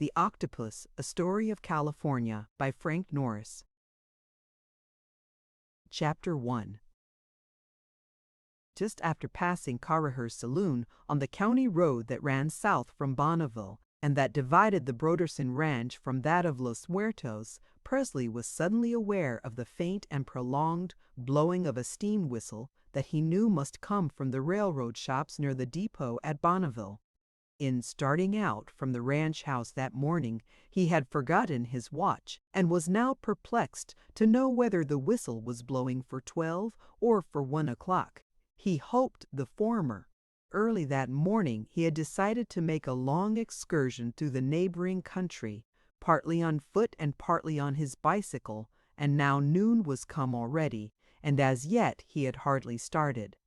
The Octopus, A Story of California by Frank Norris. Chapter 1. Just after passing Carraher's saloon on the county road that ran south from Bonneville and that divided the Broderson Ranch from that of Los Muertos, Presley was suddenly aware of the faint and prolonged blowing of a steam whistle that he knew must come from the railroad shops near the depot at Bonneville. In starting out from the ranch house that morning, he had forgotten his watch and was now perplexed to know whether the whistle was blowing for 12 or for 1 o'clock. He hoped the former. Early that morning he had decided to make a long excursion through the neighboring country, partly on foot and partly on his bicycle, and now noon was come already, and as yet he had hardly started.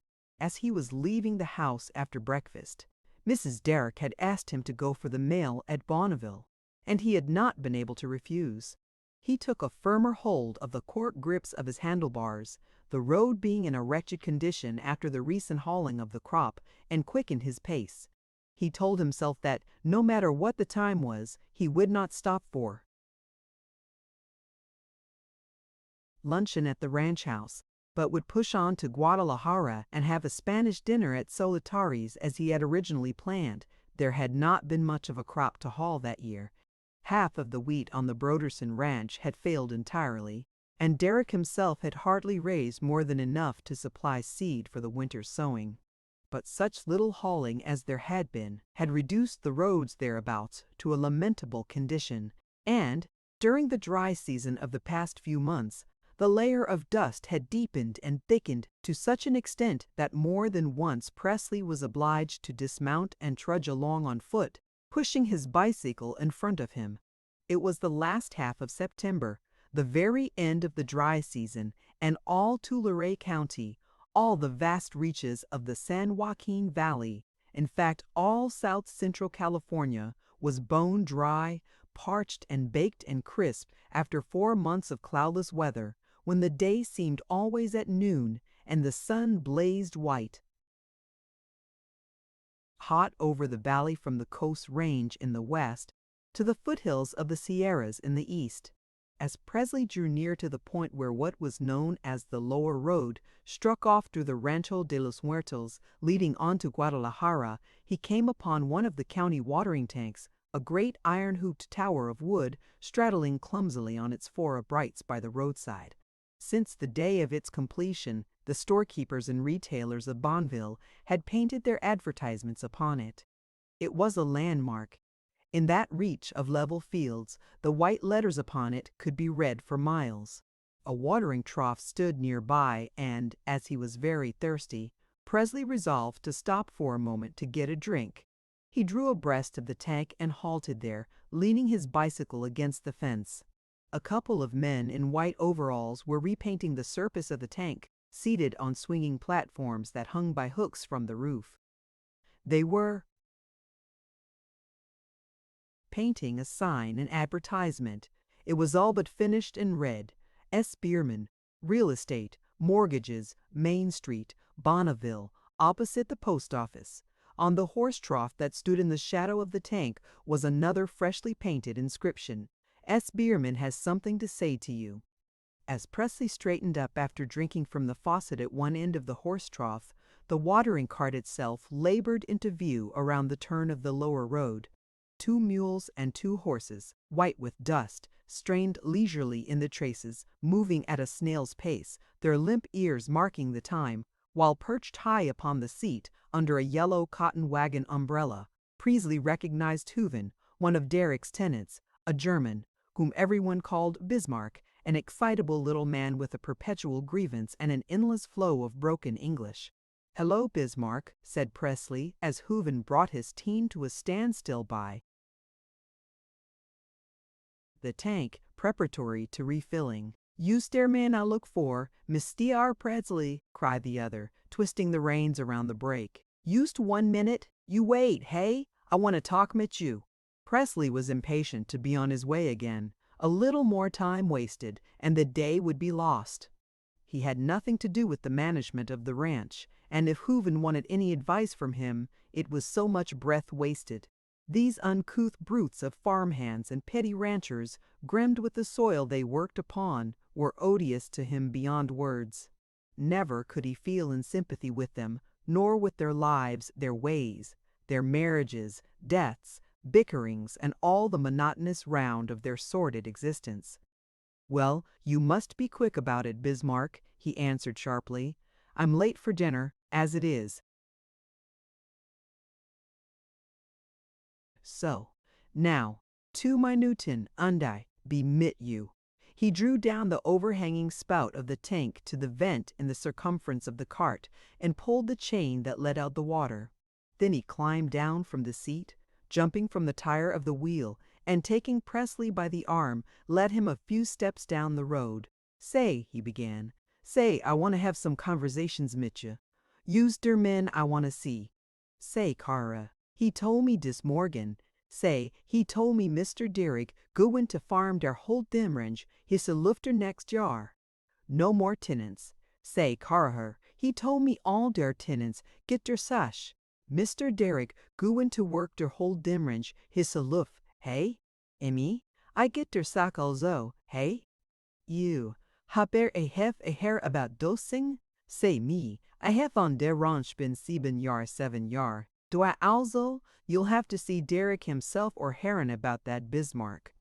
As he was leaving the house after breakfast, Mrs. Derrick had asked him to go for the mail at Bonneville, and he had not been able to refuse. He took a firmer hold of the cork grips of his handlebars, the road being in a wretched condition after the recent hauling of the crop, and quickened his pace. He told himself that, no matter what the time was, he would not stop for luncheon at the ranch house, but would push on to Guadalajara and have a Spanish dinner at Solitari's as he had originally planned. There had not been much of a crop to haul that year. Half of the wheat on the Broderson Ranch had failed entirely, and Derrick himself had hardly raised more than enough to supply seed for the winter's sowing. But such little hauling as there had been had reduced the roads thereabouts to a lamentable condition, and, during the dry season of the past few months, the layer of dust had deepened and thickened to such an extent that more than once Presley was obliged to dismount and trudge along on foot, pushing his bicycle in front of him. It was the last half of September, the very end of the dry season, and all Tulare County, all the vast reaches of the San Joaquin Valley, in fact all South Central California, was bone dry, parched and baked and crisp after 4 months of cloudless weather, when the day seemed always at noon and the sun blazed white hot over the valley from the Coast Range in the west to the foothills of the Sierras in the east. As Presley drew near to the point where what was known as the Lower Road struck off through the Rancho de los Muertos, leading on to Guadalajara, he came upon one of the county watering tanks, a great iron-hooped tower of wood straddling clumsily on its 4 uprights by the roadside. Since the day of its completion, the storekeepers and retailers of Bonneville had painted their advertisements upon it. It was a landmark. In that reach of level fields, the white letters upon it could be read for miles. A watering trough stood nearby, and, as he was very thirsty, Presley resolved to stop for a moment to get a drink. He drew abreast of the tank and halted there, leaning his bicycle against the fence. A couple of men in white overalls were repainting the surface of the tank, seated on swinging platforms that hung by hooks from the roof. They were painting a sign, an advertisement. It was all but finished and read: S. Bierman, Real Estate, Mortgages, Main Street, Bonneville, opposite the post office. On the horse trough that stood in the shadow of the tank was another freshly painted inscription: S. Bierman has something to say to you. As Presley straightened up after drinking from the faucet at one end of the horse trough, the watering cart itself labored into view around the turn of the lower road. 2 mules and 2 horses, white with dust, strained leisurely in the traces, moving at a snail's pace, their limp ears marking the time, while perched high upon the seat, under a yellow cotton wagon umbrella, Presley recognized Hooven, one of Derrick's tenants, a German, whom everyone called Bismarck, an excitable little man with a perpetual grievance and an endless flow of broken English. "Hello, Bismarck," said Presley, as Hooven brought his team to a standstill by the tank, preparatory to refilling. "Yous der man I look for, Mr. R. Presley," cried the other, twisting the reins around the brake. "Yust 1 minute, you wait, hey? I want to talk mit you." Presley was impatient to be on his way again. A little more time wasted, and the day would be lost. He had nothing to do with the management of the ranch, and if Hooven wanted any advice from him, it was so much breath wasted. These uncouth brutes of farmhands and petty ranchers, grimmed with the soil they worked upon, were odious to him beyond words. Never could he feel in sympathy with them, nor with their lives, their ways, their marriages, deaths, bickerings, and all the monotonous round of their sordid existence. "Well, you must be quick about it, Bismarck," he answered sharply. "I'm late for dinner, as it is." So, now, to my Newton, und I bemit you. He drew down the overhanging spout of the tank to the vent in the circumference of the cart and pulled the chain that let out the water. Then he climbed down from the seat, jumping from the tire of the wheel, and taking Presley by the arm, led him a few steps down the road. "Say," he began, "say, I want to have some conversations mit you. You's der men I want to see. Say, Kara, he told me dis morgen, say, he told me Mr. Derrick goin' to farm der whole Dimrange his lufter next jaar. No more tenants. Say, Karaher, he told me all der tenants get der sash. Mr. Derrick goin' to work der whole Dimrange his luf, hey? Emmy, I get der sack also, hey? You, hab a hef a hair about dosing? Say me, I have on der ranch been 7 jaar. Do I also? You'll have to see Derrick himself or Heron about that, Bismarck,"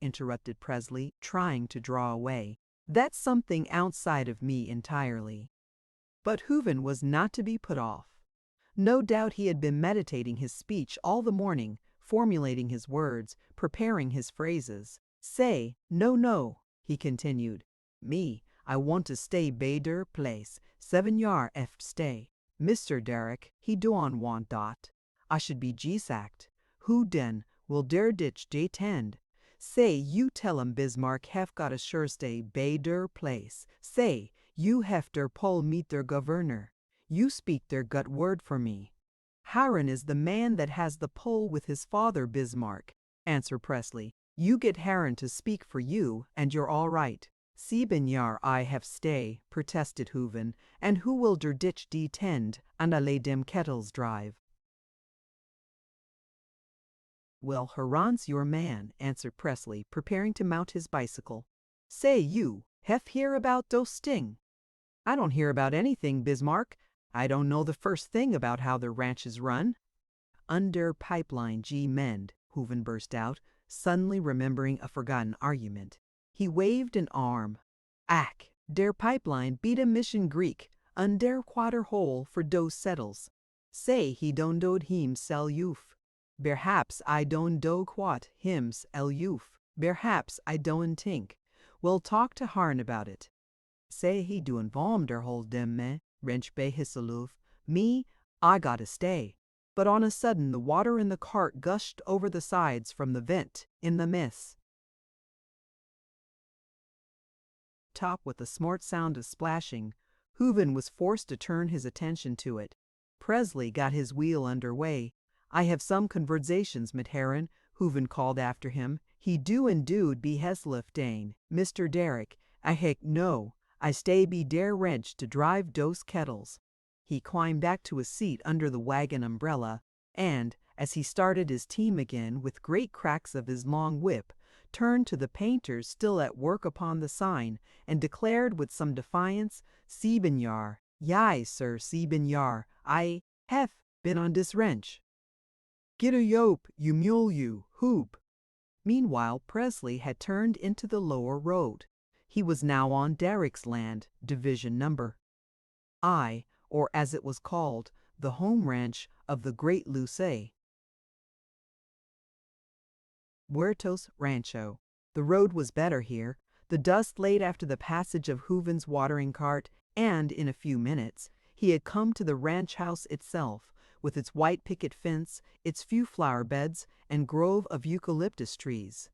interrupted Presley, trying to draw away. "That's something outside of me entirely." But Hooven was not to be put off. No doubt he had been meditating his speech all the morning, formulating his words, preparing his phrases. "Say, no," he continued. "Me, I want to stay bei der place, 7 jaar eft stay. Mr. Derrick, he doan want dot. I should be G-sacked. Who den will der ditch de tend? Say, you tell 'em Bismarck hef got a sure stay bei der place. Say, you hef der poll meet der governor. You speak der gut word for me." "Harron is the man that has the pull with his father, Bismarck," answered Presley. "You get Harron to speak for you, and you're all right." "7 jaar I have stay," protested Hooven, "and who will der ditch de tend, and I lay dem kettles drive?" "Well, Harron's your man," answered Presley, preparing to mount his bicycle. "Say, you, hef hear about dose sting?" "I don't hear about anything, Bismarck. I don't know the first thing about how the ranch is run." "Under pipeline G mend," Hooven burst out, suddenly remembering a forgotten argument. He waved an arm. "Ach, der pipeline beat a mission Greek, und der quarter hole for dose settles. Say he don't dode him sell youf. Berhaps I don't do quat hims el youf. Berhaps I don't tink. We'll talk to Harn about it. Say he do involve der whole dem me, wrench be hisseloof. Me, I gotta stay." But on a sudden the water in the cart gushed over the sides from the vent in the mess. Top with a smart sound of splashing, Hooven was forced to turn his attention to it. Presley got his wheel under way. "I have some conversations mit Herren," Hooven called after him. "He do indeed be Heslif Dane, Mr. Derrick. I heck no, I stay be der wrench to drive dose kettles." He climbed back to his seat under the wagon umbrella, and, as he started his team again with great cracks of his long whip, turned to the painters still at work upon the sign, and declared with some defiance, "7 jaar, yai, sir, 7 jaar, I hef been on dis wrench. Get a yope, you mule you, hoop." Meanwhile, Presley had turned into the lower road. He was now on Derrick's land, division number I, or as it was called, the home ranch of the great Luce. Muertos Rancho. The road was better here. The dust laid after the passage of Hooven's watering cart, and in a few minutes he had come to the ranch house itself, with its white picket fence, its few flower beds, and grove of eucalyptus trees.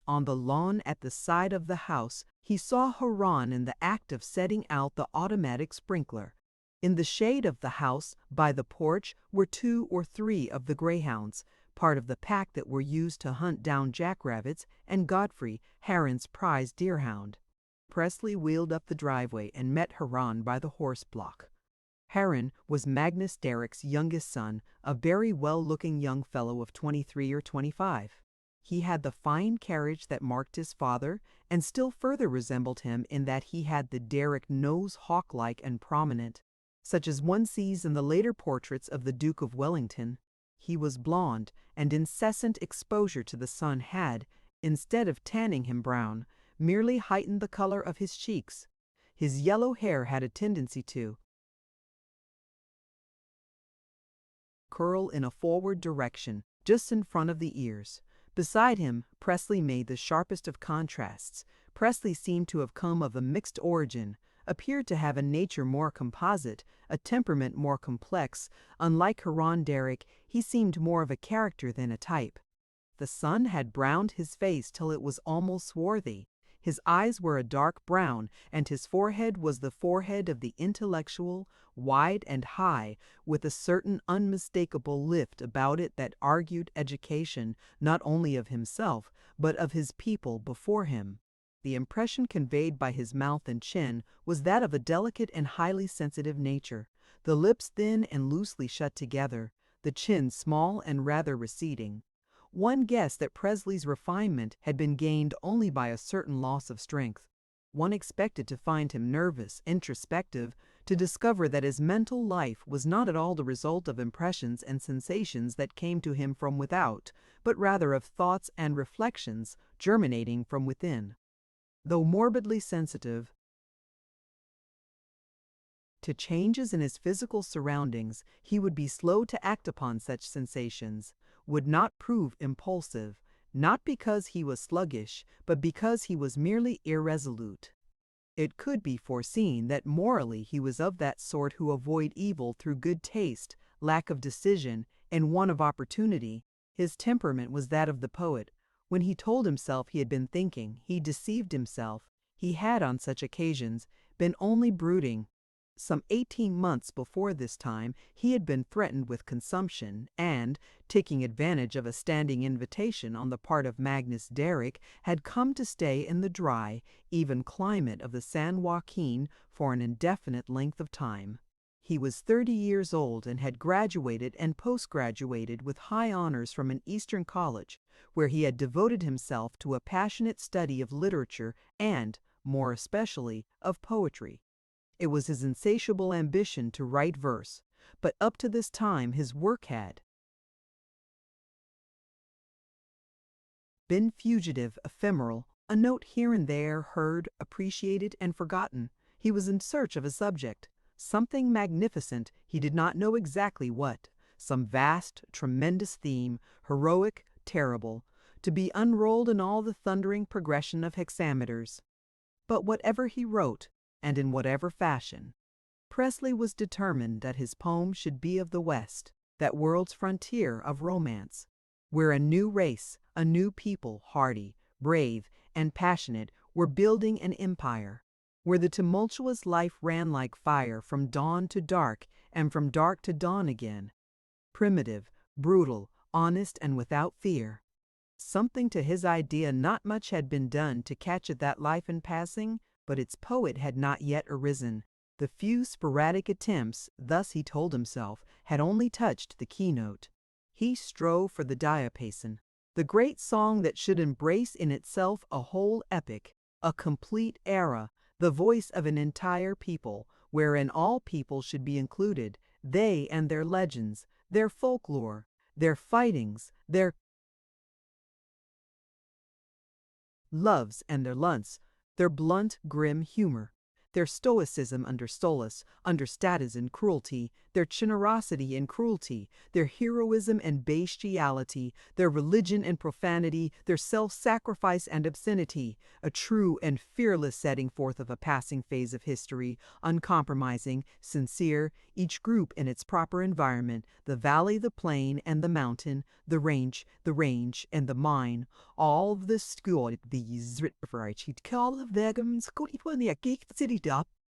On the lawn at the side of the house he saw Harron in the act of setting out the automatic sprinkler. In the shade of the house, by the porch, were 2 or 3 of the greyhounds, part of the pack that were used to hunt down jackrabbits, and Godfrey, Harron's prize deerhound. Presley wheeled up the driveway and met Harron by the horse block. Heron was Magnus Derrick's youngest son, a very well-looking young fellow of 23 or 25. He had the fine carriage that marked his father, and still further resembled him in that he had the Derrick nose hawk-like and prominent, such as one sees in the later portraits of the Duke of Wellington. He was blond, and incessant exposure to the sun had, instead of tanning him brown, merely heightened the color of his cheeks. His yellow hair had a tendency to curl in a forward direction, just in front of the ears. Beside him, Presley made the sharpest of contrasts. Presley seemed to have come of a mixed origin, appeared to have a nature more composite, a temperament more complex. Unlike Heron Derrick, he seemed more of a character than a type. The sun had browned his face till it was almost swarthy. His eyes were a dark brown, and his forehead was the forehead of the intellectual, wide and high, with a certain unmistakable lift about it that argued education, not only of himself, but of his people before him. The impression conveyed by his mouth and chin was that of a delicate and highly sensitive nature, the lips thin and loosely shut together, the chin small and rather receding. One guessed that Presley's refinement had been gained only by a certain loss of strength. One expected to find him nervous, introspective, to discover that his mental life was not at all the result of impressions and sensations that came to him from without, but rather of thoughts and reflections germinating from within. Though morbidly sensitive to changes in his physical surroundings, he would be slow to act upon such sensations, would not prove impulsive, not because he was sluggish, but because he was merely irresolute. It could be foreseen that morally he was of that sort who avoid evil through good taste, lack of decision, and want of opportunity. His temperament was that of the poet. When he told himself he had been thinking, he deceived himself. He had, on such occasions, been only brooding. Some 18 months before this time, he had been threatened with consumption, and, taking advantage of a standing invitation on the part of Magnus Derrick, had come to stay in the dry, even climate of the San Joaquin for an indefinite length of time. He was 30 years old and had graduated and post-graduated with high honors from an Eastern college, where he had devoted himself to a passionate study of literature and, more especially, of poetry. It was his insatiable ambition to write verse, but up to this time his work had been fugitive, ephemeral, a note here and there heard, appreciated, and forgotten. He was in search of a subject, something magnificent, he did not know exactly what, some vast, tremendous theme, heroic, terrible, to be unrolled in all the thundering progression of hexameters. But whatever he wrote, and in whatever fashion, Presley was determined that his poem should be of the West, that world's frontier of romance, where a new race, a new people, hardy, brave, and passionate, were building an empire, where the tumultuous life ran like fire from dawn to dark and from dark to dawn again, primitive, brutal, honest, and without fear. Something to his idea not much had been done to catch at that life in passing, but its poet had not yet arisen. The few sporadic attempts, thus he told himself, had only touched the keynote. He strove for the diapason, the great song that should embrace in itself a whole epoch, a complete era, the voice of an entire people, wherein all people should be included, they and their legends, their folklore, their fightings, their loves and their lunts, their blunt, grim humor, their stoicism under solace, under status and cruelty, their generosity and cruelty, their heroism and bestiality, their religion and profanity, their self-sacrifice and obscenity, a true and fearless setting forth of a passing phase of history, uncompromising, sincere, each group in its proper environment, the valley, the plain, and the mountain, the range, and the mine, all of the school, these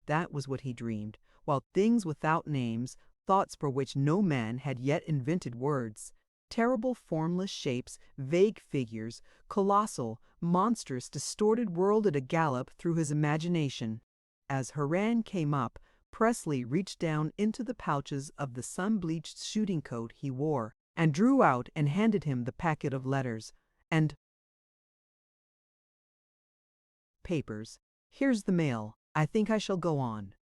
that was what he dreamed, while things without names, thoughts for which no man had yet invented words, terrible formless shapes, vague figures, colossal, monstrous, distorted whirled at a gallop through his imagination. As Haran came up, Presley reached down into the pouches of the sun-bleached shooting coat he wore and drew out and handed him the packet of letters and papers. "Here's the mail. I think I shall go on."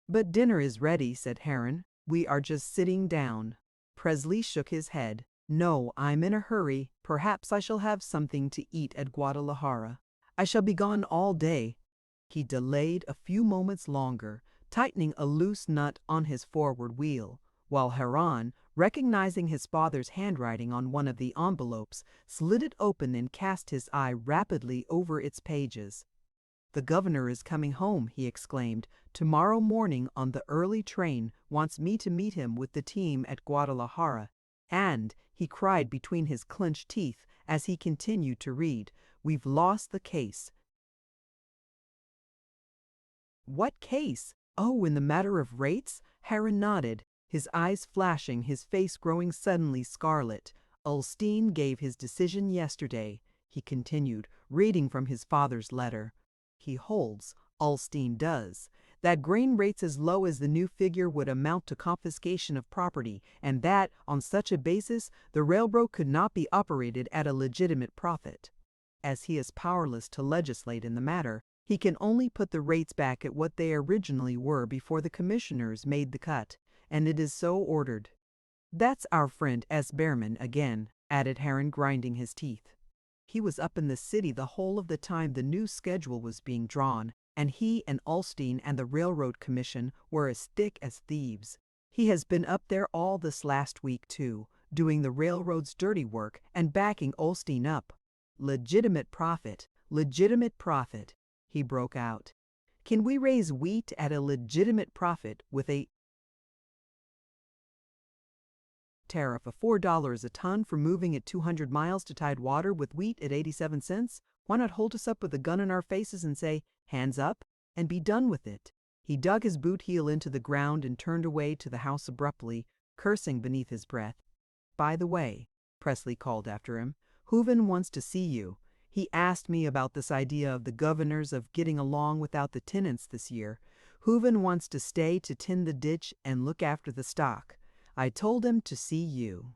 "But dinner is ready," said Heron. "We are just sitting down." Presley shook his head. "No, I'm in a hurry. Perhaps I shall have something to eat at Guadalajara. I shall be gone all day." He delayed a few moments longer, tightening a loose nut on his forward wheel, while Heron, recognizing his father's handwriting on one of the envelopes, slid it open and cast his eye rapidly over its pages. "The governor is coming home," he exclaimed. "Tomorrow morning on the early train, wants me to meet him with the team at Guadalajara. And," he cried between his clenched teeth as he continued to read, "we've lost the case." "What case? Oh, in the matter of rates?" Heron nodded, his eyes flashing, his face growing suddenly scarlet. "Ulstein gave his decision yesterday," he continued, reading from his father's letter. "He holds, Ulstein does, that grain rates as low as the new figure would amount to confiscation of property, and that, on such a basis, the railroad could not be operated at a legitimate profit. As he is powerless to legislate in the matter, he can only put the rates back at what they originally were before the commissioners made the cut, and it is so ordered." "That's our friend S. Behrman again," added Heron, grinding his teeth. "He was up in the city the whole of the time the new schedule was being drawn, and he and Ulstein and the Railroad Commission were as thick as thieves. He has been up there all this last week, too, doing the railroad's dirty work and backing Ulstein up. Legitimate profit, he broke out. "Can we raise wheat at a legitimate profit with a tariff of $4 a ton for moving it 200 miles to Tidewater with wheat at 87 cents? Why not hold us up with a gun in our faces and say, 'Hands up,' and be done with it?" He dug his boot heel into the ground and turned away to the house abruptly, cursing beneath his breath. "By the way," Presley called after him, "Hooven wants to see you. He asked me about this idea of the governors of getting along without the tenants this year. Hooven wants to stay to tend the ditch and look after the stock. I told him to see you."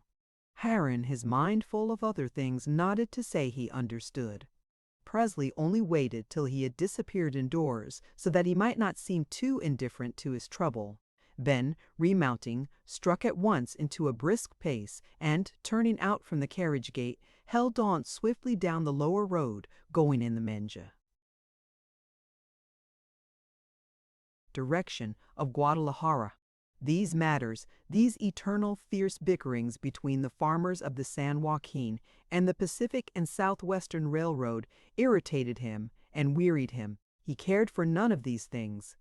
Heron, his mind full of other things, nodded to say he understood. Presley only waited till he had disappeared indoors so that he might not seem too indifferent to his trouble. Then, remounting, struck at once into a brisk pace and, turning out from the carriage gate, held on swiftly down the lower road, going in the Menja direction of Guadalajara. These matters, these eternal fierce bickerings between the farmers of the San Joaquin and the Pacific and Southwestern Railroad, irritated him and wearied him. He cared for none of these things.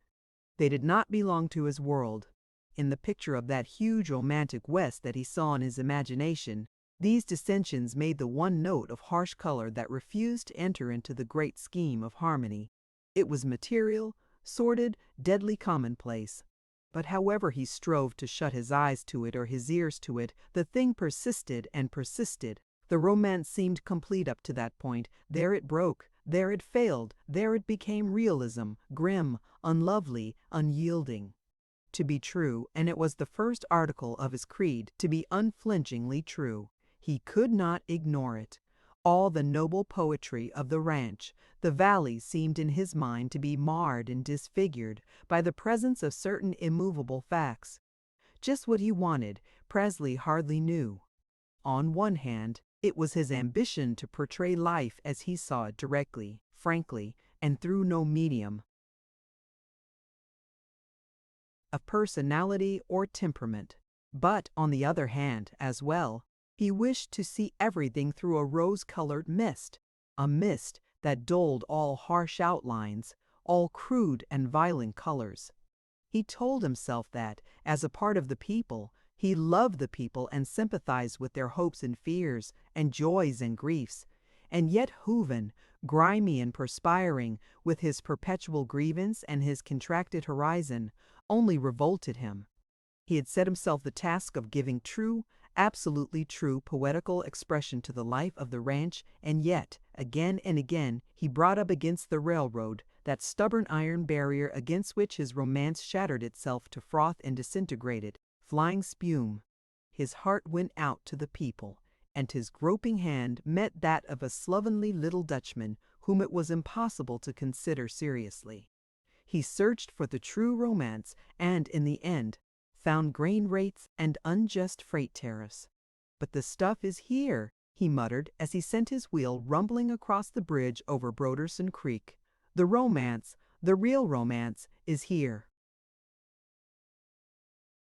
They did not belong to his world. In the picture of that huge romantic West that he saw in his imagination, these dissensions made the one note of harsh color that refused to enter into the great scheme of harmony. It was material, sordid, deadly commonplace. But however he strove to shut his eyes to it or his ears to it, the thing persisted and persisted. The romance seemed complete up to that point. There it broke, there it failed, there it became realism, grim, unlovely, unyielding. To be true, and it was the first article of his creed, to be unflinchingly true. He could not ignore it. All the noble poetry of the ranch, the valley, seemed in his mind to be marred and disfigured by the presence of certain immovable facts. Just what he wanted, Presley hardly knew. On one hand, it was his ambition to portray life as he saw it directly, frankly, and through no medium of personality or temperament. But on the other hand, as well, he wished to see everything through a rose-colored mist, a mist that dulled all harsh outlines, all crude and violent colors. He told himself that, as a part of the people, he loved the people and sympathized with their hopes and fears, and joys and griefs. And yet Hooven, grimy and perspiring, with his perpetual grievance and his contracted horizon, only revolted him. He had set himself the task of giving true, absolutely true poetical expression to the life of the ranch, and yet, again and again, he brought up against the railroad that stubborn iron barrier against which his romance shattered itself to froth and disintegrated, flying spume. His heart went out to the people, and his groping hand met that of a slovenly little Dutchman whom it was impossible to consider seriously. He searched for the true romance and, in the end, found grain rates and unjust freight tariffs. "But the stuff is here," he muttered as he sent his wheel rumbling across the bridge over Broderson Creek. "The romance, the real romance, is here.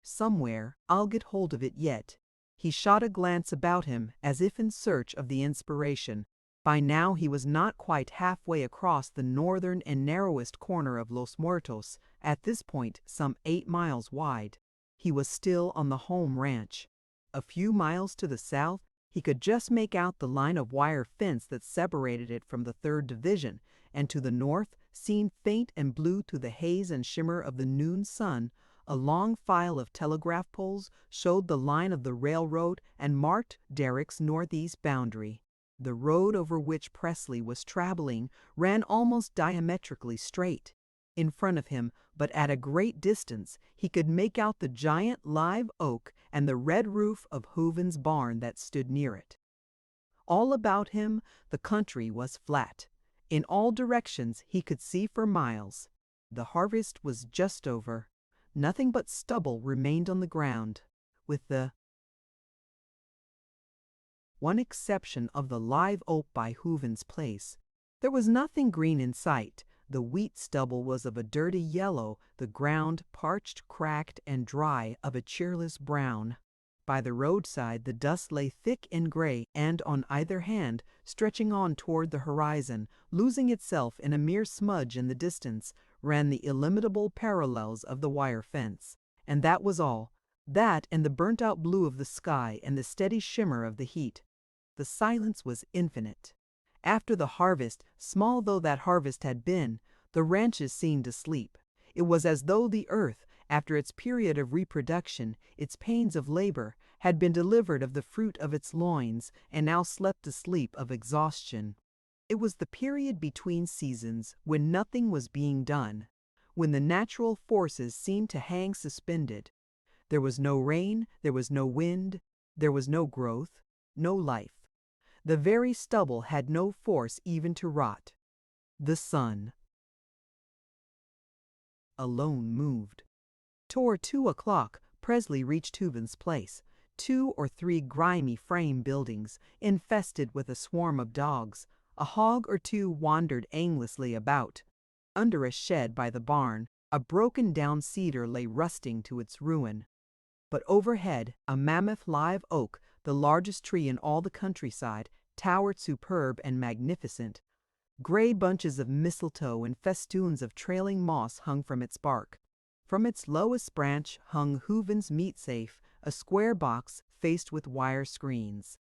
Somewhere I'll get hold of it yet." He shot a glance about him as if in search of the inspiration. By now he was not quite halfway across the northern and narrowest corner of Los Muertos, at this point some 8 miles wide. He was still on the home ranch. A few miles to the south, he could just make out the line of wire fence that separated it from the 3rd Division, and to the north, seen faint and blue through the haze and shimmer of the noon sun, a long file of telegraph poles showed the line of the railroad and marked Derrick's northeast boundary. The road over which Presley was traveling ran almost diametrically straight. In front of him, but at a great distance, he could make out the giant live oak and the red roof of Hooven's barn that stood near it. All about him, the country was flat. In all directions he could see for miles. The harvest was just over. Nothing but stubble remained on the ground, with the one exception of the live oak by Hooven's place. There was nothing green in sight. The wheat stubble was of a dirty yellow, the ground parched, cracked, and dry, of a cheerless brown. By the roadside the dust lay thick and gray, and on either hand, stretching on toward the horizon, losing itself in a mere smudge in the distance, ran the illimitable parallels of the wire fence. And that was all. That and the burnt-out blue of the sky and the steady shimmer of the heat. The silence was infinite. After the harvest, small though that harvest had been, the ranches seemed asleep. It was as though the earth, after its period of reproduction, its pains of labor, had been delivered of the fruit of its loins, and now slept the sleep of exhaustion. It was the period between seasons, when nothing was being done, when the natural forces seemed to hang suspended. There was no rain, there was no wind, there was no growth, no life. The very stubble had no force even to rot. The sun alone moved. Toward 2 o'clock, Presley reached Hooven's place. 2 or 3 grimy frame buildings, infested with a swarm of dogs. A hog or two wandered aimlessly about. Under a shed by the barn, a broken-down cedar lay rusting to its ruin. But overhead, a mammoth live oak, the largest tree in all the countryside, towered superb and magnificent. Gray bunches of mistletoe and festoons of trailing moss hung from its bark. From its lowest branch hung Hooven's meat safe, a square box faced with wire screens.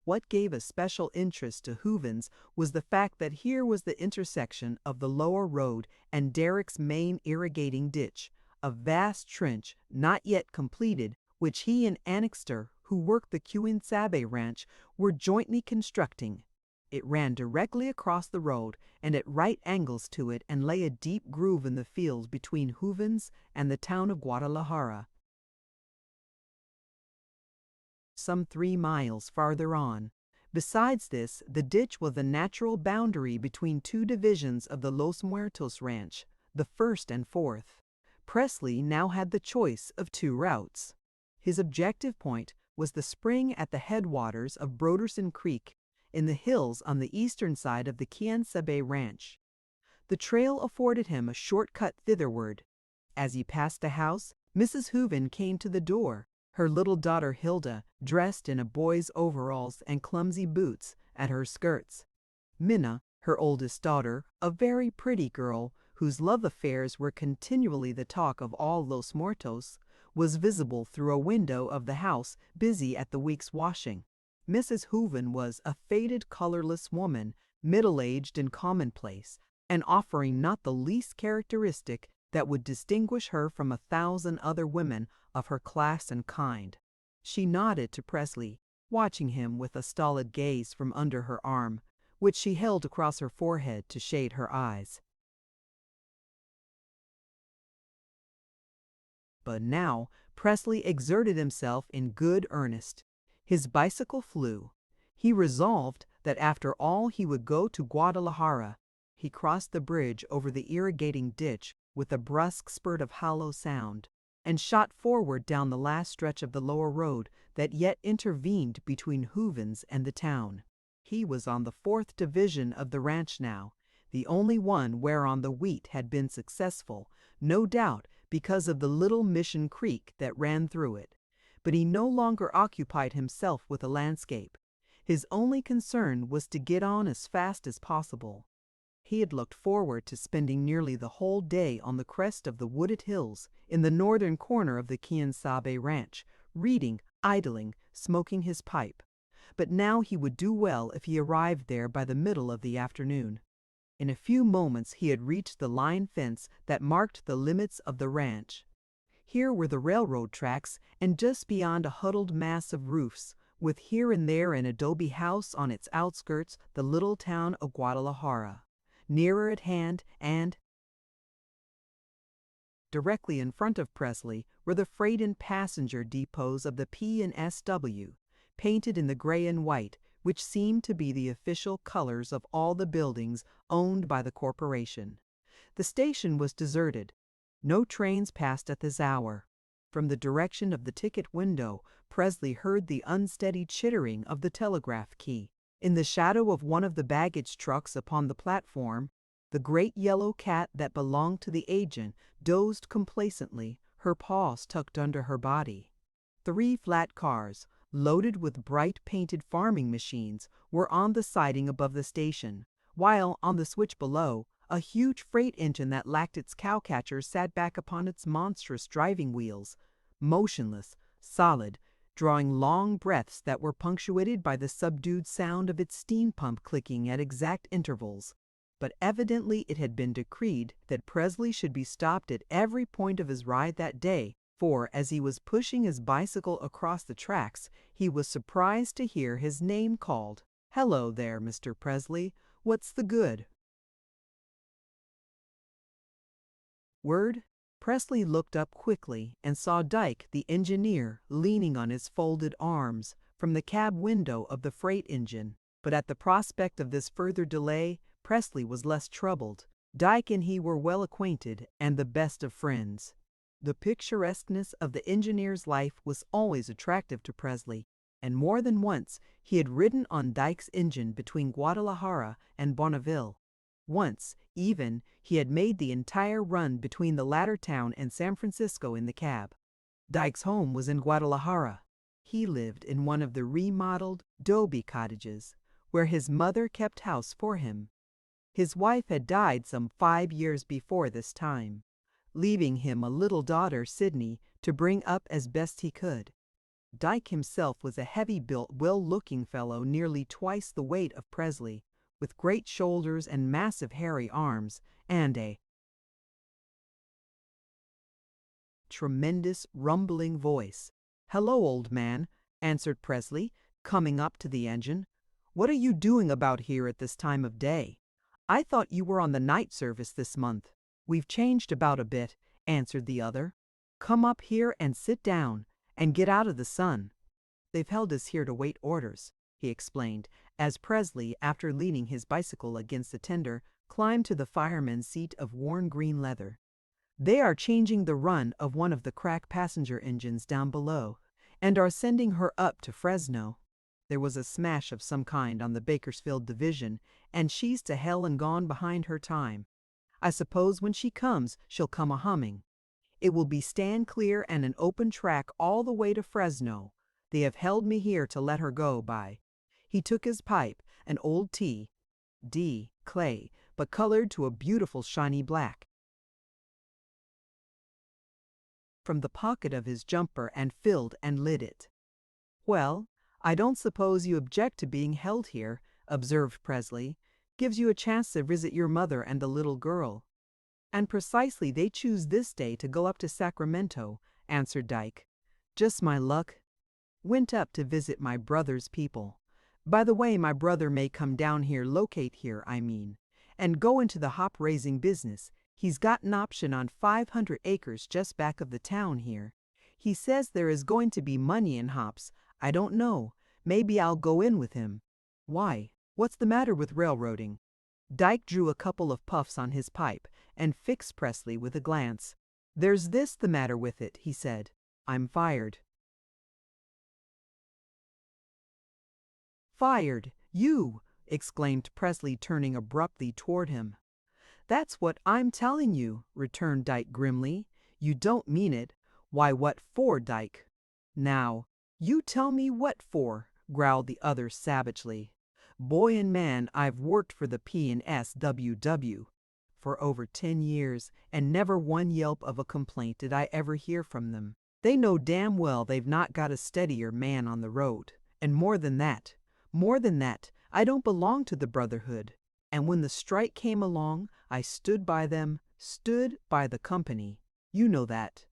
What gave a special interest to Hooven's was the fact that here was the intersection of the lower road and Derrick's main irrigating ditch, a vast trench, not yet completed, which he and Annixter, who worked the Quien-Sabe ranch, were jointly constructing. It ran directly across the road and at right angles to it, and lay a deep groove in the fields between Hooven's and the town of Guadalajara. Some 3 miles farther on. Besides this, the ditch was the natural boundary between 2 divisions of the Los Muertos ranch, the 1st and 4th. Presley now had the choice of 2 routes. His objective point was the spring at the headwaters of Broderson Creek, in the hills on the eastern side of the Quien-Sabe ranch. The trail afforded him a short cut thitherward. As he passed a house, Mrs. Hooven came to the door, her little daughter Hilda, dressed in a boy's overalls and clumsy boots, at her skirts. Minna, her oldest daughter, a very pretty girl, whose love affairs were continually the talk of all Los Muertos, was visible through a window of the house, busy at the week's washing. Mrs. Hooven was a faded, colorless woman, middle-aged and commonplace, and offering not the least characteristic that would distinguish her from 1,000 other women of her class and kind. She nodded to Presley, watching him with a stolid gaze from under her arm, which she held across her forehead to shade her eyes. but now Presley exerted himself in good earnest. His bicycle flew. He resolved that after all he would go to Guadalajara. He crossed the bridge over the irrigating ditch with a brusque spurt of hollow sound, and shot forward down the last stretch of the lower road that yet intervened between Huvens and the town. He was on the 4th division of the ranch now, the only one whereon the wheat had been successful, no doubt because of the little Mission Creek that ran through it. But he no longer occupied himself with the landscape. His only concern was to get on as fast as possible. He had looked forward to spending nearly the whole day on the crest of the wooded hills in the northern corner of the Quien Sabe ranch, reading, idling, smoking his pipe. But now he would do well if he arrived there by the middle of the afternoon. In a few moments he had reached the line fence that marked the limits of the ranch. Here were the railroad tracks, and just beyond a huddled mass of roofs, with here and there an adobe house on its outskirts, the little town of Guadalajara. Nearer at hand, and directly in front of Presley, were the freight and passenger depots of the P&SW, painted in the gray and white, which seemed to be the official colors of all the buildings owned by the corporation. The station was deserted. No trains passed at this hour. From the direction of the ticket window, Presley heard the unsteady chittering of the telegraph key. In the shadow of one of the baggage trucks upon the platform, the great yellow cat that belonged to the agent dozed complacently, her paws tucked under her body. 3 flat cars, loaded with bright painted farming machines, were on the siding above the station, while on the switch below, a huge freight engine that lacked its cowcatcher sat back upon its monstrous driving wheels, motionless, solid, drawing long breaths that were punctuated by the subdued sound of its steam pump clicking at exact intervals. But evidently it had been decreed that Presley should be stopped at every point of his ride that day, for as he was pushing his bicycle across the tracks, he was surprised to hear his name called. "Hello there, Mr. Presley. What's the good?" Word? Presley looked up quickly and saw Dyke, the engineer, leaning on his folded arms from the cab window of the freight engine. But at the prospect of this further delay, Presley was less troubled. Dyke and he were well acquainted and the best of friends. The picturesqueness of the engineer's life was always attractive to Presley, and more than once he had ridden on Dyke's engine between Guadalajara and Bonneville. Once, even, he had made the entire run between the latter town and San Francisco in the cab. Dyke's home was in Guadalajara. He lived in one of the remodeled adobe cottages, where his mother kept house for him. His wife had died some 5 years before this time, leaving him a little daughter, Sydney, to bring up as best he could. Dyke himself was a heavy-built, well-looking fellow nearly twice the weight of Presley, with great shoulders and massive hairy arms, and a tremendous rumbling voice. "Hello, old man," answered Presley, coming up to the engine. "What are you doing about here at this time of day? I thought you were on the night service this month." "We've changed about a bit," answered the other. "Come up here and sit down, and get out of the sun. They've held us here to wait orders," he explained, as Presley, after leaning his bicycle against the tender, climbed to the fireman's seat of worn green leather. "They are changing the run of one of the crack passenger engines down below, and are sending her up to Fresno. There was a smash of some kind on the Bakersfield division, and she's to hell and gone behind her time. I suppose when she comes, she'll come a-humming. It will be stand clear and an open track all the way to Fresno. They have held me here to let her go by." He took his pipe, an old T.D. clay, but colored to a beautiful shiny black, from the pocket of his jumper and filled and lit it. "Well, I don't suppose you object to being held here," observed Presley. "Gives you a chance to visit your mother and the little girl." "And precisely they choose this day to go up to Sacramento," answered Dyke. "Just my luck. Went up to visit my brother's people. By the way, my brother may come down here, locate here, I mean, and go into the hop-raising business. He's got an option on 500 acres just back of the town here. He says there is going to be money in hops. I don't know. Maybe I'll go in with him." "Why? What's the matter with railroading?" Dyke drew a couple of puffs on his pipe and fixed Presley with a glance. "There's this the matter with it," he said. "I'm fired." "Fired? You!" exclaimed Presley, turning abruptly toward him. "That's what I'm telling you," returned Dyke grimly. "You don't mean it. Why, what for, Dyke?" "Now, you tell me what for," growled the other savagely. "Boy and man, I've worked for the P&S WW for over 10 years, and never one yelp of a complaint did I ever hear from them. They know damn well they've not got a steadier man on the road. And more than that, I don't belong to the Brotherhood. And when the strike came along, I stood by them, stood by the company. You know that.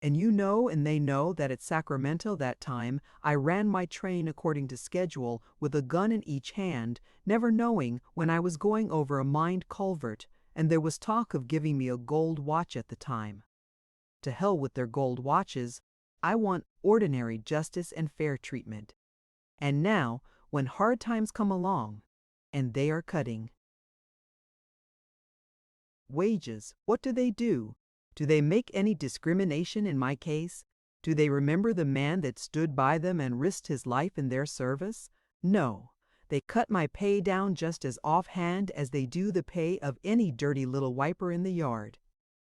And you know and they know that at Sacramento that time I ran my train according to schedule with a gun in each hand, never knowing when I was going over a mined culvert, and there was talk of giving me a gold watch at the time. To hell with their gold watches. I want ordinary justice and fair treatment. And now, when hard times come along, and they are cutting wages, what do? Do they make any discrimination in my case? Do they remember the man that stood by them and risked his life in their service? No. They cut my pay down just as offhand as they do the pay of any dirty little wiper in the yard.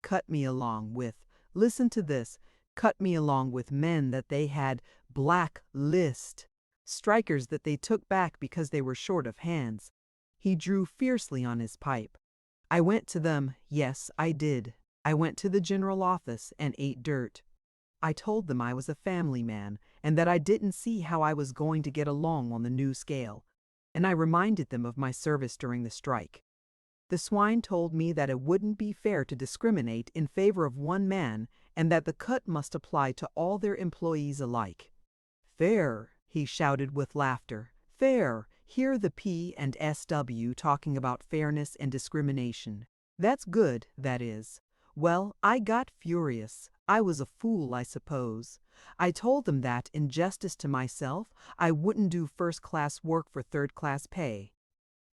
Cut me along with, listen to this, cut me along with men that they had blacklist, strikers that they took back because they were short of hands. He drew fiercely on his pipe. I went to them, yes, I did. I went to the general office and ate dirt. I told them I was a family man and that I didn't see how I was going to get along on the new scale, and I reminded them of my service during the strike. The swine told me that it wouldn't be fair to discriminate in favor of one man and that the cut must apply to all their employees alike. "Fair," he shouted with laughter. "Fair. Hear the P&SW talking about fairness and discrimination. That's good, that is. Well, I got furious. I was a fool, I suppose. I told them that, in justice to myself, I wouldn't do first-class work for third-class pay.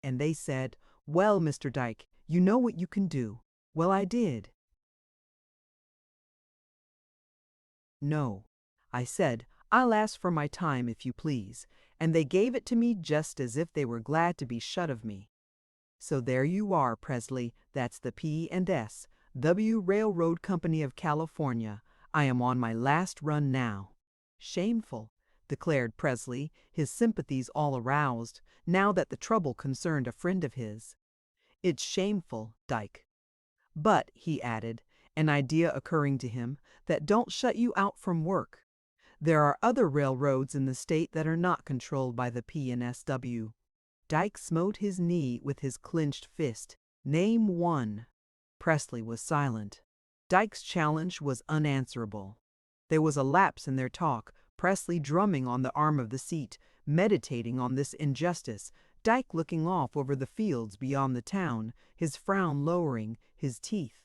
And they said, 'Well, Mr. Dyke, you know what you can do.' Well, I did. No. I said, 'I'll ask for my time, if you please,' and they gave it to me just as if they were glad to be shut of me. So there you are, Presley. That's the P&S W Railroad Company of California. I am on my last run now." "Shameful," declared Presley, his sympathies all aroused, now that the trouble concerned a friend of his. "It's shameful, Dyke. But," he added, an idea occurring to him, "that don't shut you out from work. There are other railroads in the state that are not controlled by the P&SW. Dyke smote his knee with his clenched fist. "Name one." Presley was silent. Dyke's challenge was unanswerable. There was a lapse in their talk, Presley drumming on the arm of the seat, meditating on this injustice, Dyke looking off over the fields beyond the town, his frown lowering, his teeth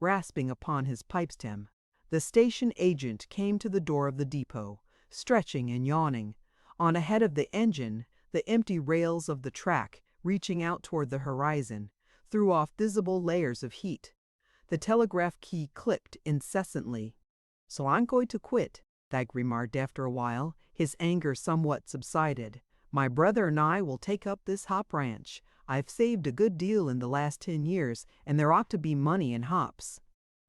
rasping upon his pipe stem. The station agent came to the door of the depot, stretching and yawning. On ahead of the engine, the empty rails of the track, reaching out toward the horizon, threw off visible layers of heat. The telegraph key clicked incessantly. "So I'm going to quit," Dyke remarked after a while, his anger somewhat subsided. "My brother and I will take up this hop ranch. I've saved a good deal in the last 10 years, and there ought to be money in hops."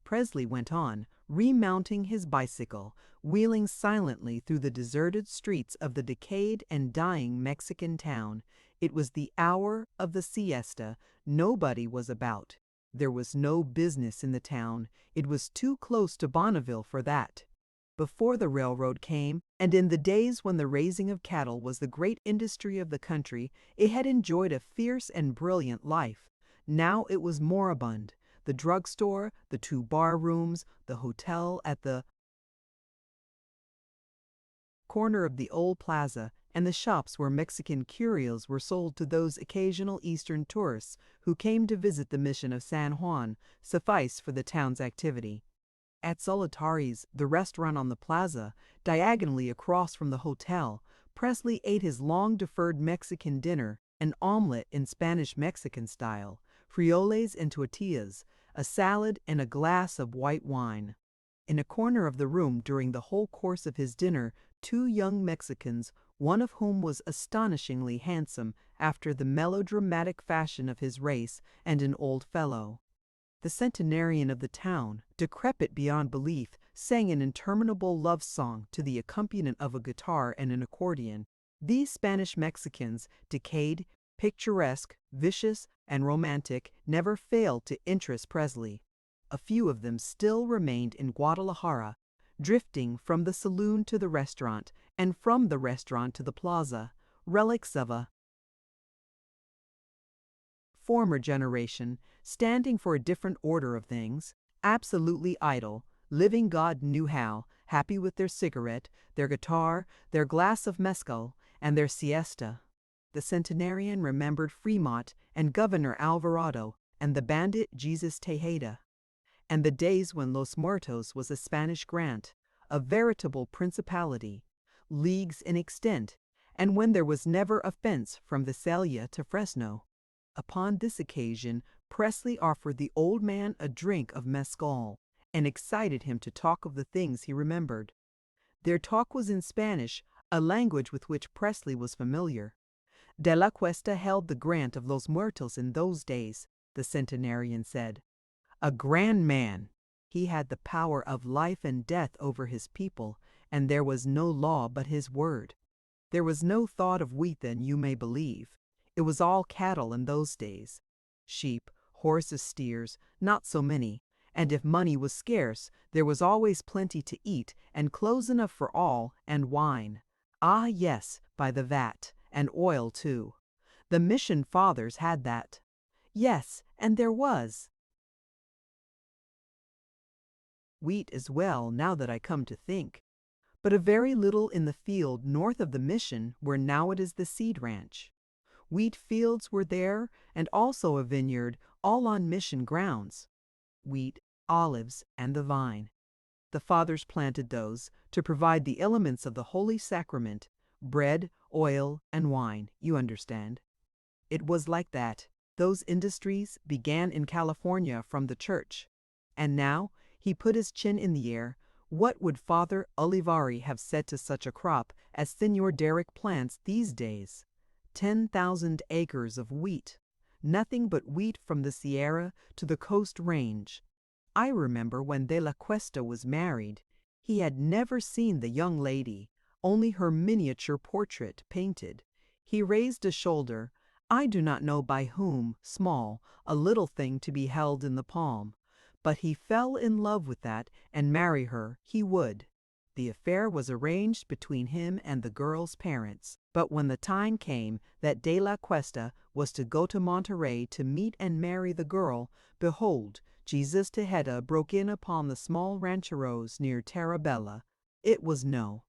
Presley went on, remounting his bicycle, wheeling silently through the deserted streets of the decayed and dying Mexican town. It was the hour of the siesta. Nobody was about. There was no business in the town. It was too close to Bonneville for that. Before the railroad came, and in the days when the raising of cattle was the great industry of the country, it had enjoyed a fierce and brilliant life. Now it was moribund. The drugstore, the 2 bar rooms, the hotel at the corner of the old plaza, and the shops where Mexican curios were sold to those occasional Eastern tourists who came to visit the mission of San Juan sufficed for the town's activity. At Solitari's, the restaurant on the plaza, diagonally across from the hotel, Presley ate his long-deferred Mexican dinner, an omelet in Spanish-Mexican style, frijoles and tortillas, a salad, and a glass of white wine. In a corner of the room during the whole course of his dinner, two young Mexicans, one of whom was astonishingly handsome after the melodramatic fashion of his race, and an old fellow. The centenarian of the town, decrepit beyond belief, sang an interminable love song to the accompaniment of a guitar and an accordion. These Spanish Mexicans, decayed, picturesque, vicious, and romantic, never failed to interest Presley. A few of them still remained in Guadalajara, drifting from the saloon to the restaurant, and from the restaurant to the plaza, relics of a former generation, standing for a different order of things, absolutely idle, living God knew how, happy with their cigarette, their guitar, their glass of mezcal, and their siesta. The centenarian remembered Fremont and Governor Alvarado and the bandit Jesus Tejeda, and the days when Los Muertos was a Spanish grant, a veritable principality, leagues in extent, and when there was never a fence from Visalia to Fresno. Upon this occasion, Presley offered the old man a drink of mezcal and excited him to talk of the things he remembered. Their talk was in Spanish, a language with which Presley was familiar. De la Cuesta held the grant of Los Muertos in those days, the centenarian said. A grand man. He had the power of life and death over his people, and there was no law but his word. There was no thought of wheat then, you may believe. It was all cattle in those days. Sheep, horses, steers, not so many, and if money was scarce, there was always plenty to eat, and clothes enough for all, and wine. Ah, yes, by the vat, and oil too. The mission fathers had that. Yes, and there was wheat as well, now that I come to think, but a very little in the field north of the mission where now it is the seed ranch. Wheat fields were there, and also a vineyard, all on mission grounds. Wheat, olives, and the vine. The fathers planted those to provide the elements of the Holy Sacrament, bread, oil, and wine, you understand. It was like that. Those industries began in California from the church. And now, he put his chin in the air, what would Father Olivari have said to such a crop as Senor Derrick plants these days? 10,000 acres of wheat, nothing but wheat from the Sierra to the Coast Range. I remember when De la Cuesta was married, he had never seen the young lady, only her miniature portrait painted. He raised a shoulder, I do not know by whom, small, a little thing to be held in the palm, but he fell in love with that, and marry her he would. The affair was arranged between him and the girl's parents, but when the time came that De la Cuesta was to go to Monterey to meet and marry the girl, behold, Jesus Tejeda broke in upon the small rancheros near Tarabella. It was no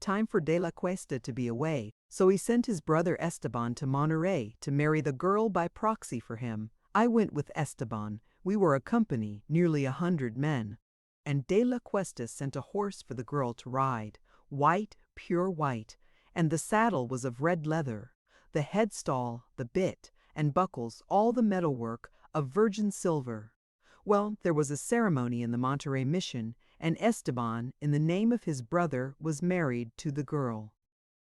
time for De la Cuesta to be away, so he sent his brother Esteban to Monterey to marry the girl by proxy for him. I went with Esteban. We were a company, nearly 100 men. And De la Cuesta sent a horse for the girl to ride, white, pure white, and the saddle was of red leather, the headstall, the bit, and buckles, all the metalwork, of virgin silver. Well, there was a ceremony in the Monterey mission, and Esteban, in the name of his brother, was married to the girl.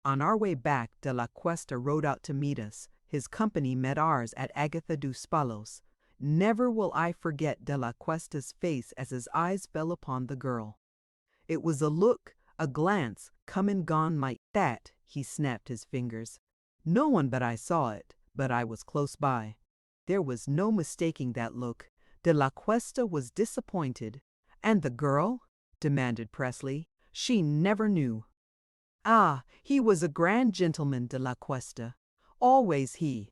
On our way back, De la Cuesta rode out to meet us. His company met ours at Agatha dos Palos. Never will I forget De la Cuesta's face as his eyes fell upon the girl. It was a look, a glance, come and gone like that, he snapped his fingers. No one but I saw it, but I was close by. There was no mistaking that look. De la Cuesta was disappointed. And the girl? Demanded Presley. She never knew. Ah, he was a grand gentleman, De la Cuesta. Always he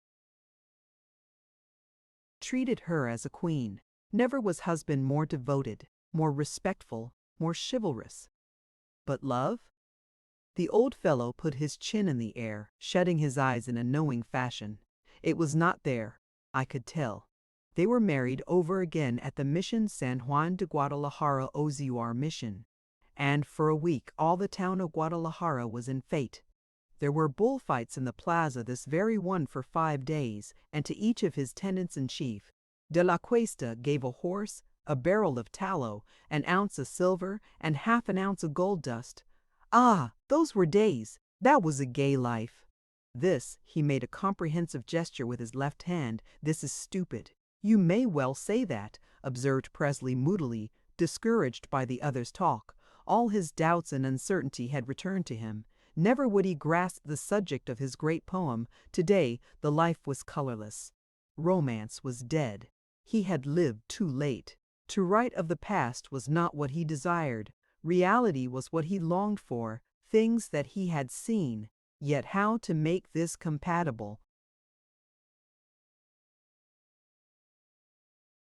treated her as a queen. Never was husband more devoted, more respectful, more chivalrous. But love? The old fellow put his chin in the air, shutting his eyes in a knowing fashion. It was not there. I could tell. They were married over again at the Mission San Juan de Guadalajara Ozuar Mission. And for a week all the town of Guadalajara was in fete. There were bullfights in the plaza, this very one for 5 days, and to each of his tenants-in-chief, De la Cuesta gave a horse, a barrel of tallow, an ounce of silver, and half an ounce of gold dust. Ah, those were days! That was a gay life. This, he made a comprehensive gesture with his left hand, this is stupid. You may well say that, observed Presley moodily, discouraged by the other's talk. All his doubts and uncertainty had returned to him. Never would he grasp the subject of his great poem. Today, the life was colorless. Romance was dead. He had lived too late. To write of the past was not what he desired. Reality was what he longed for, things that he had seen. Yet how to make this compatible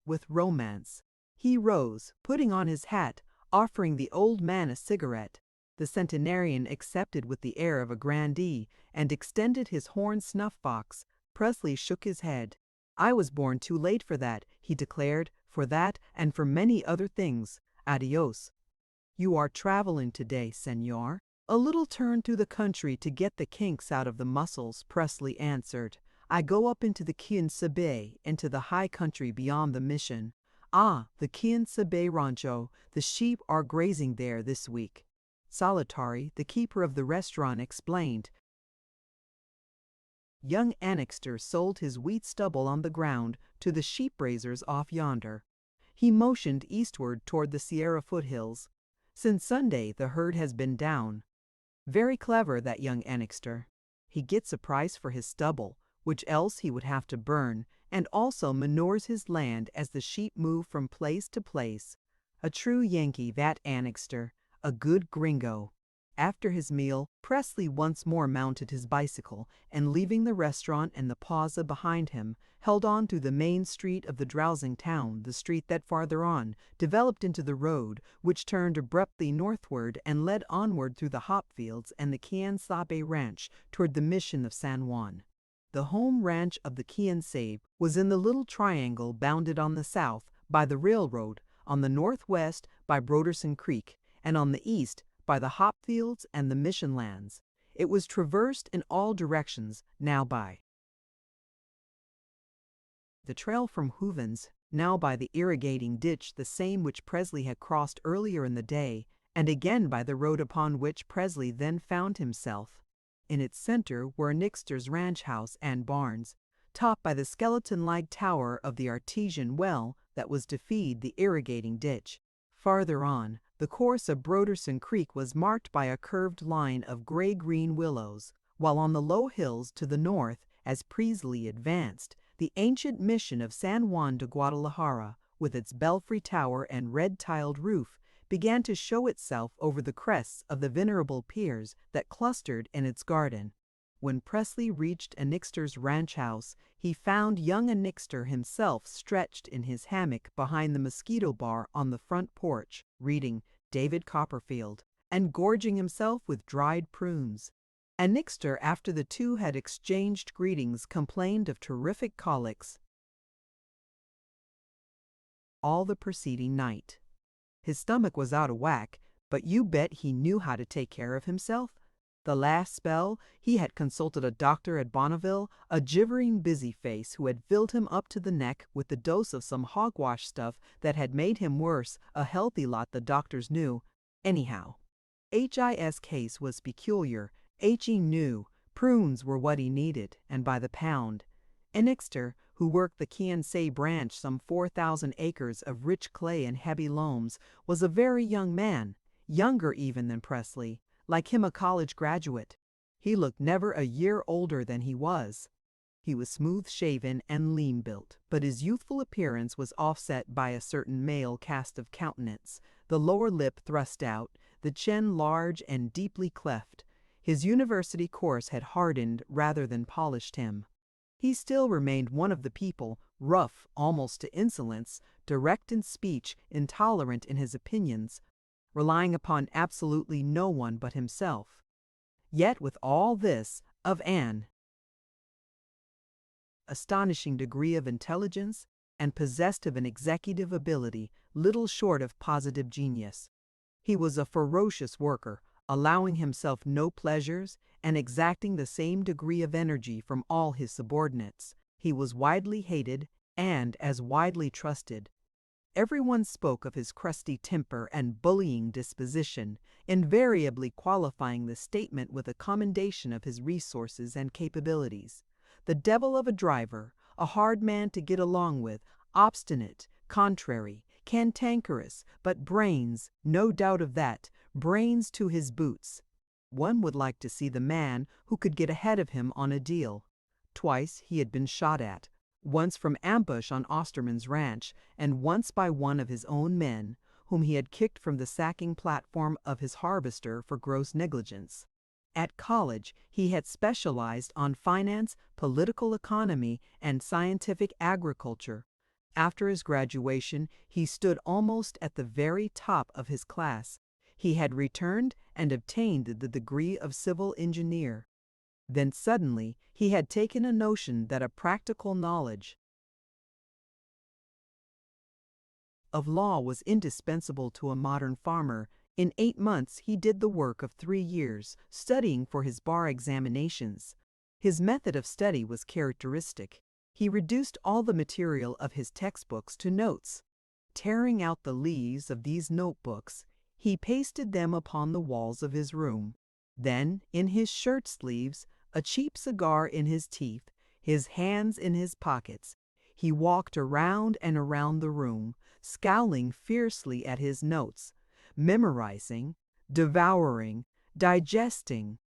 with romance? He rose, putting on his hat, offering the old man a cigarette. The centenarian accepted with the air of a grandee, and extended his horn snuff-box. Presley shook his head. I was born too late for that, he declared, for that and for many other things. Adios. You are traveling today, senor? A little turn through the country to get the kinks out of the muscles, Presley answered. I go up into the Quien Sabe, into the high country beyond the mission. Ah, the Quien Sabe rancho, the sheep are grazing there this week. Solitary, the keeper of the restaurant, explained. Young Annixter sold his wheat stubble on the ground to the sheep raisers off yonder. He motioned eastward toward the Sierra foothills. Since Sunday the herd has been down. Very clever, that young Annixter. He gets a price for his stubble, which else he would have to burn, and also manures his land as the sheep move from place to place. A true Yankee, that Annixter, a good gringo. After his meal, Presley once more mounted his bicycle, and leaving the restaurant and the plaza behind him, held on through the main street of the drowsing town, the street that farther on developed into the road, which turned abruptly northward and led onward through the hop fields and the Quien Sabe ranch toward the mission of San Juan. The home ranch of the Quien Sabe was in the little triangle bounded on the south by the railroad, on the northwest by Broderson Creek, and on the east by the hop fields and the mission lands. It was traversed in all directions now by the trail from Hooven's, now by the irrigating ditch, the same which Presley had crossed earlier in the day, and again by the road upon which Presley then found himself. In its center were Annixter's ranch house and barns, topped by the skeleton-like tower of the artesian well that was to feed the irrigating ditch. Farther on, the course of Broderson Creek was marked by a curved line of gray-green willows, while on the low hills to the north, as Presley advanced, the ancient mission of San Juan de Guadalajara, with its belfry tower and red-tiled roof, began to show itself over the crests of the venerable piers that clustered in its garden. When Presley reached Annixter's ranch house, he found young Annixter himself stretched in his hammock behind the mosquito bar on the front porch, reading David Copperfield, and gorging himself with dried prunes. Annixter, after the two had exchanged greetings, complained of terrific colics all the preceding night. His stomach was out of whack, but you bet he knew how to take care of himself. The last spell, he had consulted a doctor at Bonneville, a gibbering busy face who had filled him up to the neck with the dose of some hogwash stuff that had made him worse, a healthy lot the doctors knew. Anyhow, H.I.'s case was peculiar. H.E. knew prunes were what he needed, and by the pound. Annixter, who worked the Quien Sabe branch, some 4,000 acres of rich clay and heavy loams, was a very young man, younger even than Presley. Like him, a college graduate. He looked never a year older than he was. He was smooth-shaven and lean-built, but his youthful appearance was offset by a certain male cast of countenance, the lower lip thrust out, the chin large and deeply cleft. His university course had hardened rather than polished him. He still remained one of the people, rough almost to insolence, direct in speech, intolerant in his opinions, relying upon absolutely no one but himself. Yet with all this, of an astonishing degree of intelligence, and possessed of an executive ability little short of positive genius. He was a ferocious worker, allowing himself no pleasures and exacting the same degree of energy from all his subordinates. He was widely hated and as widely trusted. Everyone spoke of his crusty temper and bullying disposition, invariably qualifying the statement with a commendation of his resources and capabilities. The devil of a driver, a hard man to get along with, obstinate, contrary, cantankerous, but brains, no doubt of that, brains to his boots. One would like to see the man who could get ahead of him on a deal. Twice he had been shot at, once from ambush on Osterman's ranch, and once by one of his own men, whom he had kicked from the sacking platform of his harvester for gross negligence. At college, he had specialized on finance, political economy, and scientific agriculture. After his graduation, he stood almost at the very top of his class. He had returned and obtained the degree of civil engineer. Then suddenly he had taken a notion that a practical knowledge of law was indispensable to a modern farmer. In 8 months he did the work of 3 years, studying for his bar examinations. His method of study was characteristic. He reduced all the material of his textbooks to notes. Tearing out the leaves of these notebooks, he pasted them upon the walls of his room. Then, in his shirt sleeves, a cheap cigar in his teeth, his hands in his pockets, he walked around and around the room, scowling fiercely at his notes, memorizing, devouring, digesting.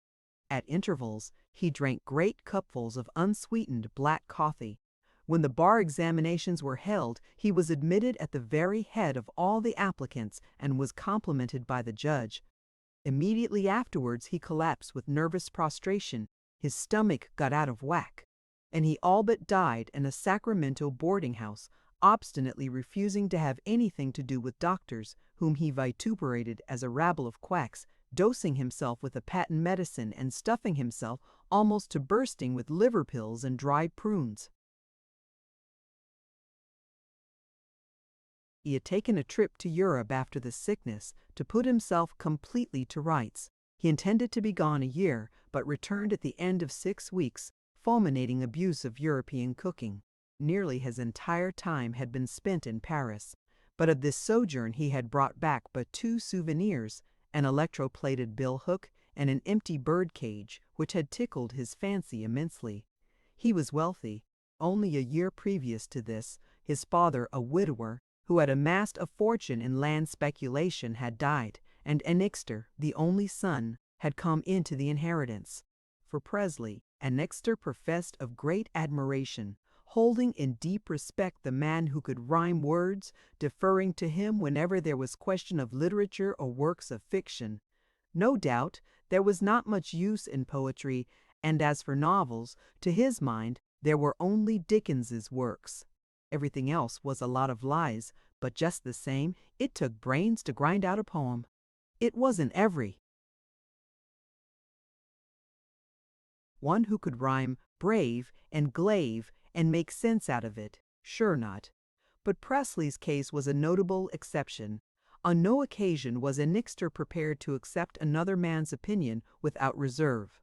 At intervals, he drank great cupfuls of unsweetened black coffee. When the bar examinations were held, he was admitted at the very head of all the applicants and was complimented by the judge. Immediately afterwards, he collapsed with nervous prostration. His stomach got out of whack, and he all but died in a Sacramento boarding house, obstinately refusing to have anything to do with doctors, whom he vituperated as a rabble of quacks, dosing himself with a patent medicine and stuffing himself almost to bursting with liver pills and dried prunes. He had taken a trip to Europe after the sickness to put himself completely to rights. He intended to be gone a year, but returned at the end of 6 weeks, fulminating abuse of European cooking. Nearly his entire time had been spent in Paris, but of this sojourn he had brought back but 2 souvenirs, an electro-plated bill-hook and an empty bird cage, which had tickled his fancy immensely. He was wealthy. Only a year previous to this, his father, a widower, who had amassed a fortune in land speculation, had died, and Annixter, the only son, had come into the inheritance. For Presley, Annixter professed of great admiration, holding in deep respect the man who could rhyme words, deferring to him whenever there was question of literature or works of fiction. No doubt there was not much use in poetry, and as for novels, to his mind there were only Dickens's works. Everything else was a lot of lies, but just the same, it took brains to grind out a poem. It wasn't every one who could rhyme brave and glaive and make sense out of it. Sure not. But Presley's case was a notable exception. On no occasion was Annixter prepared to accept another man's opinion without reserve.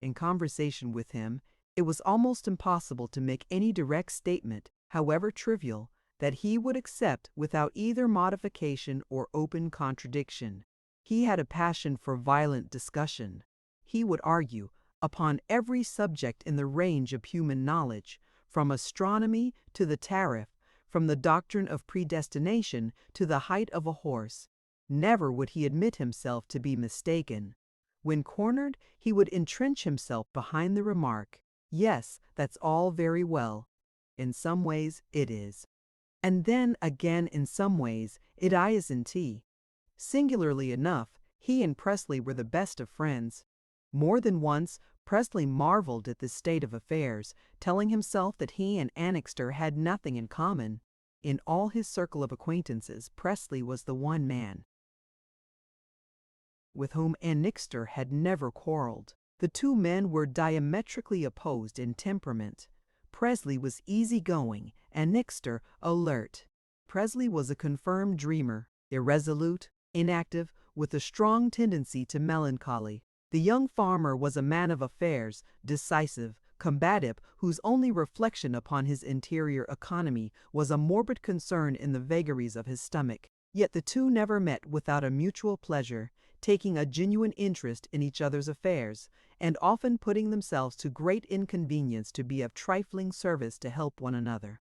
In conversation with him, it was almost impossible to make any direct statement, however trivial, that he would accept without either modification or open contradiction. He had a passion for violent discussion. He would argue upon every subject in the range of human knowledge, from astronomy to the tariff, from the doctrine of predestination to the height of a horse. Never would he admit himself to be mistaken. When cornered, he would entrench himself behind the remark, "Yes, that's all very well. In some ways it is. And then again in some ways it isn't." Singularly enough, he and Presley were the best of friends. More than once, Presley marveled at this state of affairs, telling himself that he and Annixter had nothing in common. In all his circle of acquaintances, Presley was the one man with whom Annixter had never quarreled. The two men were diametrically opposed in temperament. Presley was easygoing, Annixter alert. Presley was a confirmed dreamer, irresolute, inactive, with a strong tendency to melancholy. The young farmer was a man of affairs, decisive, combative, whose only reflection upon his interior economy was a morbid concern in the vagaries of his stomach. Yet the two never met without a mutual pleasure, taking a genuine interest in each other's affairs, and often putting themselves to great inconvenience to be of trifling service to help one another.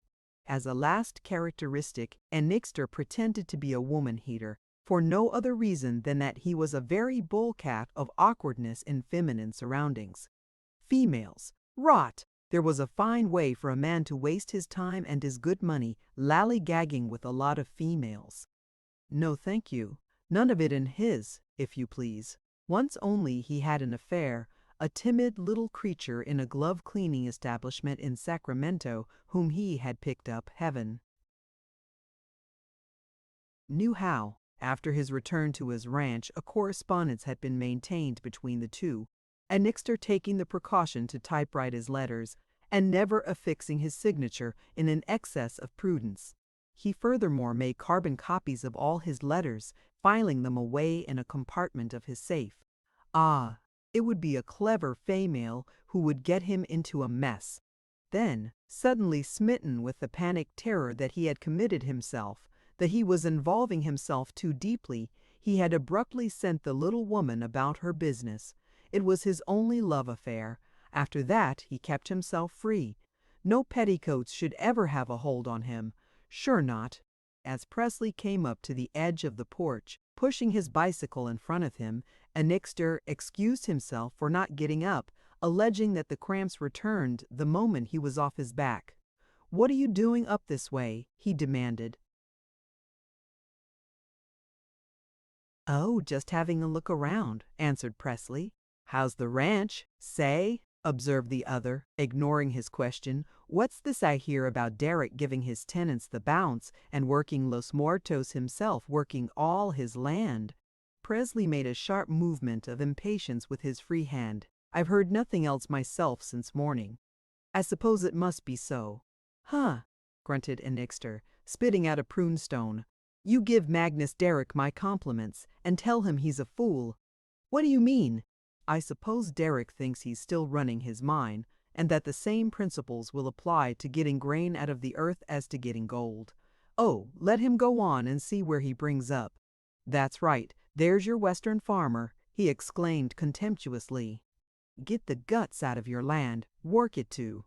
As a last characteristic, Annixter pretended to be a woman-hater, for no other reason than that he was a very bull-cat of awkwardness in feminine surroundings. Females. Rot! There was a fine way for a man to waste his time and his good money lally-gagging with a lot of females. No, thank you. None of it in his, if you please. Once only he had an affair, a timid little creature in a glove-cleaning establishment in Sacramento whom he had picked up heaven. Knew how. After his return to his ranch, a correspondence had been maintained between the two, Annixter taking the precaution to typewrite his letters, and never affixing his signature in an excess of prudence. He furthermore made carbon copies of all his letters, filing them away in a compartment of his safe. Ah, it would be a clever female who would get him into a mess. Then, suddenly smitten with the panic terror that he had committed himself, that he was involving himself too deeply, he had abruptly sent the little woman about her business. It was his only love affair. After that he kept himself free. No petticoats should ever have a hold on him. Sure not. As Presley came up to the edge of the porch, pushing his bicycle in front of him, Annixter excused himself for not getting up, alleging that the cramps returned the moment he was off his back. "What are you doing up this way?" he demanded. "Oh, just having a look around," answered Presley. "How's the ranch? Say?" observed the other, ignoring his question. "What's this I hear about Derek giving his tenants the bounce and working Los Muertos himself, working all his land?" Presley made a sharp movement of impatience with his free hand. "I've heard nothing else myself since morning. I suppose it must be so." "Huh," grunted Annixter, spitting out a prune-stone. "You give Magnus Derrick my compliments, and tell him he's a fool." "What do you mean?" "I suppose Derrick thinks he's still running his mine, and that the same principles will apply to getting grain out of the earth as to getting gold. Oh, let him go on and see where he brings up." "That's right, there's your Western farmer," he exclaimed contemptuously. "Get the guts out of your land, work it to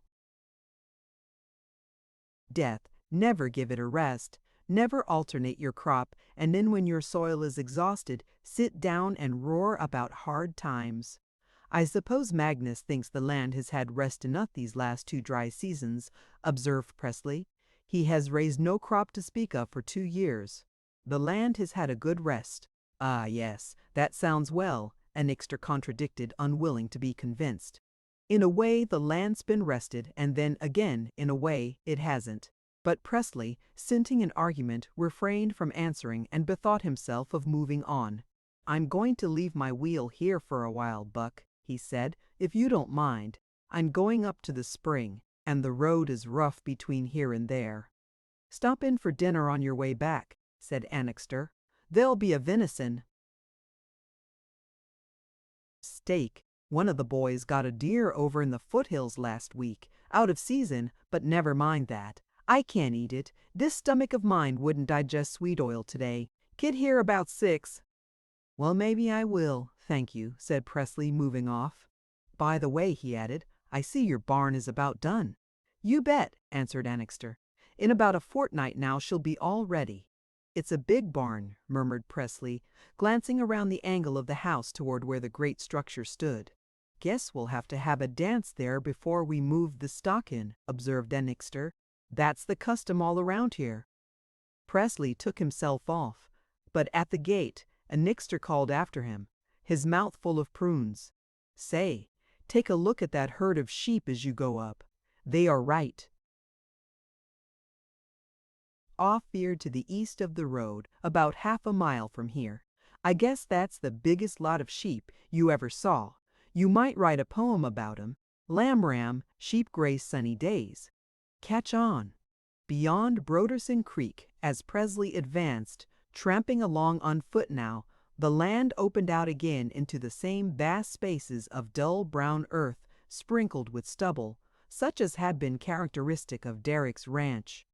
death, never give it a rest. Never alternate your crop, and then when your soil is exhausted, sit down and roar about hard times." "I suppose Magnus thinks the land has had rest enough these last 2 dry seasons," observed Presley. "He has raised no crop to speak of for 2 years. The land has had a good rest." "Ah, yes, that sounds well," Annixter contradicted, unwilling to be convinced. "In a way the land's been rested, and then again, in a way, it hasn't." But Presley, scenting an argument, refrained from answering and bethought himself of moving on. "I'm going to leave my wheel here for a while, Buck," he said, "if you don't mind. I'm going up to the spring, and the road is rough between here and there." "Stop in for dinner on your way back," said Annixter. "There'll be a venison steak. One of the boys got a deer over in the foothills last week, out of season, but never mind that. I can't eat it. This stomach of mine wouldn't digest sweet oil today. Get here about 6. "Well, maybe I will, thank you," said Presley, moving off. "By the way," he added, "I see your barn is about done." "You bet," answered Annixter. "In about a fortnight now she'll be all ready." "It's a big barn," murmured Presley, glancing around the angle of the house toward where the great structure stood. "Guess we'll have to have a dance there before we move the stock in," observed Annixter. "That's the custom all around here." Presley took himself off, but at the gate, Annixter called after him, his mouth full of prunes. "Say, take a look at that herd of sheep as you go up. They are right." Off veered to the east of the road, about half a mile from here. I guess that's the biggest lot of sheep you ever saw. You might write a poem about 'em. Lamb ram, sheep graze sunny days. Catch on. Beyond Broderson Creek, as Presley advanced, tramping along on foot now, the land opened out again into the same vast spaces of dull brown earth sprinkled with stubble, such as had been characteristic of Derrick's ranch.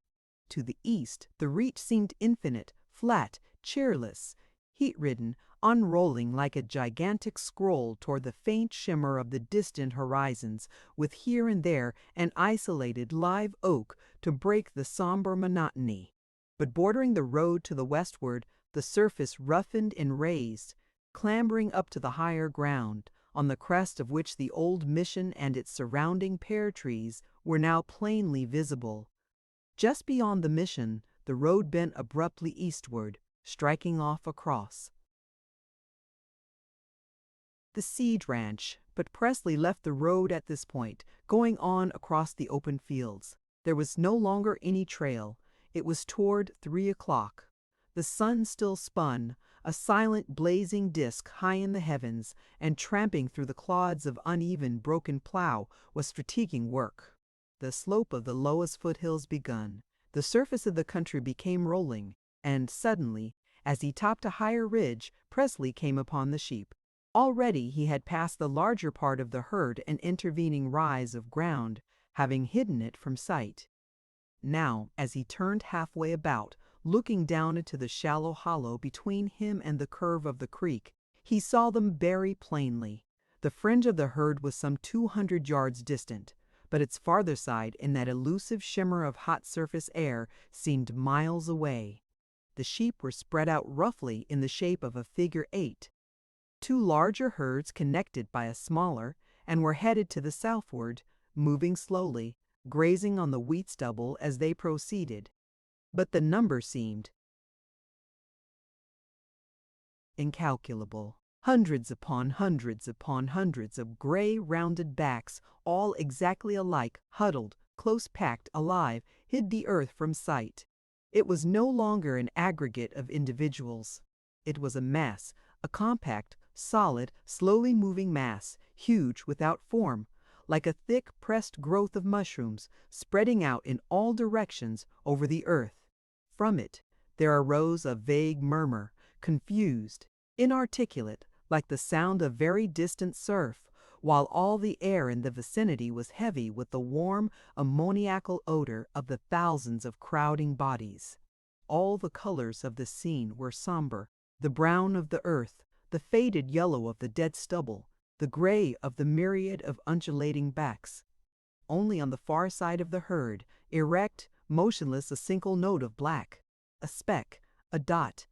To the east, the reach seemed infinite, flat, cheerless, heat-ridden, unrolling like a gigantic scroll toward the faint shimmer of the distant horizons, with here and there an isolated live oak to break the somber monotony. But bordering the road to the westward, the surface roughened and raised, clambering up to the higher ground, on the crest of which the old mission and its surrounding pear trees were now plainly visible. Just beyond the mission, the road bent abruptly eastward, striking off across the Siege Ranch, but Presley left the road at this point, going on across the open fields. There was no longer any trail. It was toward 3 o'clock. The sun still spun, a silent blazing disk high in the heavens, and tramping through the clods of uneven, broken plow was fatiguing work. The slope of the lowest foothills begun. The surface of the country became rolling, and suddenly, as he topped a higher ridge, Presley came upon the sheep. Already he had passed the larger part of the herd and intervening rise of ground, having hidden it from sight. Now, as he turned halfway about, looking down into the shallow hollow between him and the curve of the creek, he saw them very plainly. The fringe of the herd was some 200 yards distant, but its farther side, in that elusive shimmer of hot surface air, seemed miles away. The sheep were spread out roughly in the shape of a figure 8. Two larger herds connected by a smaller, and were headed to the southward, moving slowly, grazing on the wheat stubble as they proceeded. But the number seemed incalculable. Hundreds upon hundreds upon hundreds of gray, rounded backs, all exactly alike, huddled, close-packed, alive, hid the earth from sight. It was no longer an aggregate of individuals. It was a mass, a compact, solid, slowly moving mass, huge without form, like a thick, pressed growth of mushrooms, spreading out in all directions over the earth. From it, there arose a vague murmur, confused, inarticulate, like the sound of very distant surf, while all the air in the vicinity was heavy with the warm, ammoniacal odor of the thousands of crowding bodies. All the colors of the scene were somber, the brown of the earth, the faded yellow of the dead stubble, the gray of the myriad of undulating backs. Only on the far side of the herd, erect, motionless, a single note of black, a speck, a dot.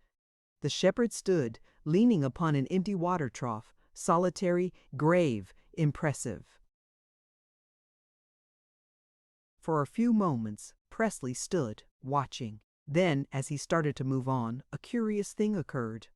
The shepherd stood, leaning upon an empty water trough, solitary, grave, impressive. For a few moments, Presley stood, watching. Then, as he started to move on, a curious thing occurred.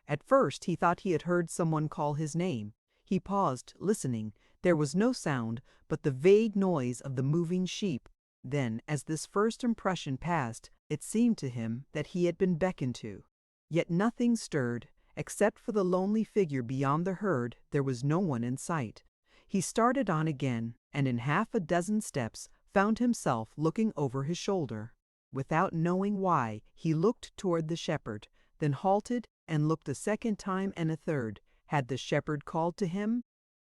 At first, he thought he had heard someone call his name. He paused, listening. There was no sound, but the vague noise of the moving sheep. Then, as this first impression passed, it seemed to him that he had been beckoned to. Yet nothing stirred. Except for the lonely figure beyond the herd, there was no one in sight. He started on again, and in half a dozen steps found himself looking over his shoulder. Without knowing why, he looked toward the shepherd, then halted and looked a second time and a third. Had the shepherd called to him?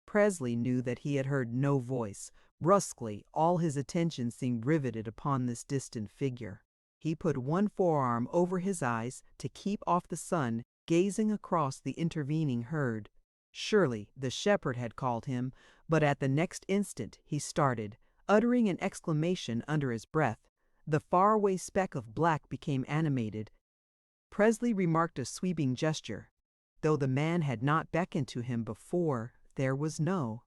Presley knew that he had heard no voice. Brusquely, all his attention seemed riveted upon this distant figure. He put one forearm over his eyes to keep off the sun, gazing across the intervening herd. Surely the shepherd had called him, but at the next instant he started, uttering an exclamation under his breath. The faraway speck of black became animated. Presley remarked a sweeping gesture. Though the man had not beckoned to him before, there was no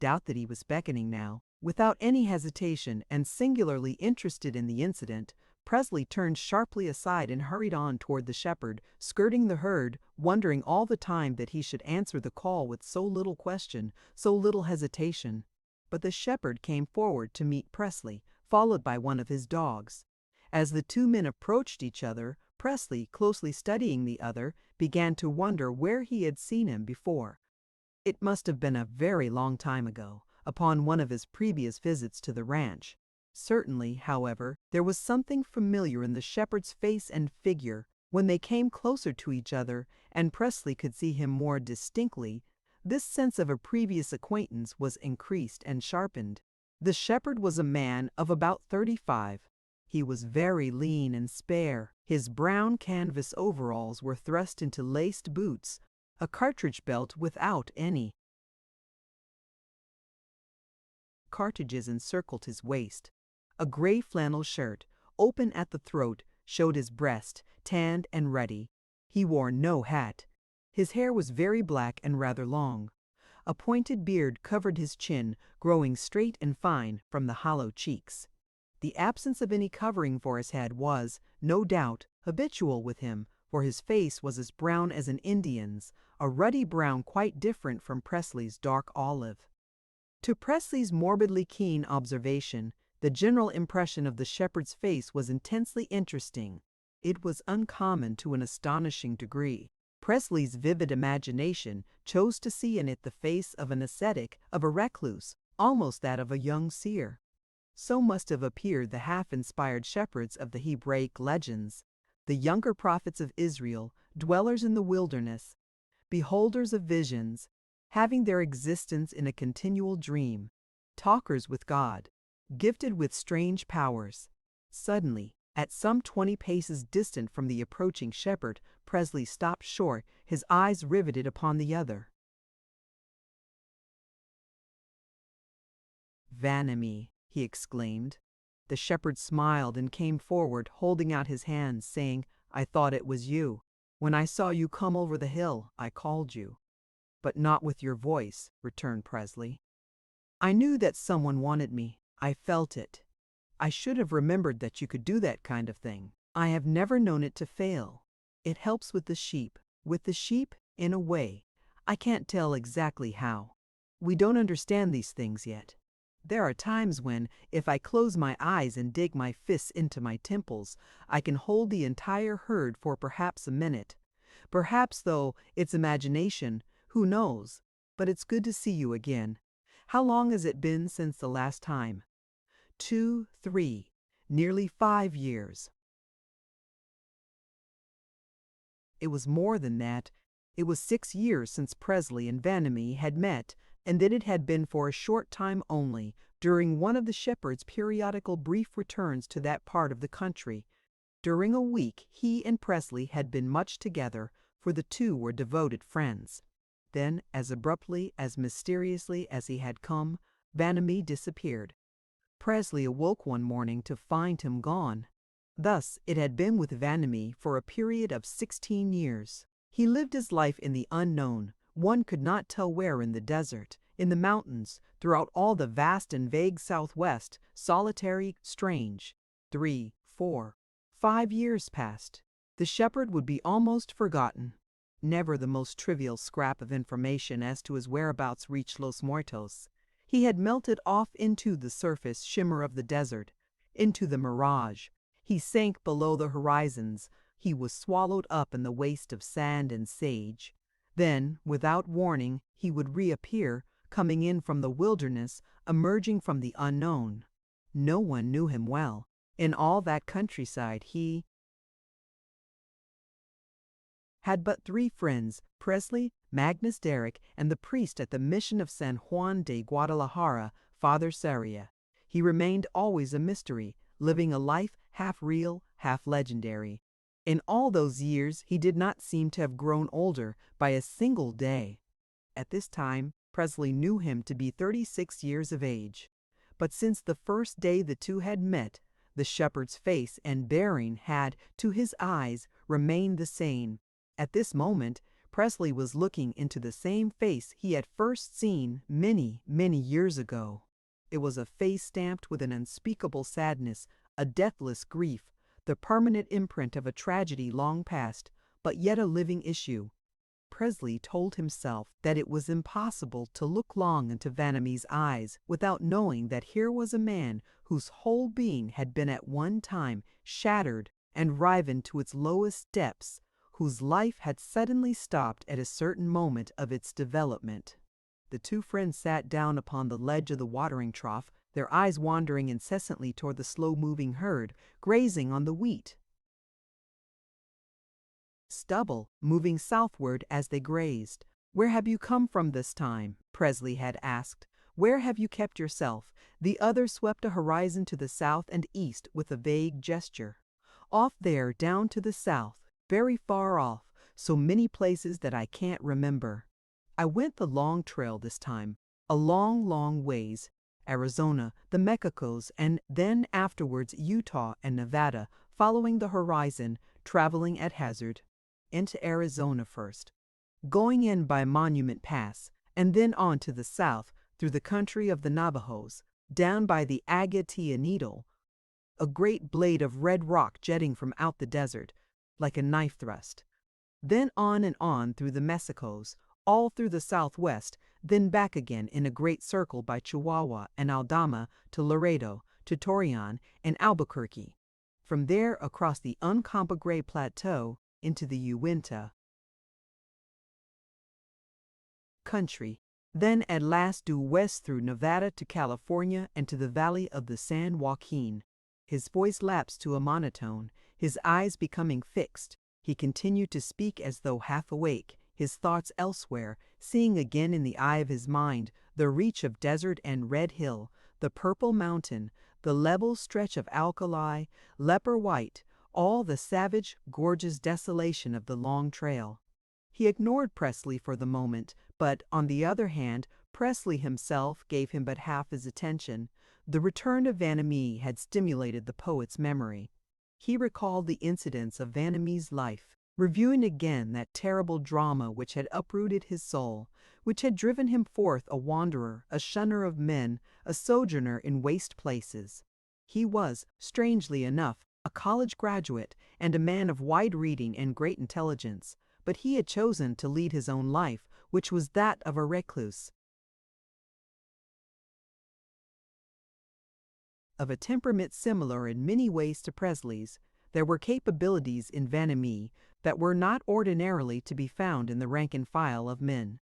doubt that he was beckoning now. Without any hesitation, and singularly interested in the incident, Presley turned sharply aside and hurried on toward the shepherd, skirting the herd, wondering all the time that he should answer the call with so little question, so little hesitation. But the shepherd came forward to meet Presley, followed by one of his dogs. As the two men approached each other, Presley, closely studying the other, began to wonder where he had seen him before. It must have been a very long time ago, upon one of his previous visits to the ranch. Certainly, however, there was something familiar in the shepherd's face and figure. When they came closer to each other, and Presley could see him more distinctly, this sense of a previous acquaintance was increased and sharpened. The shepherd was a man of about 35. He was very lean and spare. His brown canvas overalls were thrust into laced boots, a cartridge belt without any cartridges encircled his waist. A gray flannel shirt, open at the throat, showed his breast, tanned and ruddy. He wore no hat. His hair was very black and rather long. A pointed beard covered his chin, growing straight and fine from the hollow cheeks. The absence of any covering for his head was, no doubt, habitual with him, for his face was as brown as an Indian's, a ruddy brown quite different from Presley's dark olive. To Presley's morbidly keen observation, the general impression of the shepherd's face was intensely interesting. It was uncommon to an astonishing degree. Presley's vivid imagination chose to see in it the face of an ascetic, of a recluse, almost that of a young seer. So must have appeared the half-inspired shepherds of the Hebraic legends, the younger prophets of Israel, dwellers in the wilderness, beholders of visions, having their existence in a continual dream, talkers with God, gifted with strange powers. Suddenly, at some 20 paces distant from the approaching shepherd, Presley stopped short, his eyes riveted upon the other. "Vanamee," he exclaimed. The shepherd smiled and came forward, holding out his hands, saying, "I thought it was you. When I saw you come over the hill, I called you." "But not with your voice," returned Presley. "I knew that someone wanted me. I felt it. I should have remembered that you could do that kind of thing. I have never known it to fail. It helps with the sheep. With the sheep, in a way. I can't tell exactly how. We don't understand these things yet. There are times when, if I close my eyes and dig my fists into my temples, I can hold the entire herd for perhaps a minute. Perhaps, though, it's imagination, who knows? But it's good to see you again. How long has it been since the last time?" 2, 3, nearly 5 years. It was more than that. It was 6 years since Presley and Vanamee had met, and then it had been for a short time only, during one of the shepherd's periodical brief returns to that part of the country. During a week he and Presley had been much together, for the two were devoted friends. Then, as abruptly, as mysteriously as he had come, Vanamee disappeared. Presley awoke one morning to find him gone. Thus it had been with Vanamee for a period of 16 years. He lived his life in the unknown, one could not tell where, in the desert, in the mountains, throughout all the vast and vague Southwest, solitary, strange. 3, 4, 5 years passed. The shepherd would be almost forgotten. Never the most trivial scrap of information as to his whereabouts reached Los Muertos. He had melted off into the surface shimmer of the desert, into the mirage. He sank below the horizons. He was swallowed up in the waste of sand and sage. Then, without warning, he would reappear, coming in from the wilderness, emerging from the unknown. No one knew him well. In all that countryside he had but 3 friends, Presley, Magnus Derrick, and the priest at the mission of San Juan de Guadalajara, Father Sarria. He remained always a mystery, living a life half real, half legendary. In all those years he did not seem to have grown older by a single day. At this time, Presley knew him to be 36 years of age. But since the first day the two had met, the shepherd's face and bearing had, to his eyes, remained the same. At this moment, Presley was looking into the same face he had first seen many, many years ago. It was a face stamped with an unspeakable sadness, a deathless grief, the permanent imprint of a tragedy long past, but yet a living issue. Presley told himself that it was impossible to look long into Vanamee's eyes without knowing that here was a man whose whole being had been at one time shattered and riven to its lowest depths, whose life had suddenly stopped at a certain moment of its development. The two friends sat down upon the ledge of the watering trough, their eyes wandering incessantly toward the slow-moving herd, grazing on the wheat stubble, moving southward as they grazed. "Where have you come from this time?" Presley had asked. "Where have you kept yourself?" The other swept a horizon to the south and east with a vague gesture. "Off there, down to the south, very far off, so many places that I can't remember. I went the long trail this time, a long, long ways. Arizona, the Mexicos, and then afterwards Utah and Nevada, following the horizon, traveling at hazard. Into Arizona first, going in by Monument Pass, and then on to the south through the country of the Navajos, down by the Agatia Needle, a great blade of red rock jetting from out the desert, like a knife thrust. Then on and on through the Mexicos, all through the southwest, then back again in a great circle by Chihuahua and Aldama to Laredo, to Torreon and Albuquerque. From there across the Uncompahgre Plateau into the Uinta country, then at last due west through Nevada to California and to the valley of the San Joaquin." His voice lapsed to a monotone, his eyes becoming fixed. He continued to speak as though half awake, his thoughts elsewhere, seeing again in the eye of his mind the reach of desert and red hill, the purple mountain, the level stretch of alkali, leper white, all the savage, gorgeous desolation of the long trail. He ignored Presley for the moment, but, on the other hand, Presley himself gave him but half his attention. The return of Vanamee had stimulated the poet's memory. He recalled the incidents of Vanamee's life, reviewing again that terrible drama which had uprooted his soul, which had driven him forth a wanderer, a shunner of men, a sojourner in waste places. He was, strangely enough, a college graduate and a man of wide reading and great intelligence, but he had chosen to lead his own life, which was that of a recluse. Of a temperament similar in many ways to Presley's, there were capabilities in Vanamee that were not ordinarily to be found in the rank and file of men.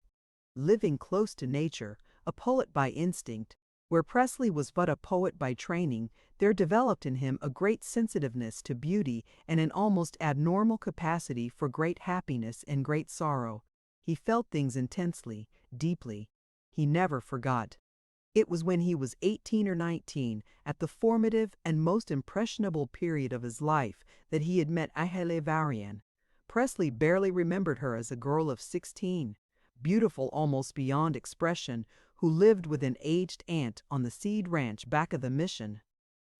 Living close to nature, a poet by instinct, where Presley was but a poet by training, there developed in him a great sensitiveness to beauty and an almost abnormal capacity for great happiness and great sorrow. He felt things intensely, deeply. He never forgot. It was when he was 18 or 19, at the formative and most impressionable period of his life, that he had met Ahele Varian. Presley barely remembered her as a girl of 16, beautiful almost beyond expression, who lived with an aged aunt on the seed ranch back of the mission.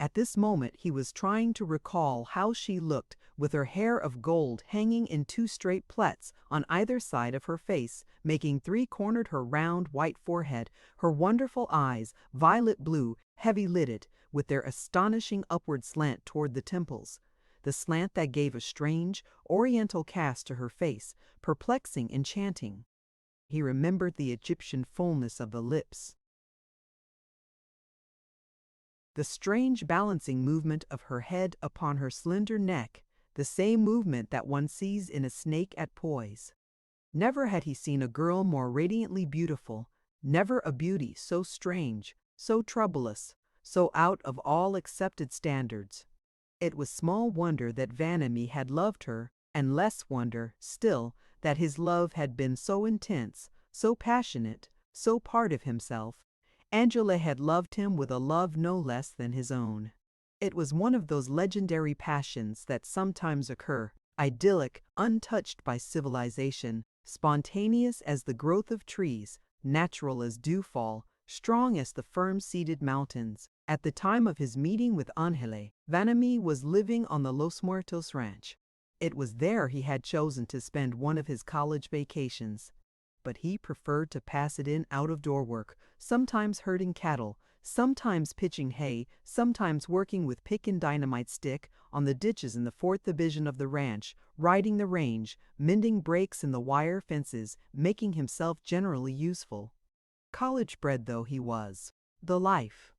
At this moment he was trying to recall how she looked, with her hair of gold hanging in two straight plaits on either side of her face, making three-cornered her round white forehead, her wonderful eyes, violet blue, heavy-lidded, with their astonishing upward slant toward the temples, the slant that gave a strange, oriental cast to her face, perplexing, enchanting. He remembered the Egyptian fullness of the lips, the strange balancing movement of her head upon her slender neck, the same movement that one sees in a snake at poise. Never had he seen a girl more radiantly beautiful, never a beauty so strange, so troublous, so out of all accepted standards. It was small wonder that Vanamee had loved her, and less wonder, still, that his love had been so intense, so passionate, so part of himself. Angela had loved him with a love no less than his own. It was one of those legendary passions that sometimes occur, idyllic, untouched by civilization, spontaneous as the growth of trees, natural as dewfall, strong as the firm-seated mountains. At the time of his meeting with Angela, Vanamee was living on the Los Muertos ranch. It was there he had chosen to spend one of his college vacations. But he preferred to pass it in out-of-door work, sometimes herding cattle, sometimes pitching hay, sometimes working with pick and dynamite stick on the ditches in the 4th Division of the ranch, riding the range, mending breaks in the wire fences, making himself generally useful. College-bred though he was, the life,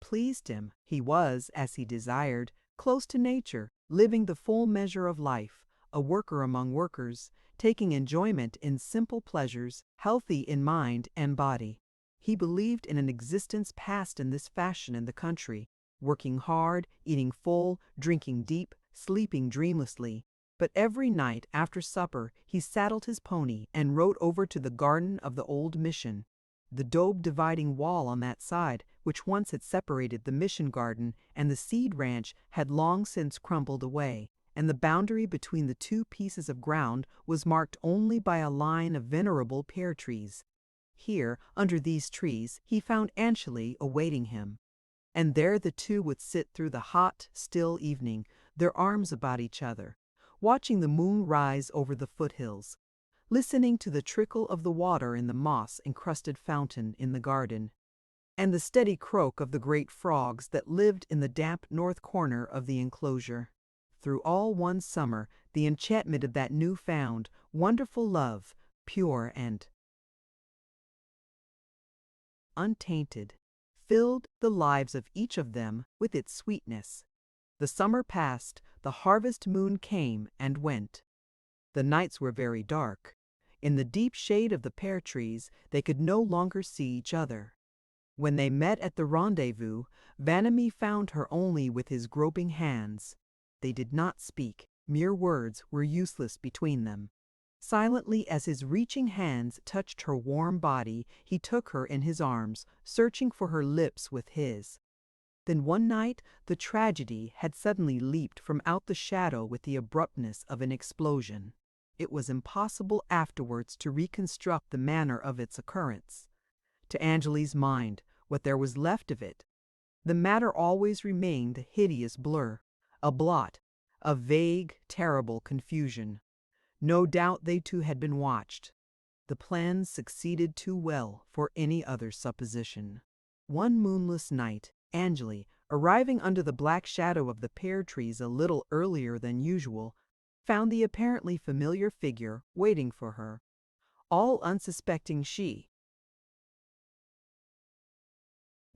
pleased him. He was, as he desired, close to nature, living the full measure of life, a worker among workers, taking enjoyment in simple pleasures, healthy in mind and body. He believed in an existence passed in this fashion in the country, working hard, eating full, drinking deep, sleeping dreamlessly. But every night after supper he saddled his pony and rode over to the garden of the old mission. The daub dividing wall on that side, which once had separated the mission garden and the seed ranch, had long since crumbled away, and the boundary between the two pieces of ground was marked only by a line of venerable pear trees. Here, under these trees, he found Angeli awaiting him. And there the two would sit through the hot, still evening, their arms about each other, watching the moon rise over the foothills, listening to the trickle of the water in the moss-encrusted fountain in the garden, and the steady croak of the great frogs that lived in the damp north corner of the enclosure. Through all one summer, the enchantment of that new-found, wonderful love, pure and untainted, filled the lives of each of them with its sweetness. The summer passed, the harvest moon came and went. The nights were very dark. In the deep shade of the pear trees, they could no longer see each other. When they met at the rendezvous, Vanamee found her only with his groping hands. They did not speak. Mere words were useless between them. Silently as his reaching hands touched her warm body, he took her in his arms, searching for her lips with his. Then one night the tragedy had suddenly leaped from out the shadow with the abruptness of an explosion. It was impossible afterwards to reconstruct the manner of its occurrence. To Angeli's mind, what there was left of it, the matter always remained a hideous blur, a blot, a vague, terrible confusion. No doubt they two had been watched. The plans succeeded too well for any other supposition. One moonless night, Angeli, arriving under the black shadow of the pear trees a little earlier than usual, found the apparently familiar figure waiting for her. All unsuspecting, she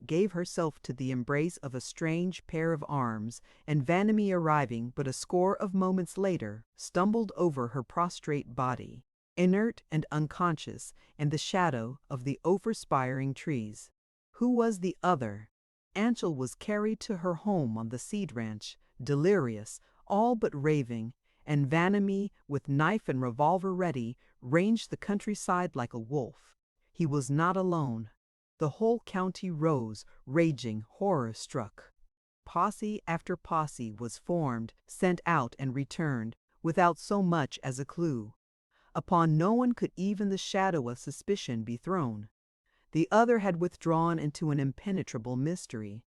gave herself to the embrace of a strange pair of arms, and Vanamee, arriving but a score of moments later, stumbled over her prostrate body, inert and unconscious, in the shadow of the overspiring trees. Who was the other? Angel was carried to her home on the seed ranch, delirious, all but raving, and Vanamee, with knife and revolver ready, ranged the countryside like a wolf. He was not alone. The whole county rose, raging, horror-struck. Posse after posse was formed, sent out and returned, without so much as a clue. Upon no one could even the shadow of suspicion be thrown. The other had withdrawn into an impenetrable mystery.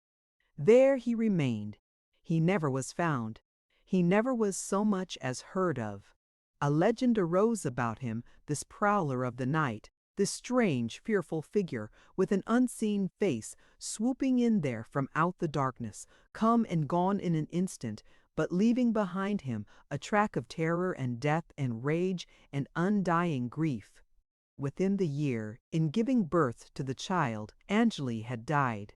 There he remained. He never was found. He never was so much as heard of. A legend arose about him, this prowler of the night, this strange, fearful figure with an unseen face, swooping in there from out the darkness, come and gone in an instant, but leaving behind him a track of terror and death and rage and undying grief. Within the year, in giving birth to the child, Angeli had died.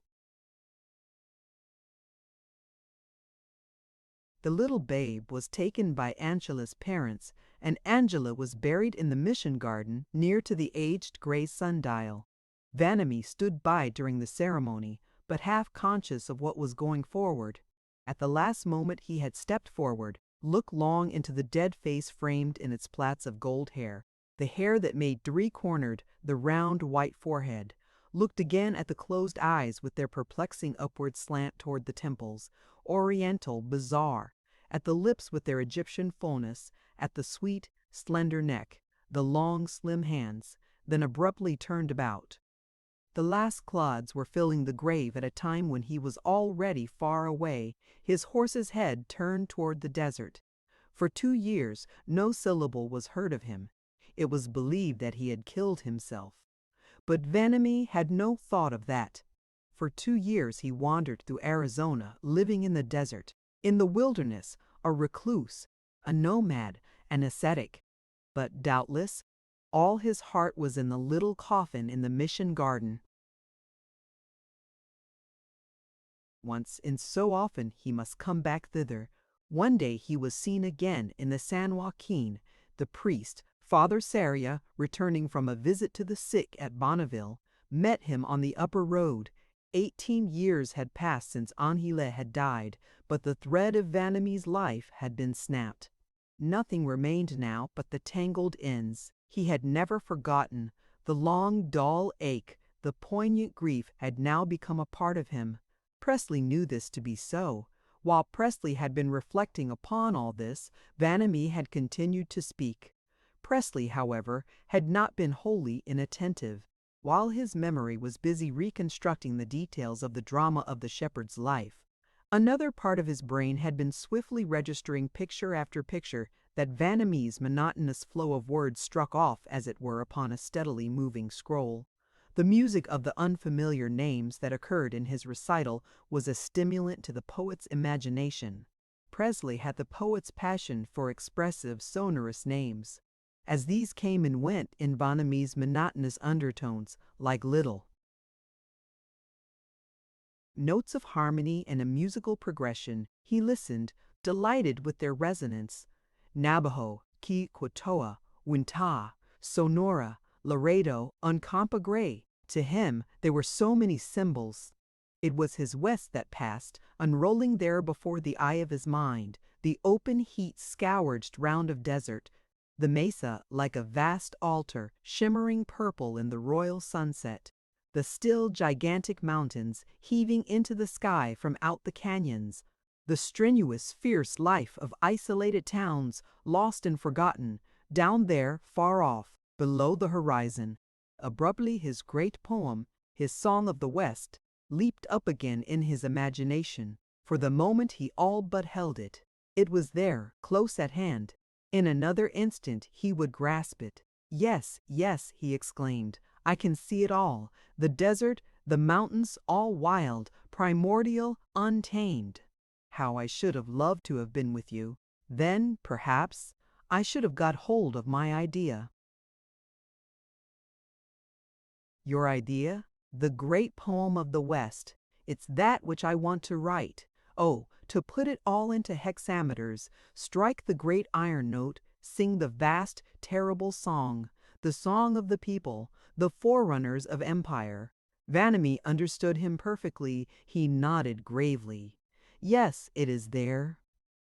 The little babe was taken by Angela's parents, and Angela was buried in the mission garden near to the aged gray sundial. Vanamee stood by during the ceremony, but half conscious of what was going forward. At the last moment he had stepped forward, looked long into the dead face framed in its plaits of gold hair, the hair that made three-cornered the round white forehead, looked again at the closed eyes with their perplexing upward slant toward the temples, oriental, bizarre, at the lips with their Egyptian fullness, at the sweet, slender neck, the long, slim hands, then abruptly turned about. The last clods were filling the grave at a time when he was already far away, his horse's head turned toward the desert. For 2 years no syllable was heard of him. It was believed that he had killed himself. But Vanamee had no thought of that. For 2 years he wandered through Arizona, living in the desert, in the wilderness, a recluse, a nomad, an ascetic. But doubtless, all his heart was in the little coffin in the mission garden. once, and so often he must come back thither. One day he was seen again in the San Joaquin. The priest, Father Saria, returning from a visit to the sick at Bonneville, met him on the upper road. 18 years had passed since Angele had died, but the thread of Vanamie's life had been snapped. Nothing remained now but the tangled ends. He had never forgotten. The long, dull ache, the poignant grief had now become a part of him. Presley knew this to be so. While Presley had been reflecting upon all this, Vanamie had continued to speak. Presley, however, had not been wholly inattentive. While his memory was busy reconstructing the details of the drama of the shepherd's life, another part of his brain had been swiftly registering picture after picture that Vanamie's monotonous flow of words struck off, as it were, upon a steadily moving scroll. The music of the unfamiliar names that occurred in his recital was a stimulant to the poet's imagination. Presley had the poet's passion for expressive, sonorous names. As these came and went in Vanamie's monotonous undertones, like little notes of harmony and a musical progression, he listened, delighted with their resonance. Navajo, Quechua, Wintah, Sonora, Laredo, Uncompahgre. To him, there were so many symbols. It was his West that passed, unrolling there before the eye of his mind, the open heat scourged round of desert, the mesa like a vast altar, shimmering purple in the royal sunset, the still gigantic mountains heaving into the sky from out the canyons, the strenuous, fierce life of isolated towns, lost and forgotten, down there, far off, below the horizon. Abruptly his great poem, his Song of the West, leaped up again in his imagination. For the moment he all but held it. It was there, close at hand. In another instant he would grasp it. "Yes, yes," he exclaimed, "I can see it all. The desert, the mountains, all wild, primordial, untamed. How I should have loved to have been with you. Then, perhaps, I should have got hold of my idea." Your idea? The great poem of the West. It's that which I want to write. Oh, to put it all into hexameters, strike the great iron note, sing the vast, terrible song, the song of the people, the forerunners of empire. Vanamie understood him perfectly. He nodded gravely. Yes, it is there.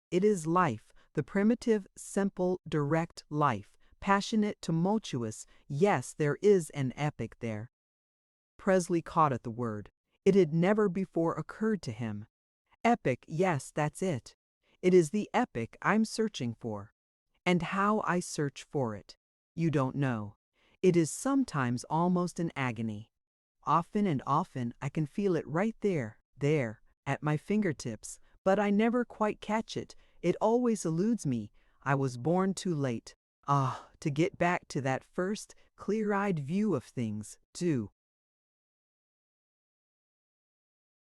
It is life, the primitive, simple, direct life, passionate, tumultuous. Yes, there is an epic there. Presley caught at the word. It had never before occurred to him. Epic, yes, that's it. It is the epic I'm searching for. And how I search for it, you don't know. It is sometimes almost an agony. Often and often I can feel it right there, at my fingertips, but I never quite catch it. It always eludes me. I was born too late. Ah, to get back to that first, clear-eyed view of things, too.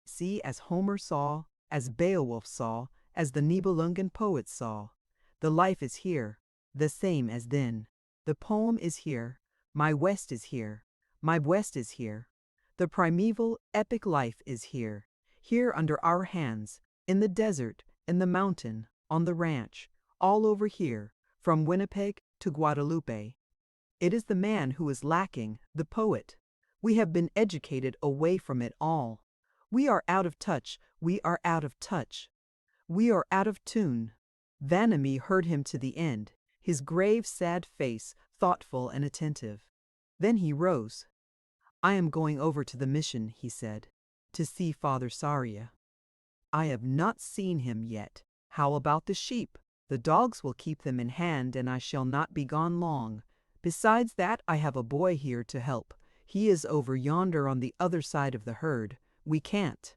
See, as Homer saw, as Beowulf saw, as the Nibelungen poets saw. The life is here, the same as then. The poem is here. My West is here. My West is here. The primeval, epic life is here. Here under our hands, in the desert, in the mountain, on the ranch, all over here, from Winnipeg to Guadalupe. It is the man who is lacking, the poet. We have been educated away from it all. We are out of touch. We are out of touch. We are out of tune. Vanamie heard him to the end, his grave, sad face, thoughtful and attentive. Then he rose. "I am going over to the mission," he said, "to see Father Saria. I have not seen him yet. How about the sheep? The dogs will keep them in hand, and I shall not be gone long. Besides that, I have a boy here to help. He is over yonder on the other side of the herd. We can't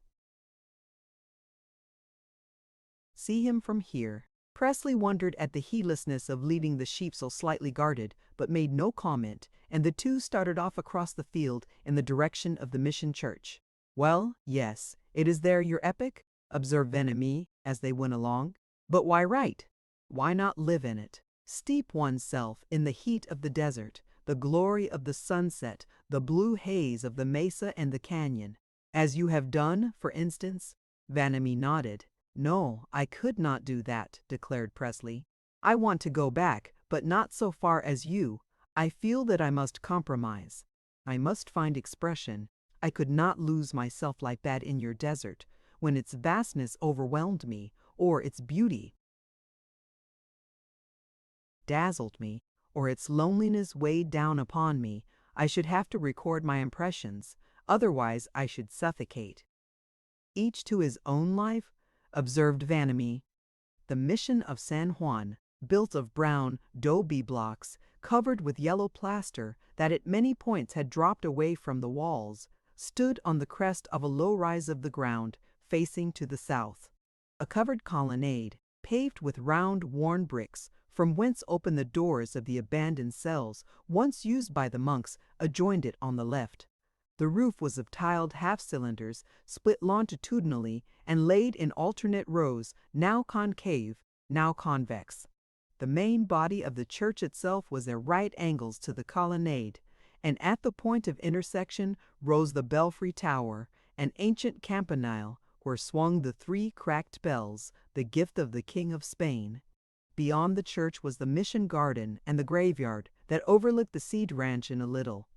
see him from here." Presley wondered at the heedlessness of leaving the sheep so slightly guarded, but made no comment, and the two started off across the field in the direction of the mission church. "Well, yes, it is there your epic," observed Vanamie as they went along. "But why write? Why not live in it? Steep oneself in the heat of the desert, the glory of the sunset, the blue haze of the mesa and the canyon, as you have done, for instance. Vanamee nodded. "No, I could not do that," declared Presley. "I want to go back, but not so far as you. I feel that I must compromise. I must find expression. I could not lose myself like that in your desert, when its vastness overwhelmed me, or its beauty dazzled me, or its loneliness weighed down upon me. I should have to record my impressions, otherwise I should suffocate." "Each to his own life," observed Vanamee. The mission of San Juan, built of brown 'dobe blocks covered with yellow plaster that at many points had dropped away from the walls, stood on the crest of a low rise of the ground, facing to the south. A covered colonnade, paved with round, worn bricks, from whence opened the doors of the abandoned cells once used by the monks, adjoined it on the left. The roof was of tiled half-cylinders, split longitudinally and laid in alternate rows, now concave, now convex. The main body of the church itself was at right angles to the colonnade, and at the point of intersection rose the belfry tower, an ancient campanile where swung the 3 cracked bells, the gift of the King of Spain. Beyond the church was the mission garden and the graveyard that overlooked the seed ranch in a little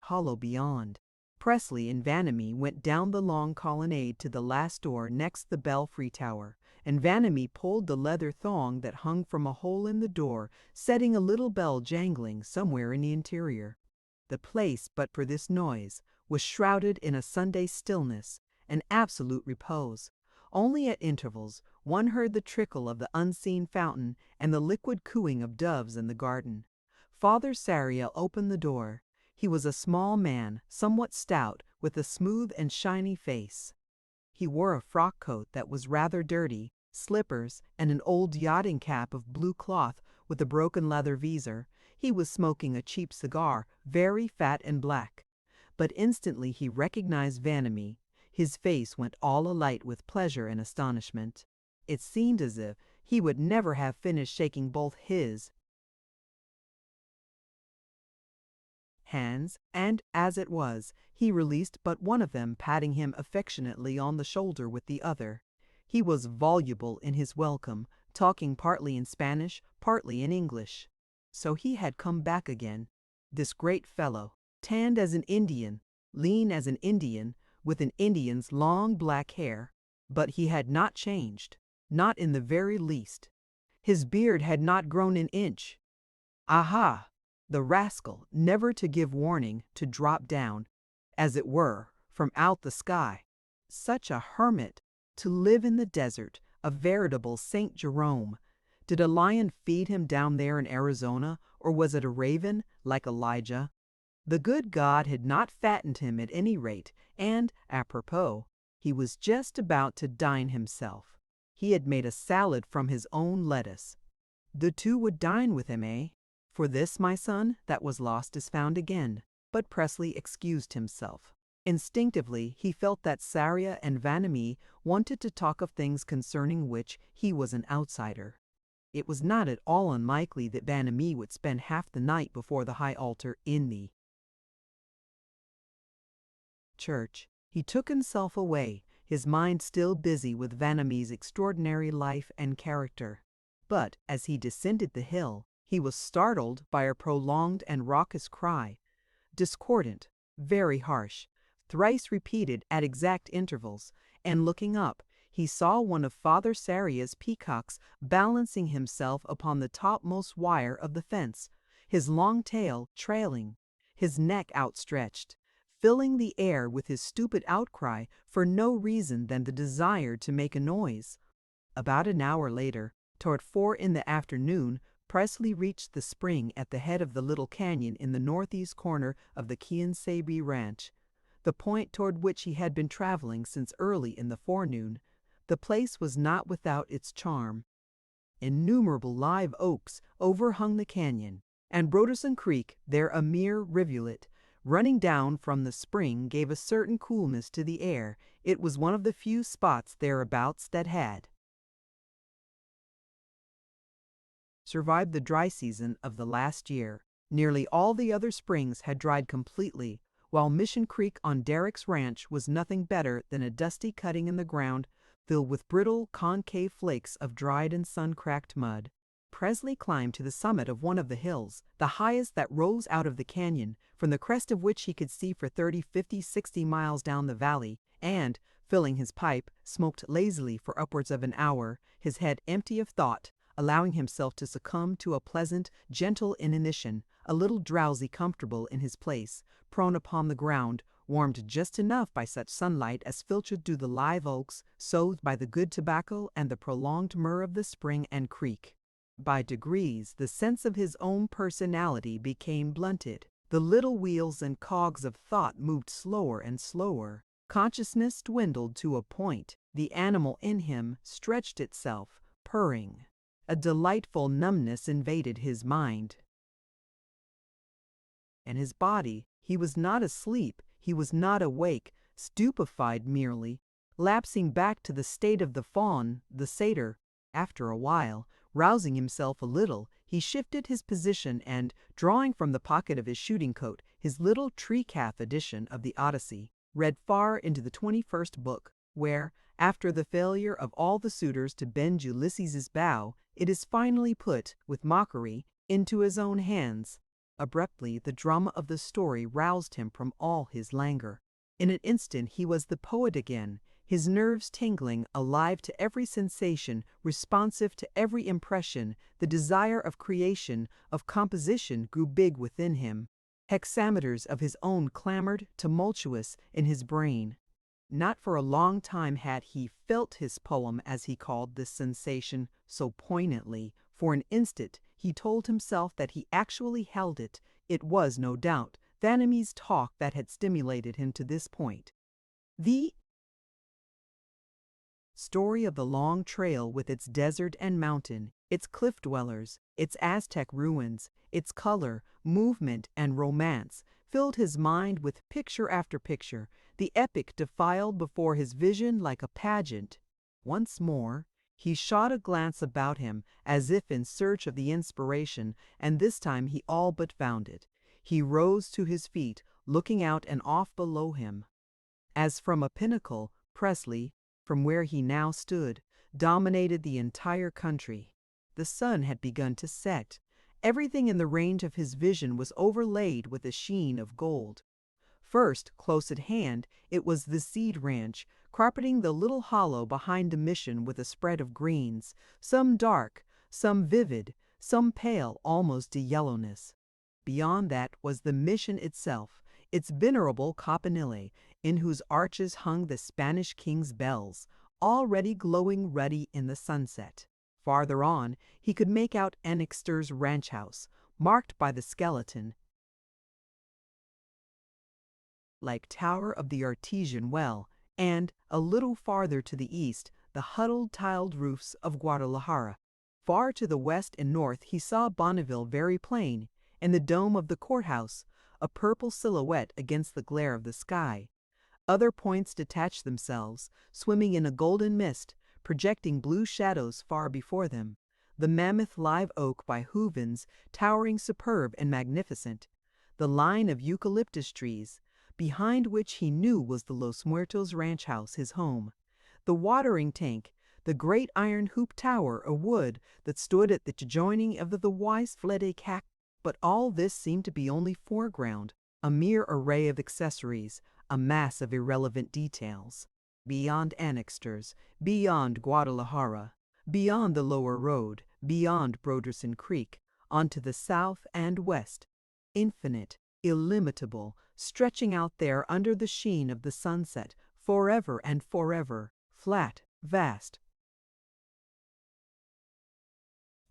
hollow beyond. Presley and Vanamee went down the long colonnade to the last door next the belfry tower, and Vanamee pulled the leather thong that hung from a hole in the door, setting a little bell jangling somewhere in the interior. The place, but for this noise, was shrouded in a Sunday stillness, an absolute repose. Only at intervals one heard the trickle of the unseen fountain and the liquid cooing of doves in the garden. Father Sariel opened the door. He was a small man, somewhat stout, with a smooth and shiny face. He wore a frock coat that was rather dirty, slippers, and an old yachting cap of blue cloth with a broken leather visor. He was smoking a cheap cigar, very fat and black. But instantly he recognized Vanamee. His face went all alight with pleasure and astonishment. It seemed as if he would never have finished shaking both his hands, and as it was, he released but one of them, patting him affectionately on the shoulder with the other. He was voluble in his welcome, talking partly in Spanish, partly in English. So he had come back again, this great fellow, tanned as an Indian, lean as an Indian, with an Indian's long black hair. But he had not changed, not in the very least. His beard had not grown an inch. Aha! The rascal, never to give warning, to drop down, as it were, from out the sky. Such a hermit, to live in the desert, a veritable Saint Jerome. Did a lion feed him down there in Arizona, or was it a raven, like Elijah? The good God had not fattened him at any rate, and, apropos, he was just about to dine himself. He had made a salad from his own lettuce. The 2 would dine with him, eh? "For this, my son, that was lost is found again." But Presley excused himself. Instinctively he felt that Sarah and Vanamee wanted to talk of things concerning which he was an outsider. It was not at all unlikely that Vanamee would spend half the night before the high altar in the church. He took himself away, his mind still busy with Vanamee's extraordinary life and character. But as he descended the hill, he was startled by a prolonged and raucous cry, discordant, very harsh, thrice repeated at exact intervals, and looking up, he saw one of Father Saria's peacocks balancing himself upon the topmost wire of the fence, his long tail trailing, his neck outstretched, filling the air with his stupid outcry for no reason than the desire to make a noise. About an hour later, toward 4 in the afternoon, Presley reached the spring at the head of the little canyon in the northeast corner of the Quien-Sabe ranch, the point toward which he had been traveling since early in the forenoon. The place was not without its charm. Innumerable live oaks overhung the canyon, and Broderson Creek, there a mere rivulet, running down from the spring, gave a certain coolness to the air. It was one of the few spots thereabouts that had survived the dry season of the last year. Nearly all the other springs had dried completely, while Mission Creek on Derrick's ranch was nothing better than a dusty cutting in the ground filled with brittle, concave flakes of dried and sun-cracked mud. Presley climbed to the summit of one of the hills, the highest that rose out of the canyon, from the crest of which he could see for 30, 50, 60 miles down the valley, and, filling his pipe, smoked lazily for upwards of an hour, his head empty of thought, allowing himself to succumb to a pleasant, gentle inanition, a little drowsy comfortable in his place, prone upon the ground, warmed just enough by such sunlight as filtered through the live oaks, soothed by the good tobacco and the prolonged murr of the spring and creek. By degrees, the sense of his own personality became blunted. The little wheels and cogs of thought moved slower and slower. Consciousness dwindled to a point. The animal in him stretched itself, purring. A delightful numbness invaded his mind. And his body, he was not asleep, he was not awake, stupefied merely, lapsing back to the state of the fawn, the satyr. After a while, rousing himself a little, he shifted his position and, drawing from the pocket of his shooting coat his little tree-calf edition of the Odyssey, read far into the 21st book, where, after the failure of all the suitors to bend Ulysses's bow, it is finally put, with mockery, into his own hands. Abruptly, the drama of the story roused him from all his languor. In an instant he was the poet again, his nerves tingling, alive to every sensation, responsive to every impression. The desire of creation, of composition, grew big within him. Hexameters of his own clamored, tumultuous, in his brain. Not for a long time had he felt his poem, as he called this sensation, so poignantly. For an instant he told himself that he actually held it. It was, no doubt, Vanamie's talk that had stimulated him to this point. The story of the long trail with its desert and mountain, its cliff dwellers, its Aztec ruins, its color, movement, and romance, filled his mind with picture after picture. The epic defiled before his vision like a pageant. Once more, he shot a glance about him, as if in search of the inspiration, and this time he all but found it. He rose to his feet, looking out and off below him. As from a pinnacle, Presley, from where he now stood, dominated the entire country. The sun had begun to set. Everything in the range of his vision was overlaid with a sheen of gold. First, close at hand, it was the seed ranch, carpeting the little hollow behind the mission with a spread of greens, some dark, some vivid, some pale almost to yellowness. Beyond that was the mission itself, its venerable campanile, in whose arches hung the Spanish king's bells, already glowing ruddy in the sunset. Farther on, he could make out Annixter's ranch house, marked by the skeleton, like tower of the artesian well, and, a little farther to the east, the huddled tiled roofs of Guadalajara. Far to the west and north he saw Bonneville very plain, and the dome of the courthouse, a purple silhouette against the glare of the sky. Other points detached themselves, swimming in a golden mist, projecting blue shadows far before them. The mammoth live oak by Hooven's, towering superb and magnificent. The line of eucalyptus trees, behind which he knew was the Los Muertos ranch house, his home. The watering tank, the great iron hoop tower of wood that stood at the joining of the Weiss Flede Cac. But all this seemed to be only foreground, a mere array of accessories, a mass of irrelevant details. Beyond Annixter's, beyond Guadalajara, beyond the lower road, beyond Broderson Creek, onto the south and west, infinite, illimitable, stretching out there under the sheen of the sunset, forever and forever, flat, vast,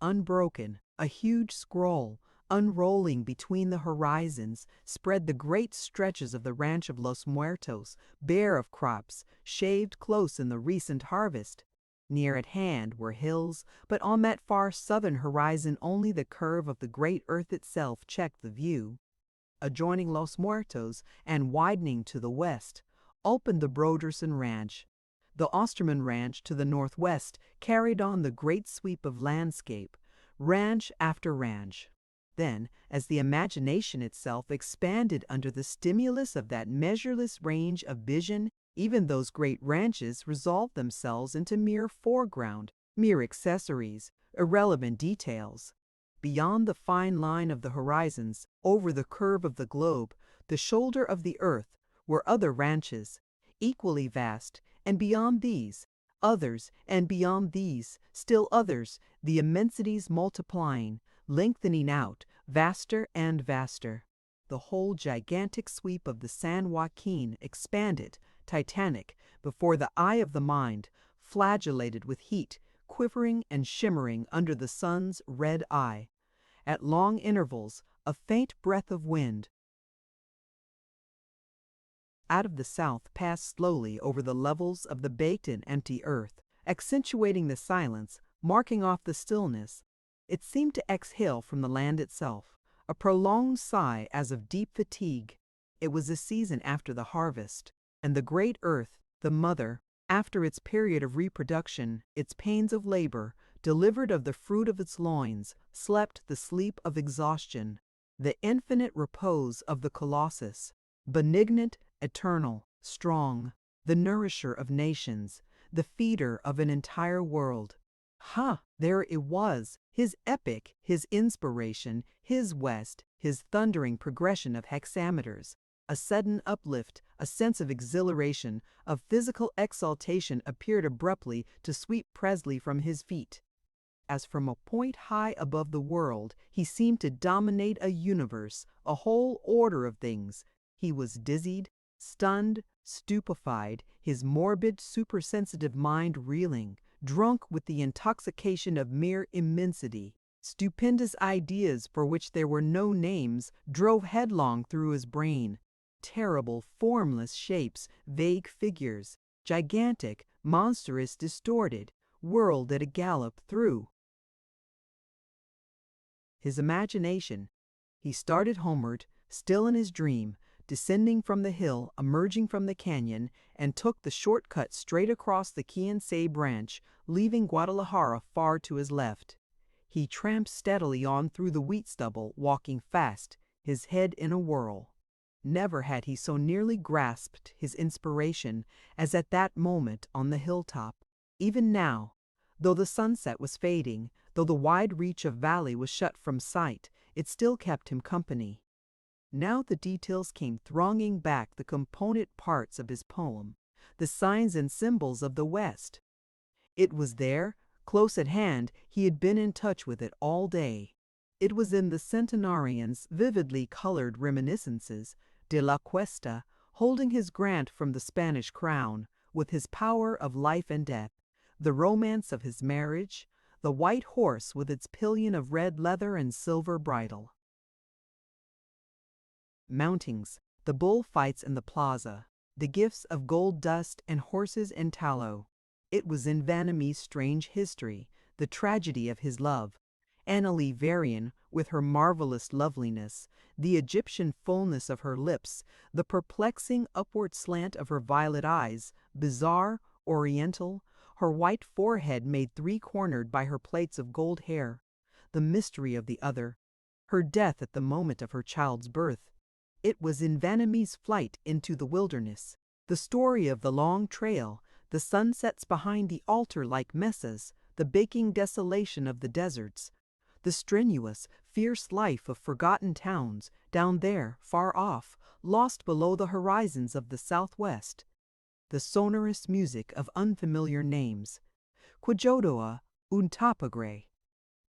unbroken, a huge scroll, unrolling between the horizons, spread the great stretches of the ranch of Los Muertos, bare of crops, shaved close in the recent harvest. Near at hand were hills, but on that far southern horizon only the curve of the great earth itself checked the view. Adjoining Los Muertos, and widening to the west, opened the Broderson Ranch. The Osterman Ranch to the northwest carried on the great sweep of landscape, ranch after ranch. Then, as the imagination itself expanded under the stimulus of that measureless range of vision, even those great ranches resolved themselves into mere foreground, mere accessories, irrelevant details. Beyond the fine line of the horizons, over the curve of the globe, the shoulder of the earth, were other ranches, equally vast, and beyond these, others, and beyond these, still others, the immensities multiplying, lengthening out, vaster and vaster. The whole gigantic sweep of the San Joaquin expanded, titanic, before the eye of the mind, flagellated with heat, quivering and shimmering under the sun's red eye. At long intervals, a faint breath of wind out of the south passed slowly over the levels of the baked and empty earth, accentuating the silence, marking off the stillness. It seemed to exhale from the land itself, a prolonged sigh as of deep fatigue. It was the season after the harvest, and the great earth, the mother, after its period of reproduction, its pains of labor, delivered of the fruit of its loins, slept the sleep of exhaustion, the infinite repose of the colossus, benignant, eternal, strong, the nourisher of nations, the feeder of an entire world. There it was, his epic, his inspiration, his west, his thundering progression of hexameters. A sudden uplift, a sense of exhilaration, of physical exaltation appeared abruptly to sweep Presley from his feet. As from a point high above the world, he seemed to dominate a universe, a whole order of things. He was dizzied, stunned, stupefied, his morbid, supersensitive mind reeling, drunk with the intoxication of mere immensity. Stupendous ideas for which there were no names drove headlong through his brain. Terrible, formless shapes, vague figures, gigantic, monstrous, distorted, whirled at a gallop through his imagination. He started homeward, still in his dream, descending from the hill, emerging from the canyon, and took the short cut straight across the Quinsay branch, leaving Guadalajara far to his left. He tramped steadily on through the wheat stubble, walking fast, his head in a whirl. Never had he so nearly grasped his inspiration as at that moment on the hilltop. Even now, though the sunset was fading, though the wide reach of valley was shut from sight, it still kept him company. Now the details came thronging back, the component parts of his poem, the signs and symbols of the West. It was there, close at hand. He had been in touch with it all day. It was in the centenarian's vividly colored reminiscences, de la Cuesta, holding his grant from the Spanish crown, with his power of life and death, the romance of his marriage, the white horse with its pillion of red leather and silver bridle. Mountings, the bullfights in the plaza, the gifts of gold dust and horses and tallow. It was in Vanamie's strange history, the tragedy of his love. Annalie Varian, with her marvelous loveliness, the Egyptian fullness of her lips, the perplexing upward slant of her violet eyes, bizarre, oriental, her white forehead made three-cornered by her plaits of gold hair, the mystery of the other, her death at the moment of her child's birth. It was in Vanamie's flight into the wilderness, the story of the long trail, the sunsets behind the altar-like mesas, the baking desolation of the deserts, the strenuous, fierce life of forgotten towns, down there, far off, lost below the horizons of the Southwest, the sonorous music of unfamiliar names. Quijodoa Untapagre.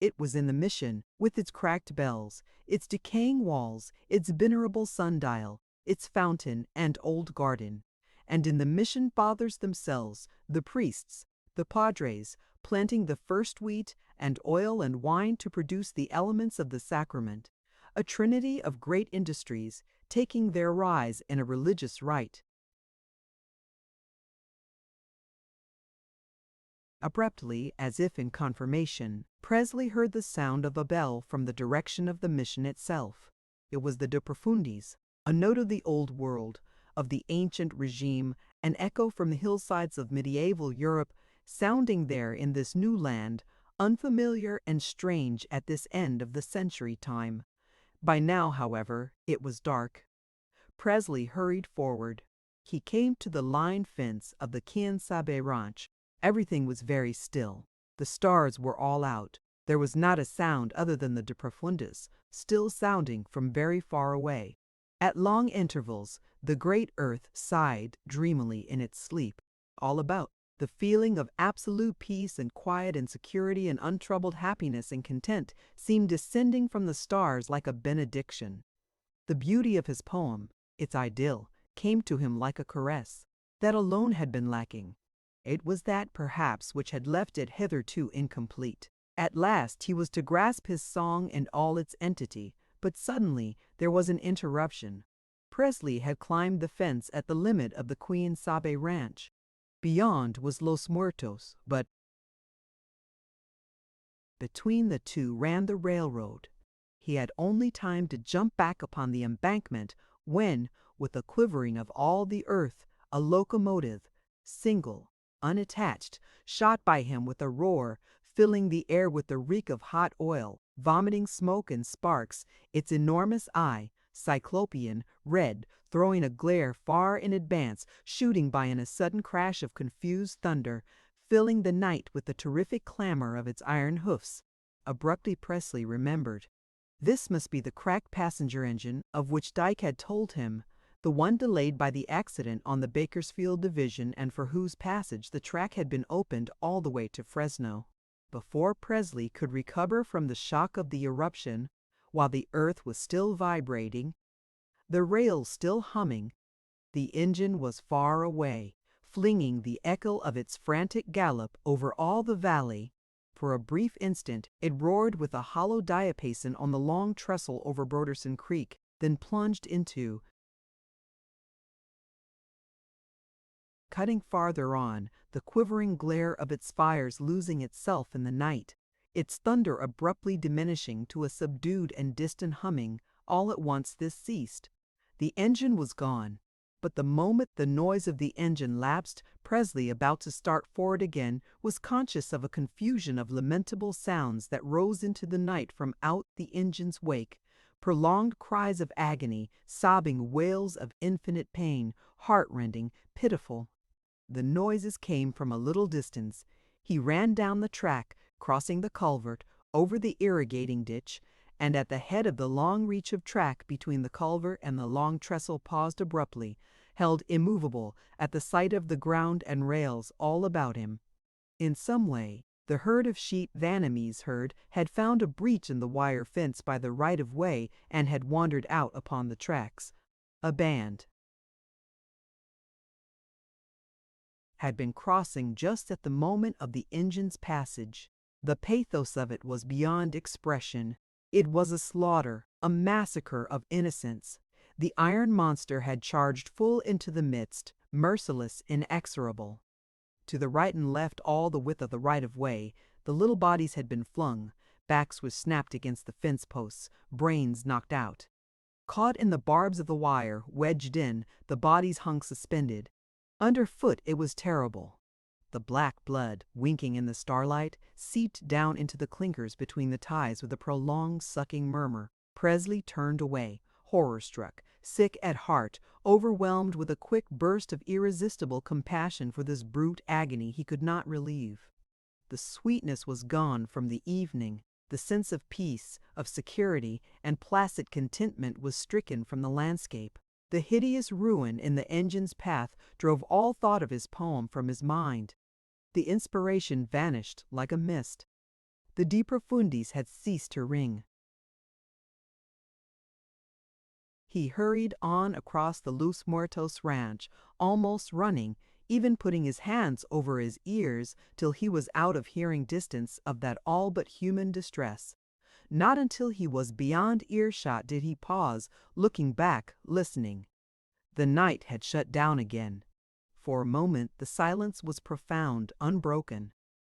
It was in the mission, with its cracked bells, its decaying walls, its venerable sundial, its fountain and old garden, and in the mission fathers themselves, the priests, the padres, planting the first wheat and oil and wine to produce the elements of the sacrament, a trinity of great industries taking their rise in a religious rite. Abruptly, as if in confirmation, Presley heard the sound of a bell from the direction of the mission itself. It was the De Profundis, a note of the old world, of the ancient regime, an echo from the hillsides of medieval Europe, sounding there in this new land, unfamiliar and strange at this end of the century time, By now, however, it was dark. Presley hurried forward. He came to the line fence of the Quien Sabe ranch. Everything was very still. The stars were all out. There was not a sound other than the de profundis, still sounding from very far away. At long intervals, the great earth sighed dreamily in its sleep. All about, the feeling of absolute peace and quiet and security and untroubled happiness and content seemed descending from the stars like a benediction. The beauty of his poem, its idyll, came to him like a caress. That alone had been lacking. It was that, perhaps, which had left it hitherto incomplete. At last he was to grasp his song in all its entity, but suddenly there was an interruption. Presley had climbed the fence at the limit of the Quien Sabe ranch. Beyond was Los Muertos, but between the two ran the railroad. He had only time to jump back upon the embankment when, with a quivering of all the earth, a locomotive, single, unattached, shot by him with a roar, filling the air with the reek of hot oil, vomiting smoke and sparks, its enormous eye, cyclopean, red, throwing a glare far in advance, shooting by in a sudden crash of confused thunder, filling the night with the terrific clamor of its iron hoofs. Abruptly Presley remembered. This must be the cracked passenger engine of which Dyke had told him, the one delayed by the accident on the Bakersfield division and for whose passage the track had been opened all the way to Fresno. Before Presley could recover from the shock of the eruption, while the earth was still vibrating, the rails still humming, the engine was far away, flinging the echo of its frantic gallop over all the valley. For a brief instant it roared with a hollow diapason on the long trestle over Broderson Creek, then plunged into, cutting farther on, the quivering glare of its fires losing itself in the night, its thunder abruptly diminishing to a subdued and distant humming. All at once this ceased. The engine was gone, but the moment the noise of the engine lapsed, Presley, about to start forward again, was conscious of a confusion of lamentable sounds that rose into the night from out the engine's wake. Prolonged cries of agony, sobbing wails of infinite pain, heartrending, pitiful. The noises came from a little distance. He ran down the track, crossing the culvert, over the irrigating ditch, and at the head of the long reach of track between the culvert and the long trestle paused abruptly, held immovable at the sight of the ground and rails all about him. In some way, the herd of sheep Vanamese herd had found a breach in the wire fence by the right-of-way and had wandered out upon the tracks. A band had been crossing just at the moment of the engine's passage. The pathos of it was beyond expression. It was a slaughter, a massacre of innocents. The iron monster had charged full into the midst, merciless, inexorable. To the right and left, all the width of the right-of-way, the little bodies had been flung, backs were snapped against the fence posts, brains knocked out. Caught in the barbs of the wire, wedged in, the bodies hung suspended. Underfoot it was terrible. The black blood, winking in the starlight, seeped down into the clinkers between the ties with a prolonged sucking murmur. Presley turned away, horror-struck, sick at heart, overwhelmed with a quick burst of irresistible compassion for this brute agony he could not relieve. The sweetness was gone from the evening. The sense of peace, of security, and placid contentment was stricken from the landscape. The hideous ruin in the engine's path drove all thought of his poem from his mind. The inspiration vanished like a mist. The de profundis had ceased to ring. He hurried on across the Los Muertos ranch, almost running, even putting his hands over his ears till he was out of hearing distance of that all but human distress. Not until he was beyond earshot did he pause, looking back, listening. The night had shut down again. For a moment the silence was profound, unbroken.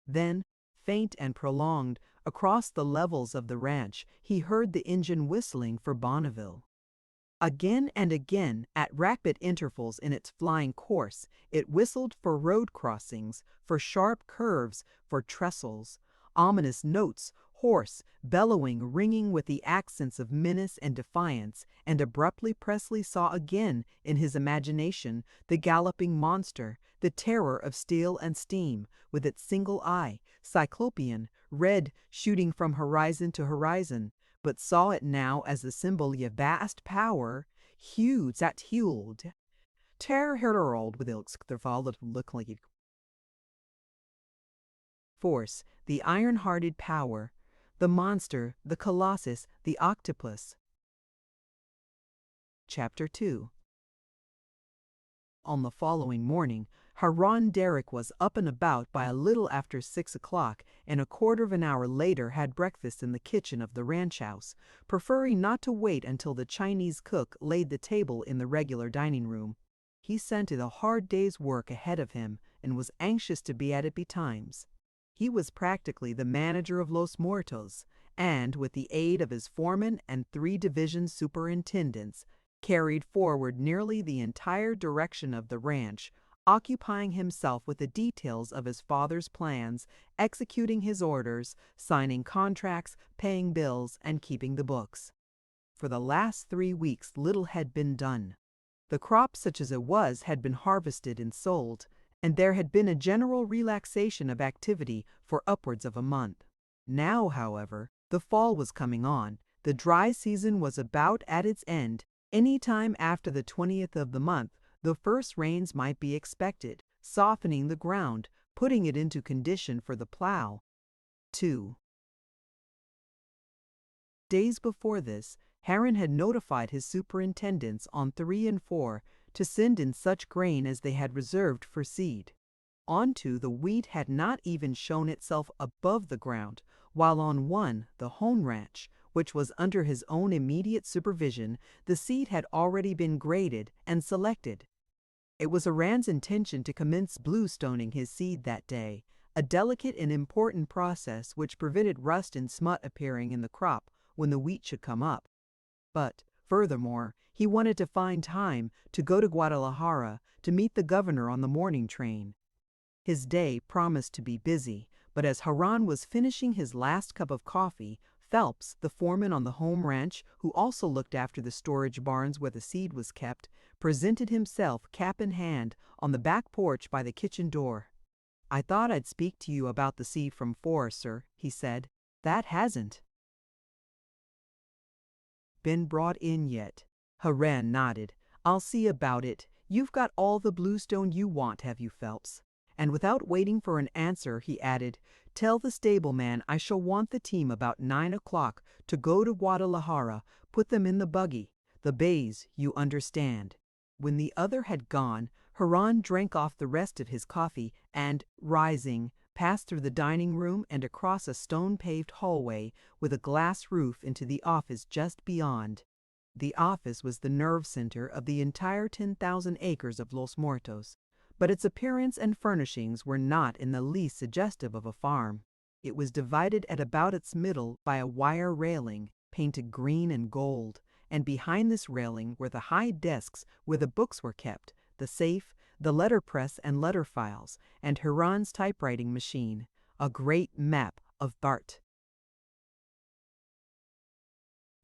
Then, faint and prolonged, across the levels of the ranch, he heard the engine whistling for Bonneville. Again and again, at rapid intervals in its flying course, it whistled for road crossings, for sharp curves, for trestles. Ominous notes, hoarse, bellowing, ringing with the accents of menace and defiance, and abruptly Presley saw again, in his imagination, the galloping monster, the terror of steel and steam, with its single eye, cyclopean, red, shooting from horizon to horizon, but saw it now as the symbol of vast power, huge that huiled. Terrorherald with ilsktervallet luckily. Force, the iron-hearted power, the monster, the colossus, the octopus. Chapter 2. On the following morning, Haran Derrick was up and about by a little after 6 o'clock, and a quarter of an hour later had breakfast in the kitchen of the ranch house, preferring not to wait until the Chinese cook laid the table in the regular dining room. He scented a hard day's work ahead of him and was anxious to be at it betimes. He was practically the manager of Los Muertos, and, with the aid of his foreman and 3 division superintendents, carried forward nearly the entire direction of the ranch, occupying himself with the details of his father's plans, executing his orders, signing contracts, paying bills, and keeping the books. For the last 3 weeks little had been done. The crop, such as it was, had been harvested and sold, and there had been a general relaxation of activity for upwards of a month. Now, however, the fall was coming on, the dry season was about at its end. Any time after the 20th of the month, the first rains might be expected, softening the ground, putting it into condition for the plow. 2 days before this, Haran had notified his superintendents on 3 and 4 to send in such grain as they had reserved for seed. On 2, the wheat had not even shown itself above the ground, while on 1, the home ranch, which was under his own immediate supervision, the seed had already been graded and selected. It was Haran's intention to commence bluestoning his seed that day, a delicate and important process which prevented rust and smut appearing in the crop when the wheat should come up. But, furthermore, he wanted to find time to go to Guadalajara to meet the governor on the morning train. His day promised to be busy, but as Haran was finishing his last cup of coffee, Phelps, the foreman on the home ranch, who also looked after the storage barns where the seed was kept, presented himself, cap in hand, on the back porch by the kitchen door. "I thought I'd speak to you about the seed from 4, sir," he said. "That hasn't been brought in yet." Haran nodded. "I'll see about it. You've got all the bluestone you want, have you, Phelps?" And without waiting for an answer, he added, "Tell the stableman I shall want the team about 9 o'clock to go to Guadalajara. Put them in the buggy. The bays, you understand." When the other had gone, Haran drank off the rest of his coffee and, rising, passed through the dining room and across a stone-paved hallway with a glass roof into the office just beyond. The office was the nerve center of the entire 10,000 acres of Los Muertos, but its appearance and furnishings were not in the least suggestive of a farm. It was divided at about its middle by a wire railing, painted green and gold, and behind this railing were the high desks where the books were kept, the safe, the letterpress and letter files, and Haran's typewriting machine, a great map of Bart.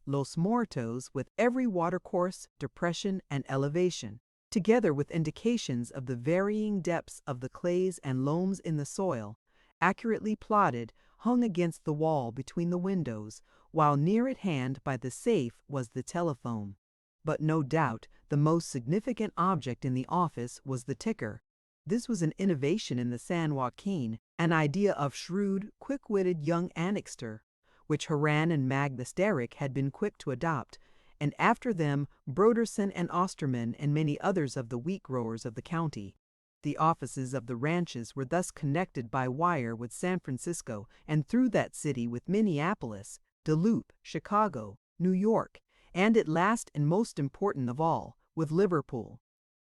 Los Muertos, with every watercourse, depression, and elevation, together with indications of the varying depths of the clays and loams in the soil, accurately plotted, hung against the wall between the windows, while near at hand by the safe was the telephone. But no doubt the most significant object in the office was the ticker. This was an innovation in the San Joaquin, an idea of shrewd, quick-witted young annexter, which Haran and Magnus Derrick had been quick to adopt, and after them Broderson and Osterman and many others of the wheat growers of the county. The offices of the ranches were thus connected by wire with San Francisco, and through that city with Minneapolis, Duluth, Chicago, New York, and at last and most important of all, with Liverpool.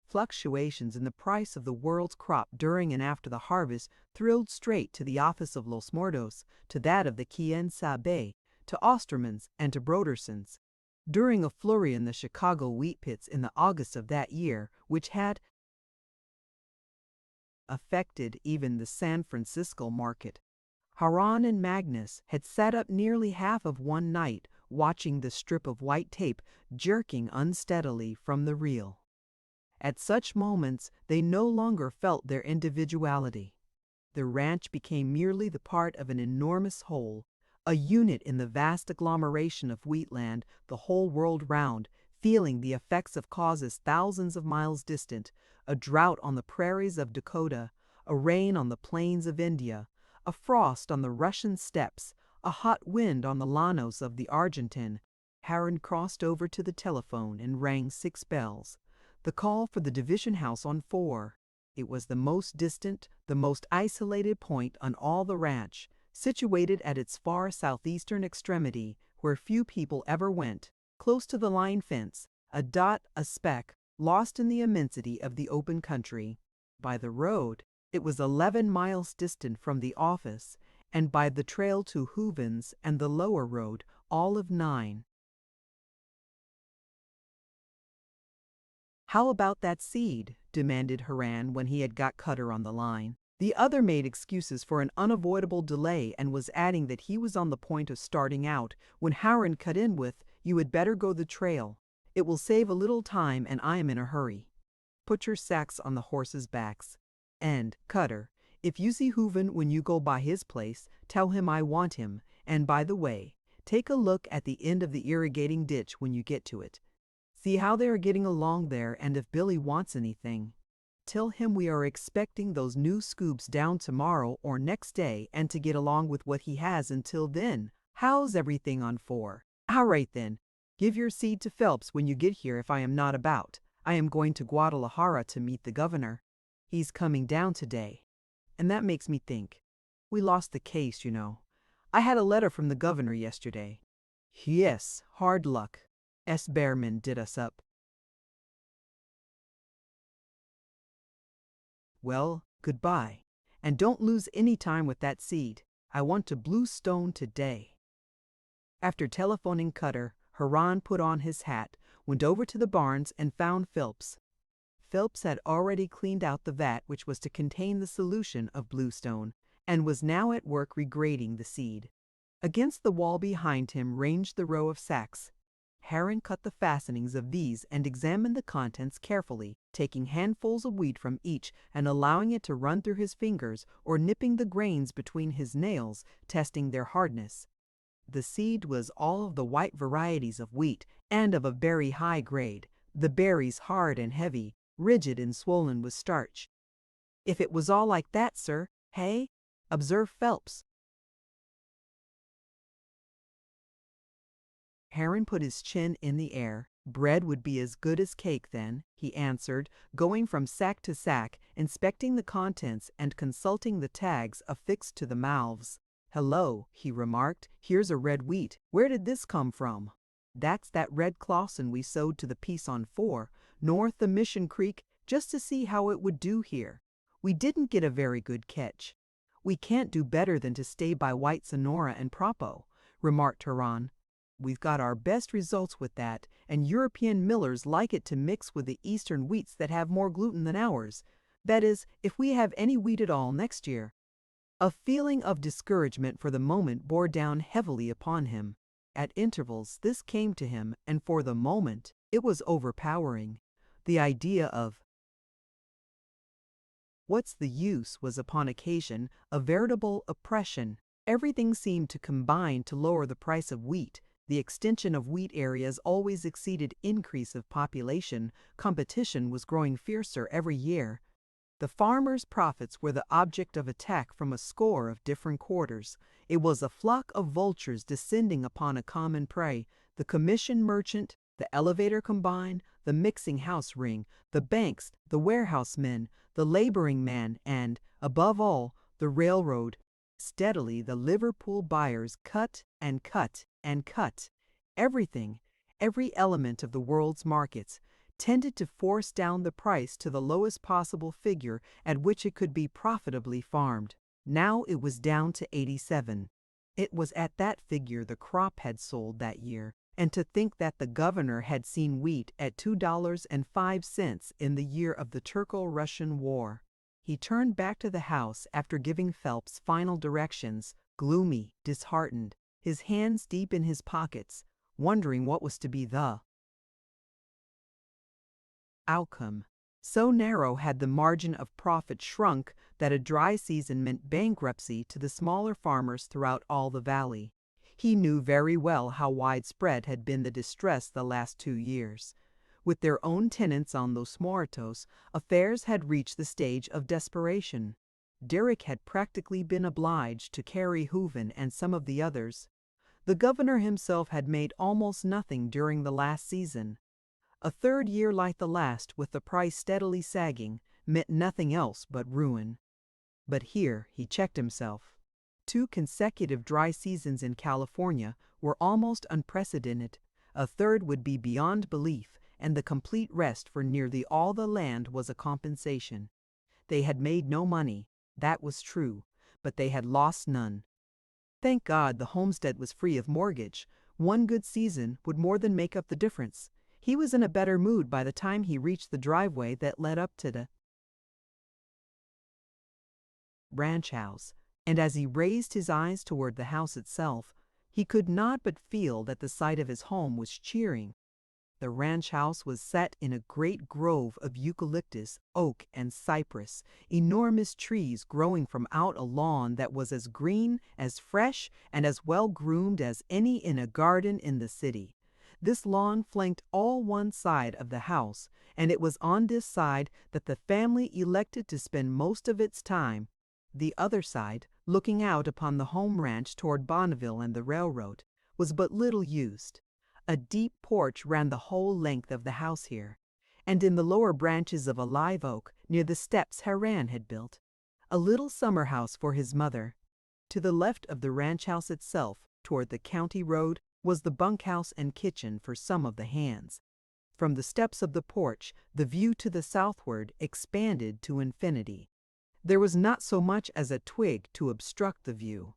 Fluctuations in the price of the world's crop during and after the harvest thrilled straight to the office of Los Muertos, to that of the Quien Sabe, to Osterman's, and to Broderson's. During a flurry in the Chicago wheat pits in the August of that year, which had affected even the San Francisco market, Haran and Magnus had sat up nearly half of one night watching the strip of white tape jerking unsteadily from the reel. At such moments, they no longer felt their individuality. The ranch became merely the part of an enormous whole, a unit in the vast agglomeration of wheatland the whole world round, feeling the effects of causes thousands of miles distant, a drought on the prairies of Dakota, a rain on the plains of India, a frost on the Russian steppes, a hot wind on the llanos of the Argentine. Haran crossed over to the telephone and rang 6 bells. The call for the division house on 4. It was the most distant, the most isolated point on all the ranch, situated at its far southeastern extremity, where few people ever went, close to the line fence, a dot, a speck, lost in the immensity of the open country. By the road, it was 11 miles distant from the office, and by the trail to Hooven's and the lower road, all of 9. "How about that seed?" demanded Haran when he had got Cutter on the line. The other made excuses for an unavoidable delay and was adding that he was on the point of starting out when Haran cut in with, "You had better go the trail. It will save a little time and I am in a hurry. Put your sacks on the horses' backs. And, Cutter, if you see Hooven when you go by his place, tell him I want him, and by the way, take a look at the end of the irrigating ditch when you get to it. See how they are getting along there, and if Billy wants anything, tell him we are expecting those new scoops down tomorrow or next day and to get along with what he has until then. How's everything on 4? All right then. Give your seed to Phelps when you get here if I am not about. I am going to Guadalajara to meet the governor. He's coming down today. And that makes me think. We lost the case, you know. I had a letter from the governor yesterday. Yes, hard luck. S. Behrman did us up. Well, goodbye. And don't lose any time with that seed. I want to bluestone today." After telephoning Cutter, Haran put on his hat, went over to the barns and found Phelps. Phelps had already cleaned out the vat which was to contain the solution of bluestone, and was now at work regrading the seed. Against the wall behind him ranged the row of sacks. Haran cut the fastenings of these and examined the contents carefully, taking handfuls of wheat from each and allowing it to run through his fingers or nipping the grains between his nails, testing their hardness. The seed was all of the white varieties of wheat and of a very high grade, the berries hard and heavy, rigid and swollen with starch. "If it was all like that, sir, hey?" observed Phelps. Haran put his chin in the air. "Bread would be as good as cake then," he answered, going from sack to sack, inspecting the contents and consulting the tags affixed to the mouths. "Hello," he remarked, "here's a red wheat. Where did this come from?" "That's that red Clausen we sowed to the piece on 4, north the Mission Creek, just to see how it would do here. We didn't get a very good catch. We can't do better than to stay by White Sonora and Propo," remarked Haran. "We've got our best results with that, and European millers like it to mix with the Eastern wheats that have more gluten than ours. That is, if we have any wheat at all next year." A feeling of discouragement for the moment bore down heavily upon him. At intervals this came to him, and for the moment it was overpowering. The idea of "what's the use" was upon occasion a veritable oppression. Everything seemed to combine to lower the price of wheat. The extension of wheat areas always exceeded increase of population. Competition was growing fiercer every year. The farmers' profits were the object of attack from a score of different quarters. It was a flock of vultures descending upon a common prey. The commission merchant, the elevator combine, the mixing house ring, the banks, the warehouse men, the laboring man, and, above all, the railroad. Steadily the Liverpool buyers cut and cut and cut. Everything, every element of the world's markets, tended to force down the price to the lowest possible figure at which it could be profitably farmed. Now it was down to 87. It was at that figure the crop had sold that year, and to think that the governor had seen wheat at $2.05 in the year of the Turco-Russian War. He turned back to the house after giving Phelps final directions. gloomy, disheartened, his hands deep in his pockets, wondering what was to be the outcome. So narrow had the margin of profit shrunk that a dry season meant bankruptcy to the smaller farmers throughout all the valley. He knew very well how widespread had been the distress the last 2 years. With their own tenants on Los Muertos, affairs had reached the stage of desperation. Derrick had practically been obliged to carry Hooven and some of the others. The governor himself had made almost nothing during the last season. A third year like the last, with the price steadily sagging, meant nothing else but ruin. But here he checked himself. 2 consecutive dry seasons in California were almost unprecedented. A third would be beyond belief, and the complete rest for nearly all the land was a compensation. They had made no money, that was true, but they had lost none. Thank God the homestead was free of mortgage. One good season would more than make up the difference. He was in a better mood by the time he reached the driveway that led up to the ranch house, and as he raised his eyes toward the house itself, he could not but feel that the sight of his home was cheering. The ranch house was set in a great grove of eucalyptus, oak, and cypress, enormous trees growing from out a lawn that was as green, as fresh, and as well groomed as any in a garden in the city. This lawn flanked all one side of the house, and it was on this side that the family elected to spend most of its time. The other side, looking out upon the home ranch toward Bonneville and the railroad, was but little used. A deep porch ran the whole length of the house here, and in the lower branches of a live oak near the steps Haran had built, a little summer house for his mother. To the left of the ranch house itself, toward the county road, was the bunkhouse and kitchen for some of the hands. From the steps of the porch, the view to the southward expanded to infinity. There was not so much as a twig to obstruct the view.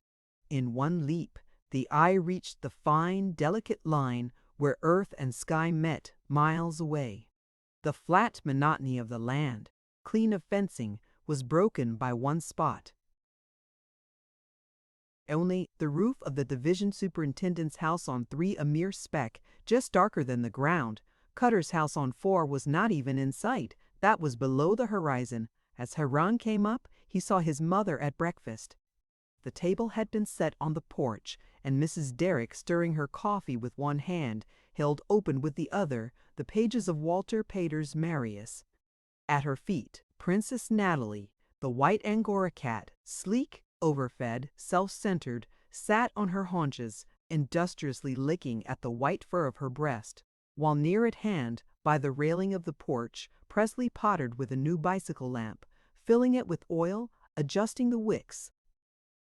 In one leap, the eye reached the fine, delicate line where earth and sky met miles away. The flat monotony of the land, clean of fencing, was broken by one spot. Only the roof of the division superintendent's house on 3 a mere speck, just darker than the ground. Cutter's house on 4 was not even in sight. That was below the horizon. As Haran came up, he saw his mother at breakfast. The table had been set on the porch, and Mrs. Derrick, stirring her coffee with one hand, held open with the other the pages of Walter Pater's Marius. At her feet, Princess Natalie, the white Angora cat, sleek, overfed, self-centered, sat on her haunches, industriously licking at the white fur of her breast, while near at hand, by the railing of the porch, Presley pottered with a new bicycle lamp, filling it with oil, adjusting the wicks.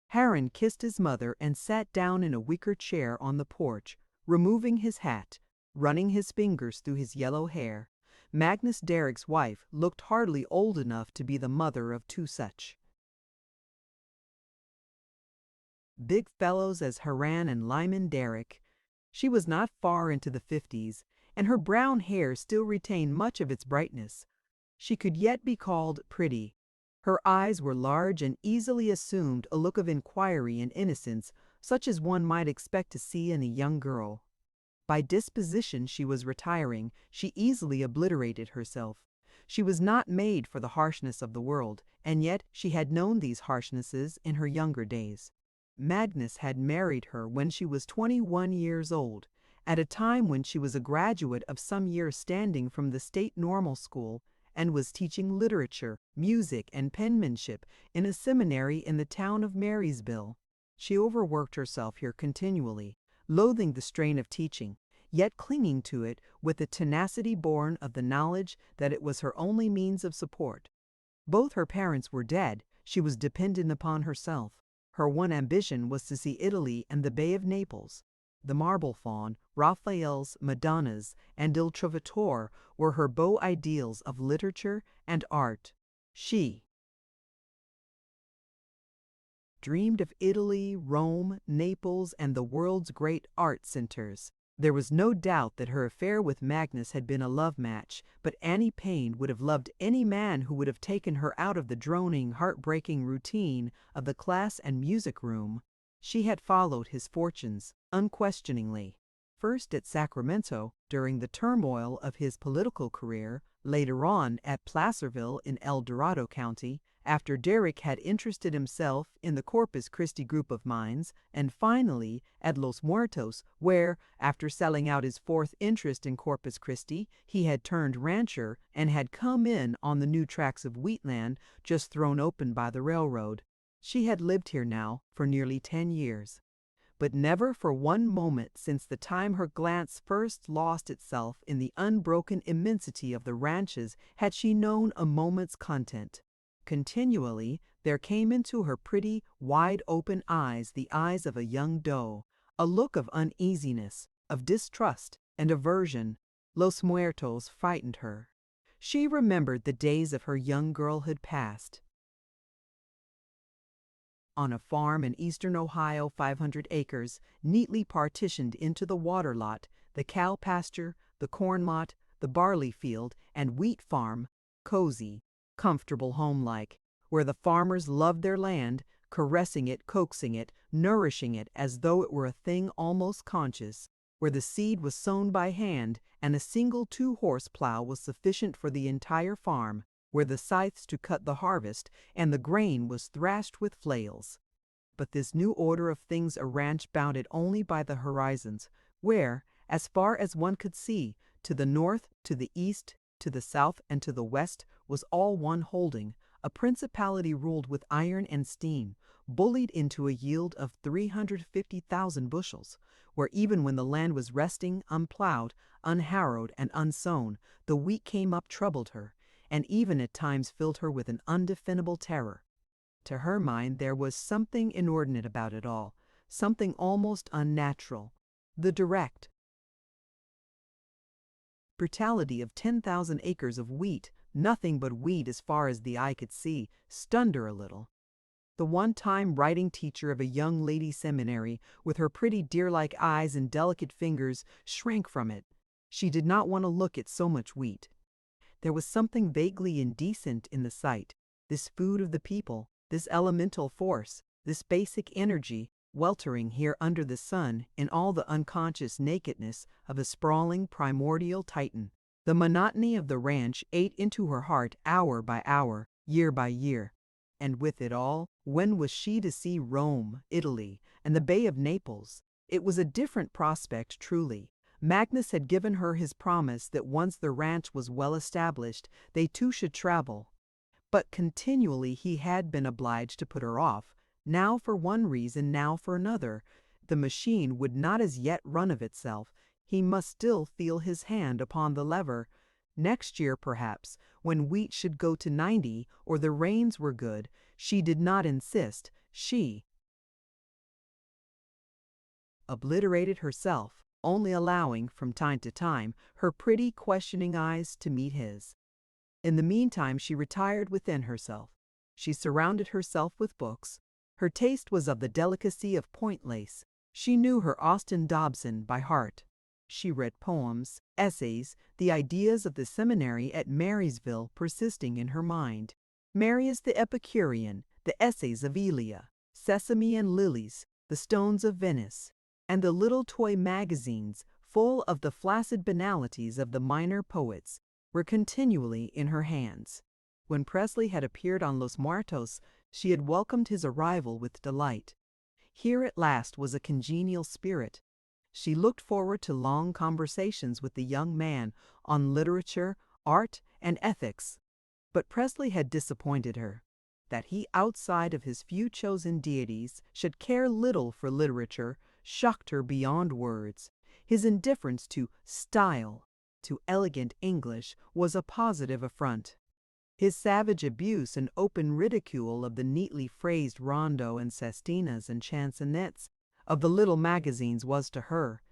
Haran kissed his mother and sat down in a wicker chair on the porch, removing his hat, running his fingers through his yellow hair. Magnus Derrick's wife looked hardly old enough to be the mother of 2 such big fellows as Haran and Lyman Derrick. She was not far into the 50s, and her brown hair still retained much of its brightness. She could yet be called pretty. Her eyes were large and easily assumed a look of inquiry and innocence, such as one might expect to see in a young girl. By disposition she was retiring. She easily obliterated herself. She was not made for the harshness of the world, and yet she had known these harshnesses in her younger days. Magnus had married her when she was 21 years old, at a time when she was a graduate of some years' standing from the State Normal School and was teaching literature, music, and penmanship in a seminary in the town of Marysville. She overworked herself here continually, loathing the strain of teaching, yet clinging to it with a tenacity born of the knowledge that it was her only means of support. Both her parents were dead. She was dependent upon herself. Her one ambition was to see Italy and the Bay of Naples. The Marble Faun, Raphael's Madonnas, and Il Trovatore were her beau ideals of literature and art. She dreamed of Italy, Rome, Naples, and the world's great art centers. There was no doubt that her affair with Magnus had been a love match, but Annie Payne would have loved any man who would have taken her out of the droning, heartbreaking routine of the class and music room. She had followed his fortunes unquestioningly. First at Sacramento during the turmoil of his political career, later on at Placerville in El Dorado County, after Derrick had interested himself in the Corpus Christi group of mines, and finally at Los Muertos, where, after selling out his fourth interest in Corpus Christi, he had turned rancher and had come in on the new tracts of wheatland just thrown open by the railroad. She had lived here now for nearly 10 years. But never for one moment since the time her glance first lost itself in the unbroken immensity of the ranches had she known a moment's content. Continually there came into her pretty, wide-open eyes the eyes of a young doe, a look of uneasiness, of distrust and aversion. Los Muertos frightened her. She remembered the days of her young girlhood past. On a farm in eastern Ohio, 500 acres, neatly partitioned into the water lot, the cow pasture, the corn lot, the barley field, and wheat farm, cozy, comfortable, home-like, where the farmers loved their land, caressing it, coaxing it, nourishing it as though it were a thing almost conscious, where the seed was sown by hand and a single 2-horse plow was sufficient for the entire farm, where the scythes to cut the harvest and the grain was thrashed with flails. But this new order of things a ranch bounded only by the horizons, where, as far as one could see, to the north, to the east, to the south, and to the west, was all one holding, a principality ruled with iron and steam, bullied into a yield of 350,000 bushels, where even when the land was resting, unplowed, unharrowed, and unsown, the wheat came up troubled her, and even at times filled her with an undefinable terror. To her mind there was something inordinate about it all, something almost unnatural. The direct brutality of 10,000 acres of wheat, nothing but wheat as far as the eye could see, stunned her a little. The one-time writing teacher of a young lady seminary, with her pretty deer-like eyes and delicate fingers, shrank from it. She did not want to look at so much wheat. There was something vaguely indecent in the sight, this food of the people, this elemental force, this basic energy, weltering here under the sun in all the unconscious nakedness of a sprawling primordial titan. The monotony of the ranch ate into her heart hour by hour, year by year. And with it all, when was she to see Rome, Italy, and the Bay of Naples? It was a different prospect, truly. Magnus had given her his promise that once the ranch was well established, they two should travel. But continually he had been obliged to put her off, now for one reason, now for another. The machine would not as yet run of itself. He must still feel his hand upon the lever. Next year, perhaps, when wheat should go to 90 or the rains were good, she did not insist. She obliterated herself, only allowing, from time to time, her pretty, questioning eyes to meet his. In the meantime, she retired within herself. She surrounded herself with books. Her taste was of the delicacy of point lace. She knew her Austin Dobson by heart. She read poems, essays, the ideas of the seminary at Marysville persisting in her mind. Marius the Epicurean, the essays of Elia, Sesame and Lilies, the Stones of Venice, and the little toy magazines full of the flaccid banalities of the minor poets were continually in her hands. When Presley had appeared on Los Muertos, she had welcomed his arrival with delight. Here at last was a congenial spirit. She looked forward to long conversations with the young man on literature, art, and ethics. But Presley had disappointed her. That he, outside of his few chosen deities, should care little for literature shocked her beyond words. His indifference to style, to elegant English, was a positive affront. His savage abuse and open ridicule of the neatly phrased rondo and sestinas and chansonettes of the little magazines was to her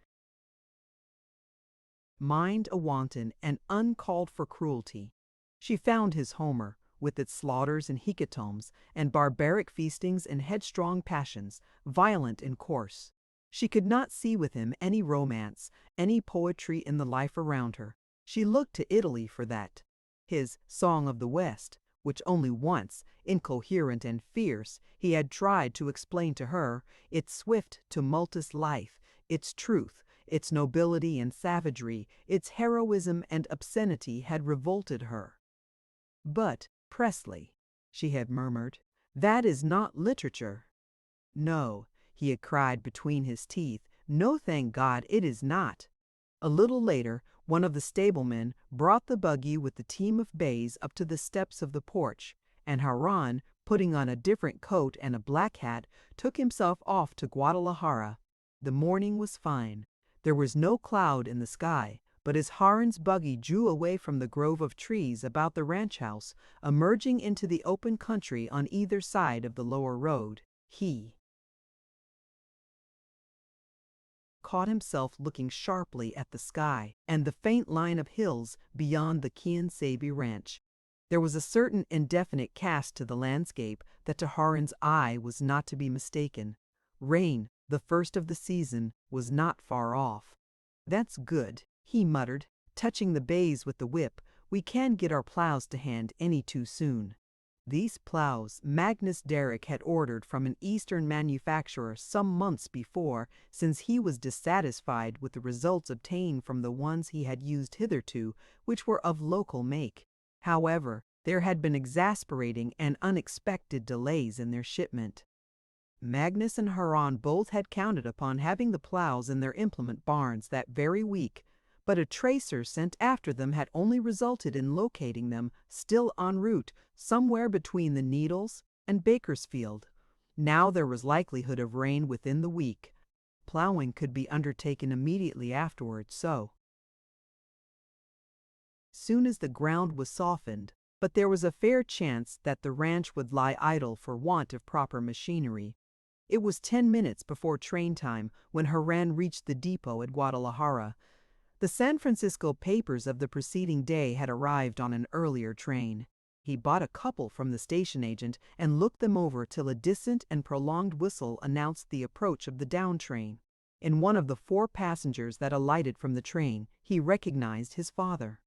mind a wanton and uncalled-for cruelty. She found his Homer, with its slaughters and hecatombs, and barbaric feastings and headstrong passions, violent and coarse. She could not see with him any romance, any poetry in the life around her. She looked to Italy for that. His Song of the West, which only once, incoherent and fierce, he had tried to explain to her, its swift, tumultuous life, its truth, its nobility and savagery, its heroism and obscenity had revolted her. "But, Presley," she had murmured, "that is not literature." "No," he had cried between his teeth, "no, thank God, it is not." A little later, one of the stablemen brought the buggy with the team of bays up to the steps of the porch, and Haran, putting on a different coat and a black hat, took himself off to Guadalajara. The morning was fine. There was no cloud in the sky, but as Haran's buggy drew away from the grove of trees about the ranch house, emerging into the open country on either side of the lower road, he caught himself looking sharply at the sky and the faint line of hills beyond the Quien Sabe ranch. There was a certain indefinite cast to the landscape that to Haran's eye was not to be mistaken. Rain, the first of the season, was not far off. "That's good," he muttered, touching the bays with the whip. "We can't get our plows to hand any too soon." These plows Magnus Derrick had ordered from an Eastern manufacturer some months before, since he was dissatisfied with the results obtained from the ones he had used hitherto, which were of local make. However, there had been exasperating and unexpected delays in their shipment. Magnus and Haran both had counted upon having the plows in their implement barns that very week, but a tracer sent after them had only resulted in locating them, still en route, somewhere between the Needles and Bakersfield. Now there was likelihood of rain within the week. Plowing could be undertaken immediately afterwards, soon as the ground was softened, but there was a fair chance that the ranch would lie idle for want of proper machinery. It was 10 minutes before train time when Haran reached the depot at Guadalajara. The San Francisco papers of the preceding day had arrived on an earlier train. He bought a couple from the station agent and looked them over till a distant and prolonged whistle announced the approach of the down train. In one of the 4 passengers that alighted from the train, he recognized his father.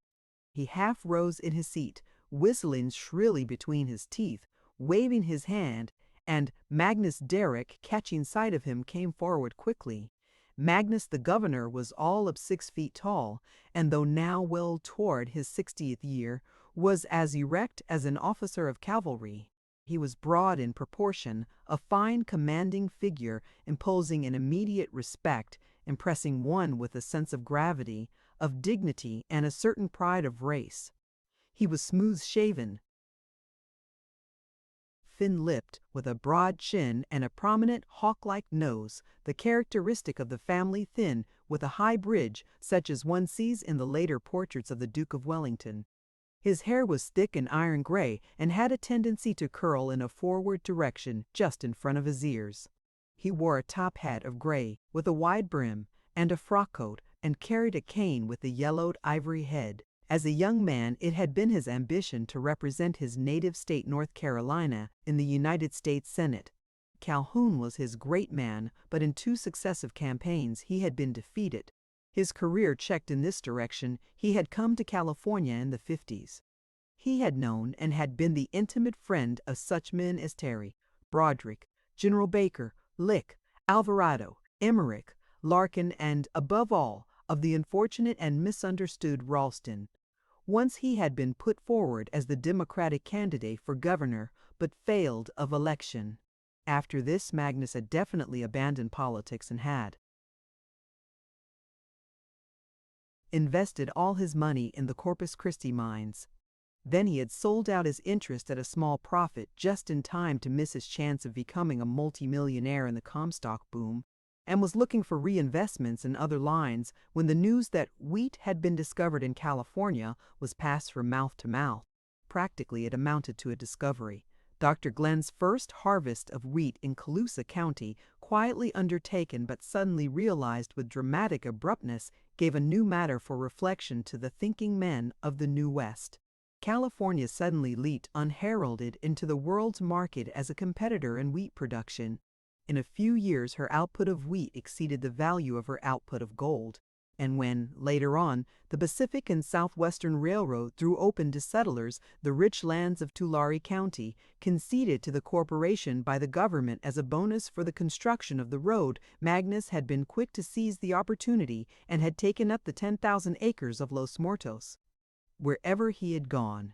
He half rose in his seat, whistling shrilly between his teeth, waving his hand, and Magnus Derrick, catching sight of him, came forward quickly. Magnus the governor was all of 6 feet tall, and though now well toward his 60th year, was as erect as an officer of cavalry. He was broad in proportion, a fine commanding figure, imposing an immediate respect, impressing one with a sense of gravity, of dignity, and a certain pride of race. He was smooth-shaven, thin-lipped, with a broad chin and a prominent hawk-like nose, the characteristic of the family, thin, with a high bridge, such as one sees in the later portraits of the Duke of Wellington. His hair was thick and iron gray and had a tendency to curl in a forward direction just in front of his ears. He wore a top hat of gray with a wide brim and a frock coat, and carried a cane with a yellowed ivory head. As a young man, it had been his ambition to represent his native state, North Carolina, in the United States Senate. Calhoun was his great man, but in 2 successive campaigns he had been defeated. His career checked in this direction, he had come to California in the 50s. He had known and had been the intimate friend of such men as Terry, Broderick, General Baker, Lick, Alvarado, Emmerich, Larkin, and, above all, of the unfortunate and misunderstood Ralston. Once he had been put forward as the Democratic candidate for governor, but failed of election. After this, Magnus had definitely abandoned politics and had invested all his money in the Corpus Christi mines. Then he had sold out his interest at a small profit just in time to miss his chance of becoming a multimillionaire in the Comstock boom, and was looking for reinvestments in other lines when the news that wheat had been discovered in California was passed from mouth to mouth. Practically, it amounted to a discovery. Dr. Glenn's first harvest of wheat in Colusa County, quietly undertaken but suddenly realized with dramatic abruptness, gave a new matter for reflection to the thinking men of the New West. California suddenly leaped unheralded into the world's market as a competitor in wheat production. In a few years her output of wheat exceeded the value of her output of gold. And when, later on, the Pacific and Southwestern Railroad threw open to settlers the rich lands of Tulare County, conceded to the corporation by the government as a bonus for the construction of the road, Magnus had been quick to seize the opportunity and had taken up the 10,000 acres of Los Muertos. Wherever he had gone,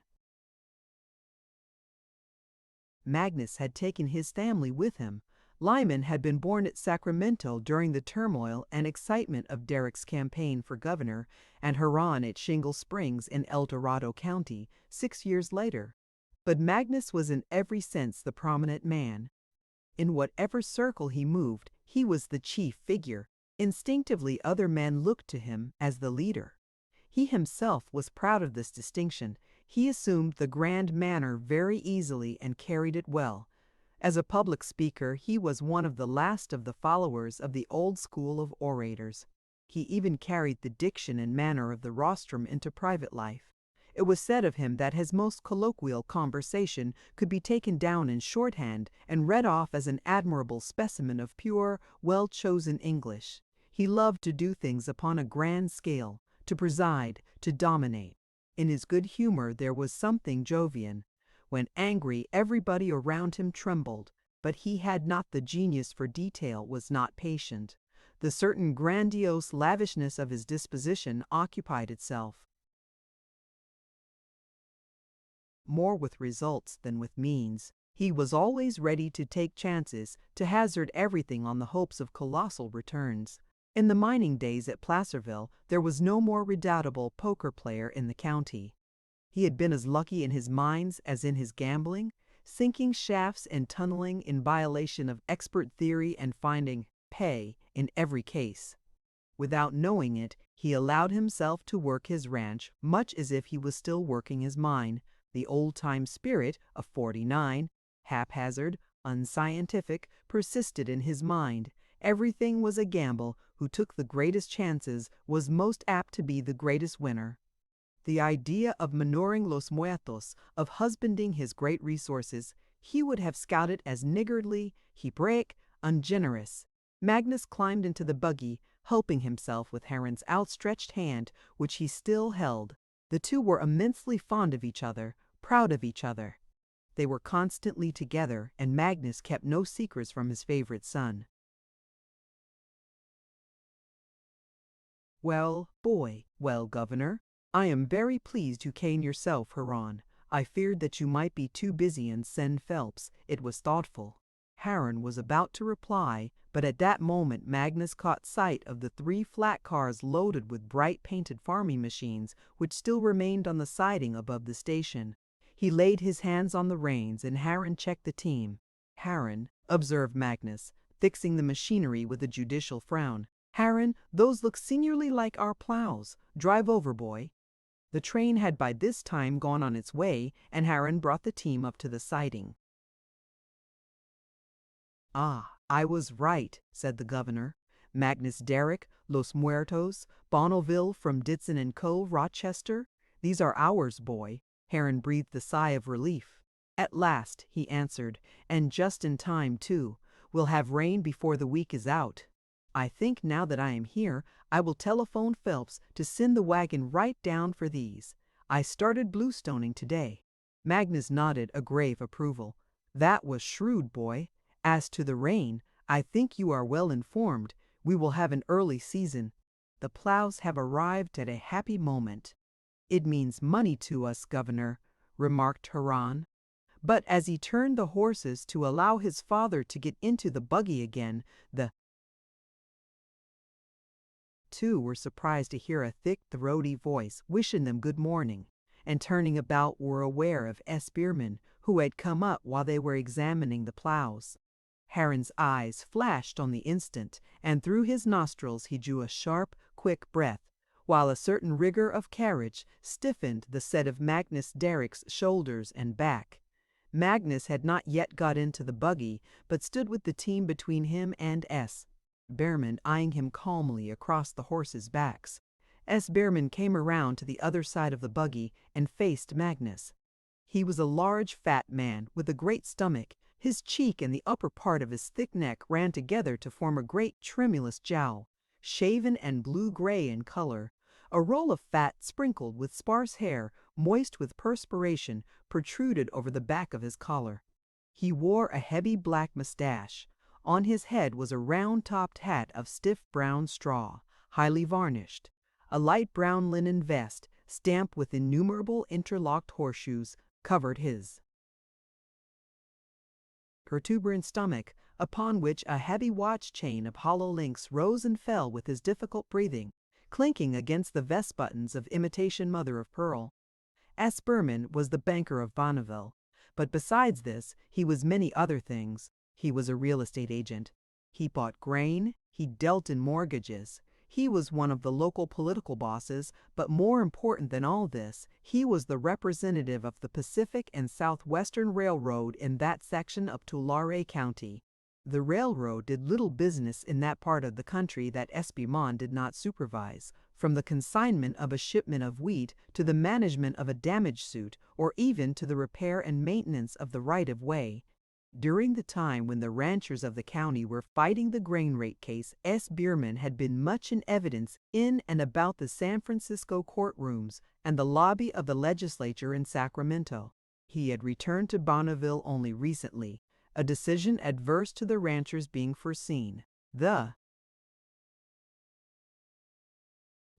Magnus had taken his family with him. Lyman had been born at Sacramento during the turmoil and excitement of Derrick's campaign for governor, and Huron at Shingle Springs in El Dorado County 6 years later. But Magnus was in every sense the prominent man. In whatever circle he moved, he was the chief figure. Instinctively, other men looked to him as the leader. He himself was proud of this distinction. He assumed the grand manner very easily and carried it well. As a public speaker, he was one of the last of the followers of the old school of orators. He even carried the diction and manner of the rostrum into private life. It was said of him that his most colloquial conversation could be taken down in shorthand and read off as an admirable specimen of pure, well-chosen English. He loved to do things upon a grand scale, to preside, to dominate. In his good humor there was something Jovian. When angry, everybody around him trembled, but he had not the genius for detail, was not patient. The certain grandiose lavishness of his disposition occupied itself more with results than with means. He was always ready to take chances, to hazard everything on the hopes of colossal returns. In the mining days at Placerville, there was no more redoubtable poker player in the county. He had been as lucky in his mines as in his gambling, sinking shafts and tunneling in violation of expert theory and finding pay in every case. Without knowing it, he allowed himself to work his ranch much as if he was still working his mine. The old-time spirit of 49, haphazard, unscientific, persisted in his mind. Everything was a gamble. Who took the greatest chances was most apt to be the greatest winner. The idea of manuring Los Muertos, of husbanding his great resources, he would have scouted as niggardly, Hebraic, ungenerous. Magnus climbed into the buggy, helping himself with Heron's outstretched hand, which he still held. The two were immensely fond of each other, proud of each other. They were constantly together, and Magnus kept no secrets from his favorite son. "Well, boy, well, Governor, I am very pleased you came yourself, Huron. I feared that you might be too busy and send Phelps. It was thoughtful." Heron was about to reply, but at that moment Magnus caught sight of the 3 flat cars loaded with bright painted farming machines which still remained on the siding above the station. He laid his hands on the reins and Heron checked the team. "Heron," observed Magnus, fixing the machinery with a judicial frown. "Heron, those look singularly like our plows. Drive over, boy." The train had by this time gone on its way, and Heron brought the team up to the siding. "Ah, I was right," said the governor. "Magnus Derrick, Los Muertos, Bonneville from Ditson & Co., Rochester. These are ours, boy." Heron breathed a sigh of relief. "At last," he answered, "and just in time, too. We'll have rain before the week is out. I think now that I am here, I will telephone Phelps to send the wagon right down for these. I started bluestoning today." Magnus nodded a grave approval. "That was shrewd, boy. As to the rain, I think you are well informed. We will have an early season. The plows have arrived at a happy moment." "It means money to us, Governor," remarked Huron. But as he turned the horses to allow his father to get into the buggy again, the two were surprised to hear a thick, throaty voice wishing them good morning, and turning about were aware of S. Bierman, who had come up while they were examining the plows. Heron's eyes flashed on the instant, and through his nostrils he drew a sharp, quick breath, while a certain rigor of carriage stiffened the set of Magnus Derrick's shoulders and back. Magnus had not yet got into the buggy, but stood with the team between him and S. Bierman eyeing him calmly across the horses' backs. S. Bierman came around to the other side of the buggy and faced Magnus. He was a large, fat man with a great stomach. His cheek and the upper part of his thick neck ran together to form a great tremulous jowl. shaven and blue-gray in color. A roll of fat sprinkled with sparse hair, moist with perspiration, protruded over the back of his collar. He wore a heavy black mustache. On his head was a round-topped hat of stiff brown straw, highly varnished. A light brown linen vest, stamped with innumerable interlocked horseshoes, covered his protuberant stomach, upon which a heavy watch chain of hollow links rose and fell with his difficult breathing, clinking against the vest buttons of imitation mother-of-pearl. S. Berman was the banker of Bonneville, but besides this, he was many other things. He was a real estate agent. He bought grain, he dealt in mortgages. He was one of the local political bosses, but more important than all this, he was the representative of the Pacific and Southwestern Railroad in that section of Tulare County. The railroad did little business in that part of the country that Espimon did not supervise, from the consignment of a shipment of wheat to the management of a damage suit, or even to the repair and maintenance of the right-of-way. During the time when the ranchers of the county were fighting the grain rate case, S. Bierman had been much in evidence in and about the San Francisco courtrooms and the lobby of the legislature in Sacramento. He had returned to Bonneville only recently, a decision adverse to the ranchers being foreseen. The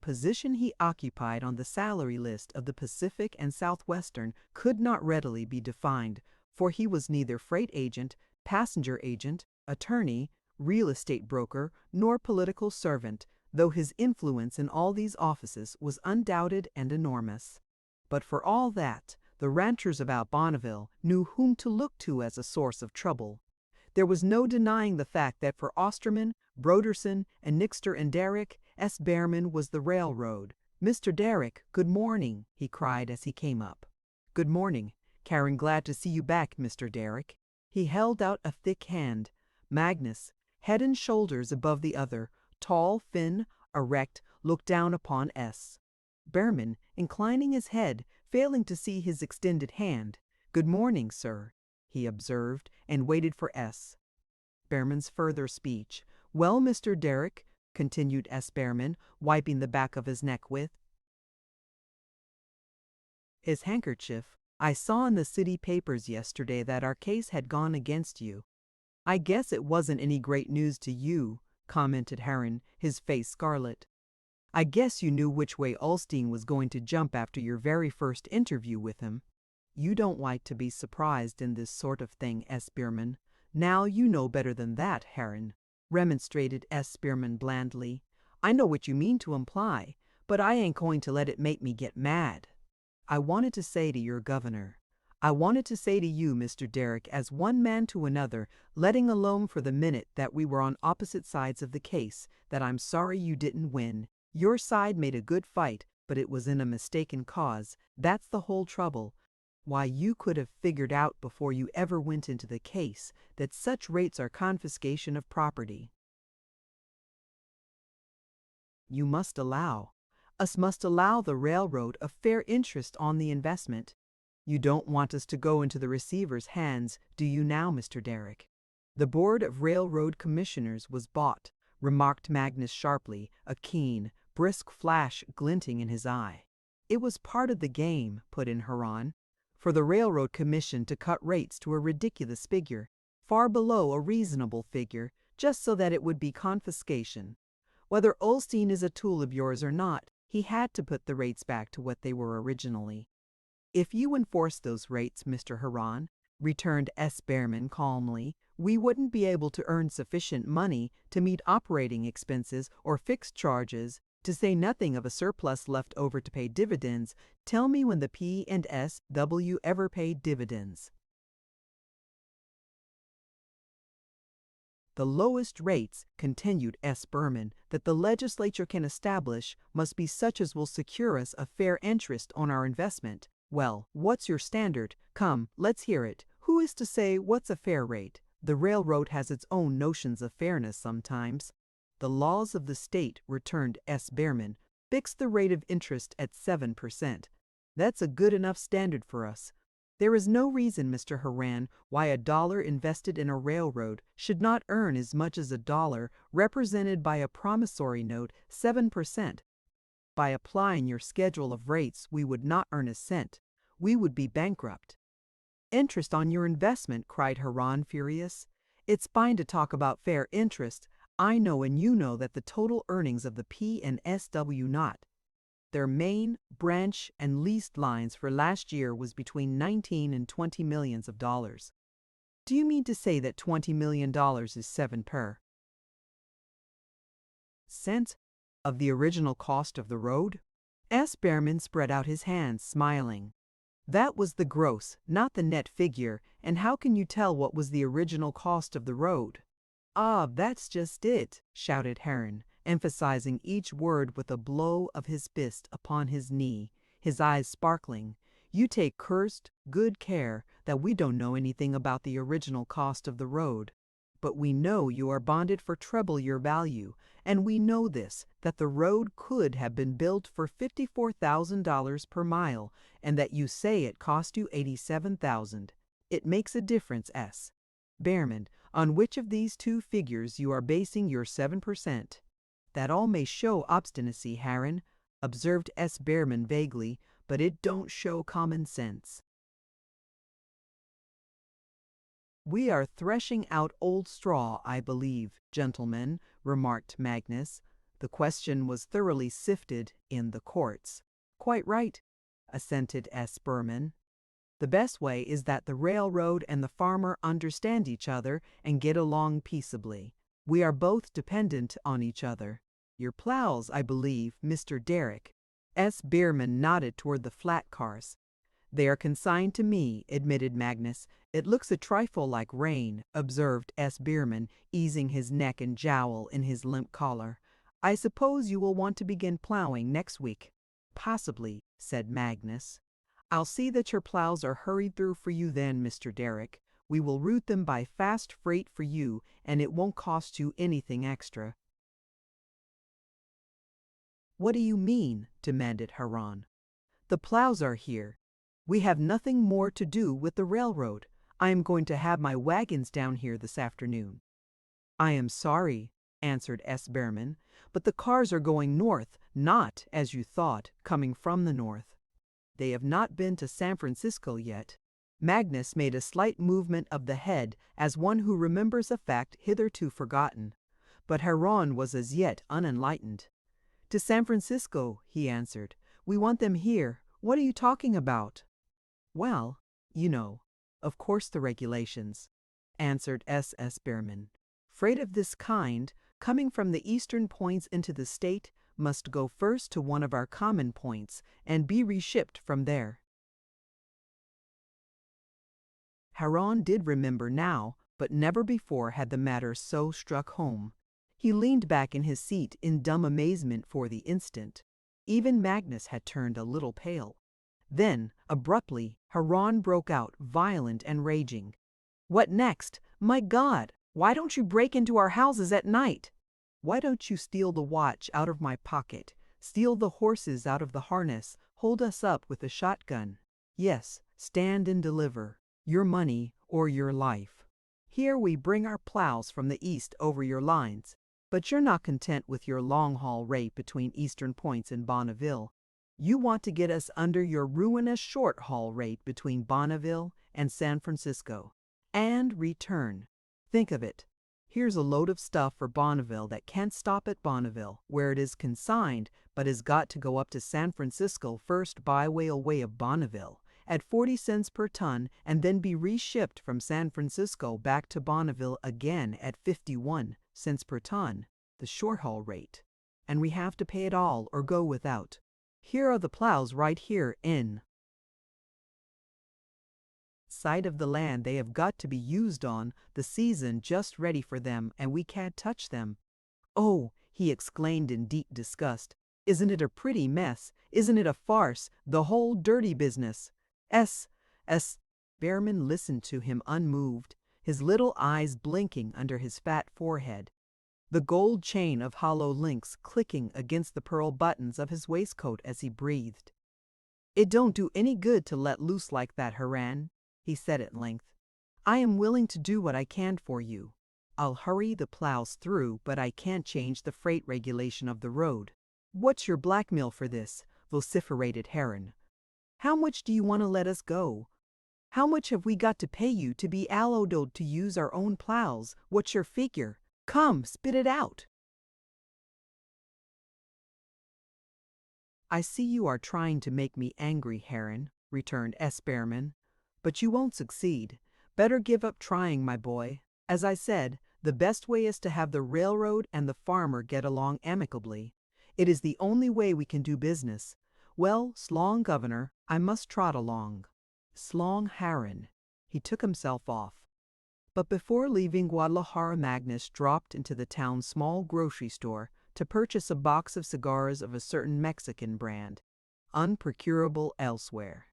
position he occupied on the salary list of the Pacific and Southwestern could not readily be defined, for he was neither freight agent, passenger agent, attorney, real estate broker, nor political servant, though his influence in all these offices was undoubted and enormous. But for all that, the ranchers about Bonneville knew whom to look to as a source of trouble. There was no denying the fact that for Osterman, Broderson, and Nixter and Derrick, S. Behrman was the railroad. "Mr. Derrick, good morning," he cried as he came up. "Good morning. Karen, glad to see you back, Mr. Derrick." He held out a thick hand. Magnus, head and shoulders above the other, tall, thin, erect, looked down upon S. Behrman, inclining his head, failing to see his extended hand. "Good morning, sir," he observed, and waited for S. Behrman's further speech. "Well, Mr. Derrick," continued S. Behrman, wiping the back of his neck with his handkerchief, "I saw in the city papers yesterday that our case had gone against you." "I guess it wasn't any great news to you," commented Heron, his face scarlet. "I guess you knew which way Ulstein was going to jump after your very first interview with him." "You don't like to be surprised in this sort of thing, S. Bierman. Now you know better than that, Heron," remonstrated S. Bierman blandly. "I know what you mean to imply, but I ain't going to let it make me get mad. I wanted to say to your governor, I wanted to say to you, Mr. Derrick, as one man to another, letting alone for the minute that we were on opposite sides of the case, that I'm sorry you didn't win. Your side made a good fight, but it was in a mistaken cause. That's the whole trouble. Why, you could have figured out before you ever went into the case that such rates are confiscation of property. You must allow. Us must allow the railroad a fair interest on the investment. You don't want us to go into the receiver's hands, do you now, Mr. Derrick?" "The Board of Railroad Commissioners was bought," remarked Magnus sharply, a keen, brisk flash glinting in his eye. "It was part of the game," put in Huron, "for the Railroad Commission to cut rates to a ridiculous figure, far below a reasonable figure, just so that it would be confiscation. Whether Ulstein is a tool of yours or not, he had to put the rates back to what they were originally." "If you enforce those rates, Mr. Huron," returned S. Behrman calmly, "we wouldn't be able to earn sufficient money to meet operating expenses or fixed charges, to say nothing of a surplus left over to pay dividends. Tell me when the P&S.W. ever paid dividends." "The lowest rates," continued S. Behrman, "that the legislature can establish must be such as will secure us a fair interest on our investment. Well, what's your standard? Come, let's hear it. Who is to say what's a fair rate? The railroad has its own notions of fairness sometimes." "The laws of the state," returned S. Behrman, "fix the rate of interest at 7%. That's a good enough standard for us. There is no reason, Mr. Haran, why a dollar invested in a railroad should not earn as much as a dollar represented by a promissory note 7%. By applying your schedule of rates, we would not earn a cent. We would be bankrupt. Interest on your investment, cried Haran, furious. It's fine to talk about fair interest. I know and you know that the total earnings of the P&SW not. Their main, branch, and leased lines for last year was between 19 and 20 millions of dollars. Do you mean to say that $20 million is 7% of the original cost of the road? S. Behrman spread out his hands, smiling. That was the gross, not the net figure, and how can you tell what was the original cost of the road? Ah, that's just it, shouted Heron, emphasizing each word with a blow of his fist upon his knee, his eyes sparkling. You take cursed good care that we don't know anything about the original cost of the road. But we know you are bonded for treble your value, and we know this, that the road could have been built for $54,000 per mile, and that you say it cost you $87,000. It makes a difference, S. Behrman, on which of these two figures you are basing your 7%. That all may show obstinacy, Haran, observed S. Behrman vaguely, but it don't show common sense. We are threshing out old straw, I believe, gentlemen, remarked Magnus. The question was thoroughly sifted in the courts. Quite right, assented S. Behrman. The best way is that the railroad and the farmer understand each other and get along peaceably. We are both dependent on each other. Your plows, I believe, Mr. Derrick. S. Behrman nodded toward the flat cars. They are consigned to me, admitted Magnus. It looks a trifle like rain, observed S. Behrman, easing his neck and jowl in his limp collar. I suppose you will want to begin plowing next week. Possibly, said Magnus. I'll see that your plows are hurried through for you then, Mr. Derrick. We will route them by fast freight for you, and it won't cost you anything extra. What do you mean? Demanded Haran. The plows are here. We have nothing more to do with the railroad. I am going to have my wagons down here this afternoon. I am sorry, answered S. Behrman, but the cars are going north, not, as you thought, coming from the north. They have not been to San Francisco yet. Magnus made a slight movement of the head as one who remembers a fact hitherto forgotten, but Haran was as yet unenlightened. To San Francisco, he answered. We want them here. What are you talking about? Well, you know, of course the regulations, answered S. Behrman. Freight of this kind, coming from the eastern points into the state, must go first to one of our common points and be reshipped from there. Haran did remember now, but never before had the matter so struck home. He leaned back in his seat in dumb amazement for the instant. Even Magnus had turned a little pale. Then, abruptly, Haran broke out, violent and raging. What next? My God! Why don't you break into our houses at night? Why don't you steal the watch out of my pocket, steal the horses out of the harness, hold us up with a shotgun? Yes, stand and deliver. Your money or your life. Here we bring our plows from the east over your lines. But you're not content with your long-haul rate between eastern points and Bonneville. You want to get us under your ruinous short-haul rate between Bonneville and San Francisco. And return. Think of it. Here's a load of stuff for Bonneville that can't stop at Bonneville, where it is consigned, but has got to go up to San Francisco first by way of Bonneville, at 40 cents per ton, and then be reshipped from San Francisco back to Bonneville again at 51 cents per ton, the short-haul rate. And we have to pay it all or go without. Here are the plows right here in sight of the land they have got to be used on, the season just ready for them, and we can't touch them. Oh, he exclaimed in deep disgust. Isn't it a pretty mess? Isn't it a farce, the whole dirty business? S. Behrman listened to him unmoved, his little eyes blinking under his fat forehead, the gold chain of hollow links clicking against the pearl buttons of his waistcoat as he breathed. "It don't do any good to let loose like that, Haran," he said at length. "I am willing to do what I can for you. I'll hurry the plows through, but I can't change the freight regulation of the road." "What's your blackmail for this?" vociferated Haran. "How much do you want to let us go? How much have we got to pay you to be allowed to use our own plows? What's your figure? Come, spit it out." "I see you are trying to make me angry, Haran," returned Behrman, "but you won't succeed. Better give up trying, my boy. As I said, the best way is to have the railroad and the farmer get along amicably. It is the only way we can do business. Well, s'long, Governor, I must trot along." "S'long, Haran." He took himself off. But before leaving Guadalajara, Magnus dropped into the town's small grocery store to purchase a box of cigars of a certain Mexican brand, unprocurable elsewhere.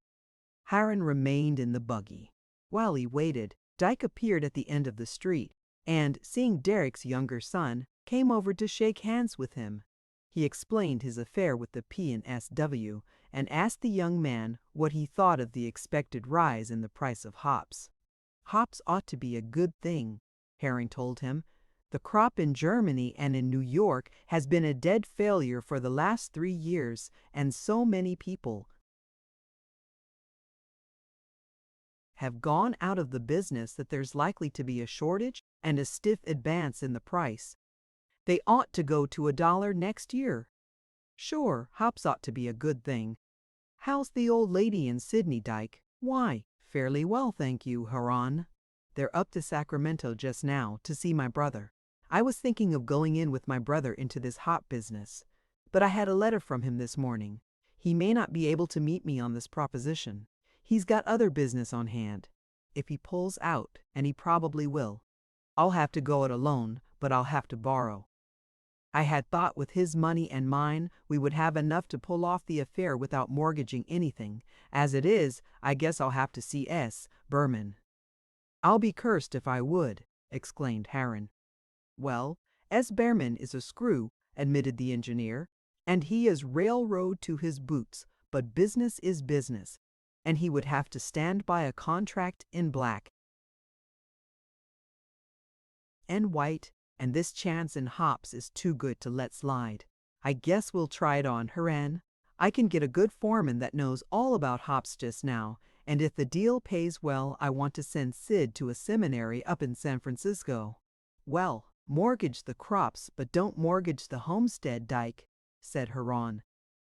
Haran remained in the buggy. While he waited, Dyke appeared at the end of the street, and, seeing Derek's younger son, came over to shake hands with him. He explained his affair with the P&SW and asked the young man what he thought of the expected rise in the price of hops. "Hops ought to be a good thing," Haran told him. "The crop in Germany and in New York has been a dead failure for the last 3 years, and so many people have gone out of the business that there's likely to be a shortage and a stiff advance in the price. They ought to go to $1 next year. Sure, hops ought to be a good thing. How's the old lady in Sydney, Dyke?" "Why, fairly well, thank you, Haran. They're up to Sacramento just now to see my brother. I was thinking of going in with my brother into this hop business, but I had a letter from him this morning. He may not be able to meet me on this proposition. He's got other business on hand. If he pulls out, and he probably will, I'll have to go it alone, but I'll have to borrow. I had thought with his money and mine we would have enough to pull off the affair without mortgaging anything. As it is, I guess I'll have to see Behrman." "I'll be cursed if I would," exclaimed Haran. "Well, Behrman is a screw," admitted the engineer, "and he is railroad to his boots, but business is business, and he would have to stand by a contract in black and white, and this chance in hops is too good to let slide. I guess we'll try it on, Haran. I can get a good foreman that knows all about hops just now, and if the deal pays well, I want to send Sid to a seminary up in San Francisco." "Well, mortgage the crops, but don't mortgage the homestead, Dyke," said Haran.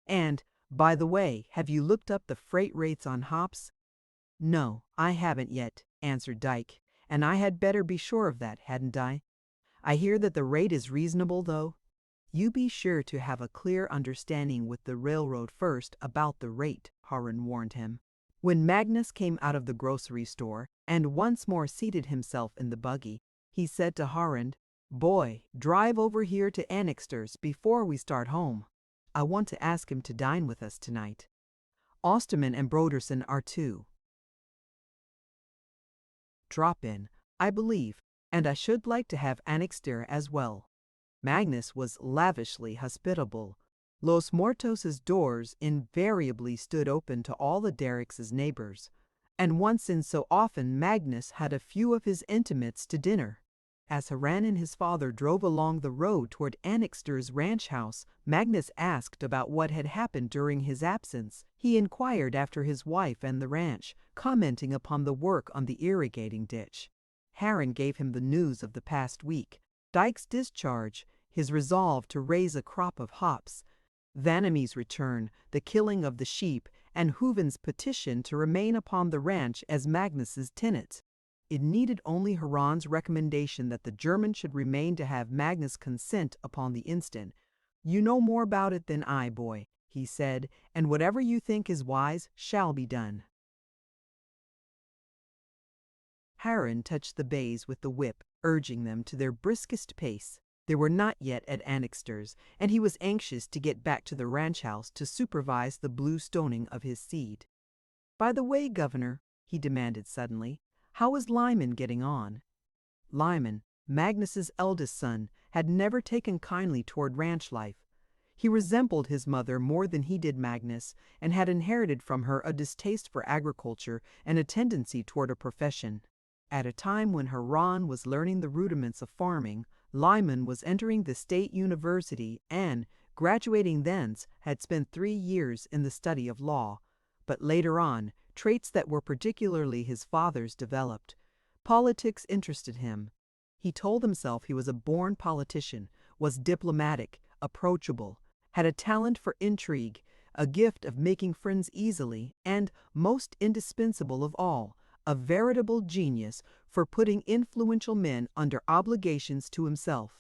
"And, by the way, have you looked up the freight rates on hops?" "No, I haven't yet," answered Dyke, "and I had better be sure of that, hadn't I? I hear that the rate is reasonable, though." "You be sure to have a clear understanding with the railroad first about the rate," Haran warned him. When Magnus came out of the grocery store and once more seated himself in the buggy, he said to Haran, "Boy, drive over here to Annixter's before we start home. I want to ask him to dine with us tonight. Osterman and Broderson are too. Drop in, I believe, and I should like to have Annixter as well." Magnus was lavishly hospitable. Los Muertos' doors invariably stood open to all the Derricks' neighbors, and once in so often Magnus had a few of his intimates to dinner. As Haran and his father drove along the road toward Annixter's ranch house, Magnus asked about what had happened during his absence. He inquired after his wife and the ranch, commenting upon the work on the irrigating ditch. Haran gave him the news of the past week: Dyke's discharge, his resolve to raise a crop of hops, Vanamie's return, the killing of the sheep, and Hooven's petition to remain upon the ranch as Magnus's tenant. It needed only Haran's recommendation that the German should remain to have Magnus consent upon the instant. "You know more about it than I, boy," he said, "and whatever you think is wise shall be done." Haran touched the bays with the whip, urging them to their briskest pace. They were not yet at Annixter's, and he was anxious to get back to the ranch house to supervise the blue stoning of his seed. "By the way, Governor," he demanded suddenly, "how is Lyman getting on?" Lyman, Magnus's eldest son, had never taken kindly toward ranch life. He resembled his mother more than he did Magnus, and had inherited from her a distaste for agriculture and a tendency toward a profession. At a time when Haran was learning the rudiments of farming, Lyman was entering the state university and, graduating thence, had spent 3 years in the study of law. But later on, traits that were particularly his father's developed. Politics interested him. He told himself he was a born politician, was diplomatic, approachable, had a talent for intrigue, a gift of making friends easily, and, most indispensable of all, a veritable genius for putting influential men under obligations to himself.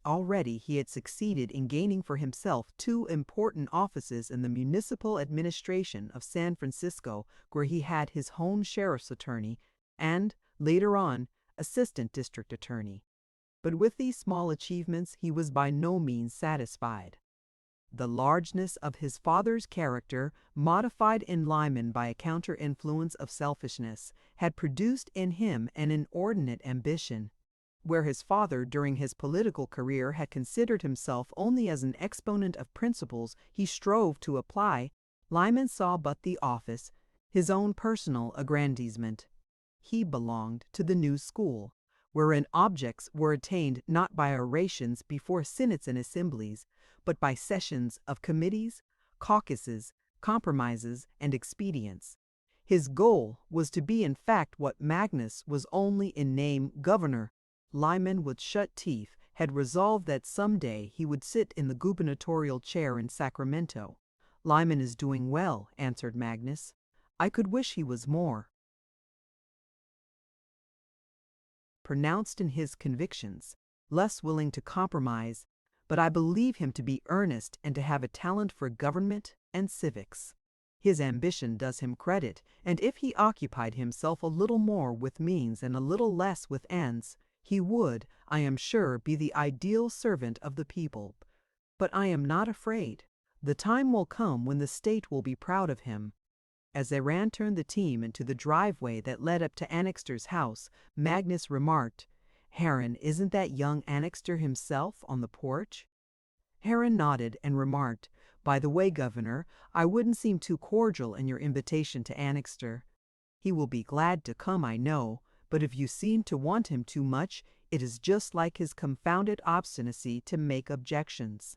Already he had succeeded in gaining for himself 2 important offices in the municipal administration of San Francisco, where he had his home sheriff's attorney and, later on, assistant district attorney. But with these small achievements he was by no means satisfied. The largeness of his father's character, modified in Lyman by a counter-influence of selfishness, had produced in him an inordinate ambition. Where his father during his political career had considered himself only as an exponent of principles he strove to apply, Lyman saw but the office, his own personal aggrandizement. He belonged to the new school, wherein objects were attained not by orations before synods and assemblies, but by sessions of committees, caucuses, compromises, and expedients. His goal was to be in fact what Magnus was only in name governor. Lyman, with shut teeth, had resolved that some day he would sit in the gubernatorial chair in Sacramento. "Lyman is doing well," answered Magnus. "I could wish he was more pronounced in his convictions, less willing to compromise, but I believe him to be earnest and to have a talent for government and civics. His ambition does him credit, and if he occupied himself a little more with means and a little less with ends, he would, I am sure, be the ideal servant of the people. But I am not afraid. The time will come when the state will be proud of him." As they turned the team into the driveway that led up to Annixter's house, Magnus remarked, "Haran, isn't that young Annixter himself on the porch?" Haran nodded and remarked, "By the way, Governor, I wouldn't seem too cordial in your invitation to Annixter. He will be glad to come, I know, but if you seem to want him too much, it is just like his confounded obstinacy to make objections."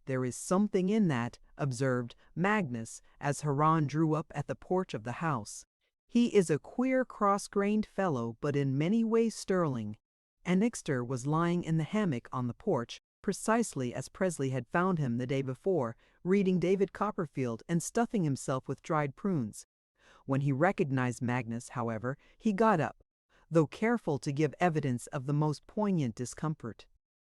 "There is something in that," observed Magnus as Haran drew up at the porch of the house. "He is a queer cross-grained fellow, but in many ways sterling." Annixter was lying in the hammock on the porch, precisely as Presley had found him the day before, reading David Copperfield and stuffing himself with dried prunes. When he recognized Magnus, however, he got up, though careful to give evidence of the most poignant discomfort.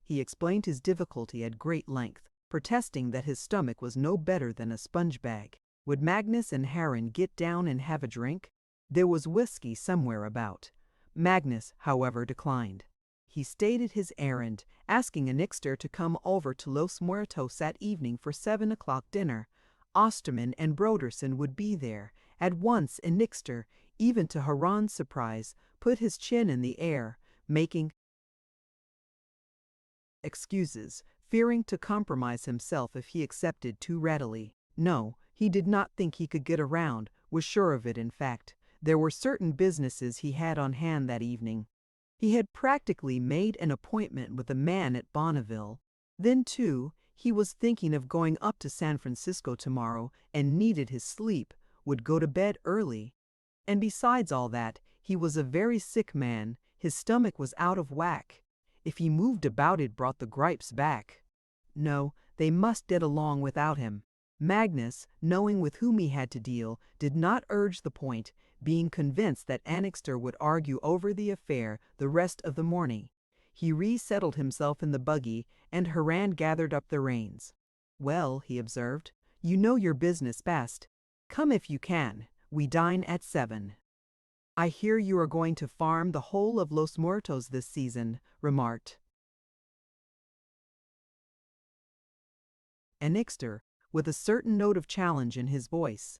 He explained his difficulty at great length, protesting that his stomach was no better than a sponge bag. Would Magnus and Haran get down and have a drink? There was whiskey somewhere about. Magnus, however, declined. He stated his errand, asking Annixter to come over to Los Muertos that evening for 7 o'clock dinner. Osterman and Broderson would be there. At once Annixter, even to Haran's surprise, put his chin in the air, making excuses, fearing to compromise himself if he accepted too readily. No, he did not think he could get around, was sure of it in fact. There were certain businesses he had on hand that evening. He had practically made an appointment with a man at Bonneville. Then, too, he was thinking of going up to San Francisco tomorrow and needed his sleep, would go to bed early. And besides all that, he was a very sick man, his stomach was out of whack. If he moved about it brought the gripes back. No, they must get along without him. Magnus, knowing with whom he had to deal, did not urge the point, being convinced that Annixter would argue over the affair the rest of the morning. He resettled himself in the buggy, and Haran gathered up the reins. "Well," he observed, "you know your business best. Come if you can. We dine at 7. "I hear you are going to farm the whole of Los Muertos this season," remarked Annixter, with a certain note of challenge in his voice.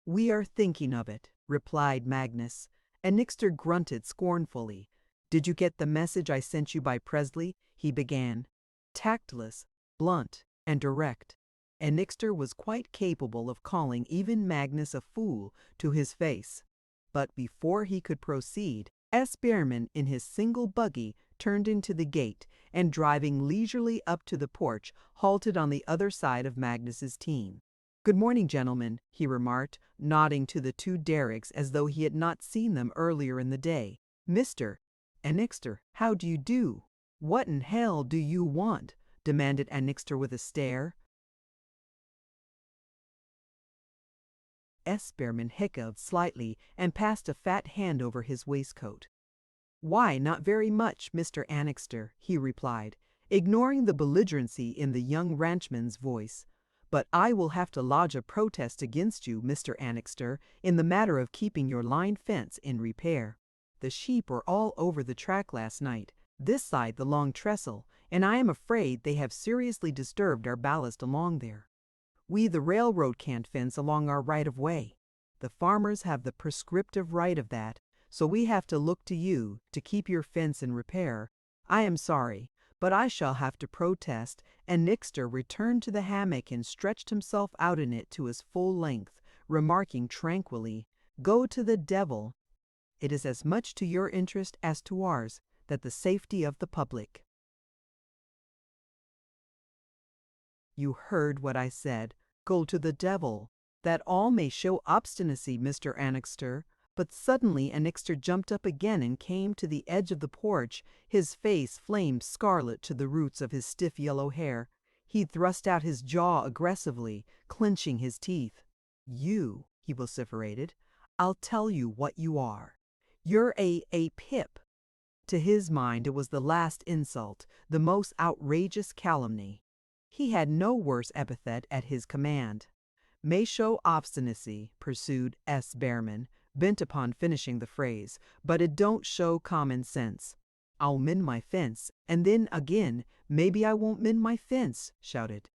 "We are thinking of it," replied Magnus. Annixter grunted scornfully. "Did you get the message I sent you by Presley?" he began. Tactless, blunt, and direct, Annixter was quite capable of calling even Magnus a fool to his face. But before he could proceed, S. Behrman in his single buggy turned into the gate and, driving leisurely up to the porch, halted on the other side of Magnus's team. "Good morning, gentlemen," he remarked, nodding to the two derricks as though he had not seen them earlier in the day. "Mr. Annixter, how do you do?" "What in hell do you want?" demanded Annixter with a stare. S. Behrman hiccuped slightly and passed a fat hand over his waistcoat. "Why, not very much, Mr. Annixter," he replied, ignoring the belligerency in the young ranchman's voice. "But I will have to lodge a protest against you, Mr. Annixter, in the matter of keeping your line fence in repair. The sheep were all over the track last night, this side the long trestle, and I am afraid they have seriously disturbed our ballast along there. We the railroad can't fence along our right-of-way. The farmers have the prescriptive right of that, so we have to look to you to keep your fence in repair. I am sorry, but I shall have to protest." And Annixter returned to the hammock and stretched himself out in it to his full length, remarking tranquilly, "Go to the devil. It is as much to your interest as to ours that the safety of the public." "You heard what I said. Go to the devil. That all may show obstinacy, Mr. Annixter." But suddenly Annixter jumped up again and came to the edge of the porch. His face flamed scarlet to the roots of his stiff yellow hair. He thrust out his jaw aggressively, clenching his teeth. "You," he vociferated, "I'll tell you what you are. You're a pip." To his mind it was the last insult, the most outrageous calumny. He had no worse epithet at his command. "May show obstinacy," pursued S. Behrman, bent upon finishing the phrase, "but it don't show common sense." "I'll mend my fence, and then again, maybe I won't mend my fence," shouted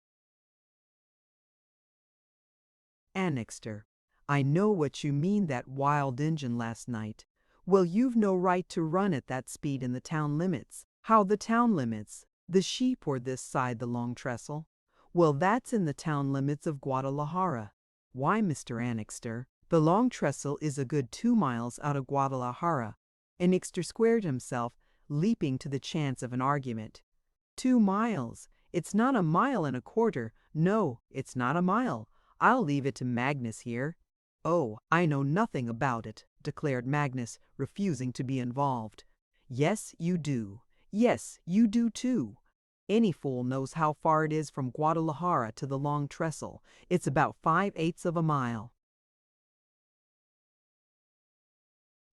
Annixter. "I know what you mean, that wild engine last night. Well, you've no right to run at that speed in the town limits." "How the town limits?" "The sheep were this side the long trestle." "Well, that's in the town limits of Guadalajara." "Why, Mr. Annixter, the long trestle is a good 2 miles out of Guadalajara." Annixter squared himself, leaping to the chance of an argument. 2 miles? It's not a mile and a quarter. No, it's not a mile. I'll leave it to Magnus here." "Oh, I know nothing about it," declared Magnus, refusing to be involved. "Yes, you do. Yes, you do too. Any fool knows how far it is from Guadalajara to the long trestle. It's about 5/8 of a mile.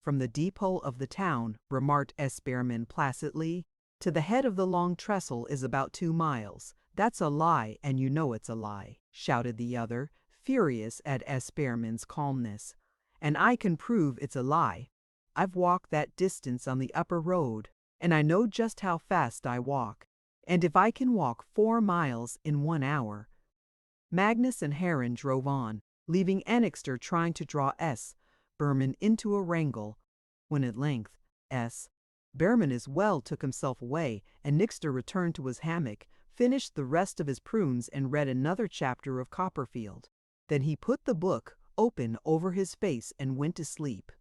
From the depot of the town," remarked S. Behrman placidly, "to the head of the long trestle is about 2 miles. "That's a lie, and you know it's a lie," shouted the other, furious at S. Behrman's calmness. "And I can prove it's a lie. I've walked that distance on the upper road, and I know just how fast I walk. And if I can walk 4 miles in 1 hour." Magnus and Heron drove on, leaving Annixter trying to draw S. Behrman into a wrangle, when at length S. Behrman as well took himself away, and Annixter returned to his hammock, finished the rest of his prunes, and read another chapter of Copperfield. Then he put the book open over his face and went to sleep.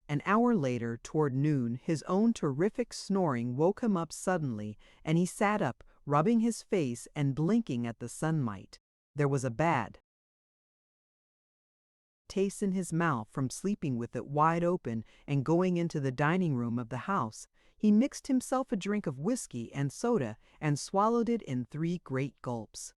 An hour later, toward noon, his own terrific snoring woke him up suddenly, and he sat up, rubbing his face and blinking at the sunlight. There was a bad taste in his mouth from sleeping with it wide open and going into the dining room of the house. He mixed himself a drink of whiskey and soda and swallowed it in 3 great gulps.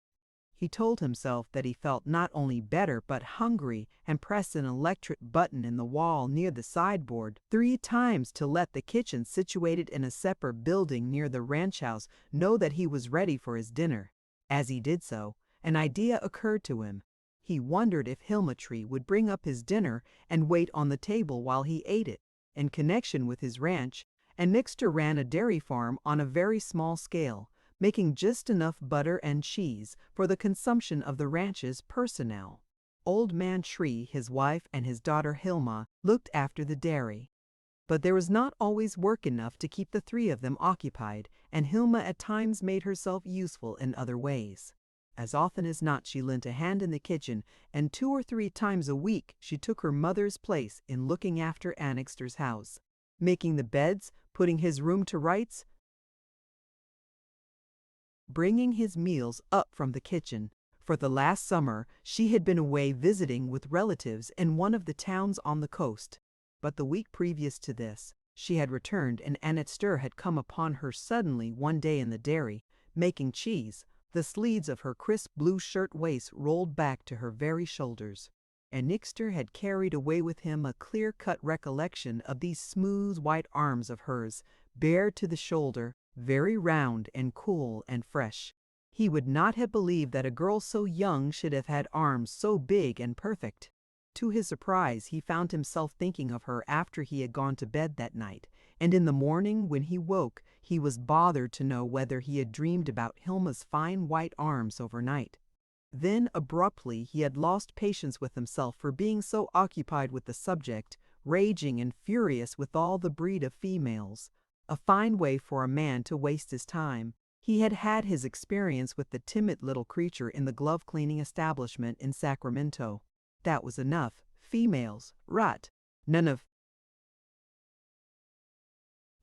He told himself that he felt not only better but hungry, and pressed an electric button in the wall near the sideboard 3 times to let the kitchen, situated in a separate building near the ranch house, know that he was ready for his dinner. As he did so, an idea occurred to him. He wondered if Hilmatree would bring up his dinner and wait on the table while he ate it. In connection with his ranch, Annixter ran a dairy farm on a very small scale, making just enough butter and cheese for the consumption of the ranch's personnel. Old Man Tree, his wife, and his daughter Hilma looked after the dairy. But there was not always work enough to keep the three of them occupied, and Hilma at times made herself useful in other ways. As often as not she lent a hand in the kitchen, and 2 or 3 times a week she took her mother's place in looking after Annixter's house, making the beds, putting his room to rights, bringing his meals up from the kitchen. For the last summer she had been away visiting with relatives in one of the towns on the coast. But the week previous to this, she had returned, and Annixter had come upon her suddenly one day in the dairy, making cheese, the sleeves of her crisp blue shirt-waist rolled back to her very shoulders. Annixter had carried away with him a clear-cut recollection of these smooth white arms of hers, bare to the shoulder, very round and cool and fresh. He would not have believed that a girl so young should have had arms so big and perfect. To his surprise, he found himself thinking of her after he had gone to bed that night, and in the morning when he woke, he was bothered to know whether he had dreamed about Hilma's fine white arms overnight. Then abruptly he had lost patience with himself for being so occupied with the subject, raging and furious with all the breed of females. A fine way for a man to waste his time. He had had his experience with the timid little creature in the glove-cleaning establishment in Sacramento. That was enough. Females, rot. None of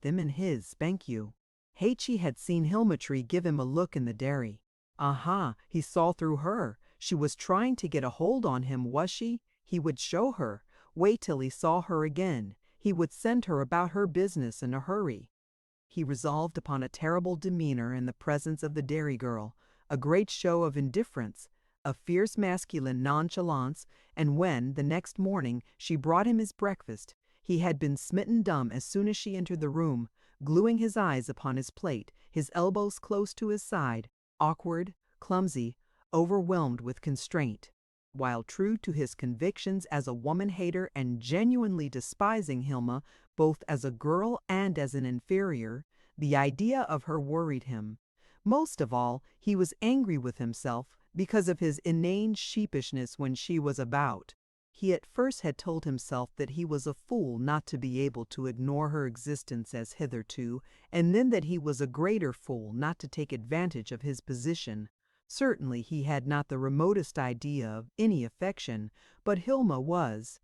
them in his, spank you. H.E. had seen Hilmatree give him a look in the dairy. Aha, he saw through her. She was trying to get a hold on him, was she? He would show her. Wait till he saw her again. He would send her about her business in a hurry. He resolved upon a terrible demeanor in the presence of the dairy girl, a great show of indifference, a fierce masculine nonchalance, and when, the next morning, she brought him his breakfast, he had been smitten dumb as soon as she entered the room, gluing his eyes upon his plate, his elbows close to his side, awkward, clumsy, overwhelmed with constraint. While true to his convictions as a woman-hater and genuinely despising Hilma, both as a girl and as an inferior, the idea of her worried him. Most of all, he was angry with himself because of his inane sheepishness when she was about. He at first had told himself that he was a fool not to be able to ignore her existence as hitherto, and then that he was a greater fool not to take advantage of his position. Certainly he had not the remotest idea of any affection, but Hilma was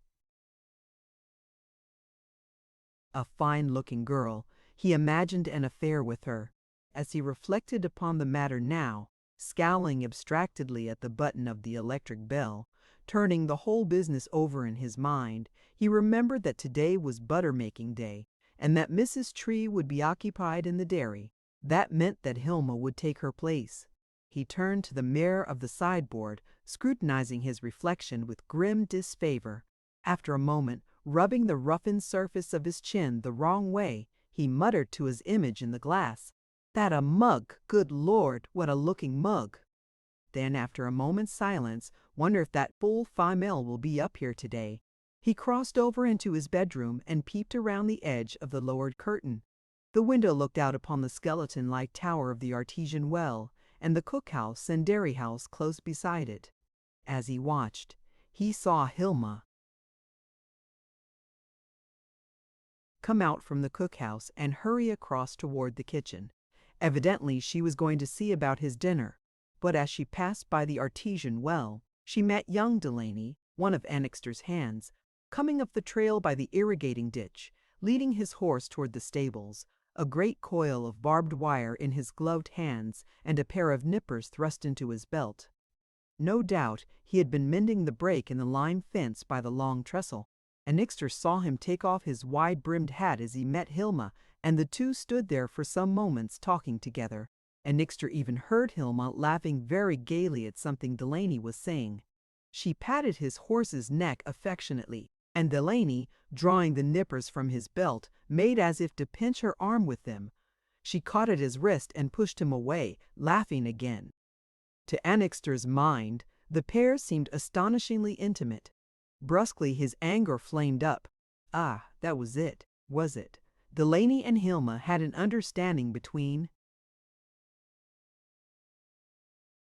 a fine-looking girl. He imagined an affair with her. As he reflected upon the matter now, scowling abstractedly at the button of the electric bell, turning the whole business over in his mind, he remembered that today was butter-making day, and that Mrs. Tree would be occupied in the dairy. That meant that Hilma would take her place. He turned to the mirror of the sideboard, scrutinizing his reflection with grim disfavor. After a moment, rubbing the roughened surface of his chin the wrong way, he muttered to his image in the glass, "That a mug! Good Lord, what a looking mug!" Then, after a moment's silence, "Wonder if that fool female will be up here today." He crossed over into his bedroom and peeped around the edge of the lowered curtain. The window looked out upon the skeleton-like tower of the artesian well, and the cookhouse and dairy house close beside it. As he watched, he saw Hilma come out from the cookhouse and hurry across toward the kitchen. Evidently she was going to see about his dinner, but as she passed by the artesian well, she met young Delaney, one of Annixter's hands, coming up the trail by the irrigating ditch, leading his horse toward the stables, a great coil of barbed wire in his gloved hands and a pair of nippers thrust into his belt. No doubt he had been mending the break in the lime fence by the long trestle. Annixter saw him take off his wide-brimmed hat as he met Hilma, and the two stood there for some moments talking together. Annixter even heard Hilma laughing very gaily at something Delaney was saying. She patted his horse's neck affectionately, and Delaney, drawing the nippers from his belt, made as if to pinch her arm with them. She caught at his wrist and pushed him away, laughing again. To Annixter's mind, the pair seemed astonishingly intimate. Brusquely his anger flamed up. Ah, that was it, was it? Delaney and Hilma had an understanding between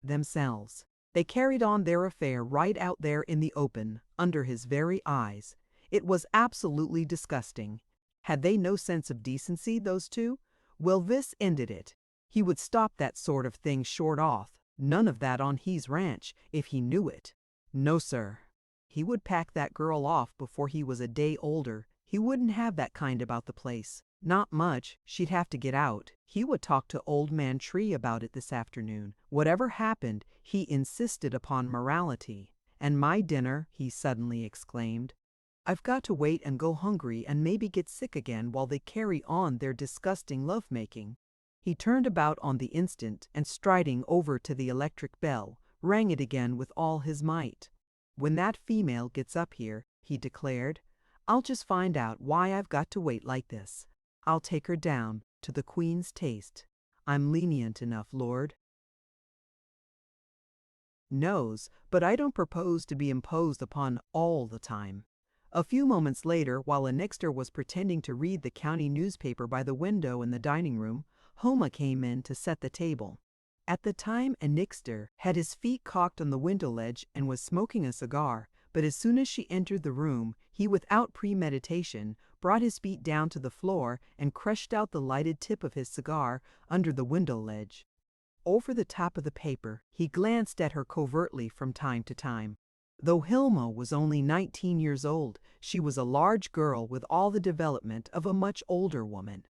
themselves. They carried on their affair right out there in the open, under his very eyes. It was absolutely disgusting. Had they no sense of decency, those two? Well, this ended it. He would stop that sort of thing short off. None of that on his ranch, if he knew it. No, sir. He would pack that girl off before he was a day older. He wouldn't have that kind about the place. Not much. She'd have to get out. He would talk to Old Man Tree about it this afternoon. Whatever happened, he insisted upon morality. And my dinner, he suddenly exclaimed. I've got to wait and go hungry and maybe get sick again while they carry on their disgusting lovemaking. He turned about on the instant and, striding over to the electric bell, rang it again with all his might. When that female gets up here, he declared, I'll just find out why I've got to wait like this. I'll take her down to the Queen's taste. I'm lenient enough, Lord. Knows, but I don't propose to be imposed upon all the time. A few moments later, while Annixter was pretending to read the county newspaper by the window in the dining room, Homa came in to set the table. At the time, Annixter had his feet cocked on the window ledge and was smoking a cigar, but as soon as she entered the room, he, without premeditation, brought his feet down to the floor and crushed out the lighted tip of his cigar under the window ledge. Over the top of the paper, he glanced at her covertly from time to time. Though Hilma was only 19 years old, she was a large girl with all the development of a much older woman.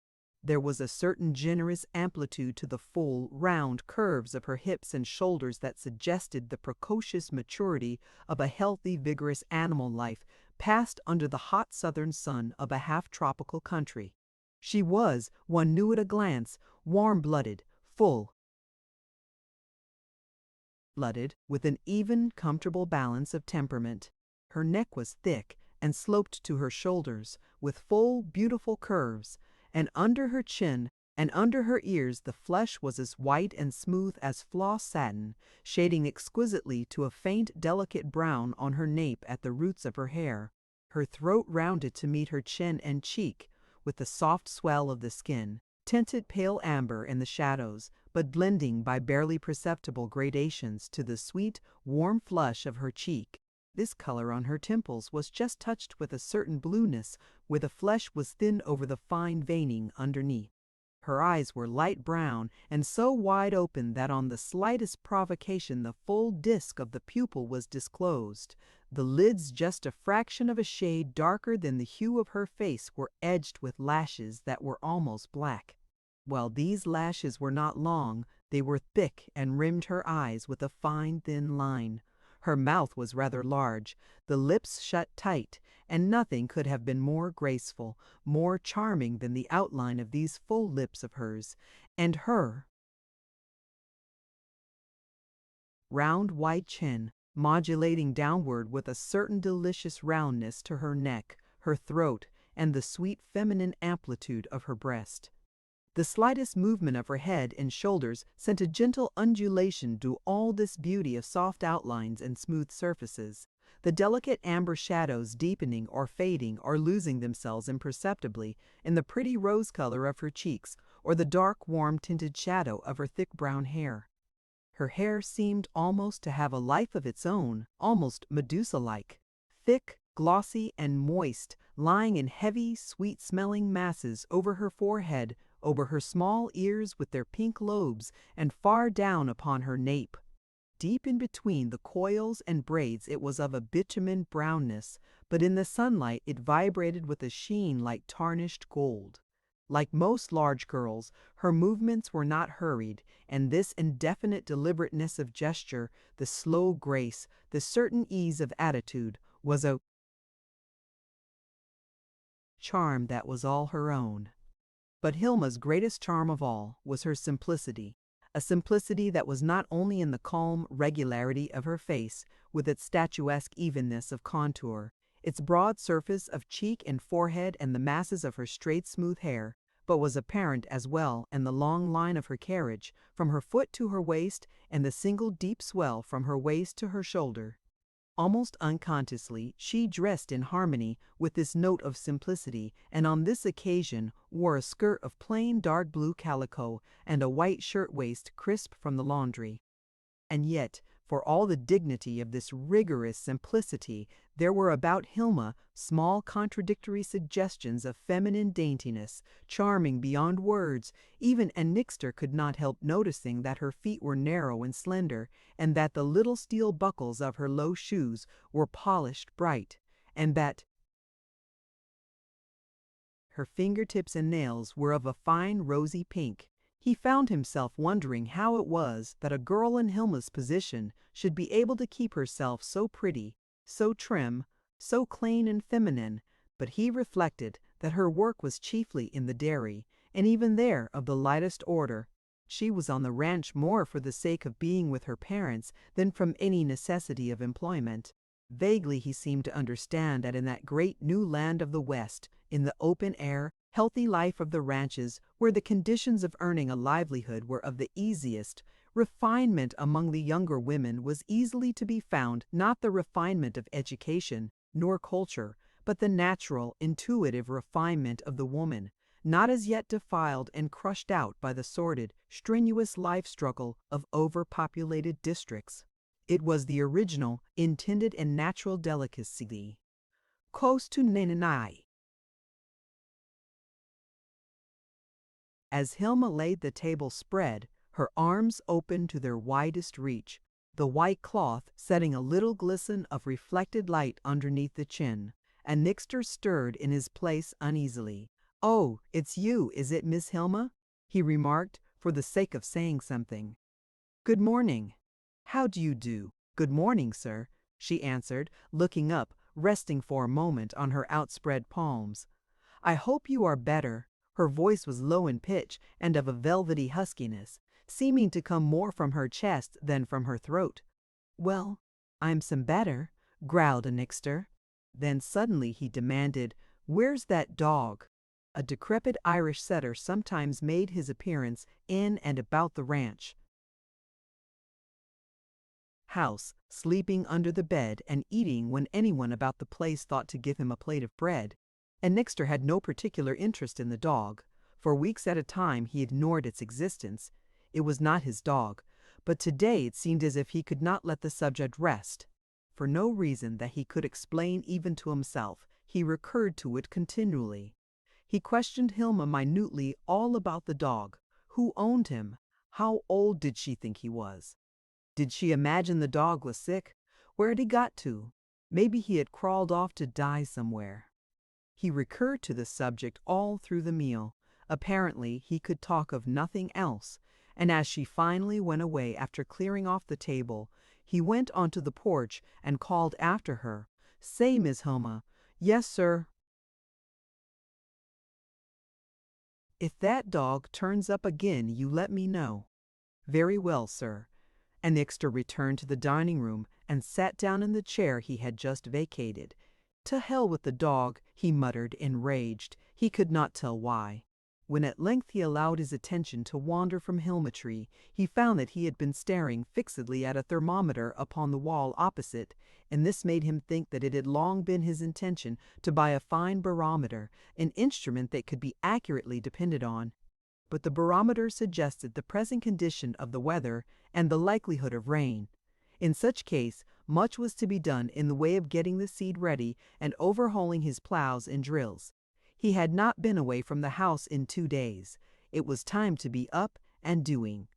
There was a certain generous amplitude to the full, round curves of her hips and shoulders that suggested the precocious maturity of a healthy, vigorous animal life passed under the hot southern sun of a half-tropical country. She was, one knew at a glance, warm-blooded, full-blooded, with an even, comfortable balance of temperament. Her neck was thick and sloped to her shoulders, with full, beautiful curves, and under her chin and under her ears the flesh was as white and smooth as floss satin, shading exquisitely to a faint, delicate brown on her nape at the roots of her hair. Her throat rounded to meet her chin and cheek, with the soft swell of the skin, tinted pale amber in the shadows, but blending by barely perceptible gradations to the sweet, warm flush of her cheek. This color on her temples was just touched with a certain blueness, where the flesh was thin over the fine veining underneath. Her eyes were light brown and so wide open that on the slightest provocation the full disk of the pupil was disclosed. The lids, just a fraction of a shade darker than the hue of her face, were edged with lashes that were almost black. While these lashes were not long, they were thick and rimmed her eyes with a fine, thin line. Her mouth was rather large, the lips shut tight, and nothing could have been more graceful, more charming than the outline of these full lips of hers, and her round white chin, modulating downward with a certain delicious roundness to her neck, her throat, and the sweet feminine amplitude of her breast. The slightest movement of her head and shoulders sent a gentle undulation to all this beauty of soft outlines and smooth surfaces, the delicate amber shadows deepening or fading or losing themselves imperceptibly in the pretty rose color of her cheeks or the dark, warm-tinted shadow of her thick brown hair. Her hair seemed almost to have a life of its own, almost Medusa-like, thick, glossy, and moist, lying in heavy, sweet-smelling masses over her forehead, over her small ears with their pink lobes, and far down upon her nape. Deep in between the coils and braids it was of a bitumen brownness, but in the sunlight it vibrated with a sheen like tarnished gold. Like most large girls, her movements were not hurried, and this indefinite deliberateness of gesture, the slow grace, the certain ease of attitude, was a charm that was all her own. But Hilma's greatest charm of all was her simplicity, a simplicity that was not only in the calm regularity of her face, with its statuesque evenness of contour, its broad surface of cheek and forehead and the masses of her straight smooth hair, but was apparent as well in the long line of her carriage, from her foot to her waist, and the single deep swell from her waist to her shoulder. Almost unconsciously, she dressed in harmony with this note of simplicity, and on this occasion wore a skirt of plain dark blue calico and a white shirtwaist crisp from the laundry. And yet, For all the dignity of this rigorous simplicity, there were about Hilma small contradictory suggestions of feminine daintiness, charming beyond words. Even Annixter could not help noticing that her feet were narrow and slender, and that the little steel buckles of her low shoes were polished bright, and that her fingertips and nails were of a fine rosy pink. He found himself wondering how it was that a girl in Hilma's position should be able to keep herself so pretty, so trim, so clean and feminine, but he reflected that her work was chiefly in the dairy, and even there of the lightest order. She was on the ranch more for the sake of being with her parents than from any necessity of employment. Vaguely he seemed to understand that in that great new land of the West, in the open air, healthy life of the ranches, where the conditions of earning a livelihood were of the easiest, refinement among the younger women was easily to be found, not the refinement of education nor culture, but the natural, intuitive refinement of the woman, not as yet defiled and crushed out by the sordid, strenuous life struggle of overpopulated districts. It was the original, intended and natural delicacy. Close to Nanai. As Hilma laid the table spread, her arms open to their widest reach, the white cloth setting a little glisten of reflected light underneath the chin, Annixter stirred in his place uneasily. "Oh, it's you, is it, Miss Hilma?" he remarked, for the sake of saying something. "Good morning." "How do you do?" "Good morning, sir," she answered, looking up, resting for a moment on her outspread palms. "I hope you are better." Her voice was low in pitch and of a velvety huskiness, seeming to come more from her chest than from her throat. "Well, I'm some better," growled Annixter. Then suddenly he demanded, "Where's that dog?" A decrepit Irish setter sometimes made his appearance in and about the ranch house, sleeping under the bed and eating when anyone about the place thought to give him a plate of bread. Annixter had no particular interest in the dog. For weeks at a time he ignored its existence. It was not his dog, but today it seemed as if he could not let the subject rest. For no reason that he could explain even to himself, he recurred to it continually. He questioned Hilma minutely all about the dog. Who owned him? How old did she think he was? Did she imagine the dog was sick? Where had he got to? Maybe he had crawled off to die somewhere. He recurred to the subject all through the meal. Apparently he could talk of nothing else, and as she finally went away after clearing off the table, he went onto the porch and called after her, "Say, Miss Hilma." "Yes, sir." "If that dog turns up again, you let me know." "Very well, sir." Annixter returned to the dining room and sat down in the chair he had just vacated. "To hell with the dog," he muttered, enraged. He could not tell why. When at length he allowed his attention to wander from Hilma-tree, he found that he had been staring fixedly at a thermometer upon the wall opposite, and this made him think that it had long been his intention to buy a fine barometer, an instrument that could be accurately depended on. But the barometer suggested the present condition of the weather and the likelihood of rain. In such case, much was to be done in the way of getting the seed ready and overhauling his plows and drills. He had not been away from the house in 2 days. It was time to be up and doing.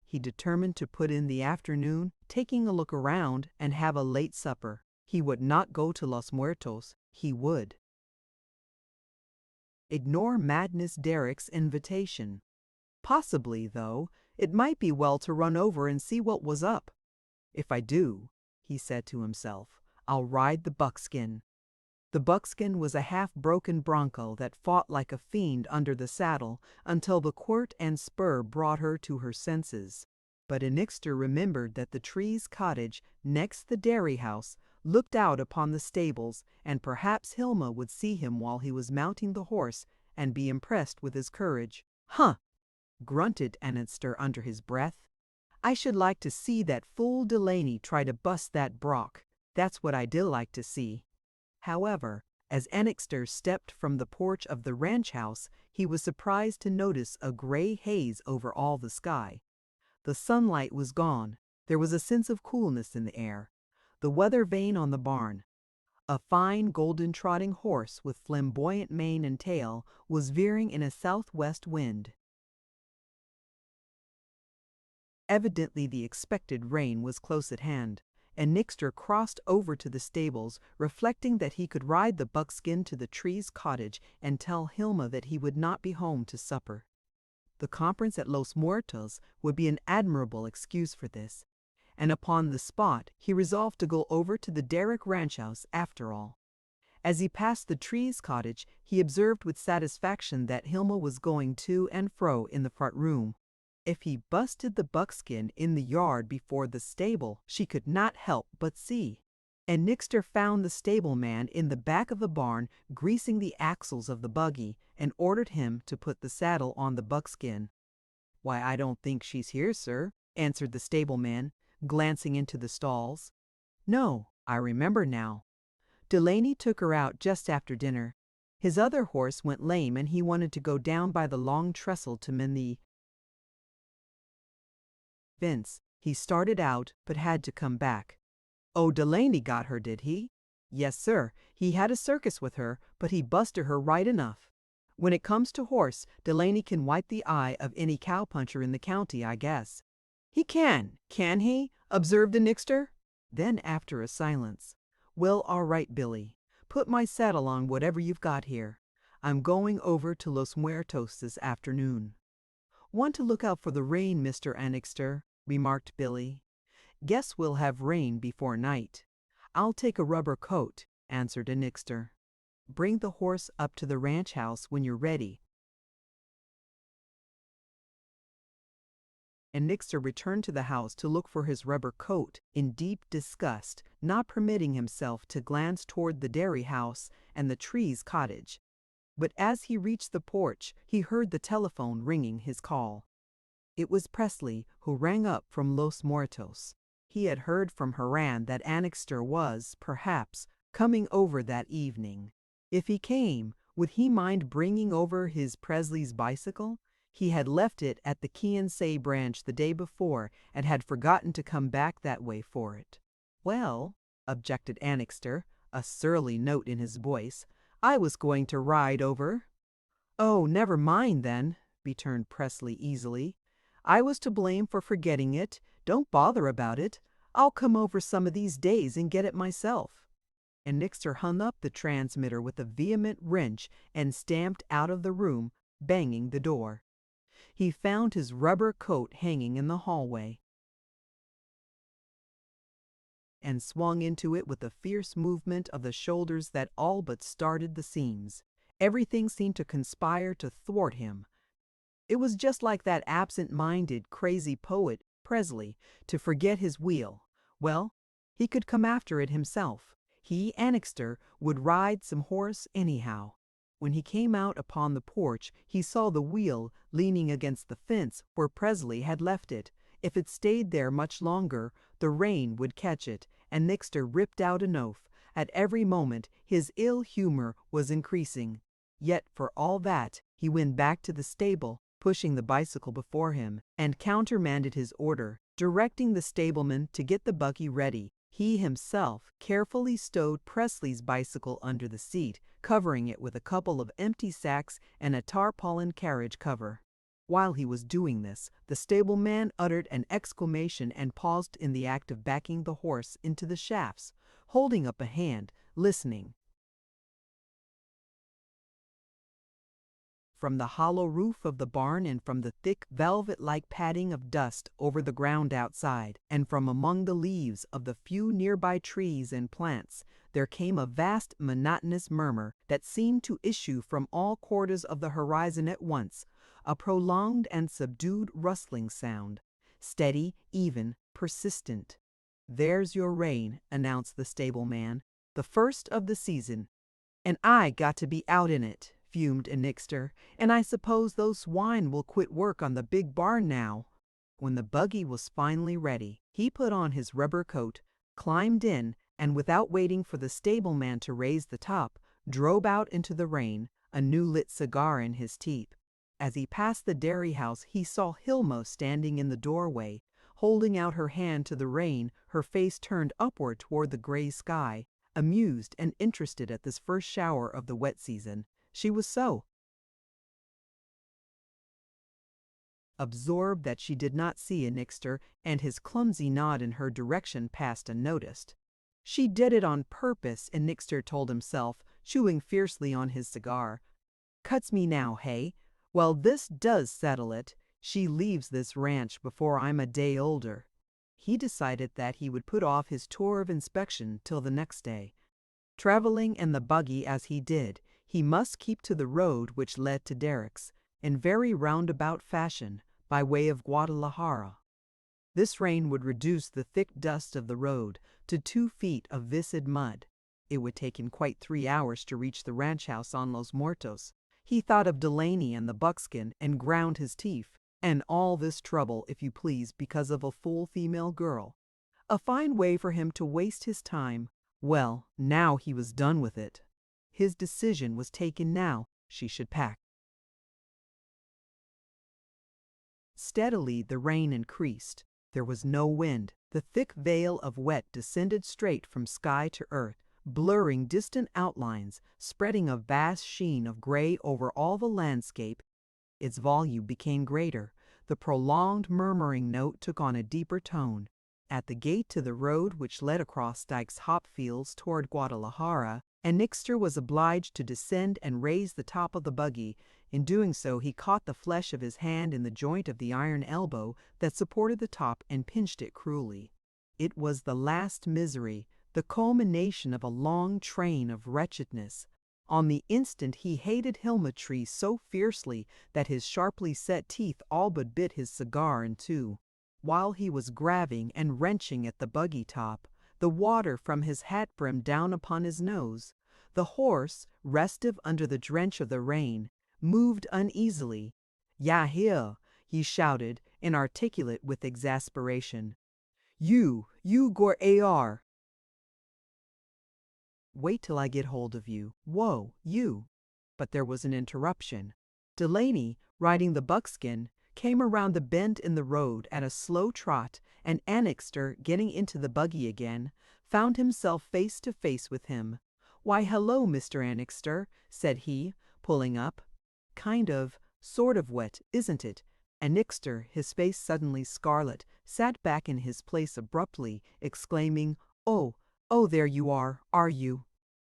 He determined to put in the afternoon, taking a look around, and have a late supper. He would not go to Los Muertos. He would ignore Madness Derek's invitation. Possibly, though, it might be well to run over and see what was up. "If I do," he said to himself, "I'll ride the buckskin." The buckskin was a half-broken bronco that fought like a fiend under the saddle until the quirt and spur brought her to her senses. But Annixter remembered that the Trees' cottage, next the dairy house, looked out upon the stables, and perhaps Hilma would see him while he was mounting the horse and be impressed with his courage. "Huh!" grunted Annixter under his breath. "I should like to see that fool Delaney try to bust that Brock. That's what I do like to see." However, as Annixter stepped from the porch of the ranch house, he was surprised to notice a gray haze over all the sky. The sunlight was gone. There was a sense of coolness in the air. The weather vane on the barn, a fine golden-trotting horse with flamboyant mane and tail, was veering in a southwest wind. Evidently the expected rain was close at hand, and Nixter crossed over to the stables, reflecting that he could ride the buckskin to the Trees' cottage and tell Hilma that he would not be home to supper. The conference at Los Muertos would be an admirable excuse for this, and upon the spot he resolved to go over to the Derrick ranch house after all. As he passed the Trees' cottage, he observed with satisfaction that Hilma was going to and fro in the front room. If he busted the buckskin in the yard before the stable, she could not help but see. And Nixter found the stableman in the back of the barn greasing the axles of the buggy and ordered him to put the saddle on the buckskin. "Why, I don't think she's here, sir," answered the stableman, glancing into the stalls. "No, I remember now. Delaney took her out just after dinner. His other horse went lame and he wanted to go down by the long trestle to mend the fence. He started out, but had to come back." "Oh, Delaney got her, did he?" "Yes, sir. He had a circus with her, but he busted her right enough. When it comes to horse, Delaney can wipe the eye of any cowpuncher in the county, I guess." "He can he?" observed the Nixter. Then, after a silence, "Well, all right, Billy. Put my saddle on whatever you've got here. I'm going over to Los Muertos this afternoon." "Want to look out for the rain, Mr. Annixter," remarked Billy. "Guess we'll have rain before night." "I'll take a rubber coat," answered Annixter. "Bring the horse up to the ranch house when you're ready." Annixter returned to the house to look for his rubber coat in deep disgust, not permitting himself to glance toward the dairy house and the Trees' cottage. But as he reached the porch, he heard the telephone ringing his call. It was Presley, who rang up from Los Muertos. He had heard from Haran that Annixter was, perhaps, coming over that evening. If he came, would he mind bringing over his Presley's bicycle? He had left it at the Kinsay branch the day before and had forgotten to come back that way for it. "Well," objected Annixter, a surly note in his voice, "I was going to ride over." "Oh, never mind then," returned Presley easily. "I was to blame for forgetting it. Don't bother about it. I'll come over some of these days and get it myself." And Nixter hung up the transmitter with a vehement wrench and stamped out of the room, banging the door. He found his rubber coat hanging in the hallway and swung into it with a fierce movement of the shoulders that all but started the seams. Everything seemed to conspire to thwart him. It was just like that absent-minded, crazy poet, Presley, to forget his wheel. Well, he could come after it himself. He, Annixter, would ride some horse anyhow. When he came out upon the porch, he saw the wheel leaning against the fence where Presley had left it. If it stayed there much longer, the rain would catch it, and Nixter ripped out an oath. At every moment his ill humor was increasing. Yet for all that, he went back to the stable, pushing the bicycle before him, and countermanded his order, directing the stableman to get the buggy ready. He himself carefully stowed Presley's bicycle under the seat, covering it with a couple of empty sacks and a tarpaulin carriage cover. While he was doing this, the stableman uttered an exclamation and paused in the act of backing the horse into the shafts, holding up a hand, listening. From the hollow roof of the barn and from the thick velvet-like padding of dust over the ground outside, and from among the leaves of the few nearby trees and plants, there came a vast monotonous murmur that seemed to issue from all quarters of the horizon at once, a prolonged and subdued rustling sound, steady, even, persistent. "There's your rain," announced the stableman, "the first of the season." "And I got to be out in it," fumed Annixter, "and I suppose those swine will quit work on the big barn now." When the buggy was finally ready, he put on his rubber coat, climbed in, and without waiting for the stableman to raise the top, drove out into the rain, a new-lit cigar in his teeth. As he passed the dairy house, he saw Hilma standing in the doorway, holding out her hand to the rain, her face turned upward toward the gray sky, amused and interested at this first shower of the wet season. She was so absorbed that she did not see Annixter, and his clumsy nod in her direction passed unnoticed. She did it on purpose, Annixter told himself, chewing fiercely on his cigar. Cuts me now, hey? Well, this does settle it. She leaves this ranch before I'm a day older. He decided that he would put off his tour of inspection till the next day. Traveling in the buggy as he did, he must keep to the road which led to Derek's, in very roundabout fashion, by way of Guadalajara. This rain would reduce the thick dust of the road to 2 feet of viscid mud. It would take him quite 3 hours to reach the ranch house on Los Muertos. He thought of Delaney and the buckskin and ground his teeth. And all this trouble, if you please, because of a full female girl. A fine way for him to waste his time. Well, now he was done with it. His decision was taken now. She should pack. Steadily the rain increased. There was no wind. The thick veil of wet descended straight from sky to earth, blurring distant outlines, spreading a vast sheen of gray over all the landscape. Its volume became greater. The prolonged murmuring note took on a deeper tone. At the gate to the road which led across Dyke's hop fields toward Guadalajara, Annixter was obliged to descend and raise the top of the buggy. In doing so, he caught the flesh of his hand in the joint of the iron elbow that supported the top and pinched it cruelly. It was the last misery, the culmination of a long train of wretchedness. On the instant he hated Hilma Tree so fiercely that his sharply set teeth all but bit his cigar in two. While he was grabbing and wrenching at the buggy top, the water from his hat brim down upon his nose, the horse, restive under the drench of the rain, moved uneasily. "Ya here," he shouted, inarticulate with exasperation. You Gor AR. Wait till I get hold of you. Whoa, you." But there was an interruption. Delaney, riding the buckskin, came around the bend in the road at a slow trot, and Annixter, getting into the buggy again, found himself face to face with him. "Why, hello, Mr. Annixter," said he, pulling up. Sort of wet, isn't it?" Annixter, his face suddenly scarlet, sat back in his place abruptly, exclaiming, Oh, there you are you?"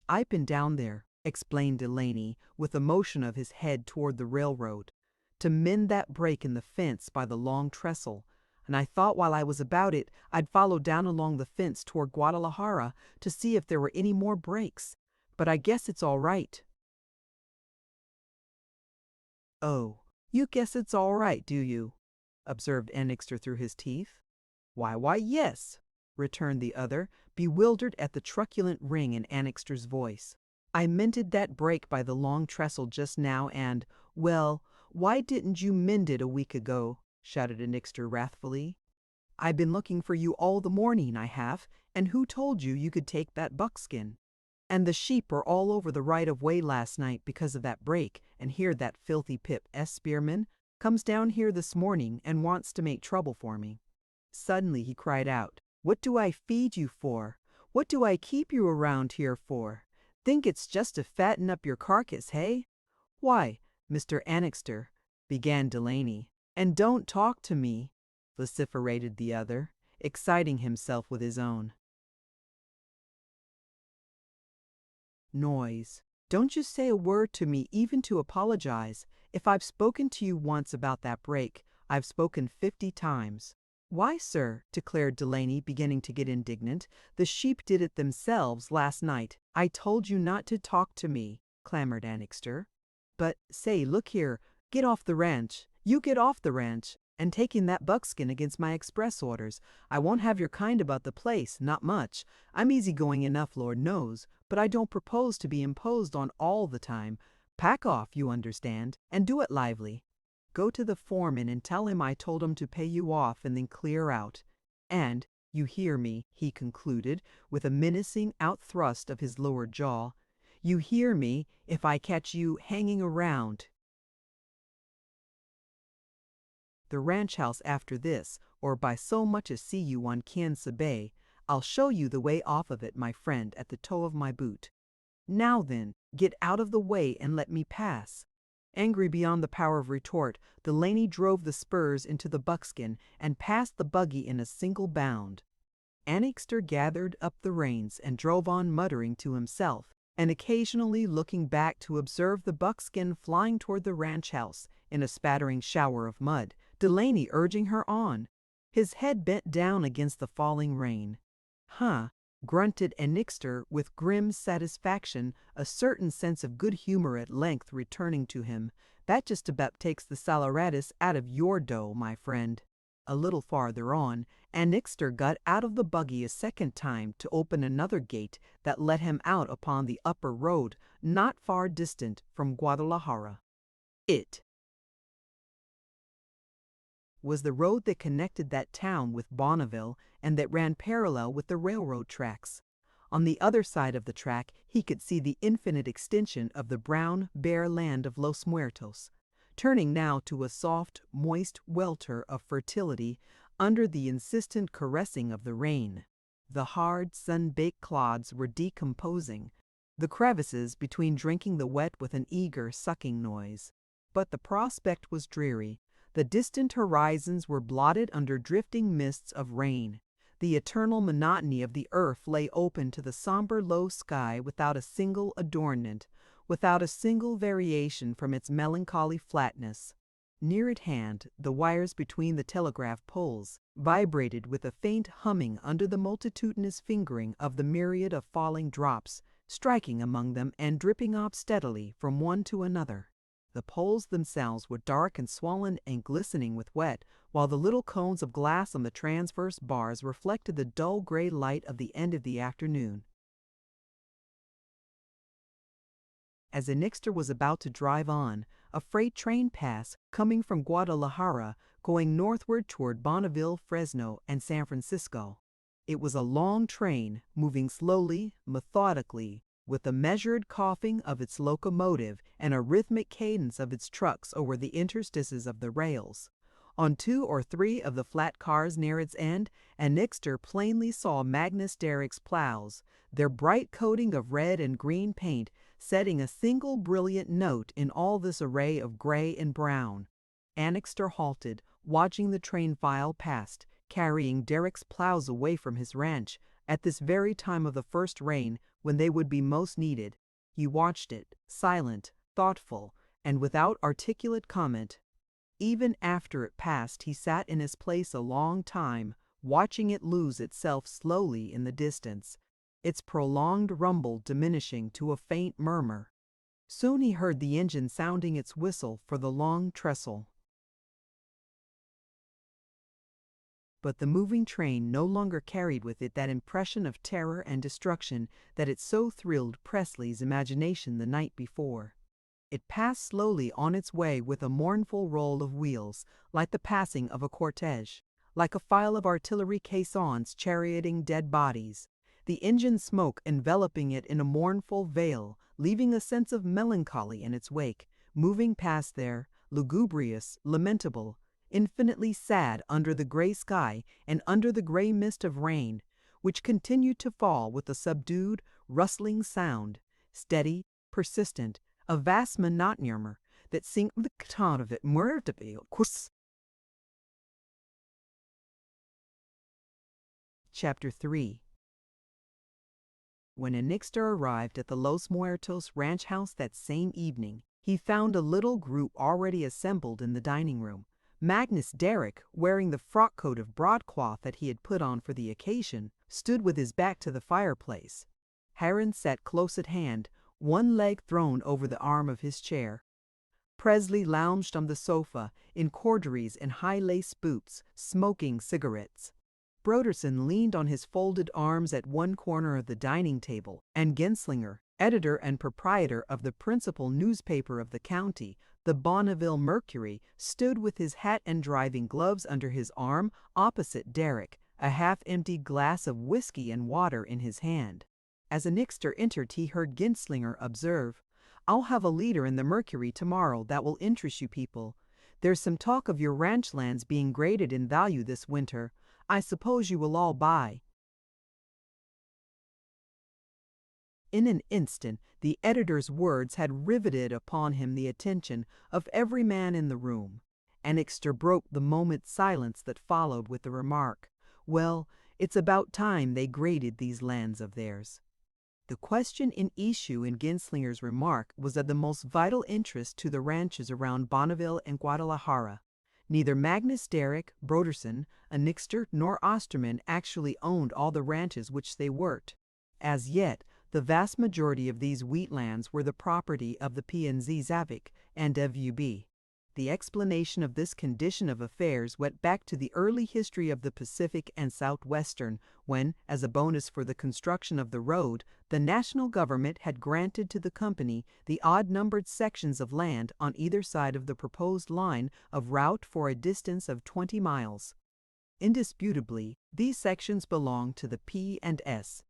"I've been down there," explained Delaney, with a motion of his head toward the railroad, "to mend that break in the fence by the long trestle, and I thought while I was about it I'd follow down along the fence toward Guadalajara to see if there were any more breaks. But I guess it's all right." "Oh, you guess it's all right, do you?" observed Annixter through his teeth. Why, yes," returned the other, bewildered at the truculent ring in Annixter's voice. "I mended that break by the long trestle just now and, well, why didn't you mend it a week ago?" shouted Annixter wrathfully. "I've been looking for you all the morning, I have, and who told you you could take that buckskin? And the sheep were all over the right-of-way last night because of that break, and here that filthy Pip S. Spearman comes down here this morning and wants to make trouble for me." Suddenly he cried out, "What do I feed you for? What do I keep you around here for? Think it's just to fatten up your carcass, hey?" "Why, Mr. Annixter," began Delaney. "And don't talk to me," vociferated the other, exciting himself with his own noise. "Don't you say a word to me even to apologize. If I've spoken to you once about that break, I've spoken 50 times. "Why, sir," declared Delaney, beginning to get indignant, "the sheep did it themselves last night." "I told you not to talk to me," clamored Annixter. "But, say, look here, get off the ranch. You get off the ranch, and taking that buckskin against my express orders. I won't have your kind about the place, not much. I'm easygoing enough, Lord knows, but I don't propose to be imposed on all the time. Pack off, you understand, and do it lively. Go to the foreman and tell him I told him to pay you off and then clear out. And, you hear me," he concluded, with a menacing outthrust of his lower jaw, "you hear me if I catch you hanging around." The ranch house after this or by so much as see you on Quien Sabe, I'll show you the way off of it, my friend, at the toe of my boot. Now then, get out of the way and let me pass." Angry beyond the power of retort, Delaney drove the spurs into the buckskin and passed the buggy in a single bound. Annixter gathered up the reins and drove on, muttering to himself, and occasionally looking back to observe the buckskin flying toward the ranch house in a spattering shower of mud, Delaney urging her on, his head bent down against the falling rain. "Huh," grunted Annixter with grim satisfaction, a certain sense of good humor at length returning to him. "That just about takes the saleratus out of your dough, my friend." A little farther on, Annixter got out of the buggy a second time to open another gate that let him out upon the upper road, not far distant from Guadalajara. It was the road that connected that town with Bonneville and that ran parallel with the railroad tracks. On the other side of the track he could see the infinite extension of the brown, bare land of Los Muertos, turning now to a soft, moist welter of fertility under the insistent caressing of the rain. The hard, sun-baked clods were decomposing, the crevices between drinking the wet with an eager sucking noise. But the prospect was dreary. The distant horizons were blotted under drifting mists of rain. The eternal monotony of the earth lay open to the somber low sky without a single adornment, without a single variation from its melancholy flatness. Near at hand, the wires between the telegraph poles vibrated with a faint humming under the multitudinous fingering of the myriad of falling drops, striking among them and dripping off steadily from one to another. The poles themselves were dark and swollen and glistening with wet, while the little cones of glass on the transverse bars reflected the dull gray light of the end of the afternoon. As Annixter was about to drive on, a freight train passed, coming from Guadalajara, going northward toward Bonneville, Fresno, and San Francisco. It was a long train, moving slowly, methodically, with the measured coughing of its locomotive and a rhythmic cadence of its trucks over the interstices of the rails. On 2 or 3 of the flat cars near its end, Annixter plainly saw Magnus Derrick's plows, their bright coating of red and green paint setting a single brilliant note in all this array of gray and brown. Annixter halted, watching the train file past, carrying Derrick's plows away from his ranch, at this very time of the first rain, when they would be most needed. He watched it, silent, thoughtful, and without articulate comment. Even after it passed he sat in his place a long time, watching it lose itself slowly in the distance, its prolonged rumble diminishing to a faint murmur. Soon he heard the engine sounding its whistle for the long trestle. But the moving train no longer carried with it that impression of terror and destruction that had so thrilled Presley's imagination the night before. It passed slowly on its way with a mournful roll of wheels, like the passing of a cortege, like a file of artillery caissons charioting dead bodies, the engine smoke enveloping it in a mournful veil, leaving a sense of melancholy in its wake, moving past there, lugubrious, lamentable, infinitely sad under the gray sky and under the gray mist of rain, which continued to fall with a subdued, rustling sound, steady, persistent, a vast monotony that seemed the tone of it Chapter 3. When Annixter arrived at the Los Muertos ranch house that same evening, he found a little group already assembled in the dining room. Magnus Derrick, wearing the frock coat of broadcloth that he had put on for the occasion, stood with his back to the fireplace. Heron sat close at hand, one leg thrown over the arm of his chair. Presley lounged on the sofa in corduroys and high-lace boots, smoking cigarettes. Broderson leaned on his folded arms at one corner of the dining table, and Genslinger, editor and proprietor of the principal newspaper of the county, the Bonneville Mercury, stood with his hat and driving gloves under his arm opposite Derrick, a half-emptied glass of whiskey and water in his hand. As Annixter entered he heard Genslinger observe, "I'll have a leader in the Mercury tomorrow that will interest you people. There's some talk of your ranch lands being graded in value this winter. I suppose you will all buy." In an instant, the editor's words had riveted upon him the attention of every man in the room. Annixter broke the moment's silence that followed with the remark, "Well, it's about time they graded these lands of theirs." The question in issue in Genslinger's remark was of the most vital interest to the ranches around Bonneville and Guadalajara. Neither Magnus Derrick, Broderson, Annixter, nor Osterman actually owned all the ranches which they worked. As yet, the vast majority of these wheatlands were the property of the P&Z Zavik and FUB. The explanation of this condition of affairs went back to the early history of the Pacific and Southwestern, when, as a bonus for the construction of the road, the national government had granted to the company the odd-numbered sections of land on either side of the proposed line of route for a distance of 20 miles. Indisputably, these sections belonged to the P&S.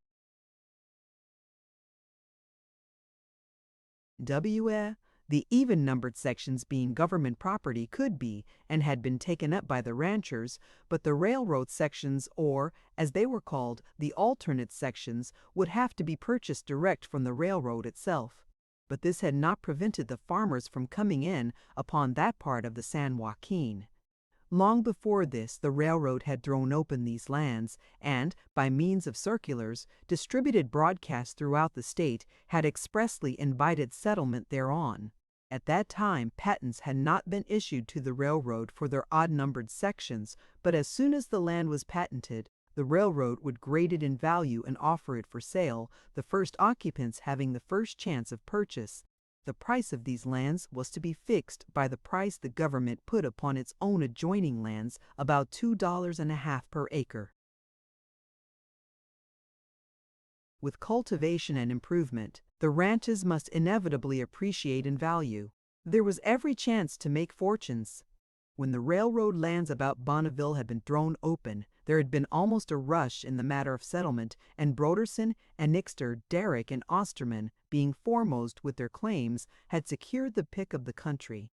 The even-numbered sections being government property could be and had been taken up by the ranchers, but the railroad sections, or, as they were called, the alternate sections, would have to be purchased direct from the railroad itself. But this had not prevented the farmers from coming in upon that part of the San Joaquin. Long before this, the railroad had thrown open these lands and, by means of circulars, distributed broadcast throughout the state, had expressly invited settlement thereon. At that time, patents had not been issued to the railroad for their odd-numbered sections, but as soon as the land was patented, the railroad would grade it in value and offer it for sale, the first occupants having the first chance of purchase. The price of these lands was to be fixed by the price the government put upon its own adjoining lands, about $2.50 per acre. With cultivation and improvement, the ranches must inevitably appreciate in value. There was every chance to make fortunes. When the railroad lands about Bonneville had been thrown open, there had been almost a rush in the matter of settlement, and Broderson, Annixter, Derrick, and Osterman, being foremost with their claims, had secured the pick of the country.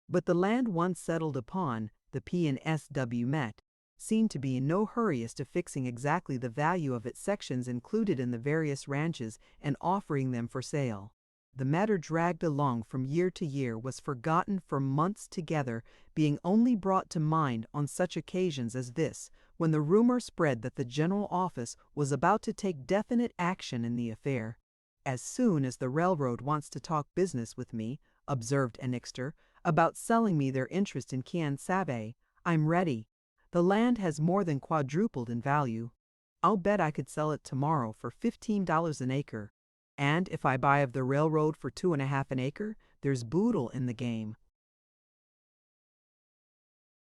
But the land once settled upon, the P&S.W. Met, seemed to be in no hurry as to fixing exactly the value of its sections included in the various ranches and offering them for sale. The matter dragged along from year to year, was forgotten for months together, being only brought to mind on such occasions as this, when the rumor spread that the General Office was about to take definite action in the affair. "As soon as the railroad wants to talk business with me," observed Annixter, "about selling me their interest in Quien Sabe, I'm ready. The land has more than quadrupled in value. I'll bet I could sell it tomorrow for $15 an acre. And if I buy of the railroad for $2.50 an acre, there's boodle in the game."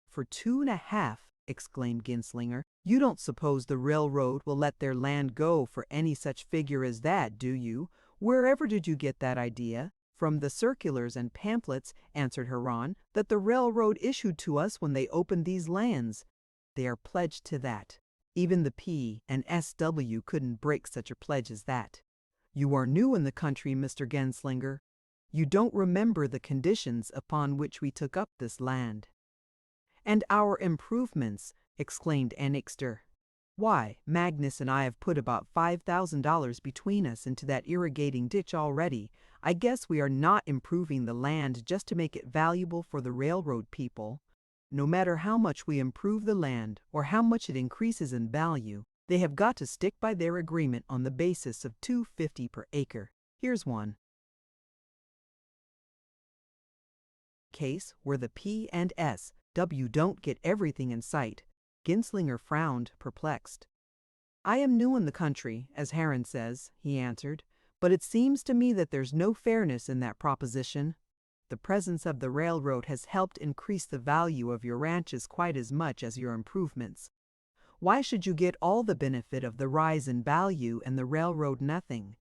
"For $2.50, exclaimed Genslinger. "You don't suppose the railroad will let their land go for any such figure as that, do you? Wherever did you get that idea?" "From the circulars and pamphlets," answered Huron, "that the railroad issued to us when they opened these lands. They are pledged to that. Even the P&S.W. couldn't break such a pledge as that. You are new in the country, Mr. Genslinger. You don't remember the conditions upon which we took up this land." "And our improvements," exclaimed Annixter. "Why, Magnus and I have put about $5,000 between us into that irrigating ditch already. I guess we are not improving the land just to make it valuable for the railroad people. No matter how much we improve the land or how much it increases in value, they have got to stick by their agreement on the basis of $2.50 per acre. Here's one. Case where the P&S.W. don't get everything in sight." Genslinger frowned, perplexed. "I am new in the country, as Heron says," he answered, "but it seems to me that there's no fairness in that proposition. The presence of the railroad has helped increase the value of your ranches quite as much as your improvements. Why should you get all the benefit of the rise in value and the railroad nothing?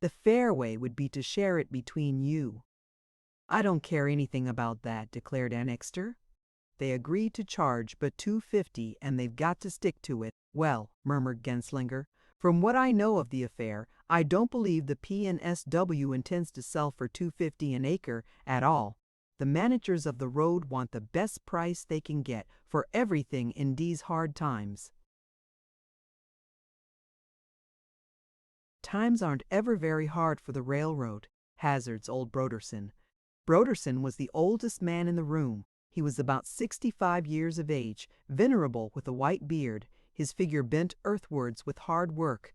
The fair way would be to share it between you." "I don't care anything about that," declared Annixter. "They agreed to charge but $2.50, and they've got to stick to it." "Well," murmured Genslinger, "from what I know of the affair, I don't believe the P&S.W. intends to sell for $2.50 an acre at all. The managers of the road want the best price they can get for everything in these hard times. Times aren't ever very hard for the railroad, hazards old Broderson. Broderson was the oldest man in the room. He was about 65 years of age, venerable with a white beard, his figure bent earthwards with hard work.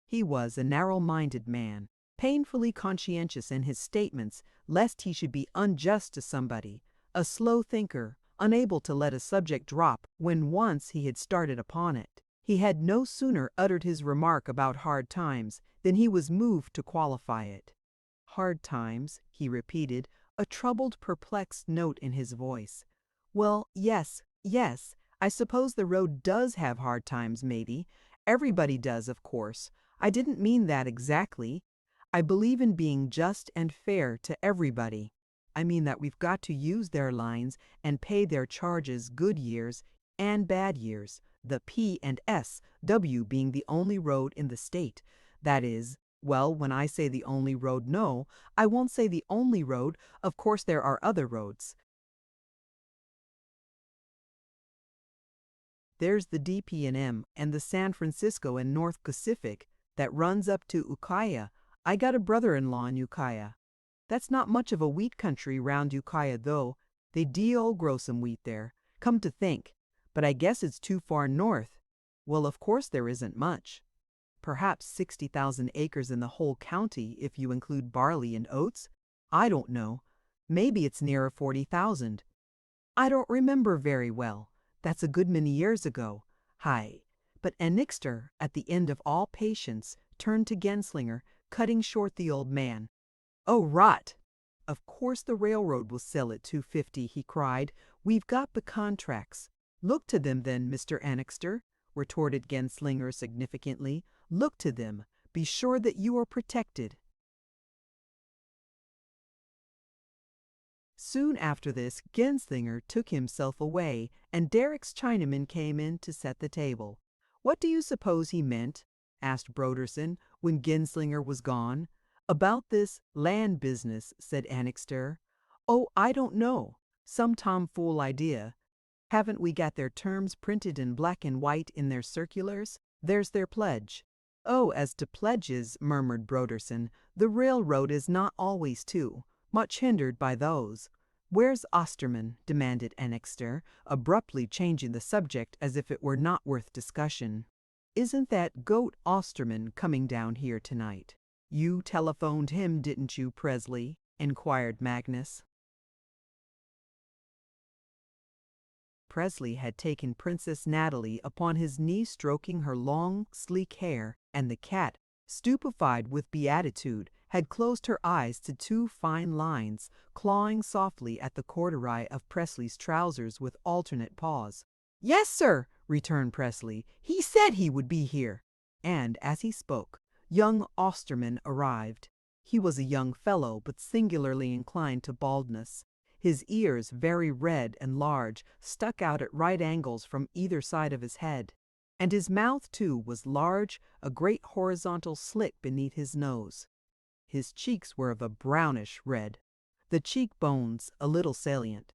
He was a narrow-minded man, painfully conscientious in his statements lest he should be unjust to somebody, a slow thinker, unable to let a subject drop when once he had started upon it. He had no sooner uttered his remark about hard times than he was moved to qualify it. Hard times, he repeated, a troubled, perplexed note in his voice. Well, yes, I suppose the road does have hard times, maybe. Everybody does, of course. I didn't mean that exactly. I believe in being just and fair to everybody. I mean that we've got to use their lines and pay their charges good years and bad years, the P and S, W being the only road in the state. That is, well, when I say the only road, no, I won't say the only road. Of course there are other roads. There's the DP&M and the San Francisco and North Pacific that runs up to Ukiah. I got a brother-in-law in Ukiah. That's not much of a wheat country round Ukiah, though. They do grow some wheat there, come to think. But I guess it's too far north. Well, of course there isn't much. Perhaps 60,000 acres in the whole county if you include barley and oats. I don't know. Maybe it's nearer 40,000. I don't remember very well. That's a good many years ago. Hi. But Annixter, at the end of all patience, turned to Genslinger, cutting short the old man. Oh, rot! Of course the railroad will sell at $2.50, he cried. We've got the contracts. Look to them then, Mr. Annixter, retorted Genslinger significantly. Look to them. Be sure that you are protected. Soon after this, Genslinger took himself away, and Derek's Chinaman came in to set the table. What do you suppose he meant? Asked Broderson, when Genslinger was gone. About this land business, said Annixter. Oh, I don't know. Some tomfool idea. Haven't we got their terms printed in black and white in their circulars? There's their pledge. Oh, as to pledges, murmured Broderson, the railroad is not always too much hindered by those. Where's Osterman? Demanded Annixter, abruptly changing the subject as if it were not worth discussion. Isn't that goat Osterman coming down here tonight? You telephoned him, didn't you, Presley? Inquired Magnus. Presley had taken Princess Natalie upon his knee, stroking her long, sleek hair, and the cat, stupefied with beatitude, had closed her eyes to two fine lines, clawing softly at the corduroy of Presley's trousers with alternate paws. "Yes, sir," returned Presley. "He said he would be here." And, as he spoke, young Osterman arrived. He was a young fellow, but singularly inclined to baldness. His ears, very red and large, stuck out at right angles from either side of his head. And his mouth, too, was large, a great horizontal slit beneath his nose. His cheeks were of a brownish red, the cheekbones a little salient.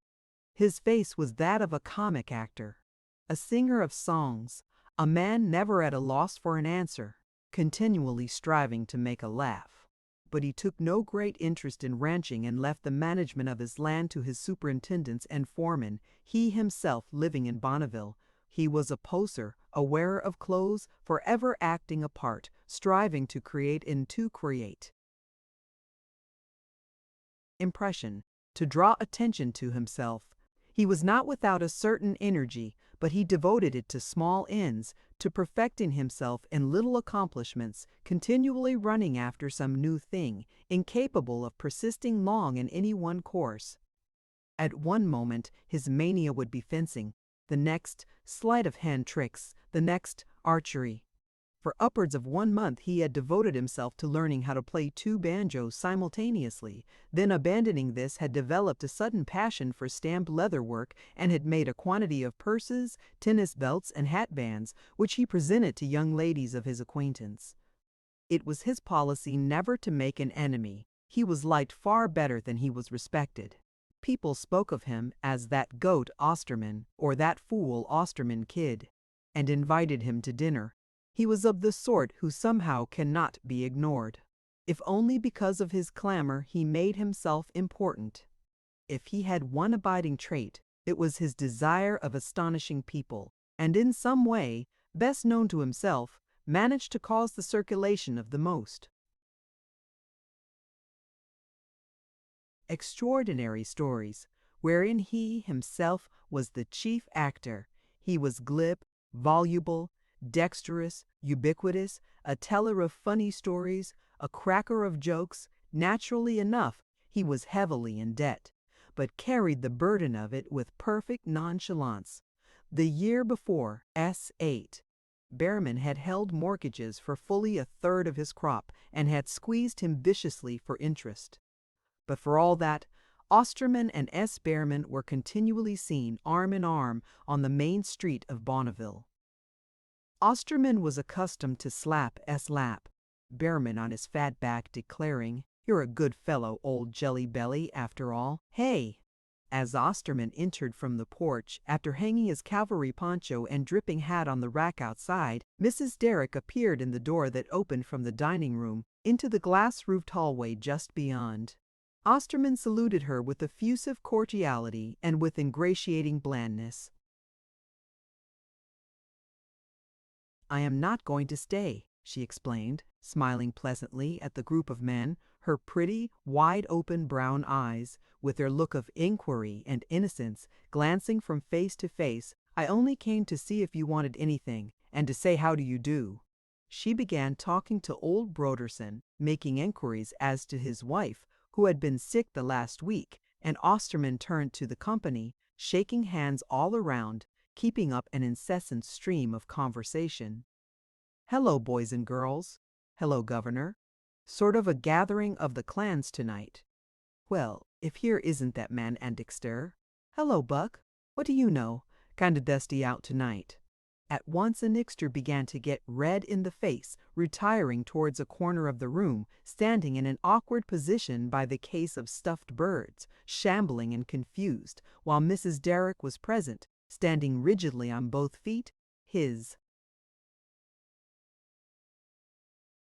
His face was that of a comic actor, a singer of songs, a man never at a loss for an answer, continually striving to make a laugh. But he took no great interest in ranching and left the management of his land to his superintendents and foremen, he himself living in Bonneville. He was a poser, a wearer of clothes, forever acting a part, striving to create and to create. Impression, to draw attention to himself. He was not without a certain energy, but he devoted it to small ends, to perfecting himself in little accomplishments, continually running after some new thing, incapable of persisting long in any one course. At one moment his mania would be fencing, the next sleight of hand tricks, the next archery. For upwards of 1 month he had devoted himself to learning how to play 2 banjos simultaneously, then abandoning this had developed a sudden passion for stamped leather work and had made a quantity of purses, tennis belts, and hat bands, which he presented to young ladies of his acquaintance. It was his policy never to make an enemy. He was liked far better than he was respected. People spoke of him as that goat Osterman or that fool Osterman kid, and invited him to dinner. He was of the sort who somehow cannot be ignored. If only because of his clamor he made himself important. If he had one abiding trait, it was his desire of astonishing people, and in some way, best known to himself, managed to cause the circulation of the most extraordinary stories, wherein he himself was the chief actor. He was glib, voluble, dexterous, ubiquitous, a teller of funny stories, a cracker of jokes. Naturally enough, he was heavily in debt, but carried the burden of it with perfect nonchalance. The year before, S8, Behrman had held mortgages for fully a third of his crop and had squeezed him viciously for interest. But for all that, Osterman and S. Behrman were continually seen arm in arm on the main street of Bonneville. Osterman was accustomed to slap S. lap, Behrman on his fat back, declaring, "You're a good fellow, old jelly belly, after all. Hey!" As Osterman entered from the porch, after hanging his cavalry poncho and dripping hat on the rack outside, Mrs. Derrick appeared in the door that opened from the dining room into the glass-roofed hallway just beyond. Osterman saluted her with effusive cordiality and with ingratiating blandness. "I am not going to stay," she explained, smiling pleasantly at the group of men, her pretty, wide-open brown eyes, with their look of inquiry and innocence, glancing from face to face. "I only came to see if you wanted anything, and to say how do you do." She began talking to old Broderson, making inquiries as to his wife, who had been sick the last week, and Osterman turned to the company, shaking hands all around, keeping up an incessant stream of conversation. "Hello, boys and girls. Hello, Governor. Sort of a gathering of the clans tonight. Well, if here isn't that man Annixter. Hello, Buck. What do you know? Kinda dusty out tonight." At once Annixter began to get red in the face, retiring towards a corner of the room, standing in an awkward position by the case of stuffed birds, shambling and confused, while Mrs. Derrick was present, standing rigidly on both feet, his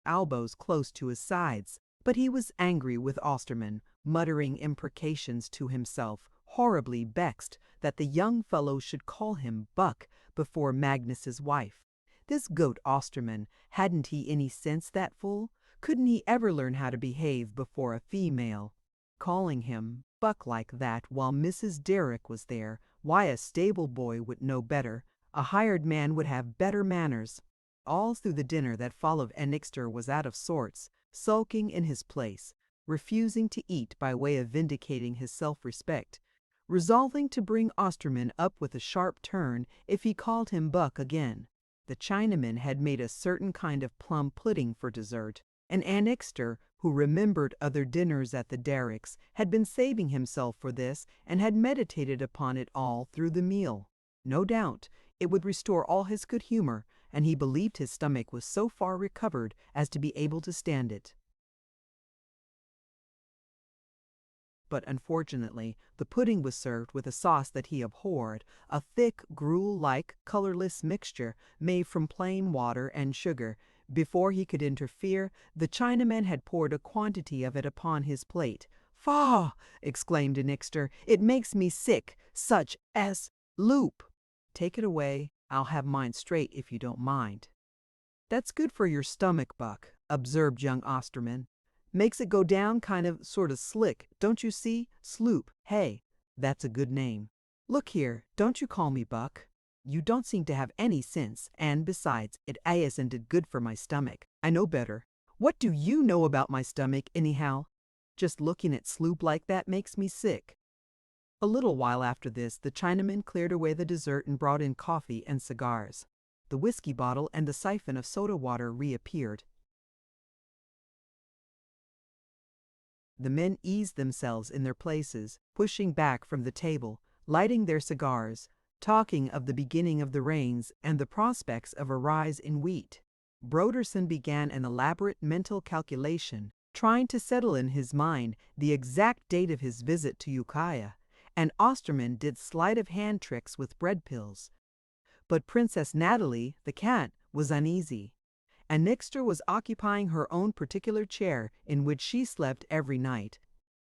elbows close to his sides. But he was angry with Osterman, muttering imprecations to himself, horribly vexed that the young fellow should call him Buck before Magnus's wife. This goat Osterman, hadn't he any sense, that fool? Couldn't he ever learn how to behave before a female? Calling him Buck like that while Mrs. Derrick was there, why, a stable boy would know better. A hired man would have better manners. All through the dinner that followed, Annixter was out of sorts, sulking in his place, refusing to eat by way of vindicating his self-respect, resolving to bring Osterman up with a sharp turn if he called him Buck again. The Chinaman had made a certain kind of plum pudding for dessert, and Annixter, who remembered other dinners at the Derricks, had been saving himself for this and had meditated upon it all through the meal. No doubt, it would restore all his good humor, and he believed his stomach was so far recovered as to be able to stand it. But unfortunately, the pudding was served with a sauce that he abhorred, a thick, gruel-like, colorless mixture made from plain water and sugar. Before he could interfere, the Chinaman had poured a quantity of it upon his plate. "Faugh!" exclaimed Annixter. "It makes me sick. Such as loop." "Take it away. I'll have mine straight if you don't mind." "That's good for your stomach, Buck," observed young Osterman. "Makes it go down kind of sort of slick, don't you see? Sloop. Hey, that's a good name. Look here, don't you call me Buck. You don't seem to have any sense, and besides, it isn't good for my stomach. I know better. What do you know about my stomach, anyhow? Just looking at Sloop like that makes me sick." A little while after this, the Chinaman cleared away the dessert and brought in coffee and cigars. The whiskey bottle and the siphon of soda water reappeared. The men eased themselves in their places, pushing back from the table, lighting their cigars, talking of the beginning of the rains and the prospects of a rise in wheat. Broderson began an elaborate mental calculation, trying to settle in his mind the exact date of his visit to Ukiah, and Osterman did sleight-of-hand tricks with bread pills. But Princess Natalie, the cat, was uneasy. Annixter was occupying her own particular chair in which she slept every night.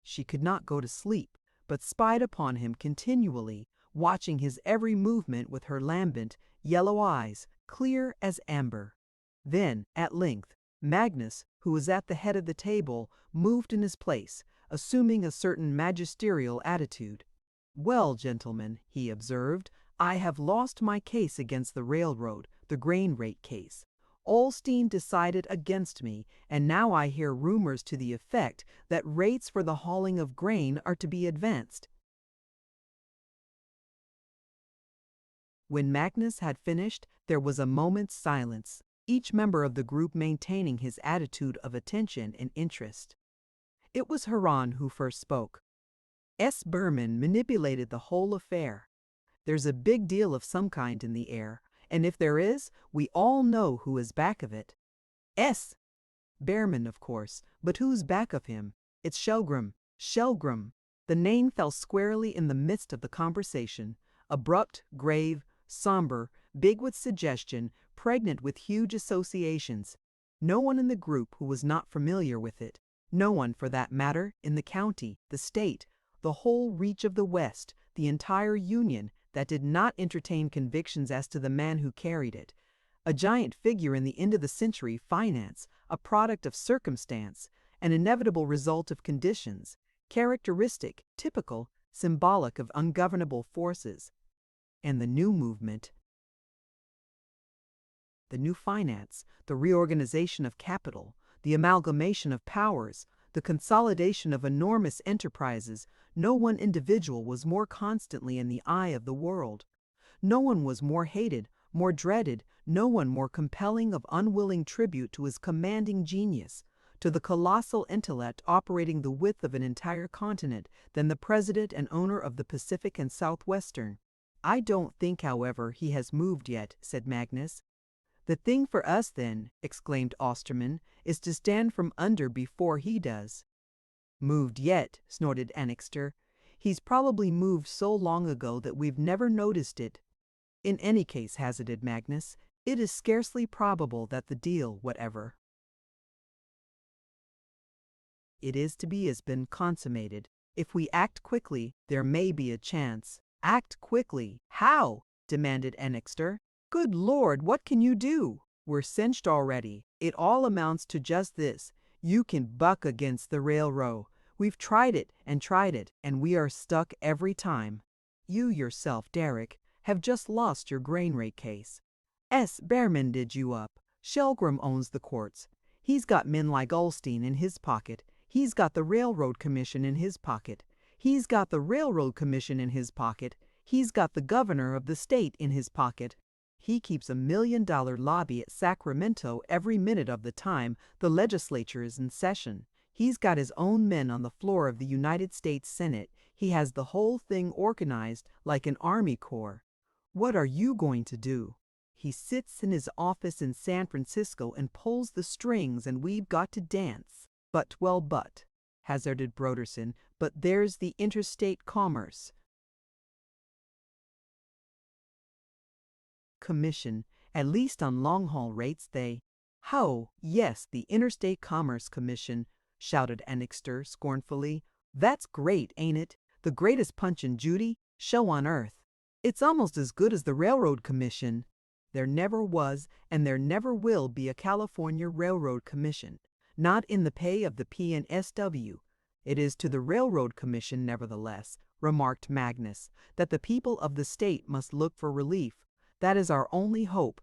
She could not go to sleep, but spied upon him continually, watching his every movement with her lambent, yellow eyes, clear as amber. Then, at length, Magnus, who was at the head of the table, moved in his place, assuming a certain magisterial attitude. "Well, gentlemen," he observed, "I have lost my case against the railroad, the grain rate case. Olstein decided against me, and now I hear rumors to the effect that rates for the hauling of grain are to be advanced." When Magnus had finished, there was a moment's silence, each member of the group maintaining his attitude of attention and interest. It was Haran who first spoke. S. Berman manipulated the whole affair. There's a big deal of some kind in the air, and if there is, we all know who is back of it. S. Behrman, of course, but who's back of him? It's Shelgram. Shelgram. The name fell squarely in the midst of the conversation, abrupt, grave, somber, big with suggestion, pregnant with huge associations. No one in the group who was not familiar with it, no one, for that matter, in the county, the state, the whole reach of the West, the entire Union, that did not entertain convictions as to the man who carried it. A giant figure in the end-of-the-century finance, a product of circumstance, an inevitable result of conditions, characteristic, typical, symbolic of ungovernable forces. And the new movement, the new finance, the reorganization of capital, the amalgamation of powers, the consolidation of enormous enterprises, no one individual was more constantly in the eye of the world. No one was more hated, more dreaded, no one more compelling of unwilling tribute to his commanding genius, to the colossal intellect operating the width of an entire continent, than the president and owner of the Pacific and Southwestern. "I don't think, however, he has moved yet," said Magnus. "The thing for us, then," exclaimed Osterman, "is to stand from under before he does." "Moved yet," snorted Annixter. "He's probably moved so long ago that we've never noticed it." "In any case," hazarded Magnus, "it is scarcely probable that the deal, whatever it is to be, has been consummated. If we act quickly, there may be a chance." "Act quickly? How?" demanded Annixter. "Good Lord, what can you do? We're cinched already. It all amounts to just this. You can buck against the railroad. We've tried it, and we are stuck every time. You yourself, Derek, have just lost your grain rate case. S. Behrman did you up. Shelgram owns the courts. He's got men like Olstein in his pocket. He's got the Railroad Commission in his pocket. He's got the Railroad Commission in his pocket. He's got the governor of the state in his pocket. He keeps $1 million lobby at Sacramento every minute of the time the legislature is in session. He's got his own men on the floor of the United States Senate. He has the whole thing organized like an army corps. What are you going to do? He sits in his office in San Francisco and pulls the strings, and we've got to dance." "But, hazarded Broderson, "but there's the Interstate Commerce Commission. At least on long-haul rates they—" "How, yes, the Interstate Commerce Commission," shouted Annixter scornfully. "That's great, ain't it? The greatest Punch and Judy show on earth. It's almost as good as the Railroad Commission." "There never was and there never will be a California Railroad Commission, not in the pay of the P&SW. It is to the Railroad Commission, nevertheless," remarked Magnus, "that the people of the state must look for relief. That is our only hope.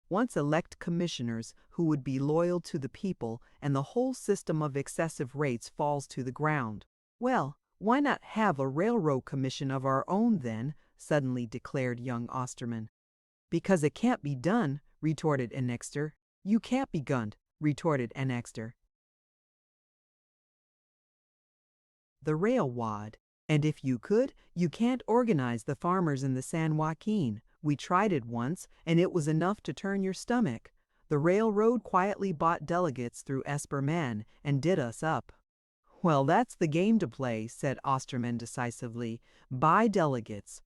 Once elect commissioners who would be loyal to the people, and the whole system of excessive rates falls to the ground." "Well, why not have a railroad commission of our own, then?" suddenly declared young Osterman. "Because it can't be done," retorted Annixter. "You can't be gunned," retorted Annixter. "The railwad. And if you could, you can't organize the farmers in the San Joaquin. We tried it once, and it was enough to turn your stomach. The railroad quietly bought delegates through Esperman and did us up." Well, that's the game to play, said Osterman decisively. Buy delegates.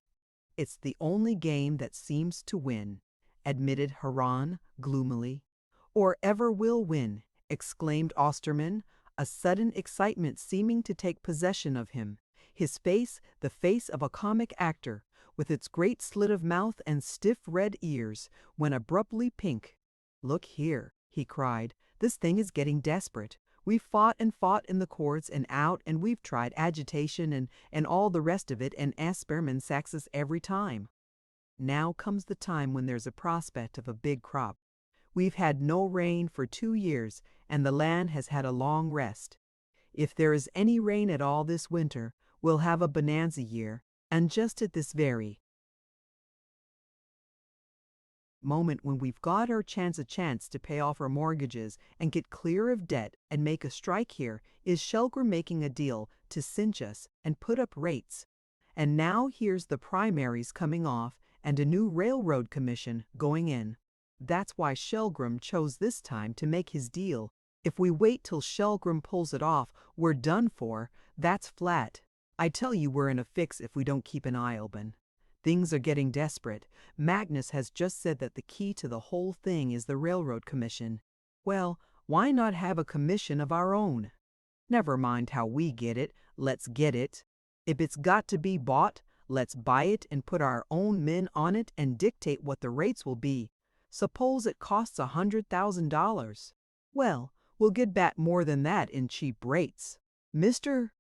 It's the only game that seems to win, admitted Haran gloomily. Or ever will win, exclaimed Osterman, a sudden excitement seeming to take possession of him. His face, the face of a comic actor, with its great slit of mouth and stiff red ears, went abruptly pink. Look here, he cried, this thing is getting desperate. We've fought and fought in the courts and out, and we've tried agitation and all the rest of it, and Asperman sacks us every time. Now comes the time when there's a prospect of a big crop. We've had no rain for 2 years, and the land has had a long rest. If there is any rain at all this winter, we'll have a bonanza year, and just at this very moment when we've got our chance to pay off our mortgages and get clear of debt and make a strike here, is Shelgram making a deal to cinch us and put up rates. And now here's the primaries coming off and a new railroad commission going in. That's why Shelgram chose this time to make his deal. If we wait till Shelgram pulls it off, we're done for. That's flat. I tell you we're in a fix if we don't keep an eye open. Things are getting desperate. Magnus has just said that the key to the whole thing is the Railroad Commission. Well, why not have a commission of our own? Never mind how we get it, let's get it. If it's got to be bought, let's buy it and put our own men on it and dictate what the rates will be. Suppose it costs $100,000. Well, we'll get back more than that in cheap rates. Mr.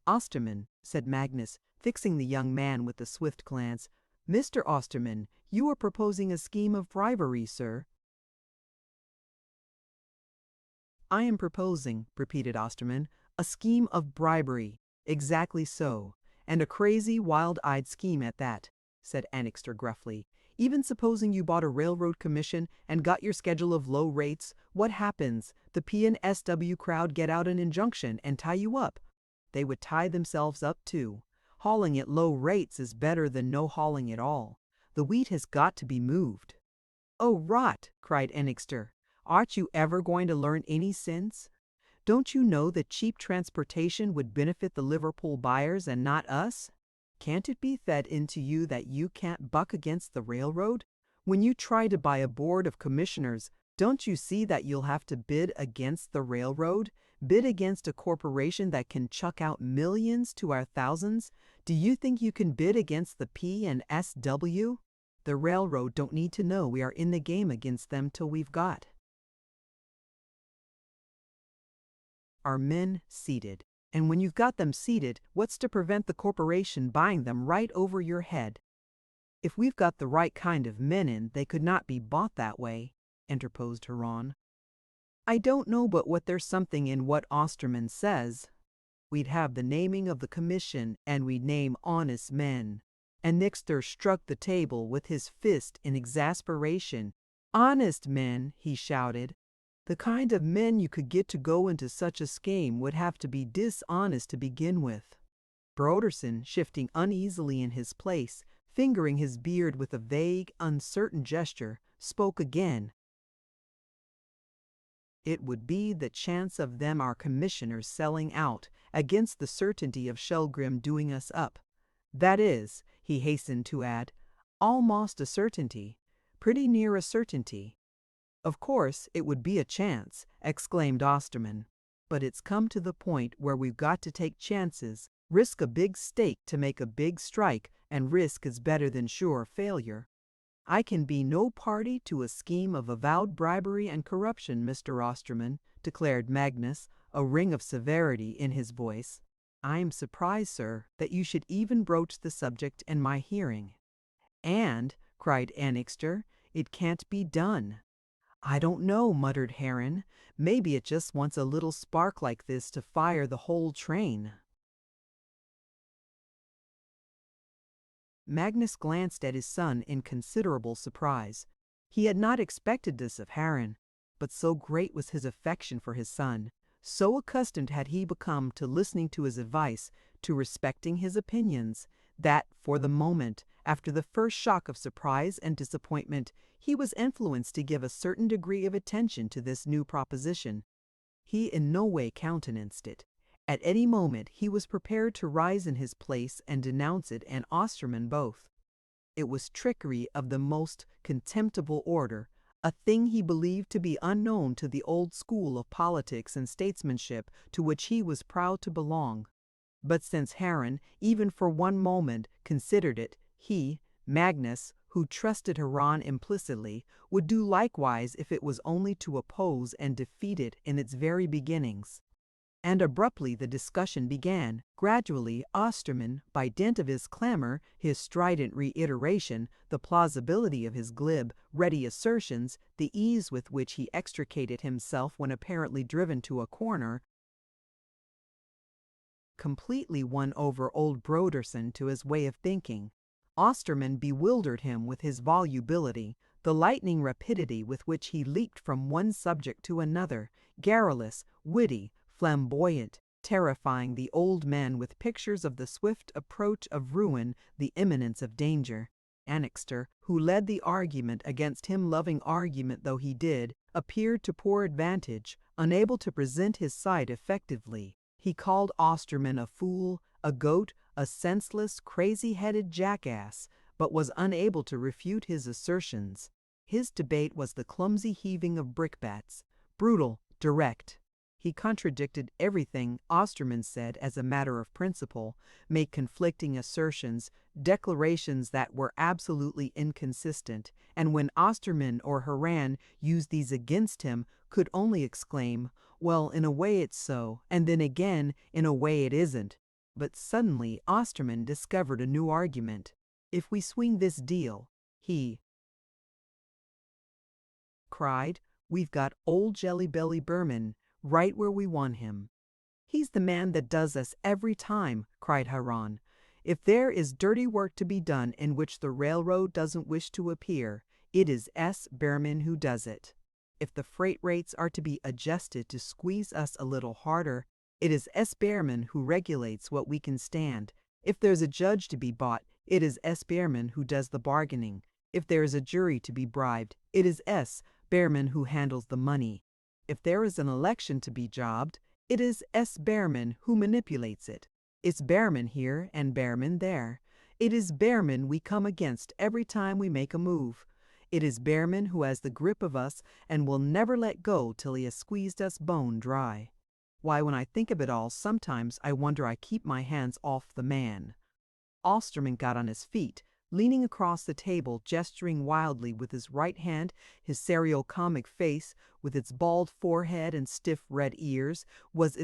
Osterman, said Magnus, fixing the young man with a swift glance. Mr. Osterman, you are proposing a scheme of bribery, sir. I am proposing, repeated Osterman, a scheme of bribery. Exactly so. And a crazy, wild-eyed scheme at that, said Annixter gruffly. Even supposing you bought a railroad commission and got your schedule of low rates, what happens? The P&SW crowd get out an injunction and tie you up. They would tie themselves up too. Hauling at low rates is better than no hauling at all. The wheat has got to be moved. Oh, rot, cried Annixter. Aren't you ever going to learn any sense? Don't you know that cheap transportation would benefit the Liverpool buyers and not us? Can't it be fed into you that you can't buck against the railroad? When you try to buy a board of commissioners, don't you see that you'll have to bid against the railroad? Bid against a corporation that can chuck out millions to our thousands? Do you think you can bid against the P&SW? The railroad don't need to know we are in the game against them till we've got our men seated. And when you've got them seated, what's to prevent the corporation buying them right over your head? If we've got the right kind of men in, they could not be bought that way, interposed Haran. I don't know but what there's something in what Osterman says. We'd have the naming of the commission, and we'd name honest men. Annixter struck the table with his fist in exasperation. Honest men, he shouted. The kind of men you could get to go into such a scheme would have to be dishonest to begin with. Broderson, shifting uneasily in his place, fingering his beard with a vague, uncertain gesture, spoke again. It would be the chance of them our commissioners selling out, against the certainty of Shelgram doing us up. That is, he hastened to add, almost a certainty, pretty near a certainty. Of course, it would be a chance, exclaimed Osterman. But it's come to the point where we've got to take chances, risk a big stake to make a big strike, and risk is better than sure failure. I can be no party to a scheme of avowed bribery and corruption, Mr. Osterman, declared Magnus, a ring of severity in his voice. I am surprised, sir, that you should even broach the subject in my hearing. And, cried Annixter, it can't be done. I don't know, muttered Heron. Maybe it just wants a little spark like this to fire the whole train. Magnus glanced at his son in considerable surprise. He had not expected this of Heron, but so great was his affection for his son, so accustomed had he become to listening to his advice, to respecting his opinions, that, for the moment, after the first shock of surprise and disappointment, he was influenced to give a certain degree of attention to this new proposition. He in no way countenanced it, At any moment he was prepared to rise in his place and denounce it and Osterman both. It was trickery of the most contemptible order, a thing he believed to be unknown to the old school of politics and statesmanship to which he was proud to belong. But since Heron, even for one moment, considered it, he, Magnus, who trusted Heron implicitly, would do likewise if it was only to oppose and defeat it in its very beginnings. And abruptly the discussion began. Gradually, Osterman, by dint of his clamor, his strident reiteration, the plausibility of his glib, ready assertions, the ease with which he extricated himself when apparently driven to a corner, completely won over old Broderson to his way of thinking. Osterman bewildered him with his volubility, the lightning rapidity with which he leaped from one subject to another, garrulous, witty, flamboyant, terrifying the old man with pictures of the swift approach of ruin, the imminence of danger. Annixter, who led the argument against him, loving argument though he did, appeared to poor advantage, unable to present his side effectively. He called Osterman a fool, a goat, a senseless, crazy-headed jackass, but was unable to refute his assertions. His debate was the clumsy heaving of brickbats, brutal, direct. He contradicted everything Osterman said as a matter of principle, made conflicting assertions, declarations that were absolutely inconsistent, and when Osterman or Heron used these against him, could only exclaim, "Well, in a way it's so, and then again, in a way it isn't." But suddenly Osterman discovered a new argument. "If we swing this deal," he cried, "we've got old Jelly Belly Berman right where we want him." "He's the man that does us every time," cried Heron. "If there is dirty work to be done in which the railroad doesn't wish to appear, it is S. Behrman who does it. If the freight rates are to be adjusted to squeeze us a little harder, it is S. Behrman who regulates what we can stand. If there's a judge to be bought, it is S. Behrman who does the bargaining. If there is a jury to be bribed, it is S. Behrman who handles the money. If there is an election to be jobbed, it is S. Behrman who manipulates it. It's Behrman here and Behrman there. It is Behrman we come against every time we make a move. It is Behrman who has the grip of us and will never let go till he has squeezed us bone dry. Why, when I think of it all, sometimes I wonder I keep my hands off the man." Osterman got on his feet, leaning across the table, gesturing wildly with his right hand. His serio-comic face, with its bald forehead and stiff red ears, was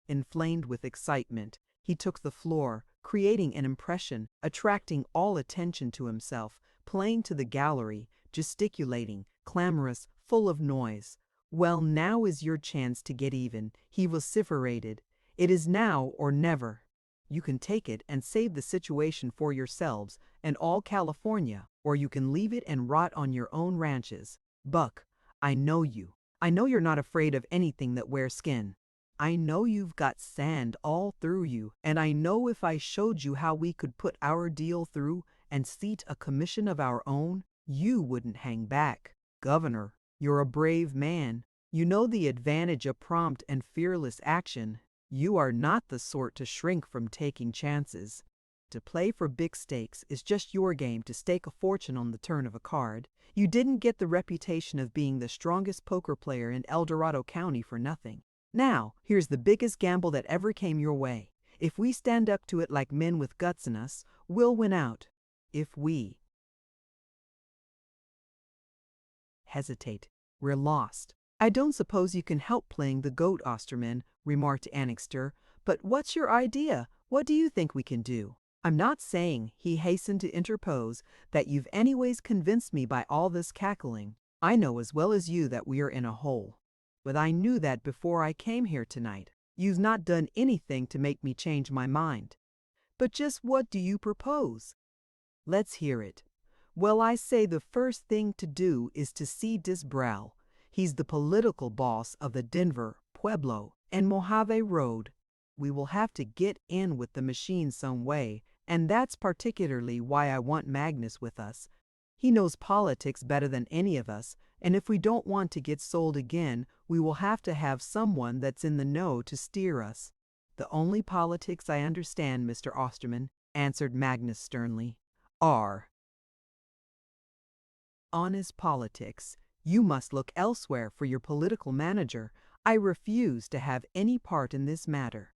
inflamed with excitement. He took the floor, creating an impression, attracting all attention to himself, playing to the gallery, gesticulating, clamorous, full of noise. "Well, now is your chance to get even," he vociferated. "It is now or never. You can take it and save the situation for yourselves and all California, or you can leave it and rot on your own ranches. Buck, I know you. I know you're not afraid of anything that wears skin. I know you've got sand all through you, and I know if I showed you how we could put our deal through and seat a commission of our own, you wouldn't hang back. Governor, you're a brave man. You know the advantage of prompt and fearless action. You are not the sort to shrink from taking chances. To play for big stakes is just your game to stake a fortune on the turn of a card. You didn't get the reputation of being the strongest poker player in El Dorado County for nothing. Now, here's the biggest gamble that ever came your way. If we stand up to it like men with guts in us, we'll win out. If we hesitate, we're lost." "I don't suppose you can help playing the goat, Osterman," remarked Annixter. "But what's your idea? What do you think we can do?" "I'm not saying," he hastened to interpose, "that you've anyways convinced me by all this cackling. I know as well as you that we are in a hole. But I knew that before I came here tonight. You've not done anything to make me change my mind." "But just what do you propose?" "Let's hear it." "Well, I say the first thing to do is to see Disbrow. He's the political boss of the Denver, Pueblo, and Mojave Road. We will have to get in with the machine some way, and that's particularly why I want Magnus with us. He knows politics better than any of us, and if we don't want to get sold again, we will have to have someone that's in the know to steer us." "The only politics I understand, Mr. Osterman," answered Magnus sternly, "are honest politics. You must look elsewhere for your political manager. I refuse to have any part in this matter.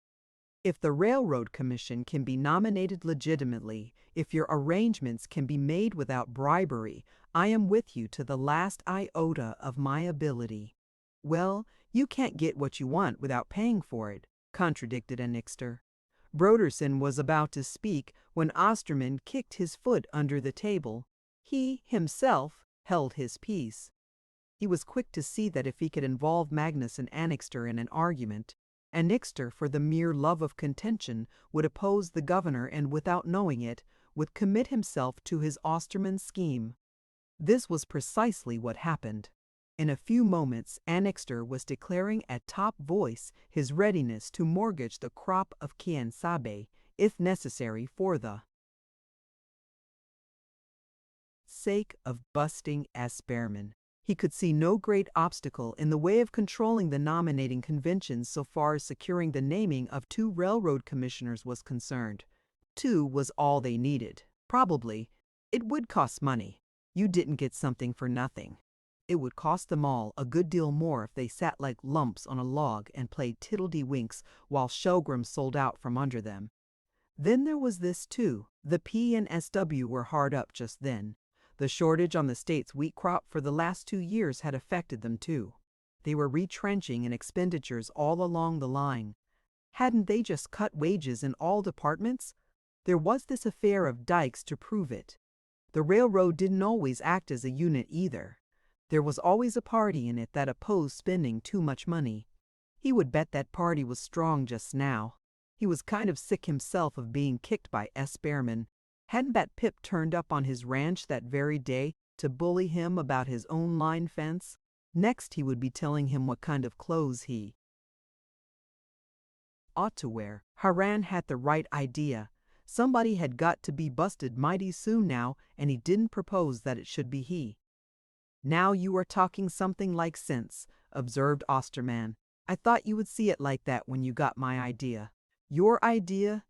If the Railroad Commission can be nominated legitimately, if your arrangements can be made without bribery, I am with you to the last iota of my ability." "Well, you can't get what you want without paying for it," contradicted Annixter. Broderson was about to speak when Osterman kicked his foot under the table. He, himself, held his peace. He was quick to see that if he could involve Magnus and Annixter in an argument, Annixter, for the mere love of contention, would oppose the governor and, without knowing it, would commit himself to his Osterman scheme. This was precisely what happened. In a few moments, Annixter was declaring at top voice his readiness to mortgage the crop of quien sabe, if necessary, for the sake of busting Asperman. He could see no great obstacle in the way of controlling the nominating conventions so far as securing the naming of 2 railroad commissioners was concerned. 2 was all they needed. Probably. It would cost money. You didn't get something for nothing. It would cost them all a good deal more if they sat like lumps on a log and played tiddledy-winks while Shelgram sold out from under them. Then there was this too. The P and SW were hard up just then. The shortage on the state's wheat crop for the last 2 years had affected them too. They were retrenching in expenditures all along the line. Hadn't they just cut wages in all departments? There was this affair of dikes to prove it. The railroad didn't always act as a unit either. There was always a party in it that opposed spending too much money. He would bet that party was strong just now. He was kind of sick himself of being kicked by S. Behrman. Hadn't that Pip turned up on his ranch that very day to bully him about his own line fence? Next he would be telling him what kind of clothes he ought to wear. Haran had the right idea. Somebody had got to be busted mighty soon now, and he didn't propose that it should be he. "Now you are talking something like sense," observed Osterman. "I thought you would see it like that when you got my idea." Your idea,"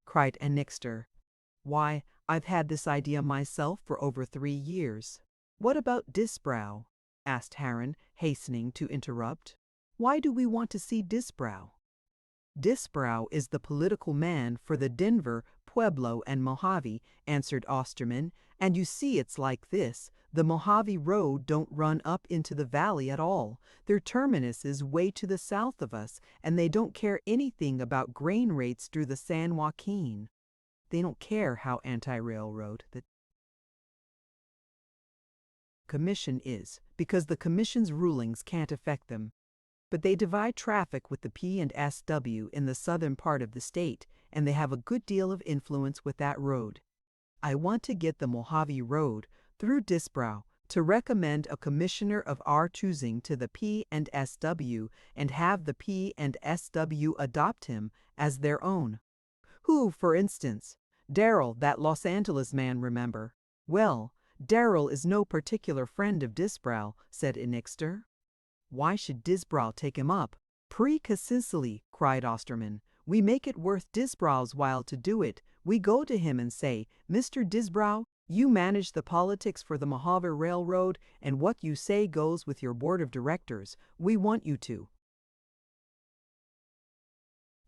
cried Annixter. "Why, I've had this idea myself for over 3 years." "What about Disbrow?" asked Haran, hastening to interrupt. "Why do we want to see Disbrow?" "Disbrow is the political man for the Denver, Pueblo, and Mojave," answered Osterman. "And you see it's like this. The Mojave Road don't run up into the valley at all. Their terminus is way to the south of us, and they don't care anything about grain rates through the San Joaquin. They don't care how anti-railroad the commission is, because the commission's rulings can't affect them. But they divide traffic with the P and SW in the southern part of the state, and they have a good deal of influence with that road. I want to get the Mojave Road, through Disbrow, to recommend a commissioner of our choosing to the P and SW, and have the P and SW adopt him as their own." "Who, for instance?" "Darrell, that Los Angeles man, remember." "Well, Darrell is no particular friend of Disbrow," said Annixter. "Why should Disbrow take him up?" "Precisely," cried Osterman. "We make it worth Disbrow's while to do it. We go to him and say, 'Mr. Disbrow, you manage the politics for the Mojave Railroad, and what you say goes with your board of directors. We want you to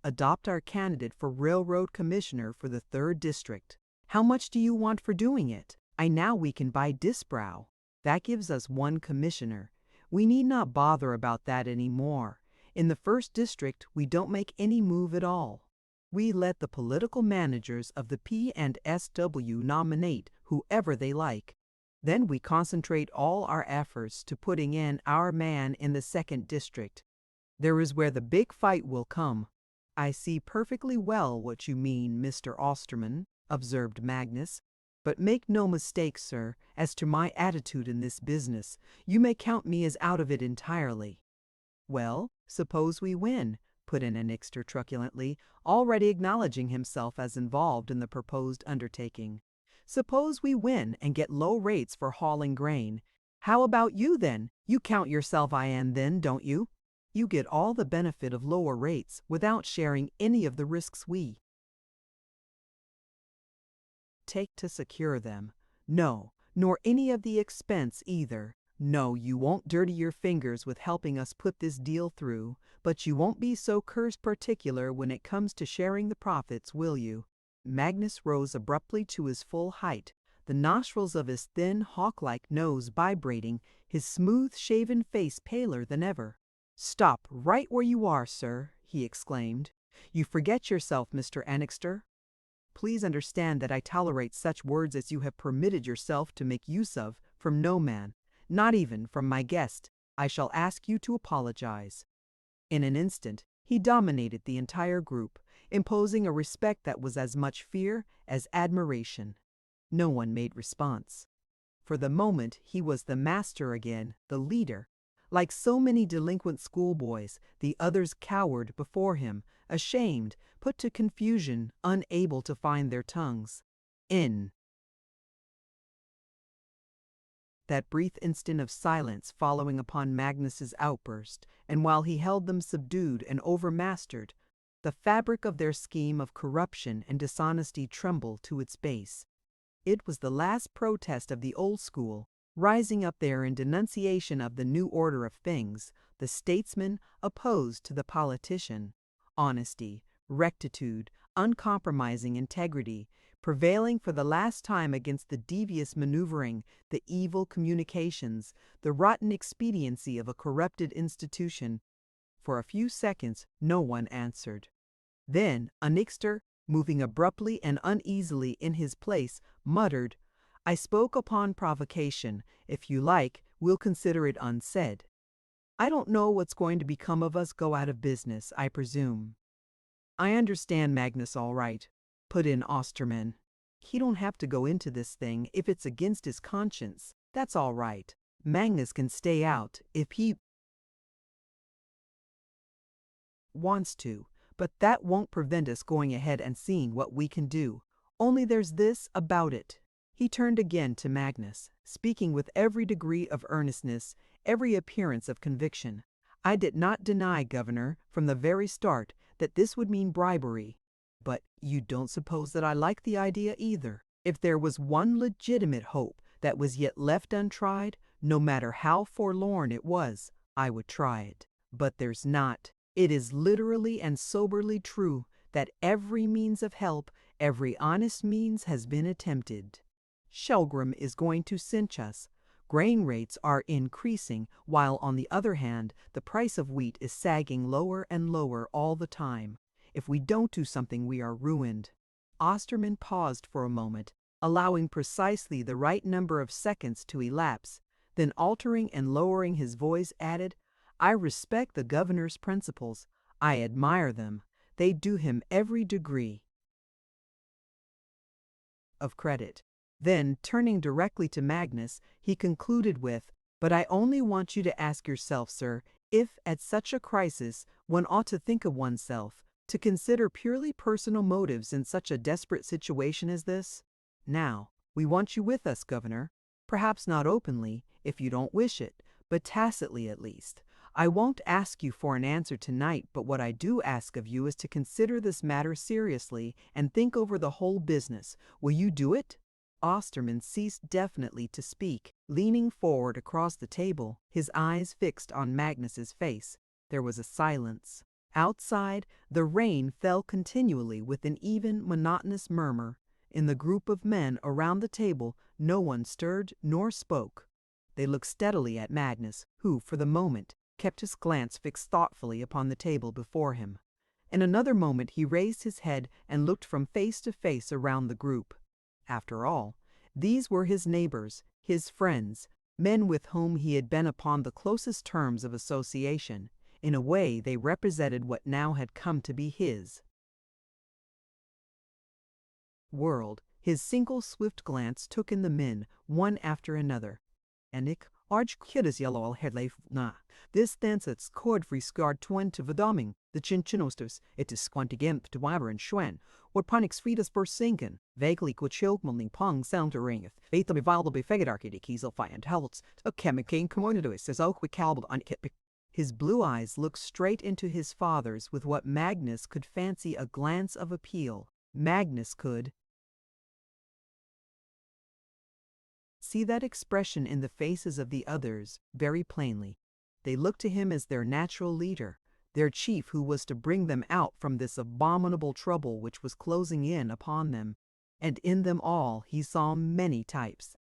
adopt our candidate for railroad commissioner for the 3rd District. How much do you want for doing it? Now we can buy Disbrow. That gives us 1 commissioner. We need not bother about that any more. In the 1st District, we don't make any move at all. We let the political managers of the P and SW nominate whoever they like. Then we concentrate all our efforts to putting in our man in the 2nd District. There is where the big fight will come." "I see perfectly well what you mean, Mr. Osterman," observed Magnus. "But make no mistake, sir, as to my attitude in this business. You may count me as out of it entirely." "Well, suppose we win," put in Annixter truculently, already acknowledging himself as involved in the proposed undertaking. Suppose we win and get low rates for hauling grain. How about you then? You count yourself in then, don't you? You get all the benefit of lower rates without sharing any of the risks we take to secure them. No, nor any of the expense either. No, you won't dirty your fingers with helping us put this deal through, but you won't be so cursed particular when it comes to sharing the profits, will you? Magnus rose abruptly to his full height, the nostrils of his thin, hawk-like nose vibrating, his smooth-shaven face paler than ever. "Stop right where you are, sir," he exclaimed. "You forget yourself, Mr. Annixter. Please understand that I tolerate such words as you have permitted yourself to make use of from no man, not even from my guest. I shall ask you to apologize." In an instant, he dominated the entire group, imposing a respect that was as much fear as admiration. No one made response. For the moment, he was the master again, the leader. Like so many delinquent schoolboys, the others cowered before him, ashamed, put to confusion, unable to find their tongues. In that brief instant of silence following upon Magnus's outburst, and while he held them subdued and overmastered, the fabric of their scheme of corruption and dishonesty trembled to its base. It was the last protest of the old school, rising up there in denunciation of the new order of things, the statesman opposed to the politician. Honesty, rectitude, uncompromising integrity, prevailing for the last time against the devious maneuvering, the evil communications, the rotten expediency of a corrupted institution. For a few seconds no one answered. Then Annixter, moving abruptly and uneasily in his place, muttered, "I spoke upon provocation. If you like, we'll consider it unsaid. I don't know what's going to become of us go out of business, I presume." "I understand Magnus all right," put in Osterman. "He don't have to go into this thing if it's against his conscience. That's all right. Magnus can stay out if he wants to, but that won't prevent us going ahead and seeing what we can do. Only there's this about it." He turned again to Magnus, speaking with every degree of earnestness, every appearance of conviction. "I did not deny, Governor, from the very start, that this would mean bribery. But you don't suppose that I like the idea either. If there was one legitimate hope that was yet left untried, no matter how forlorn it was, I would try it. But there's not. It is literally and soberly true that every means of help, every honest means has been attempted. Shelgrim is going to cinch us. Grain rates are increasing, while on the other hand, the price of wheat is sagging lower and lower all the time. If we don't do something, we are ruined." Osterman paused for a moment, allowing precisely the right number of seconds to elapse, then altering and lowering his voice added, "I respect the governor's principles. I admire them. They do him every degree of credit." Then, turning directly to Magnus, he concluded with, "But I only want you to ask yourself, sir, if, at such a crisis, one ought to think of oneself, to consider purely personal motives in such a desperate situation as this? Now, we want you with us, Governor. Perhaps not openly, if you don't wish it, but tacitly at least. I won't ask you for an answer tonight, but what I do ask of you is to consider this matter seriously and think over the whole business. Will you do it?" Osterman ceased definitely to speak, leaning forward across the table, his eyes fixed on Magnus's face. There was a silence. Outside, the rain fell continually with an even, monotonous murmur. In the group of men around the table, no one stirred nor spoke. They looked steadily at Magnus, who, for the moment, kept his glance fixed thoughtfully upon the table before him. In another moment he raised his head and looked from face to face around the group. After all, these were his neighbors, his friends, men with whom he had been upon the closest terms of association. In a way, they represented what now had come to be his world. His single swift glance took in the men, one after another. Enoch, Arch kiddas yellow headlight na. This dance it's cord free scarred twin to Vidaming, the chinchinostos, it is squantigimp to Waber and Schwen, what panix fetus burst sinken, vaguely quit chilkmunding pong sound to ringeth, faithful be viable be fegadarky de kiesel fi and helts, a chemicain commonidus says oak with calbed on kip. His blue eyes looked straight into his father's with what Magnus could fancy a glance of appeal. Magnus could see that expression in the faces of the others very plainly. They looked to him as their natural leader, their chief who was to bring them out from this abominable trouble which was closing in upon them. And in them all he saw many types.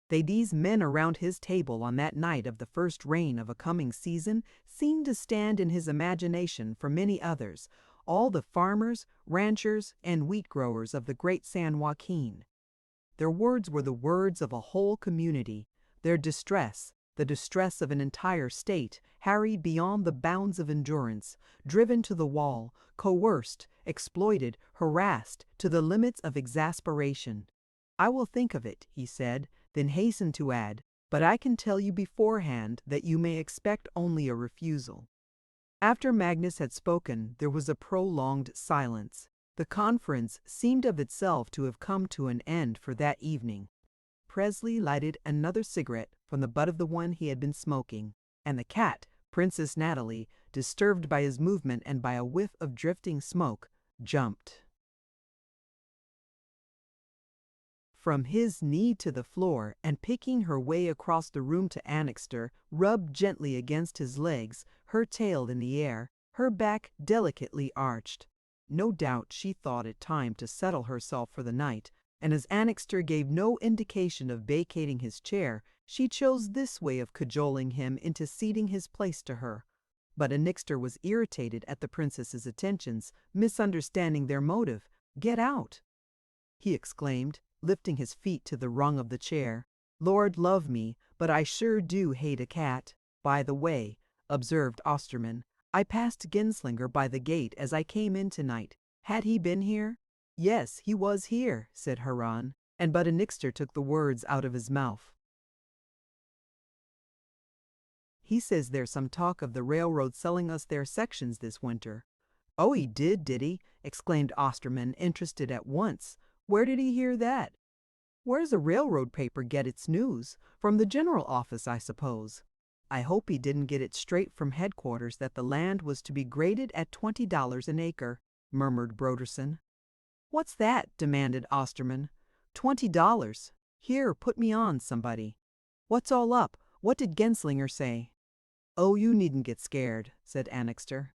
These men around his table on that night of the first rain of a coming season seemed to stand in his imagination for many others, all the farmers, ranchers, and wheat growers of the great San Joaquin. Their words were the words of a whole community, their distress, the distress of an entire state, harried beyond the bounds of endurance, driven to the wall, coerced, exploited, harassed to the limits of exasperation. "I will think of it," he said, then hastened to add, "but I can tell you beforehand that you may expect only a refusal." After Magnus had spoken, there was a prolonged silence. The conference seemed of itself to have come to an end for that evening. Presley lighted another cigarette from the butt of the one he had been smoking, and the cat, Princess Natalie, disturbed by his movement and by a whiff of drifting smoke, jumped from his knee to the floor, and picking her way across the room to Annixter, rubbed gently against his legs, her tail in the air, her back delicately arched. No doubt she thought it time to settle herself for the night, and as Annixter gave no indication of vacating his chair, she chose this way of cajoling him into ceding his place to her. But Annixter was irritated at the princess's attentions, misunderstanding their motive. "Get out!" he exclaimed, lifting his feet to the rung of the chair. "Lord love me, but I sure do hate a cat. By the way," observed Osterman, "I passed Genslinger by the gate as I came in tonight. Had he been here?" "Yes, he was here," said Haran, and but Annixter took the words out of his mouth. "He says there's some talk of the railroad selling us their sections this winter." "Oh, he did he?" exclaimed Osterman, interested at once. "Where did he hear that?" "Where's a railroad paper get its news? From the general office, I suppose." "I hope he didn't get it straight from headquarters that the land was to be graded at $20 an acre," murmured Broderson. "What's that?" demanded Osterman. $20. Here, put me on, somebody. What's all up? What did Genslinger say?" "Oh, you needn't get scared," said Annixter.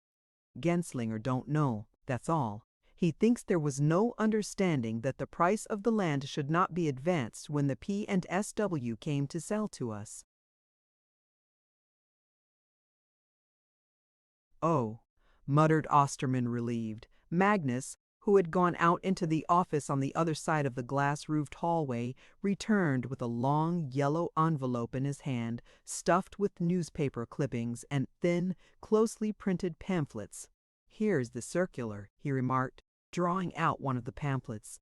"Genslinger don't know, that's all. He thinks there was no understanding that the price of the land should not be advanced when the P&SW came to sell to us." "Oh," muttered Osterman, relieved. Magnus, who had gone out into the office on the other side of the glass-roofed hallway, returned with a long yellow envelope in his hand, stuffed with newspaper clippings and thin, closely printed pamphlets. "Here's the circular," he remarked, drawing out one of the pamphlets.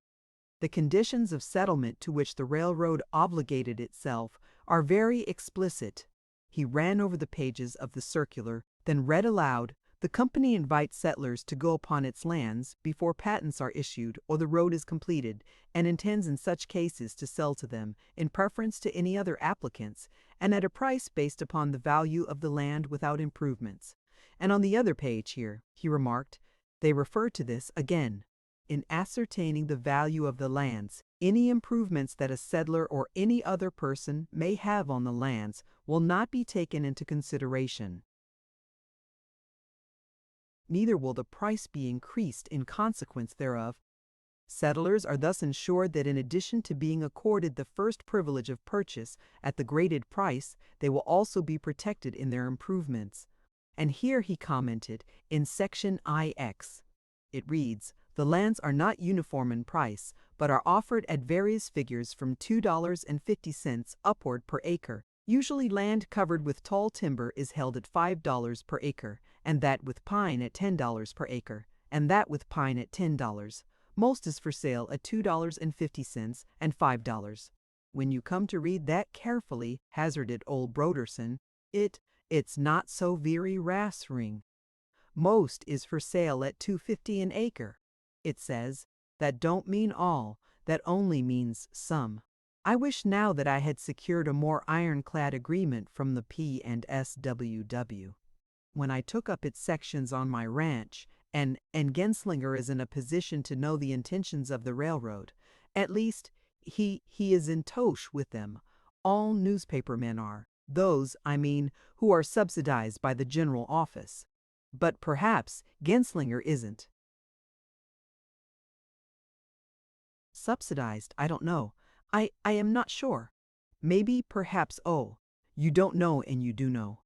"The conditions of settlement to which the railroad obligated itself are very explicit." He ran over the pages of the circular, then read aloud, "The company invites settlers to go upon its lands before patents are issued or the road is completed, and intends in such cases to sell to them, in preference to any other applicants, and at a price based upon the value of the land without improvements." And on the other page here, he remarked, "They refer to this again. In ascertaining the value of the lands, any improvements that a settler or any other person may have on the lands will not be taken into consideration. Neither will the price be increased in consequence thereof. Settlers are thus ensured that in addition to being accorded the first privilege of purchase at the graded price, they will also be protected in their improvements." And here he commented, in section IX. It reads, "The lands are not uniform in price, but are offered at various figures from $2.50 upward per acre. Usually land covered with tall timber is held at $5 per acre, and that with pine at $10 per acre, and that with pine at $10. Most is for sale at $2.50 and $5. when you come to read that carefully, hazarded old Broderson, it's not so very rassring. Most is for sale at $2.50 an acre. It says, that don't mean all, that only means some. I wish now that I had secured a more ironclad agreement from the P&SWW. When I took up its sections on my ranch, and Genslinger is in a position to know the intentions of the railroad. At least, he is in touch with them. All newspapermen are. Those, I mean, who are subsidized by the general office. But perhaps Genslinger isn't. Subsidized, I don't know. I am not sure. Maybe, perhaps, oh, you don't know and you do know.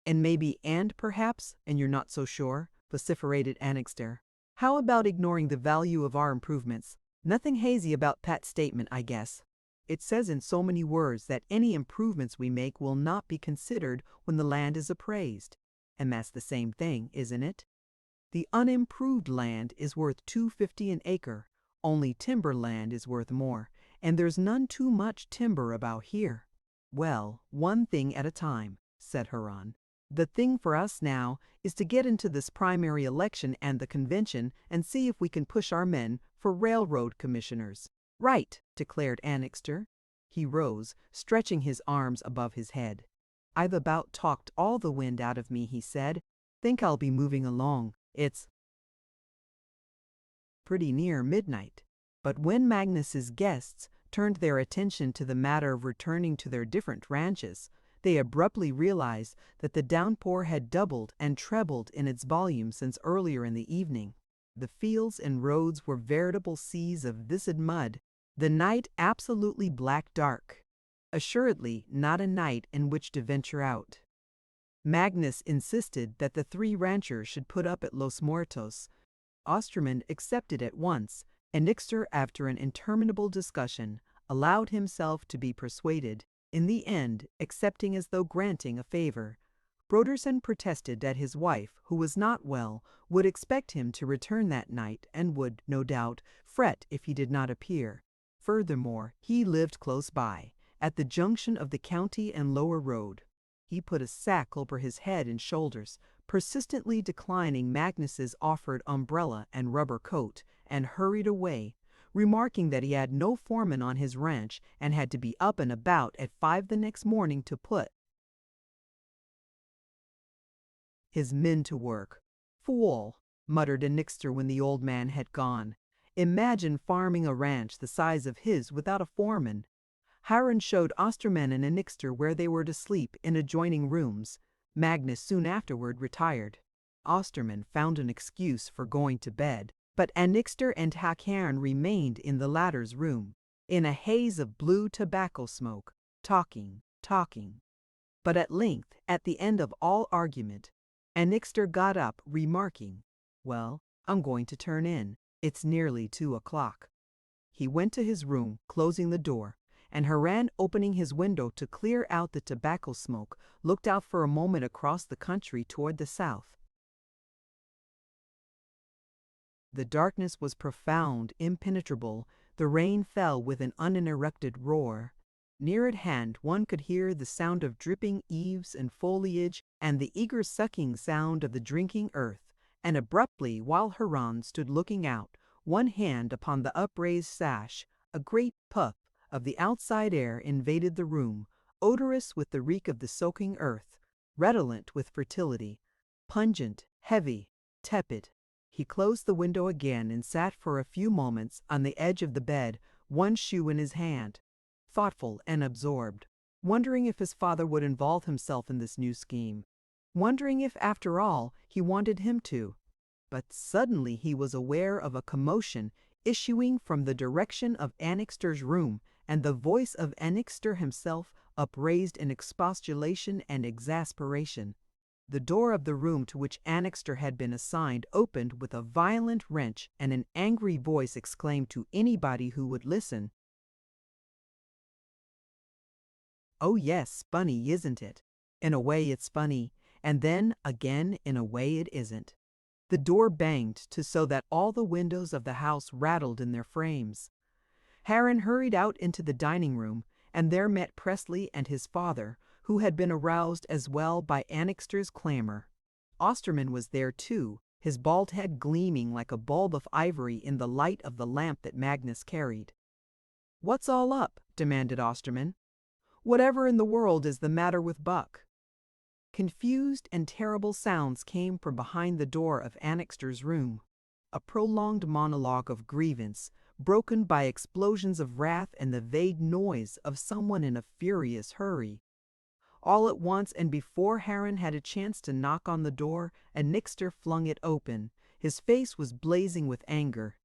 And maybe and perhaps, and you're not so sure, vociferated Annixter. How about ignoring the value of our improvements? Nothing hazy about Pat's statement, I guess. It says in so many words that any improvements we make will not be considered when the land is appraised. And that's the same thing, isn't it? The unimproved land is worth $2.50 an acre. Only timber land is worth more, and there's none too much timber about here. Well, one thing at a time, said Huron. The thing for us now is to get into this primary election and the convention and see if we can push our men for railroad commissioners. Right, declared Annixter. He rose, stretching his arms above his head. I've about talked all the wind out of me, he said. Think I'll be moving along. It's pretty near midnight. But when Magnus's guests turned their attention to the matter of returning to their different ranches, they abruptly realized that the downpour had doubled and trebled in its volume since earlier in the evening. The fields and roads were veritable seas of viscid mud, the night absolutely black dark. Assuredly not a night in which to venture out. Magnus insisted that the three ranchers should put up at Los Muertos. Osterman accepted at once, and Annixter, after an interminable discussion, allowed himself to be persuaded, in the end accepting as though granting a favor. Broderson protested that his wife, who was not well, would expect him to return that night and would, no doubt, fret if he did not appear. Furthermore, he lived close by, at the junction of the county and lower road. He put a sack over his head and shoulders, persistently declining Magnus's offered umbrella and rubber coat, and hurried away, remarking that he had no foreman on his ranch and had to be up and about at 5 the next morning to put his men to work. Fool, muttered Annixter when the old man had gone. Imagine farming a ranch the size of his without a foreman. Huron showed Osterman and Annixter where they were to sleep in adjoining rooms. Magnus soon afterward retired. Osterman found an excuse for going to bed, but Annixter and Huron remained in the latter's room, in a haze of blue tobacco smoke, talking. But at length, at the end of all argument, Annixter got up, remarking, "Well, I'm going to turn in. It's nearly 2 o'clock." He went to his room, closing the door, and Huron, opening his window to clear out the tobacco smoke, looked out for a moment across the country toward the south. The darkness was profound, impenetrable. The rain fell with an uninterrupted roar. Near at hand one could hear the sound of dripping eaves and foliage and the eager sucking sound of the drinking earth, and abruptly, while Huron stood looking out, one hand upon the upraised sash, a great puff of the outside air invaded the room, odorous with the reek of the soaking earth, redolent with fertility, pungent, heavy, tepid. He closed the window again and sat for a few moments on the edge of the bed, one shoe in his hand, thoughtful and absorbed, wondering if his father would involve himself in this new scheme, wondering if, after all, he wanted him to. But suddenly he was aware of a commotion issuing from the direction of Annixter's room, and the voice of Annixter himself upraised in expostulation and exasperation. The door of the room to which Annixter had been assigned opened with a violent wrench, and an angry voice exclaimed to anybody who would listen, "Oh yes, funny, isn't it? In a way it's funny, and then, again, in a way it isn't." The door banged to so that all the windows of the house rattled in their frames. Huron hurried out into the dining room, and there met Presley and his father, who had been aroused as well by Annixter's clamor. Osterman was there too, his bald head gleaming like a bulb of ivory in the light of the lamp that Magnus carried. "What's all up?" demanded Osterman. "Whatever in the world is the matter with Buck?" Confused and terrible sounds came from behind the door of Annixter's room. A prolonged monologue of grievance, broken by explosions of wrath and the vague noise of someone in a furious hurry. All at once, and before Harren had a chance to knock on the door, Annixter flung it open. His face was blazing with anger,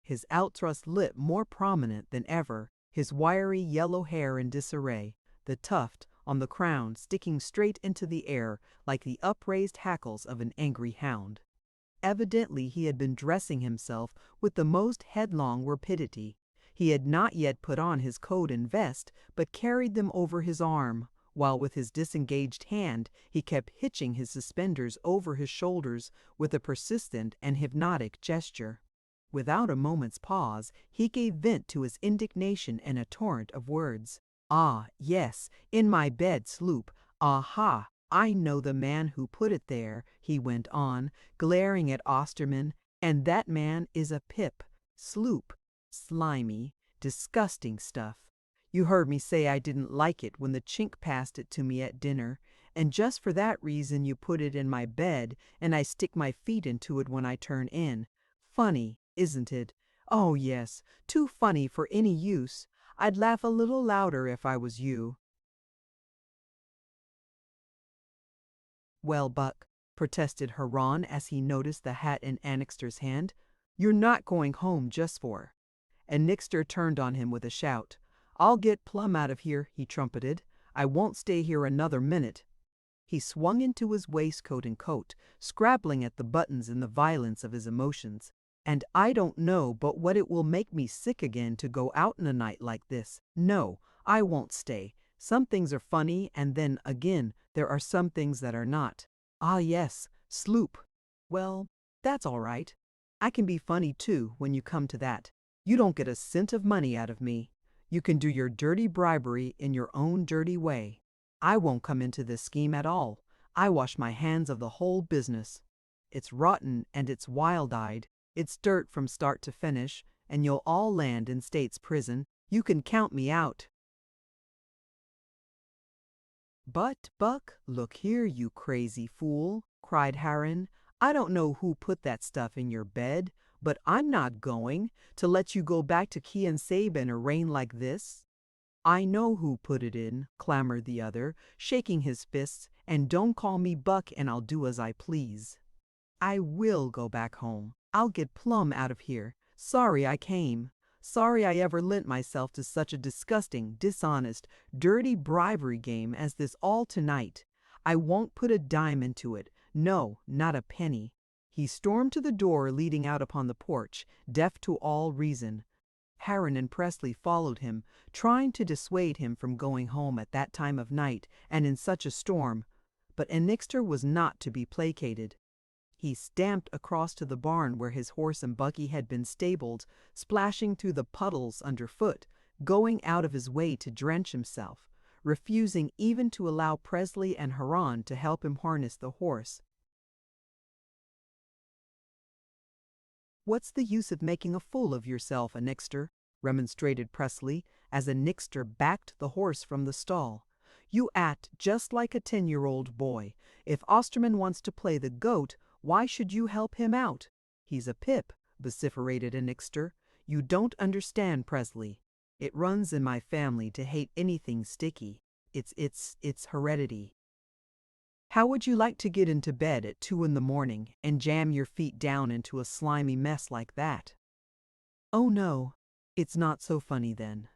his outthrust lip more prominent than ever, his wiry yellow hair in disarray, the tuft on the crown sticking straight into the air like the upraised hackles of an angry hound. Evidently he had been dressing himself with the most headlong rapidity. He had not yet put on his coat and vest, but carried them over his arm, while with his disengaged hand he kept hitching his suspenders over his shoulders with a persistent and hypnotic gesture. Without a moment's pause, he gave vent to his indignation in a torrent of words. "Ah, yes, in my bed, Sloop. Aha, I know the man who put it there," he went on, glaring at Osterman, "and that man is a pip. Sloop. Slimy, disgusting stuff. You heard me say I didn't like it when the chink passed it to me at dinner, and just for that reason you put it in my bed, and I stick my feet into it when I turn in. Funny, isn't it? Oh yes, too funny for any use. I'd laugh a little louder if I was you." "Well, Buck," protested Harren as he noticed the hat in Annixter's hand, "you're not going home just for—" Annixter turned on him with a shout. "I'll get plumb out of here," he trumpeted. "I won't stay here another minute." He swung into his waistcoat and coat, scrabbling at the buttons in the violence of his emotions. "And I don't know but what it will make me sick again to go out in a night like this. No, I won't stay. Some things are funny, and then, again, there are some things that are not. Ah yes, Sloop. Well, that's all right. I can be funny too when you come to that. You don't get a cent of money out of me. You can do your dirty bribery in your own dirty way. I won't come into this scheme at all. I wash my hands of the whole business. It's rotten and it's wild-eyed. It's dirt from start to finish, and you'll all land in State's prison. You can count me out." "But, Buck, look here, you crazy fool," cried Harren. "I don't know who put that stuff in your bed, but I'm not going to let you go back to Key and Sabe in a rain like this." "I know who put it in," clamored the other, shaking his fists, "and don't call me Buck and I'll do as I please. I will go back home. I'll get plumb out of here. Sorry I came. Sorry I ever lent myself to such a disgusting, dishonest, dirty bribery game as this all tonight. I won't put a dime into it. No, not a penny." He stormed to the door leading out upon the porch, deaf to all reason. Harren and Presley followed him, trying to dissuade him from going home at that time of night and in such a storm, but Annixter was not to be placated. He stamped across to the barn where his horse and buggy had been stabled, splashing through the puddles underfoot, going out of his way to drench himself, refusing even to allow Presley and Harren to help him harness the horse. "What's the use of making a fool of yourself, Annixter?" remonstrated Presley, as Annixter backed the horse from the stall. "You act just like a 10-year-old boy. If Osterman wants to play the goat, why should you help him out?" "He's a pip," vociferated Annixter. "You don't understand, Presley. It runs in my family to hate anything sticky. It's heredity. How would you like to get into bed at 2 in the morning and jam your feet down into a slimy mess like that?" "Oh no, it's not so funny then.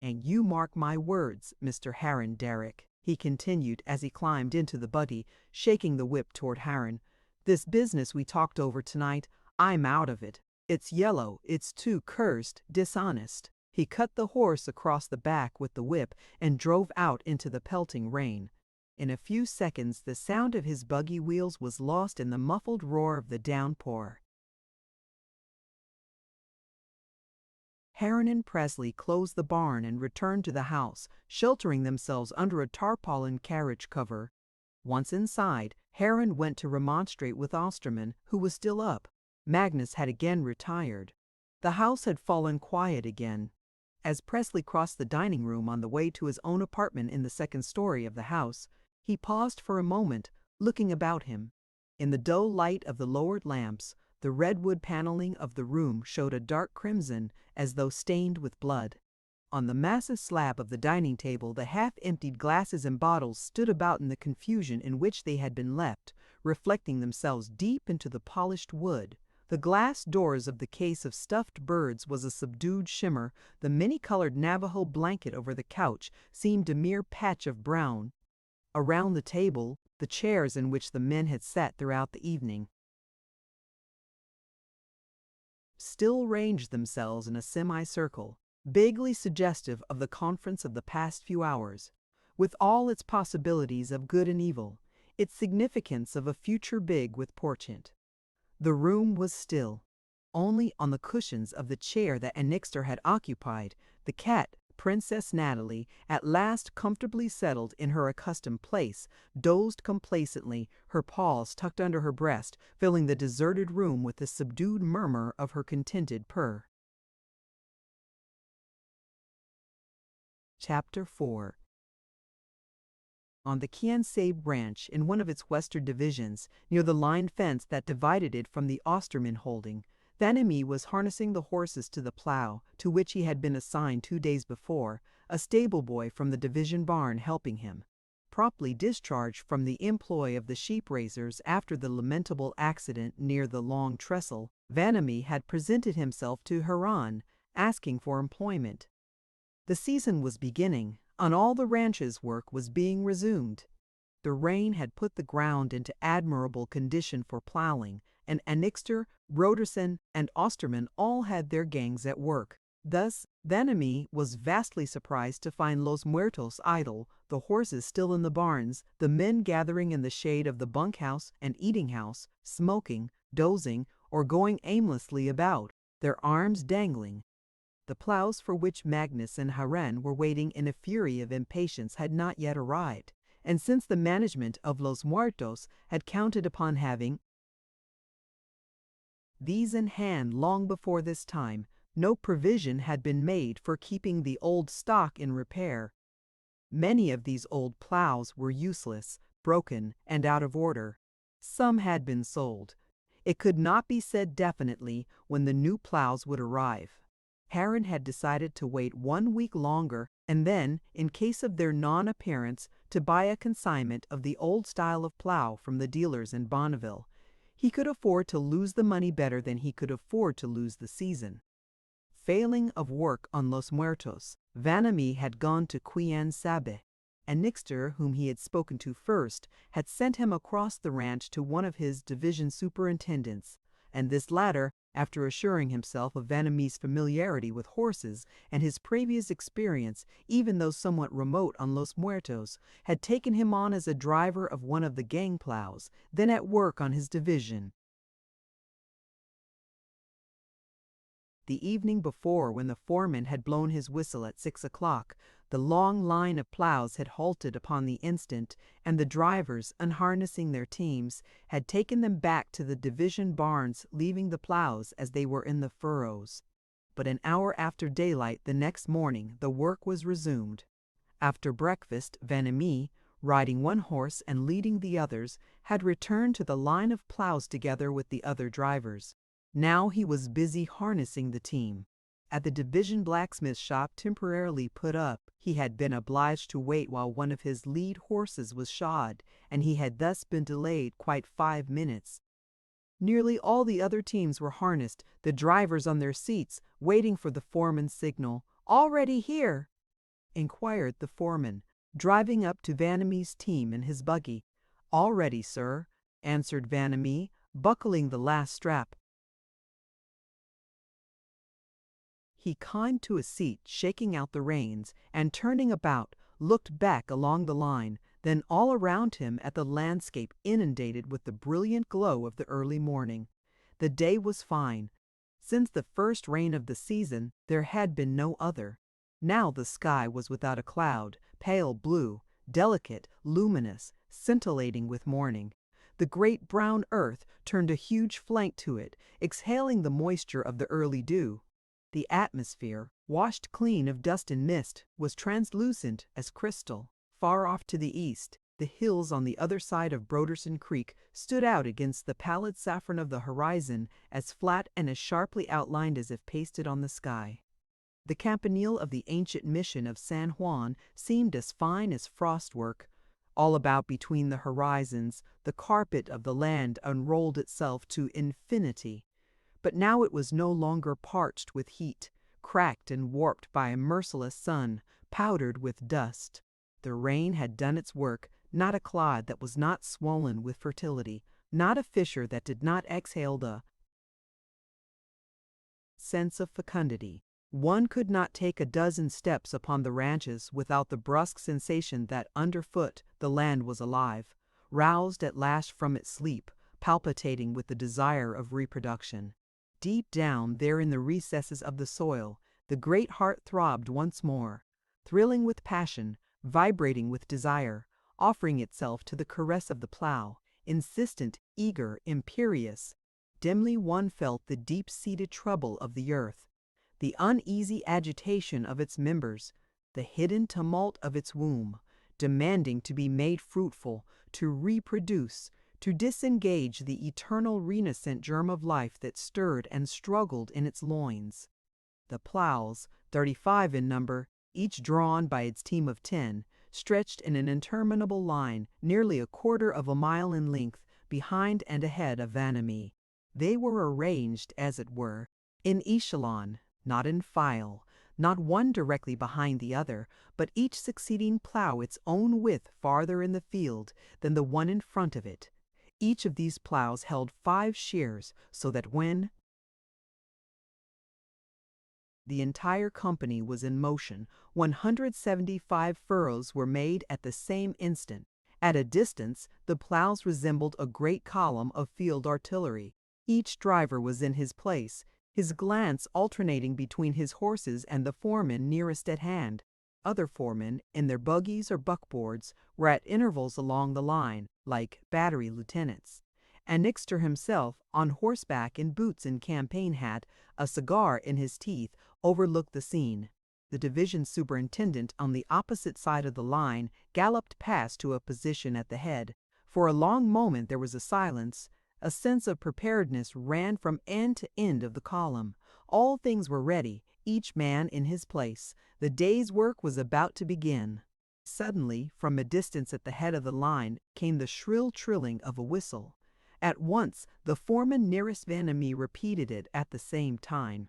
And you mark my words, Mr. Harren Derrick," he continued as he climbed into the buggy, shaking the whip toward Harren. "This business we talked over tonight, I'm out of it. It's yellow, it's too cursed dishonest." He cut the horse across the back with the whip and drove out into the pelting rain. In a few seconds the sound of his buggy wheels was lost in the muffled roar of the downpour. Heron and Presley closed the barn and returned to the house, sheltering themselves under a tarpaulin carriage cover. Once inside, Heron went to remonstrate with Osterman, who was still up. Magnus had again retired. The house had fallen quiet again. As Presley crossed the dining room on the way to his own apartment in the second story of the house, he paused for a moment, looking about him. In the dull light of the lowered lamps, the redwood paneling of the room showed a dark crimson, as though stained with blood. On the massive slab of the dining table, the half-emptied glasses and bottles stood about in the confusion in which they had been left, reflecting themselves deep into the polished wood. The glass doors of the case of stuffed birds was a subdued shimmer. The many-colored Navajo blanket over the couch seemed a mere patch of brown. Around the table, the chairs in which the men had sat throughout the evening still ranged themselves in a semicircle, vaguely suggestive of the conference of the past few hours, with all its possibilities of good and evil, its significance of a future big with portent. The room was still. Only on the cushions of the chair that Annixter had occupied, the cat, Princess Natalie, at last comfortably settled in her accustomed place, dozed complacently, her paws tucked under her breast, filling the deserted room with the subdued murmur of her contented purr. Chapter 4. On the Kinsale Ranch, in one of its western divisions, near the line fence that divided it from the Osterman holding, Vanamee was harnessing the horses to the plow, to which he had been assigned 2 days before, a stable boy from the division barn helping him. Promptly discharged from the employ of the sheep raisers after the lamentable accident near the Long Trestle, Vanamee had presented himself to Huron, asking for employment. The season was beginning. On all the ranches work was being resumed. The rain had put the ground into admirable condition for plowing, and Annixter, Broderson, and Osterman all had their gangs at work. Thus, Vanamee was vastly surprised to find Los Muertos idle, the horses still in the barns, the men gathering in the shade of the bunkhouse and eating house, smoking, dozing, or going aimlessly about, their arms dangling. The plows for which Magnus and Heron were waiting in a fury of impatience had not yet arrived, and since the management of Los Muertos had counted upon having these in hand long before this time, no provision had been made for keeping the old stock in repair. Many of these old plows were useless, broken, and out of order. Some had been sold. It could not be said definitely when the new plows would arrive. Heron had decided to wait 1 week longer and then, in case of their non-appearance, to buy a consignment of the old style of plow from the dealers in Bonneville. He could afford to lose the money better than he could afford to lose the season. Failing of work on Los Muertos, Vanamee had gone to Quien-Sabe. Annixter, whom he had spoken to first, had sent him across the ranch to one of his division superintendents, and this latter, after assuring himself of Vanamee's familiarity with horses and his previous experience, even though somewhat remote on Los Muertos, had taken him on as a driver of one of the gang plows, then at work on his division. The evening before, when the foreman had blown his whistle at 6 o'clock, the long line of plows had halted upon the instant, and the drivers, unharnessing their teams, had taken them back to the division barns, leaving the plows as they were in the furrows. But an hour after daylight the next morning the work was resumed. After breakfast, Vanamee, riding one horse and leading the others, had returned to the line of plows together with the other drivers. Now he was busy harnessing the team. At the division blacksmith shop temporarily put up, he had been obliged to wait while one of his lead horses was shod, and he had thus been delayed quite 5 minutes. Nearly all the other teams were harnessed, the drivers on their seats, waiting for the foreman's signal. "Already here?" inquired the foreman, driving up to Vanamee's team in his buggy. "All ready, sir," answered Vanamee, buckling the last strap. He climbed to a seat, shaking out the reins, and turning about, looked back along the line, then all around him at the landscape inundated with the brilliant glow of the early morning. The day was fine. Since the first rain of the season, there had been no other. Now the sky was without a cloud, pale blue, delicate, luminous, scintillating with morning. The great brown earth turned a huge flank to it, exhaling the moisture of the early dew. The atmosphere, washed clean of dust and mist, was translucent as crystal. Far off to the east, the hills on the other side of Broderson Creek stood out against the pallid saffron of the horizon, as flat and as sharply outlined as if pasted on the sky. The campanile of the ancient mission of San Juan seemed as fine as frostwork. All about between the horizons, the carpet of the land unrolled itself to infinity. But now it was no longer parched with heat, cracked and warped by a merciless sun, powdered with dust. The rain had done its work, not a clod that was not swollen with fertility, not a fissure that did not exhale the sense of fecundity. One could not take a dozen steps upon the ranches without the brusque sensation that underfoot the land was alive, roused at last from its sleep, palpitating with the desire of reproduction. Deep down there in the recesses of the soil, the great heart throbbed once more, thrilling with passion, vibrating with desire, offering itself to the caress of the plow, insistent, eager, imperious. Dimly one felt the deep-seated trouble of the earth, the uneasy agitation of its members, the hidden tumult of its womb, demanding to be made fruitful, to reproduce, to disengage the eternal renascent germ of life that stirred and struggled in its loins. The plows, 35 in number, each drawn by its team of 10, stretched in an interminable line, nearly a quarter of a mile in length, behind and ahead of Vanamee. They were arranged, as it were, in echelon, not in file, not one directly behind the other, but each succeeding plow its own width farther in the field than the one in front of it. Each of these plows held 5 shears, so that when the entire company was in motion, 175 furrows were made at the same instant. At a distance, the plows resembled a great column of field artillery. Each driver was in his place, his glance alternating between his horses and the foreman nearest at hand. Other foremen, in their buggies or buckboards, were at intervals along the line, like battery lieutenants. Annixter himself, on horseback in boots and campaign hat, a cigar in his teeth, overlooked the scene. The division superintendent on the opposite side of the line galloped past to a position at the head. For a long moment there was a silence. A sense of preparedness ran from end to end of the column. All things were ready, each man in his place. The day's work was about to begin. Suddenly, from a distance at the head of the line, came the shrill trilling of a whistle. At once, the foreman nearest Vanamee repeated it at the same time,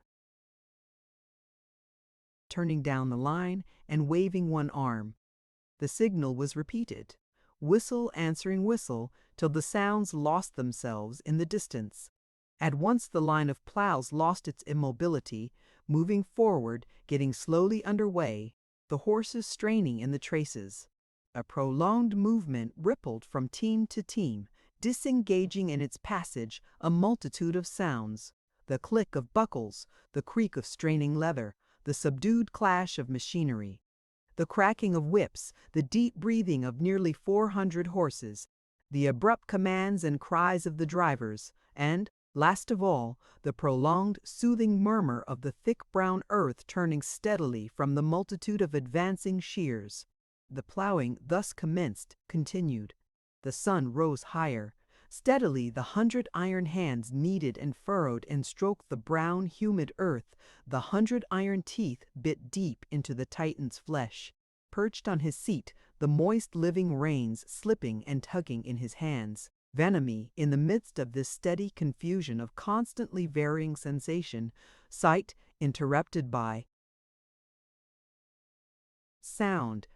turning down the line and waving one arm. The signal was repeated, whistle answering whistle, till the sounds lost themselves in the distance. At once the line of plows lost its immobility, moving forward, getting slowly under way, the horses straining in the traces. A prolonged movement rippled from team to team, disengaging in its passage a multitude of sounds: the click of buckles, the creak of straining leather, the subdued clash of machinery, the cracking of whips, the deep breathing of nearly 400 horses, the abrupt commands and cries of the drivers, and, last of all, the prolonged, soothing murmur of the thick brown earth turning steadily from the multitude of advancing shears. The plowing thus commenced continued. The sun rose higher. Steadily the 100 iron hands kneaded and furrowed and stroked the brown, humid earth. The 100 iron teeth bit deep into the Titan's flesh. Perched on his seat, the moist living reins slipping and tugging in his hands, Vanamee, in the midst of this steady confusion of constantly varying sensation, sight interrupted by sound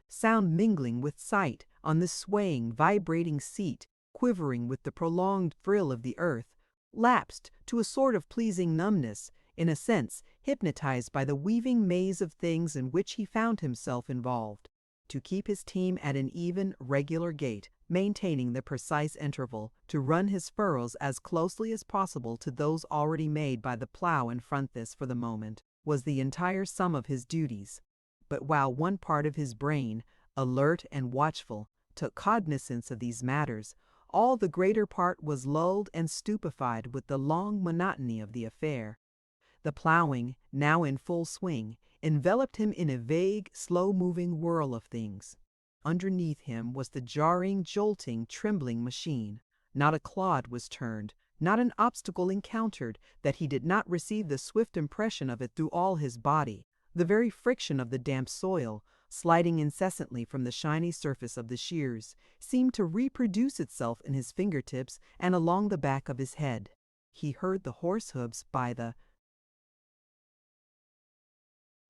mingling with sight, on this swaying, vibrating seat, quivering with the prolonged thrill of the earth, lapsed to a sort of pleasing numbness, in a sense hypnotized by the weaving maze of things in which he found himself involved. To keep his team at an even, regular gait, maintaining the precise interval to run his furrows as closely as possible to those already made by the plow in front. This, for the moment, was the entire sum of his duties. But while one part of his brain, alert and watchful, took cognizance of these matters, all the greater part was lulled and stupefied with the long monotony of the affair. The plowing, now in full swing, enveloped him in a vague, slow-moving whirl of things. Underneath him was the jarring, jolting, trembling machine. Not a clod was turned, not an obstacle encountered, that he did not receive the swift impression of it through all his body. The very friction of the damp soil, sliding incessantly from the shiny surface of the shears, seemed to reproduce itself in his fingertips and along the back of his head. He heard the horse hooves by the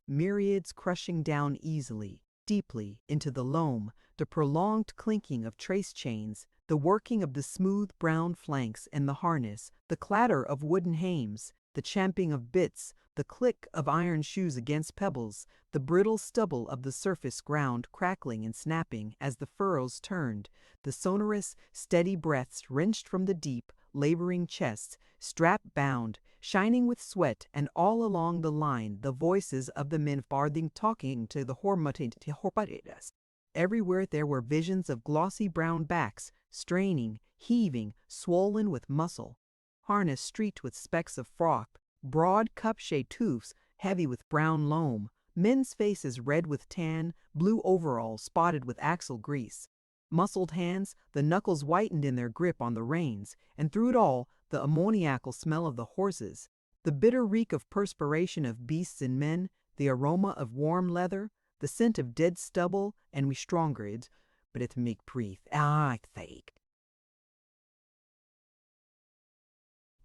myriads crushing down easily, deeply, into the loam, the prolonged clinking of trace chains, the working of the smooth brown flanks and the harness, the clatter of wooden hames, the champing of bits, the click of iron shoes against pebbles, the brittle stubble of the surface ground crackling and snapping as the furrows turned, the sonorous, steady breaths wrenched from the deep, laboring chests, strap-bound, shining with sweat, and all along the line the voices of the men farthing talking to the hormatidas. Everywhere there were visions of glossy brown backs, straining, heaving, swollen with muscle, harness streaked with specks of froth, broad cup-shaped hoofs heavy with brown loam, men's faces red with tan, blue overalls spotted with axle grease, muscled hands, the knuckles whitened in their grip on the reins, and through it all the ammoniacal smell of the horses, the bitter reek of perspiration of beasts and men, the aroma of warm leather, the scent of dead stubble, and we strongrids, but it make breathe, I think.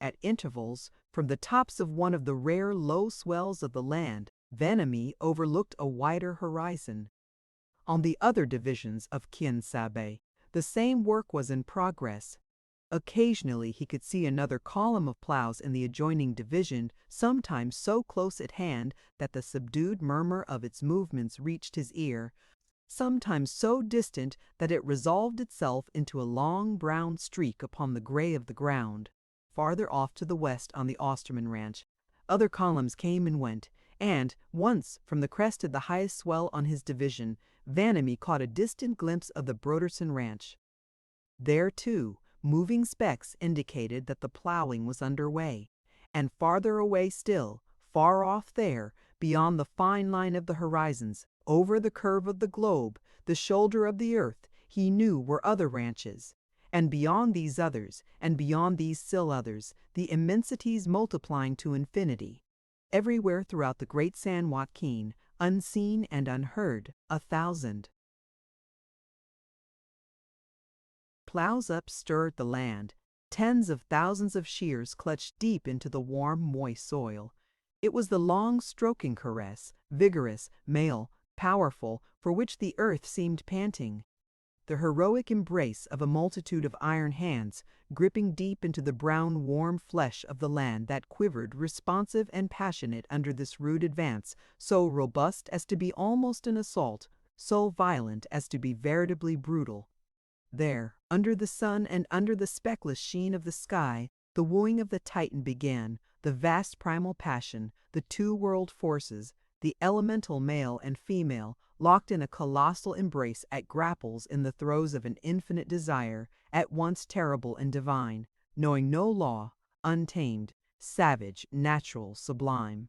At intervals, from the tops of one of the rare low swells of the land, Vanamee overlooked a wider horizon. On the other divisions of Quien Sabe, the same work was in progress. Occasionally he could see another column of plows in the adjoining division, sometimes so close at hand that the subdued murmur of its movements reached his ear, sometimes so distant that it resolved itself into a long brown streak upon the gray of the ground. Farther off to the west on the Osterman ranch, other columns came and went, and, once, from the crest of the highest swell on his division, Vanamee caught a distant glimpse of the Broderson ranch. There, too, moving specks indicated that the plowing was under way, and farther away still, far off there, beyond the fine line of the horizons, over the curve of the globe, the shoulder of the earth, he knew were other ranches. And beyond these others, and beyond these still others, the immensities multiplying to infinity. Everywhere throughout the great San Joaquin, unseen and unheard, 1,000. Plows up stirred the land. Tens of thousands of shears clutched deep into the warm, moist soil. It was the long stroking caress, vigorous, male, powerful, for which the earth seemed panting. The heroic embrace of a multitude of iron hands, gripping deep into the brown, warm flesh of the land that quivered responsive and passionate under this rude advance, so robust as to be almost an assault, so violent as to be veritably brutal. There, under the sun and under the speckless sheen of the sky, the wooing of the Titan began, the vast primal passion, the two-world forces, the elemental male and female, locked in a colossal embrace at grapples in the throes of an infinite desire, at once terrible and divine, knowing no law, untamed, savage, natural, sublime.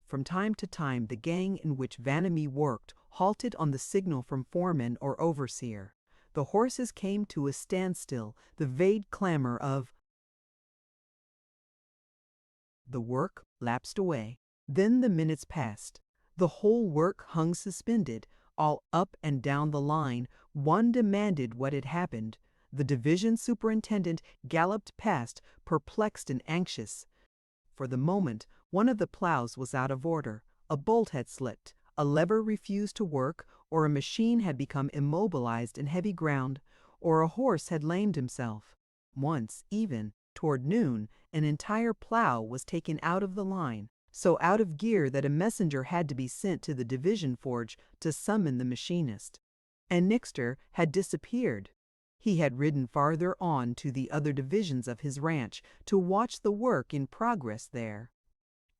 From time to time the gang in which Vanamee worked halted on the signal from foreman or overseer. The horses came to a standstill, the vague clamor of the work lapsed away. Then the minutes passed. The whole work hung suspended, all up and down the line. One demanded what had happened. The division superintendent galloped past, perplexed and anxious. For the moment, one of the plows was out of order. A bolt had slipped, a lever refused to work, or a machine had become immobilized in heavy ground, or a horse had lamed himself. Once, even, toward noon, an entire plow was taken out of the line, so out of gear that a messenger had to be sent to the division forge to summon the machinist. And Nixter had disappeared. He had ridden farther on to the other divisions of his ranch to watch the work in progress there.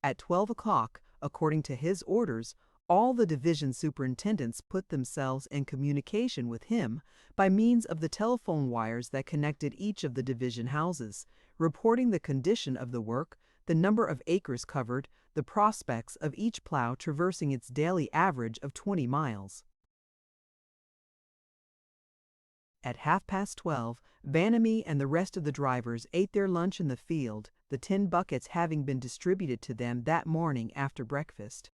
At 12 o'clock, according to his orders, all the division superintendents put themselves in communication with him by means of the telephone wires that connected each of the division houses, reporting the condition of the work, the number of acres covered, the prospects of each plow traversing its daily average of 20 miles. At 12:30, Vanamee and the rest of the drivers ate their lunch in the field, the tin buckets having been distributed to them that morning after breakfast.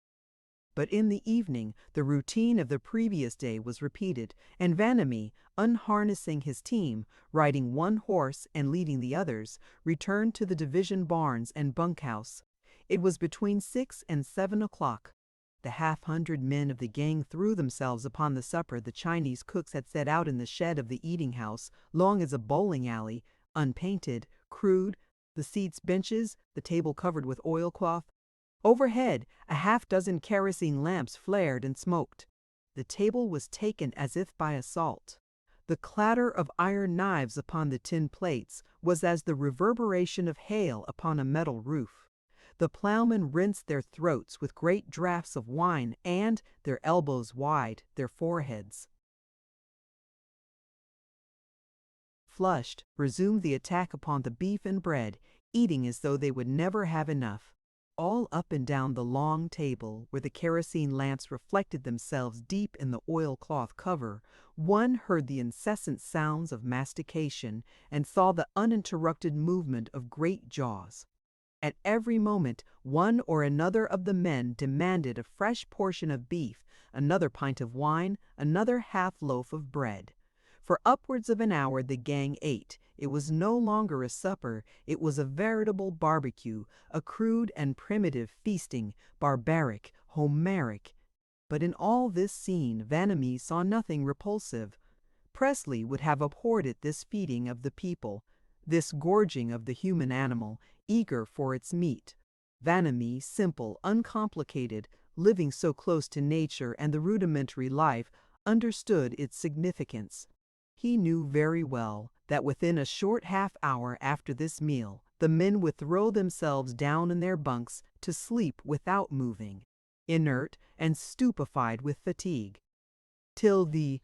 But in the evening, the routine of the previous day was repeated, and Vanamee, unharnessing his team, riding one horse and leading the others, returned to the division barns and bunkhouse. It was between 6 and 7 o'clock. The 100 men of the gang threw themselves upon the supper the Chinese cooks had set out in the shed of the eating house, long as a bowling alley, unpainted, crude, the seats benches, the table covered with oilcloth. Overhead, a half-dozen kerosene lamps flared and smoked. The table was taken as if by assault. The clatter of iron knives upon the tin plates was as the reverberation of hail upon a metal roof. The plowmen rinsed their throats with great draughts of wine and, their elbows wide, their foreheads. Flushed, resumed the attack upon the beef and bread, eating as though they would never have enough. All up and down the long table, where the kerosene lamps reflected themselves deep in the oilcloth cover, one heard the incessant sounds of mastication and saw the uninterrupted movement of great jaws. At every moment, one or another of the men demanded a fresh portion of beef, another pint of wine, another half-loaf of bread. For upwards of an hour the gang ate. It was no longer a supper, it was a veritable barbecue, a crude and primitive feasting, barbaric, Homeric. But in all this scene Vanamee saw nothing repulsive. Presley would have abhorred it, this feeding of the people, this gorging of the human animal, eager for its meat. Vanamee, simple, uncomplicated, living so close to nature and the rudimentary life, understood its significance. He knew very well that within a short half-hour after this meal, the men would throw themselves down in their bunks to sleep without moving, inert and stupefied with fatigue, till the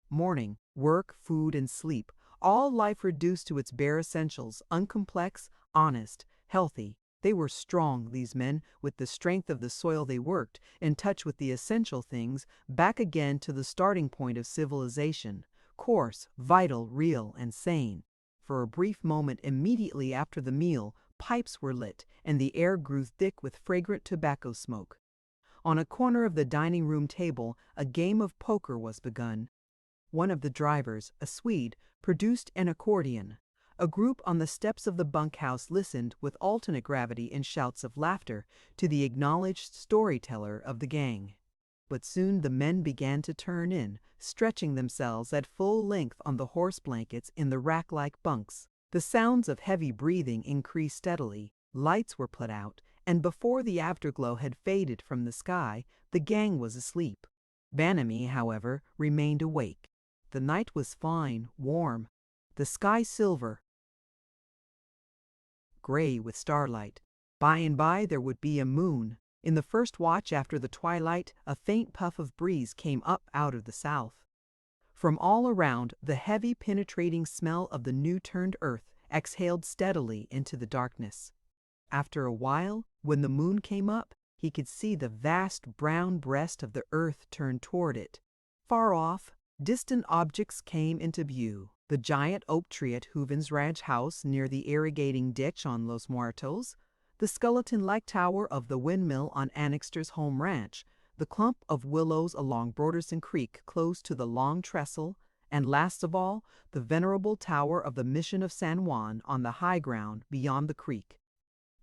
morning. Work, food, and sleep, all life reduced to its bare essentials, uncomplex, honest, healthy. They were strong, these men, with the strength of the soil they worked, in touch with the essential things, back again to the starting point of civilization, coarse, vital, real, and sane. For a brief moment immediately after the meal, pipes were lit, and the air grew thick with fragrant tobacco smoke. On a corner of the dining-room table, a game of poker was begun. One of the drivers, a Swede, produced an accordion. A group on the steps of the bunkhouse listened with alternate gravity and shouts of laughter to the acknowledged storyteller of the gang. But soon the men began to turn in, stretching themselves at full length on the horse blankets in the rack-like bunks. The sounds of heavy breathing increased steadily, lights were put out, and before the afterglow had faded from the sky, the gang was asleep. Vanamee, however, remained awake. The night was fine, warm, the sky silver, gray with starlight. By and by there would be a moon. In the first watch after the twilight, a faint puff of breeze came up out of the south. From all around, the heavy penetrating smell of the new-turned earth exhaled steadily into the darkness. After a while, when the moon came up, he could see the vast brown breast of the earth turned toward it. Far off, distant objects came into view. The giant oak tree at Hooven's ranch house near the irrigating ditch on Los Muertos, the skeleton-like tower of the windmill on Annixter's home ranch, the clump of willows along Broderson Creek close to the Long Trestle, and last of all, the venerable tower of the Mission of San Juan on the high ground beyond the creek.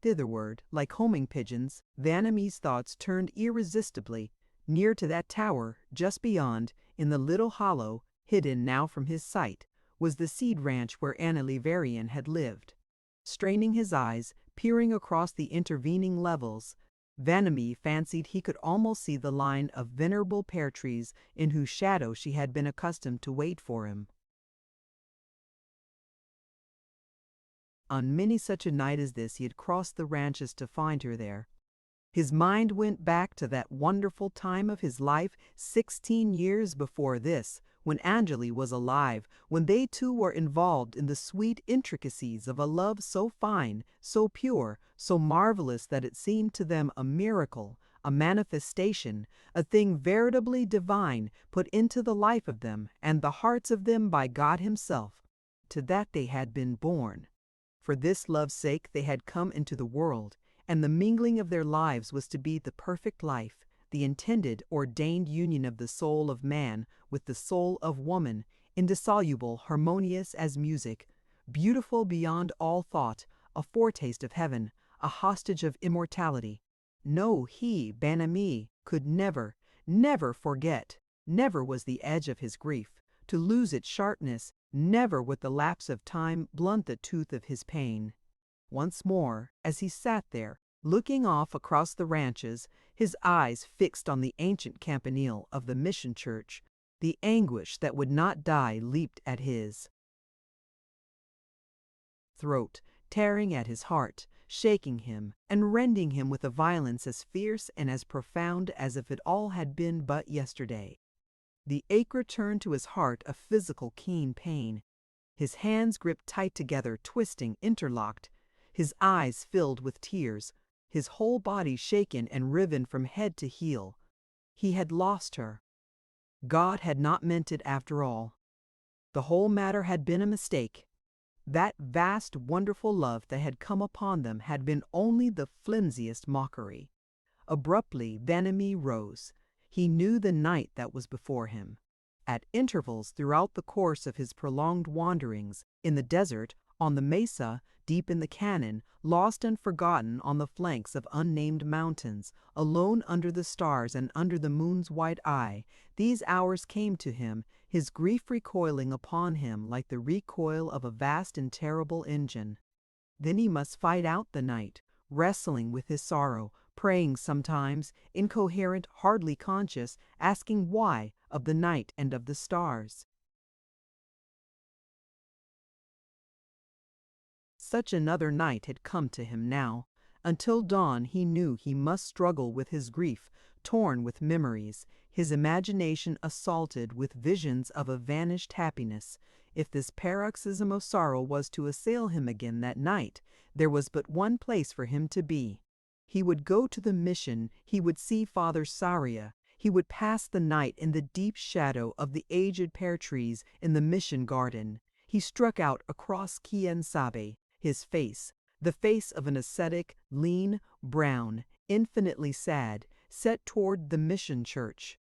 Thitherward, like homing pigeons, Vanamee's thoughts turned irresistibly. Near to that tower, just beyond, in the little hollow, hidden now from his sight, was the seed ranch where Annalie Varian had lived. Straining his eyes, peering across the intervening levels, Vanamee fancied he could almost see the line of venerable pear trees in whose shadow she had been accustomed to wait for him. On many such a night as this he had crossed the ranches to find her there. His mind went back to that wonderful time of his life 16 years before this, when Angeli was alive, when they two were involved in the sweet intricacies of a love so fine, so pure, so marvelous that it seemed to them a miracle, a manifestation, a thing veritably divine put into the life of them and the hearts of them by God Himself. To that they had been born. For this love's sake they had come into the world, and the mingling of their lives was to be the perfect life, the intended, ordained union of the soul of man with the soul of woman, indissoluble, harmonious as music, beautiful beyond all thought, a foretaste of heaven, a hostage of immortality. No, he, Vanamee, could never, never forget. Never was the edge of his grief to lose its sharpness, never would the lapse of time blunt the tooth of his pain. Once more, as he sat there, looking off across the ranches, his eyes fixed on the ancient campanile of the mission church, the anguish that would not die leaped at his throat, tearing at his heart, shaking him, and rending him with a violence as fierce and as profound as if it all had been but yesterday. The ache returned to his heart, a physical keen pain. His hands gripped tight together, twisting, interlocked. His eyes filled with tears, his whole body shaken and riven from head to heel. He had lost her. God had not meant it after all. The whole matter had been a mistake. That vast, wonderful love that had come upon them had been only the flimsiest mockery. Abruptly, Vanamee rose. He knew the night that was before him. At intervals throughout the course of his prolonged wanderings, in the desert, on the mesa, deep in the cañon, lost and forgotten on the flanks of unnamed mountains, alone under the stars and under the moon's white eye, these hours came to him, his grief recoiling upon him like the recoil of a vast and terrible engine. Then he must fight out the night, wrestling with his sorrow, praying sometimes, incoherent, hardly conscious, asking why of the night and of the stars. Such another night had come to him now. Until dawn he knew he must struggle with his grief, torn with memories, his imagination assaulted with visions of a vanished happiness. If this paroxysm of sorrow was to assail him again that night, there was but one place for him to be. He would go to the mission, he would see Father Sarria, he would pass the night in the deep shadow of the aged pear trees in the mission garden. He struck out across Quien Sabe, his face, the face of an ascetic, lean, brown, infinitely sad, set toward the mission church.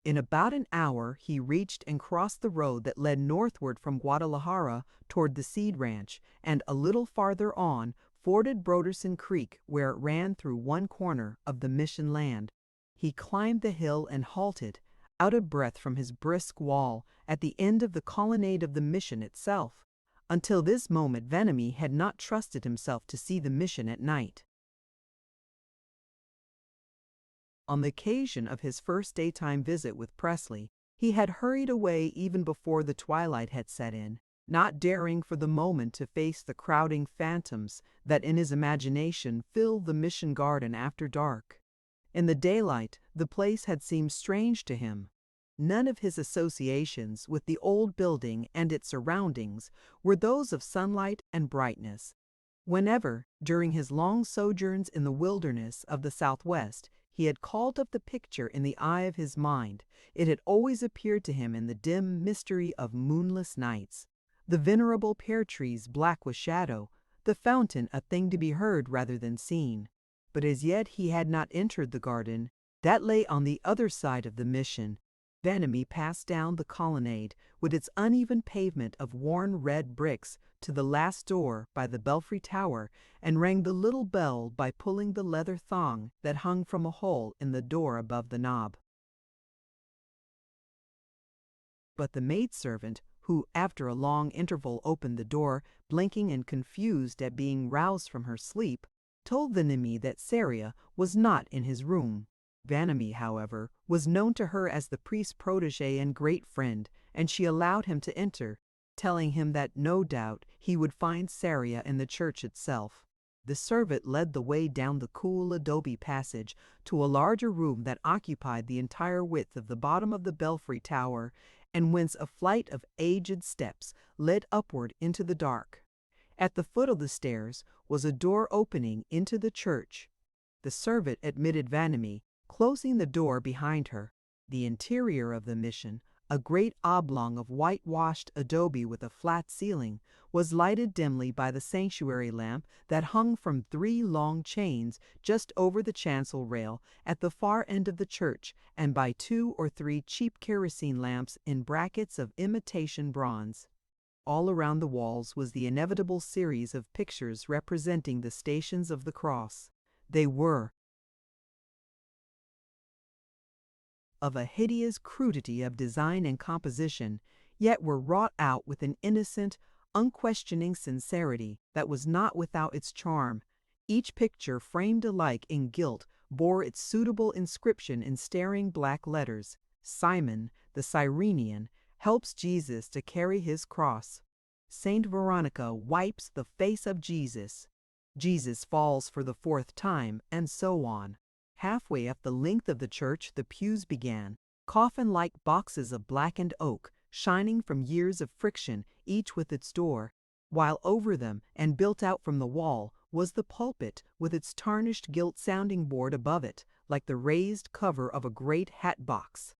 In about an hour he reached and crossed the road that led northward from Guadalajara toward the seed ranch, and a little farther on forded Broderson Creek, where it ran through one corner of the mission land. He climbed the hill and halted, out of breath from his brisk wall, at the end of the colonnade of the mission itself. Until this moment Vanamee had not trusted himself to see the mission at night. On the occasion of his first daytime visit with Presley, he had hurried away even before the twilight had set in, not daring for the moment to face the crowding phantoms that in his imagination filled the mission garden after dark. In the daylight, the place had seemed strange to him. None of his associations with the old building and its surroundings were those of sunlight and brightness. Whenever, during his long sojourns in the wilderness of the Southwest, he had called up the picture in the eye of his mind, it had always appeared to him in the dim mystery of moonless nights. The venerable pear trees black with shadow, the fountain a thing to be heard rather than seen. But as yet he had not entered the garden. That lay on the other side of the mission. Vanamee passed down the colonnade, with its uneven pavement of worn red bricks, to the last door by the belfry tower, and rang the little bell by pulling the leather thong that hung from a hole in the door above the knob. But the maidservant, who after a long interval opened the door, blinking and confused at being roused from her sleep, told Vanemi that Saria was not in his room. Vanemi, however, was known to her as the priest's protege and great friend, and she allowed him to enter, telling him that no doubt he would find Saria in the church itself. The servant led the way down the cool adobe passage to a larger room that occupied the entire width of the bottom of the belfry tower, and whence a flight of aged steps led upward into the dark. At the foot of the stairs was a door opening into the church. The servant admitted Vanemi, closing the door behind her. The interior of the mission, a great oblong of whitewashed adobe with a flat ceiling, was lighted dimly by the sanctuary lamp that hung from 3 long chains just over the chancel rail at the far end of the church, and by 2 or 3 cheap kerosene lamps in brackets of imitation bronze. All around the walls was the inevitable series of pictures representing the Stations of the Cross. They were of a hideous crudity of design and composition, yet were wrought out with an innocent, unquestioning sincerity that was not without its charm. Each picture, framed alike in gilt, bore its suitable inscription in staring black letters. Simon, the Cyrenian, helps Jesus to carry his cross. Saint Veronica wipes the face of Jesus. Jesus falls for the 4th time, and so on. Halfway up the length of the church the pews began, coffin-like boxes of blackened oak, shining from years of friction, each with its door, while over them, and built out from the wall, was the pulpit with its tarnished gilt sounding board above it, like the raised cover of a great hat box.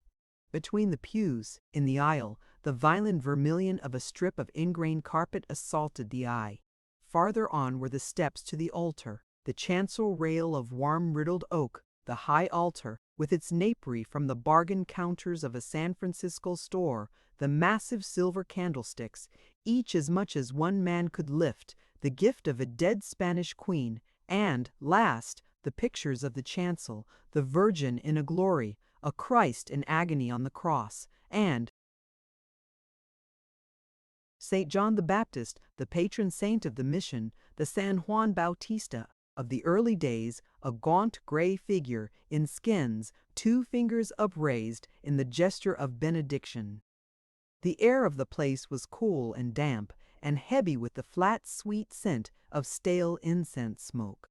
Between the pews, in the aisle, the violent vermilion of a strip of ingrain carpet assaulted the eye. Farther on were the steps to the altar, the chancel rail of worm-riddled oak, the high altar, with its napery from the bargain counters of a San Francisco store, the massive silver candlesticks, each as much as one man could lift, the gift of a dead Spanish queen, and, last, the pictures of the chancel, the Virgin in a glory, a Christ in agony on the cross, and St. John the Baptist, the patron saint of the mission, the San Juan Bautista of the early days, a gaunt gray figure in skins, 2 fingers upraised in the gesture of benediction. The air of the place was cool and damp, and heavy with the flat, sweet scent of stale incense smoke.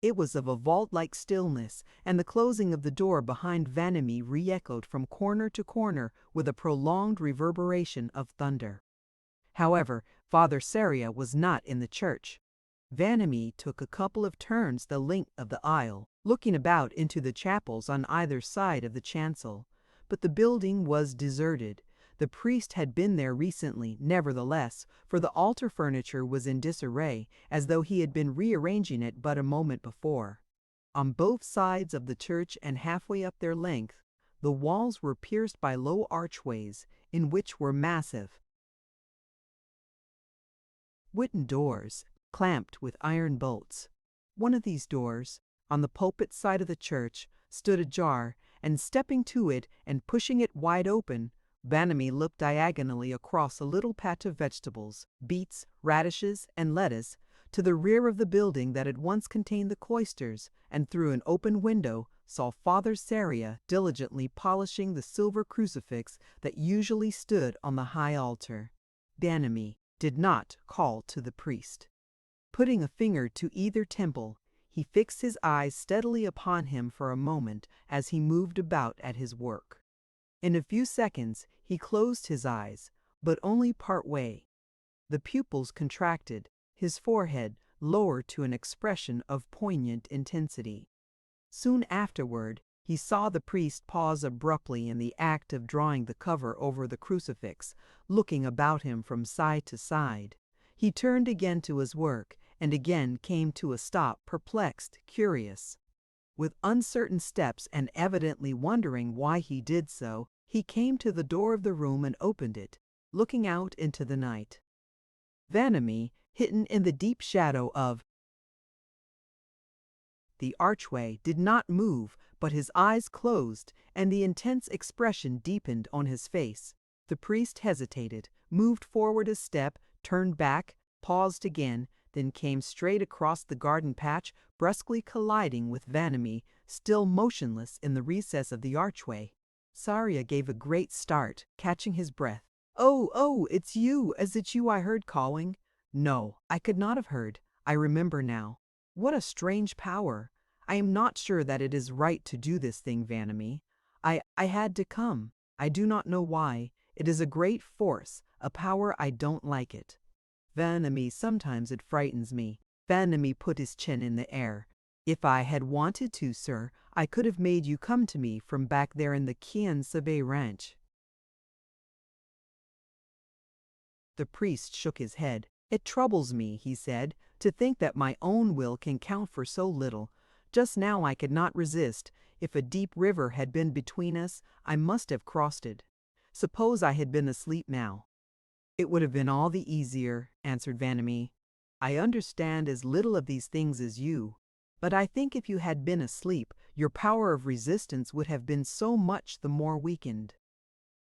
It was of a vault-like stillness, and the closing of the door behind Vanemi re-echoed from corner to corner with a prolonged reverberation of thunder. However, Father Saria was not in the church. Vanemi took a couple of turns the length of the aisle, looking about into the chapels on either side of the chancel, but the building was deserted. The priest had been there recently, nevertheless, for the altar furniture was in disarray, as though he had been rearranging it but a moment before. On both sides of the church and halfway up their length, the walls were pierced by low archways, in which were massive wooden doors, clamped with iron bolts. One of these doors, on the pulpit side of the church, stood ajar, and stepping to it and pushing it wide open, Vanemi looked diagonally across a little patch of vegetables, beets, radishes, and lettuce, to the rear of the building that had once contained the cloisters, and through an open window saw Father Saria diligently polishing the silver crucifix that usually stood on the high altar. Vanemi did not call to the priest. Putting a finger to either temple, he fixed his eyes steadily upon him for a moment as he moved about at his work. In a few seconds he closed his eyes, but only part way. The pupils contracted, his forehead lowered to an expression of poignant intensity. Soon afterward, he saw the priest pause abruptly in the act of drawing the cover over the crucifix, looking about him from side to side. He turned again to his work, and again came to a stop, perplexed, curious. With uncertain steps, and evidently wondering why he did so, he came to the door of the room and opened it, looking out into the night. Vanemi, hidden in the deep shadow of the archway, did not move, but his eyes closed, and the intense expression deepened on his face. The priest hesitated, moved forward a step, turned back, paused again, then came straight across the garden patch, brusquely colliding with Vanamee, still motionless in the recess of the archway. Saria gave a great start, catching his breath. "Oh, oh, it's you! Is it you I heard calling?" "No, I could not have heard. I remember now. What a strange power! I am not sure that it is right to do this thing, Vanamee. I had to come. I do not know why. It is a great force, a power I don't like it." "Vanamee, sometimes it frightens me." Vanamee put his chin in the air. "If I had wanted to, sir, I could have made you come to me from back there in the Quien Sabe ranch." The priest shook his head. "It troubles me," he said, "to think that my own will can count for so little. Just now I could not resist. If a deep river had been between us, I must have crossed it. Suppose I had been asleep now." "It would have been all the easier," answered Vanamee. "I understand as little of these things as you, but I think if you had been asleep, your power of resistance would have been so much the more weakened.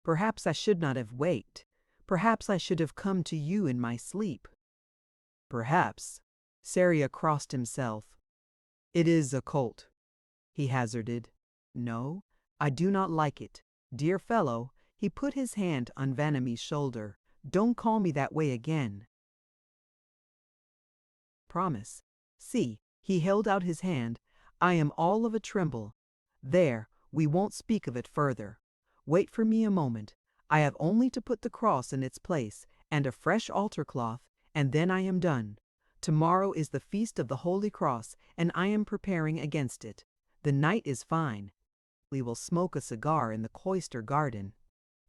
Perhaps I should not have waked. Perhaps I should have come to you in my sleep." "Perhaps." Saria crossed himself. "It is occult," he hazarded. "No, I do not like it. Dear fellow," he put his hand on Vanamee's shoulder, "don't call me that way again. Promise. See," he held out his hand. "I am all of a tremble. There, we won't speak of it further. Wait for me a moment. I have only to put the cross in its place, and a fresh altar cloth, and then I am done. Tomorrow is the feast of the Holy Cross, and I am preparing against it. The night is fine. We will smoke a cigar in the cloister garden."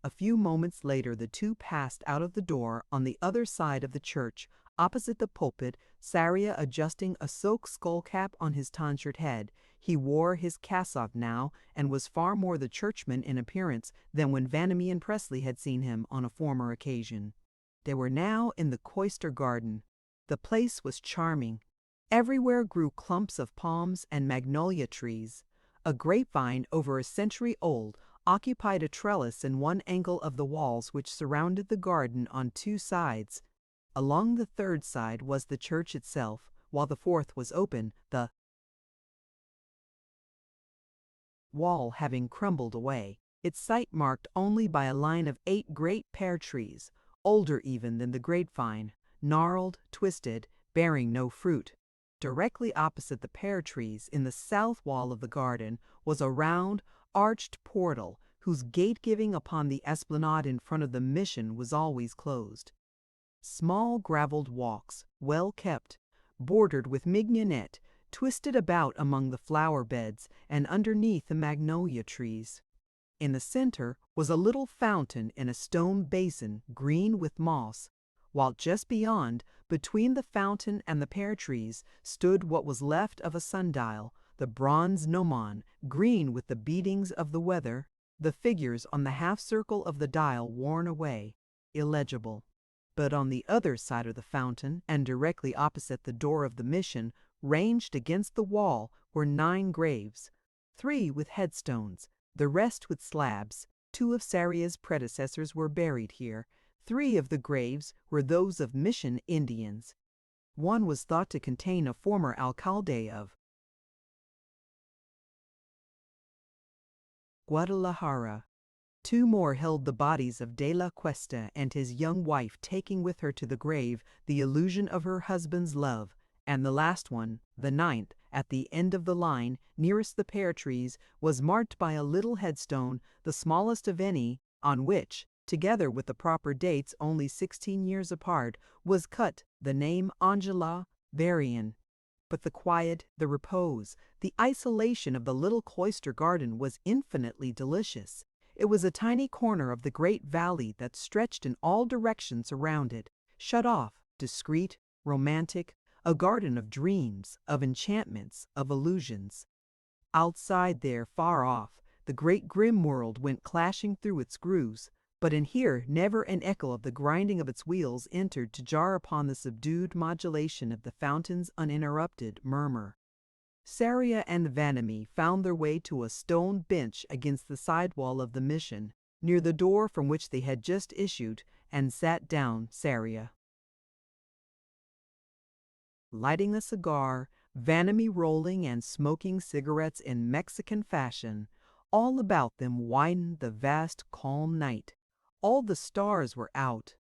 A few moments later the two passed out of the door on the other side of the church, opposite the pulpit, Saria adjusting a silk skull cap on his tonsured head. He wore his cassock now, and was far more the churchman in appearance than when Vanamee and Presley had seen him on a former occasion. They were now in the cloister garden. The place was charming. Everywhere grew clumps of palms and magnolia trees. A grapevine over a century old occupied a trellis in one angle of the walls which surrounded the garden on two sides. Along the third side was the church itself, while the fourth was open, the wall having crumbled away, its site marked only by a line of 8 great pear trees, older even than the grapevine, gnarled, twisted, bearing no fruit. Directly opposite the pear trees, in the south wall of the garden, was a round, arched portal whose gate giving upon the esplanade in front of the mission was always closed. Small gravelled walks, well kept, bordered with mignonette, twisted about among the flower beds and underneath the magnolia trees. In the center was a little fountain in a stone basin green with moss, while just beyond, between the fountain and the pear trees, stood what was left of a sundial, the bronze gnomon, green with the beatings of the weather, the figures on the half-circle of the dial worn away, illegible. But on the other side of the fountain, and directly opposite the door of the mission, ranged against the wall, were 9 graves, 3 with headstones, the rest with slabs. 2 of Saria's predecessors were buried here. 3 of the graves were those of mission Indians. One was thought to contain a former alcalde of Guadalajara. 2 more held the bodies of De la Cuesta and his young wife, taking with her to the grave the illusion of her husband's love, and the last one, the 9th, at the end of the line, nearest the pear trees, was marked by a little headstone, the smallest of any, on which, together with the proper dates only 16 years apart, was cut the name Angela Varian. But the quiet, the repose, the isolation of the little cloister garden was infinitely delicious. It was a tiny corner of the great valley that stretched in all directions around it, shut off, discreet, romantic, a garden of dreams, of enchantments, of illusions. Outside there, far off, the great grim world went clashing through its grooves, but in here never an echo of the grinding of its wheels entered to jar upon the subdued modulation of the fountain's uninterrupted murmur. Saria and Vanamee found their way to a stone bench against the side wall of the mission, near the door from which they had just issued, and sat down. Saria. lighting a cigar, Vanity rolling and smoking cigarettes in Mexican fashion. All about them widened the vast, calm night. All the stars were out.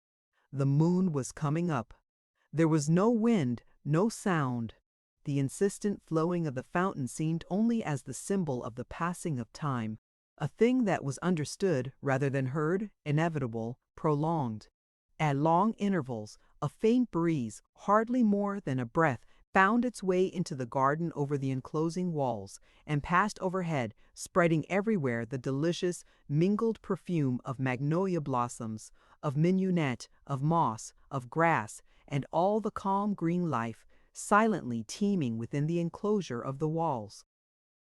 The moon was coming up. There was no wind, no sound. The insistent flowing of the fountain seemed only as the symbol of the passing of time, a thing that was understood rather than heard, inevitable, prolonged. At long intervals, a faint breeze, hardly more than a breath, found its way into the garden over the enclosing walls and passed overhead, spreading everywhere the delicious, mingled perfume of magnolia blossoms, of mignonette, of moss, of grass, and all the calm green life, silently teeming within the enclosure of the walls.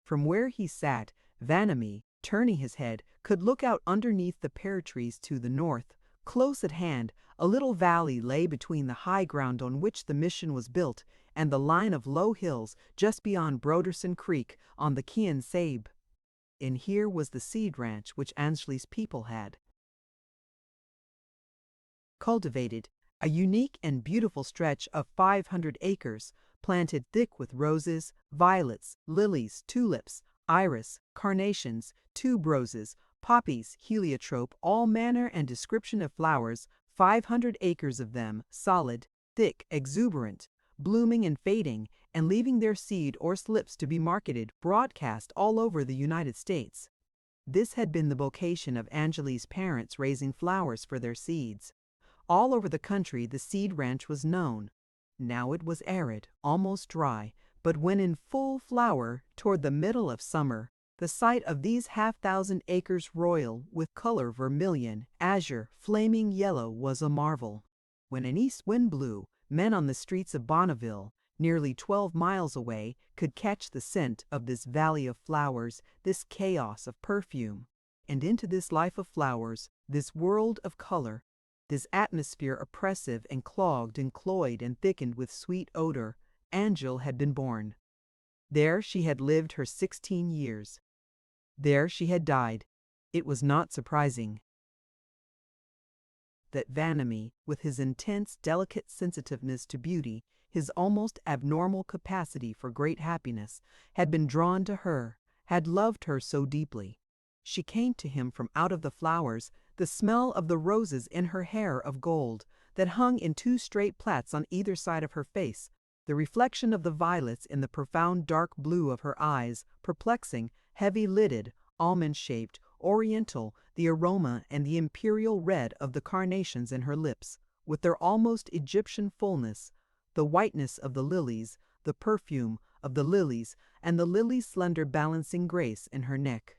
From where he sat, Vanamee, turning his head, could look out underneath the pear trees to the north. Close at hand, a little valley lay between the high ground on which the mission was built and the line of low hills just beyond Broderson Creek on the Quien Sabe. And here was the seed ranch which Ansley's people had cultivated, a unique and beautiful stretch of 500 acres, planted thick with roses, violets, lilies, tulips, iris, carnations, tuberoses, poppies, heliotrope, all manner and description of flowers, 500 acres of them, solid, thick, exuberant, blooming and fading, and leaving their seed or slips to be marketed broadcast all over the United States. This had been the vocation of Angeli's parents, raising flowers for their seeds. All over the country the seed ranch was known. Now it was arid, almost dry, but when in full flower, toward the middle of summer, the sight of these 500 acres royal with color vermilion, azure, flaming yellow was a marvel. When an east wind blew, men on the streets of Bonneville, nearly 12 miles away, could catch the scent of this valley of flowers, this chaos of perfume. And into this life of flowers, this world of color, this atmosphere oppressive and clogged and cloyed and thickened with sweet odor, Angel had been born. There she had lived her 16 years. There she had died. It was not surprising that Vanamee, with his intense, delicate sensitiveness to beauty, his almost abnormal capacity for great happiness, had been drawn to her, had loved her so deeply. She came to him from out of the flowers, the smell of the roses in her hair of gold, that hung in 2 straight plaits on either side of her face, the reflection of the violets in the profound dark blue of her eyes, perplexing, heavy-lidded, almond-shaped, oriental, the aroma and the imperial red of the carnations in her lips, with their almost Egyptian fullness, the whiteness of the lilies, the perfume of the lilies, and the lily's slender balancing grace in her neck.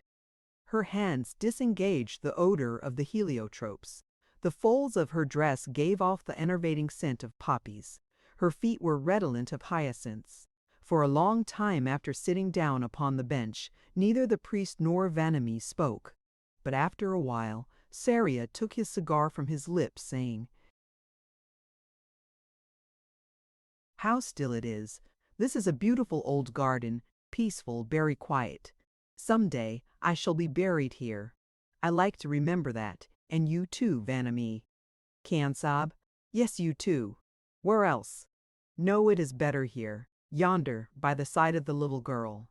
Her hands disengaged the odor of the heliotropes. The folds of her dress gave off the enervating scent of poppies. Her feet were redolent of hyacinths. For a long time after sitting down upon the bench, neither the priest nor Vanamee spoke. But after a while, Saria took his cigar from his lips, saying, "How still it is! This is a beautiful old garden, peaceful, very quiet. Some day I shall be buried here. I like to remember that, and you too, Vanamee." "Quien sabe? Yes, you too. Where else?" "No, it is better here, yonder, by the side of the little girl.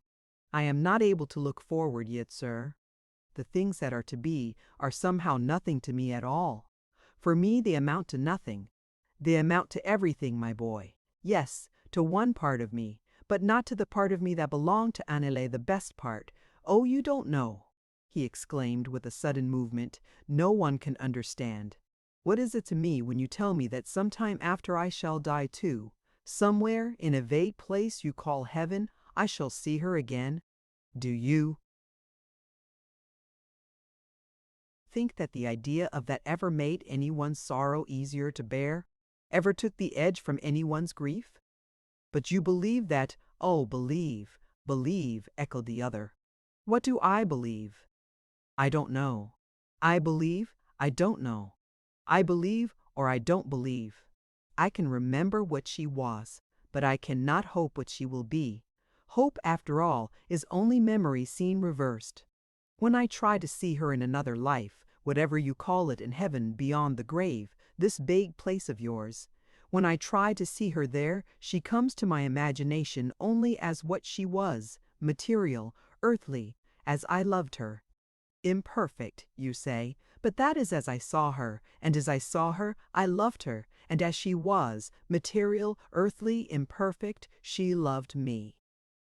I am not able to look forward yet, sir. The things that are to be are somehow nothing to me at all. For me they amount to nothing. They amount to everything, my boy. Yes, to one part of me, but not to the part of me that belonged to Annele, the best part. Oh, you don't know," he exclaimed with a sudden movement. "No one can understand. What is it to me when you tell me that sometime after I shall die too, somewhere in a vague place you call heaven, I shall see her again? Do you think that the idea of that ever made anyone's sorrow easier to bear, ever took the edge from anyone's grief? But you believe that, oh, believe, believe," echoed the other. "What do I believe? I don't know. I believe, I don't know. I believe or I don't believe. I can remember what she was, but I cannot hope what she will be. Hope, after all, is only memory seen reversed. When I try to see her in another life, whatever you call it, in heaven beyond the grave, this vague place of yours, When I try to see her there, she comes to my imagination only as what she was, material, earthly, as I loved her. Imperfect, you say, but that is as I saw her, and as I saw her, I loved her, and as she was, material, earthly, imperfect, she loved me.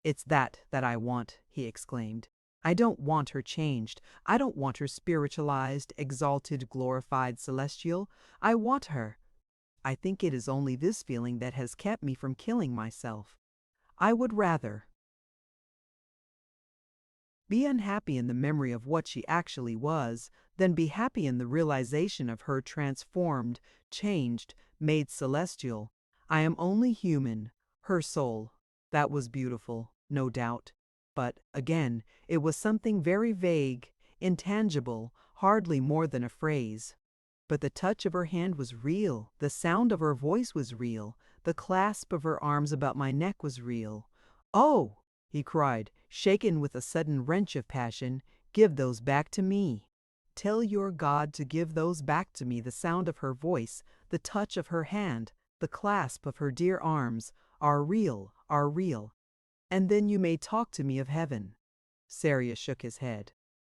It's that I want, he exclaimed. I don't want her changed. I don't want her spiritualized, exalted, glorified, celestial. I want her. I think it is only this feeling that has kept me from killing myself. I would rather be unhappy in the memory of what she actually was than be happy in the realization of her transformed, changed, made celestial. I am only human, her soul. That was beautiful, no doubt. But, again, it was something very vague, intangible, hardly more than a phrase. But the touch of her hand was real, the sound of her voice was real, the clasp of her arms about my neck was real. "Oh!" he cried, shaken with a sudden wrench of passion, "give those back to me. Tell your God to give those back to me, the sound of her voice, the touch of her hand, the clasp of her dear arms, are real, are real. And then you may talk to me of heaven." Sarius shook his head.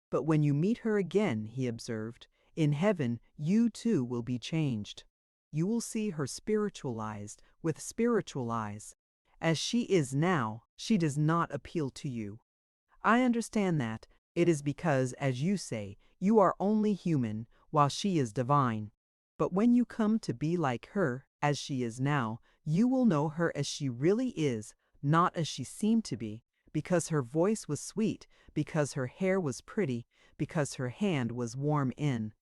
"But when you meet her again," he observed, "in heaven you too will be changed. You will see her spiritualized, with spiritual eyes. As she is now, she does not appeal to you. I understand that. It is because, as you say, you are only human, while she is divine. But when you come to be like her, as she is now, you will know her as she really is, not as she seemed to be, because her voice was sweet, because her hair was pretty, because her hand was warm in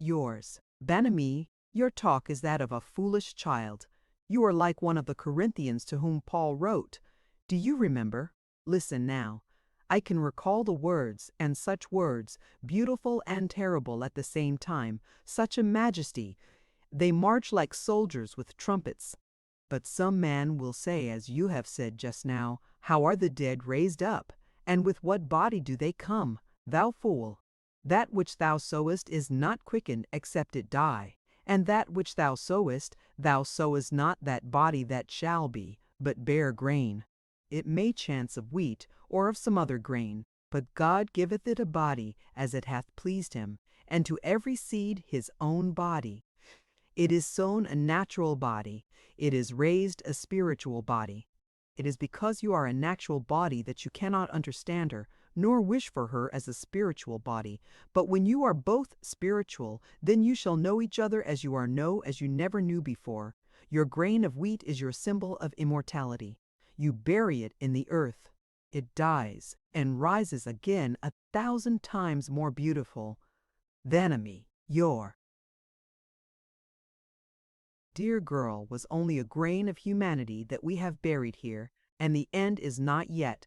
yours. Banami, your talk is that of a foolish child. You are like one of the Corinthians to whom Paul wrote. Do you remember? Listen now. I can recall the words, and such words, beautiful and terrible at the same time, such a majesty. They march like soldiers with trumpets. But some man will say, as you have said just now, how are the dead raised up? And with what body do they come? Thou fool! That which thou sowest is not quickened except it die. And that which thou sowest not that body that shall be, but bare grain. It may chance of wheat, or of some other grain, but God giveth it a body as it hath pleased him, and to every seed his own body. It is sown a natural body, it is raised a spiritual body. It is because you are a natural body that you cannot understand her, nor wish for her as a spiritual body. But when you are both spiritual, then you shall know each other as you never knew before. Your grain of wheat is your symbol of immortality. You bury it in the earth. It dies and rises again 1,000 times more beautiful. Vanami, your dear girl was only a grain of humanity that we have buried here, and the end is not yet.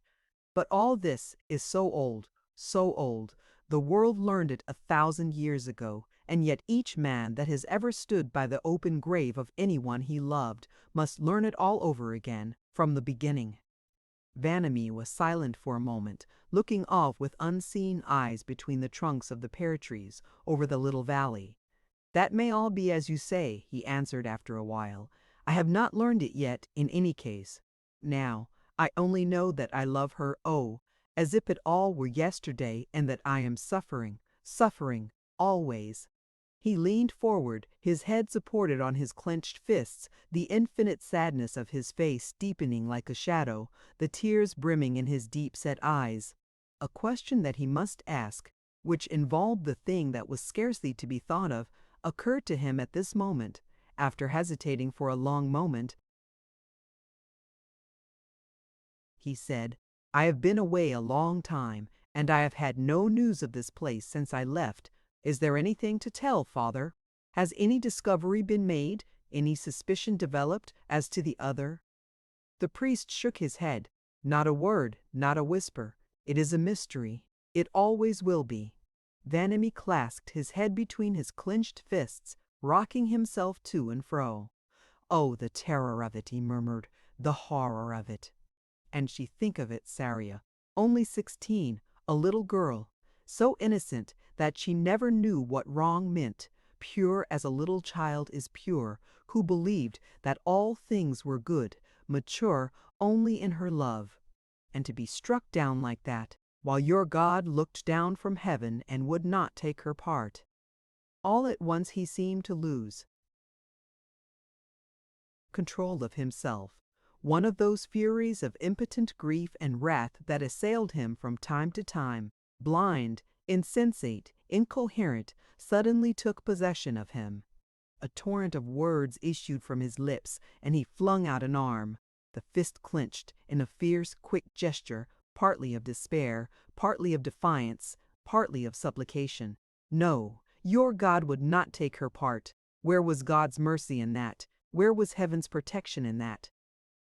But all this is so old, so old. The world learned it 1,000 years ago, and yet each man that has ever stood by the open grave of anyone he loved must learn it all over again, from the beginning. Vanami was silent for a moment, looking off with unseeing eyes between the trunks of the pear trees over the little valley. "That may all be as you say," he answered after a while. "I have not learned it yet, in any case. Now, I only know that I love her, oh, as if it all were yesterday, and that I am suffering, suffering, always." He leaned forward, his head supported on his clenched fists, the infinite sadness of his face deepening like a shadow, the tears brimming in his deep-set eyes. A question that he must ask, which involved the thing that was scarcely to be thought of, occurred to him at this moment. After hesitating for a long moment, he said, "I have been away a long time, and I have had no news of this place since I left. Is there anything to tell, Father? Has any discovery been made, any suspicion developed as to the other?" The priest shook his head. "Not a word, not a whisper. It is a mystery. It always will be." Vanami clasped his head between his clenched fists, rocking himself to and fro. "Oh, the terror of it," he murmured, "the horror of it." And she think of it, Saria, only 16, a little girl, so innocent that she never knew what wrong meant, pure as a little child is pure, who believed that all things were good, mature only in her love. And to be struck down like that, while your God looked down from heaven and would not take her part. All at once he seemed to lose control of himself. One of those furies of impotent grief and wrath that assailed him from time to time, blind, insensate, incoherent, suddenly took possession of him. A torrent of words issued from his lips, and he flung out an arm, the fist clenched in a fierce, quick gesture, partly of despair, partly of defiance, partly of supplication. No, your God would not take her part. Where was God's mercy in that? Where was heaven's protection in that?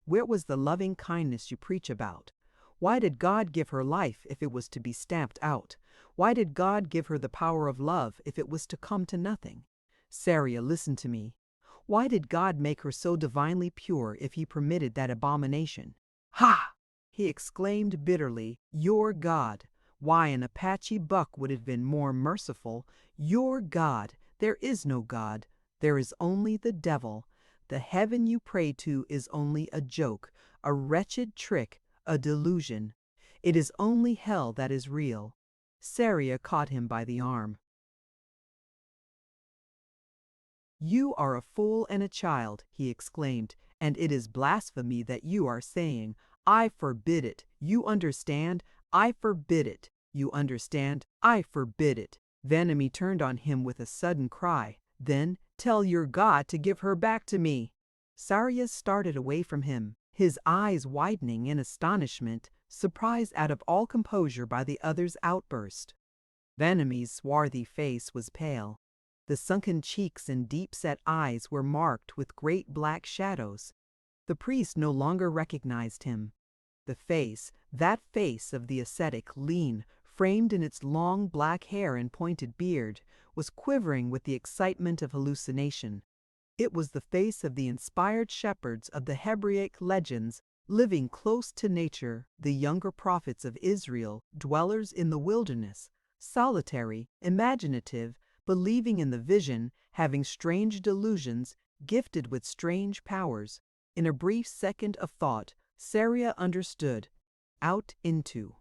Where was the loving kindness you preach about? Why did God give her life if it was to be stamped out? Why did God give her the power of love if it was to come to nothing? Saria, listen to me. Why did God make her so divinely pure if he permitted that abomination? Ha! He exclaimed bitterly, your God. Why, an Apache buck would have been more merciful. Your God. There is no God. There is only the devil. The heaven you pray to is only a joke, a wretched trick, a delusion. It is only hell that is real. Saria caught him by the arm. You are a fool and a child, he exclaimed, and it is blasphemy that you are saying. I forbid it. You understand? I forbid it. You understand? I forbid it. Vanamee turned on him with a sudden cry. Then, tell your God to give her back to me. Saria started away from him, his eyes widening in astonishment, surprised out of all composure by the other's outburst. Vanamee's swarthy face was pale. The sunken cheeks and deep-set eyes were marked with great black shadows. The priest no longer recognized him. The face, that face of the ascetic, lean, framed in its long black hair and pointed beard, was quivering with the excitement of hallucination. It was the face of the inspired shepherds of the Hebraic legends, living close to nature, the younger prophets of Israel, dwellers in the wilderness, solitary, imaginative, believing in the vision, having strange delusions, gifted with strange powers. In a brief second of thought, Saria understood. Out into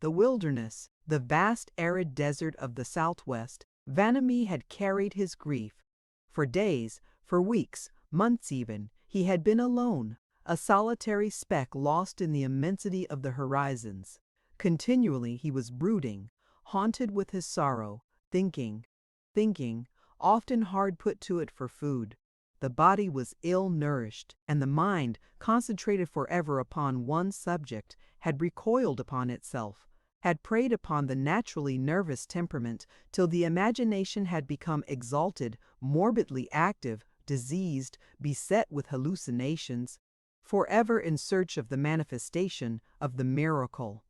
the wilderness, the vast arid desert of the Southwest, Vanamee had carried his grief. For days, for weeks, months even, he had been alone, a solitary speck lost in the immensity of the horizons. Continually he was brooding, haunted with his sorrow, thinking, often hard put to it for food. The body was ill-nourished, and the mind, concentrated forever upon one subject, had recoiled upon itself, had preyed upon the naturally nervous temperament till the imagination had become exalted, morbidly active, diseased, beset with hallucinations, forever in search of the manifestation of the miracle.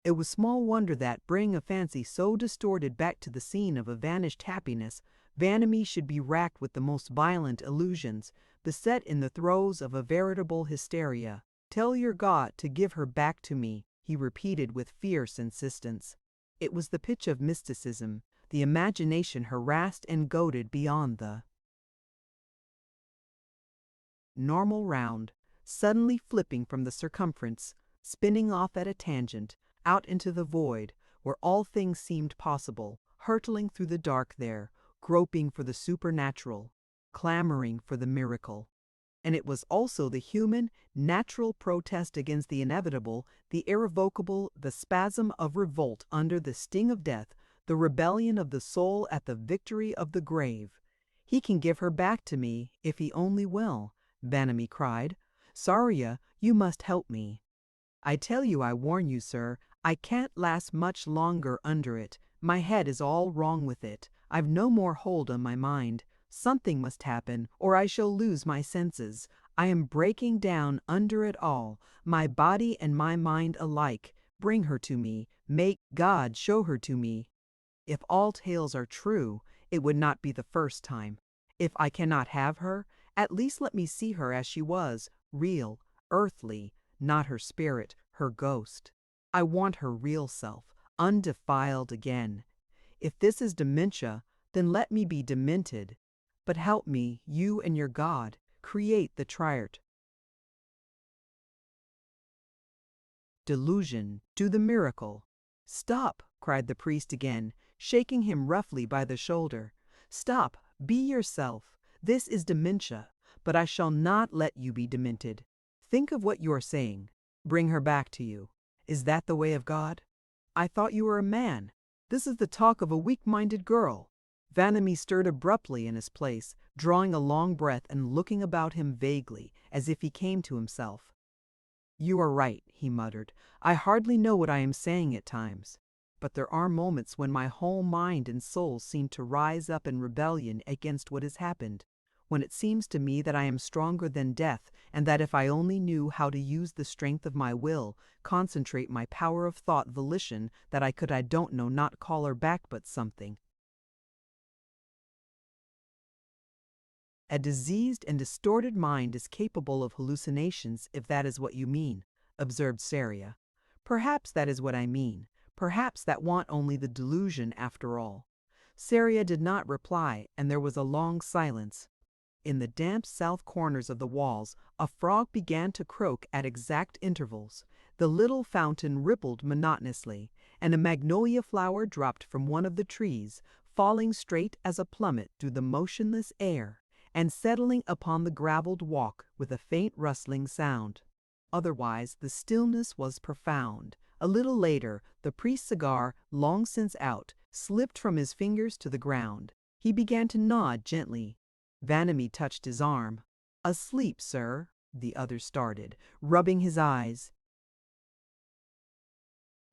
It was small wonder that, bringing a fancy so distorted back to the scene of a vanished happiness, Vanamee should be racked with the most violent illusions, beset in the throes of a veritable hysteria. Tell your God to give her back to me, he repeated with fierce insistence. It was the pitch of mysticism, the imagination harassed and goaded beyond the normal round, suddenly flipping from the circumference, spinning off at a tangent, out into the void, where all things seemed possible, hurtling through the dark there, groping for the supernatural, clamoring for the miracle. And it was also the human, natural protest against the inevitable, the irrevocable, the spasm of revolt under the sting of death, the rebellion of the soul at the victory of the grave. He can give her back to me, if he only will, Vanamee cried. Saria, you must help me. I tell you, I warn you, sir, I can't last much longer under it. My head is all wrong with it. I've no more hold on my mind. Something must happen, or I shall lose my senses. I am breaking down under it all, my body and my mind alike. Bring her to me. Make God show her to me. If all tales are true, it would not be the first time. If I cannot have her, at least let me see her as she was, real, earthly, not her spirit, her ghost. I want her real self, undefiled again. If this is dementia, then let me be demented. But help me, you and your God, create the triad. Delusion, do the miracle. Stop, cried the priest again, shaking him roughly by the shoulder. Stop, be yourself. This is dementia, but I shall not let you be demented. Think of what you are saying. Bring her back to you. Is that the way of God? I thought you were a man. This is the talk of a weak-minded girl. Vanamee stirred abruptly in his place, drawing a long breath and looking about him vaguely, as if he came to himself. You are right, he muttered. I hardly know what I am saying at times. But there are moments when my whole mind and soul seem to rise up in rebellion against what has happened, when it seems to me that I am stronger than death, and that if I only knew how to use the strength of my will, concentrate my power of thought volition, that I could, I don't know, not call her back but something. A diseased and distorted mind is capable of hallucinations, if that is what you mean, observed Saria. Perhaps that is what I mean. Perhaps that want only the delusion after all. Saria did not reply, and there was a long silence. In the damp south corners of the walls, a frog began to croak at exact intervals. The little fountain rippled monotonously, and a magnolia flower dropped from one of the trees, falling straight as a plummet through the motionless air, and settling upon the gravelled walk with a faint rustling sound. Otherwise, the stillness was profound. A little later, the priest's cigar, long since out, slipped from his fingers to the ground. He began to nod gently. Vanamee touched his arm. Asleep, sir, the other started, rubbing his eyes.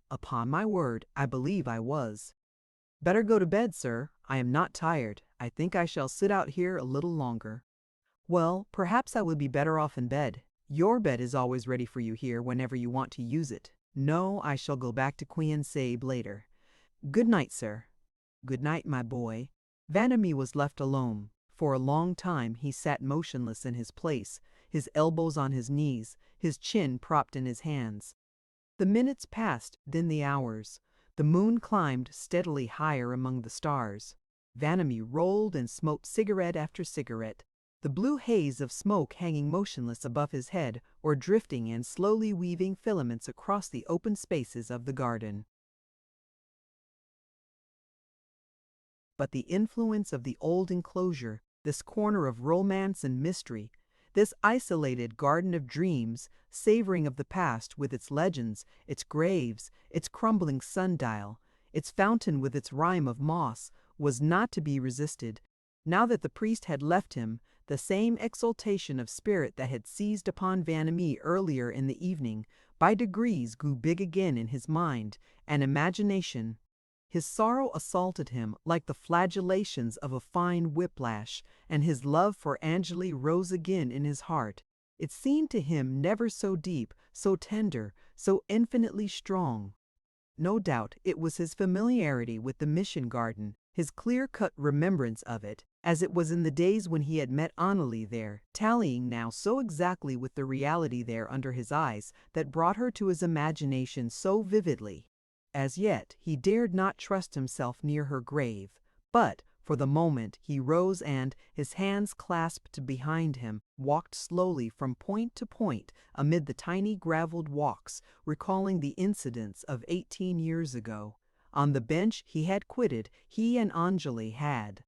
Upon my word, I believe I was. Better go to bed, sir. I am not tired. I think I shall sit out here a little longer. Well, perhaps I would be better off in bed. Your bed is always ready for you here whenever you want to use it. No, I shall go back to Queen Sabe later. Good night, sir. Good night, my boy. Vanamee was left alone. For a long time he sat motionless in his place, his elbows on his knees, his chin propped in his hands. The minutes passed, then the hours. The moon climbed steadily higher among the stars. Vanamee rolled and smoked cigarette after cigarette, the blue haze of smoke hanging motionless above his head or drifting and slowly weaving filaments across the open spaces of the garden. But the influence of the old enclosure, this corner of romance and mystery, this isolated garden of dreams, savoring of the past with its legends, its graves, its crumbling sundial, its fountain with its rime of moss, was not to be resisted. Now that the priest had left him, the same exaltation of spirit that had seized upon Vanamee earlier in the evening by degrees grew big again in his mind and imagination. His sorrow assaulted him like the flagellations of a fine whiplash, and his love for Angeli rose again in his heart. It seemed to him never so deep, so tender, so infinitely strong. No doubt it was his familiarity with the mission garden, his clear-cut remembrance of it, as it was in the days when he had met Annalie there, tallying now so exactly with the reality there under his eyes, that brought her to his imagination so vividly. As yet, he dared not trust himself near her grave, but, for the moment, he rose and, his hands clasped behind him, walked slowly from point to point amid the tiny gravelled walks, recalling the incidents of 18 years ago. On the bench he had quitted, he and Angeli had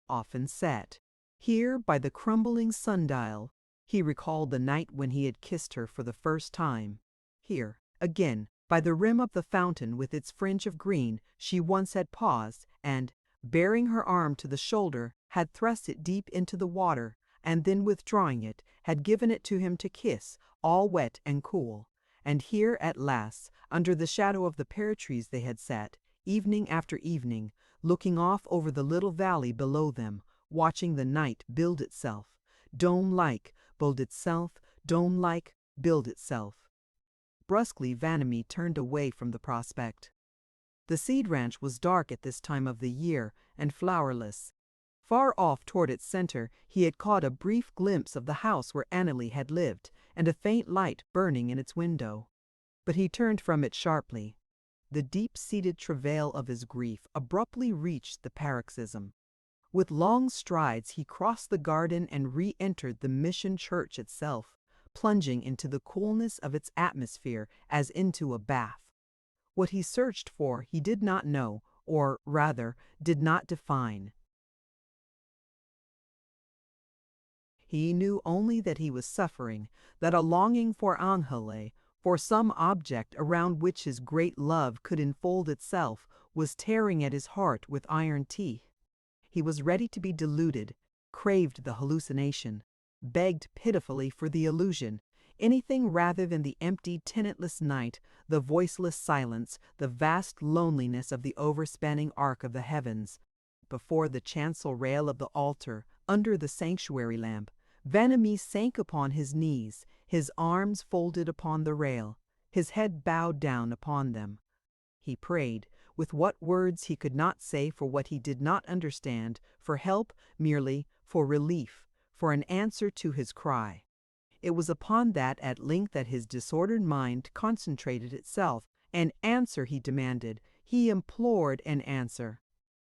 often sat. Here, by the crumbling sundial, he recalled the night when he had kissed her for the first time. Here, again, by the rim of the fountain with its fringe of green, she once had paused, and, baring her arm to the shoulder, had thrust it deep into the water, and then withdrawing it, had given it to him to kiss, all wet and cool. And here, at last, under the shadow of the pear trees they had sat, evening after evening, looking off over the little valley below them, watching the night build itself, dome-like, build itself, dome-like, build itself. Brusquely Vanamee turned away from the prospect. The seed ranch was dark at this time of the year and flowerless. Far off toward its center he had caught a brief glimpse of the house where Annalie had lived, and a faint light burning in its window. But he turned from it sharply. the deep-seated travail of his grief abruptly reached the paroxysm. With long strides he crossed the garden and re-entered the mission church itself, plunging into the coolness of its atmosphere as into a bath. What he searched for he did not know, or rather, did not define. He knew only that he was suffering, that a longing for Angele, for some object around which his great love could enfold itself, was tearing at his heart with iron teeth. He was ready to be deluded, craved the hallucination, begged pitifully for the illusion, anything rather than the empty, tenantless night, the voiceless silence, the vast loneliness of the overspanning arc of the heavens. Before the chancel rail of the altar, under the sanctuary lamp, Vanamee sank upon his knees, his arms folded upon the rail, his head bowed down upon them. He prayed, with what words he could not say for what he did not understand, for help merely, for relief, for an answer to his cry. It was upon that at length that his disordered mind concentrated itself. An answer he demanded, he implored an answer.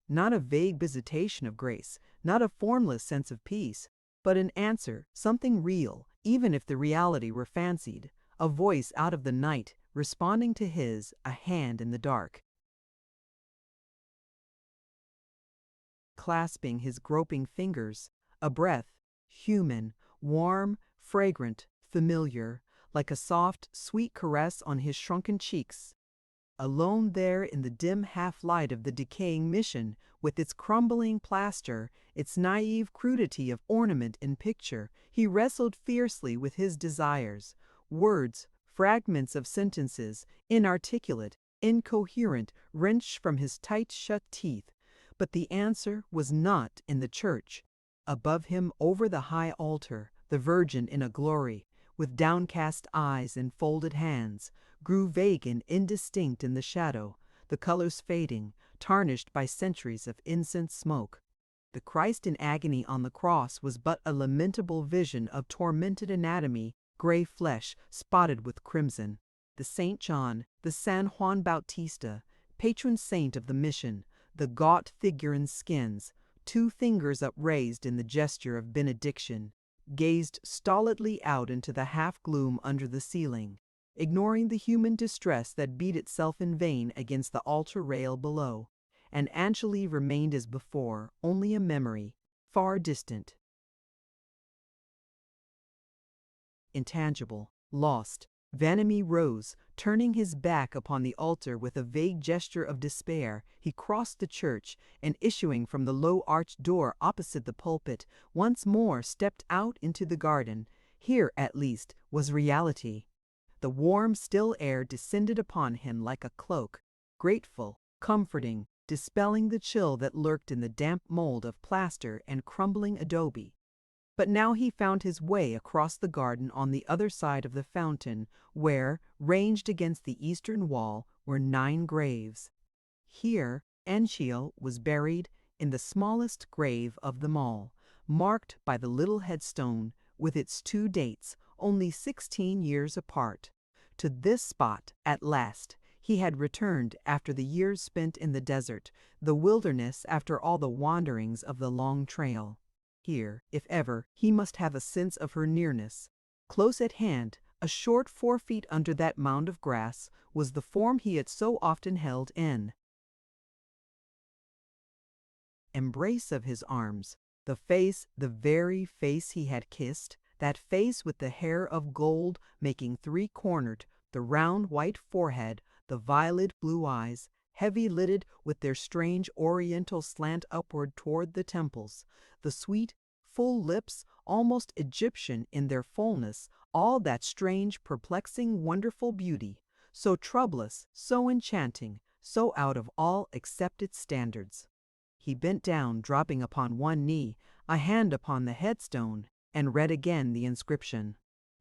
Not a vague visitation of grace, not a formless sense of peace, but an answer, something real, even if the reality were fancied, a voice out of the night responding to his, a hand in the dark. Clasping his groping fingers, a breath, human, warm, fragrant, familiar, like a soft, sweet caress on his shrunken cheeks. Alone there in the dim half-light of the decaying mission, with its crumbling plaster, its naive crudity of ornament and picture, he wrestled fiercely with his desires. Words, fragments of sentences, inarticulate, incoherent, wrenched from his tight-shut teeth. But the answer was not in the church. Above him, over the high altar, the Virgin in a glory, with downcast eyes and folded hands, grew vague and indistinct in the shadow, the colors fading, tarnished by centuries of incense smoke. The Christ in agony on the cross was but a lamentable vision of tormented anatomy, gray flesh spotted with crimson. The St. John, the San Juan Bautista, patron saint of the mission, the gaunt figure in skins, 2 fingers upraised in the gesture of benediction, gazed stolidly out into the half-gloom under the ceiling, ignoring the human distress that beat itself in vain against the altar rail below. And Angele remained as before, only a memory, far distant, intangible, lost. Vanamee rose, turning his back upon the altar with a vague gesture of despair. He crossed the church, and issuing from the low arched door opposite the pulpit, once more stepped out into the garden. Here, at least, was reality. The warm, still air descended upon him like a cloak, grateful, comforting, dispelling the chill that lurked in the damp mold of plaster and crumbling adobe. But now he found his way across the garden on the other side of the fountain, where, ranged against the eastern wall, were 9 graves. Here, Angele was buried in the smallest grave of them all, marked by the little headstone with its 2 dates, only 16 years apart. To this spot, at last, he had returned after the years spent in the desert, the wilderness after all the wanderings of the long trail. Here, if ever, he must have a sense of her nearness. Close at hand, a short 4 feet under that mound of grass, was the form he had so often held in embrace of his arms, the face, the very face he had kissed, that face with the hair of gold making 3-cornered, the round white forehead, the violet blue eyes, heavy-lidded with their strange oriental slant upward toward the temples, the sweet, full lips, almost Egyptian in their fullness, all that strange, perplexing, wonderful beauty, so troublous, so enchanting, so out of all accepted standards. He bent down, dropping upon one knee, a hand upon the headstone, and read again the inscription.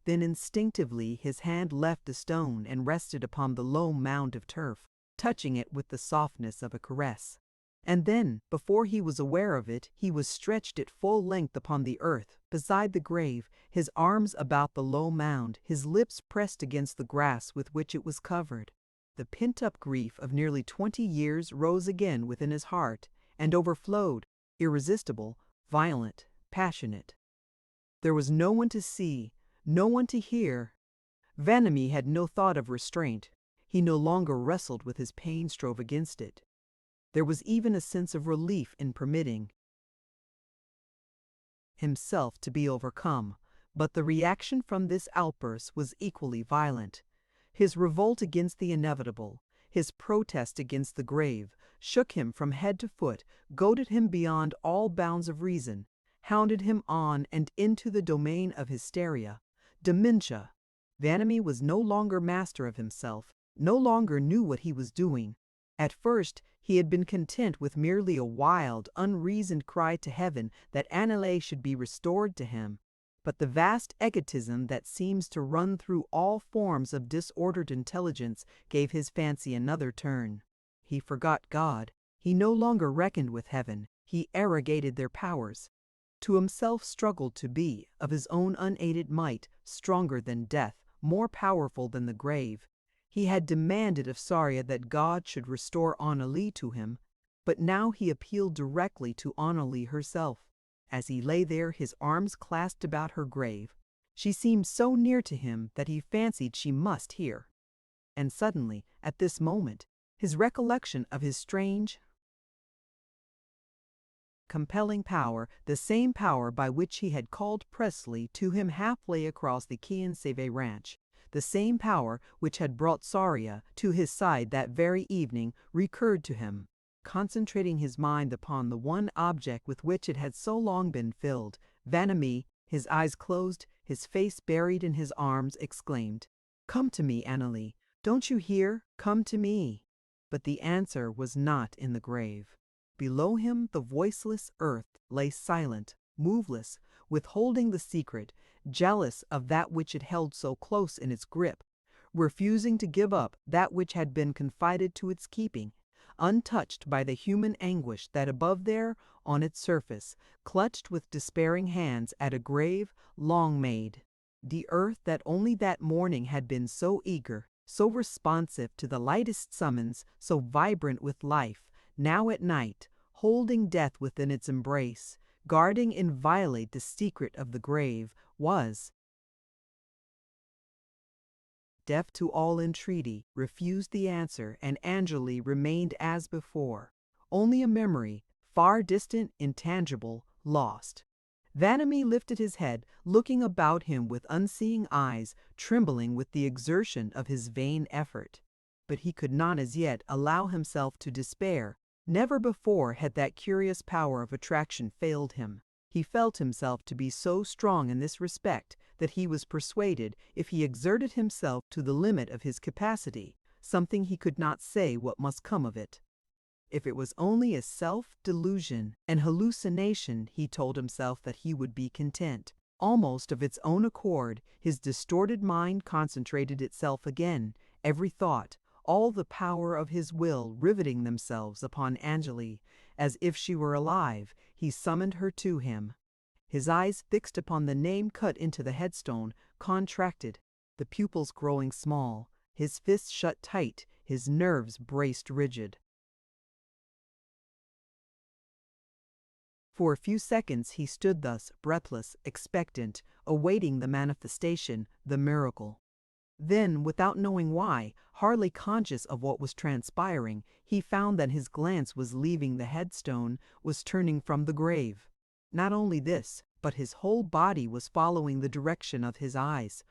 Then instinctively his hand left the stone and rested upon the low mound of turf, touching it with the softness of a caress. And then, before he was aware of it, he was stretched at full length upon the earth, beside the grave, his arms about the low mound, his lips pressed against the grass with which it was covered. The pent-up grief of nearly 20 years rose again within his heart and overflowed, irresistible, violent, passionate. There was no one to see, no one to hear. Vanamee had no thought of restraint. He no longer wrestled with his pain, strove against it. There was even a sense of relief in permitting himself to be overcome, but the reaction from this outburst was equally violent. His revolt against the inevitable, his protest against the grave, shook him from head to foot, goaded him beyond all bounds of reason, hounded him on and into the domain of hysteria, dementia. Vanamee was no longer master of himself, no longer knew what he was doing. At first, he had been content with merely a wild, unreasoned cry to heaven that Annalay should be restored to him. But the vast egotism that seems to run through all forms of disordered intelligence gave his fancy another turn. He forgot God. He no longer reckoned with heaven. He arrogated their powers. To himself struggled to be, of his own unaided might, stronger than death, more powerful than the grave. He had demanded of Saria that God should restore Annalee to him, but now he appealed directly to Annalee herself. As he lay there, his arms clasped about her grave, she seemed so near to him that he fancied she must hear. And suddenly, at this moment, his recollection of his strange, compelling power, the same power by which he had called Presley to him halfway across the Quien Save ranch, the same power which had brought Saria to his side that very evening, recurred to him. Concentrating his mind upon the one object with which it had so long been filled, Vanamee, his eyes closed, his face buried in his arms, exclaimed, "Come to me, Annalee. Don't you hear? Come to me." But the answer was not in the grave. Below him the voiceless earth lay silent, moveless, withholding the secret, jealous of that which it held so close in its grip, refusing to give up that which had been confided to its keeping, untouched by the human anguish that above there, on its surface, clutched with despairing hands at a grave long made. The earth that only that morning had been so eager, so responsive to the lightest summons, so vibrant with life, now at night, holding death within its embrace, guarding inviolate the secret of the grave, was deaf to all entreaty, refused the answer, and Annalee remained as before, only a memory, far distant, intangible, lost. Vanamee lifted his head, looking about him with unseeing eyes, trembling with the exertion of his vain effort. But he could not as yet allow himself to despair. Never before had that curious power of attraction failed him. He felt himself to be so strong in this respect that he was persuaded, if he exerted himself to the limit of his capacity, something he could not say what must come of it. If it was only a self-delusion, an hallucination, he told himself that he would be content. Almost of its own accord, his distorted mind concentrated itself again, every thought, all the power of his will riveting themselves upon Annalee. As if she were alive, he summoned her to him. His eyes fixed upon the name cut into the headstone, contracted, the pupils growing small, his fists shut tight, his nerves braced rigid. For a few seconds he stood thus, breathless, expectant, awaiting the manifestation, the miracle. Then, without knowing why, hardly conscious of what was transpiring, he found that his glance was leaving the headstone, was turning from the grave. Not only this, but his whole body was following the direction of his eyes.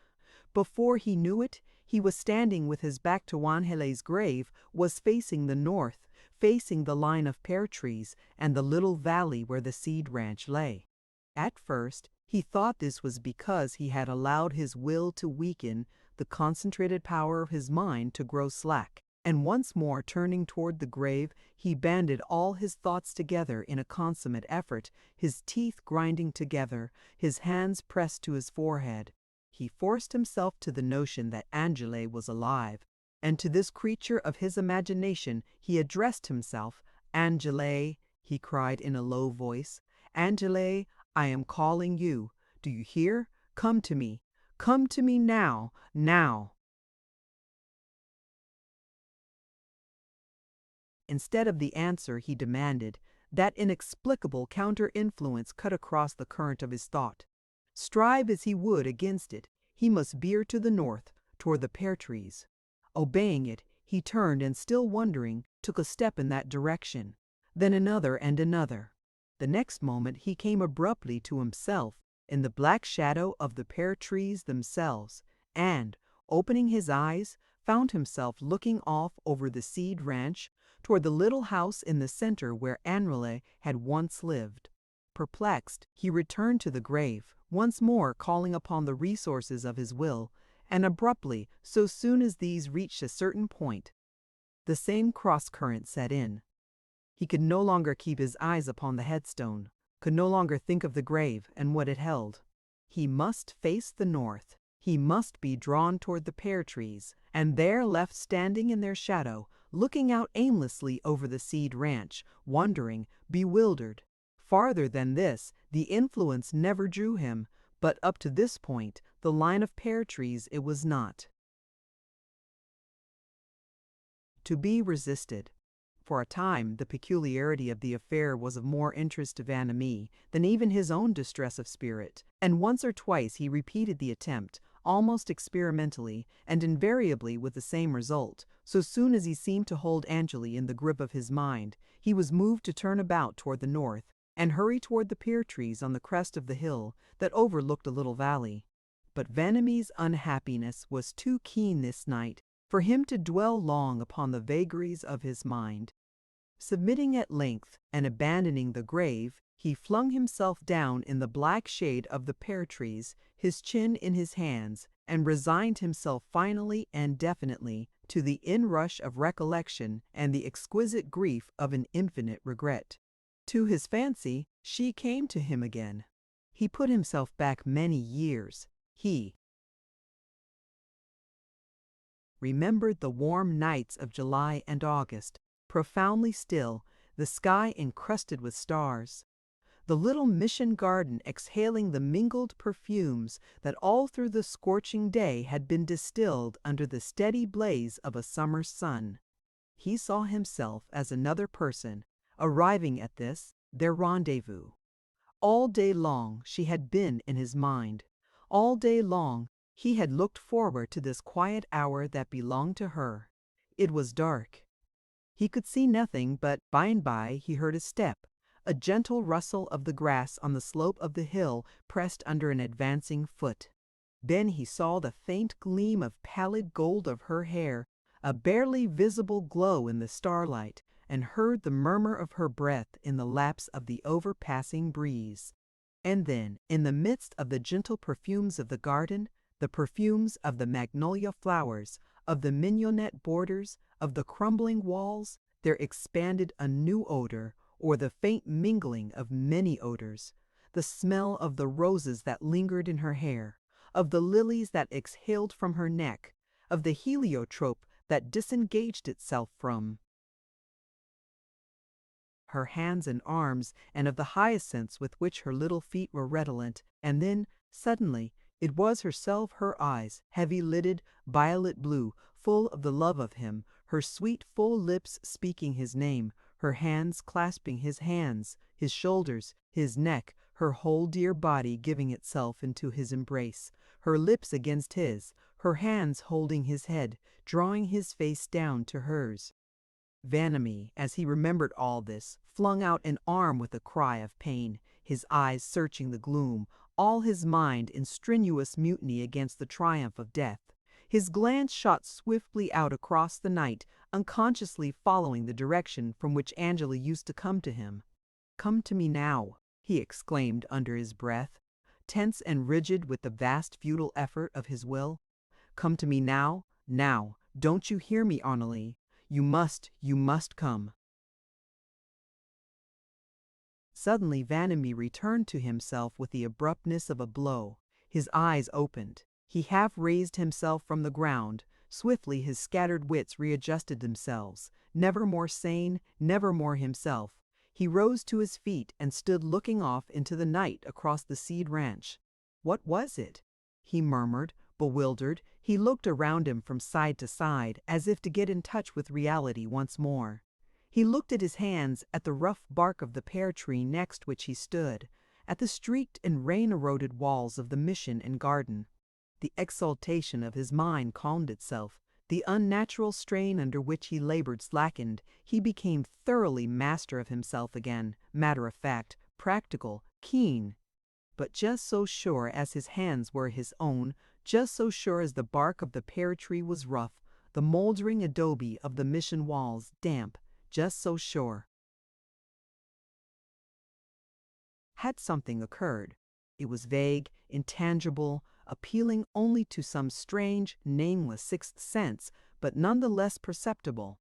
Before he knew it, he was standing with his back to Wanhele's grave, was facing the north, facing the line of pear trees and the little valley where the seed ranch lay. At first, he thought this was because he had allowed his will to weaken, the concentrated power of his mind to grow slack, and once more turning toward the grave, he banded all his thoughts together in a consummate effort, his teeth grinding together, his hands pressed to his forehead. He forced himself to the notion that Annalee was alive, and to this creature of his imagination he addressed himself. "Annalee," he cried in a low voice, "Annalee, I am calling you. Do you hear? Come to me. Come to me now, now." Instead of the answer he demanded, that inexplicable counter-influence cut across the current of his thought. Strive as he would against it, he must veer to the north, toward the pear trees. Obeying it, he turned and, still wondering, took a step in that direction, then another and another. The next moment he came abruptly to himself in the black shadow of the pear trees themselves, and, opening his eyes, found himself looking off over the seed ranch toward the little house in the center where Enrile had once lived. Perplexed, he returned to the grave, once more calling upon the resources of his will, and abruptly, so soon as these reached a certain point, the same cross-current set in. He could no longer keep his eyes upon the headstone, could no longer think of the grave and what it held. He must face the north. He must be drawn toward the pear trees, and there left standing in their shadow, looking out aimlessly over the seed ranch, wondering, bewildered. Farther than this, the influence never drew him, but up to this point, the line of pear trees it was not. To be resisted. For a time, the peculiarity of the affair was of more interest to Vanamee than even his own distress of spirit, and once or twice he repeated the attempt, almost experimentally, and invariably with the same result. So soon as he seemed to hold Angeli in the grip of his mind, he was moved to turn about toward the north, and hurry toward the pear trees on the crest of the hill that overlooked a little valley. But Vanamee's unhappiness was too keen this night for him to dwell long upon the vagaries of his mind. Submitting at length, and abandoning the grave, he flung himself down in the black shade of the pear trees, his chin in his hands, and resigned himself finally and definitely to the inrush of recollection and the exquisite grief of an infinite regret. To his fancy, she came to him again. He put himself back many years. He remembered the warm nights of July and August, profoundly still, the sky encrusted with stars, the little mission garden exhaling the mingled perfumes that all through the scorching day had been distilled under the steady blaze of a summer's sun. He saw himself as another person, arriving at this, their rendezvous. All day long she had been in his mind. All day long he had looked forward to this quiet hour that belonged to her. It was dark. He could see nothing, but by and by he heard a step, a gentle rustle of the grass on the slope of the hill pressed under an advancing foot. Then he saw the faint gleam of pallid gold of her hair, a barely visible glow in the starlight, and heard the murmur of her breath in the lapse of the overpassing breeze. And then, in the midst of the gentle perfumes of the garden, the perfumes of the magnolia flowers, of the mignonette borders, of the crumbling walls, there expanded a new odor, or the faint mingling of many odors, the smell of the roses that lingered in her hair, of the lilies that exhaled from her neck, of the heliotrope that disengaged itself from her hands and arms, and of the hyacinths with which her little feet were redolent. And then, suddenly, it was herself, her eyes, heavy-lidded, violet blue, full of the love of him, her sweet, full lips speaking his name, her hands clasping his hands, his shoulders, his neck, her whole dear body giving itself into his embrace, her lips against his, her hands holding his head, drawing his face down to hers. Vanamee, as he remembered all this, flung out an arm with a cry of pain, his eyes searching the gloom, all his mind in strenuous mutiny against the triumph of death. His glance shot swiftly out across the night, unconsciously following the direction from which Angela used to come to him. "Come to me now," he exclaimed under his breath, tense and rigid with the vast futile effort of his will. "Come to me now, now. Don't you hear me, Annalie? You must come." Suddenly Vanamee returned to himself with the abruptness of a blow. His eyes opened. He half raised himself from the ground. Swiftly his scattered wits readjusted themselves. Never more sane, never more himself. He rose to his feet and stood looking off into the night across the seed ranch. What was it? He murmured, bewildered. He looked around him from side to side, as if to get in touch with reality once more. He looked at his hands, at the rough bark of the pear tree next which he stood, at the streaked and rain-eroded walls of the mission and garden. The exaltation of his mind calmed itself. The unnatural strain under which he labored slackened. He became thoroughly master of himself again, matter-of-fact, practical, keen. But just so sure as his hands were his own, just so sure as the bark of the pear tree was rough, the moldering adobe of the mission walls damp, just so sure. Had something occurred. It was vague, intangible, appealing only to some strange, nameless sixth sense, but none the less perceptible.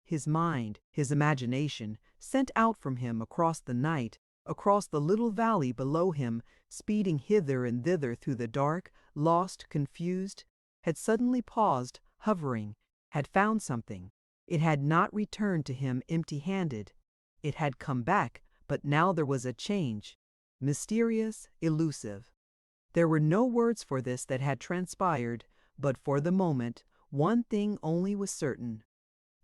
His mind, his imagination, sent out from him across the night, across the little valley below him, speeding hither and thither through the dark, lost, confused, had suddenly paused, hovering, had found something. It had not returned to him empty-handed. It had come back, but now there was a change, mysterious, elusive. There were no words for this that had transpired, but for the moment, one thing only was certain.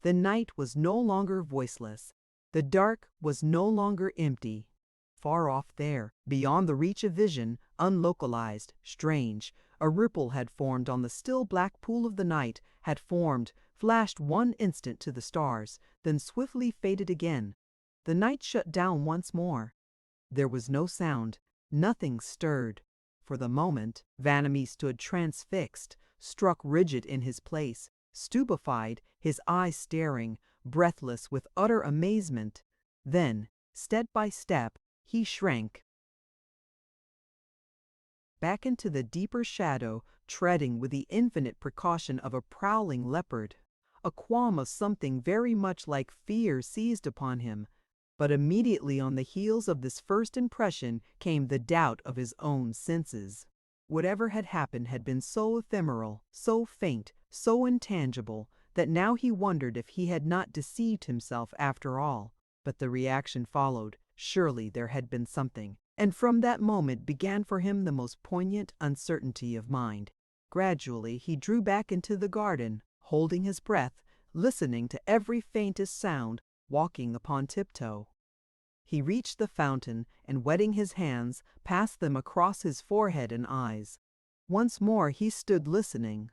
The night was no longer voiceless. The dark was no longer empty. Far off there, beyond the reach of vision, unlocalized, strange, a ripple had formed on the still black pool of the night, had formed, flashed one instant to the stars, then swiftly faded again. The night shut down once more. There was no sound. Nothing stirred. For the moment, Vanamee stood transfixed, struck rigid in his place, stupefied, his eyes staring, breathless with utter amazement. Then, step by step, he shrank back into the deeper shadow, treading with the infinite precaution of a prowling leopard. A qualm of something very much like fear seized upon him. But immediately on the heels of this first impression came the doubt of his own senses. Whatever had happened had been so ephemeral, so faint, so intangible, that now he wondered if he had not deceived himself after all. But the reaction followed. Surely there had been something. And from that moment began for him the most poignant uncertainty of mind. Gradually he drew back into the garden, holding his breath, listening to every faintest sound, walking upon tiptoe. He reached the fountain and, wetting his hands, passed them across his forehead and eyes. Once more he stood listening.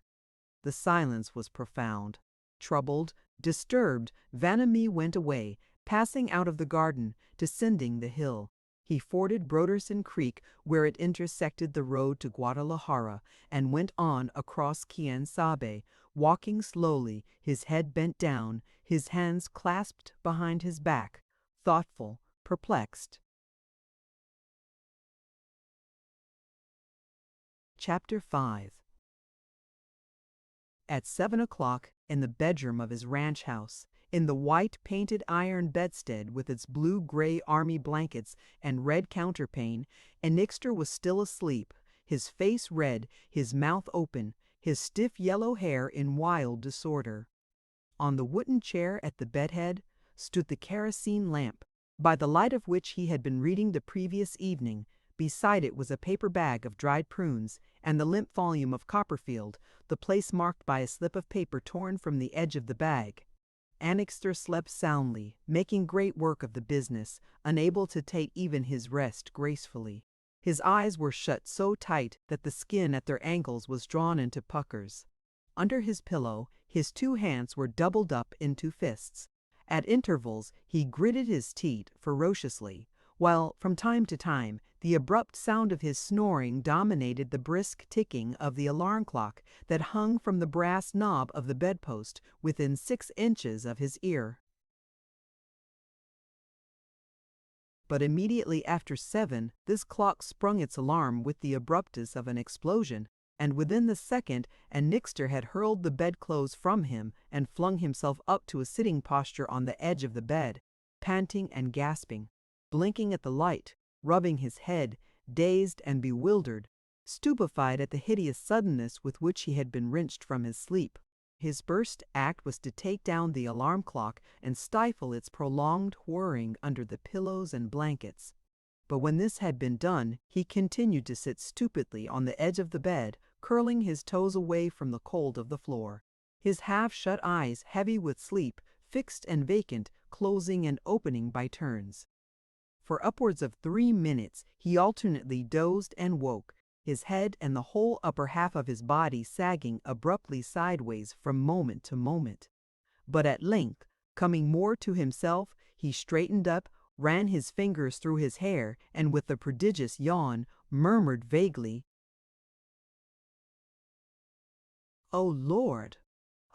The silence was profound. Troubled, disturbed, Vanamee went away, passing out of the garden, descending the hill. He forded Broderson Creek where it intersected the road to Guadalajara, and went on across Quien Sabe, walking slowly, his head bent down, his hands clasped behind his back, thoughtful, perplexed. Chapter 5. At 7 o'clock, in the bedroom of his ranch house, in the white painted iron bedstead with its blue-gray army blankets and red counterpane, Annixter was still asleep, his face red, his mouth open, his stiff yellow hair in wild disorder. On the wooden chair at the bedhead stood the kerosene lamp, by the light of which he had been reading the previous evening. Beside it was a paper bag of dried prunes, and the limp volume of Copperfield, the place marked by a slip of paper torn from the edge of the bag. Annixter slept soundly, making great work of the business, unable to take even his rest gracefully. His eyes were shut so tight that the skin at their ankles was drawn into puckers. Under his pillow, his two hands were doubled up into fists. At intervals, he gritted his teeth ferociously, while, from time to time, the abrupt sound of his snoring dominated the brisk ticking of the alarm clock that hung from the brass knob of the bedpost within 6 inches of his ear. But immediately after 7, this clock sprung its alarm with the abruptness of an explosion, and within the second Annixter had hurled the bedclothes from him and flung himself up to a sitting posture on the edge of the bed, panting and gasping, blinking at the light, rubbing his head, dazed and bewildered, stupefied at the hideous suddenness with which he had been wrenched from his sleep. His first act was to take down the alarm clock and stifle its prolonged whirring under the pillows and blankets. But when this had been done, he continued to sit stupidly on the edge of the bed, curling his toes away from the cold of the floor. His half-shut eyes, heavy with sleep, fixed and vacant, closing and opening by turns. For upwards of 3 minutes he alternately dozed and woke, his head and the whole upper half of his body sagging abruptly sideways from moment to moment. But at length, coming more to himself, he straightened up, ran his fingers through his hair, and with a prodigious yawn, murmured vaguely, "Oh Lord!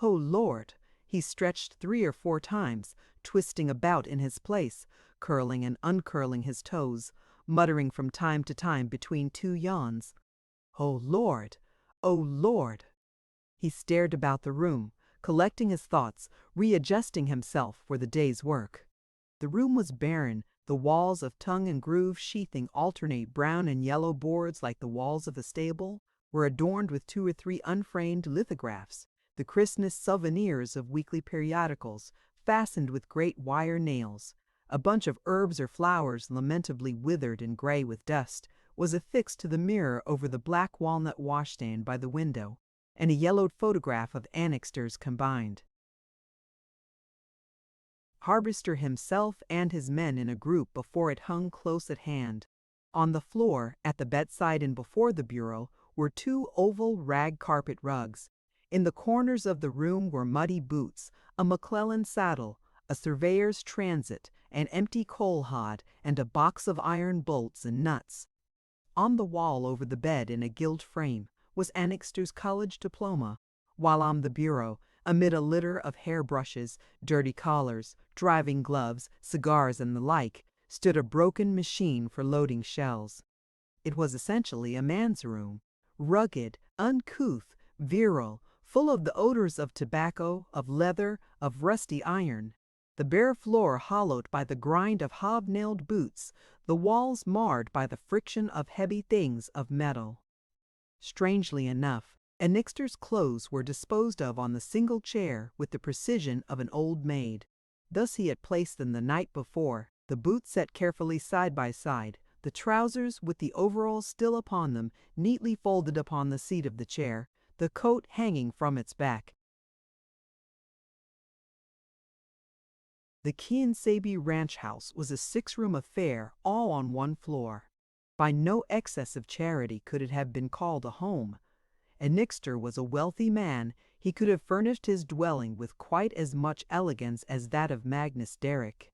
Oh Lord!" He stretched 3 or 4 times, twisting about in his place, curling and uncurling his toes, muttering from time to time between 2 yawns, "Oh Lord! Oh Lord!" He stared about the room, collecting his thoughts, readjusting himself for the day's work. The room was barren, the walls of tongue and groove sheathing alternate brown and yellow boards like the walls of a stable, were adorned with 2 or 3 unframed lithographs, the Christmas souvenirs of weekly periodicals, fastened with great wire nails. A bunch of herbs or flowers, lamentably withered and gray with dust, was affixed to the mirror over the black walnut washstand by the window, and a yellowed photograph of Annixter's combined. Harvester himself and his men in a group before it hung close at hand. On the floor, at the bedside and before the bureau, were 2 oval rag carpet rugs. In the corners of the room were muddy boots, a McClellan saddle, a surveyor's transit, an empty coal hod, and a box of iron bolts and nuts. On the wall over the bed in a gilt frame was Annixter's college diploma, while on the bureau, amid a litter of hairbrushes, dirty collars, driving gloves, cigars, and the like, stood a broken machine for loading shells. It was essentially a man's room, rugged, uncouth, virile, full of the odors of tobacco, of leather, of rusty iron. The bare floor hollowed by the grind of hobnailed boots, the walls marred by the friction of heavy things of metal. Strangely enough, Annixter's clothes were disposed of on the single chair with the precision of an old maid. Thus he had placed them the night before, the boots set carefully side by side, the trousers with the overalls still upon them, neatly folded upon the seat of the chair, the coat hanging from its back. The Quien-Sabe ranch house was a 6-room affair, all on one floor. By no excess of charity could it have been called a home. Annixter was a wealthy man. He could have furnished his dwelling with quite as much elegance as that of Magnus Derrick.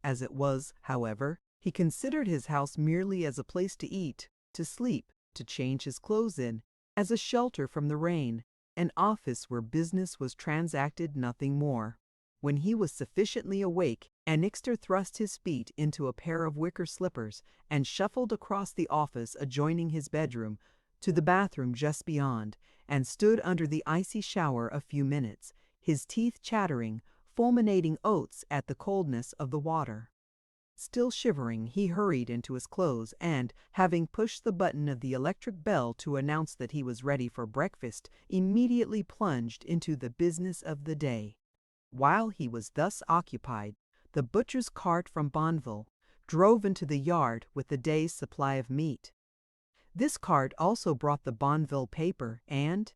As it was, however, he considered his house merely as a place to eat, to sleep, to change his clothes in, as a shelter from the rain, an office where business was transacted, nothing more. When he was sufficiently awake, Annixter thrust his feet into a pair of wicker slippers and shuffled across the office adjoining his bedroom to the bathroom just beyond, and stood under the icy shower a few minutes, his teeth chattering, fulminating oaths at the coldness of the water. Still shivering, he hurried into his clothes and, having pushed the button of the electric bell to announce that he was ready for breakfast, immediately plunged into the business of the day. While he was thus occupied, the butcher's cart from Bonneville drove into the yard with the day's supply of meat. This cart also brought the Bonneville paper and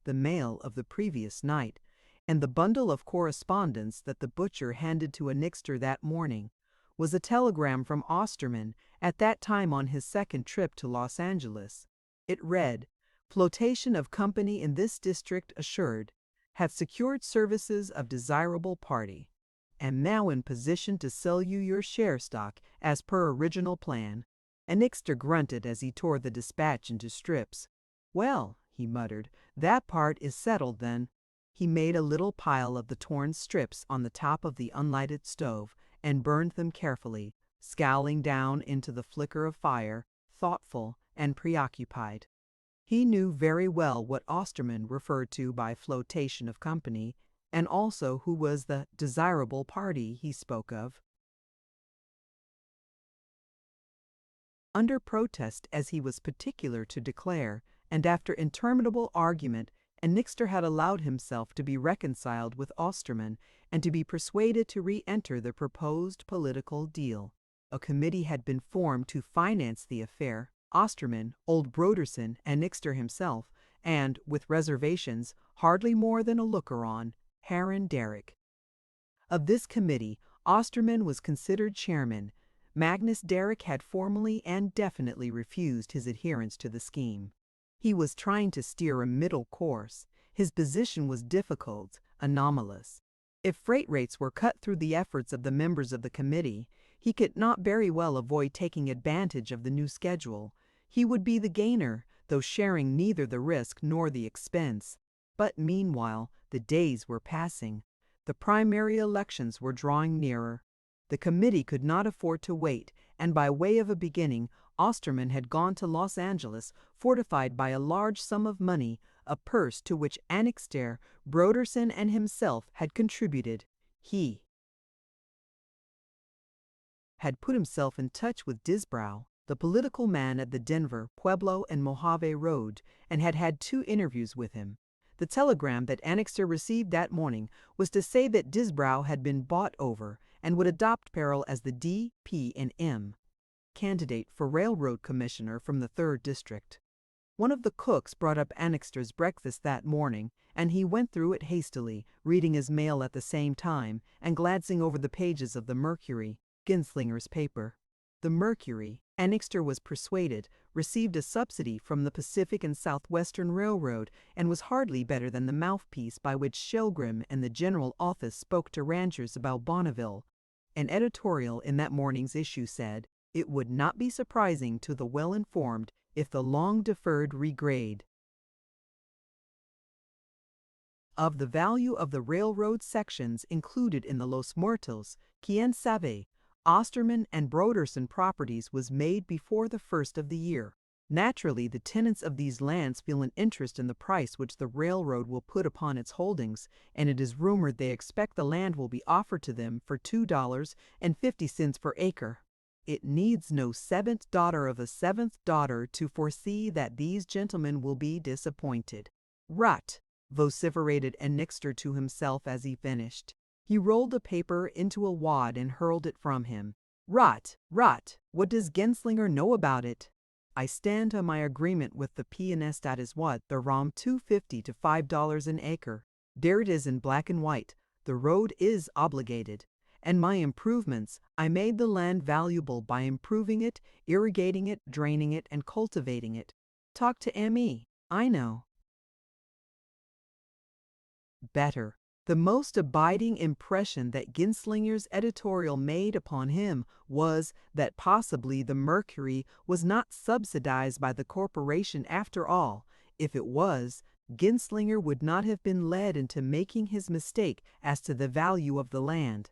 the mail of the previous night, and the bundle of correspondence that the butcher handed to Annixter that morning was a telegram from Osterman, at that time on his 2nd trip to Los Angeles. It read, "Flotation of company in this district assured. Have secured services of desirable party. Am now in position to sell you your share stock as per original plan." Annixter grunted as he tore the dispatch into strips. "Well," he muttered, "that part is settled then." He made a little pile of the torn strips on the top of the unlighted stove and burned them carefully, scowling down into the flicker of fire, thoughtful and preoccupied. He knew very well what Osterman referred to by flotation of company, and also who was the desirable party he spoke of. Under protest, as he was particular to declare, and after interminable argument, Annixter had allowed himself to be reconciled with Osterman and to be persuaded to re-enter the proposed political deal. A committee had been formed to finance the affair. Osterman, old Broderson, Annixter himself, and, with reservations, hardly more than a looker-on, Haran Derrick. Of this committee, Osterman was considered chairman. Magnus Derrick had formally and definitely refused his adherence to the scheme. He was trying to steer a middle course. His position was difficult, anomalous. If freight rates were cut through the efforts of the members of the committee, he could not very well avoid taking advantage of the new schedule. He would be the gainer, though sharing neither the risk nor the expense. But meanwhile, the days were passing. The primary elections were drawing nearer. The committee could not afford to wait, and by way of a beginning, Osterman had gone to Los Angeles, fortified by a large sum of money, a purse to which Annixter, Broderson, and himself had contributed. He had put himself in touch with Disbrow, the political man at the Denver, Pueblo, and Mojave Road, and had had 2 interviews with him. The telegram that Annixter received that morning was to say that Disbrow had been bought over and would adopt Peril as the D.P.&M. candidate for railroad commissioner from the 3rd District. One of the cooks brought up Annixter's breakfast that morning, and he went through it hastily, reading his mail at the same time and glancing over the pages of the Mercury, Genslinger's paper. The Mercury, Annixter was persuaded, received a subsidy from the Pacific and Southwestern Railroad and was hardly better than the mouthpiece by which Shelgrim and the General Office spoke to ranchers about Bonneville. An editorial in that morning's issue said, "It would not be surprising to the well-informed if the long-deferred regrade of the value of the railroad sections included in the Los Muertos, Quien Sabe, Osterman and Broderson properties was made before the 1st of the year. Naturally, the tenants of these lands feel an interest in the price which the railroad will put upon its holdings, and it is rumored they expect the land will be offered to them for $2.50 per acre. It needs no 7th daughter of a 7th daughter to foresee that these gentlemen will be disappointed." "Rot!" vociferated Annixter to himself as he finished. He rolled the paper into a wad and hurled it from him. "Rot! Rot! What does Genslinger know about it?" "I stand on my agreement with the P&S. That is what, the ROM $2.50 to $5 an acre. There it is in black and white. The road is obligated. And my improvements, I made the land valuable by improving it, irrigating it, draining it, and cultivating it. Talk to M.E. I know." Better. The most abiding impression that Genslinger's editorial made upon him was that possibly the Mercury was not subsidized by the corporation after all. If it was, Genslinger would not have been led into making his mistake as to the value of the land.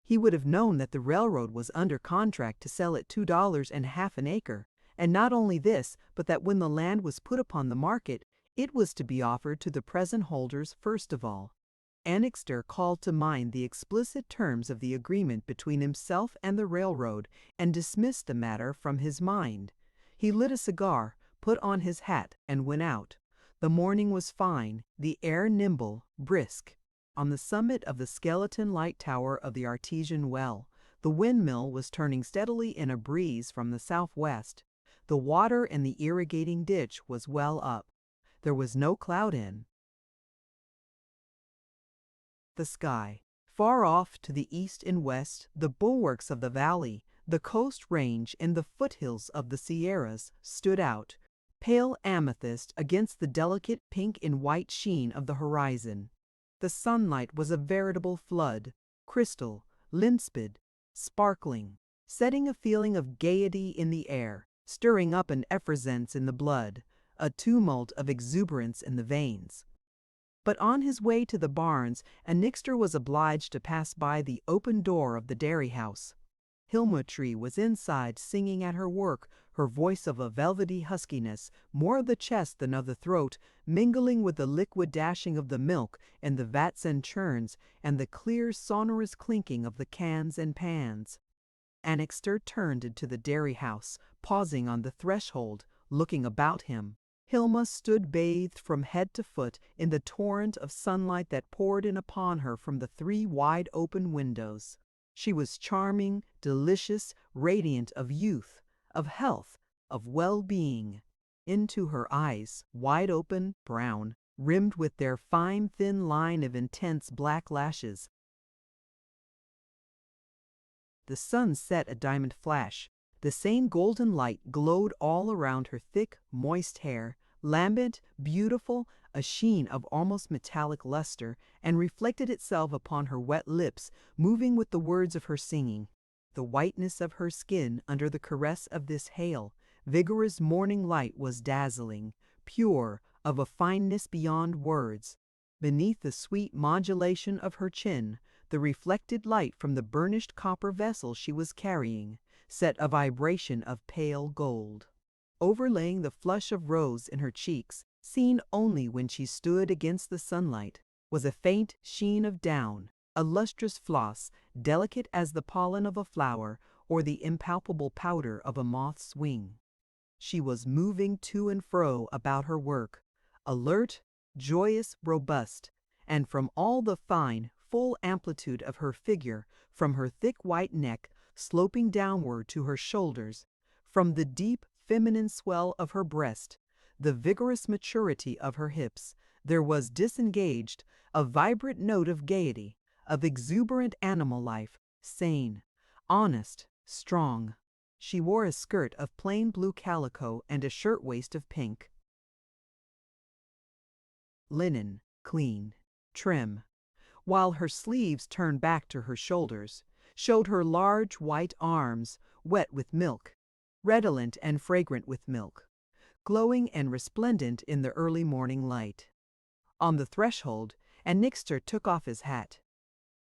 He would have known that the railroad was under contract to sell at $2.50 an acre, and not only this, but that when the land was put upon the market, it was to be offered to the present holders first of all. Annixter called to mind the explicit terms of the agreement between himself and the railroad and dismissed the matter from his mind. He lit a cigar, put on his hat, and went out. The morning was fine, the air nimble, brisk. On the summit of the skeleton light tower of the artesian well, the windmill was turning steadily in a breeze from the southwest. The water in the irrigating ditch was well up. There was no cloud in the sky. Far off to the east and west, the bulwarks of the valley, the coast range and the foothills of the Sierras stood out, pale amethyst against the delicate pink and white sheen of the horizon. The sunlight was a veritable flood, crystal, limpid, sparkling, setting a feeling of gaiety in the air, stirring up an effervescence in the blood, a tumult of exuberance in the veins. But on his way to the barns, Annixter was obliged to pass by the open door of the dairy house. Hilma Tree was inside singing at her work, her voice of a velvety huskiness, more of the chest than of the throat, mingling with the liquid dashing of the milk and the vats and churns, and the clear sonorous clinking of the cans and pans. Annixter turned into the dairy house, pausing on the threshold, looking about him. Hilma stood bathed from head to foot in the torrent of sunlight that poured in upon her from the 3 wide-open windows. She was charming, delicious, radiant of youth, of health, of well-being. into her eyes, wide open, brown, rimmed with their fine thin line of intense black lashes. The sun set a diamond flash. The same golden light glowed all around her thick, moist hair, lambent, beautiful, a sheen of almost metallic luster, and reflected itself upon her wet lips, moving with the words of her singing. The whiteness of her skin under the caress of this hale, vigorous morning light was dazzling, pure, of a fineness beyond words. Beneath the sweet modulation of her chin, the reflected light from the burnished copper vessel she was carrying set a vibration of pale gold. Overlaying the flush of rose in her cheeks, seen only when she stood against the sunlight, was a faint sheen of down, a lustrous floss, delicate as the pollen of a flower or the impalpable powder of a moth's wing. She was moving to and fro about her work, alert, joyous, robust, and from all the fine, full amplitude of her figure, from her thick white neck sloping downward to her shoulders, from the deep feminine swell of her breast, the vigorous maturity of her hips, there was disengaged a vibrant note of gaiety, of exuberant animal life, sane, honest, strong. She wore a skirt of plain blue calico and a shirtwaist of pink. Linen, clean, trim, while her sleeves turned back to her shoulders, showed her large white arms, wet with milk, redolent and fragrant with milk, glowing and resplendent in the early morning light. On the threshold, and Nixter took off his hat.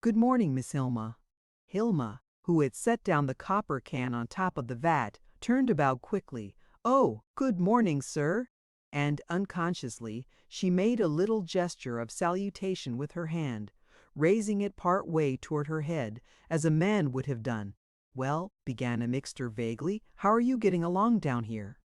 "Good morning, Miss Hilma." Hilma, who had set down the copper can on top of the vat, turned about quickly. "Oh, good morning, sir." And unconsciously, she made a little gesture of salutation with her hand, raising it part way toward her head, as a man would have done. "Well," began a Mixter vaguely, "how are you getting along down here?"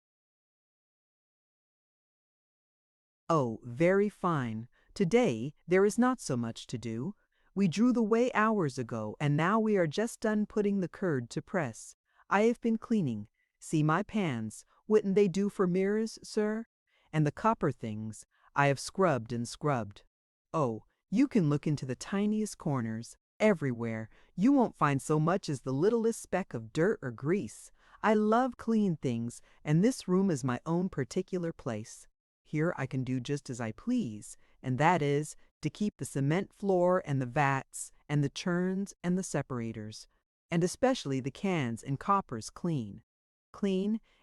"Oh, very fine. Today there is not so much to do. We drew the whey hours ago, and now we are just done putting the curd to press. I have been cleaning. See my pans. Wouldn't they do for mirrors, sir? And the copper things, I have scrubbed and scrubbed. Oh, you can look into the tiniest corners, everywhere. You won't find so much as the littlest speck of dirt or grease. I love clean things, and this room is my own particular place. Here I can do just as I please, and that is, to keep the cement floor and the vats and the churns and the separators, and especially the cans and coppers clean,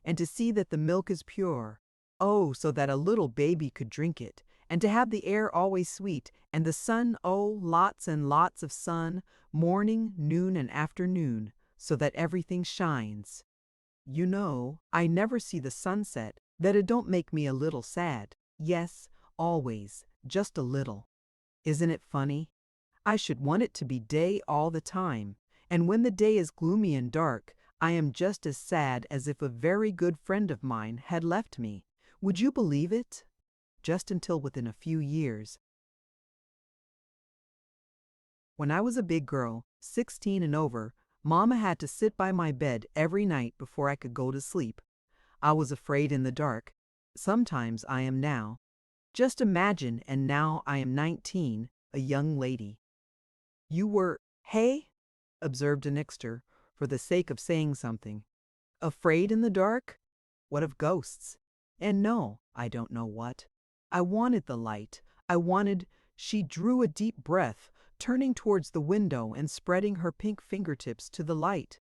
and to see that the milk is pure. Oh, so that a little baby could drink it, and to have the air always sweet, and the sun, oh, lots and lots of sun, morning, noon, and afternoon, so that everything shines. You know, I never see the sunset, that it don't make me a little sad. Yes, always, just a little. Isn't it funny? I should want it to be day all the time, and when the day is gloomy and dark, I am just as sad as if a very good friend of mine had left me. Would you believe it? Just until within a few years. When I was a big girl, 16 and over, Mama had to sit by my bed every night before I could go to sleep. I was afraid in the dark. Sometimes I am now. Just imagine, and now I am 19, a young lady. You were, hey? Observed a Nixter, for the sake of saying something. Afraid in the dark? What of ghosts? And no, I don't know what. I wanted the light. I wanted. She drew a deep breath, turning towards the window and spreading her pink fingertips to the light.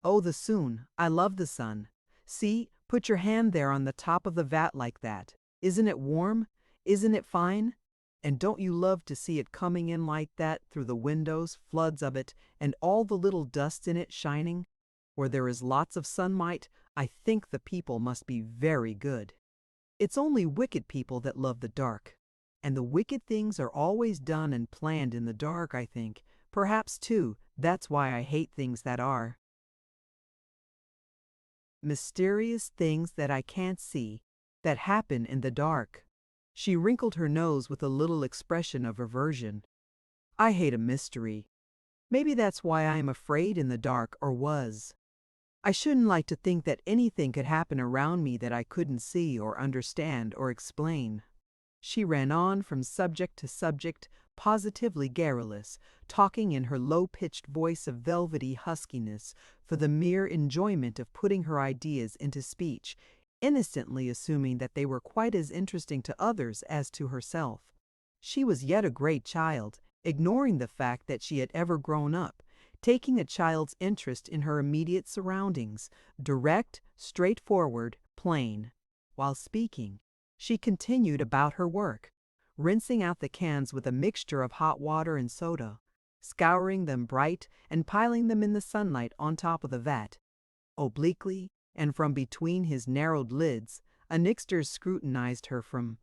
Oh, the sun. I love the sun. See, put your hand there on the top of the vat like that. Isn't it warm? Isn't it fine? And don't you love to see it coming in like that through the windows, floods of it, and all the little dust in it shining? Where there is lots of sunlight, I think the people must be very good. It's only wicked people that love the dark. And the wicked things are always done and planned in the dark, I think. Perhaps, too, that's why I hate things that are mysterious things that I can't see, that happen in the dark. She wrinkled her nose with a little expression of aversion. I hate a mystery. Maybe that's why I am afraid in the dark, or was. I shouldn't like to think that anything could happen around me that I couldn't see or understand or explain." She ran on from subject to subject, positively garrulous, talking in her low-pitched voice of velvety huskiness for the mere enjoyment of putting her ideas into speech, innocently assuming that they were quite as interesting to others as to herself. She was yet a great child, ignoring the fact that she had ever grown up, taking a child's interest in her immediate surroundings, direct, straightforward, plain. While speaking, she continued about her work, rinsing out the cans with a mixture of hot water and soda, scouring them bright and piling them in the sunlight on top of the vat. Obliquely, and from between his narrowed lids, Annixter scrutinized her from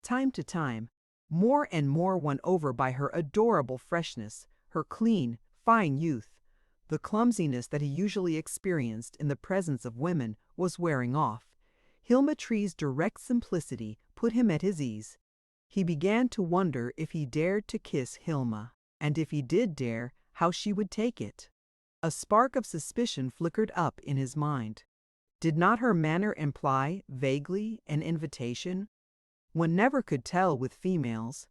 time to time, more and more won over by her adorable freshness, her clean, fine youth. The clumsiness that he usually experienced in the presence of women was wearing off. Hilma Tree's direct simplicity put him at his ease. He began to wonder if he dared to kiss Hilma, and if he did dare, how she would take it. A spark of suspicion flickered up in his mind. Did not her manner imply, vaguely, an invitation? One never could tell with females.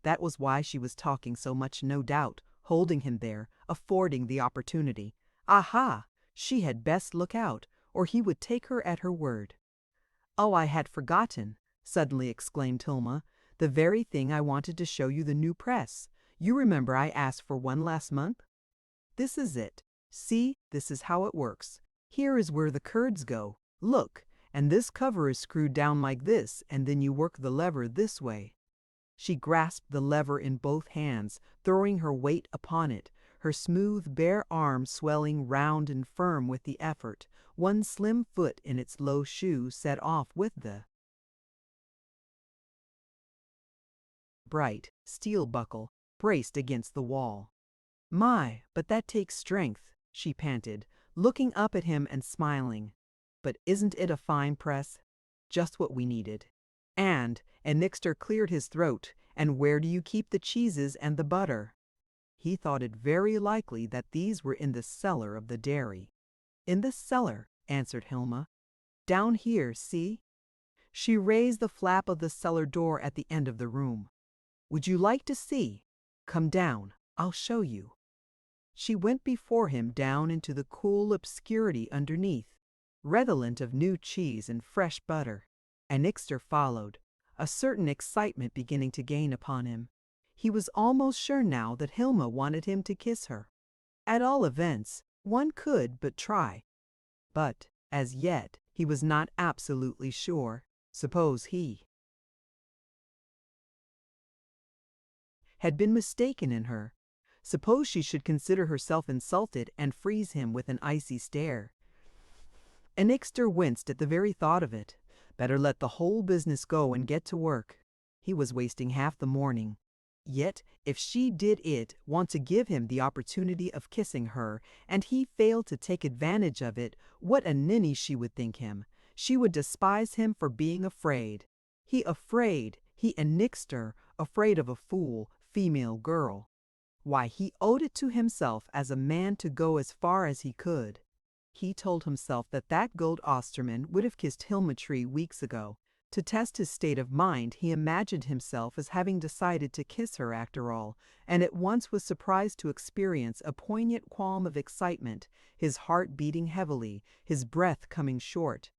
That was why she was talking so much, no doubt, holding him there, affording the opportunity. Aha! She had best look out, or he would take her at her word. "Oh, I had forgotten," suddenly exclaimed Hilma. "The very thing I wanted to show you, the new press. You remember I asked for one last month? This is it. See, this is how it works. Here is where the curds go. Look, and this cover is screwed down like this, and then you work the lever this way." She grasped the lever in both hands, throwing her weight upon it, her smooth, bare arm swelling round and firm with the effort, one slim foot in its low shoe set off with the bright steel buckle braced against the wall. "My, but that takes strength," she panted, looking up at him and smiling. "But isn't it a fine press? Just what we needed." And Annixter cleared his throat. "And where do you keep the cheeses and the butter?" He thought it very likely that these were in the cellar of the dairy. "In the cellar," answered Hilma. "Down here, see?" She raised the flap of the cellar door at the end of the room. "Would you like to see? Come down, I'll show you." She went before him down into the cool obscurity underneath, redolent of new cheese and fresh butter. Annixter followed, a certain excitement beginning to gain upon him. He was almost sure now that Hilma wanted him to kiss her. At all events, one could but try. But, as yet, he was not absolutely sure. Suppose he had been mistaken in her. Suppose she should consider herself insulted and freeze him with an icy stare. Annixter winced at the very thought of it. Better let the whole business go and get to work. He was wasting half the morning. Yet, if she did want to give him the opportunity of kissing her, and he failed to take advantage of it, what a ninny she would think him. She would despise him for being afraid. He Annixter, afraid of a fool, female girl. Why, he owed it to himself as a man to go as far as he could. He told himself that Gold Osterman would have kissed Hilma Tree weeks ago. To test his state of mind, he imagined himself as having decided to kiss her after all, and at once was surprised to experience a poignant qualm of excitement, his heart beating heavily, his breath coming short.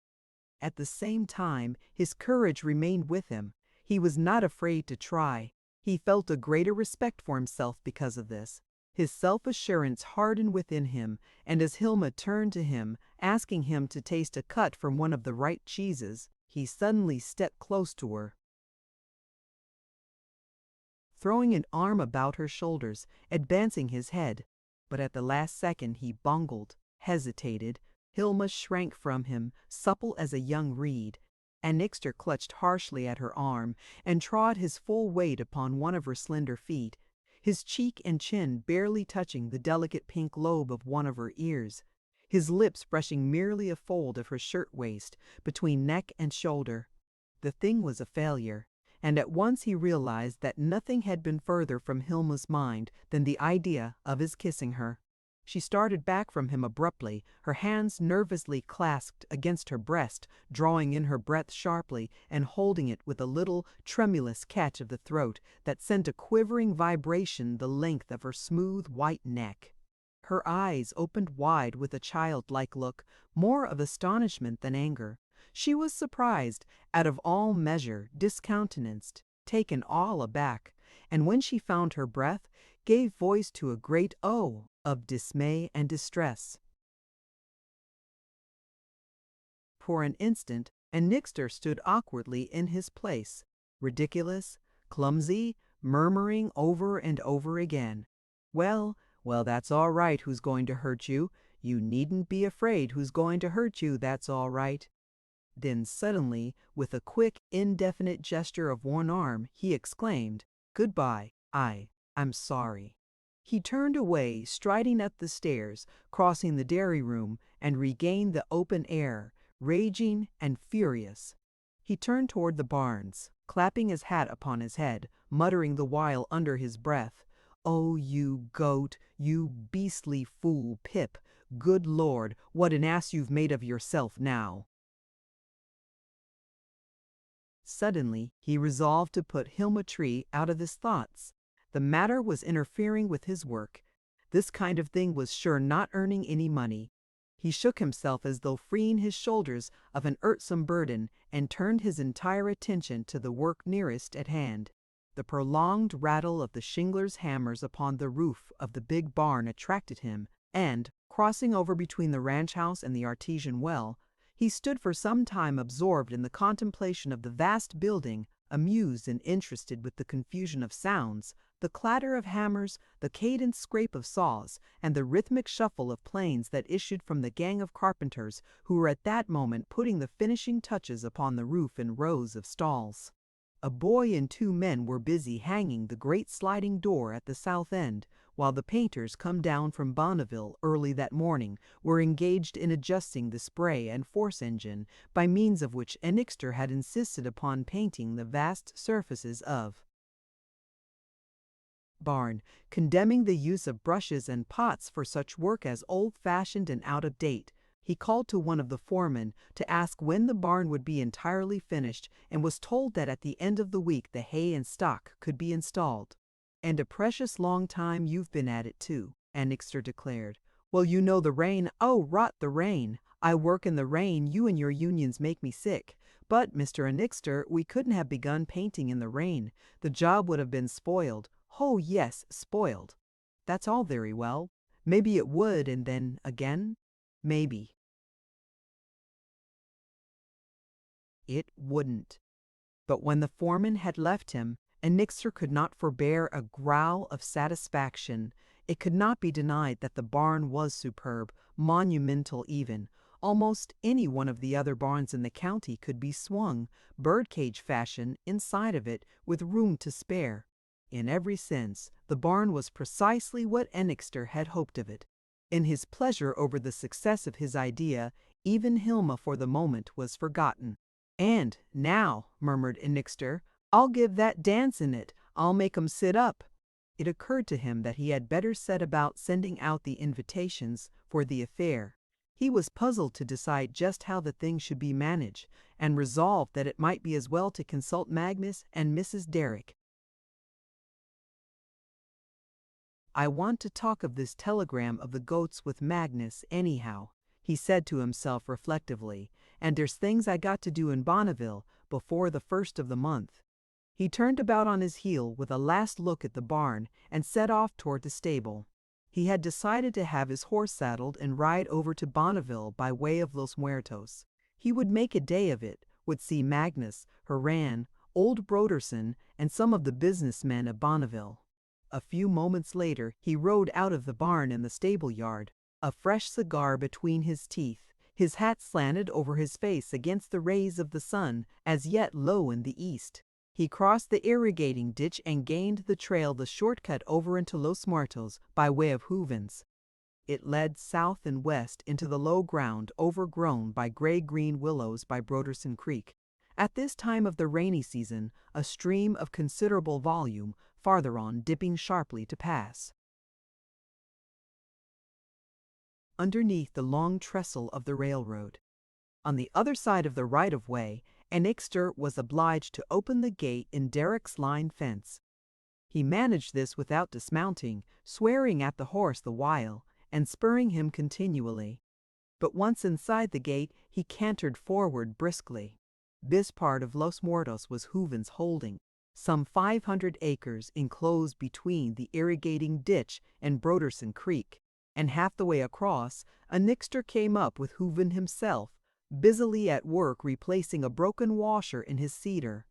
At the same time, his courage remained with him. He was not afraid to try. He felt a greater respect for himself because of this. His self-assurance hardened within him, and as Hilma turned to him, asking him to taste a cut from one of the ripe cheeses, he suddenly stepped close to her, throwing an arm about her shoulders, advancing his head. But at the last second he bungled, hesitated. Hilma shrank from him, supple as a young reed. Annixter clutched harshly at her arm and trod his full weight upon one of her slender feet, his cheek and chin barely touching the delicate pink lobe of one of her ears, his lips brushing merely a fold of her shirt-waist between neck and shoulder. The thing was a failure, and at once he realized that nothing had been further from Hilma's mind than the idea of his kissing her. She started back from him abruptly, her hands nervously clasped against her breast, drawing in her breath sharply and holding it with a little, tremulous catch of the throat that sent a quivering vibration the length of her smooth white neck. Her eyes opened wide with a childlike look, more of astonishment than anger. She was surprised, out of all measure, discountenanced, taken all aback, and when she found her breath, gave voice to a great "oh" of dismay and distress. For an instant, Annixter stood awkwardly in his place, ridiculous, clumsy, murmuring over and over again, "Well, well, that's all right, who's going to hurt you? You needn't be afraid who's going to hurt you, that's all right." Then suddenly, with a quick, indefinite gesture of one arm, he exclaimed, "Goodbye, I'm sorry." He turned away, striding up the stairs, crossing the dairy room, and regained the open air, raging and furious. He turned toward the barns, clapping his hat upon his head, muttering the while under his breath, "Oh, you goat, you beastly fool, Pip! Good Lord, what an ass you've made of yourself now!" Suddenly, he resolved to put Hilma Tree out of his thoughts. The matter was interfering with his work. This kind of thing was sure not earning any money. He shook himself as though freeing his shoulders of an irksome burden and turned his entire attention to the work nearest at hand. The prolonged rattle of the shinglers' hammers upon the roof of the big barn attracted him, and, crossing over between the ranch house and the artesian well, he stood for some time absorbed in the contemplation of the vast building, amused and interested with the confusion of sounds, the clatter of hammers, the cadenced scrape of saws, and the rhythmic shuffle of planes that issued from the gang of carpenters who were at that moment putting the finishing touches upon the roof in rows of stalls. A boy and two men were busy hanging the great sliding door at the south end, while the painters come down from Bonneville early that morning were engaged in adjusting the spray and force engine by means of which Annixter had insisted upon painting the vast surfaces of barn, condemning the use of brushes and pots for such work as old-fashioned and out of date. He called to one of the foremen to ask when the barn would be entirely finished, and was told that at the end of the week the hay and stock could be installed. "And a precious long time you've been at it, too," Annixter declared. "Well, you know the rain—" "Oh, rot the rain! I work in the rain, you and your unions make me sick. But, Mr. Annixter, we couldn't have begun painting in the rain. The job would have been spoiled. Oh, yes, spoiled. That's all very well. Maybe it would, and then, again, maybe it wouldn't." But when the foreman had left him, Annixter could not forbear a growl of satisfaction. It could not be denied that the barn was superb, monumental even. Almost any one of the other barns in the county could be swung, birdcage fashion, inside of it, with room to spare. In every sense, the barn was precisely what Annixter had hoped of it. In his pleasure over the success of his idea, even Hilma for the moment was forgotten. "And now," murmured Annixter, "I'll give that dance in it. I'll make 'em sit up." It occurred to him that he had better set about sending out the invitations for the affair. He was puzzled to decide just how the thing should be managed, and resolved that it might be as well to consult Magnus and Mrs. Derrick. "I want to talk of this telegram of the goats with Magnus, anyhow," he said to himself reflectively, "and there's things I got to do in Bonneville before the first of the month." He turned about on his heel with a last look at the barn and set off toward the stable. He had decided to have his horse saddled and ride over to Bonneville by way of Los Muertos. He would make a day of it, would see Magnus, Horan, old Broderson, and some of the businessmen of Bonneville. A few moments later he rode out of the barn in the stable yard, a fresh cigar between his teeth, his hat slanted over his face against the rays of the sun, as yet low in the east. He crossed the irrigating ditch and gained the trail the shortcut over into Los Muertos by way of Hooven's. It led south and west into the low ground overgrown by gray-green willows by Broderson Creek. At this time of the rainy season, a stream of considerable volume, farther on dipping sharply to pass. underneath the long trestle of the railroad. On the other side of the right-of-way, Annixter was obliged to open the gate in Derek's line fence. He managed this without dismounting, swearing at the horse the while, and spurring him continually. But once inside the gate, he cantered forward briskly. This part of Los Muertos was Hooven's holding, some 500 acres enclosed between the irrigating ditch and Broderson Creek, and half the way across, Annixter came up with Hooven himself, busily at work replacing a broken washer in his cedar.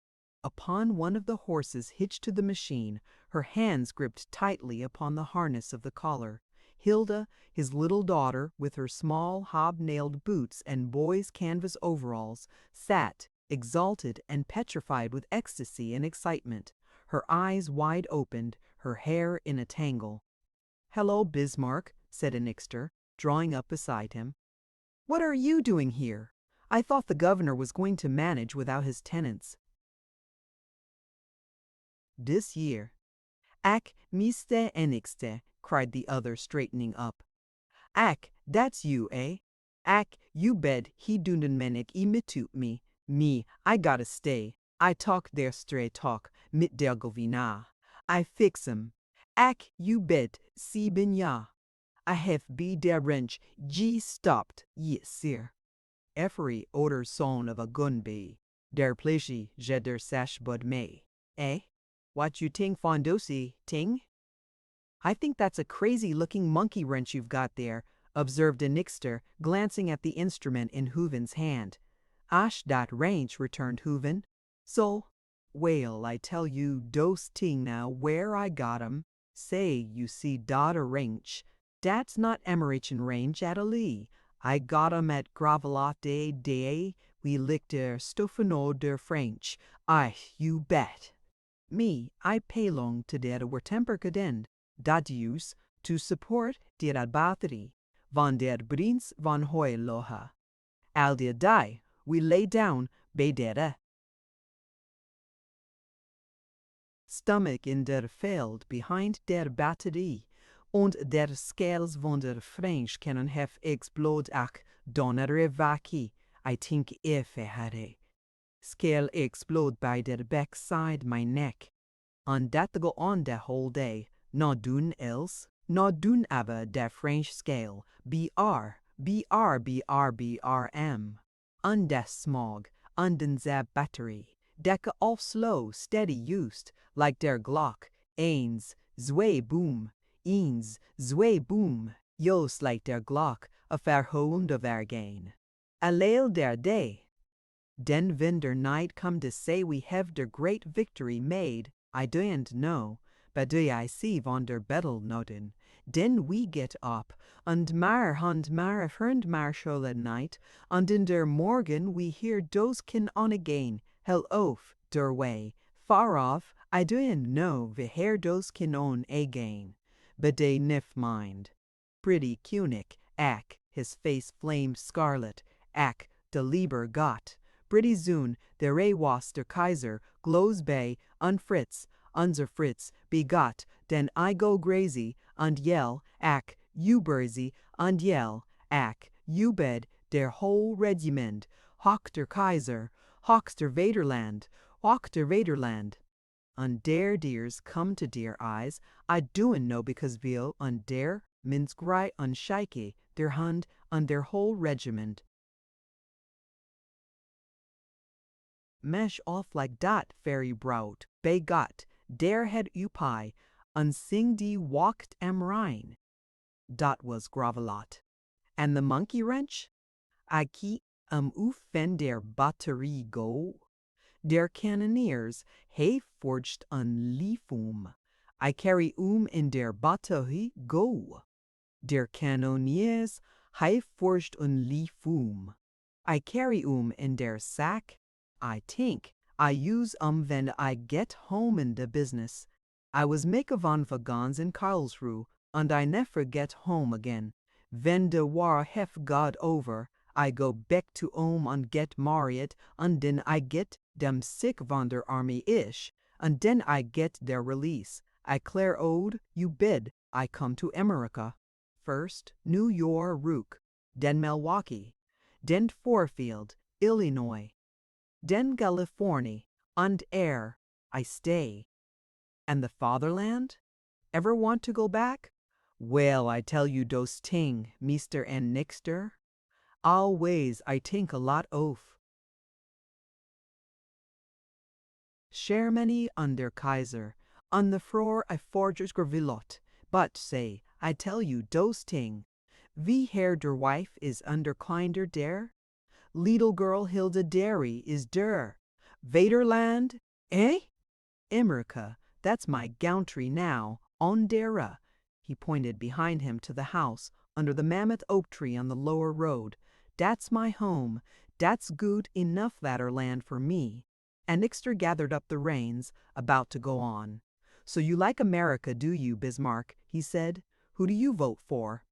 Upon one of the horses hitched to the machine, her hands gripped tightly upon the harness of the collar, Hilda, his little daughter, with her small hobnailed boots and boy's canvas overalls, sat, exalted and petrified with ecstasy and excitement, her eyes wide opened, her hair in a tangle. "Hello, Bismarck," said Annixter, drawing up beside him. "What are you doing here? I thought the governor was going to manage without his tenants." "This year." "Ach, Mr. Annixter," cried the other, straightening up. "Ach, that's you, eh? Ach, you bet he dunen menig imitate me. Me, I gotta stay. I talk der straight talk mit der Govina. I fix 'em. Ach, you bet, 7 ja. I have be der wrench G stopped, yes, sir. Effery oder son of a gun be. Der plishi je der sash bud may. Eh? What you ting fondosi, ting?" "I think that's a crazy-looking monkey wrench you've got there," observed Annixter, glancing at the instrument in Hooven's hand. "Ash dat wrench," returned Hooven. "So, well, I tell you dose ting now where I got 'em. Say, you see dat a wrench. Dat's not American range at all. I got 'em at Gravelotte day we licked der Stofano der French. You bet. Me, I pelong to der Wertemperkadend. Dat use to support der battery von der Prinz von Hoyloha. Al der die, we lay down bei der stomach in der Feld behind der Batterie, und der Scales von der French können have explode ach donner vaki, I think if hare. Scale explode by der backside my neck. And that go on the whole day. Not doen else, not doen aber der French scale, BR, BR, BR, BRM. Und das smog, und den zab battery, decke all slow, steady used, like der Glock, eins, zwei boom, eins, zwei boom, jos like der Glock, a verhound of ergain. Alleil der day. Den wenn der night come to say we have der great victory made, I don't know, but do I see von der Bettel noten. Den we get up, und mar frend marshal at night, und in der Morgen we hear dose kin on again, hell off, der way, far off, I don't know we hear dose kin on again. But they nif mind. Pretty Kunik, ach, his face flamed scarlet, ach, de lieber Gott. Pretty soon, der was der Kaiser, glows bei, Fritz, unser Fritz, begot, den I go crazy, und yell, ach, you bursy, und yell, ach, you bed, der whole regiment, hock der Kaiser, hock der Vaterland, hock der Vaterland. Und der dears come to dear eyes, I doin' know because vil, und der, Minskrai und Scheike, der Hund, und der whole regiment. Mesh off like dat, fairy braut, bei Gott, der het upai, und sing die walkt am Rhein. Dat was Gravelotte. And the monkey wrench? I keep wenn der Batterie go. Der Cannoneers he forged an Liefum. I carry in der Batterie go. Der Cannoneers he forged an Liefum. I carry in der sack. I think I use when I get home in the business. I was make von Vagons in Karlsruhe, and I never get home again. When the war hef got over, I go back to and get married, and then I get dem sick von der army ish, and then I get their release. I clear ode, you bid, I come to America. First, New York, then Milwaukee, then Fairfield, Illinois, then California, und I stay. And the fatherland? Ever want to go back? Well, I tell you dose ting, Mr. and Nixter. Always I think a lot of. Shermany under Kaiser, on the Fror I forges Gravilot, but say, I tell you dose ting. Wie Herr der Wife is under Kleiner der? Little girl Hilda Derry is der. Vaderland, eh? America, that's my gountry now, on dera. He pointed behind him to the house under the mammoth oak tree on the lower road. That's my home. That's good enough thater land for me. And Nixter gathered up the reins, about to go on. So you like America, do you, Bismarck? He said. Who do you vote for?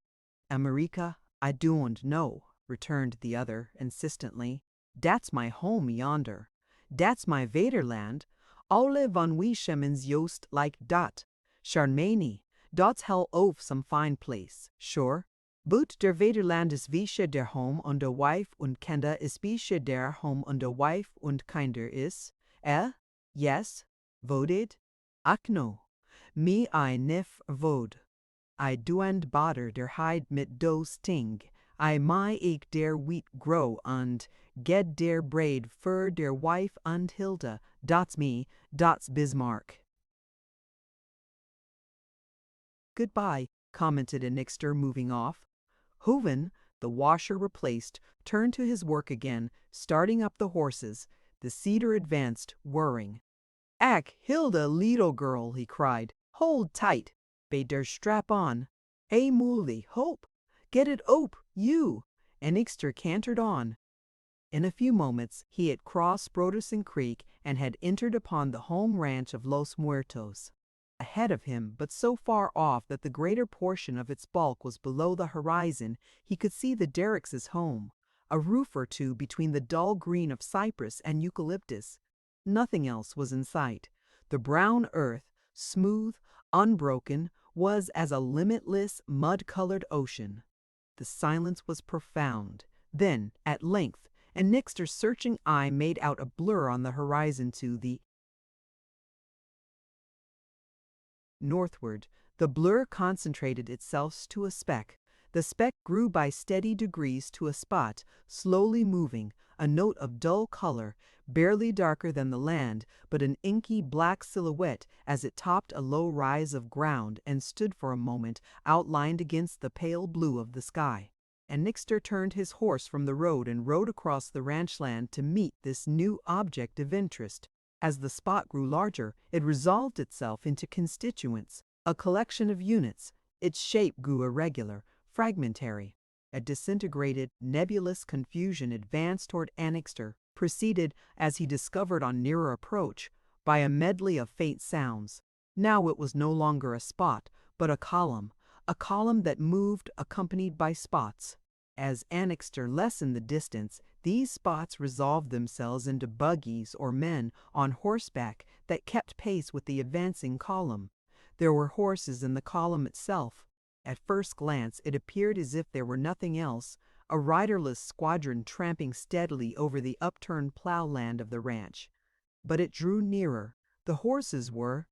America, I don't know, returned the other insistently. That's my home yonder. That's my Vaderland. Alle von Wieshemens Joost like dat. Charmany, dot's hell of some fine place, sure. But der Vaderland is wiesche der home under wife und Kinder is wiesche der home under wife und Kinder is. Yes, voted? Ach no, me I nif vod. I duend bader der Heid mit dos ting. I my ik der wheat grow und get der braid für der wife und Hilda. Dot's me, dot's Bismarck. Goodbye, commented a Nixter, moving off. Hoven, the washer replaced, turned to his work again, starting up the horses. The cedar advanced, whirring. Ach, Hilda, little girl, he cried. Hold tight. Bade der strap on. Muley, hope. Get it ope, you. And Nixter cantered on. In a few moments he had crossed Broderson Creek and had entered upon the home ranch of Los Muertos. Ahead of him, but so far off that the greater portion of its bulk was below the horizon, he could see the Derricks' home, a roof or two between the dull green of cypress and eucalyptus. Nothing else was in sight. The brown earth, smooth, unbroken, was as a limitless, mud-colored ocean. The silence was profound. Then, at length, and Nixter's searching eye made out a blur on the horizon to the northward. The blur concentrated itself to a speck. The speck grew by steady degrees to a spot, slowly moving, a note of dull color, barely darker than the land, but an inky black silhouette as it topped a low rise of ground and stood for a moment outlined against the pale blue of the sky. And Nixter turned his horse from the road and rode across the ranch land to meet this new object of interest. As the spot grew larger, it resolved itself into constituents, a collection of units. Its shape grew irregular, fragmentary. A disintegrated, nebulous confusion advanced toward Annixter, preceded, as he discovered on nearer approach, by a medley of faint sounds. Now it was no longer a spot, but a column that moved accompanied by spots. As Annixter lessened the distance, these spots resolved themselves into buggies or men on horseback that kept pace with the advancing column. There were horses in the column itself. At first glance it appeared as if there were nothing else, a riderless squadron tramping steadily over the upturned plowland of the ranch. But it drew nearer. The horses were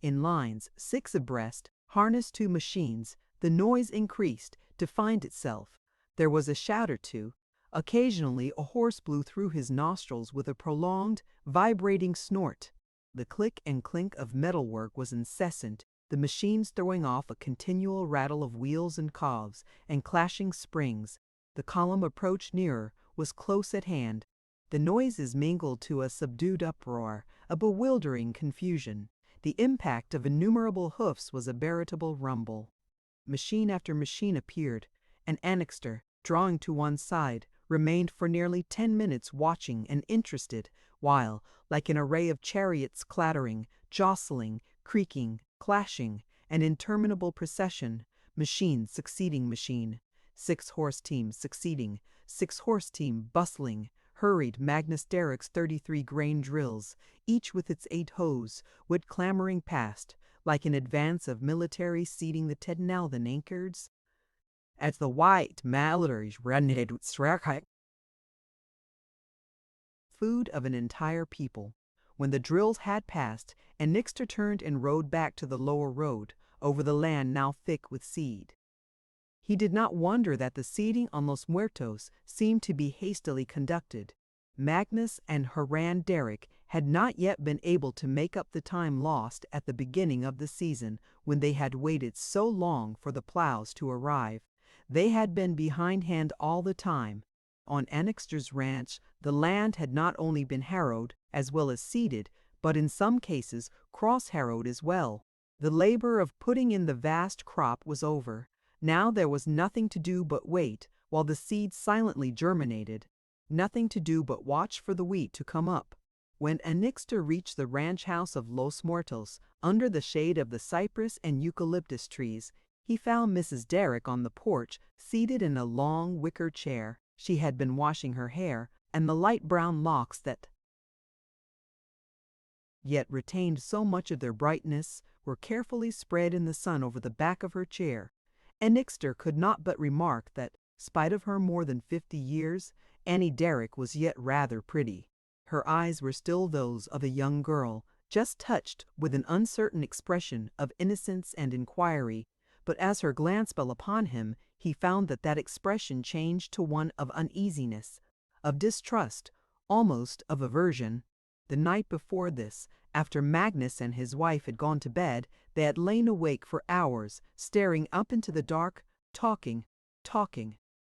in lines, 6 abreast, harnessed to machines. The noise increased, to find itself. There was a shout or two. Occasionally a horse blew through his nostrils with a prolonged, vibrating snort. The click and clink of metalwork was incessant, the machines throwing off a continual rattle of wheels and cogs and clashing springs. The column approached nearer, was close at hand. The noises mingled to a subdued uproar, a bewildering confusion. The impact of innumerable hoofs was a veritable rumble. Machine after machine appeared, and Annixter, drawing to one side, remained for nearly 10 minutes watching and interested, while, like an array of chariots clattering, jostling, creaking, clashing, an interminable procession, machine succeeding machine, 6-horse team succeeding, 6-horse team bustling, hurried Magnus Derrick's 33-grain drills, each with its 8 hoes, went clamoring past, like in advance of military seating the Tednal the anchors. As the white mallories rented food of an entire people. When the drills had passed, and Nixter turned and rode back to the lower road, over the land now thick with seed. He did not wonder that the seeding on Los Muertos seemed to be hastily conducted. Magnus and Haran Derrick had not yet been able to make up the time lost at the beginning of the season when they had waited so long for the plows to arrive. They had been behindhand all the time. On Annixter's ranch, the land had not only been harrowed, as well as seeded, but in some cases cross-harrowed as well. The labor of putting in the vast crop was over. Now there was nothing to do but wait, while the seed silently germinated. Nothing to do but watch for the wheat to come up. When Annixter reached the ranch house of Los Muertos, under the shade of the cypress and eucalyptus trees, he found Mrs. Derrick on the porch, seated in a long wicker chair. She had been washing her hair, and the light brown locks that yet retained so much of their brightness were carefully spread in the sun over the back of her chair. Annixter could not but remark that, spite of her more than 50 years, Annie Derrick was yet rather pretty. Her eyes were still those of a young girl, just touched with an uncertain expression of innocence and inquiry, but as her glance fell upon him, he found that expression changed to one of uneasiness, of distrust, almost of aversion. The night before this, after Magnus and his wife had gone to bed, they had lain awake for hours, staring up into the dark, talking.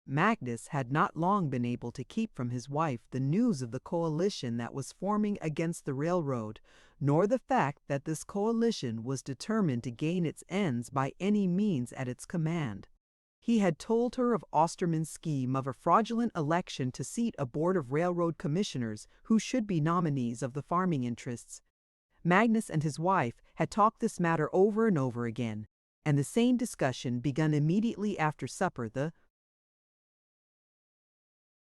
Magnus had not long been able to keep from his wife the news of the coalition that was forming against the railroad, nor the fact that this coalition was determined to gain its ends by any means at its command. He had told her of Osterman's scheme of a fraudulent election to seat a board of railroad commissioners who should be nominees of the farming interests. Magnus and his wife had talked this matter over and over again, and the same discussion, begun immediately after supper the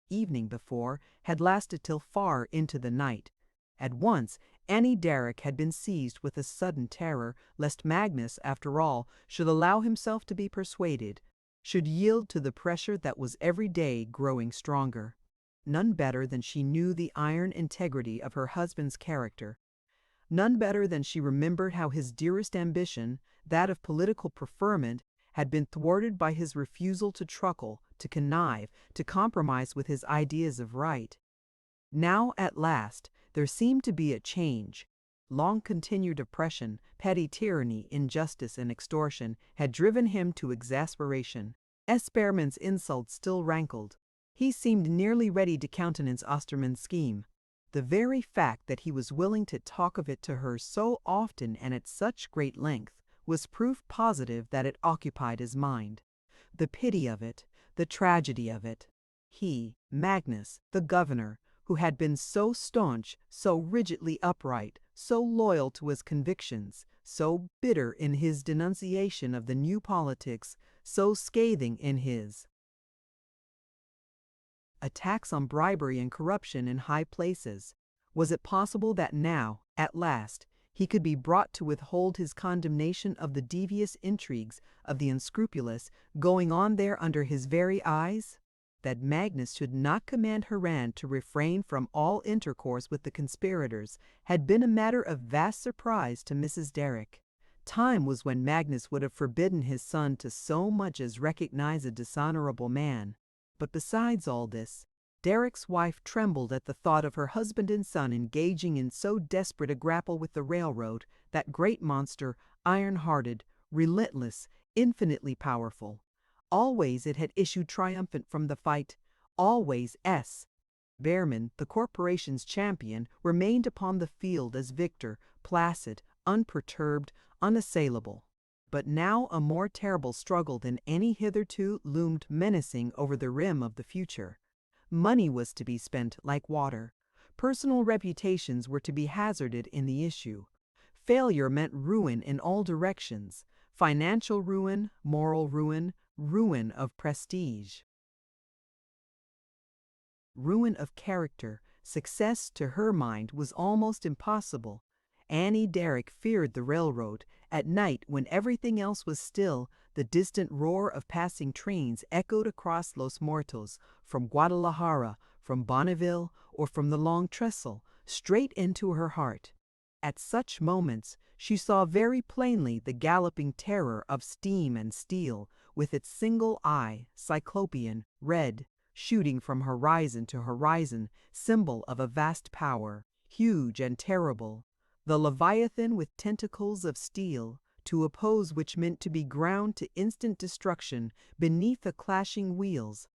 evening before, had lasted till far into the night. At once Annie Derrick had been seized with a sudden terror lest Magnus, after all, should allow himself to be persuaded, should yield to the pressure that was every day growing stronger. None better than she knew the iron integrity of her husband's character. None better than she remembered how his dearest ambition, that of political preferment, had been thwarted by his refusal to truckle, to connive, to compromise with his ideas of right. Now, at last, there seemed to be a change. Long-continued oppression, petty tyranny, injustice, and extortion had driven him to exasperation. Esperman's insults still rankled. He seemed nearly ready to countenance Osterman's scheme. The very fact that he was willing to talk of it to her so often and at such great length was proof positive that it occupied his mind. The pity of it, the tragedy of it. He, Magnus, the governor, who had been so staunch, so rigidly upright, so loyal to his convictions, so bitter in his denunciation of the new politics, so scathing in his attacks on bribery and corruption in high places. Was it possible that now, at last, he could be brought to withhold his condemnation of the devious intrigues of the unscrupulous going on there under his very eyes? That Magnus should not command Haran to refrain from all intercourse with the conspirators had been a matter of vast surprise to Mrs. Derrick. Time was when Magnus would have forbidden his son to so much as recognize a dishonorable man. But besides all this, Derrick's wife trembled at the thought of her husband and son engaging in so desperate a grapple with the railroad, that great monster, iron-hearted, relentless, infinitely powerful. Always it had issued triumphant from the fight. Always S. Behrman, the corporation's champion, remained upon the field as victor, placid, unperturbed, unassailable. But now a more terrible struggle than any hitherto loomed menacing over the rim of the future. Money was to be spent like water. Personal reputations were to be hazarded in the issue. Failure meant ruin in all directions: financial ruin, moral ruin, ruin of prestige, ruin of character. Success, to her mind, was almost impossible. Annie Derrick feared the railroad. At night, when everything else was still, the distant roar of passing trains echoed across Los Muertos, from Guadalajara, from Bonneville, or from the Long Trestle, straight into her heart. At such moments, she saw very plainly the galloping terror of steam and steel, with its single eye, cyclopean, red, shooting from horizon to horizon, symbol of a vast power, huge and terrible, the Leviathan with tentacles of steel, to oppose which meant to be ground to instant destruction beneath the clashing wheels.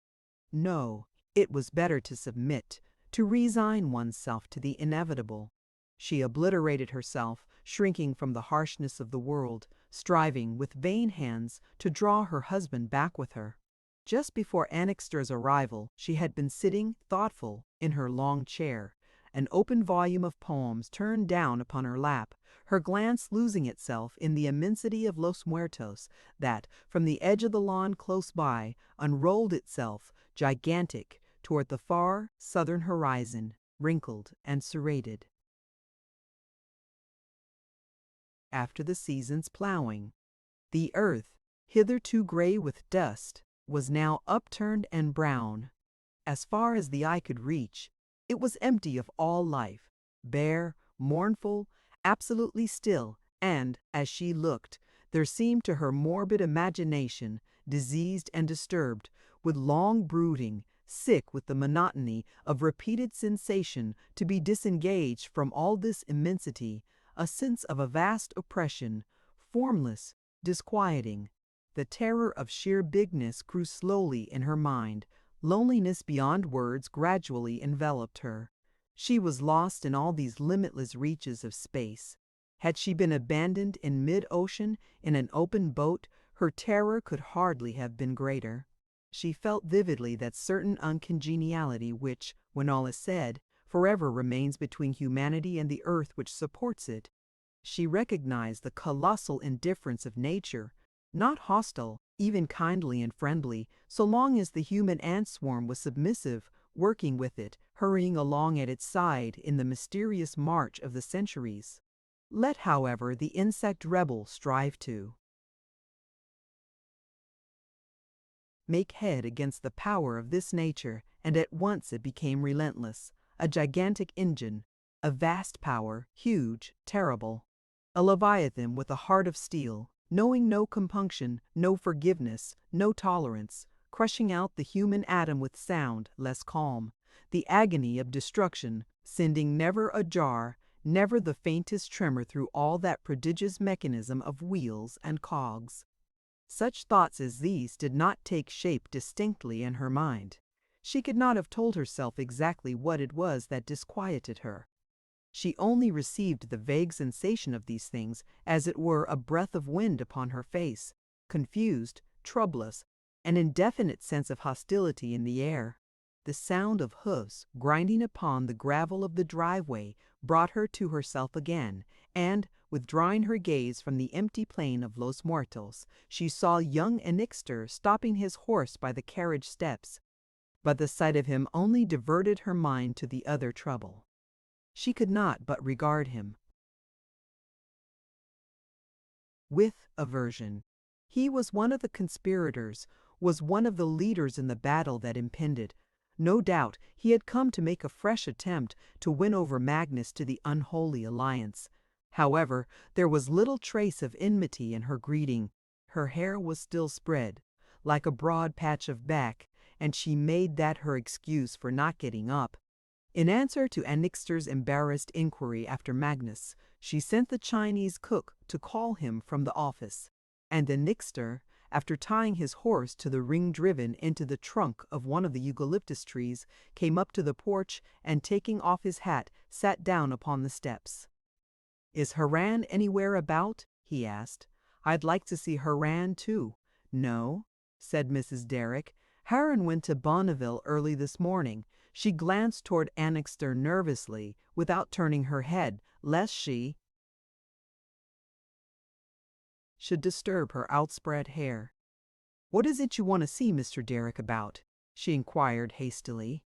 No, it was better to submit, to resign oneself to the inevitable. She obliterated herself, shrinking from the harshness of the world, striving with vain hands to draw her husband back with her. Just before Annixter's arrival, she had been sitting, thoughtful, in her long chair, an open volume of poems turned down upon her lap, her glance losing itself in the immensity of Los Muertos that, from the edge of the lawn close by, unrolled itself, gigantic, toward the far southern horizon, wrinkled and serrated. After the season's plowing, the earth, hitherto gray with dust, was now upturned and brown. As far as the eye could reach, it was empty of all life, bare, mournful, absolutely still, and, as she looked, there seemed to her morbid imagination, diseased and disturbed, with long brooding, sick with the monotony of repeated sensation, to be disengaged from all this immensity, a sense of a vast oppression, formless, disquieting. The terror of sheer bigness grew slowly in her mind. Loneliness beyond words gradually enveloped her. She was lost in all these limitless reaches of space. Had she been abandoned in mid-ocean in an open boat, her terror could hardly have been greater. She felt vividly that certain uncongeniality which, when all is said, forever remains between humanity and the earth which supports it. She recognized the colossal indifference of nature, not hostile, even kindly and friendly, so long as the human ant swarm was submissive, working with it, hurrying along at its side in the mysterious march of the centuries. Let, however, the insect rebel strive to make head against the power of this nature, and at once it became relentless, a gigantic engine, a vast power, huge, terrible, a leviathan with a heart of steel, knowing no compunction, no forgiveness, no tolerance, crushing out the human atom with sound less calm, the agony of destruction, sending never a jar, never the faintest tremor through all that prodigious mechanism of wheels and cogs. Such thoughts as these did not take shape distinctly in her mind. She could not have told herself exactly what it was that disquieted her. She only received the vague sensation of these things, as it were a breath of wind upon her face, confused, troublous, an indefinite sense of hostility in the air. The sound of hoofs grinding upon the gravel of the driveway brought her to herself again, and, withdrawing her gaze from the empty plain of Los Muertos, she saw young Annixter stopping his horse by the carriage steps. But the sight of him only diverted her mind to the other trouble. She could not but regard him with aversion. He was one of the conspirators, was one of the leaders in the battle that impended. No doubt he had come to make a fresh attempt to win over Magnus to the unholy alliance. However, there was little trace of enmity in her greeting. Her hair was still spread, like a broad patch of back, and she made that her excuse for not getting up. In answer to Annixter's embarrassed inquiry after Magnus, she sent the Chinese cook to call him from the office, and Annixter, after tying his horse to the ring driven into the trunk of one of the eucalyptus trees, came up to the porch and, taking off his hat, sat down upon the steps. "Is Haran anywhere about?" he asked. "I'd like to see Haran, too." "No," said Mrs. Derrick. "Haran went to Bonneville early this morning." She glanced toward Annixter nervously, without turning her head, lest she should disturb her outspread hair. "What is it you want to see Mr. Derrick about?" she inquired hastily.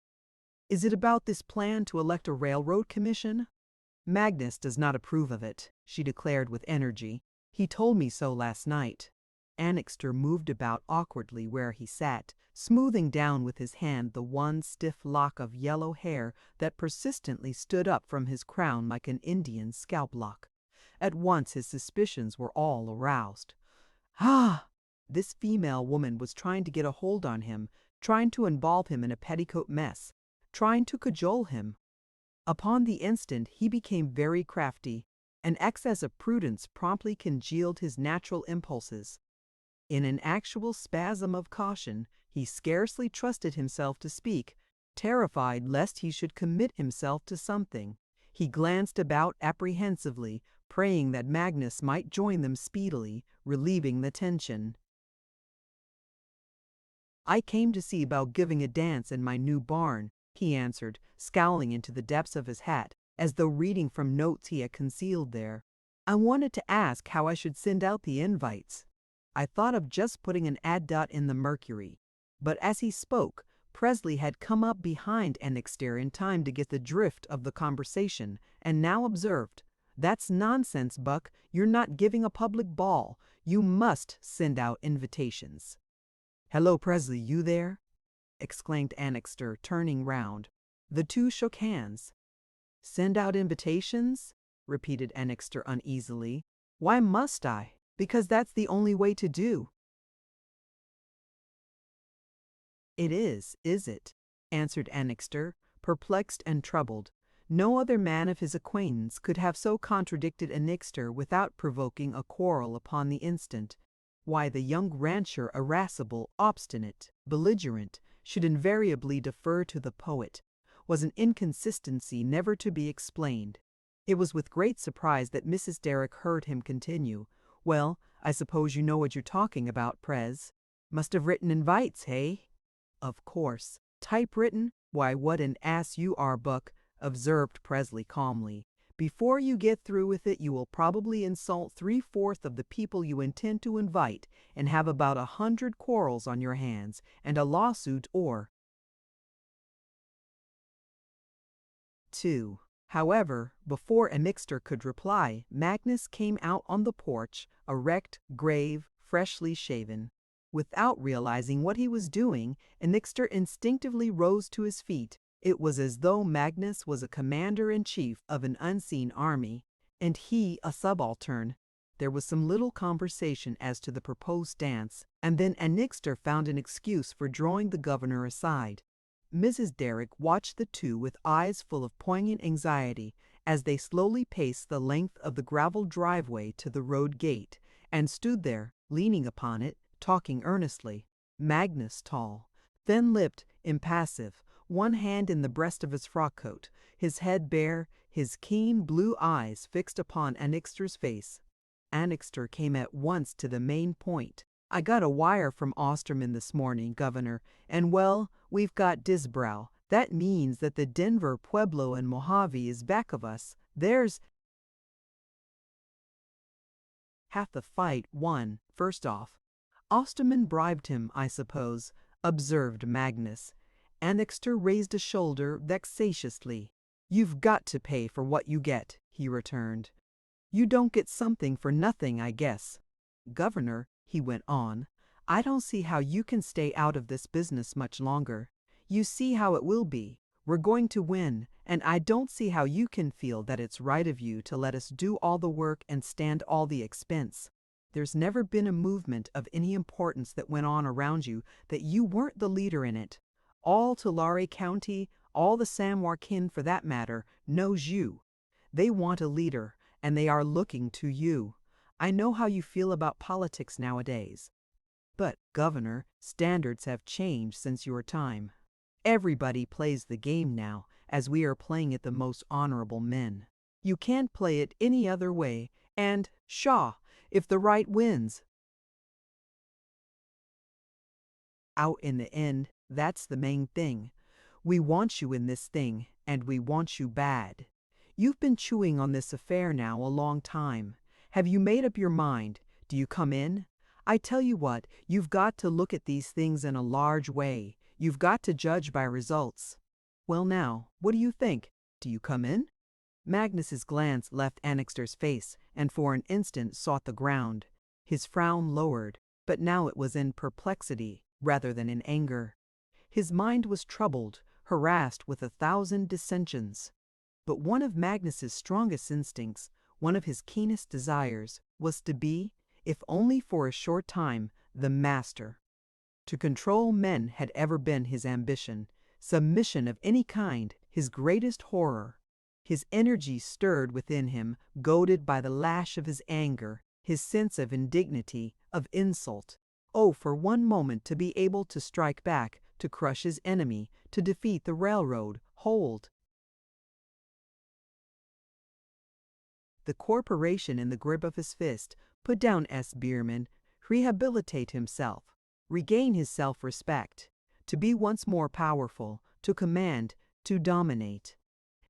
"Is it about this plan to elect a railroad commission?" Magnus does not approve of it, she declared with energy. He told me so last night. Annixter moved about awkwardly where he sat, smoothing down with his hand the one stiff lock of yellow hair that persistently stood up from his crown like an Indian's scalp lock. At once his suspicions were all aroused. Ah! This female woman was trying to get a hold on him, trying to involve him in a petticoat mess, trying to cajole him. Upon the instant he became very crafty. An excess of prudence promptly congealed his natural impulses. In an actual spasm of caution, he scarcely trusted himself to speak, terrified lest he should commit himself to something. He glanced about apprehensively, praying that Magnus might join them speedily, relieving the tension. "I came to see about giving a dance in my new barn," he answered, scowling into the depths of his hat, as though reading from notes he had concealed there. "I wanted to ask how I should send out the invites. I thought of just putting an addot in the Mercury." But as he spoke, Presley had come up behind Annixter in time to get the drift of the conversation, and now observed, "That's nonsense, Buck. You're not giving a public ball. You must send out invitations." "Hello, Presley, you there?" exclaimed Annixter, turning round. The two shook hands. "Send out invitations?" repeated Annixter uneasily. "Why must I? Because that's the only way to do." "It is it?" answered Annixter, perplexed and troubled. No other man of his acquaintance could have so contradicted Annixter without provoking a quarrel upon the instant. Why the young rancher, irascible, obstinate, belligerent, should invariably defer to the poet, was an inconsistency never to be explained. It was with great surprise that Mrs. Derrick heard him continue. "Well, I suppose you know what you're talking about, Prez. Must have written invites, hey?" "Of course. Typewritten? Why, what an ass you are, Buck," observed Presley calmly. "Before you get through with it you will probably insult 3/4 of the people you intend to invite and have about 100 quarrels on your hands, and a lawsuit or 2. However, before Annixter could reply, Magnus came out on the porch, erect, grave, freshly shaven. Without realizing what he was doing, Annixter instinctively rose to his feet. It was as though Magnus was a commander-in-chief of an unseen army, and he a subaltern. There was some little conversation as to the proposed dance, and then Annixter found an excuse for drawing the governor aside. Mrs. Derrick watched the two with eyes full of poignant anxiety as they slowly paced the length of the graveled driveway to the road gate, and stood there, leaning upon it, talking earnestly. Magnus tall, thin-lipped, impassive, one hand in the breast of his frock-coat, his head bare, his keen blue eyes fixed upon Annixter's face. Annixter came at once to the main point. "I got a wire from Osterman this morning, Governor, and well, we've got Disbrow. That means that the Denver, Pueblo, and Mojave is back of us. There's half the fight won, first off." "Osterman bribed him, I suppose," observed Magnus. Annixter raised a shoulder vexatiously. "You've got to pay for what you get," he returned. "You don't get something for nothing, I guess. Governor," he went on, "I don't see how you can stay out of this business much longer. You see how it will be. We're going to win, and I don't see how you can feel that it's right of you to let us do all the work and stand all the expense. There's never been a movement of any importance that went on around you that you weren't the leader in it. All Tulare County, all the San Joaquin for that matter, knows you. They want a leader, and they are looking to you. I know how you feel about politics nowadays. But, Governor, standards have changed since your time. Everybody plays the game now, as we are playing it the most honorable men. You can't play it any other way, and, pshaw, if the right wins out in the end, that's the main thing. We want you in this thing, and we want you bad. You've been chewing on this affair now a long time. Have you made up your mind? Do you come in? I tell you what, you've got to look at these things in a large way. You've got to judge by results. Well now, what do you think? Do you come in?" Magnus's glance left Annixter's face and for an instant sought the ground. His frown lowered, but now it was in perplexity rather than in anger. His mind was troubled, harassed with 1,000 dissensions. But one of Magnus's strongest instincts, one of his keenest desires, was to be, if only for a short time, the master. To control men had ever been his ambition, submission of any kind his greatest horror. His energy stirred within him, goaded by the lash of his anger, his sense of indignity, of insult. Oh, for one moment to be able to strike back, to crush his enemy, to defeat the railroad, hold the corporation in the grip of his fist, put down S. Bierman, rehabilitate himself, regain his self-respect, to be once more powerful, to command, to dominate.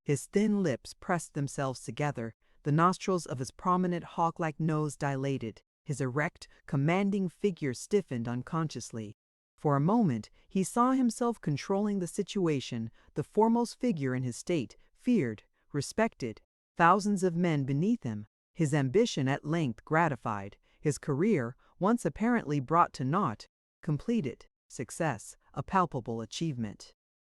His thin lips pressed themselves together, the nostrils of his prominent hawk-like nose dilated, his erect, commanding figure stiffened unconsciously. For a moment he saw himself controlling the situation, the foremost figure in his state, feared, respected, thousands of men beneath him, his ambition at length gratified, his career, once apparently brought to naught, completed, success, a palpable achievement.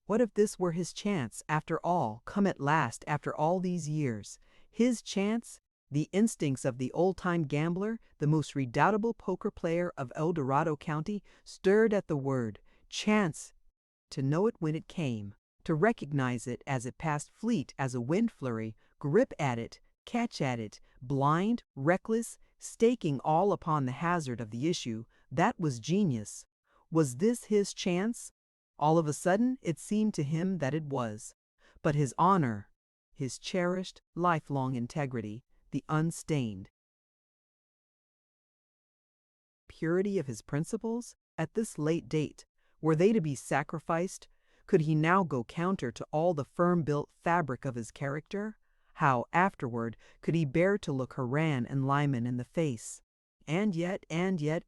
What if this were his chance, after all, come at last after all these years? His chance? The instincts of the old-time gambler, the most redoubtable poker player of El Dorado County, stirred at the word chance. To know it when it came, to recognize it as it passed fleet as a wind flurry, grip at it, catch at it, blind, reckless, staking all upon the hazard of the issue, that was genius. Was this his chance? All of a sudden it seemed to him that it was. But his honor, his cherished, lifelong integrity, the unstained purity of his principles, at this late date, were they to be sacrificed? Could he now go counter to all the firm-built fabric of his character? How, afterward, could he bear to look Haran and Lyman in the face? And yet,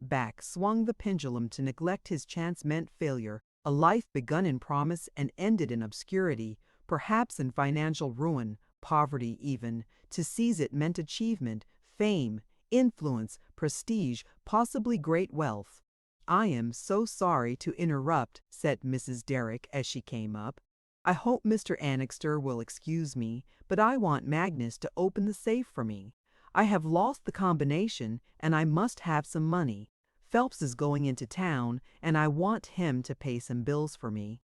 back swung the pendulum to neglect his chance meant failure, a life begun in promise and ended in obscurity, perhaps in financial ruin, poverty even. To seize it meant achievement, fame, influence, prestige, possibly great wealth. "I am so sorry to interrupt," said Mrs. Derrick as she came up. "I hope Mr. Annixter will excuse me, but I want Magnus to open the safe for me. I have lost the combination, and I must have some money. Phelps is going into town, and I want him to pay some bills for me."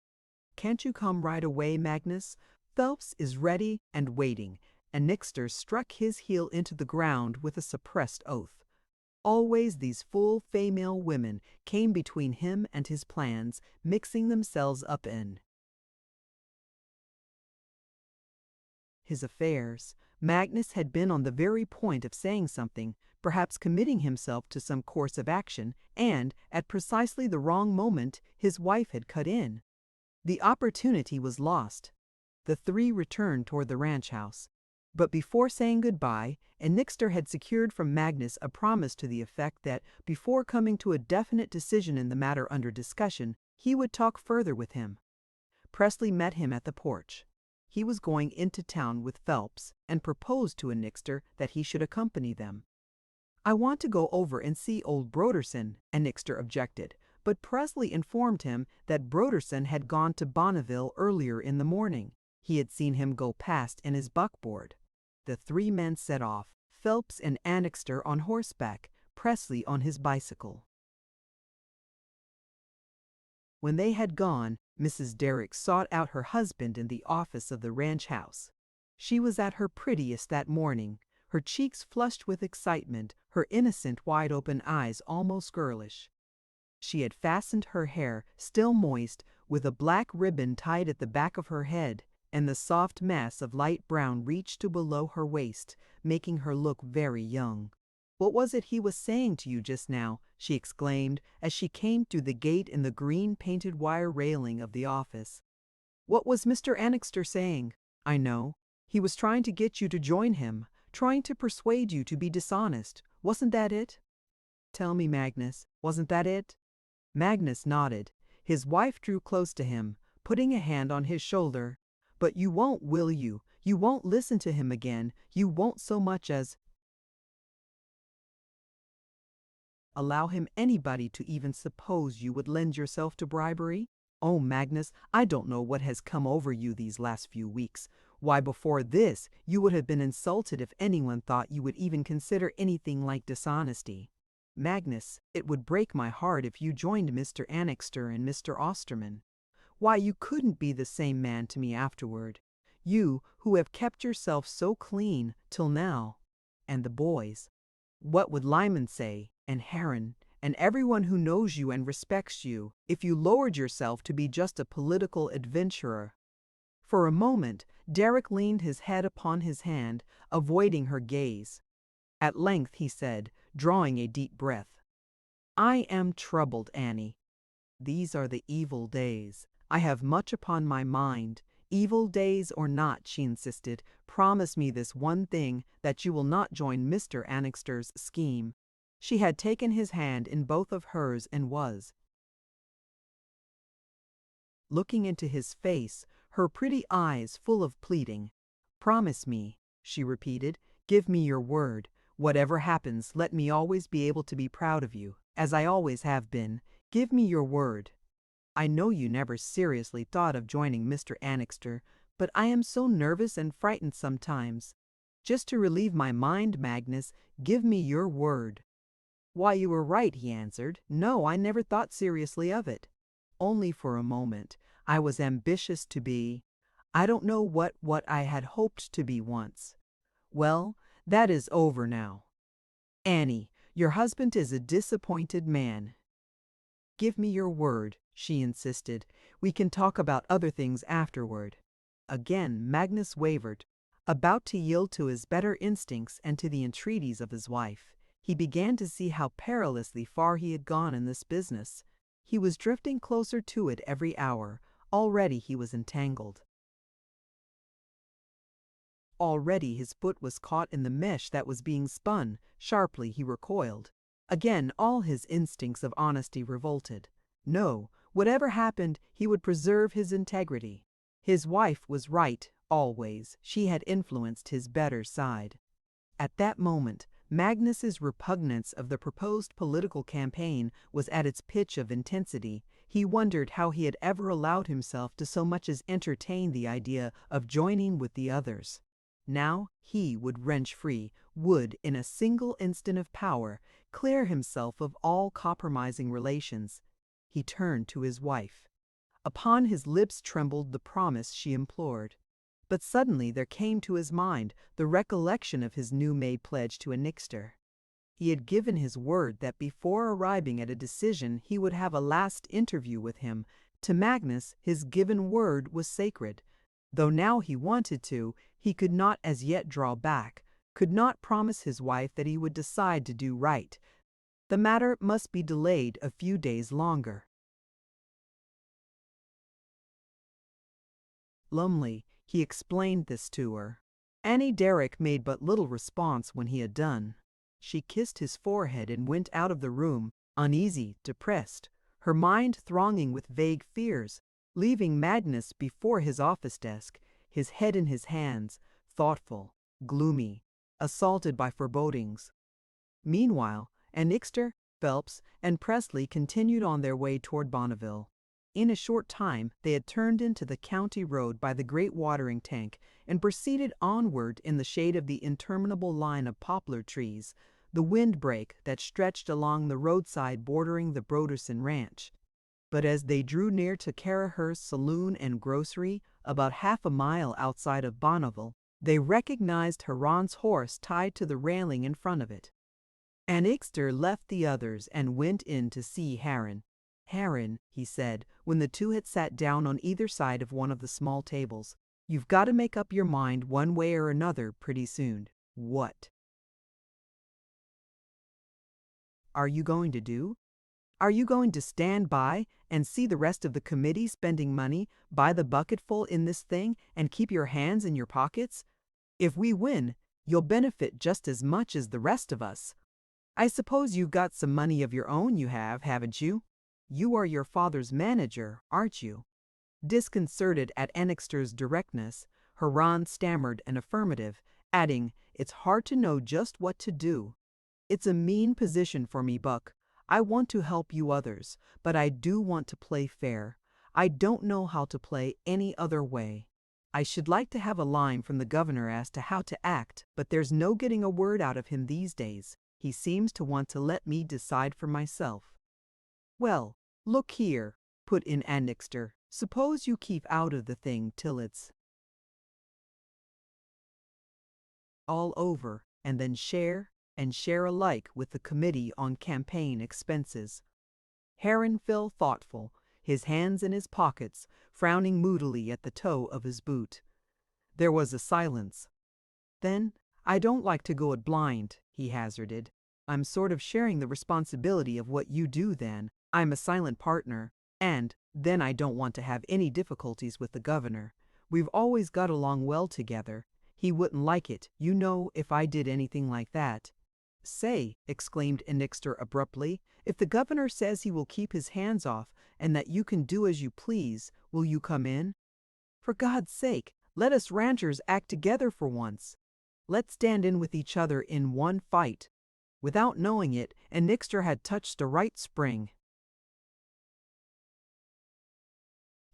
"Can't you come right away, Magnus? Phelps is ready and waiting." Annixter struck his heel into the ground with a suppressed oath. Always these full female women came between him and his plans, mixing themselves up in his affairs. Magnus had been on the very point of saying something, perhaps committing himself to some course of action, and, at precisely the wrong moment, his wife had cut in. The opportunity was lost. The three returned toward the ranch house. But before saying goodbye, Annixter had secured from Magnus a promise to the effect that, before coming to a definite decision in the matter under discussion, he would talk further with him. Presley met him at the porch. He was going into town with Phelps and proposed to Annixter that he should accompany them. "I want to go over and see old Broderson," Annixter objected, but Presley informed him that Broderson had gone to Bonneville earlier in the morning. He had seen him go past in his buckboard. The three men set off, Phelps and Annixter on horseback, Presley on his bicycle. When they had gone, Mrs. Derrick sought out her husband in the office of the ranch house. She was at her prettiest that morning, her cheeks flushed with excitement, her innocent wide-open eyes almost girlish. She had fastened her hair, still moist, with a black ribbon tied at the back of her head, and the soft mass of light brown reached to below her waist, making her look very young. "What was it he was saying to you just now?" she exclaimed as she came through the gate in the green painted wire railing of the office. "What was Mr. Annixter saying?" "I know. He was trying to get you to join him, trying to persuade you to be dishonest. Wasn't that it?" "Tell me, Magnus, wasn't that it?" Magnus nodded. His wife drew close to him, putting a hand on his shoulder. "But you won't, will you? You won't listen to him again. You won't so much as allow him anybody to even suppose you would lend yourself to bribery? Oh, Magnus, I don't know what has come over you these last few weeks. Why, before this, you would have been insulted if anyone thought you would even consider anything like dishonesty. Magnus, it would break my heart if you joined Mr. Annixter and Mr. Osterman. Why, you couldn't be the same man to me afterward. You, who have kept yourself so clean till now. And the boys. What would Lyman say, and Heron, and everyone who knows you and respects you, if you lowered yourself to be just a political adventurer? For a moment, Derek leaned his head upon his hand, avoiding her gaze. At length he said, drawing a deep breath, "I am troubled, Annie. These are the evil days. I have much upon my mind. Evil days or not," she insisted, "promise me this one thing, that you will not join Mr. Annixter's scheme." She had taken his hand in both of hers and was looking into his face, her pretty eyes full of pleading. "Promise me," she repeated. "Give me your word. Whatever happens, let me always be able to be proud of you, as I always have been. Give me your word. I know you never seriously thought of joining Mr. Annixter, but I am so nervous and frightened sometimes. Just to relieve my mind, Magnus, give me your word." "Why, you were right," he answered. "No, I never thought seriously of it. Only for a moment. I was ambitious to be, I don't know what I had hoped to be once. Well, that is over now. Annie, your husband is a disappointed man. Give me your word," she insisted. "We can talk about other things afterward." Again Magnus wavered. About to yield to his better instincts and to the entreaties of his wife, he began to see how perilously far he had gone in this business. He was drifting closer to it every hour. Already he was entangled. Already his foot was caught in the mesh that was being spun. Sharply he recoiled. Again all his instincts of honesty revolted. No, whatever happened, he would preserve his integrity. His wife was right, always. She had influenced his better side. At that moment, Magnus's repugnance of the proposed political campaign was at its pitch of intensity. He wondered how he had ever allowed himself to so much as entertain the idea of joining with the others. Now he would wrench free, would, in a single instant of power, clear himself of all compromising relations. He turned to his wife. Upon his lips trembled the promise she implored. But suddenly there came to his mind the recollection of his new-made pledge to Annixter. He had given his word that before arriving at a decision he would have a last interview with him. To Magnus, his given word was sacred. Though now he wanted to, he could not as yet draw back, could not promise his wife that he would decide to do right. The matter must be delayed a few days longer. Lumley, he explained this to her. Annie Derrick made but little response when he had done. She kissed his forehead and went out of the room, uneasy, depressed, her mind thronging with vague fears, leaving Magnus before his office desk, his head in his hands, thoughtful, gloomy, assaulted by forebodings. Meanwhile, Annixter, Phelps, and Presley continued on their way toward Bonneville. In a short time they had turned into the county road by the great watering tank and proceeded onward in the shade of the interminable line of poplar trees, the windbreak that stretched along the roadside bordering the Broderson ranch. But as they drew near to Carraher's saloon and grocery, about half a mile outside of Bonneville, they recognized Heron's horse tied to the railing in front of it. Annixter left the others and went in to see Heron. "Heron," he said, when the two had sat down on either side of one of the small tables, "you've got to make up your mind one way or another pretty soon." "What are you going to do? Are you going to stand by and see the rest of the committee spending money by the bucketful in this thing and keep your hands in your pockets? If we win, you'll benefit just as much as the rest of us. I suppose you've got some money of your own you have, haven't you? You are your father's manager, aren't you?" Disconcerted at Annixter's directness, Haran stammered an affirmative, adding, "It's hard to know just what to do. It's a mean position for me, Buck. I want to help you others, but I do want to play fair. I don't know how to play any other way. I should like to have a line from the governor as to how to act, but there's no getting a word out of him these days. He seems to want to let me decide for myself." "Well, look here," put in Annixter, "suppose you keep out of the thing till it's all over, and then share alike with the Committee on Campaign Expenses." Heron fell thoughtful, his hands in his pockets, frowning moodily at the toe of his boot. There was a silence. "Then I don't like to go it blind," he hazarded. "I'm sort of sharing the responsibility of what you do then. I'm a silent partner, and then I don't want to have any difficulties with the governor. We've always got along well together. He wouldn't like it, you know, if I did anything like that." "Say," exclaimed Annixter abruptly, "if the governor says he will keep his hands off and that you can do as you please, will you come in? For God's sake, let us ranchers act together for once. Let's stand in with each other in one fight." Without knowing it, Annixter had touched a right spring.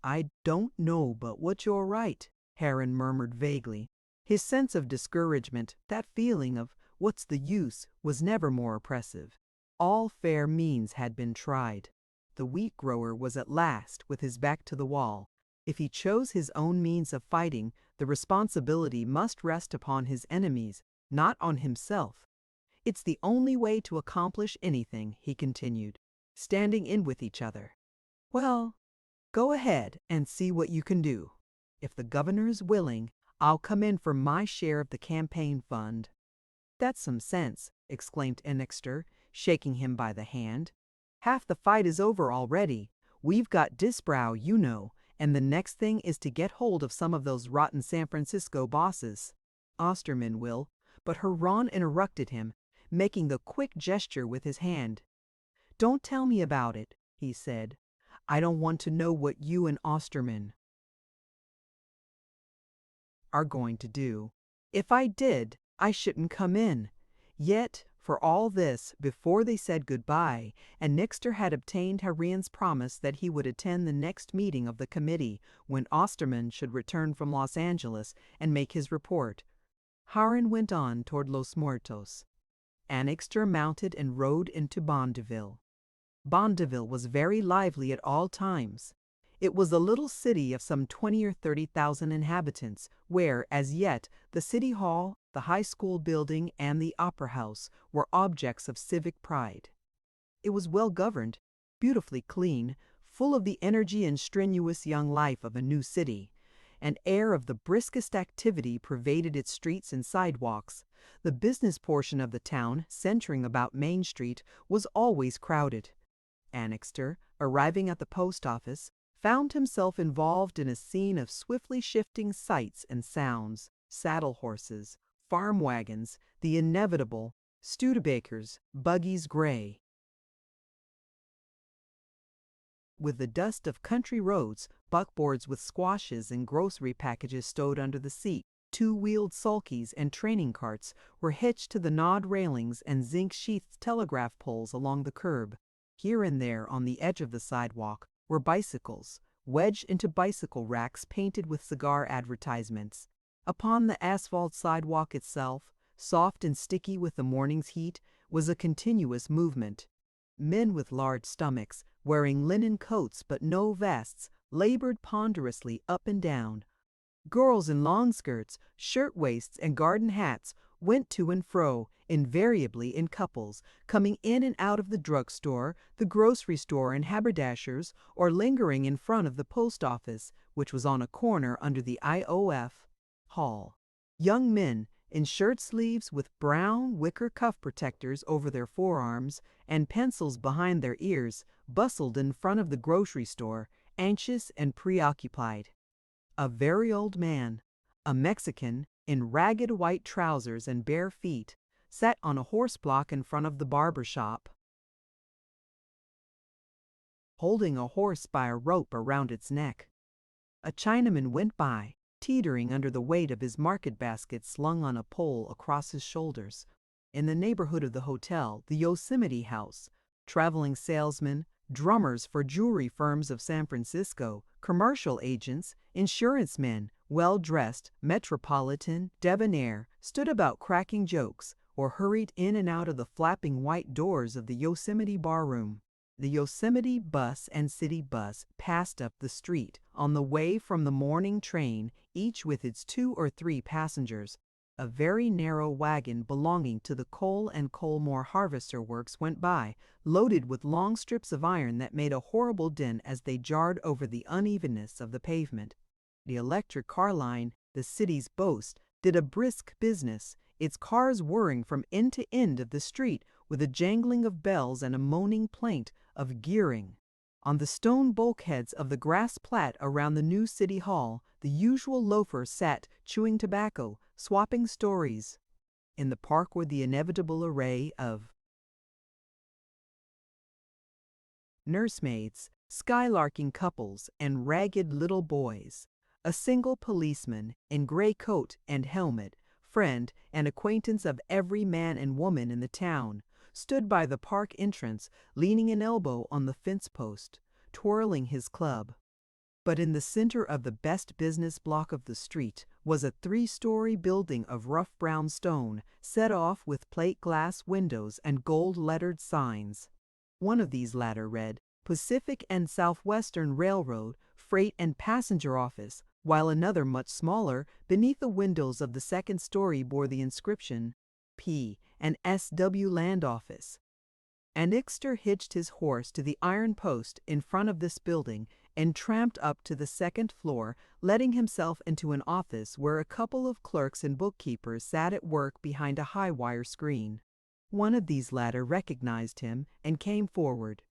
"I don't know but what you're right," Heron murmured vaguely. His sense of discouragement, that feeling of "what's the use," was never more oppressive. All fair means had been tried. The wheat grower was at last with his back to the wall. If he chose his own means of fighting, the responsibility must rest upon his enemies, not on himself. "It's the only way to accomplish anything," he continued, "standing in with each other. Well, go ahead and see what you can do. If the governor's willing, I'll come in for my share of the campaign fund." "That's some sense," exclaimed Annixter, shaking him by the hand. "Half the fight is over already. We've got Disbrow, you know, and the next thing is to get hold of some of those rotten San Francisco bosses. Osterman will," but Haran interrupted him, making the quick gesture with his hand. "Don't tell me about it," he said. "I don't want to know what you and Osterman are going to do. If I did, I shouldn't come in." Yet, for all this, before they said goodbye, Annixter had obtained Haran's promise that he would attend the next meeting of the committee when Osterman should return from Los Angeles and make his report. Haran went on toward Los Muertos. Annixter mounted and rode into Bondeville. Bondeville was very lively at all times. It was a little city of some 20 or 30,000 inhabitants, where, as yet, the city hall, the high school building, and the opera house were objects of civic pride. It was well governed, beautifully clean, full of the energy and strenuous young life of a new city. An air of the briskest activity pervaded its streets and sidewalks. The business portion of the town, centering about Main Street, was always crowded. Annixter, arriving at the post office, found himself involved in a scene of swiftly shifting sights and sounds: saddle horses, farm wagons, the inevitable Studebakers, buggies gray with the dust of country roads, buckboards with squashes and grocery packages stowed under the seat, two-wheeled sulkies and training carts were hitched to the gnawed railings and zinc-sheathed telegraph poles along the curb. Here and there on the edge of the sidewalk were bicycles, wedged into bicycle racks painted with cigar advertisements. Upon the asphalt sidewalk itself, soft and sticky with the morning's heat, was a continuous movement. Men with large stomachs, wearing linen coats but no vests, labored ponderously up and down. Girls in long skirts, shirt-waists, and garden hats went to and fro, invariably in couples, coming in and out of the drugstore, the grocery store, and haberdashers, or lingering in front of the post office, which was on a corner under the IOF hall. Young men, in shirt sleeves with brown wicker cuff protectors over their forearms and pencils behind their ears, bustled in front of the grocery store, anxious and preoccupied. A very old man, a Mexican, in ragged white trousers and bare feet, sat on a horse block in front of the barber shop, holding a horse by a rope around its neck. A Chinaman went by, teetering under the weight of his market basket slung on a pole across his shoulders. In the neighborhood of the hotel, the Yosemite House, traveling salesmen, drummers for jewelry firms of San Francisco, commercial agents, insurance men, well-dressed, metropolitan, debonair, stood about cracking jokes or hurried in and out of the flapping white doors of the Yosemite barroom. The Yosemite bus and city bus passed up the street on the way from the morning train, each with its 2 or 3 passengers. A very narrow wagon belonging to the Coal and Coalmore Harvester Works went by, loaded with long strips of iron that made a horrible din as they jarred over the unevenness of the pavement. The electric car line, the city's boast, did a brisk business, its cars whirring from end to end of the street with a jangling of bells and a moaning plaint of gearing. On the stone bulkheads of the grass plat around the new city hall, the usual loafers sat chewing tobacco, swapping stories. In the park were the inevitable array of nursemaids, skylarking couples, and ragged little boys. A single policeman, in gray coat and helmet, friend and acquaintance of every man and woman in the town, stood by the park entrance, leaning an elbow on the fence post, twirling his club. But in the center of the best business block of the street was a 3-story building of rough brown stone, set off with plate glass windows and gold-lettered signs. One of these latter read, Pacific and Southwestern Railroad, Freight and Passenger Office, while another much smaller, beneath the windows of the second story bore the inscription, P and S.W. Land Office. Annixter hitched his horse to the iron post in front of this building and tramped up to the second floor, letting himself into an office where a couple of clerks and bookkeepers sat at work behind a high wire screen. One of these latter recognized him and came forward.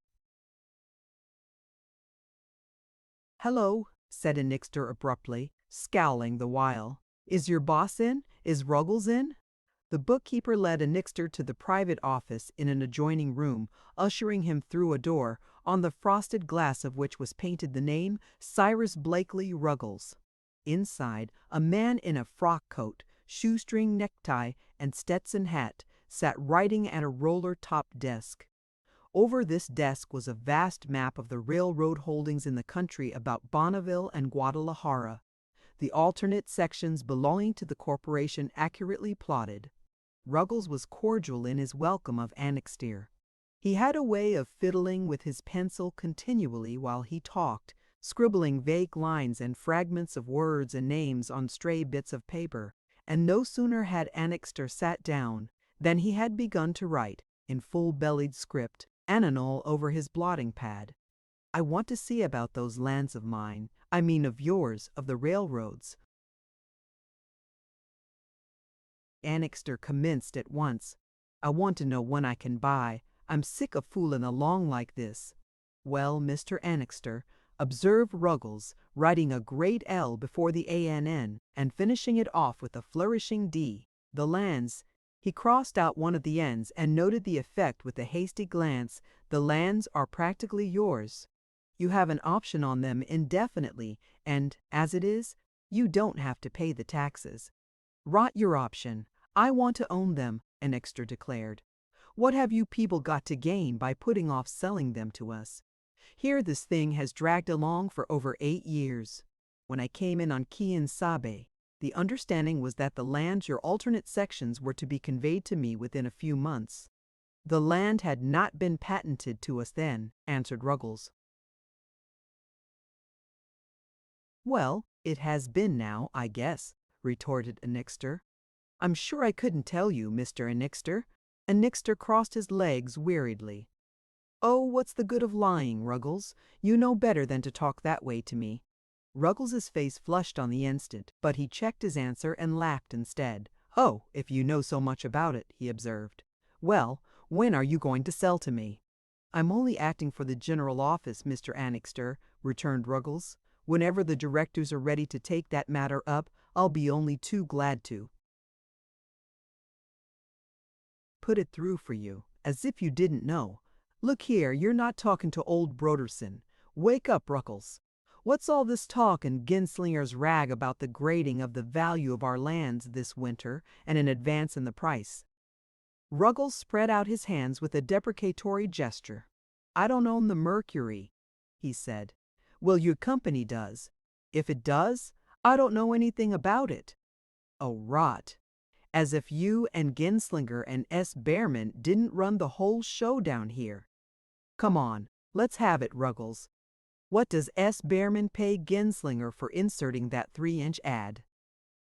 "Hello," said Annixter abruptly, scowling the while. "Is your boss in? Is Ruggles in?" The bookkeeper led Annixter to the private office in an adjoining room, ushering him through a door, on the frosted glass of which was painted the name Cyrus Blakely Ruggles. Inside, a man in a frock coat, shoestring necktie, and Stetson hat sat writing at a roller-top desk. Over this desk was a vast map of the railroad holdings in the country about Bonneville and Guadalajara, the alternate sections belonging to the corporation accurately plotted. Ruggles was cordial in his welcome of Annixter. He had a way of fiddling with his pencil continually while he talked, scribbling vague lines and fragments of words and names on stray bits of paper, and no sooner had Annixter sat down than he had begun to write, in full-bellied script, Ananol over his blotting pad. "I want to see about those lands of mine, I mean of yours, of the railroads." Annixter commenced at once. "I want to know when I can buy. I'm sick of fooling along like this." "Well, Mr. Annixter," observed Ruggles, writing a great L before the ANN and finishing it off with a flourishing D, "the lands—" He crossed out one of the N's and noted the effect with a hasty glance. "The lands are practically yours. You have an option on them indefinitely, and, as it is, you don't have to pay the taxes." "Rot your option. I want to own them," Annixter declared. "What have you people got to gain by putting off selling them to us? Here this thing has dragged along for over 8 years. When I came in on Quien Sabe, the understanding was that the lands your alternate sections were to be conveyed to me within a few months." "The land had not been patented to us then," answered Ruggles. "Well, it has been now, I guess," retorted Annixter. "I'm sure I couldn't tell you, Mr. Annixter." Annixter crossed his legs weariedly. "Oh, what's the good of lying, Ruggles? You know better than to talk that way to me." Ruggles's face flushed on the instant, but he checked his answer and laughed instead. "Oh, if you know so much about it," he observed. "Well, when are you going to sell to me?" "I'm only acting for the general office, Mr. Annixter," returned Ruggles. "Whenever the directors are ready to take that matter up, I'll be only too glad to put it through for you, as if you didn't know. Look here, you're not talking to old Broderson. Wake up, Ruggles. What's all this talk and Genslinger's rag about the grading of the value of our lands this winter and an advance in the price? Ruggles spread out his hands with a deprecatory gesture. I don't own the Mercury, he said. Well, your company does. If it does, I don't know anything about it. Oh, rot. As if you and Genslinger and S. Behrman didn't run the whole show down here. Come on, let's have it, Ruggles. What does S. Behrman pay Genslinger for inserting that 3-inch ad?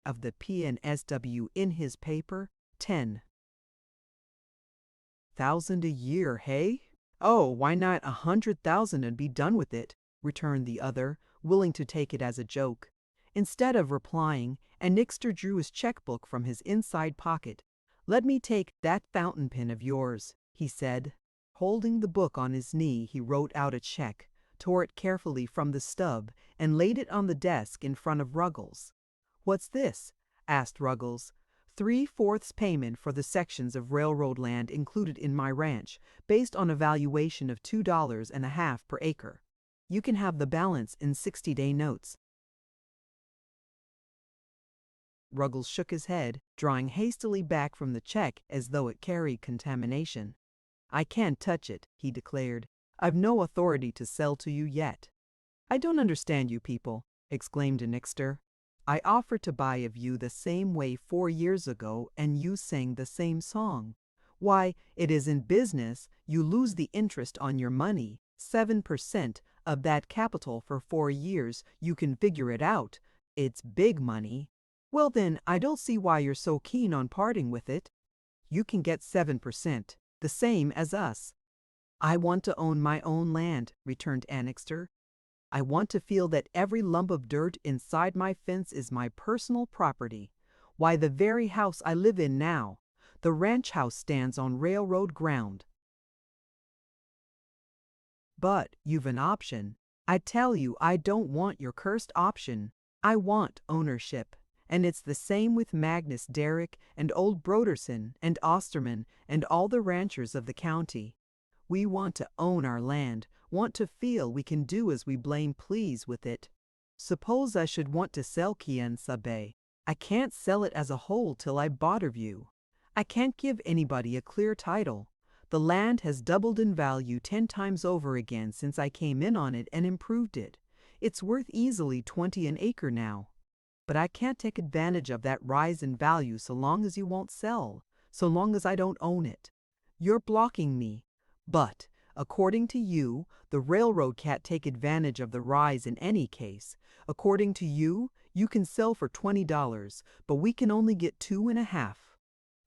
Of the P&SW in his paper, 10,000 a year, hey? Oh, why not 100,000 and be done with it? Returned the other, willing to take it as a joke. Instead of replying, Annixter drew his checkbook from his inside pocket. Let me take that fountain pen of yours, he said. Holding the book on his knee, he wrote out a check, tore it carefully from the stub, and laid it on the desk in front of Ruggles. What's this? Asked Ruggles. 3/4 payment for the sections of railroad land included in my ranch, based on a valuation of $2.50 per acre. You can have the balance in 60-day notes. Ruggles shook his head, drawing hastily back from the check as though it carried contamination. I can't touch it, he declared. I've no authority to sell to you yet. I don't understand you people, exclaimed Annixter. I offered to buy of you the same way 4 years ago, and you sang the same song. Why, it is in business you lose the interest on your money, 7% of that capital for 4 years. You can figure it out. It's big money. Well then, I don't see why you're so keen on parting with it. You can get 7%, the same as us. I want to own my own land, returned Annixter. I want to feel that every lump of dirt inside my fence is my personal property. Why, the very house I live in now, the ranch house, stands on railroad ground. But you've an option. I tell you, I don't want your cursed option. I want ownership. And it's the same with Magnus Derrick and old Broderson and Osterman and all the ranchers of the county. We want to own our land, want to feel we can do as we blame please with it. Suppose I should want to sell Quien Sabe. I can't sell it as a whole till I bought of you. I can't give anybody a clear title. The land has doubled in value 10 times over again since I came in on it and improved it. It's worth easily 20 an acre now. But I can't take advantage of that rise in value so long as you won't sell, so long as I don't own it. You're blocking me. But, according to you, the railroad can't take advantage of the rise in any case. According to you, you can sell for $20, but we can only get 2.5.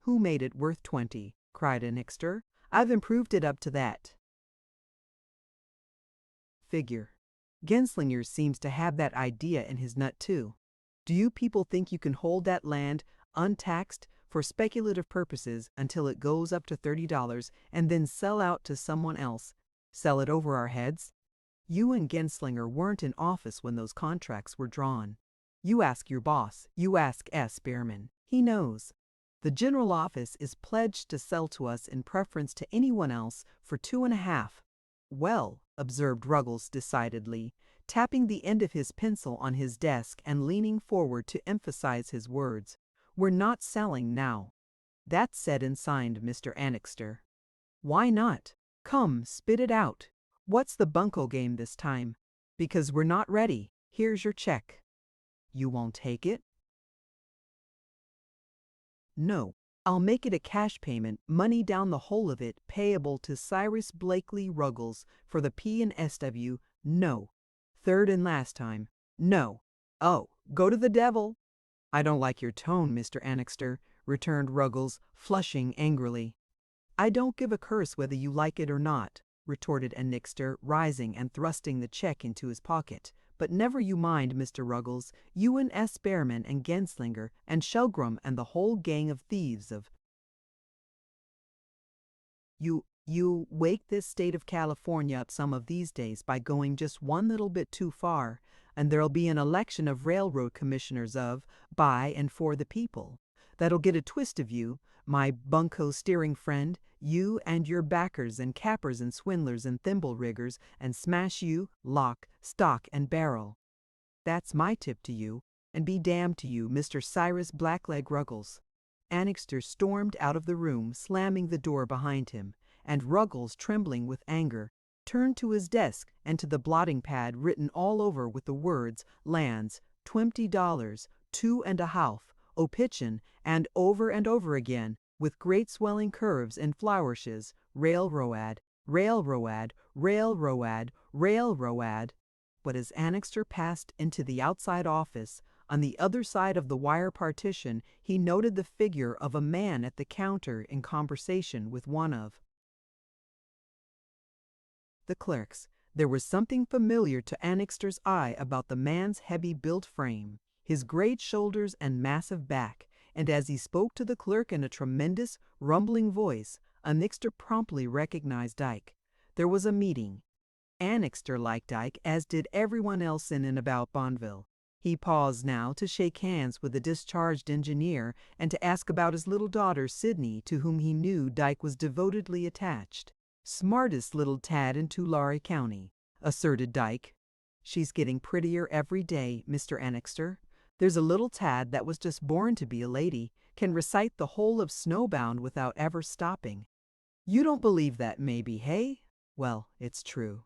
Who made it worth 20? Cried Annixter. I've improved it up to that figure. Genslinger seems to have that idea in his nut too. Do you people think you can hold that land untaxed for speculative purposes until it goes up to $30 and then sell out to someone else? Sell it over our heads? You and Genslinger weren't in office when those contracts were drawn. You ask your boss. You ask S. Behrman. He knows. The general office is pledged to sell to us in preference to anyone else for 2.5. Well, observed Ruggles decidedly, tapping the end of his pencil on his desk and leaning forward to emphasize his words, we're not selling now. That's said and signed, Mr. Annixter. Why not? Come, spit it out. What's the bunco game this time? Because we're not ready. Here's your check. You won't take it? No. I'll make it a cash payment, money down the whole of it, payable to Cyrus Blakely Ruggles for the P&SW. No. Third and last time. No. Oh, go to the devil. I don't like your tone, Mr. Annixter, returned Ruggles, flushing angrily. I don't give a curse whether you like it or not, retorted Annixter, rising and thrusting the check into his pocket. But never you mind, Mr. Ruggles. You and S. Behrman and Genslinger and Shelgram and the whole gang of thieves of You wake this state of California up some of these days by going just one little bit too far, and there'll be an election of railroad commissioners of, by, and for the people. That'll get a twist of you, my bunco steering friend, you and your backers and cappers and swindlers and thimble riggers, and smash you, lock, stock, and barrel. that's my tip to you, and be damned to you, Mr. Cyrus Blackleg Ruggles." Annixter stormed out of the room, slamming the door behind him, and Ruggles, trembling with anger, turned to his desk and to the blotting pad written all over with the words "lands, $20, 2.5, opitchin," and over again, with great swelling curves and flourishes, "railroad, railroad, railroad, railroad." But as Annixter passed into the outside office, on the other side of the wire partition, he noted the figure of a man at the counter in conversation with one of the clerks. There was something familiar to Annixter's eye about the man's heavy built frame, his great shoulders and massive back, and as he spoke to the clerk in a tremendous, rumbling voice, Annixter promptly recognized Dyke. There was a meeting. Annixter liked Dyke, as did everyone else in and about Bonneville. He paused now to shake hands with the discharged engineer and to ask about his little daughter, Sydney, to whom he knew Dyke was devotedly attached. "Smartest little tad in Tulare County," asserted Dyke. "She's getting prettier every day, Mr. Annixter. There's a little tad that was just born to be a lady, can recite the whole of Snowbound without ever stopping. You don't believe that, maybe, hey? Well, it's true.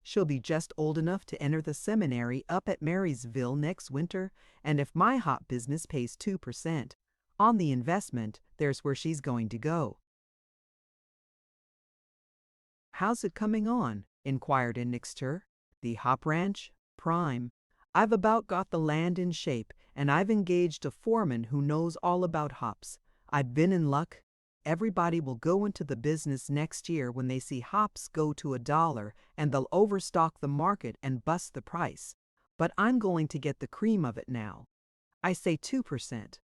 She'll be just old enough to enter the seminary up at Marysville next winter, and if my hop business pays 2% on the investment, there's where she's going to go." "How's it coming on?" inquired Annixter. "The hop ranch? Prime. I've about got the land in shape, and I've engaged a foreman who knows all about hops. I've been in luck. Everybody will go into the business next year when they see hops go to $1, and they'll overstock the market and bust the price. But I'm going to get the cream of it now. I say 2%.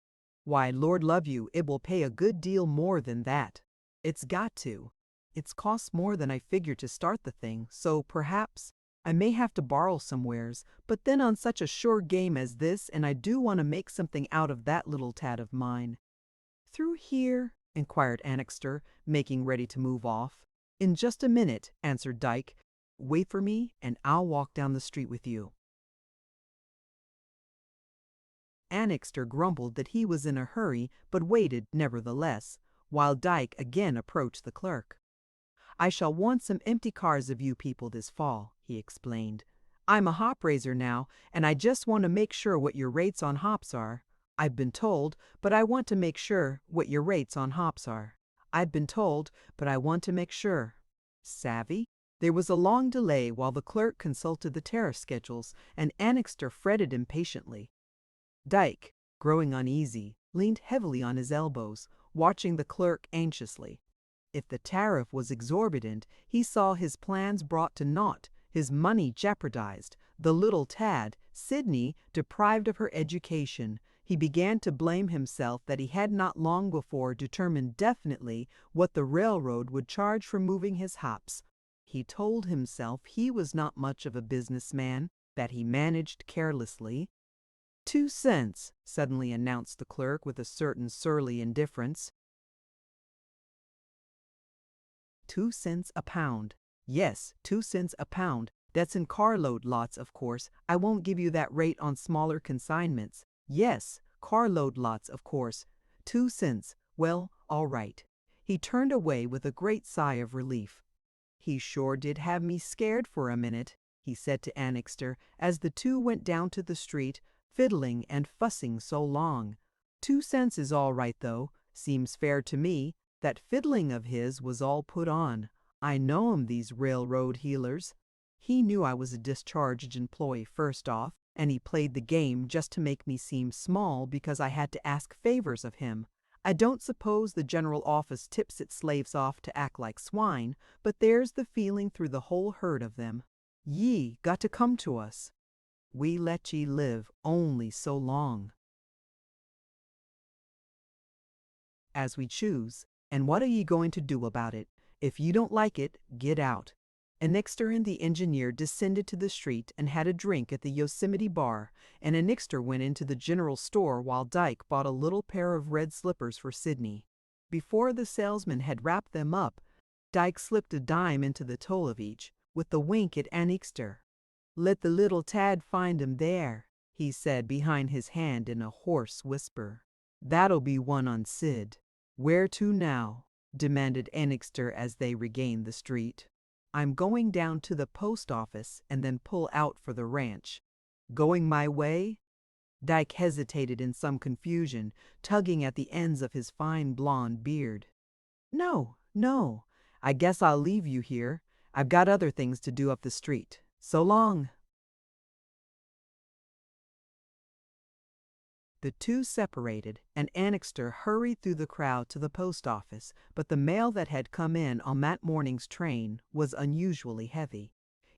Why, Lord love you, it will pay a good deal more than that. It's got to. It's cost more than I figured to start the thing, so perhaps I may have to borrow somewheres, but then on such a sure game as this, and I do want to make something out of that little tad of mine." "Through here?" inquired Annixter, making ready to move off. "In just a minute," answered Dyke. "Wait for me, and I'll walk down the street with you." Annixter grumbled that he was in a hurry, but waited nevertheless, while Dyke again approached the clerk. "I shall want some empty cars of you people this fall," he explained. "I'm a hop raiser now, and I just want to make sure what your rates on hops are. I've been told, but I want to make sure what your rates on hops are. I've been told, but I want to make sure. Savvy?" There was a long delay while the clerk consulted the tariff schedules, and Annixter fretted impatiently. Dyke, growing uneasy, leaned heavily on his elbows, watching the clerk anxiously. If the tariff was exorbitant, he saw his plans brought to naught, his money jeopardized, the little tad, Sydney, deprived of her education. He began to blame himself that he had not long before determined definitely what the railroad would charge for moving his hops. He told himself he was not much of a businessman, that he managed carelessly. 2 cents, suddenly announced the clerk with a certain surly indifference. 2 cents a pound. Yes, 2 cents a pound. That's in carload lots, of course. I won't give you that rate on smaller consignments. Yes, carload lots, of course. 2 cents. Well, all right. He turned away with a great sigh of relief. "He sure did have me scared for a minute," he said to Annixter, as the two went down to the street, fiddling and fussing so long. 2 cents is all right, though. Seems fair to me. That fiddling of his was all put on. I know 'em, these railroad heelers. He knew I was a discharged employee first off, and he played the game just to make me seem small because I had to ask favors of him. I don't suppose the general office tips its slaves off to act like swine, but there's the feeling through the whole herd of them. Ye got to come to us. We let ye live only so long, as we choose. And what are ye going to do about it? If you don't like it, get out." Annixter and the engineer descended to the street and had a drink at the Yosemite bar, and Annixter went into the general store while Dyke bought a little pair of red slippers for Sydney. Before the salesman had wrapped them up, Dyke slipped a dime into the toe of each, with the wink at Annixter. "Let the little tad find 'em there. he said behind his hand in a hoarse whisper. That'll be one on Sid. Where to now? Demanded Annixter as they regained the street. I'm going down to the post office and then pull out for the ranch. Going my way? Dyke hesitated in some confusion, tugging at the ends of his fine blonde beard. No. I guess I'll leave you here. I've got other things to do up the street. So long. The two separated, and Annixter hurried through the crowd to the post office, but the mail that had come in on that morning's train was unusually heavy.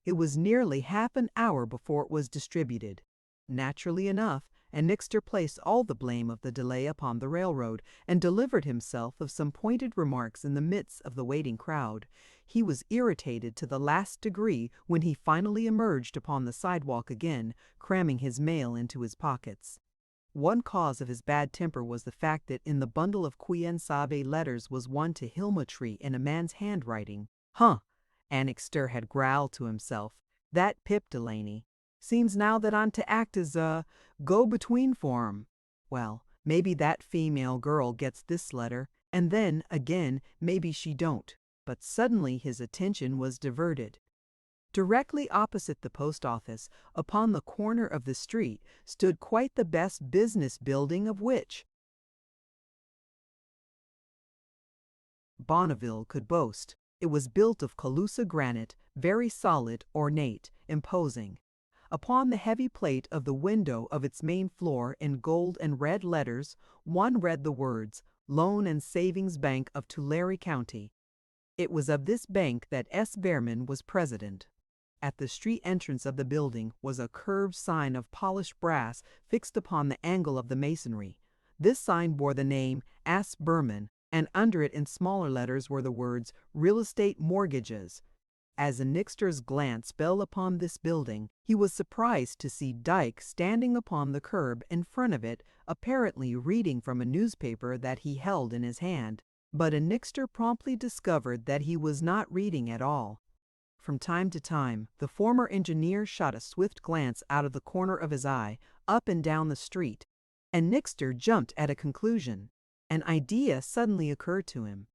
It was nearly half an hour before it was distributed. Naturally enough, Annixter placed all the blame of the delay upon the railroad and delivered himself of some pointed remarks in the midst of the waiting crowd. He was irritated to the last degree when he finally emerged upon the sidewalk again, cramming his mail into his pockets. One cause of his bad temper was the fact that in the bundle of Quien Sabe letters was one to Hilma Tree in a man's handwriting. Annixter had growled to himself. That Pip Delaney. Seems now that I'm to act as a go-between for him. Well, maybe that female girl gets this letter, and then, again, maybe she don't. But suddenly his attention was diverted. Directly opposite the post office, upon the corner of the street, stood quite the best business building of which Bonneville could boast. It was built of Calusa granite, very solid, ornate, imposing. Upon the heavy plate of the window of its main floor in gold and red letters, one read the words, Loan and Savings Bank of Tulare County. It was of this bank that S. Behrman was president. At the street entrance of the building was a curved sign of polished brass fixed upon the angle of the masonry. This sign bore the name S. Behrman, and under it in smaller letters were the words Real Estate Mortgages. As Annixter's glance fell upon this building, he was surprised to see Dyke standing upon the curb in front of it, apparently reading from a newspaper that he held in his hand. But Annixter promptly discovered that he was not reading at all. From time to time, the former engineer shot a swift glance out of the corner of his eye, up and down the street. Annixter jumped at a conclusion. An idea suddenly occurred to him.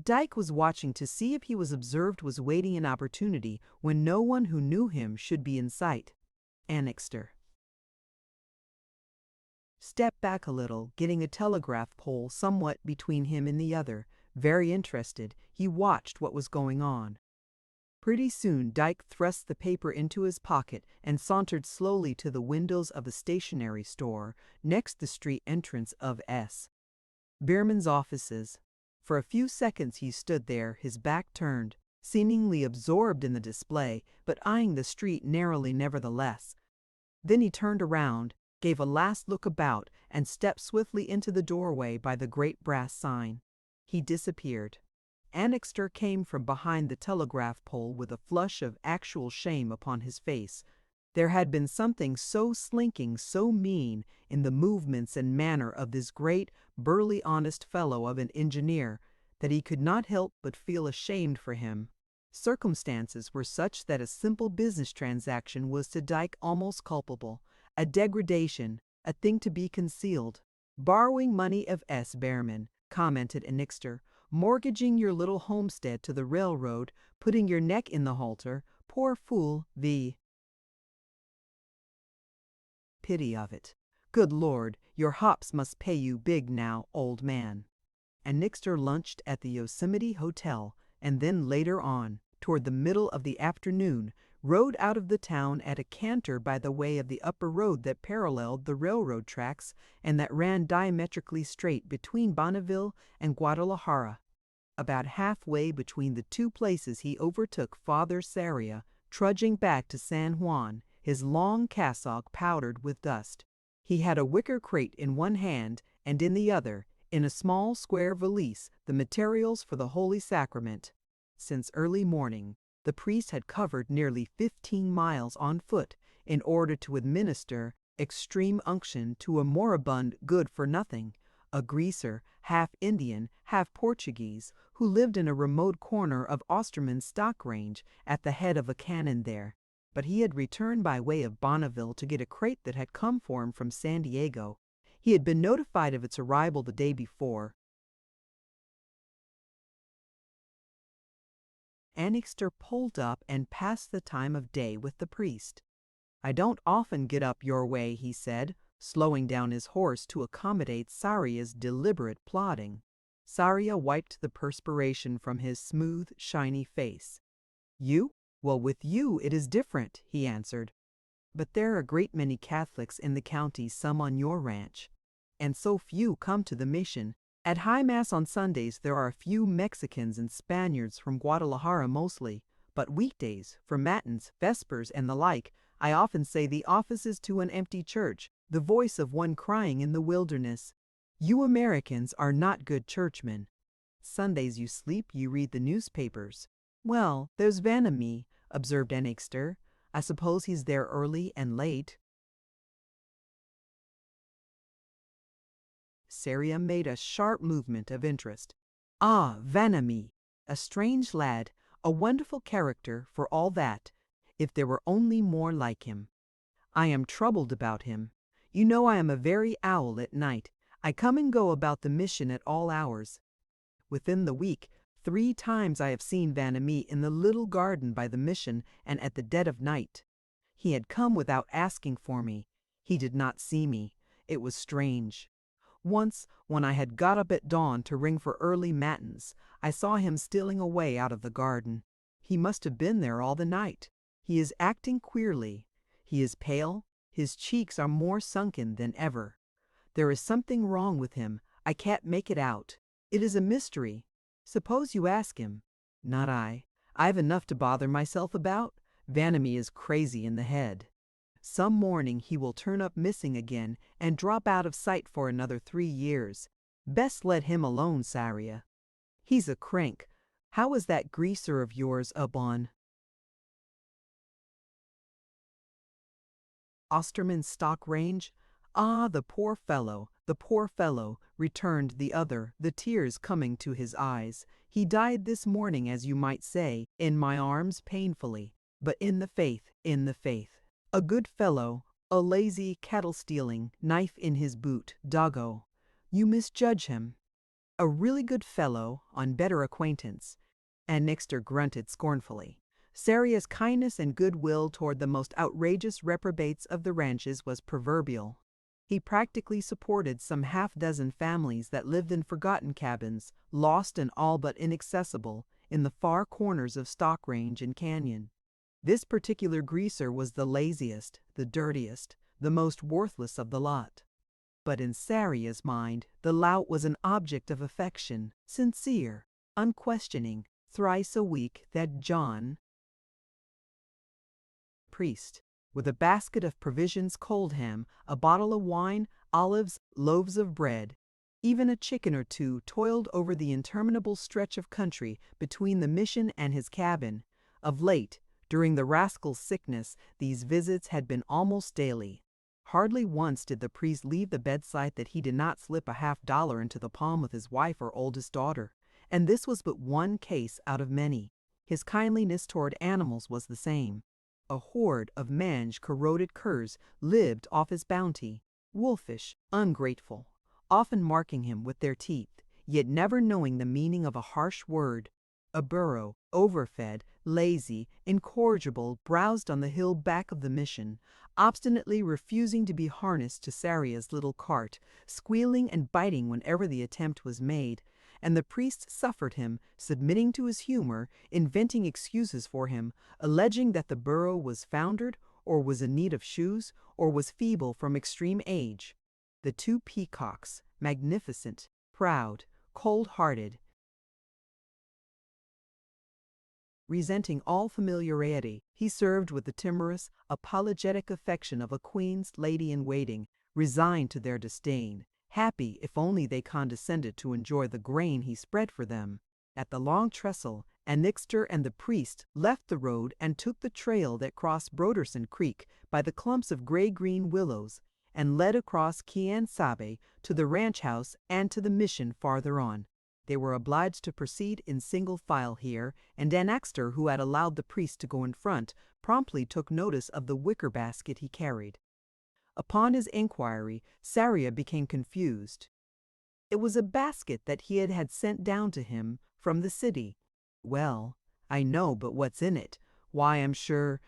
Dyke was watching to see if he was observed was waiting an opportunity when no one who knew him should be in sight. Annixter stepped back a little, getting a telegraph pole somewhat between him and the other. Very interested, he watched what was going on. Pretty soon Dyke thrust the paper into his pocket and sauntered slowly to the windows of a stationery store next the street entrance of S. Behrman's offices. For a few seconds he stood there, his back turned, seemingly absorbed in the display, but eyeing the street narrowly nevertheless. Then he turned around, gave a last look about, and stepped swiftly into the doorway by the great brass sign. He disappeared. Annixter came from behind the telegraph pole with a flush of actual shame upon his face. There had been something so slinking, so mean, in the movements and manner of this great, burly, honest fellow of an engineer, that he could not help but feel ashamed for him. Circumstances were such that a simple business transaction was to Dyke almost culpable, a degradation, a thing to be concealed. Borrowing money of S. Behrman, commented Annixter, mortgaging your little homestead to the railroad, putting your neck in the halter, poor fool, the pity of it. Good Lord, your hops must pay you big now, old man. Annixter lunched at the Yosemite Hotel, and then later on, toward the middle of the afternoon, rode out of the town at a canter by the way of the upper road that paralleled the railroad tracks and that ran diametrically straight between Bonneville and Guadalajara. About halfway between the two places he overtook Father Sarria, trudging back to San Juan, his long cassock powdered with dust. He had a wicker crate in one hand, and in the other, in a small square valise, the materials for the Holy Sacrament. Since early morning, the priest had covered nearly 15 miles on foot in order to administer extreme unction to a moribund good-for-nothing, a greaser, half Indian, half Portuguese, who lived in a remote corner of Osterman's stock range at the head of a cannon there. but he had returned by way of Bonneville to get a crate that had come for him from San Diego. He had been notified of its arrival the day before. Annixter pulled up and passed the time of day with the priest. "I don't often get up your way," he said, slowing down his horse to accommodate Saria's deliberate plodding. Saria wiped the perspiration from his smooth, shiny face. "You? Well, with you it is different," he answered. "But there are a great many Catholics in the county, some on your ranch. And so few come to the mission. At High Mass on Sundays there are a few Mexicans and Spaniards from Guadalajara mostly, but weekdays, for matins, vespers, and the like, I often say the office is to an empty church, the voice of one crying in the wilderness. You Americans are not good churchmen. Sundays you sleep, you read the newspapers." "Well, there's Vanamee," observed Annixter. "I suppose he's there early and late." Saria made a sharp movement of interest. "Ah, Vanamee! A strange lad, a wonderful character for all that, if there were only more like him. I am troubled about him. You know I am a very owl at night. I come and go about the mission at all hours. Within the week, 3 times I have seen Vanamee in the little garden by the mission and at the dead of night. He had come without asking for me. He did not see me. It was strange. Once, when I had got up at dawn to ring for early matins, I saw him stealing away out of the garden. He must have been there all the night. He is acting queerly. He is pale. His cheeks are more sunken than ever. There is something wrong with him. I can't make it out. It is a mystery. Suppose you ask him." "Not I. I've enough to bother myself about. Vanamee is crazy in the head. Some morning he will turn up missing again and drop out of sight for another 3 years. Best let him alone, Saria. He's a crank. How is that greaser of yours up on Osterman's stock range?" "Ah, the poor fellow, returned the other, the tears coming to his eyes. "He died this morning, as you might say, in my arms painfully, but in the faith, in the faith. A good fellow, a lazy, cattle-stealing, knife in his boot, doggo. You misjudge him. A really good fellow, on better acquaintance." Annixter grunted scornfully. Saria's kindness and goodwill toward the most outrageous reprobates of the ranches was proverbial. He practically supported some half-dozen families that lived in forgotten cabins, lost and all but inaccessible, in the far corners of stock range and canyon. This particular greaser was the laziest, the dirtiest, the most worthless of the lot. But in Saria's mind, the lout was an object of affection, sincere, unquestioning, thrice a week that John priest, with a basket of provisions, cold ham, a bottle of wine, olives, loaves of bread, even a chicken or two, toiled over the interminable stretch of country between the mission and his cabin. Of late, during the rascal's sickness, these visits had been almost daily. Hardly once did the priest leave the bedside that he did not slip a $50 into the palm of his wife or oldest daughter, and this was but one case out of many. His kindliness toward animals was the same. A horde of mange corroded curs lived off his bounty, wolfish, ungrateful, often marking him with their teeth, yet never knowing the meaning of a harsh word. A burro, overfed, lazy, incorrigible, browsed on the hill back of the mission, obstinately refusing to be harnessed to Saria's little cart, squealing and biting whenever the attempt was made, and the priest suffered him, submitting to his humor, inventing excuses for him, alleging that the burro was foundered, or was in need of shoes, or was feeble from extreme age. The 2 peacocks, magnificent, proud, cold-hearted, resenting all familiarity, he served with the timorous, apologetic affection of a queen's lady-in-waiting, resigned to their disdain, happy if only they condescended to enjoy the grain he spread for them. At the long trestle, Annixter and the priest left the road and took the trail that crossed Broderson Creek by the clumps of gray-green willows and led across Quien Sabe to the ranch house and to the mission farther on. They were obliged to proceed in single file here, and Annixter, who had allowed the priest to go in front, promptly took notice of the wicker basket he carried. Upon his inquiry, Saria became confused. It was a basket that he had sent down to him from the city. "Well, I know, but what's in it? Why, I'm sure,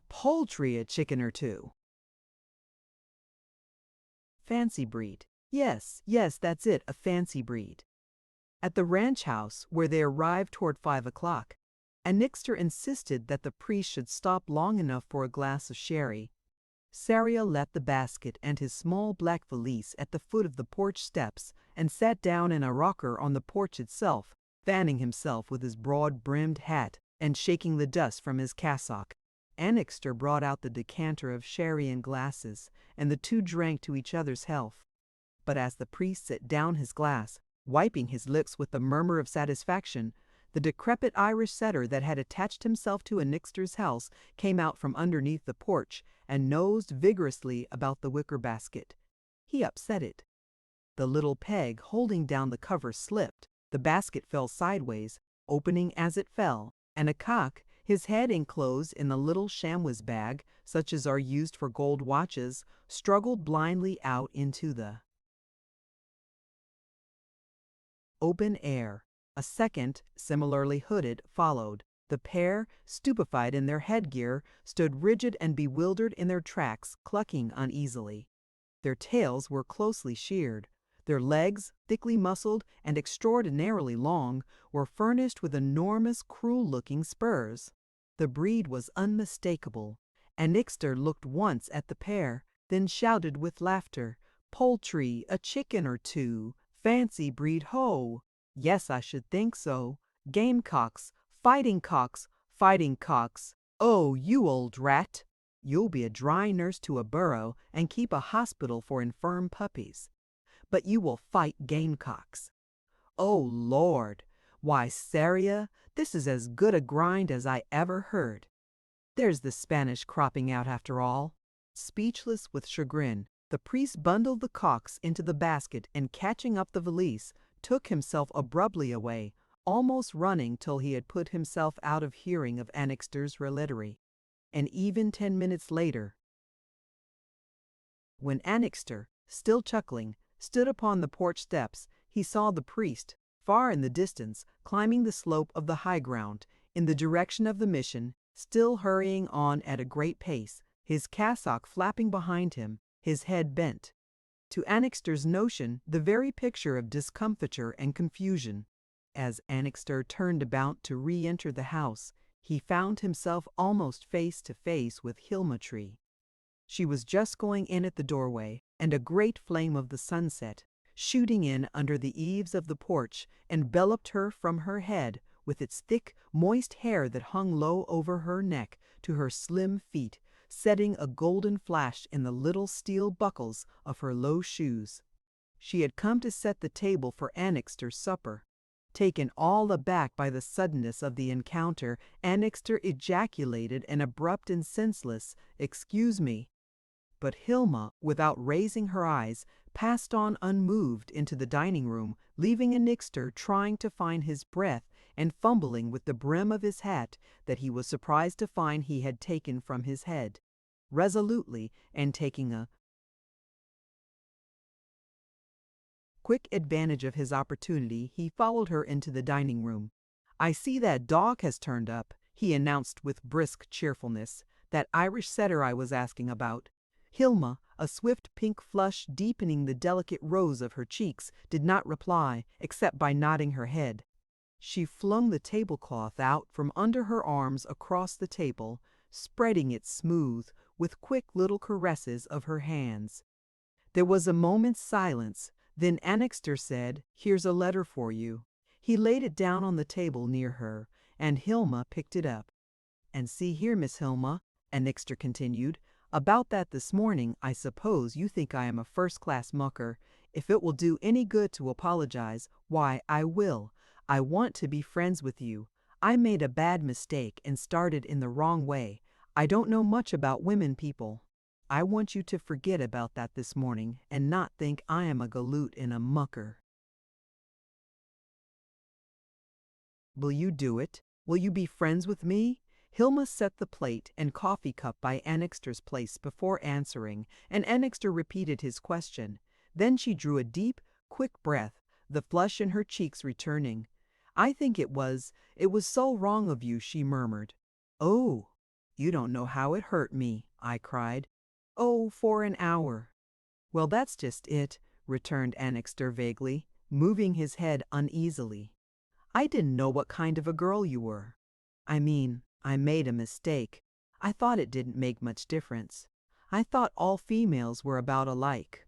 poultry, a chicken or two." Fancy breed. Yes, that's it, a fancy breed. At the ranch house, where they arrived toward 5 o'clock, Annixter insisted that the priest should stop long enough for a glass of sherry. Saria left the basket and his small black valise at the foot of the porch steps and sat down in a rocker on the porch itself, fanning himself with his broad-brimmed hat and shaking the dust from his cassock. Annixter brought out the decanter of sherry and glasses, and the two drank to each other's health. But as the priest set down his glass, wiping his lips with a murmur of satisfaction, the decrepit Irish setter that had attached himself to Annixter's house came out from underneath the porch and nosed vigorously about the wicker basket. He upset it. The little peg holding down the cover slipped, the basket fell sideways, opening as it fell, and a cock, his head enclosed in a little chamois bag, such as are used for gold watches, struggled blindly out into the open air. A second, similarly hooded, followed. The pair, stupefied in their headgear, stood rigid and bewildered in their tracks, clucking uneasily. Their tails were closely sheared. Their legs, thickly muscled and extraordinarily long, were furnished with enormous, cruel-looking spurs. The breed was unmistakable. Annixter looked once at the pair, then shouted with laughter, "Poultry, a chicken or two, fancy breed, ho! Yes, I should think so. Gamecocks, fighting cocks, oh, you old rat! You'll be a dry nurse to a burrow and keep a hospital for infirm puppies. But you will fight gamecocks. Oh, Lord! Why, Saria, this is as good a grind as I ever heard. There's the Spanish cropping out after all." Speechless with chagrin, the priest bundled the cocks into the basket and, catching up the valise, took himself abruptly away, almost running till he had put himself out of hearing of Annixter's raillery. And even 10 minutes later, when Annixter, still chuckling, stood upon the porch steps, he saw the priest, far in the distance, climbing the slope of the high ground, in the direction of the mission, still hurrying on at a great pace, his cassock flapping behind him, his head bent. To Annixter's notion, the very picture of discomfiture and confusion. As Annixter turned about to re-enter the house, he found himself almost face to face with Hilma Tree. She was just going in at the doorway, and a great flame of the sunset, shooting in under the eaves of the porch, enveloped her from her head, with its thick, moist hair that hung low over her neck to her slim feet, setting a golden flash in the little steel buckles of her low shoes. She had come to set the table for Annixter's supper. Taken all aback by the suddenness of the encounter, Annixter ejaculated an abrupt and senseless, "Excuse me." But Hilma, without raising her eyes, passed on unmoved into the dining room, leaving Annixter trying to find his breath and fumbling with the brim of his hat that he was surprised to find he had taken from his head. Resolutely, and taking a quick advantage of his opportunity, he followed her into the dining room. "I see that dog has turned up," he announced with brisk cheerfulness, "that Irish setter I was asking about." Hilma, a swift pink flush deepening the delicate rose of her cheeks, did not reply, except by nodding her head. She flung the tablecloth out from under her arms across the table, spreading it smooth with quick little caresses of her hands. There was a moment's silence, then Annixter said, "Here's a letter for you." He laid it down on the table near her, and Hilma picked it up. "And see here, Miss Hilma," Annixter continued, "about that this morning, I suppose you think I am a first-class mucker. If it will do any good to apologize, why, I will. I want to be friends with you. I made a bad mistake and started in the wrong way. I don't know much about women people. I want you to forget about that this morning and not think I am a galoot and a mucker." Will you do it? Will you be friends with me? Hilma set the plate and coffee cup by Annixter's place before answering, and Annixter repeated his question. Then she drew a deep, quick breath, the flush in her cheeks returning. I think it was so wrong of you, she murmured. Oh, you don't know how it hurt me, I cried. Oh, for an hour. Well, that's just it, returned Annixter vaguely, moving his head uneasily. I didn't know what kind of a girl you were. I mean, I made a mistake. I thought it didn't make much difference. I thought all females were about alike.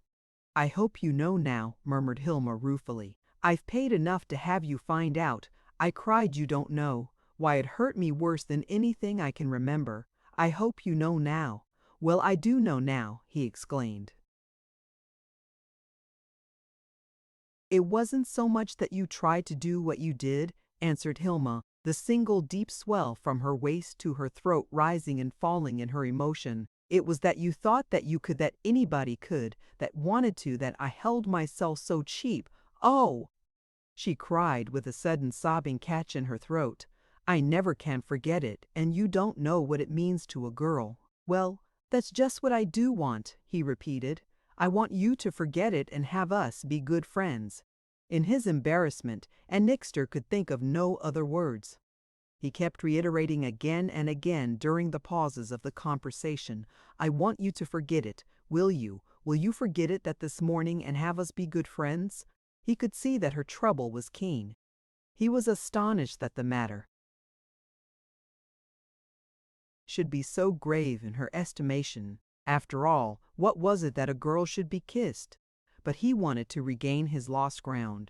I hope you know now, murmured Hilma ruefully. I've paid enough to have you find out. I cried you don't know. Why, it hurt me worse than anything I can remember. I hope you know now. Well, I do know now, he exclaimed. It wasn't so much that you tried to do what you did, answered Hilma, the single deep swell from her waist to her throat rising and falling in her emotion. It was that you thought that you could, that anybody could, that wanted to, that I held myself so cheap. Oh! She cried with a sudden sobbing catch in her throat. I never can forget it, and you don't know what it means to a girl. Well, that's just what I do want, he repeated. I want you to forget it and have us be good friends. In his embarrassment, Annixter could think of no other words. He kept reiterating again and again during the pauses of the conversation, I want you to forget it. Will you? Will you forget it that this morning and have us be good friends? He could see that her trouble was keen. He was astonished that the matter should be so grave in her estimation. After all, what was it that a girl should be kissed? But he wanted to regain his lost ground.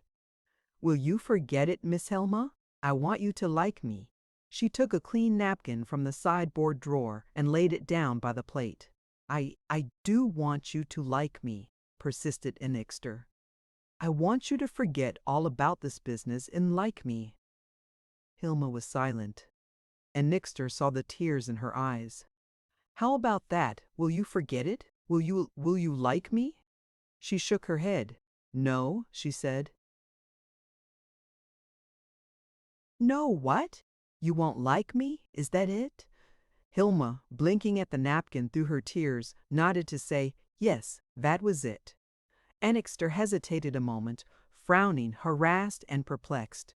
Will you forget it, Miss Helma? I want you to like me. She took a clean napkin from the sideboard drawer and laid it down by the plate. I do want you to like me, persisted Annixter. I want you to forget all about this business and like me. Hilma was silent. Annixter saw the tears in her eyes. How about that? Will you forget it? Will you like me? She shook her head. No, she said. No, what? You won't like me? Is that it? Hilma, blinking at the napkin through her tears, nodded to say, yes, that was it. Annixter hesitated a moment, frowning, harassed and perplexed.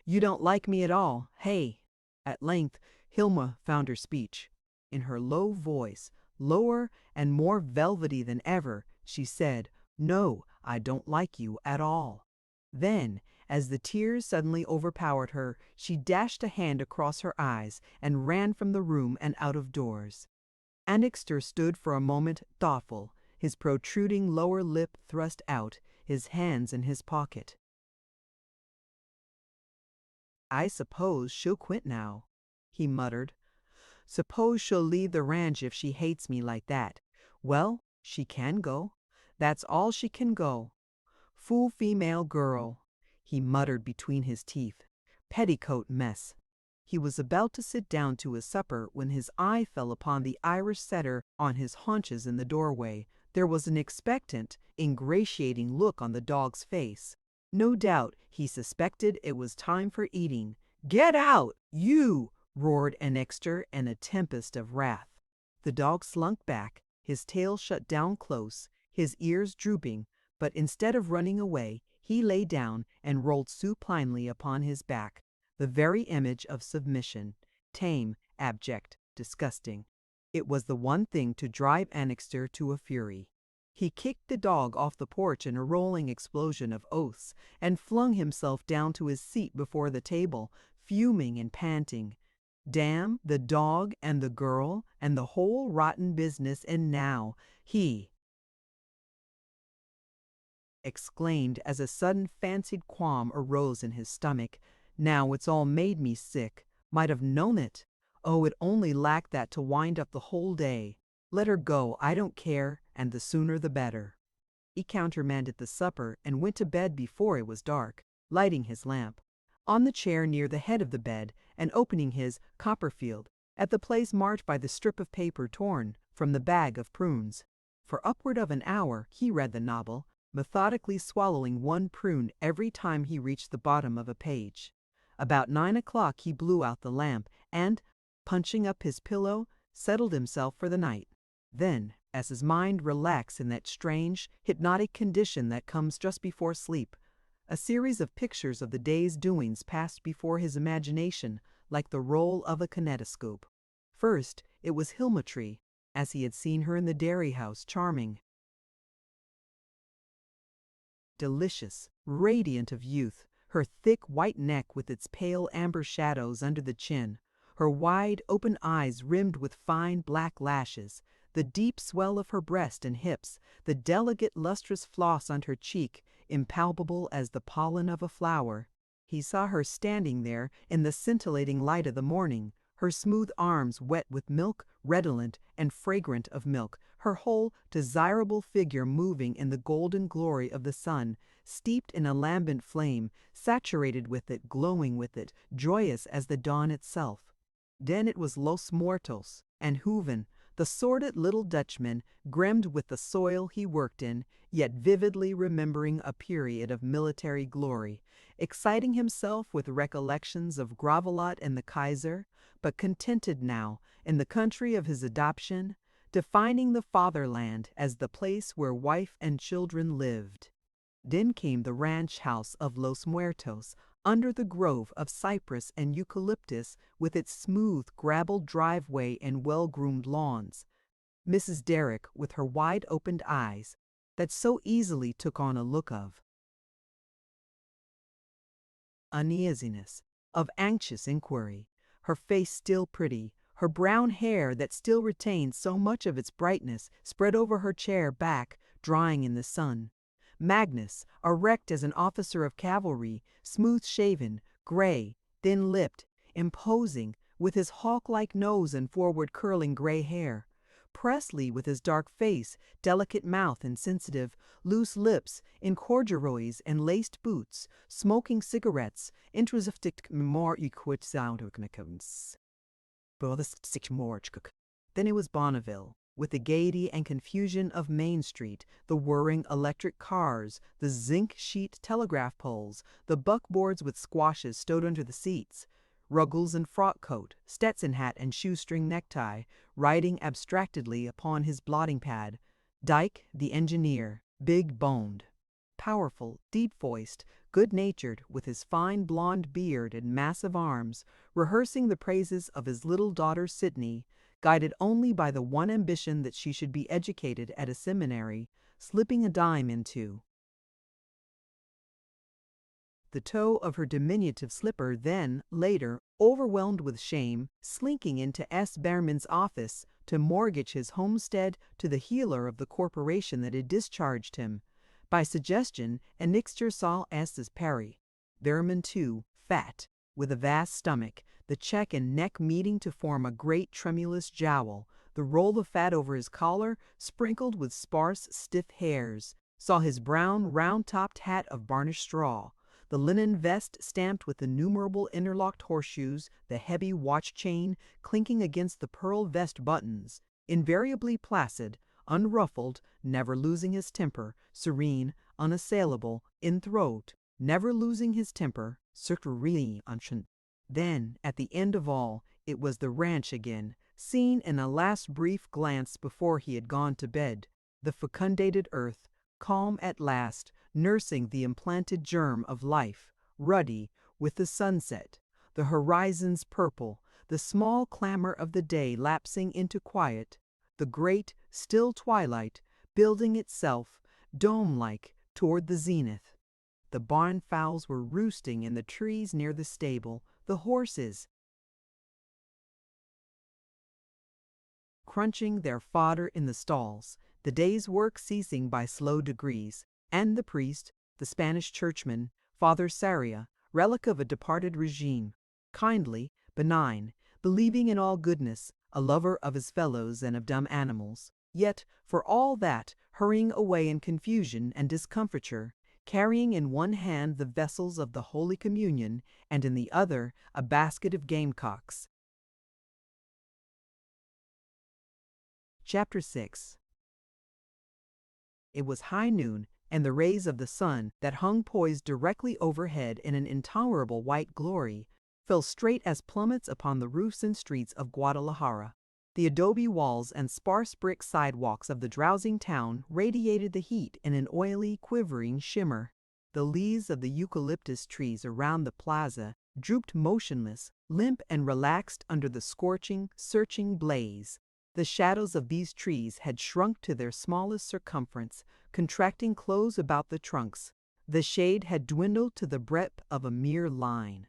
You don't like me at all, hey? At length, Hilma found her speech. In her low voice, lower and more velvety than ever, she said, no, I don't like you at all. Then, as the tears suddenly overpowered her, she dashed a hand across her eyes and ran from the room and out of doors. Annixter stood for a moment thoughtful, his protruding lower lip thrust out, his hands in his pocket. I suppose she'll quit now, he muttered. Suppose she'll leave the ranch if she hates me like that. Well, she can go. That's all she can go. Fool female girl, he muttered between his teeth. Petticoat mess. He was about to sit down to his supper when his eye fell upon the Irish setter on his haunches in the doorway. There was an expectant, ingratiating look on the dog's face. No doubt he suspected it was time for eating. Get out, you! Roared Annixter in a tempest of wrath. The dog slunk back, his tail shut down close, his ears drooping, but instead of running away, he lay down and rolled supinely upon his back, the very image of submission, tame, abject, disgusting. It was the one thing to drive Annixter to a fury. He kicked the dog off the porch in a rolling explosion of oaths and flung himself down to his seat before the table, fuming and panting. Damn the dog and the girl and the whole rotten business, and now he exclaimed as a sudden fancied qualm arose in his stomach. Now it's all made me sick. Might have known it. Oh, it only lacked that to wind up the whole day. Let her go, I don't care, and the sooner the better. He countermanded the supper and went to bed before it was dark, lighting his lamp. On the chair near the head of the bed, and opening his Copperfield, at the place marked by the strip of paper torn from the bag of prunes. For upward of an hour he read the novel, methodically swallowing one prune every time he reached the bottom of a page. About 9 o'clock he blew out the lamp and, punching up his pillow, settled himself for the night. Then, as his mind relaxed in that strange, hypnotic condition that comes just before sleep, a series of pictures of the day's doings passed before his imagination like the roll of a kinetoscope. First, it was Hilma-Tree, as he had seen her in the dairy house, charming, delicious, radiant of youth, her thick white neck with its pale amber shadows under the chin, her wide open eyes rimmed with fine black lashes, the deep swell of her breast and hips, the delicate lustrous floss on her cheek, impalpable as the pollen of a flower. He saw her standing there in the scintillating light of the morning, her smooth arms wet with milk, redolent and fragrant of milk, her whole desirable figure moving in the golden glory of the sun, steeped in a lambent flame, saturated with it, glowing with it, joyous as the dawn itself. Then it was Los Muertos, and Heuven, the sordid little Dutchman, grimmed with the soil he worked in, yet vividly remembering a period of military glory, exciting himself with recollections of Gravelotte and the Kaiser, but contented now in the country of his adoption, defining the fatherland as the place where wife and children lived. Then came the ranch house of Los Muertos, under the grove of cypress and eucalyptus with its smooth gravelled driveway and well-groomed lawns. Mrs. Derrick, with her wide-opened eyes, that so easily took on a look of uneasiness, of anxious inquiry, her face still pretty, her brown hair that still retained so much of its brightness spread over her chair back, drying in the sun. Magnus, erect as an officer of cavalry, smooth-shaven, gray, thin-lipped, imposing, with his hawk-like nose and forward-curling gray hair. Presley, with his dark face, delicate mouth and sensitive, loose lips, in corduroys and laced boots, smoking cigarettes, Then it was Bonneville, with the gaiety and confusion of Main Street, the whirring electric cars, the zinc-sheet telegraph poles, the buckboards with squashes stowed under the seats, Ruggles in frock coat, Stetson hat and shoestring necktie, writing abstractedly upon his blotting pad, Dyke, the engineer, big-boned, powerful, deep-voiced, good-natured, with his fine blonde beard and massive arms, rehearsing the praises of his little daughter Sydney, guided only by the one ambition that she should be educated at a seminary, slipping a dime into the toe of her diminutive slipper, then, later, overwhelmed with shame, slinking into S. Behrman's office to mortgage his homestead to the heeler of the corporation that had discharged him. By suggestion, Annixter saw S. as Perry. Behrman, too, fat, with a vast stomach, the cheek and neck meeting to form a great tremulous jowl, the roll of fat over his collar sprinkled with sparse, stiff hairs, saw his brown, round-topped hat of varnished straw, the linen vest stamped with innumerable interlocked horseshoes, the heavy watch chain clinking against the pearl vest buttons, invariably placid, unruffled, never losing his temper, serene, unassailable, in throat, never losing his temper, Then, at the end of all, it was the ranch again, seen in a last brief glance before he had gone to bed, the fecundated earth, calm at last, nursing the implanted germ of life, ruddy with the sunset, the horizons purple, the small clamor of the day lapsing into quiet, the great, still twilight building itself, dome-like, toward the zenith. The barn fowls were roosting in the trees near the stable, the horses crunching their fodder in the stalls, the day's work ceasing by slow degrees, and the priest, the Spanish churchman, Father Sarria, relic of a departed regime, kindly, benign, believing in all goodness, a lover of his fellows and of dumb animals, yet, for all that, hurrying away in confusion and discomfiture, carrying in one hand the vessels of the Holy Communion, and in the other a basket of gamecocks. Chapter 6. It was high noon, and the rays of the sun that hung poised directly overhead in an intolerable white glory fell straight as plummets upon the roofs and streets of Guadalajara. The adobe walls and sparse brick sidewalks of the drowsing town radiated the heat in an oily, quivering shimmer. The leaves of the eucalyptus trees around the plaza drooped motionless, limp and relaxed under the scorching, searching blaze. The shadows of these trees had shrunk to their smallest circumference, contracting close about the trunks. The shade had dwindled to the breadth of a mere line.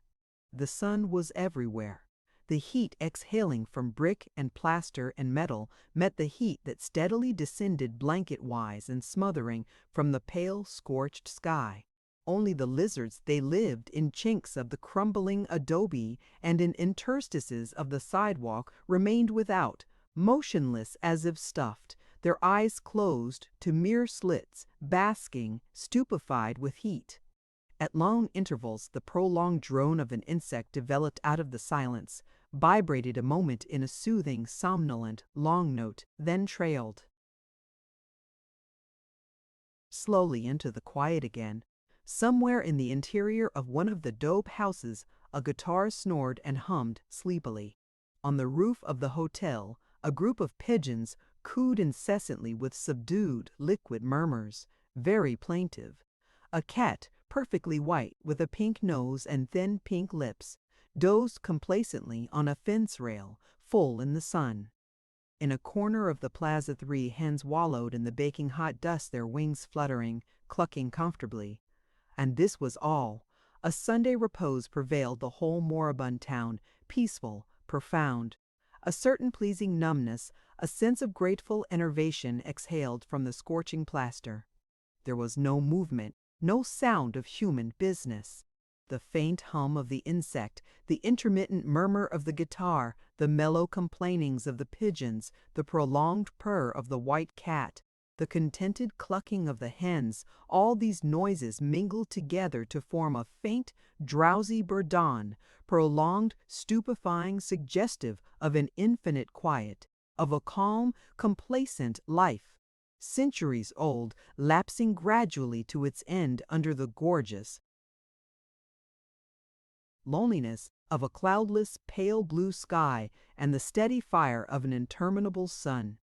The sun was everywhere. The heat exhaling from brick and plaster and metal met the heat that steadily descended blanket-wise and smothering from the pale, scorched sky. Only the lizards they lived in chinks of the crumbling adobe and in interstices of the sidewalk remained without, motionless as if stuffed, their eyes closed to mere slits, basking, stupefied with heat. At long intervals the prolonged drone of an insect developed out of the silence, vibrated a moment in a soothing, somnolent, long note, then trailed slowly into the quiet again. Somewhere in the interior of one of the dope houses, a guitar snored and hummed sleepily. On the roof of the hotel, a group of pigeons cooed incessantly with subdued, liquid murmurs, very plaintive. A cat, perfectly white, with a pink nose and thin pink lips, dozed complacently on a fence rail, full in the sun. In a corner of the plaza 3 hens wallowed in the baking hot dust, their wings fluttering, clucking comfortably. And this was all. A Sunday repose prevailed the whole moribund town, peaceful, profound. A certain pleasing numbness, a sense of grateful enervation exhaled from the scorching plaster. There was no movement, no sound of human business. The faint hum of the insect, the intermittent murmur of the guitar, the mellow complainings of the pigeons, the prolonged purr of the white cat, the contented clucking of the hens, all these noises mingled together to form a faint, drowsy bourdon, prolonged, stupefying, suggestive of an infinite quiet, of a calm, complacent life, centuries old, lapsing gradually to its end under the gorgeous loneliness of a cloudless, pale blue sky and the steady fire of an interminable sun.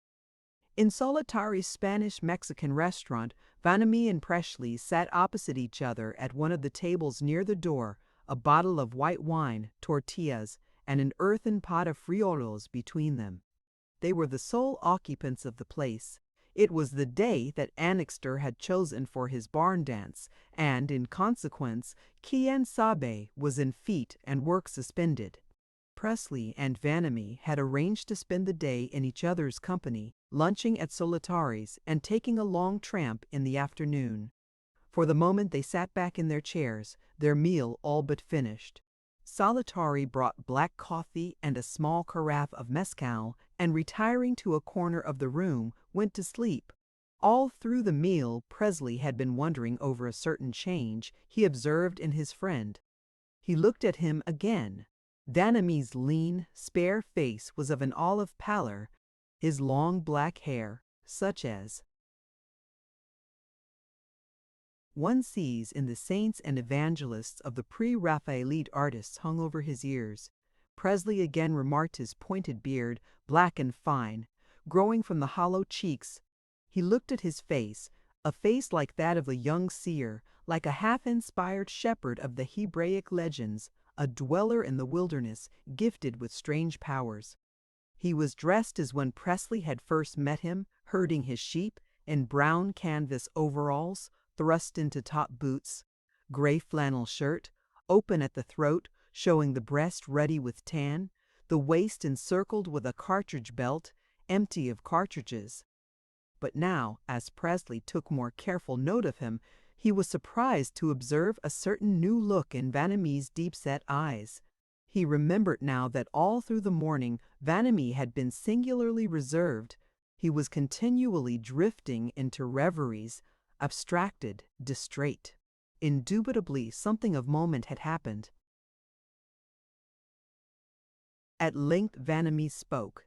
In Solitari's Spanish-Mexican restaurant, Vanamee and Presley sat opposite each other at one of the tables near the door, a bottle of white wine, tortillas, and an earthen pot of frijoles between them. They were the sole occupants of the place. It was the day that Annixter had chosen for his barn dance, and, in consequence, Quien Sabe was in fete and work suspended. Presley and Vanamee had arranged to spend the day in each other's company, lunching at Solitari's and taking a long tramp in the afternoon. For the moment they sat back in their chairs, their meal all but finished. Solitari brought black coffee and a small carafe of mezcal, and retiring to a corner of the room, went to sleep. All through the meal Presley had been wondering over a certain change he observed in his friend. He looked at him again. Vanamee's lean, spare face was of an olive pallor, his long black hair, such as one sees in the saints and evangelists of the pre-Raphaelite artists, hung over his ears. Presley again remarked his pointed beard, black and fine, growing from the hollow cheeks. He looked at his face, a face like that of a young seer, like a half-inspired shepherd of the Hebraic legends, a dweller in the wilderness, gifted with strange powers. He was dressed as when Presley had first met him, herding his sheep, in brown canvas overalls, thrust into top boots, gray flannel shirt, open at the throat, showing the breast ruddy with tan, the waist encircled with a cartridge belt, empty of cartridges. But now, as Presley took more careful note of him, he was surprised to observe a certain new look in Vanamee's deep-set eyes. He remembered now that all through the morning Vanamee had been singularly reserved. He was continually drifting into reveries, abstracted, distrait. Indubitably something of moment had happened. At length Vanamee spoke.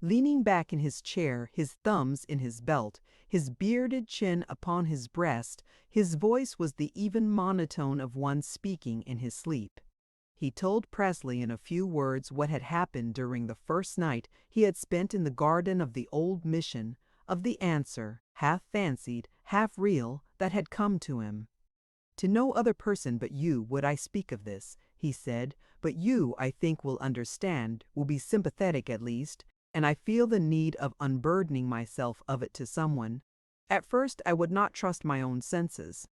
Leaning back in his chair, his thumbs in his belt, his bearded chin upon his breast, his voice was the even monotone of one speaking in his sleep. He told Presley in a few words what had happened during the first night he had spent in the garden of the old mission, of the answer, half fancied, half real, that had come to him. "To no other person but you would I speak of this," he said, "but you, I think, will understand, will be sympathetic at least, and I feel the need of unburdening myself of it to someone. At first I would not trust my own senses.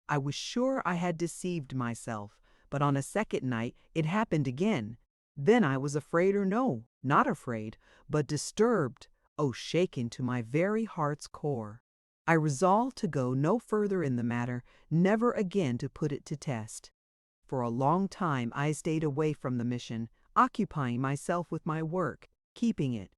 I was sure I had deceived myself, but on a second night it happened again. Then I was afraid, or no, not afraid, but disturbed, oh, shaken to my very heart's core. I resolved to go no further in the matter, never again to put it to test. For a long time I stayed away from the mission, occupying myself with my work, keeping it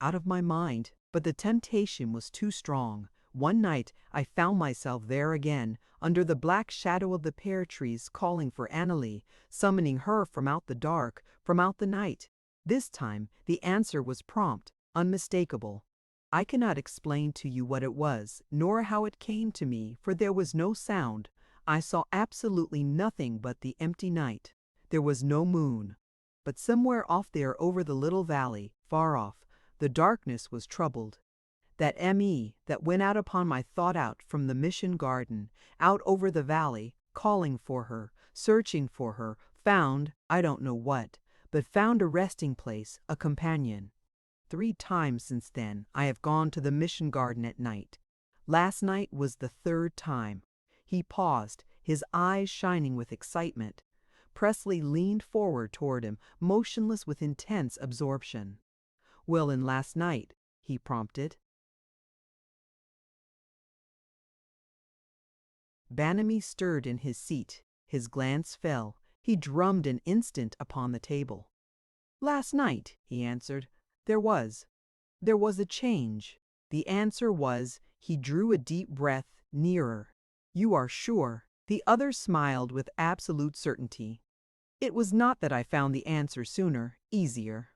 out of my mind, but the temptation was too strong. One night I found myself there again, under the black shadow of the pear trees, calling for Annalee, summoning her from out the dark, from out the night. This time the answer was prompt, unmistakable. I cannot explain to you what it was, nor how it came to me, for there was no sound. I saw absolutely nothing but the empty night. There was no moon. But somewhere off there over the little valley, far off, the darkness was troubled. That M.E. that went out upon my thought out from the mission garden, out over the valley, calling for her, searching for her, found, I don't know what, but found a resting place, a companion. 3 times since then I have gone to the mission garden at night. Last night was the 3rd time. He paused, his eyes shining with excitement. Presley leaned forward toward him, motionless with intense absorption. "Well, and last night," he prompted. Vanamee stirred in his seat. His glance fell. He drummed an instant upon the table. "Last night," he answered, "there was a change." The answer was, he drew a deep breath, nearer. "You are sure?" The other smiled with absolute certainty. "It was not that I found the answer sooner, easier.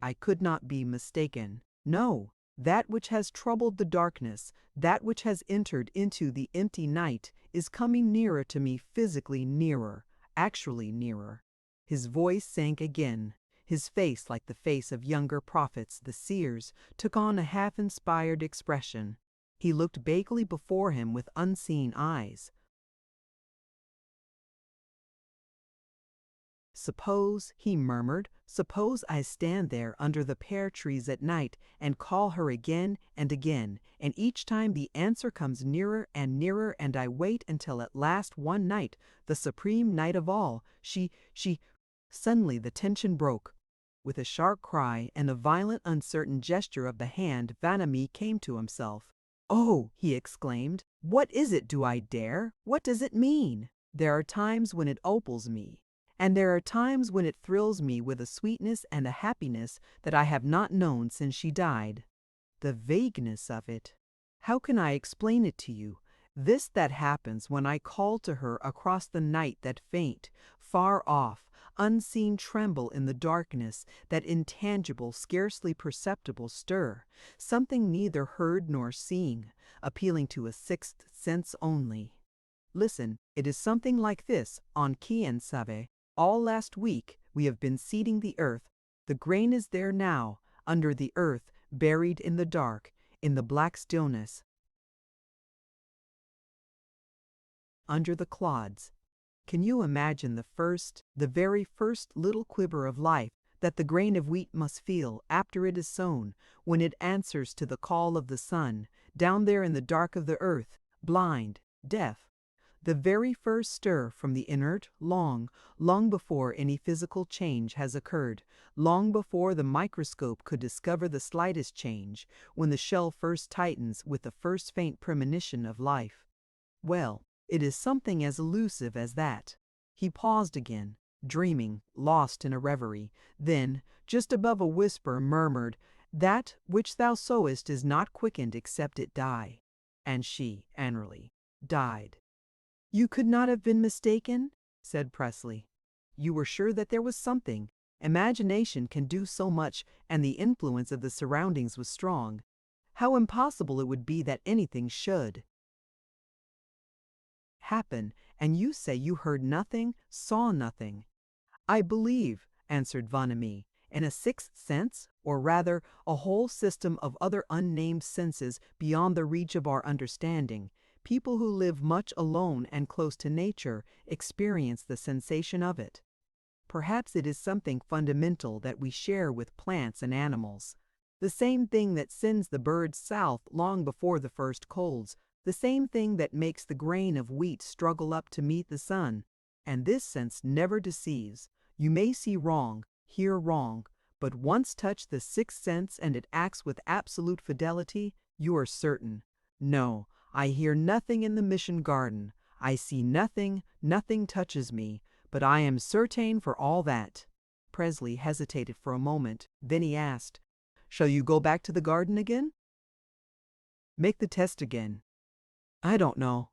I could not be mistaken. No, that which has troubled the darkness, that which has entered into the empty night, is coming nearer to me, physically nearer, actually nearer." His voice sank again. His face, like the face of younger prophets, the seers, took on a half-inspired expression. He looked vaguely before him with unseeing eyes. "Suppose," he murmured, "suppose I stand there under the pear trees at night and call her again and again, and each time the answer comes nearer and nearer, and I wait until at last one night, the supreme night of all, she... Suddenly the tension broke. With a sharp cry and a violent, uncertain gesture of the hand, Vanamee came to himself. "Oh!" he exclaimed. "What is it? Do I dare? What does it mean? There are times when it opals me. And there are times when it thrills me with a sweetness and a happiness that I have not known since she died. The vagueness of it. How can I explain it to you? This that happens when I call to her across the night, that faint, far off, unseen tremble in the darkness, that intangible, scarcely perceptible stir, something neither heard nor seen, appealing to a 6th sense only. Listen, it is something like this, on Quien Sabe. All last week we have been seeding the earth. The grain is there now, under the earth, buried in the dark, in the black stillness, under the clods. Can you imagine the very first little quiver of life that the grain of wheat must feel after it is sown, when it answers to the call of the sun, down there in the dark of the earth, blind, deaf? The very first stir from the inert, long before any physical change has occurred, long before the microscope could discover the slightest change, when the shell first tightens with the first faint premonition of life. Well, it is something as elusive as that. He paused again, dreaming, lost in a reverie, then, just above a whisper, murmured, "That which thou sowest is not quickened except it die." And she, Annerly, died. "You could not have been mistaken?" said Presley. "You were sure that there was something, Imagination can do so much, and the influence of the surroundings was strong. How impossible it would be that anything should happen, and you say you heard nothing, saw nothing. I believe, answered Vanami, in a sixth sense, or rather, a whole system of other unnamed senses beyond the reach of our understanding. People who live much alone and close to nature experience the sensation of it. Perhaps it is something fundamental that we share with plants and animals. The same thing that sends the birds south long before the first colds, the same thing that makes the grain of wheat struggle up to meet the sun. And this sense never deceives. You may see wrong, hear wrong, but once touch the sixth sense and it acts with absolute fidelity, you are certain. No, I hear nothing in the mission garden. I see nothing, nothing touches me, but I am certain for all that. Presley hesitated for a moment, then he asked, Shall you go back to the garden again? Make the test again. I don't know.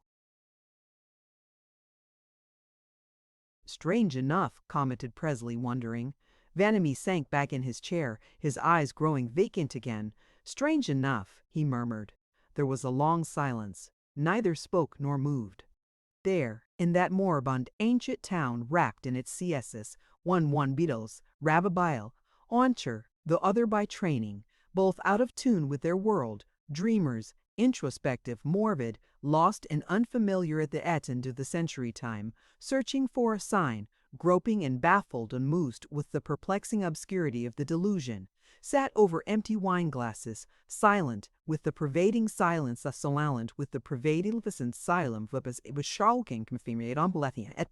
Strange enough, commented Presley, wondering. Vanamee sank back in his chair, his eyes growing vacant again. Strange enough, he murmured. There was a long silence. Neither spoke nor moved. There, in that moribund ancient town wrapped in its siestas, one Beatles, Rababile, Oncher, the other by training, both out of tune with their world, dreamers, introspective, morbid, lost and unfamiliar at the end of the century time, searching for a sign, groping and baffled and moosed with the perplexing obscurity of the delusion, sat over empty wine-glasses, silent, with the pervading silence of silent, with the pervading silence it was shocking at.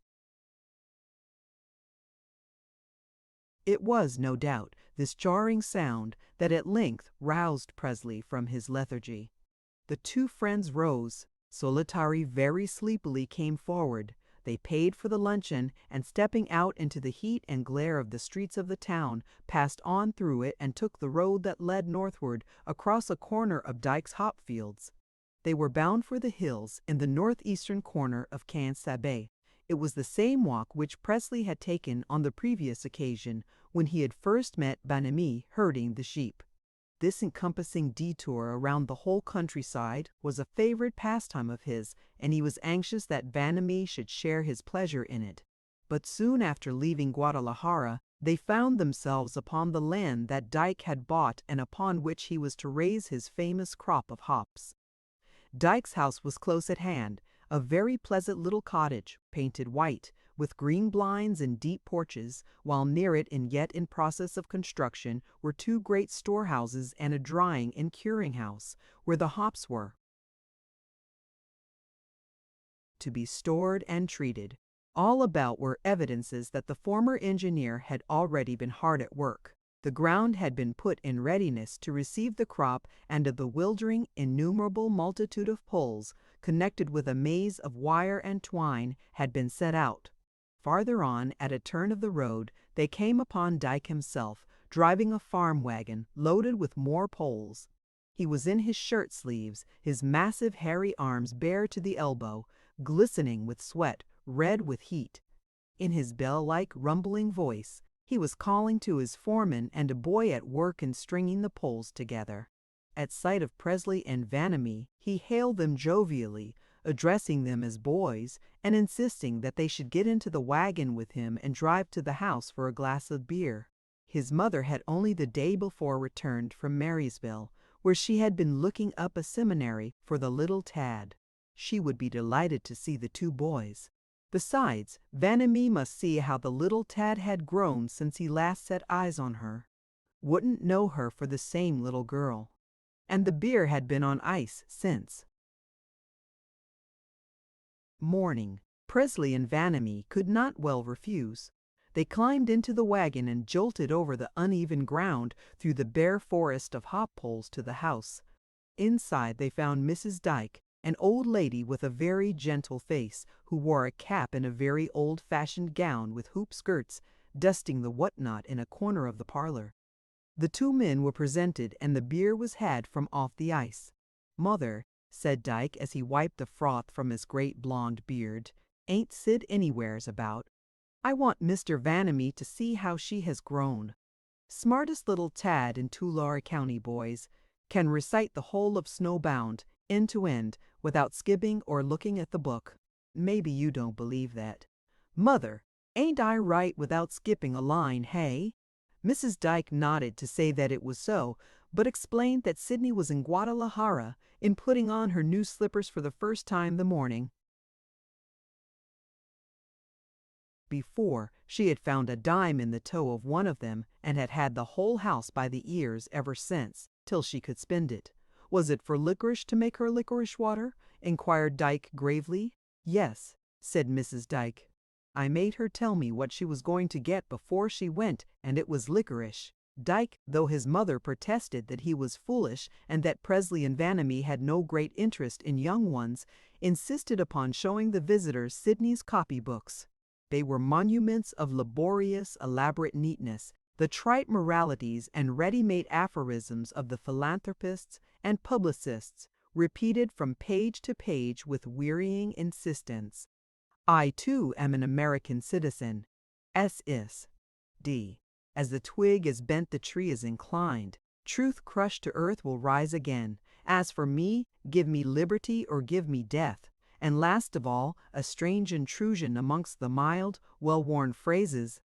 It was, no doubt, this jarring sound that at length roused Presley from his lethargy. The two friends rose. Solitari very sleepily came forward. They paid for the luncheon, and stepping out into the heat and glare of the streets of the town, passed on through it and took the road that led northward across a corner of Dyke's hop fields. They were bound for the hills in the northeastern corner of Cannes-Sabé. It was the same walk which Presley had taken on the previous occasion when he had first met Vanamee herding the sheep. This encompassing detour around the whole countryside was a favorite pastime of his, and he was anxious that Vanamee should share his pleasure in it. But soon after leaving Guadalajara, they found themselves upon the land that Dyke had bought and upon which he was to raise his famous crop of hops. Dyke's house was close at hand, a very pleasant little cottage, painted white, with green blinds and deep porches, while near it and yet in process of construction were two great storehouses and a drying and curing house, where the hops were to be stored and treated. All about were evidences that the former engineer had already been hard at work. The ground had been put in readiness to receive the crop, and a bewildering, innumerable multitude of poles, connected with a maze of wire and twine, had been set out. Farther on, at a turn of the road, they came upon Dyke himself, driving a farm wagon loaded with more poles. He was in his shirt sleeves, his massive hairy arms bare to the elbow, glistening with sweat, red with heat. In his bell-like, rumbling voice, he was calling to his foreman and a boy at work in stringing the poles together. At sight of Presley and Vanamee, he hailed them jovially, addressing them as boys, and insisting that they should get into the wagon with him and drive to the house for a glass of beer. His mother had only the day before returned from Marysville, where she had been looking up a seminary for the little Tad. She would be delighted to see the two boys. Besides, Vanamee must see how the little Tad had grown since he last set eyes on her. Wouldn't know her for the same little girl. And the beer had been on ice since morning. Presley and Vanamee could not well refuse. They climbed into the wagon and jolted over the uneven ground through the bare forest of hop poles to the house. Inside they found Mrs. Dyke, an old lady with a very gentle face, who wore a cap and a very old-fashioned gown with hoop skirts, dusting the whatnot in a corner of the parlor. The two men were presented, and the beer was had from off the ice. "Mother," said Dyke as he wiped the froth from his great blond beard, "ain't Sid anywheres about?" I want Mr. Vanamy to see how she has grown. Smartest little tad in Tulare County, boys. Can recite the whole of Snowbound, end to end, without skipping or looking at the book. Maybe you don't believe that. Mother, ain't I right without skipping a line, hey? Mrs. Dyke nodded to say that it was so, but explained that Sydney was in Guadalajara in putting on her new slippers for the first time the morning before. She had found a dime in the toe of one of them and had had the whole house by the ears ever since, till she could spend it. Was it for licorice to make her licorice water? Inquired Dyke gravely. Yes, said Mrs. Dyke. I made her tell me what she was going to get before she went, and it was licorice. Dyke, though his mother protested that he was foolish and that Presley and Vanamy had no great interest in young ones, insisted upon showing the visitors Sydney's copybooks. They were monuments of laborious, elaborate neatness, the trite moralities and ready-made aphorisms of the philanthropists and publicists, repeated from page to page with wearying insistence. I, too, am an American citizen. S.S.D. As the twig is bent, the tree is inclined. Truth crushed to earth will rise again. As for me, give me liberty or give me death. And last of all, a strange intrusion amongst the mild, well-worn phrases.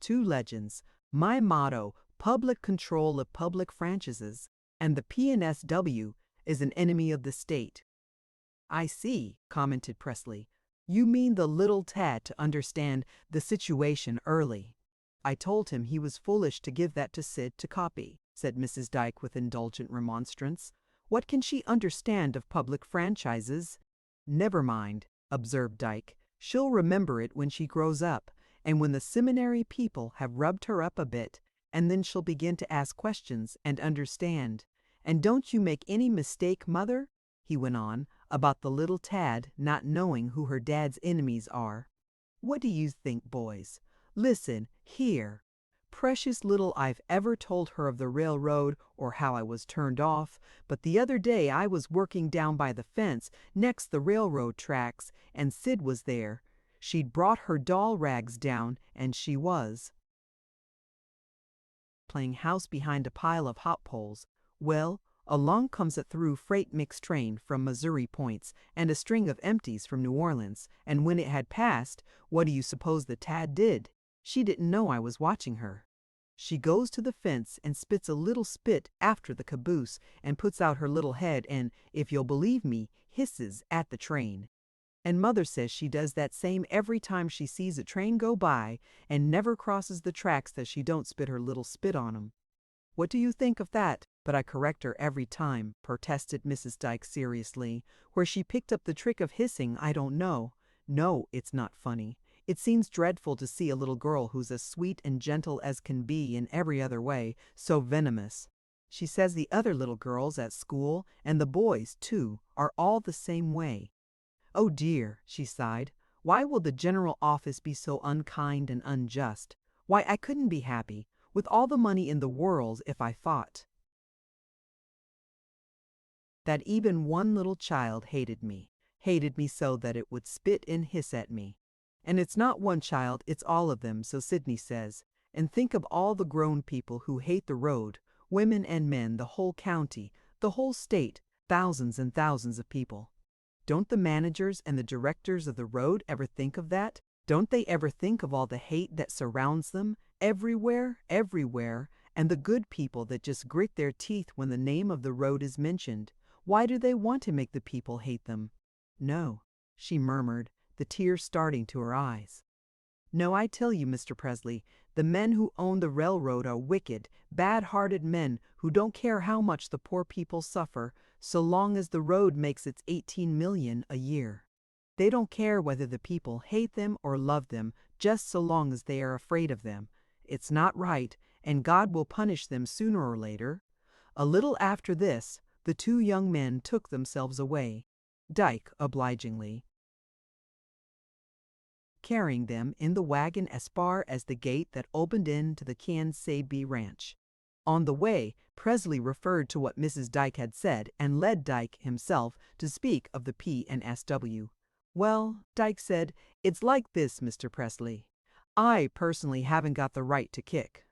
2 legends. My motto, public control of public franchises, and the PNSW is an enemy of the state. I see, commented Presley. You mean the little tad to understand the situation early. I told him he was foolish to give that to Sid to copy, said Mrs. Dyke with indulgent remonstrance. What can she understand of public franchises? Never mind, observed Dyke. She'll remember it when she grows up, and when the seminary people have rubbed her up a bit, and then she'll begin to ask questions and understand. And don't you make any mistake, Mother, he went on, about the little tad not knowing who her dad's enemies are. What do you think, boys? Listen, here. Precious little I've ever told her of the railroad or how I was turned off, but the other day I was working down by the fence next the railroad tracks, and Sid was there. She'd brought her doll rags down, and she was playing house behind a pile of hop poles. Well, along comes a through freight mix train from Missouri points and a string of empties from New Orleans, and when it had passed, what do you suppose the tad did? She didn't know I was watching her. She goes to the fence and spits a little spit after the caboose and puts out her little head and, if you'll believe me, hisses at the train. And Mother says she does that same every time she sees a train go by and never crosses the tracks that she don't spit her little spit on 'em. What do you think of that? But I correct her every time, protested Mrs. Dyke seriously. Where she picked up the trick of hissing, I don't know. No, it's not funny. It seems dreadful to see a little girl who's as sweet and gentle as can be in every other way, so venomous. She says the other little girls at school, and the boys, too, are all the same way. Oh dear, she sighed. Why will the general office be so unkind and unjust? Why, I couldn't be happy, with all the money in the world, if I thought that even one little child hated me so that it would spit and hiss at me. And it's not one child, it's all of them, so Sydney says. And think of all the grown people who hate the road, women and men, the whole county, the whole state, thousands and thousands of people. Don't the managers and the directors of the road ever think of that? Don't they ever think of all the hate that surrounds them, everywhere, and the good people that just grit their teeth when the name of the road is mentioned? Why do they want to make the people hate them? No, she murmured, the tears starting to her eyes. No, I tell you, Mr. Presley, the men who own the railroad are wicked, bad-hearted men who don't care how much the poor people suffer, so long as the road makes its 18 million a year. They don't care whether the people hate them or love them, just so long as they are afraid of them. It's not right, and God will punish them sooner or later. A little after this, the 2 young men took themselves away, Dyke obligingly carrying them in the wagon as far as the gate that opened into the Quien-Sabe ranch. On the way, Presley referred to what Mrs. Dyke had said and led Dyke himself to speak of the P&SW. Well, Dyke said, it's like this, Mr. Presley. I personally haven't got the right to kick.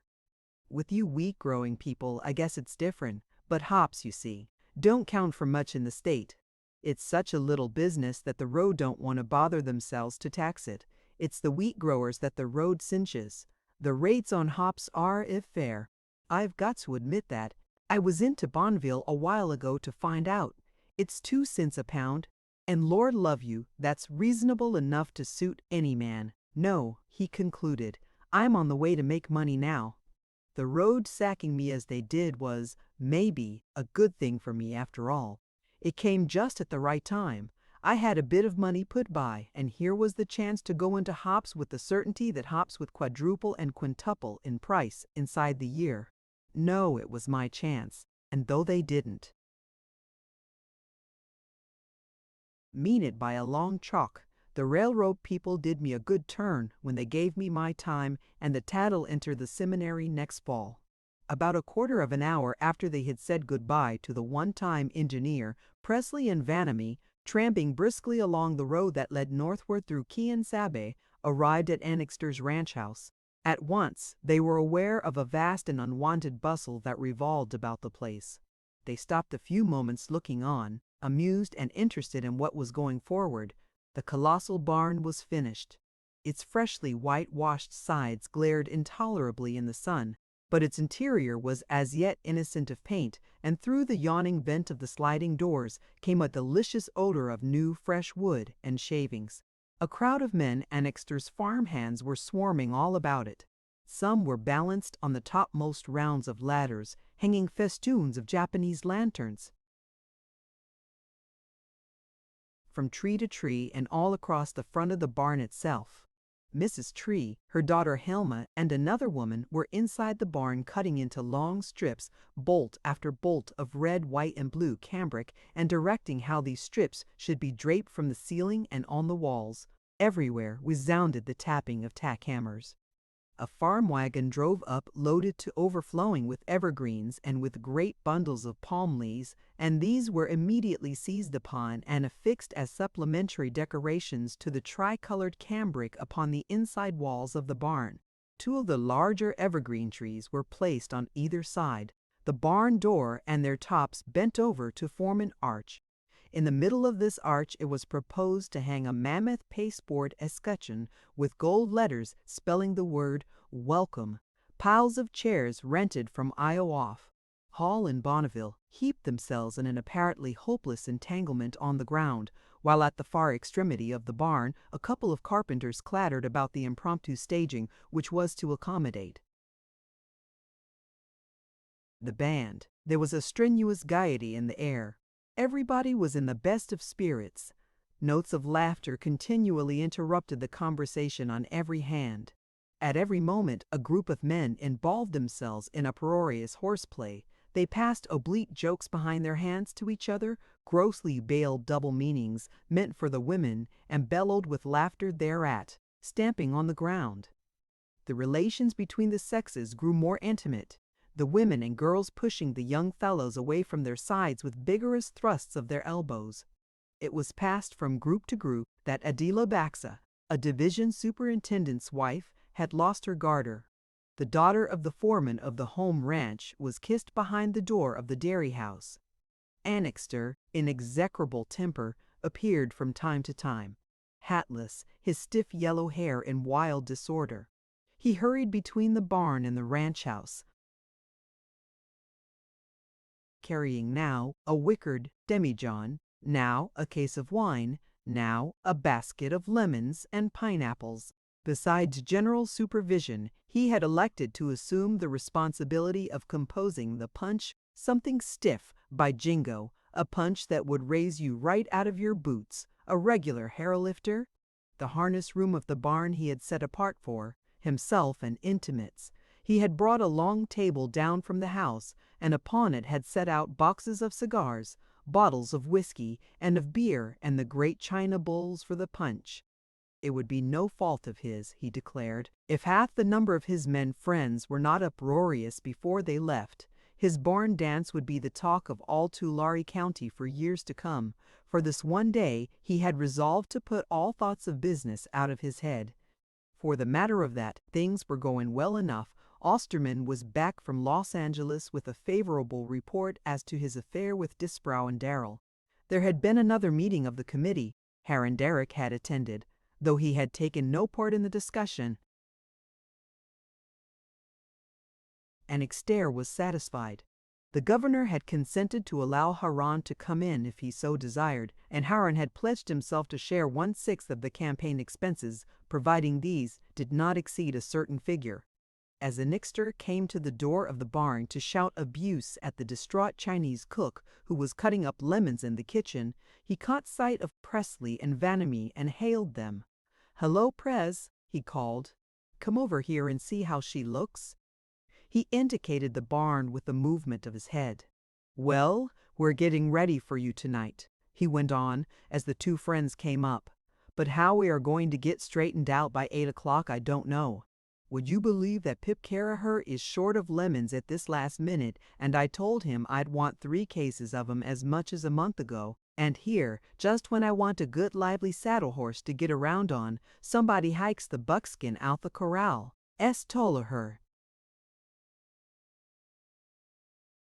With you wheat-growing people, I guess it's different, but hops, you see, don't count for much in the state. It's such a little business that the road don't want to bother themselves to tax it. It's the wheat growers that the road cinches. The rates on hops are, if fair. I've got to admit that. I was into Bonneville a while ago to find out. It's 2 cents a pound, and Lord love you, that's reasonable enough to suit any man. No, he concluded, I'm on the way to make money now. The road sacking me as they did was, maybe, a good thing for me after all. It came just at the right time. I had a bit of money put by, and here was the chance to go into hops with the certainty that hops would quadruple and quintuple in price inside the year. No, it was my chance, and though they didn't mean it by a long chalk, the railroad people did me a good turn when they gave me my time and the tattle entered the seminary next fall. About a quarter of an hour after they had said goodbye to the one-time engineer, Presley and Vanamy, tramping briskly along the road that led northward through Quien Sabe, arrived at Annixter's ranch house. At once, they were aware of a vast and unwanted bustle that revolved about the place. They stopped a few moments looking on, amused and interested in what was going forward. The colossal barn was finished. Its freshly whitewashed sides glared intolerably in the sun, but its interior was as yet innocent of paint, and through the yawning vent of the sliding doors came a delicious odor of new, fresh wood and shavings. A crowd of men, Annixter's farm hands, were swarming all about it. Some were balanced on the topmost rounds of ladders, hanging festoons of Japanese lanterns from tree to tree and all across the front of the barn itself. Mrs. Tree, her daughter Helma, and another woman were inside the barn cutting into long strips, bolt after bolt of red, white, and blue cambric, and directing how these strips should be draped from the ceiling and on the walls. Everywhere resounded the tapping of tack hammers. A farm wagon drove up loaded to overflowing with evergreens and with great bundles of palm leaves, and these were immediately seized upon and affixed as supplementary decorations to the tricolored cambric upon the inside walls of the barn. 2 of the larger evergreen trees were placed on either side, the barn door and their tops bent over to form an arch. In the middle of this arch it was proposed to hang a mammoth pasteboard escutcheon with gold letters spelling the word "Welcome." Piles of chairs rented from Io off Hall and Bonneville heaped themselves in an apparently hopeless entanglement on the ground, while at the far extremity of the barn a couple of carpenters clattered about the impromptu staging which was to accommodate the band. There was a strenuous gaiety in the air. Everybody was in the best of spirits. Notes of laughter continually interrupted the conversation on every hand. At every moment a group of men involved themselves in uproarious horseplay. They passed oblique jokes behind their hands to each other, grossly veiled double meanings meant for the women, and bellowed with laughter thereat, stamping on the ground. The relations between the sexes grew more intimate, the women and girls pushing the young fellows away from their sides with vigorous thrusts of their elbows. It was passed from group to group that Adela Baxa, a division superintendent's wife, had lost her garter. The daughter of the foreman of the home ranch was kissed behind the door of the dairy house. Annixter, in execrable temper, appeared from time to time, hatless, his stiff yellow hair in wild disorder. He hurried between the barn and the ranch house, carrying now a wickered demijohn, now a case of wine, now a basket of lemons and pineapples. Besides general supervision, he had elected to assume the responsibility of composing the punch "Something Stiff" by Jingo, a punch that would raise you right out of your boots, a regular hair-lifter. The harness room of the barn he had set apart for himself and intimates. He had brought a long table down from the house, and upon it had set out boxes of cigars, bottles of whiskey and of beer, and the great china bowls for the punch. It would be no fault of his, he declared, if half the number of his men friends were not uproarious before they left. His barn dance would be the talk of all Tulare County for years to come, For this one day he had resolved to put all thoughts of business out of his head. For the matter of that, things were going well enough. Osterman was back from Los Angeles with a favorable report as to his affair with Disbrow and Darrell. There had been another meeting of the committee. Aaron Derrick had attended, though he had taken no part in the discussion. And Exter was satisfied. The governor had consented to allow Haran to come in if he so desired, and Haran had pledged himself to share 1/6 of the campaign expenses, providing these did not exceed a certain figure. As Annixter came to the door of the barn to shout abuse at the distraught Chinese cook who was cutting up lemons in the kitchen, he caught sight of Presley and Vanamee and hailed them. "Hello, Prez," he called. "Come over here and see how she looks." He indicated the barn with a movement of his head. "Well, we're getting ready for you tonight," he went on as the two friends came up. "But how we are going to get straightened out by 8 o'clock I don't know. Would you believe that Pip Caraher is short of lemons at this last minute, and I told him I'd want 3 cases of 'em as much as a month ago, and here, just when I want a good lively saddle horse to get around on, somebody hikes the buckskin out the corral. S. Tolliher.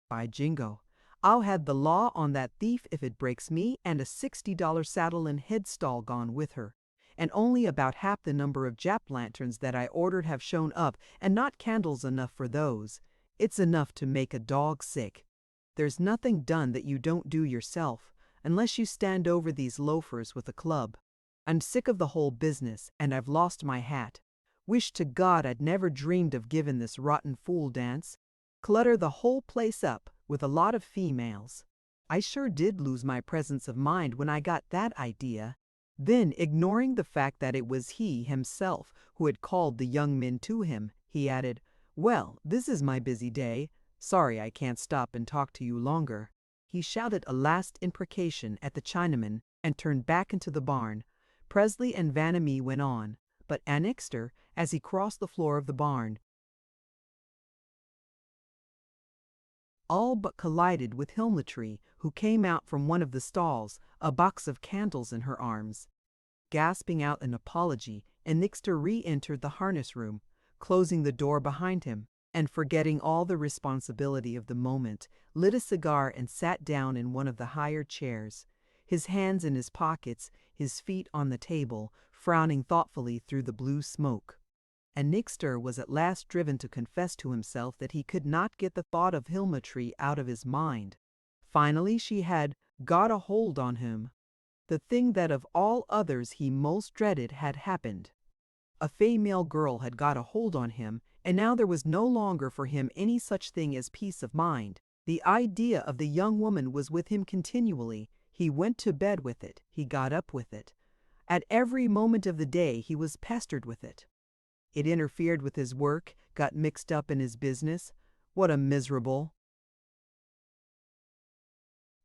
By jingo, I'll have the law on that thief if it breaks me, and a $60 saddle and headstall gone with her. And only about half the number of Jap-lanterns that I ordered have shown up, and not candles enough for those. It's enough to make a dog sick. There's nothing done that you don't do yourself, unless you stand over these loafers with a club. I'm sick of the whole business, and I've lost my hat. Wish to God I'd never dreamed of giving this rotten fool dance. Clutter the whole place up with a lot of females. I sure did lose my presence of mind when I got that idea." Then, ignoring the fact that it was he himself who had called the young men to him, he added, "Well, this is my busy day. Sorry I can't stop and talk to you longer." He shouted a last imprecation at the Chinaman and turned back into the barn. Presley and Vanamee went on, but Annixter, as he crossed the floor of the barn, all but collided with Hilmatree, who came out from one of the stalls, a box of candles in her arms. Gasping out an apology, Annixter re-entered the harness room, closing the door behind him, and forgetting all the responsibility of the moment, lit a cigar and sat down in one of the hired chairs, his hands in his pockets, his feet on the table, frowning thoughtfully through the blue smoke. Annixter was at last driven to confess to himself that he could not get the thought of Hilmatree out of his mind. Finally she had got a hold on him. The thing that of all others he most dreaded had happened. A female girl had got a hold on him, and now there was no longer for him any such thing as peace of mind. The idea of the young woman was with him continually. He went to bed with it, he got up with it. At every moment of the day he was pestered with it. It interfered with his work, got mixed up in his business. What a miserable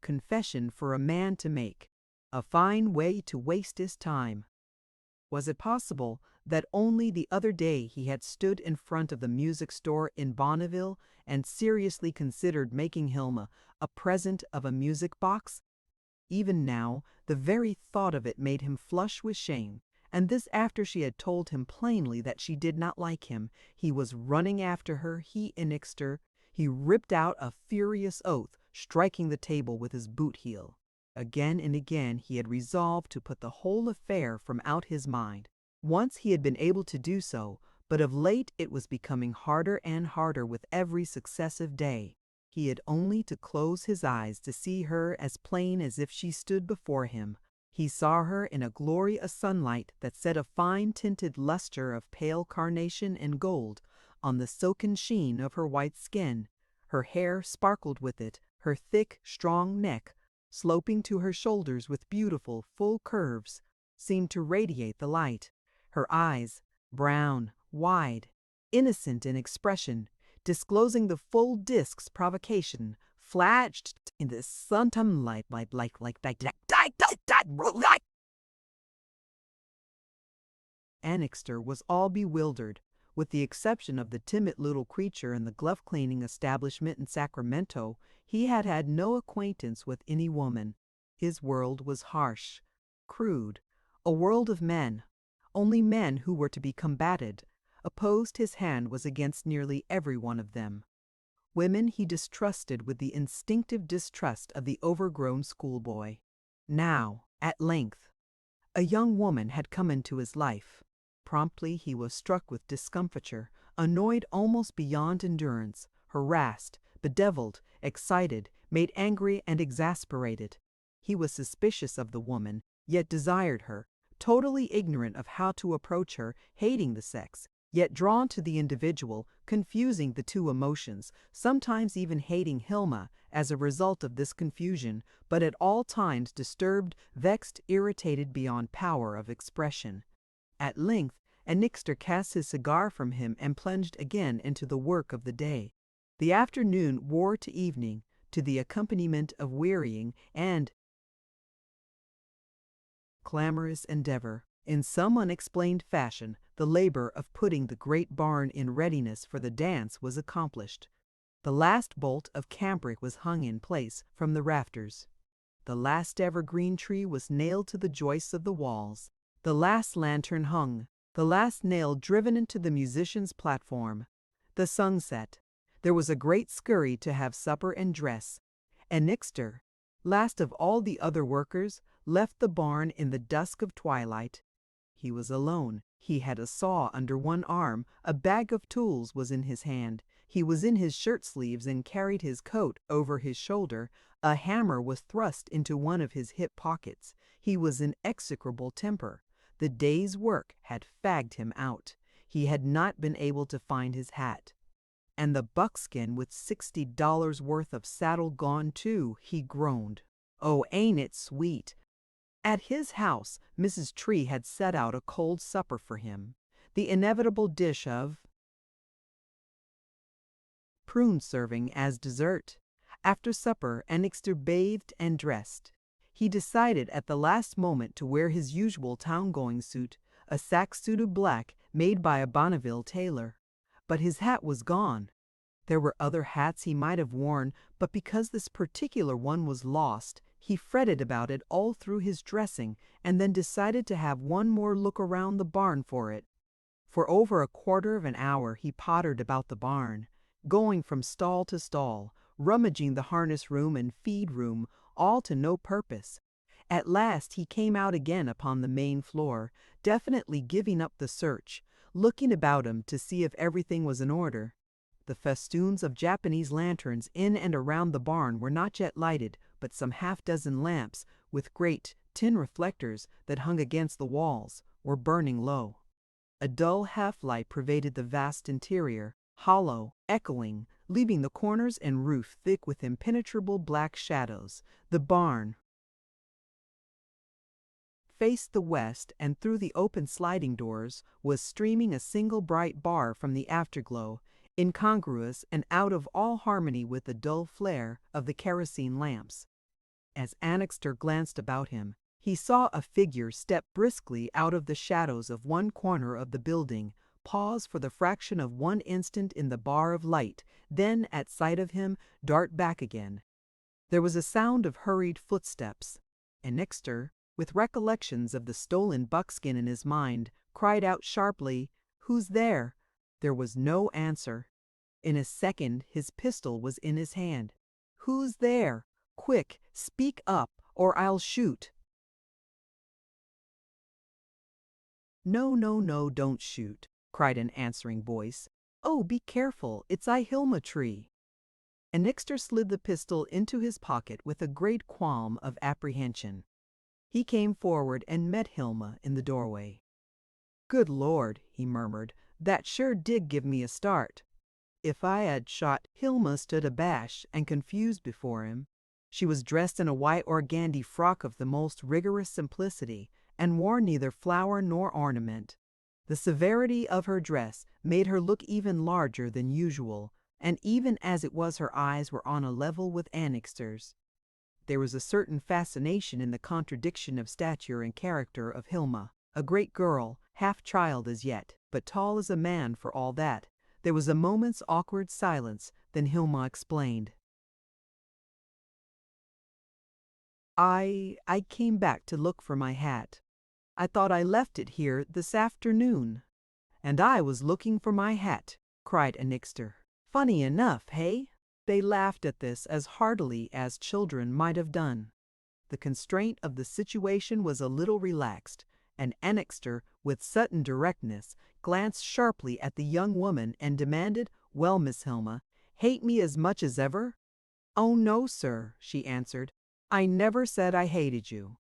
confession for a man to make. A fine way to waste his time. Was it possible that only the other day he had stood in front of the music store in Bonneville and seriously considered making Hilma a present of a music box? Even now, the very thought of it made him flush with shame. And this after she had told him plainly that she did not like him. He was running after her, he Annixter. He ripped out a furious oath, striking the table with his boot heel. Again and again he had resolved to put the whole affair from out his mind. Once he had been able to do so, but of late it was becoming harder and harder with every successive day. He had only to close his eyes to see her as plain as if she stood before him. He saw her in a glory of sunlight that set a fine-tinted luster of pale carnation and gold on the silken sheen of her white skin. Her hair sparkled with it, her thick, strong neck, sloping to her shoulders with beautiful, full curves, seemed to radiate the light. Her eyes, brown, wide, innocent in expression, disclosing the full disk's provocation, flashed in the sunlight like. Annixter was all bewildered. With the exception of the timid little creature in the glove-cleaning establishment in Sacramento, he had had no acquaintance with any woman. His world was harsh, crude, a world of men, only men who were to be combated. Opposed his hand was against nearly every one of them. Women he distrusted with the instinctive distrust of the overgrown schoolboy. Now, at length, a young woman had come into his life. Promptly he was struck with discomfiture, annoyed almost beyond endurance, harassed, bedeviled, excited, made angry and exasperated. He was suspicious of the woman, yet desired her, totally ignorant of how to approach her, hating the sex, yet drawn to the individual, confusing the two emotions, sometimes even hating Hilma as a result of this confusion, but at all times disturbed, vexed, irritated beyond power of expression. At length, Annixter cast his cigar from him and plunged again into the work of the day. The afternoon wore to evening, to the accompaniment of wearying and clamorous endeavor. In some unexplained fashion, the labor of putting the great barn in readiness for the dance was accomplished. The last bolt of cambric was hung in place from the rafters. The last evergreen tree was nailed to the joists of the walls. The last lantern hung, the last nail driven into the musician's platform. The sun set. There was a great scurry to have supper and dress. Annixter, last of all the other workers, left the barn in the dusk of twilight. He was alone. He had a saw under one arm, a bag of tools was in his hand. He was in his shirt sleeves and carried his coat over his shoulder. A hammer was thrust into one of his hip pockets. He was in execrable temper. The day's work had fagged him out. He had not been able to find his hat. And the buckskin with $60 worth of saddle gone too, he groaned. Oh, ain't it sweet? At his house, Mrs. Tree had set out a cold supper for him, the inevitable dish of prune serving as dessert. After supper, Annixter bathed and dressed. He decided at the last moment to wear his usual town-going suit, a sack suit of black made by a Bonneville tailor. But his hat was gone. There were other hats he might have worn, but because this particular one was lost, he fretted about it all through his dressing and then decided to have one more look around the barn for it. For over a quarter of an hour he pottered about the barn, going from stall to stall, rummaging the harness room and feed room, all to no purpose. At last he came out again upon the main floor, definitely giving up the search, looking about him to see if everything was in order. The festoons of Japanese lanterns in and around the barn were not yet lighted, but some half-dozen lamps, with great tin reflectors that hung against the walls, were burning low. A dull half-light pervaded the vast interior, hollow, echoing, leaving the corners and roof thick with impenetrable black shadows. The barn faced the west, and through the open sliding doors was streaming a single bright bar from the afterglow, incongruous and out of all harmony with the dull flare of the kerosene lamps. As Annixter glanced about him, he saw a figure step briskly out of the shadows of one corner of the building, pause for the fraction of one instant in the bar of light, then, at sight of him, dart back again. There was a sound of hurried footsteps. Annixter, with recollections of the stolen buckskin in his mind, cried out sharply, "Who's there?" There was no answer. In a second his pistol was in his hand. "Who's there? Quick, speak up, or I'll shoot." "No, no, no, don't shoot," cried an answering voice. "Oh, be careful, it's I Hilma Tree." Annixter slid the pistol into his pocket with a great qualm of apprehension. He came forward and met Hilma in the doorway. "Good Lord," he murmured, "that sure did give me a start." If I had shot, Hilma stood abashed and confused before him. She was dressed in a white organdie frock of the most rigorous simplicity, and wore neither flower nor ornament. The severity of her dress made her look even larger than usual, and even as it was her eyes were on a level with Annixter's. There was a certain fascination in the contradiction of stature and character of Hilma, a great girl, half child as yet, but tall as a man for all that. There was a moment's awkward silence, then Hilma explained. I came back to look for my hat. I thought I left it here this afternoon." "And I was looking for my hat," cried Annixter. "Funny enough, hey?" They laughed at this as heartily as children might have done. The constraint of the situation was a little relaxed, and Annixter, with sudden directness, glanced sharply at the young woman and demanded, "Well, Miss Hilma, hate me as much as ever?" "Oh, no, sir," she answered. "I never said I hated you."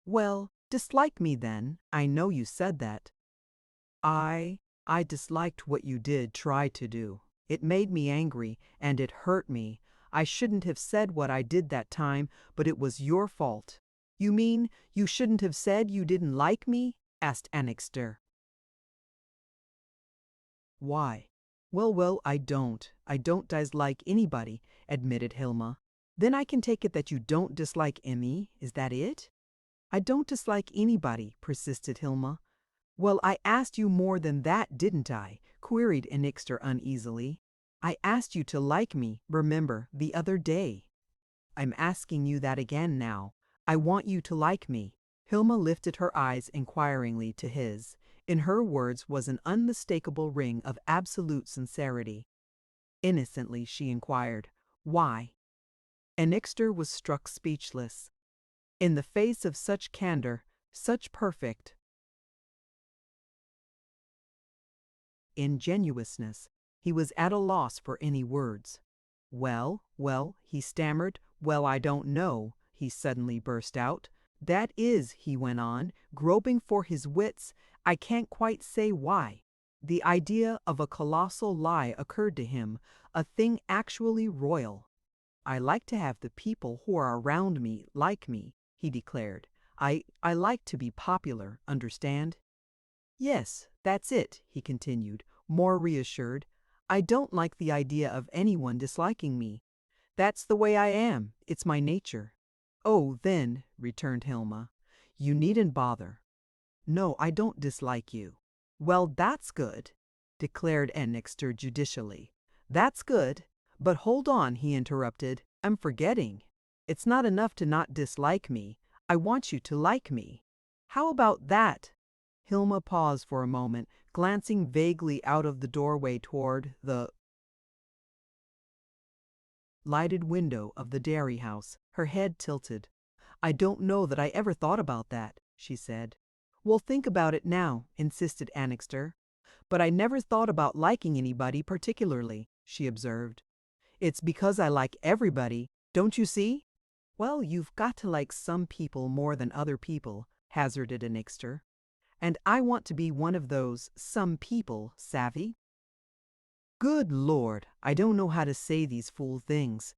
"Well, dislike me then. I know you said that." I disliked what you did try to do. It made me angry, and it hurt me. I shouldn't have said what I did that time, but it was your fault." "You mean you shouldn't have said you didn't like me?" asked Annixter. "Why?" Well, I don't. I don't dislike anybody," admitted Hilma. "Then I can take it that you don't dislike Emmy, is that it?" "I don't dislike anybody," persisted Hilma. "Well, I asked you more than that, didn't I?" queried Annixter uneasily. "I asked you to like me, remember, the other day." "I'm asking you that again now. I want you to like me." Hilma lifted her eyes inquiringly to his. In her words was an unmistakable ring of absolute sincerity. Innocently she inquired, "Why?" Annixter was struck speechless. In the face of such candor, such perfect ingenuousness, he was at a loss for any words. Well, he stammered. "Well, I don't know," he suddenly burst out. "That is," he went on, groping for his wits, "I can't quite say why." The idea of a colossal lie occurred to him, a thing actually royal. "I like to have the people who are around me like me," he declared. I like to be popular, understand?" "Yes, that's it," he continued, more reassured. "I don't like the idea of anyone disliking me. That's the way I am. It's my nature." "Oh, then," returned Hilma, "you needn't bother." "No, I don't dislike you." "Well, that's good," declared Annixter judicially. "That's good. But hold on," he interrupted. "I'm forgetting. It's not enough to not dislike me. I want you to like me." "How about that?" Hilma paused for a moment, glancing vaguely out of the doorway toward the lighted window of the dairy house, her head tilted. "I don't know that I ever thought about that," she said. "Well, think about it now," insisted Annixter. "But I never thought about liking anybody particularly," she observed. "It's because I like everybody, don't you see?" "Well, you've got to like some people more than other people," hazarded Annixter. "And I want to be one of those some people, savvy?" "Good Lord, I don't know how to say these fool things.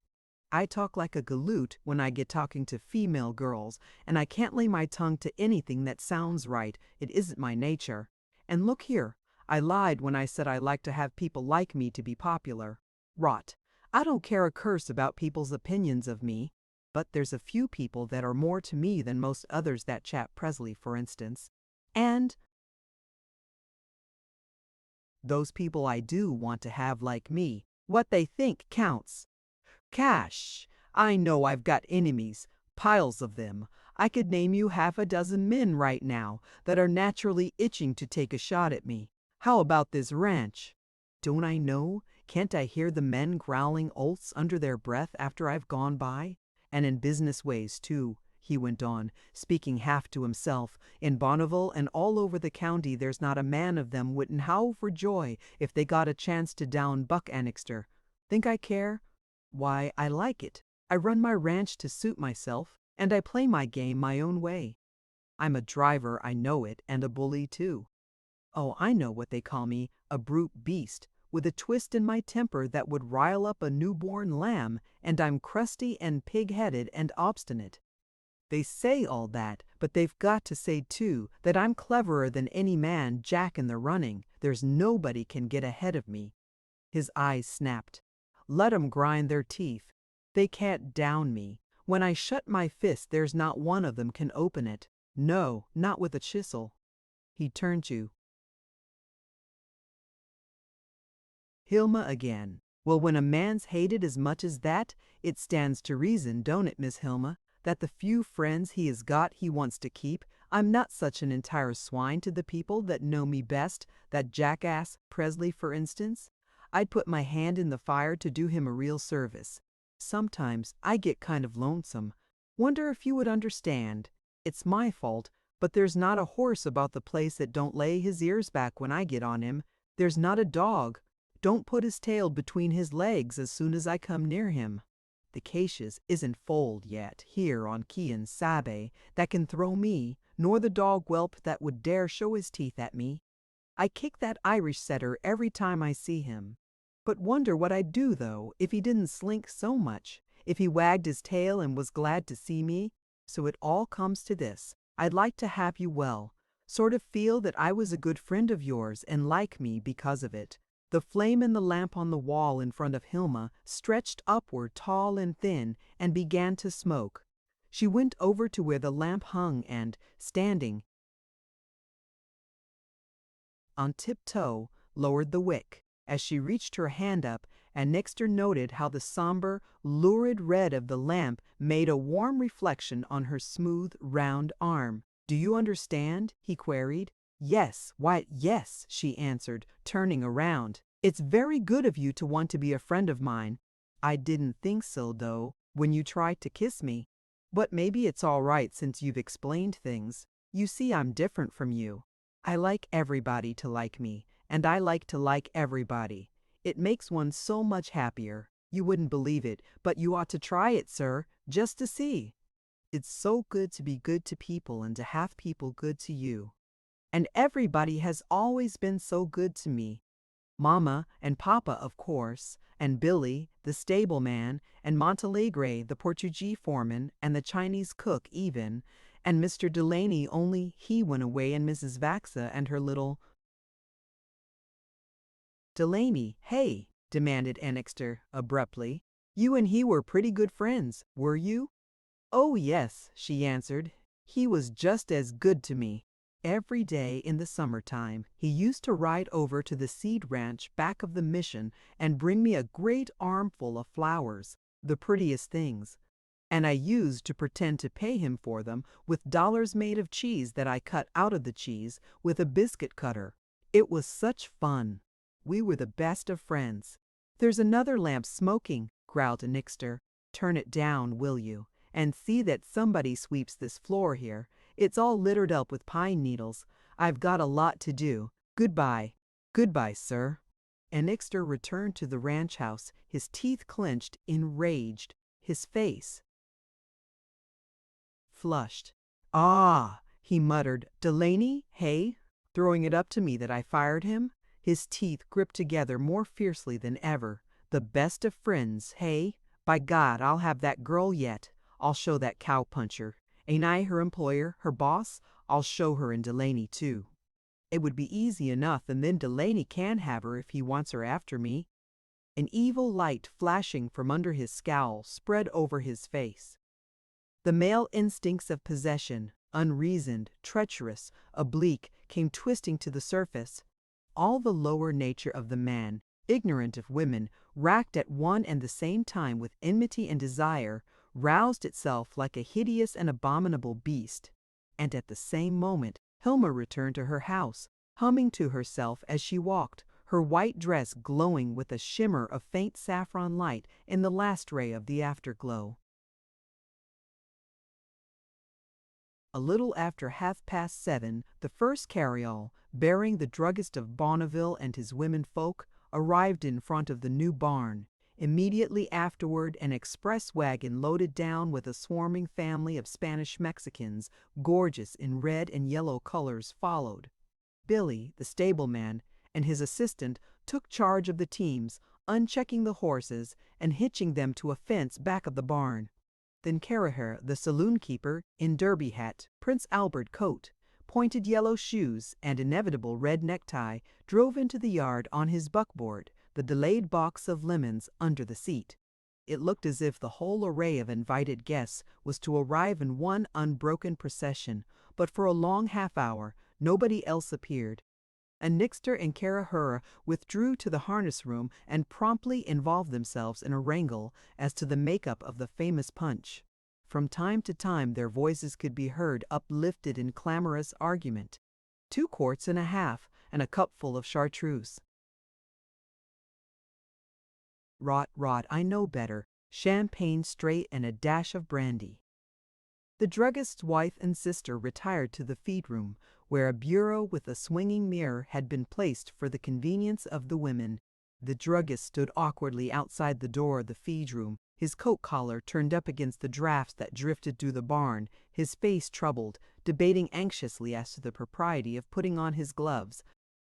I talk like a galoot when I get talking to female girls, and I can't lay my tongue to anything that sounds right. It isn't my nature. And look here, I lied when I said I like to have people like me to be popular. Rot. I don't care a curse about people's opinions of me. But there's a few people that are more to me than most others, that chap Presley, for instance. And those people I do want to have like me. What they think counts. Cash. I know I've got enemies, piles of them. I could name you half a dozen men right now that are naturally itching to take a shot at me. How about this ranch? Don't I know? Can't I hear the men growling oaths under their breath after I've gone by? And in business ways, too," he went on, speaking half to himself. "In Bonneville and all over the county there's not a man of them wouldn't howl for joy if they got a chance to down Buck Annixter. Think I care? Why, I like it. I run my ranch to suit myself, and I play my game my own way. I'm a driver, I know it, and a bully too. Oh, I know what they call me, a brute beast, with a twist in my temper that would rile up a newborn lamb, and I'm crusty and pig-headed and obstinate. They say all that, but they've got to say, too, that I'm cleverer than any man jack in the running. There's nobody can get ahead of me." His eyes snapped. "Let 'em grind their teeth. They can't down me. When I shut my fist, there's not one of them can open it. No, not with a chisel." He turned to Hilma again. "Well, when a man's hated as much as that, it stands to reason, don't it, Miss Hilma, that the few friends he has got he wants to keep. I'm not such an entire swine to the people that know me best, that jackass Presley, for instance. I'd put my hand in the fire to do him a real service. Sometimes I get kind of lonesome. Wonder if you would understand. It's my fault, but there's not a horse about the place that don't lay his ears back when I get on him. There's not a dog don't put his tail between his legs as soon as I come near him. The caches isn't foaled yet here on Quien Sabe that can throw me, nor the dog whelp that would dare show his teeth at me. I kick that Irish setter every time I see him. But wonder what I'd do, though, if he didn't slink so much, if he wagged his tail and was glad to see me. So it all comes to this. I'd like to have you well, sort of feel that I was a good friend of yours and like me because of it. The flame in the lamp on the wall in front of Hilma stretched upward tall and thin and began to smoke. She went over to where the lamp hung and, standing on tiptoe, lowered the wick. As she reached her hand up, and Nixter noted how the somber, lurid red of the lamp made a warm reflection on her smooth, round arm. "Do you understand?" he queried. "Yes, why, yes," she answered, turning around. "It's very good of you to want to be a friend of mine. I didn't think so, though, when you tried to kiss me. But maybe it's all right since you've explained things. You see, I'm different from you. I like everybody to like me, and I like to like everybody. It makes one so much happier. You wouldn't believe it, but you ought to try it, sir, just to see. It's so good to be good to people and to have people good to you. And everybody has always been so good to me. Mama and Papa, of course, and Billy, the stableman, and Montalegre, the Portuguese foreman, and the Chinese cook even, and Mr. Delaney, only he went away, and Mrs. Vaxa and her little..." "Delaney, hey," demanded Annixter abruptly. "You and he were pretty good friends, were you?" "Oh, yes," she answered. "He was just as good to me. Every day in the summertime, he used to ride over to the seed ranch back of the mission and bring me a great armful of flowers, the prettiest things. And I used to pretend to pay him for them with dollars made of cheese that I cut out of the cheese with a biscuit cutter. It was such fun. We were the best of friends." "There's another lamp smoking," growled Nixter. "Turn it down, will you? And see that somebody sweeps this floor here. It's all littered up with pine needles. I've got a lot to do. Goodbye." "Goodbye, sir." Annixter returned to the ranch house, his teeth clenched, enraged, his face flushed. "Ah," he muttered. "Delaney, hey? Throwing it up to me that I fired him?" His teeth gripped together more fiercely than ever. "The best of friends, hey? By God, I'll have that girl yet. I'll show that cowpuncher. Ain't I her employer, her boss? I'll show her and Delaney, too. It would be easy enough, and then Delaney can have her if he wants her after me." An evil light flashing from under his scowl spread over his face. The male instincts of possession, unreasoned, treacherous, oblique, came twisting to the surface. All the lower nature of the man, ignorant of women, racked at one and the same time with enmity and desire, roused itself like a hideous and abominable beast. And at the same moment, Hilma returned to her house, humming to herself as she walked, her white dress glowing with a shimmer of faint saffron light in the last ray of the afterglow. A little after 7:30, the first carryall, bearing the druggist of Bonneville and his women folk, arrived in front of the new barn. Immediately afterward, an express wagon loaded down with a swarming family of Spanish Mexicans, gorgeous in red and yellow colors, followed. Billy, the stableman, and his assistant took charge of the teams, unchecking the horses and hitching them to a fence back of the barn. Then Caraher, the saloon keeper, in derby hat, Prince Albert coat, pointed yellow shoes, and inevitable red necktie, drove into the yard on his buckboard, the delayed box of lemons under the seat. It looked as if the whole array of invited guests was to arrive in one unbroken procession, but for a long half-hour nobody else appeared. And Nixter and Carahura withdrew to the harness room and promptly involved themselves in a wrangle as to the makeup of the famous punch. From time to time their voices could be heard uplifted in clamorous argument. 2 quarts and a half, and a cupful of chartreuse. Rot, rot, I know better. Champagne straight and a dash of brandy. The druggist's wife and sister retired to the feed room, where a bureau with a swinging mirror had been placed for the convenience of the women. The druggist stood awkwardly outside the door of the feed room, his coat collar turned up against the drafts that drifted through the barn, his face troubled, debating anxiously as to the propriety of putting on his gloves.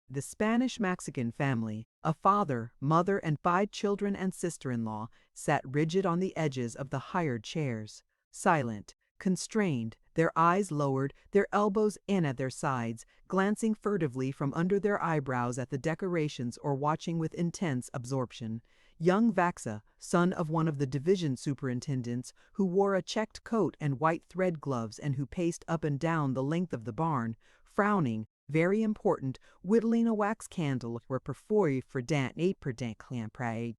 The Spanish-Mexican family, a father, mother, and 5 children and sister-in-law, sat rigid on the edges of the hired chairs, silent, constrained, their eyes lowered, their elbows in at their sides, glancing furtively from under their eyebrows at the decorations or watching with intense absorption. Young Vaxa, son of one of the division superintendents, who wore a checked coat and white thread gloves and who paced up and down the length of the barn, frowning, very important, whittling a wax candle where perfoy for dant 8% clamprade.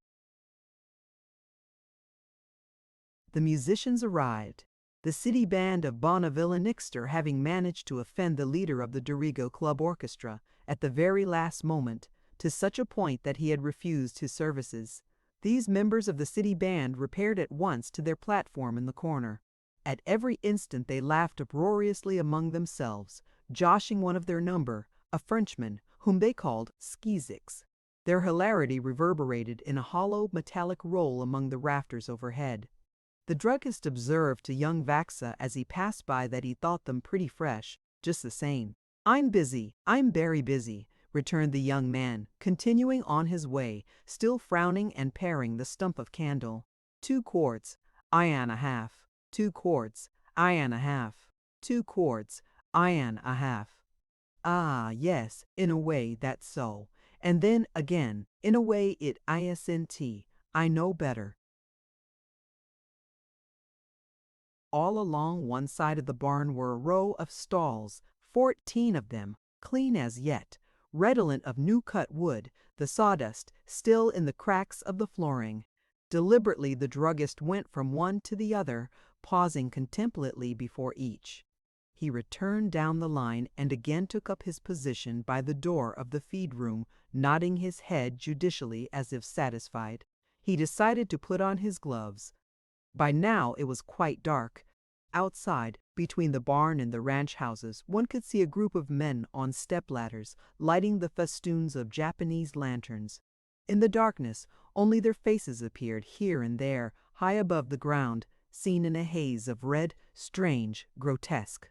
The musicians arrived, the city band of Bonneville and Nixter having managed to offend the leader of the Dorrigo Club Orchestra at the very last moment, to such a point that he had refused his services. These members of the city band repaired at once to their platform in the corner. At every instant they laughed uproariously among themselves, joshing one of their number, a Frenchman, whom they called Skizix. Their hilarity reverberated in a hollow metallic roll among the rafters overhead. The druggist observed to young Vaxa as he passed by that he thought them pretty fresh, just the same. I'm very busy, returned the young man, continuing on his way, still frowning and paring the stump of candle. 2 quarts, I and a half. 2 quarts, I and a half. 2 quarts, I and a half. Ah, yes, in a way that's so. And then again, in a way it isn't. I know better. All along one side of the barn were a row of stalls, 14 of them, clean as yet, redolent of new-cut wood, the sawdust still in the cracks of the flooring. Deliberately the druggist went from one to the other, pausing contemplatively before each. He returned down the line and again took up his position by the door of the feed room, nodding his head judicially as if satisfied. He decided to put on his gloves. By now it was quite dark. Outside, between the barn and the ranch houses, one could see a group of men on step-ladders, lighting the festoons of Japanese lanterns. In the darkness, only their faces appeared here and there, high above the ground, seen in a haze of red, strange, grotesque.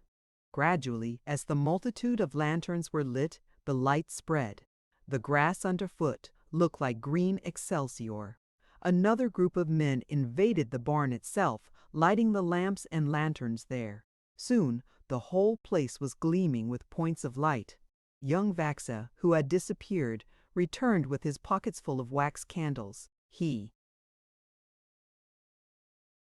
Gradually, as the multitude of lanterns were lit, the light spread. The grass underfoot looked like green excelsior. Another group of men invaded the barn itself, lighting the lamps and lanterns there. Soon, the whole place was gleaming with points of light. Young Vaxa, who had disappeared, returned with his pockets full of wax candles. He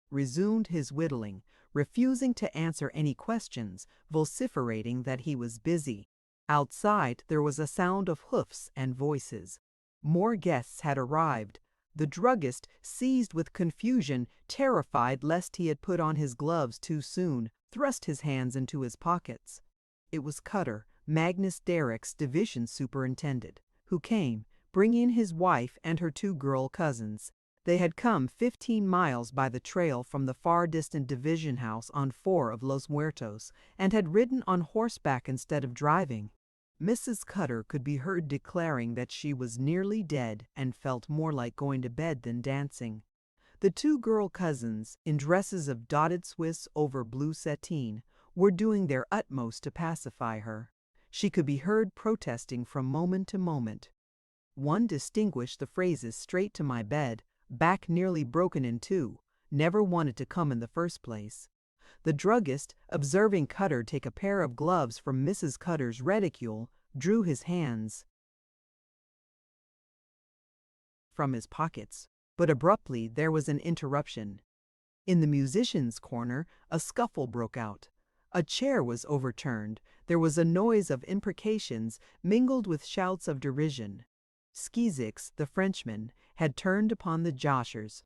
resumed his whittling, refusing to answer any questions, vociferating that he was busy. Outside there was a sound of hoofs and voices. More guests had arrived. The druggist, seized with confusion, terrified lest he had put on his gloves too soon, thrust his hands into his pockets. It was Cutter, Magnus Derrick's division superintendent, who came, bringing his wife and her 2 girl cousins. They had come 15 miles by the trail from the far-distant division house on 4 of Los Muertos, and had ridden on horseback instead of driving. Mrs. Cutter could be heard declaring that she was nearly dead and felt more like going to bed than dancing. The 2 girl cousins, in dresses of dotted Swiss over blue sateen, were doing their utmost to pacify her. She could be heard protesting from moment to moment. One distinguished the phrases "straight to my bed," "back nearly broken in 2, never wanted to come in the first place." The druggist, observing Cutter take a pair of gloves from Mrs. Cutter's reticule, drew his hands from his pockets. But abruptly there was an interruption. In the musicians' corner, a scuffle broke out. A chair was overturned. There was a noise of imprecations mingled with shouts of derision. Skizix, the Frenchman, had turned upon the joshers.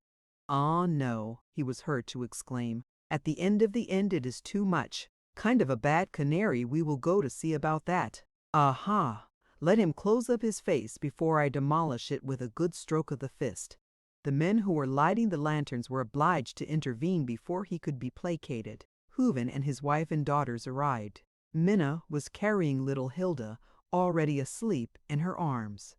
"Ah, no," he was heard to exclaim. At the end of the end it is too much. Kind of a bad canary, we will go to see about that. Aha! Let him close up his face before I demolish it with a good stroke of the fist. The men who were lighting the lanterns were obliged to intervene before he could be placated. Hooven and his wife and daughters arrived. Minna was carrying little Hilda, already asleep, in her arms.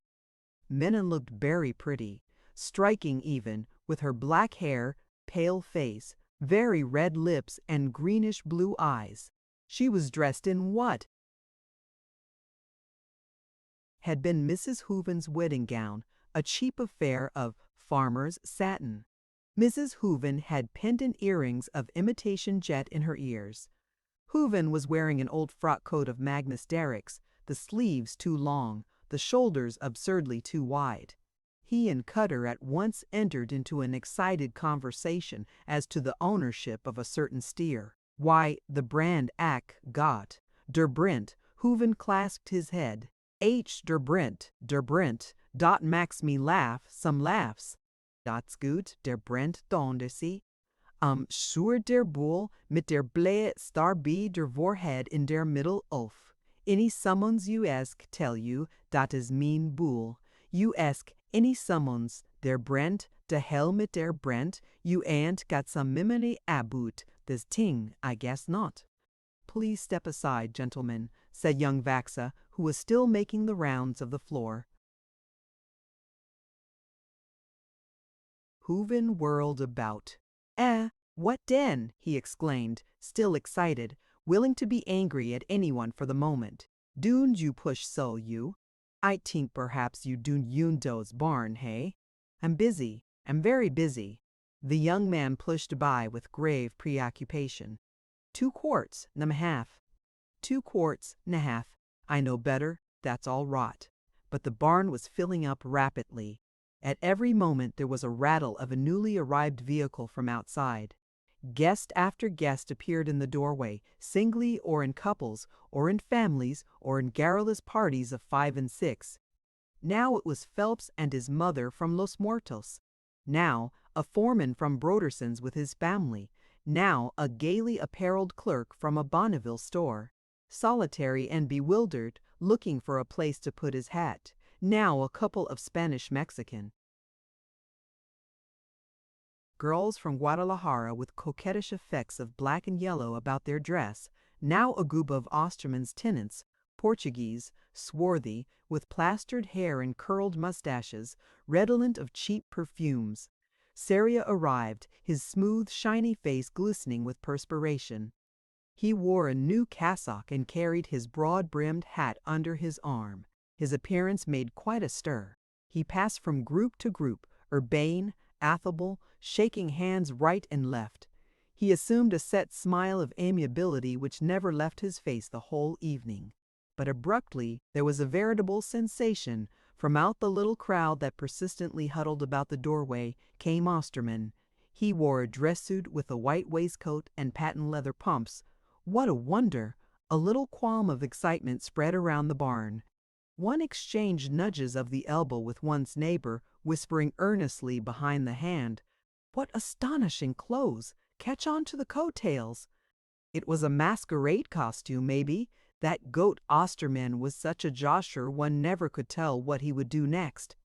Minna looked very pretty, striking even, with her black hair, pale face, very red lips, and greenish-blue eyes. She was dressed in what had been Mrs. Hooven's wedding gown, a cheap affair of farmer's satin. Mrs. Hooven had pendant earrings of imitation jet in her ears. Hooven was wearing an old frock coat of Magnus Derrick's, the sleeves too long, the shoulders absurdly too wide. He and Cutter at once entered into an excited conversation as to the ownership of a certain steer. Why, the brand Ack got. Der Brent, Hooven clasped his head. Der Brent, dot makes me laugh, some laughs. That's gut, der Brent donde sie. Sure der Bull mit der blae star be der Vorhead in der Middle of. Any summons you ask tell you, dat is mean Bull. You ask any summons, der Brent, de hell mit der Brent, you ain't got some miminy about this ting, I guess not. Please step aside, gentlemen, said young Vaxa, who was still making the rounds of the floor. Hooven whirled about. What den? He exclaimed, still excited, willing to be angry at anyone for the moment. Doon you push so you? I think perhaps you doon Yundo's barn, hey? I'm busy. I'm very busy. The young man pushed by with grave preoccupation. 2 quarts, and a half. 2 quarts, and a half. I know better, that's all rot. But the barn was filling up rapidly. At every moment there was a rattle of a newly arrived vehicle from outside. Guest after guest appeared in the doorway, singly or in couples, or in families, or in garrulous parties of 5 and 6. Now it was Phelps and his mother from Los Muertos. Now a foreman from Broderson's with his family. Now a gaily apparelled clerk from a Bonneville store, solitary and bewildered, looking for a place to put his hat. Now a couple of Spanish Mexican girls from Guadalajara with coquettish effects of black and yellow about their dress. Now a group of Osterman's tenants, Portuguese, swarthy, with plastered hair and curled mustaches, redolent of cheap perfumes. Seria arrived, his smooth, shiny face glistening with perspiration. He wore a new cassock and carried his broad-brimmed hat under his arm. His appearance made quite a stir. He passed from group to group, urbane, affable, shaking hands right and left. He assumed a set smile of amiability which never left his face the whole evening. But abruptly there was a veritable sensation. From out the little crowd that persistently huddled about the doorway came Osterman. He wore a dress suit with a white waistcoat and patent leather pumps. What a wonder! A little qualm of excitement spread around the barn. One exchanged nudges of the elbow with one's neighbor, whispering earnestly behind the hand, "What astonishing clothes! Catch on to the coat-tails!" It was a masquerade costume, maybe. That goat Osterman was such a josher one never could tell what he would do next.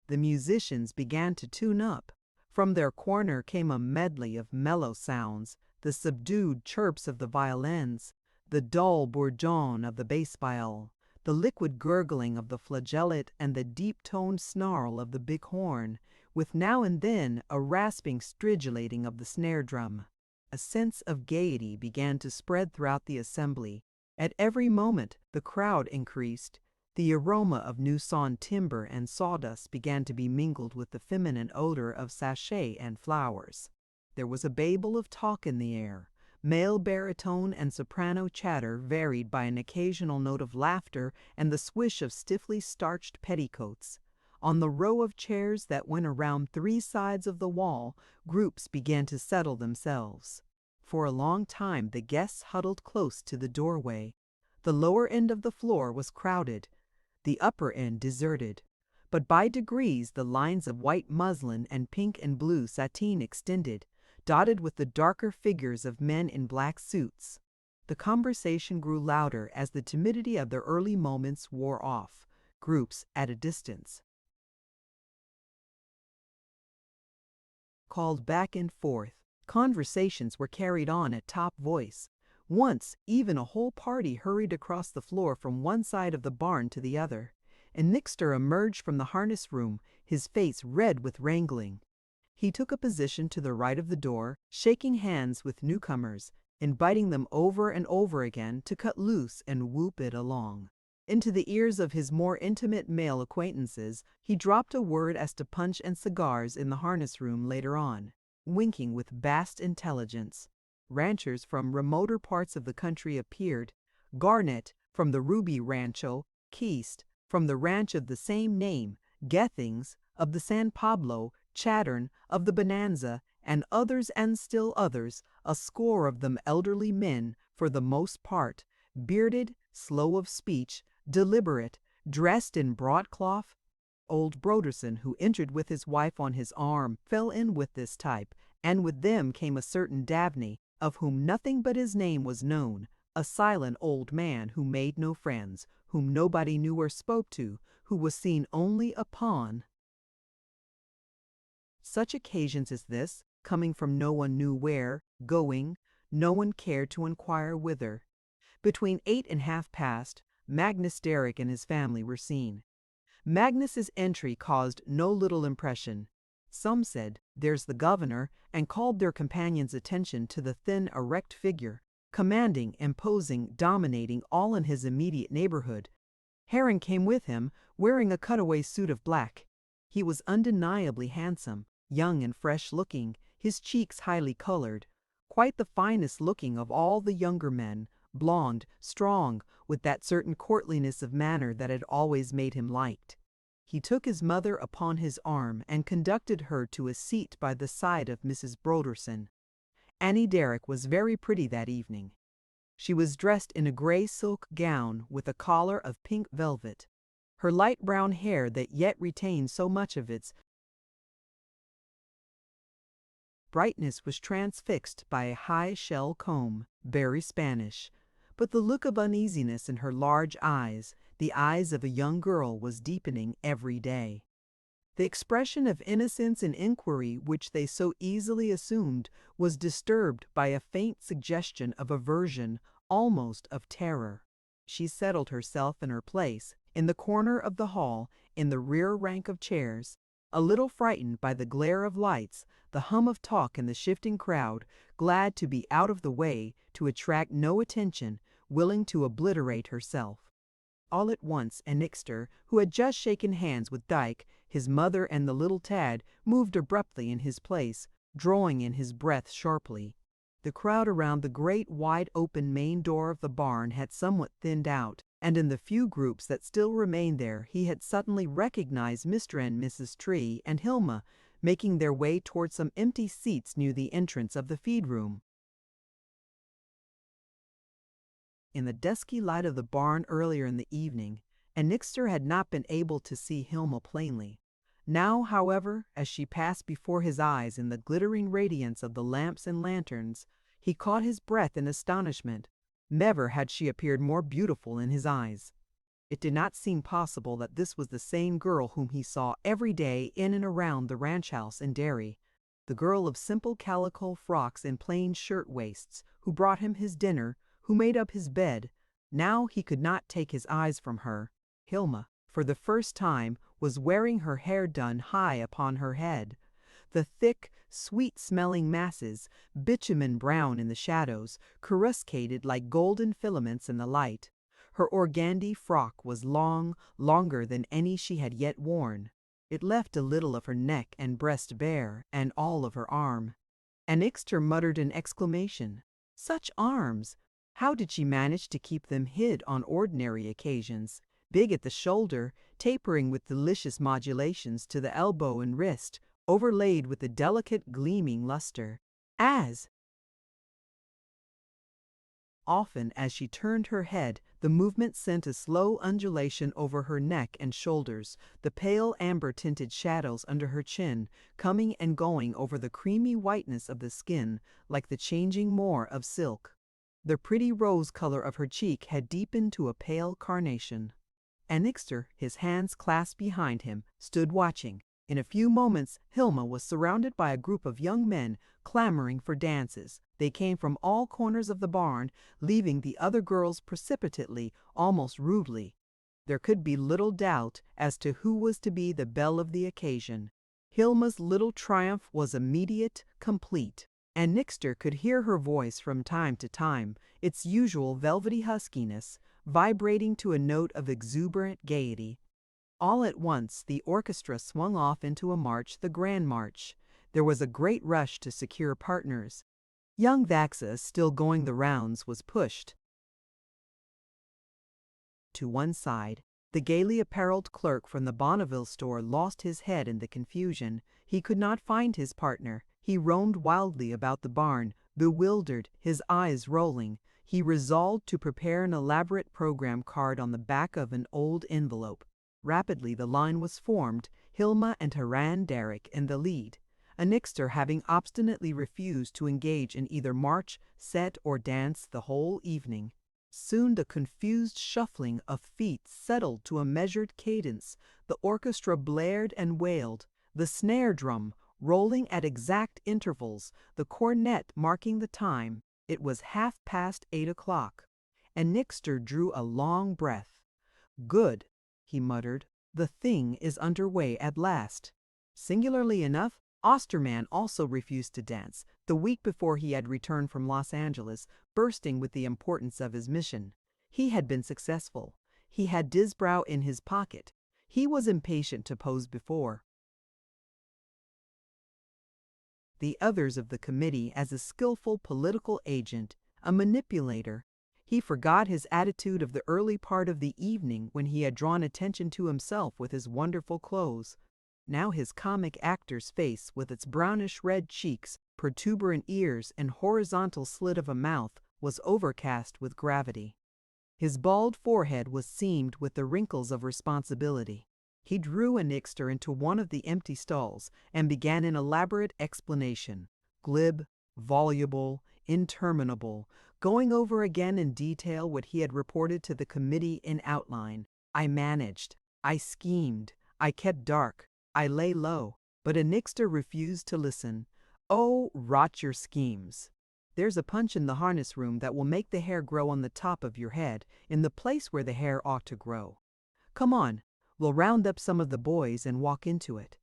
The musicians began to tune up. From their corner came a medley of mellow sounds, the subdued chirps of the violins, the dull bourdon of the bass viol, the liquid gurgling of the flageolet, and the deep-toned snarl of the big horn, with now and then a rasping stridulating of the snare drum. A sense of gaiety began to spread throughout the assembly. At every moment the crowd increased. The aroma of new-sawn timber and sawdust began to be mingled with the feminine odor of sachet and flowers. There was a babel of talk in the air. Male baritone and soprano chatter varied by an occasional note of laughter and the swish of stiffly starched petticoats. On the row of chairs that went around 3 sides of the wall, groups began to settle themselves. For a long time the guests huddled close to the doorway. The lower end of the floor was crowded, the upper end deserted. but by degrees the lines of white muslin and pink and blue sateen extended, dotted with the darker figures of men in black suits. The conversation grew louder as the timidity of their early moments wore off. Groups at a distance called back and forth. Conversations were carried on at top voice. Once, even a whole party hurried across the floor from one side of the barn to the other, and Nixter emerged from the harness room, his face red with wrangling. He took a position to the right of the door, shaking hands with newcomers, inviting them over and over again to cut loose and whoop it along. Into the ears of his more intimate male acquaintances, he dropped a word as to punch and cigars in the harness room later on, winking with vast intelligence. Ranchers from remoter parts of the country appeared. Garnett from the Ruby Rancho, Keast from the ranch of the same name, Gethings of the San Pablo, Chattern of the Bonanza, and others and still others, a score of them elderly men, for the most part, bearded, slow of speech, deliberate, dressed in broadcloth. Old Broderson, who entered with his wife on his arm, fell in with this type, and with them came a certain Dabney, of whom nothing but his name was known, a silent old man who made no friends, whom nobody knew or spoke to, who was seen only upon such occasions as this, coming from no one knew where, going, no one cared to inquire whither. Between 8 and half past, Magnus Derrick and his family were seen. Magnus's entry caused no little impression. Some said, "There's the governor," and called their companions' attention to the thin, erect figure, commanding, imposing, dominating all in his immediate neighborhood. Herring came with him, wearing a cutaway suit of black. He was undeniably handsome, young and fresh-looking, his cheeks highly colored, quite the finest-looking of all the younger men, blond, strong, with that certain courtliness of manner that had always made him liked. He took his mother upon his arm and conducted her to a seat by the side of Mrs. Broderson. Annie Derrick was very pretty that evening. She was dressed in a gray silk gown with a collar of pink velvet. Her light brown hair that yet retained so much of its brightness was transfixed by a high shell comb, very Spanish. But the look of uneasiness in her large eyes, the eyes of a young girl, was deepening every day. The expression of innocence and inquiry which they so easily assumed was disturbed by a faint suggestion of aversion, almost of terror. She settled herself in her place, in the corner of the hall, in the rear rank of chairs, a little frightened by the glare of lights, the hum of talk and the shifting crowd, glad to be out of the way, to attract no attention, willing to obliterate herself. All at once, Annixter, who had just shaken hands with Dyke, his mother, and the little Tad, moved abruptly in his place, drawing in his breath sharply. The crowd around the great wide-open main door of the barn had somewhat thinned out, and in the few groups that still remained there he had suddenly recognized Mr. and Mrs. Tree and Hilma, making their way toward some empty seats near the entrance of the feed-room. In the dusky light of the barn earlier in the evening, Annixter had not been able to see Hilma plainly. Now, however, as she passed before his eyes in the glittering radiance of the lamps and lanterns, he caught his breath in astonishment. Never had she appeared more beautiful in his eyes. It did not seem possible that this was the same girl whom he saw every day in and around the ranch house and dairy, the girl of simple calico frocks and plain shirt-waists, who brought him his dinner, who made up his bed. Now he could not take his eyes from her. Hilma, for the first time, was wearing her hair done high upon her head. The thick, sweet-smelling masses, bitumen brown in the shadows, coruscated like golden filaments in the light. Her organdie frock was long, longer than any she had yet worn. It left a little of her neck and breast bare, and all of her arm. Annixter muttered an exclamation. Such arms! How did she manage to keep them hid on ordinary occasions? Big at the shoulder, tapering with delicious modulations to the elbow and wrist, overlaid with a delicate gleaming luster. As Often, as she turned her head, the movement sent a slow undulation over her neck and shoulders, the pale amber-tinted shadows under her chin coming and going over the creamy whiteness of the skin like the changing moor of silk. The pretty rose color of her cheek had deepened to a pale carnation. Annixter, his hands clasped behind him, stood watching. In a few moments, Hilma was surrounded by a group of young men clamoring for dances. They came from all corners of the barn, leaving the other girls precipitately, almost rudely. There could be little doubt as to who was to be the belle of the occasion. Hilma's little triumph was immediate, complete. Annixter could hear her voice from time to time, its usual velvety huskiness, vibrating to a note of exuberant gaiety. All at once, the orchestra swung off into a march, the Grand March. There was a great rush to secure partners. Young Vaxa, still going the rounds, was pushed to one side. The gaily apparelled clerk from the Bonneville store lost his head in the confusion. He could not find his partner. He roamed wildly about the barn, bewildered, his eyes rolling. He resolved to prepare an elaborate program card on the back of an old envelope. Rapidly the line was formed, Hilma and Haran Derrick in the lead, Annixter having obstinately refused to engage in either march, set, or dance the whole evening. Soon the confused shuffling of feet settled to a measured cadence. The orchestra blared and wailed, the snare drum rolling at exact intervals, the cornet marking the time. It was 8:30. Annixter drew a long breath. "Good," he muttered. "The thing is under way at last." Singularly enough, Osterman also refused to dance, the week before he had returned from Los Angeles, bursting with the importance of his mission. He had been successful. He had Disbrow in his pocket. He was impatient to pose before the others of the committee as a skillful political agent, a manipulator. He forgot his attitude of the early part of the evening when he had drawn attention to himself with his wonderful clothes. Now his comic actor's face, with its brownish-red cheeks, protuberant ears, and horizontal slit of a mouth, was overcast with gravity. His bald forehead was seamed with the wrinkles of responsibility. He drew Annixter into one of the empty stalls and began an elaborate explanation, glib, voluble, interminable, going over again in detail what he had reported to the committee in outline. "I managed. I schemed. I kept dark. I lay low." But Annixter refused to listen. "Oh, rot your schemes. There's a punch in the harness room that will make the hair grow on the top of your head, in the place where the hair ought to grow. Come on, we'll round up some of the boys and walk into it."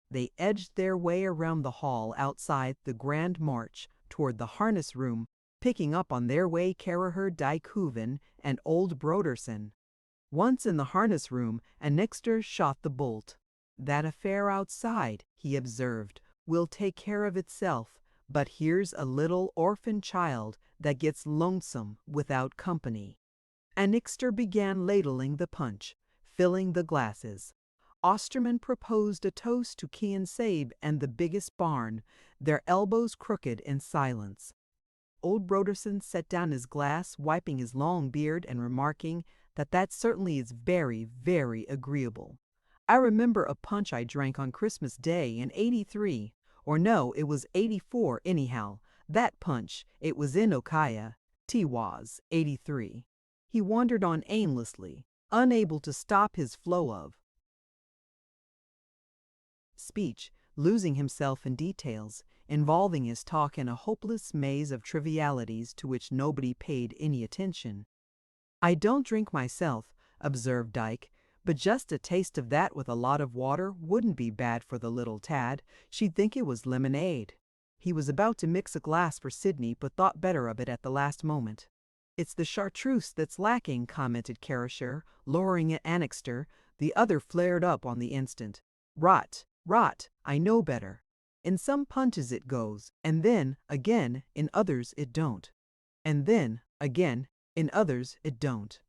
They edged their way around the hall outside the Grand March toward the harness room, picking up on their way Caraher Dijkhoven and old Broderson. Once in the harness room, Annixter shot the bolt. "That affair outside," he observed, "will take care of itself, but here's a little orphan child that gets lonesome without company." Annixter began ladling the punch, filling the glasses. Osterman proposed a toast to Key and Sabe and the biggest barn, their elbows crooked in silence. Old Broderson set down his glass, wiping his long beard and remarking that certainly is very, very agreeable. "I remember a punch I drank on Christmas Day in '83, or no, it was '84 anyhow. That punch, it was in Ukiah. T-was, '83. He wandered on aimlessly, unable to stop his flow of speech, losing himself in details, involving his talk in a hopeless maze of trivialities to which nobody paid any attention. "I don't drink myself," observed Dyke, "but just a taste of that with a lot of water wouldn't be bad for the little tad. She'd think it was lemonade." He was about to mix a glass for Sidney, but thought better of it at the last moment. "It's the chartreuse that's lacking," commented Caraher, lowering at Annixter. The other flared up on the instant. "Rot, rot, I know better. In some punches it goes, and then, again, in others it don't. And then, again, in others it don't."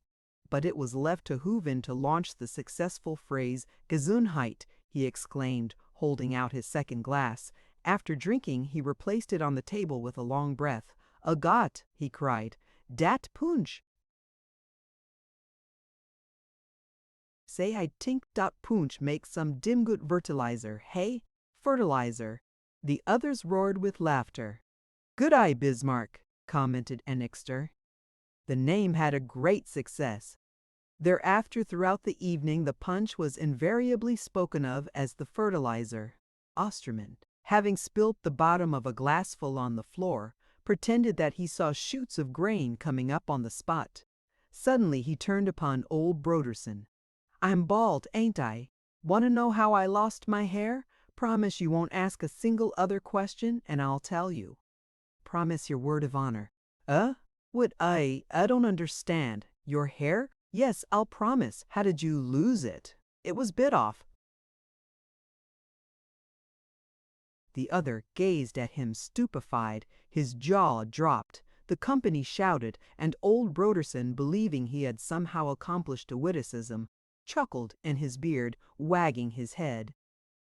But it was left to Hooven to launch the successful phrase, "Gesundheit," he exclaimed, holding out his second glass. After drinking, he replaced it on the table with a long breath. "A Gott," he cried. "Dat punch! Say I tink dat punch makes some dim good fertilizer, hey? Fertilizer." The others roared with laughter. "Good eye, Bismarck," commented Annixter. The name had a great success. Thereafter, throughout the evening, the punch was invariably spoken of as the fertilizer. Osterman, having spilt the bottom of a glassful on the floor, pretended that he saw shoots of grain coming up on the spot. Suddenly he turned upon old Broderson. "I'm bald, ain't I? Want to know how I lost my hair? Promise you won't ask a single other question, and I'll tell you." "Promise your word of honor." What I don't understand. Your hair? Yes, I'll promise. How did you lose it?" "It was bit off." The other gazed at him stupefied. His jaw dropped. The company shouted, and old Broderson, believing he had somehow accomplished a witticism, chuckled in his beard, wagging his head.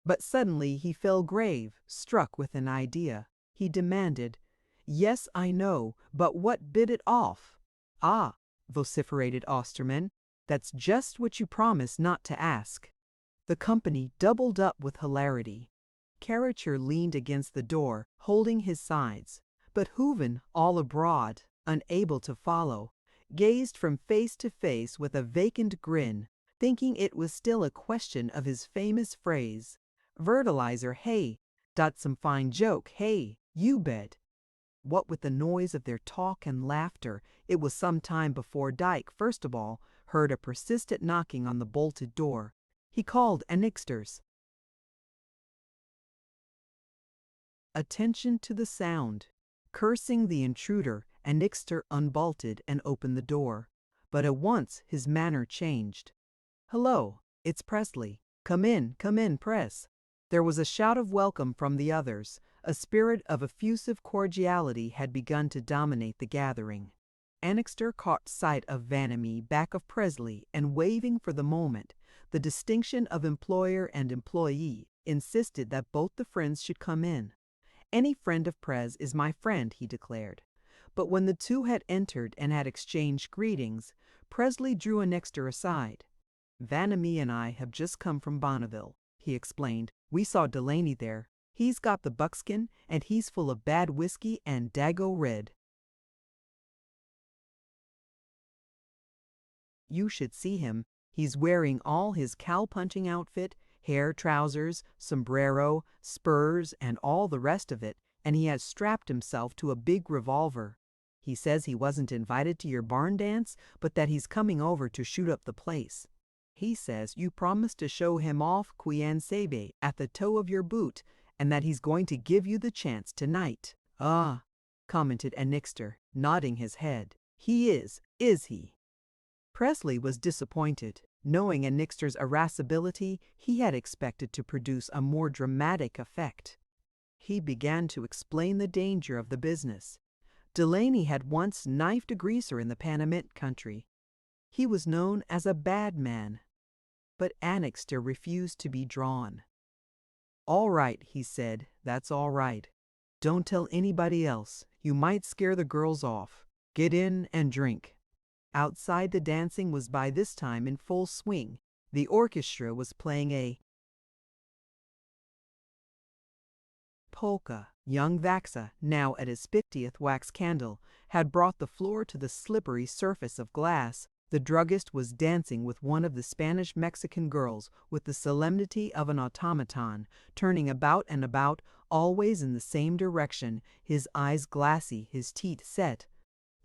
But suddenly he fell grave, struck with an idea. He demanded, "Yes, I know, but what bit it off?" "Ah," vociferated Osterman, "that's just what you promised not to ask." The company doubled up with hilarity. Carricher leaned against the door, holding his sides, but Hooven, all abroad, unable to follow, gazed from face to face with a vacant grin, thinking it was still a question of his famous phrase, "Fertilizer, hey, dot some fine joke, hey, you bet." What with the noise of their talk and laughter, it was some time before Dyke, first of all, heard a persistent knocking on the bolted door. He called Annixter's. Attention to the sound. Cursing the intruder, Annixter unbolted and opened the door. But at once his manner changed. "Hello, it's Presley. Come in, Press." There was a shout of welcome from the others. A spirit of effusive cordiality had begun to dominate the gathering. Annixter caught sight of Vanamee back of Presley, and waving for the moment the distinction of employer and employee, insisted that both the friends should come in. "Any friend of Prez is my friend," he declared. But when the two had entered and had exchanged greetings, Presley drew Annixter aside. "Vanamee and I have just come from Bonneville," he explained. "We saw Delaney there. He's got the buckskin, and he's full of bad whiskey and Dago red. You should see him. He's wearing all his cow-punching outfit, hair, trousers, sombrero, spurs, and all the rest of it, and he has strapped himself to a big revolver. He says he wasn't invited to your barn dance, but that he's coming over to shoot up the place. He says you promised to show him off Quien Sebe at the toe of your boot, and that he's going to give you the chance tonight." "Ah," commented Annixter, nodding his head. "He is he?" Presley was disappointed. Knowing Annixter's irascibility, he had expected to produce a more dramatic effect. He began to explain the danger of the business. Delaney had once knifed a greaser in the Panamint country. He was known as a bad man. But Annixter refused to be drawn. "All right," he said, "that's all right. Don't tell anybody else. You might scare the girls off. Get in and drink." Outside, the dancing was by this time in full swing. The orchestra was playing a polka. Young Vaxa, now at his 50th wax candle, had brought the floor to the slippery surface of glass. The druggist was dancing with one of the Spanish-Mexican girls with the solemnity of an automaton, turning about and about, always in the same direction, his eyes glassy, his teeth set.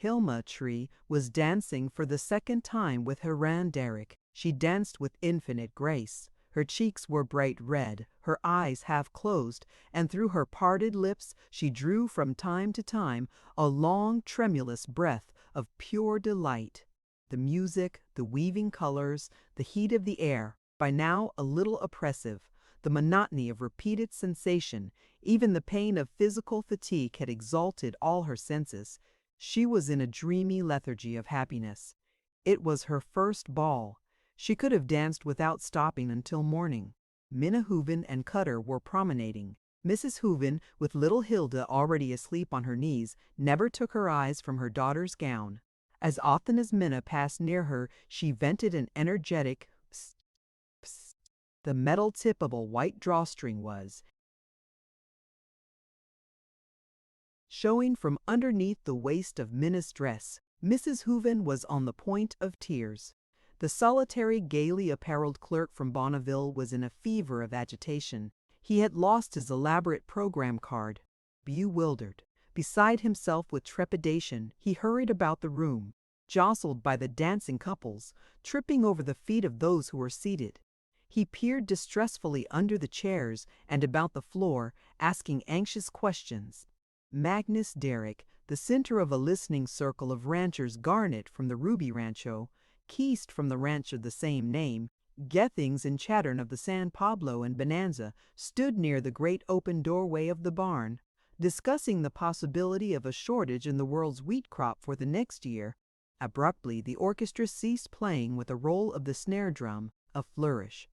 Hilma Tree was dancing for the second time with Haran Derrick. She danced with infinite grace. Her cheeks were bright red, her eyes half closed, and through her parted lips she drew from time to time a long, tremulous breath of pure delight. The music, the weaving colors, the heat of the air, by now a little oppressive, the monotony of repeated sensation, even the pain of physical fatigue had exalted all her senses. She was in a dreamy lethargy of happiness. It was her first ball. She could have danced without stopping until morning. Minna Hooven and Cutter were promenading. Mrs. Hooven, with little Hilda already asleep on her knees, never took her eyes from her daughter's gown. As often as Minna passed near her, she vented an energetic psst, psst. The metal tip of a white drawstring was showing from underneath the waist of Minna's dress. Mrs. Hooven was on the point of tears. The solitary, gaily apparelled clerk from Bonneville was in a fever of agitation. He had lost his elaborate program card. Bewildered, beside himself with trepidation, he hurried about the room, jostled by the dancing couples, tripping over the feet of those who were seated. He peered distressfully under the chairs and about the floor, asking anxious questions. Magnus Derrick, the center of a listening circle of ranchers Garnett from the Ruby Rancho, Keast from the ranch of the same name, Gethings and Chattern of the San Pablo and Bonanza, stood near the great open doorway of the barn, discussing the possibility of a shortage in the world's wheat crop for the next year. Abruptly, the orchestra ceased playing with a roll of the snare drum, a flourish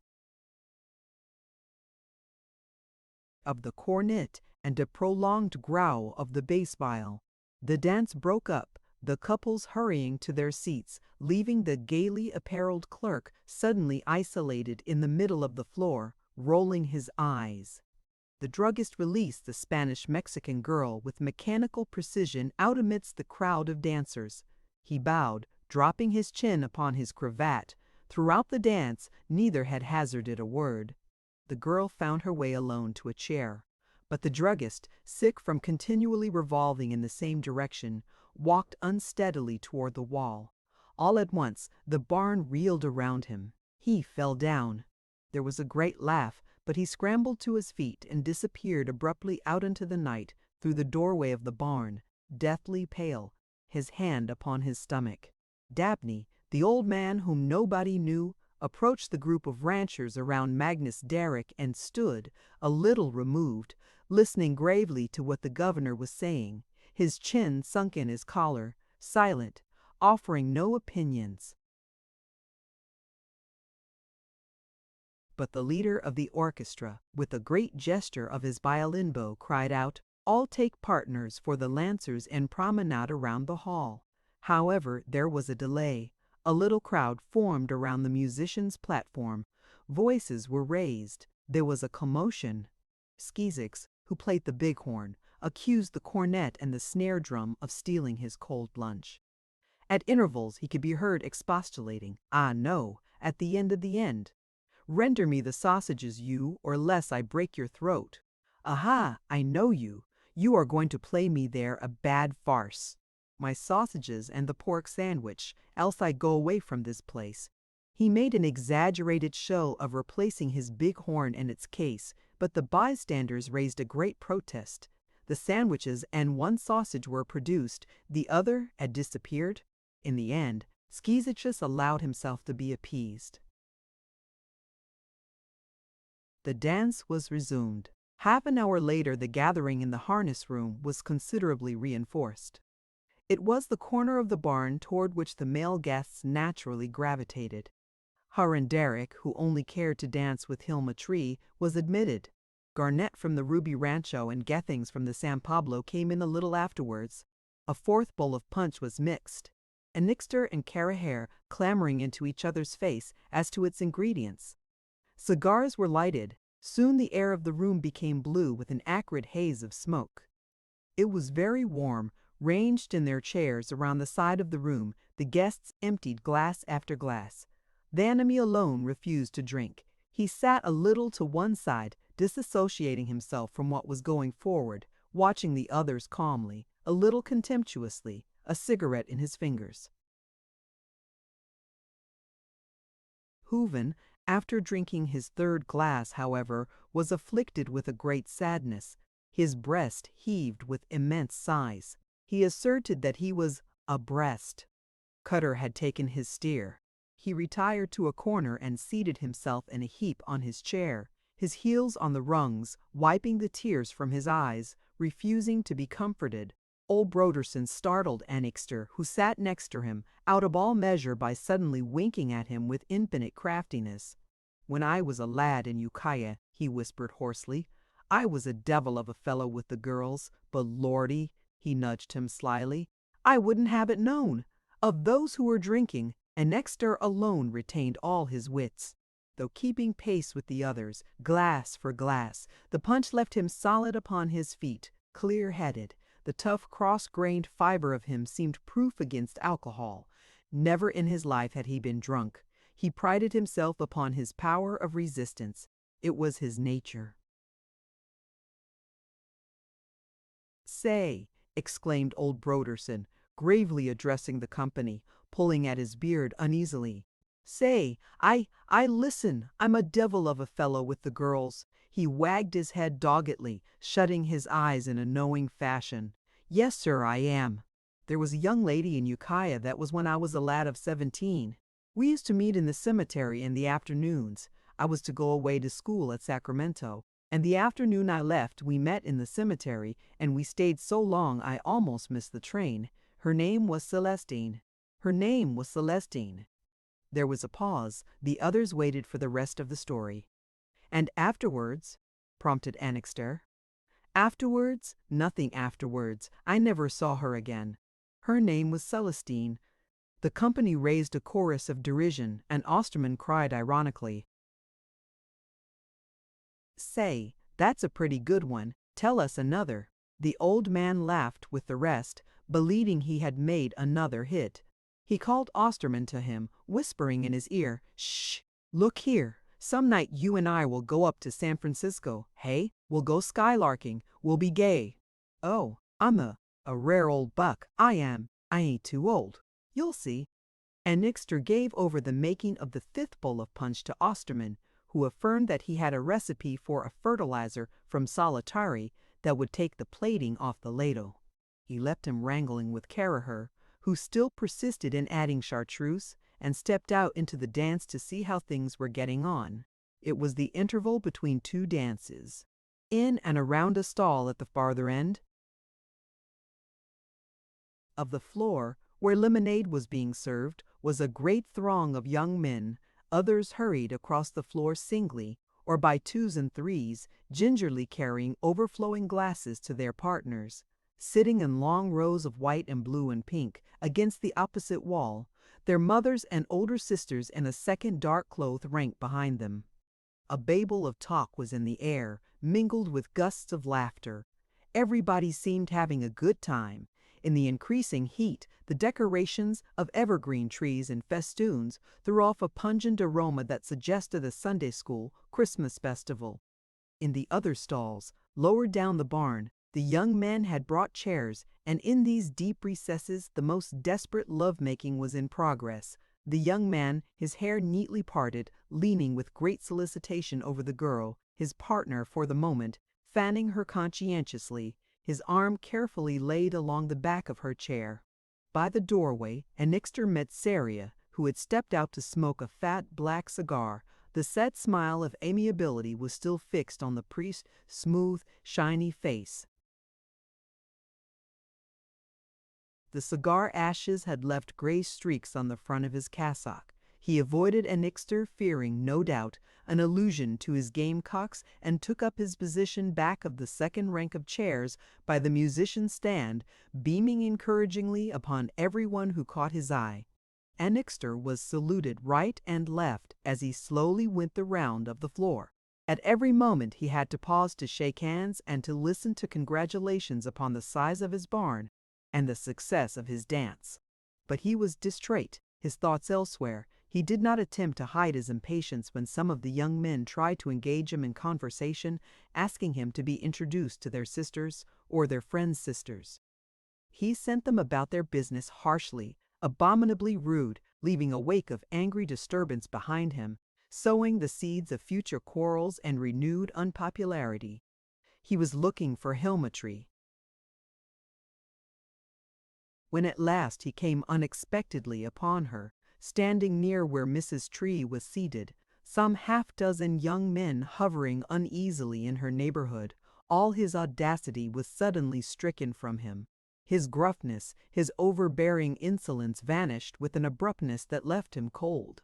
of the cornet, and a prolonged growl of the bass viol. The dance broke up, the couples hurrying to their seats, leaving the gaily apparelled clerk suddenly isolated in the middle of the floor, rolling his eyes. The druggist released the Spanish-Mexican girl with mechanical precision out amidst the crowd of dancers. He bowed, dropping his chin upon his cravat. Throughout the dance, neither had hazarded a word. The girl found her way alone to a chair, but the druggist, sick from continually revolving in the same direction, walked unsteadily toward the wall. All at once, the barn reeled around him. He fell down. There was a great laugh, but he scrambled to his feet and disappeared abruptly out into the night through the doorway of the barn, deathly pale, his hand upon his stomach. Dabney, the old man whom nobody knew, approached the group of ranchers around Magnus Derrick and stood, a little removed, listening gravely to what the governor was saying, his chin sunk in his collar, silent, offering no opinions. But the leader of the orchestra, with a great gesture of his violin bow, cried out, "All take partners for the lancers and promenade around the hall." However, there was a delay. A little crowd formed around the musicians' platform. Voices were raised. There was a commotion. Skeezix, who played the bighorn, accused the cornet and the snare drum of stealing his cold lunch. At intervals he could be heard expostulating, "Ah, no," at the end of the end. "Render me the sausages, you, or less I break your throat." "Aha, I know you. You are going to play me there a bad farce." "My sausages and the pork sandwich, else I go away from this place." He made an exaggerated show of replacing his bighorn in its case, but the bystanders raised a great protest. The sandwiches and one sausage were produced, the other had disappeared. In the end, Skeezicus allowed himself to be appeased. The dance was resumed. Half an hour later, the gathering in the harness room was considerably reinforced. It was the corner of the barn toward which the male guests naturally gravitated. Huron Derrick, who only cared to dance with Hilma Tree, was admitted. Garnett from the Ruby Rancho and Gethings from the San Pablo came in a little afterwards. A fourth bowl of punch was mixed, Annixter and Caraher clamoring into each other's face as to its ingredients. Cigars were lighted. Soon the air of the room became blue with an acrid haze of smoke. It was very warm. Ranged in their chairs around the side of the room, the guests emptied glass after glass. Vanamee alone refused to drink. He sat a little to one side, disassociating himself from what was going forward, watching the others calmly, a little contemptuously, a cigarette in his fingers. Hooven, after drinking his third glass, however, was afflicted with a great sadness. His breast heaved with immense sighs. He asserted that he was abreast. Cutter had taken his steer. He retired to a corner and seated himself in a heap on his chair, his heels on the rungs, wiping the tears from his eyes, refusing to be comforted. Old Broderson startled Annixter, who sat next to him, out of all measure by suddenly winking at him with infinite craftiness. "When I was a lad in Ukiah," he whispered hoarsely, I was a devil of a fellow with the girls, but lordy, he nudged him slyly, I wouldn't have it known. Of those who were drinking, Annixter alone retained all his wits. Though keeping pace with the others, glass for glass, the punch left him solid upon his feet, clear-headed. The tough, cross-grained fiber of him seemed proof against alcohol. Never in his life had he been drunk. He prided himself upon his power of resistance. It was his nature. "Say," exclaimed old Broderson, gravely addressing the company, pulling at his beard uneasily. "Say, listen, I'm a devil of a fellow with the girls." He wagged his head doggedly, shutting his eyes in a knowing fashion. "Yes, sir, I am. There was a young lady in Ukiah that was when I was a lad of 17. We used to meet in the cemetery in the afternoons. I was to go away to school at Sacramento, and the afternoon I left we met in the cemetery, and we stayed so long I almost missed the train. Her name was Celestine. Her name was Celestine." There was a pause. The others waited for the rest of the story. "And afterwards?" prompted Annixter. "Afterwards? Nothing afterwards. I never saw her again. Her name was Celestine." The company raised a chorus of derision, and Osterman cried ironically, "Say, that's a pretty good one. Tell us another." The old man laughed with the rest, believing he had made another hit. He called Osterman to him, whispering in his ear, "Shh! Look here. Some night you and I will go up to San Francisco, hey? We'll go skylarking. We'll be gay." "Oh, I'm a rare old buck. I am. I ain't too old. You'll see." Annixter gave over the making of the fifth bowl of punch to Osterman, who affirmed that he had a recipe for a fertilizer from Solitari that would take the plating off the ladle. He left him wrangling with Caraher, who still persisted in adding chartreuse, and stepped out into the dance to see how things were getting on. It was the interval between two dances. In and around a stall at the farther end of the floor, where lemonade was being served, was a great throng of young men. Others hurried across the floor singly, or by twos and threes, gingerly carrying overflowing glasses to their partners. Sitting in long rows of white and blue and pink against the opposite wall, their mothers and older sisters in a second dark-clothed rank behind them. A babel of talk was in the air, mingled with gusts of laughter. Everybody seemed having a good time. In the increasing heat, the decorations of evergreen trees and festoons threw off a pungent aroma that suggested a Sunday school Christmas festival. In the other stalls, lower down the barn, the young men had brought chairs, and in these deep recesses the most desperate love-making was in progress. The young man, his hair neatly parted, leaning with great solicitation over the girl, his partner for the moment, fanning her conscientiously, his arm carefully laid along the back of her chair. By the doorway, Annixter met Saria, who had stepped out to smoke a fat black cigar. The set smile of amiability was still fixed on the priest's smooth, shiny face. The cigar ashes had left gray streaks on the front of his cassock. He avoided Annixter, fearing, no doubt, an allusion to his gamecocks, and took up his position back of the second rank of chairs by the musician's stand, beaming encouragingly upon everyone who caught his eye. Annixter was saluted right and left as he slowly went the round of the floor. At every moment he had to pause to shake hands and to listen to congratulations upon the size of his barn and the success of his dance. But he was distrait, his thoughts elsewhere. He did not attempt to hide his impatience when some of the young men tried to engage him in conversation, asking him to be introduced to their sisters or their friends' sisters. He sent them about their business harshly, abominably rude, leaving a wake of angry disturbance behind him, sowing the seeds of future quarrels and renewed unpopularity. He was looking for Helmetry. When at last he came unexpectedly upon her, standing near where Mrs. Tree was seated, some half-dozen young men hovering uneasily in her neighborhood, all his audacity was suddenly stricken from him. His gruffness, his overbearing insolence vanished with an abruptness that left him cold.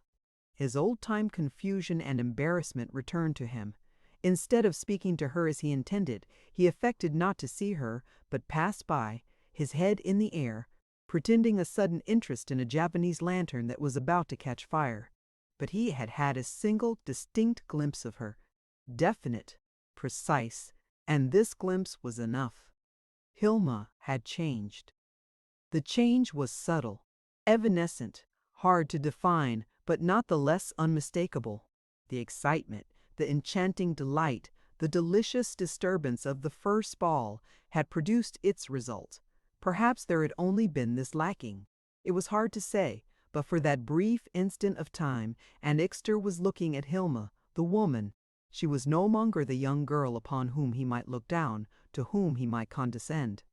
His old-time confusion and embarrassment returned to him. Instead of speaking to her as he intended, he affected not to see her, but passed by, his head in the air, pretending a sudden interest in a Japanese lantern that was about to catch fire. But he had had a single distinct glimpse of her, definite, precise, and this glimpse was enough. Hilma had changed. The change was subtle, evanescent, hard to define, but not the less unmistakable. The excitement, the enchanting delight, the delicious disturbance of the first ball had produced its result. Perhaps there had only been this lacking. It was hard to say, but for that brief instant of time, Annixter was looking at Hilma, the woman. She was no longer the young girl upon whom he might look down, to whom he might condescend,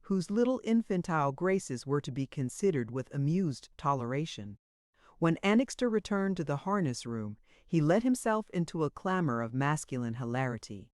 whose little infantile graces were to be considered with amused toleration. When Annixter returned to the harness room, he let himself into a clamor of masculine hilarity.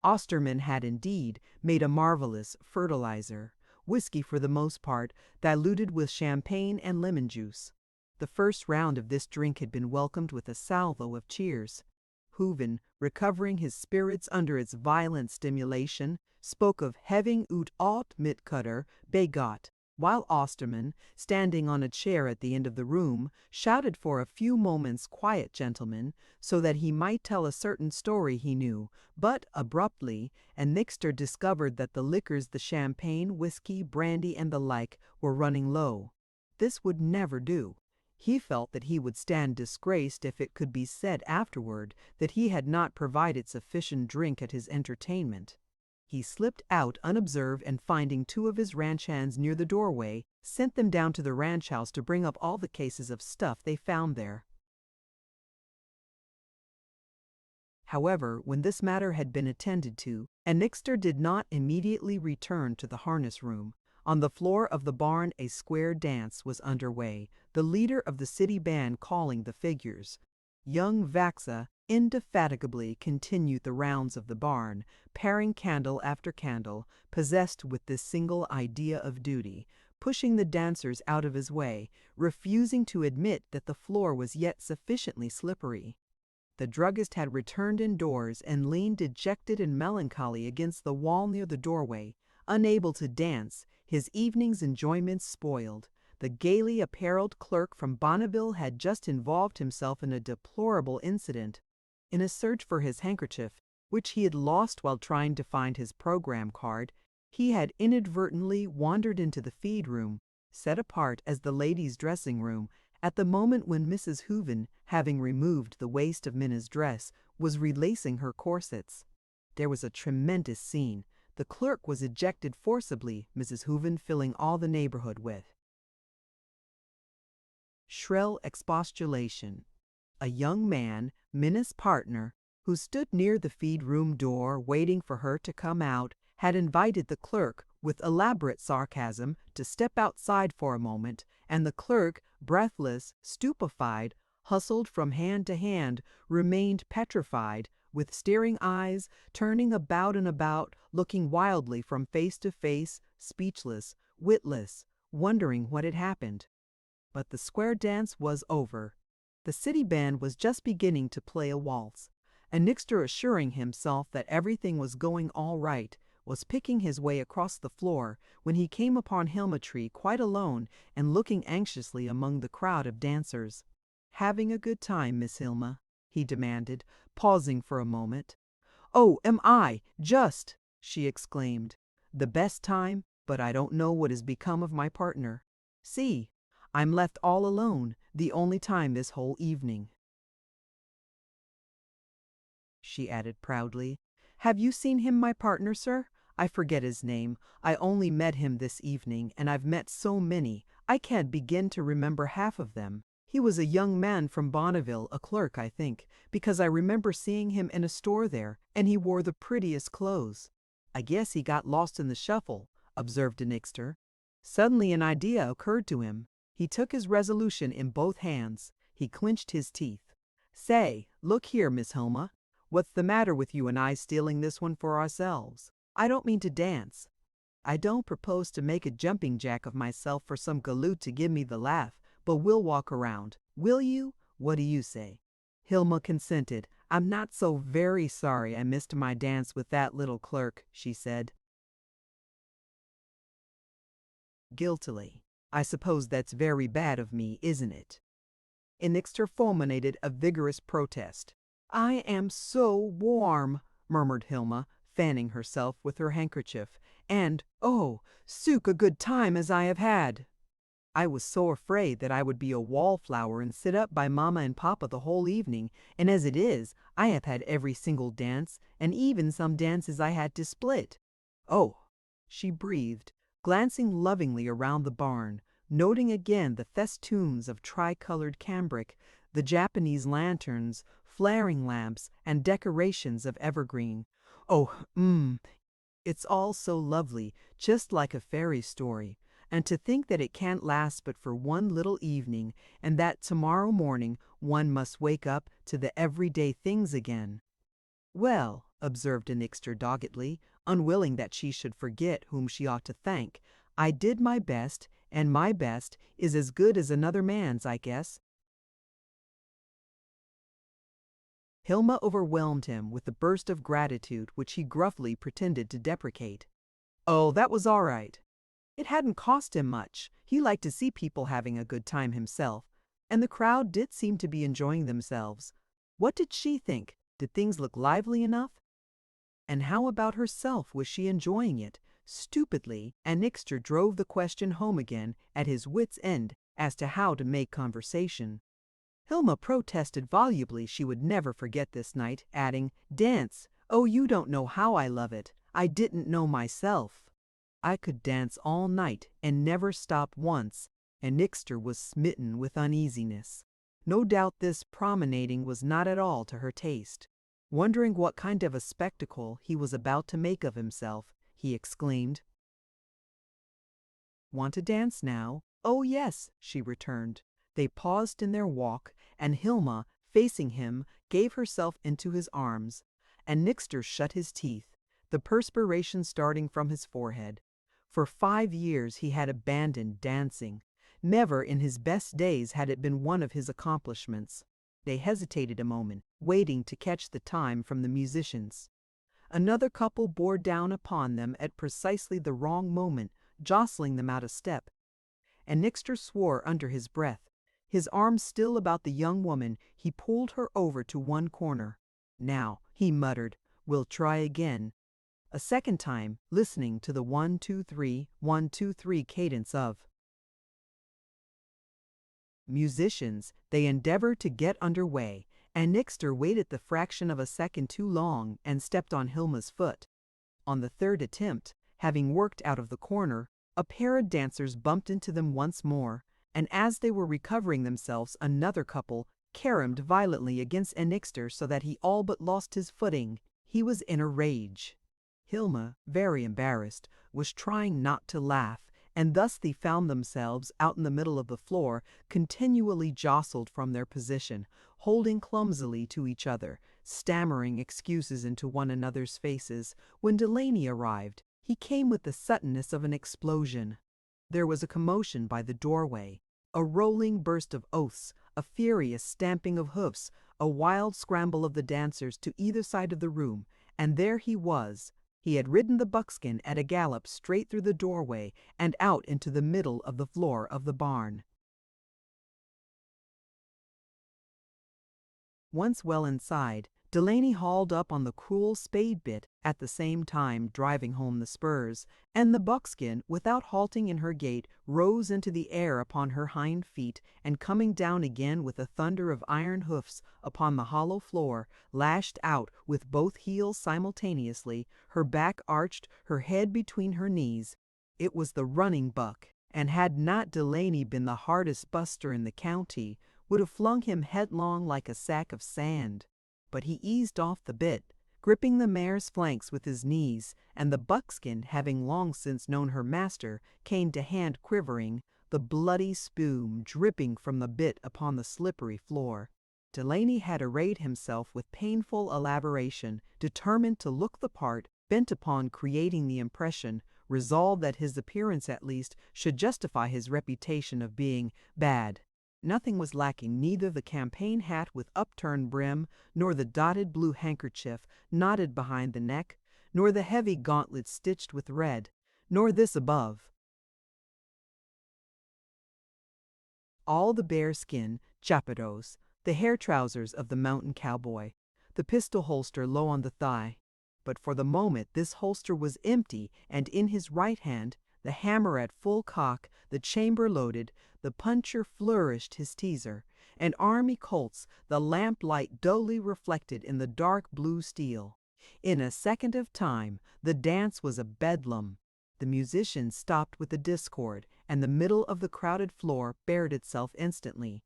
Osterman had indeed made a marvelous fertilizer, whiskey for the most part, diluted with champagne and lemon juice. The first round of this drink had been welcomed with a salvo of cheers. Hooven, recovering his spirits under its violent stimulation, spoke of having ut alt mitcutter begot, while Osterman, standing on a chair at the end of the room, shouted for a few moments quiet, gentlemen, so that he might tell a certain story he knew, but abruptly, Annixter discovered that the liquors, the champagne, whiskey, brandy, and the like, were running low. This would never do. He felt that he would stand disgraced if it could be said afterward that he had not provided sufficient drink at his entertainment. He slipped out unobserved and finding two of his ranch hands near the doorway, sent them down to the ranch house to bring up all the cases of stuff they found there. However, when this matter had been attended to, Annixter did not immediately return to the harness room. On the floor of the barn a square dance was under way, the leader of the city band calling the figures. Young Vaxa indefatigably continued the rounds of the barn, paring candle after candle, possessed with this single idea of duty, pushing the dancers out of his way, refusing to admit that the floor was yet sufficiently slippery. The druggist had returned indoors and leaned dejected and melancholy against the wall near the doorway, unable to dance, his evening's enjoyments spoiled. The gaily apparelled clerk from Bonneville had just involved himself in a deplorable incident. In a search for his handkerchief, which he had lost while trying to find his program card, he had inadvertently wandered into the feed room, set apart as the ladies' dressing room, at the moment when Mrs. Hooven, having removed the waist of Minna's dress, was relacing her corsets. There was a tremendous scene. The clerk was ejected forcibly, Mrs. Hooven filling all the neighborhood with shrill expostulation. A young man, Minna's partner, who stood near the feed-room door waiting for her to come out, had invited the clerk, with elaborate sarcasm, to step outside for a moment, and the clerk, breathless, stupefied, hustled from hand to hand, remained petrified, with staring eyes, turning about and about, looking wildly from face to face, speechless, witless, wondering what had happened. But the square dance was over. The city band was just beginning to play a waltz. Annixter, assuring himself that everything was going all right, was picking his way across the floor when he came upon Hilma quite alone and looking anxiously among the crowd of dancers. "Having a good time, Miss Hilma?" he demanded, pausing for a moment. "Oh, am I? Just!" she exclaimed. "The best time, but I don't know what has become of my partner. See, I'm left all alone, the only time this whole evening." She added proudly, "Have you seen him, my partner, sir? I forget his name. I only met him this evening, and I've met so many, I can't begin to remember half of them. He was a young man from Bonneville, a clerk, I think, because I remember seeing him in a store there, and he wore the prettiest clothes." "I guess he got lost in the shuffle," observed Annixter. Suddenly an idea occurred to him. He took his resolution in both hands. He clenched his teeth. "Say, look here, Miss Hilma. What's the matter with you and I stealing this one for ourselves? I don't mean to dance. I don't propose to make a jumping jack of myself for some galoot to give me the laugh, but we'll walk around. Will you? What do you say?" Hilma consented. I'm not so very sorry I missed my dance with that little clerk, she said guiltily. I suppose that's very bad of me, isn't it? Enixter fulminated a vigorous protest. I am so warm, murmured Hilma, fanning herself with her handkerchief, and, oh, sook a good time as I have had. I was so afraid that I would be a wallflower and sit up by Mama and Papa the whole evening, and as it is, I have had every single dance, and even some dances I had to split. Oh, she breathed, glancing lovingly around the barn, noting again the festoons of tricolored cambric, the Japanese lanterns, flaring lamps, and decorations of evergreen. Oh, it's all so lovely, just like a fairy story. And to think that it can't last but for one little evening, and that tomorrow morning one must wake up to the everyday things again. Well, observed Enixter doggedly, unwilling that she should forget whom she ought to thank, I did my best, and my best is as good as another man's, I guess. Hilma overwhelmed him with a burst of gratitude which he gruffly pretended to deprecate. Oh, that was all right. It hadn't cost him much. He liked to see people having a good time himself, and the crowd did seem to be enjoying themselves. What did she think? Did things look lively enough? And how about herself? Was she enjoying it? Stupidly, Enixter drove the question home again, at his wit's end as to how to make conversation. Hilma protested volubly she would never forget this night, adding, "Dance! Oh, you don't know how I love it. I didn't know myself." I could dance all night and never stop once, and Enixter was smitten with uneasiness. No doubt this promenading was not at all to her taste. Wondering what kind of a spectacle he was about to make of himself, he exclaimed, "Want to dance now?" "Oh, yes," she returned. They paused in their walk, and Hilma, facing him, gave herself into his arms, and Enixter shut his teeth, the perspiration starting from his forehead. For 5 years he had abandoned dancing. Never in his best days had it been one of his accomplishments. They hesitated a moment, waiting to catch the time from the musicians. Another couple bore down upon them at precisely the wrong moment, jostling them out of step. And Enixter swore under his breath. His arm still about the young woman, he pulled her over to one corner. "Now," he muttered, "we'll try again." A second time, listening to the 1-2-3, 1-2-3 cadence of musicians, they endeavored to get under way, and Enixter waited the fraction of a second too long and stepped on Hilma's foot. On the third attempt, having worked out of the corner, a pair of dancers bumped into them once more, and as they were recovering themselves, another couple caromed violently against Enixter so that he all but lost his footing. He was in a rage. Hilma, very embarrassed, was trying not to laugh, and thus they found themselves out in the middle of the floor, continually jostled from their position, holding clumsily to each other, stammering excuses into one another's faces. When Delaney arrived, he came with the suddenness of an explosion. There was a commotion by the doorway, a rolling burst of oaths, a furious stamping of hoofs, a wild scramble of the dancers to either side of the room, and there he was. He had ridden the buckskin at a gallop straight through the doorway and out into the middle of the floor of the barn. Once well inside, Delaney hauled up on the cruel spade bit, at the same time driving home the spurs, and the buckskin, without halting in her gait, rose into the air upon her hind feet, and coming down again with a thunder of iron hoofs upon the hollow floor, lashed out with both heels simultaneously, her back arched, her head between her knees. It was the running buck, and had not Delaney been the hardest buster in the county, would have flung him headlong like a sack of sand. But he eased off the bit, gripping the mare's flanks with his knees, and the buckskin, having long since known her master, came to hand quivering, the bloody spume dripping from the bit upon the slippery floor. Delaney had arrayed himself with painful elaboration, determined to look the part, bent upon creating the impression, resolved that his appearance at least should justify his reputation of being bad. Nothing was lacking, neither the campaign hat with upturned brim, nor the dotted blue handkerchief knotted behind the neck, nor the heavy gauntlet stitched with red, nor this above. All the bearskin chaperos, the hair trousers of the mountain cowboy, the pistol holster low on the thigh. But for the moment this holster was empty, and in his right hand, the hammer at full cock, the chamber loaded, the puncher flourished his teaser, and Army Colts, the lamplight dully reflected in the dark blue steel. In a second of time, the dance was a bedlam. The musicians stopped with a discord, and the middle of the crowded floor bared itself instantly.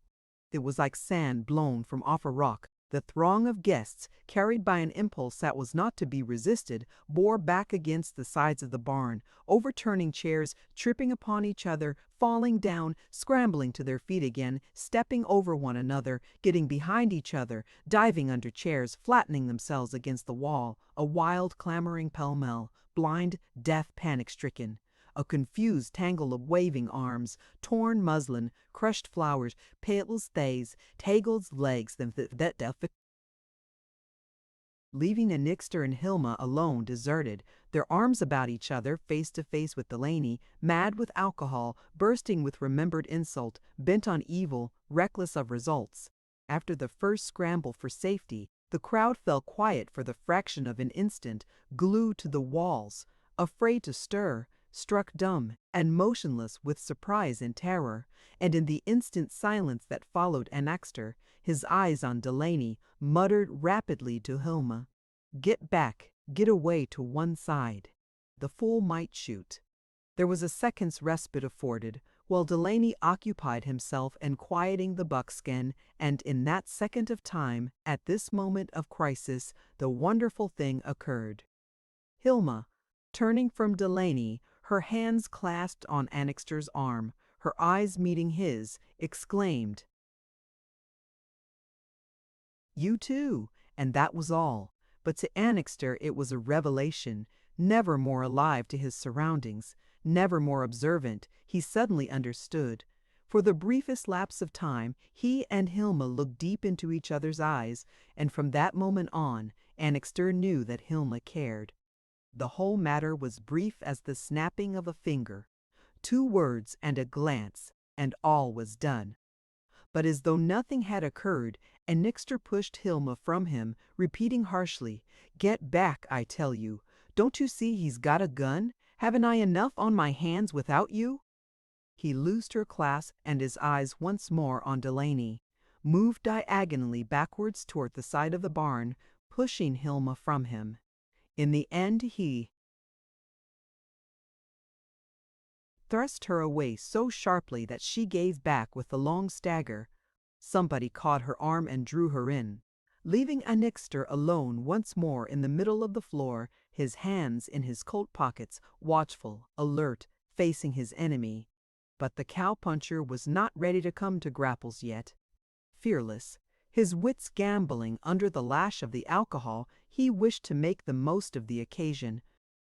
It was like sand blown from off a rock. The throng of guests, carried by an impulse that was not to be resisted, bore back against the sides of the barn, overturning chairs, tripping upon each other, falling down, scrambling to their feet again, stepping over one another, getting behind each other, diving under chairs, flattening themselves against the wall, a wild, clamoring pell-mell, blind, deaf, panic-stricken. A confused tangle of waving arms, torn muslin, crushed flowers, petals, stays, tangled legs, leaving Annixter and Hilma alone, deserted, their arms about each other, face to face with Delaney, mad with alcohol, bursting with remembered insult, bent on evil, reckless of results. After the first scramble for safety, the crowd fell quiet for the fraction of an instant, glued to the walls, afraid to stir, struck dumb and motionless with surprise and terror, and in the instant silence that followed Annixter, his eyes on Delaney, muttered rapidly to Hilma, "Get back, get away to one side." The fool might shoot. There was a second's respite afforded, while Delaney occupied himself in quieting the buckskin, and in that second of time, at this moment of crisis, the wonderful thing occurred. Hilma, turning from Delaney, her hands clasped on Annixter's arm, her eyes meeting his, exclaimed, "You too!" And that was all. But to Annixter it was a revelation. Never more alive to his surroundings, never more observant, he suddenly understood. For the briefest lapse of time, he and Hilma looked deep into each other's eyes, and from that moment on, Annixter knew that Hilma cared. The whole matter was brief as the snapping of a finger. 2 words and a glance, and all was done. But as though nothing had occurred, Annixter pushed Hilma from him, repeating harshly, "Get back, I tell you. Don't you see he's got a gun? Haven't I enough on my hands without you?" He loosed her clasp, and his eyes once more on Delaney, moved diagonally backwards toward the side of the barn, pushing Hilma from him. In the end he thrust her away so sharply that she gave back with a long stagger. Somebody caught her arm and drew her in, leaving Annixter alone once more in the middle of the floor, his hands in his coat pockets, watchful, alert, facing his enemy. But the cowpuncher was not ready to come to grapples yet. Fearless, his wits gambling under the lash of the alcohol, he wished to make the most of the occasion,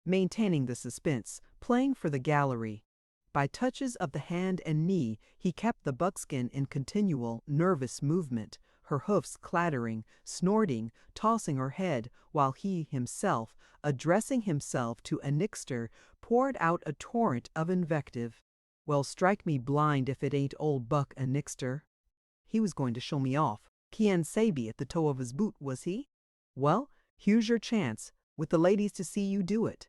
maintaining the suspense, playing for the gallery. By touches of the hand and knee, he kept the buckskin in continual, nervous movement, her hoofs clattering, snorting, tossing her head, while he himself, addressing himself to Annixter, poured out a torrent of invective. "Well, strike me blind if it ain't old Buck Annixter. He was going to show me off. Quien sabe at the toe of his boot, was he? Well, here's your chance, with the ladies to see you do it.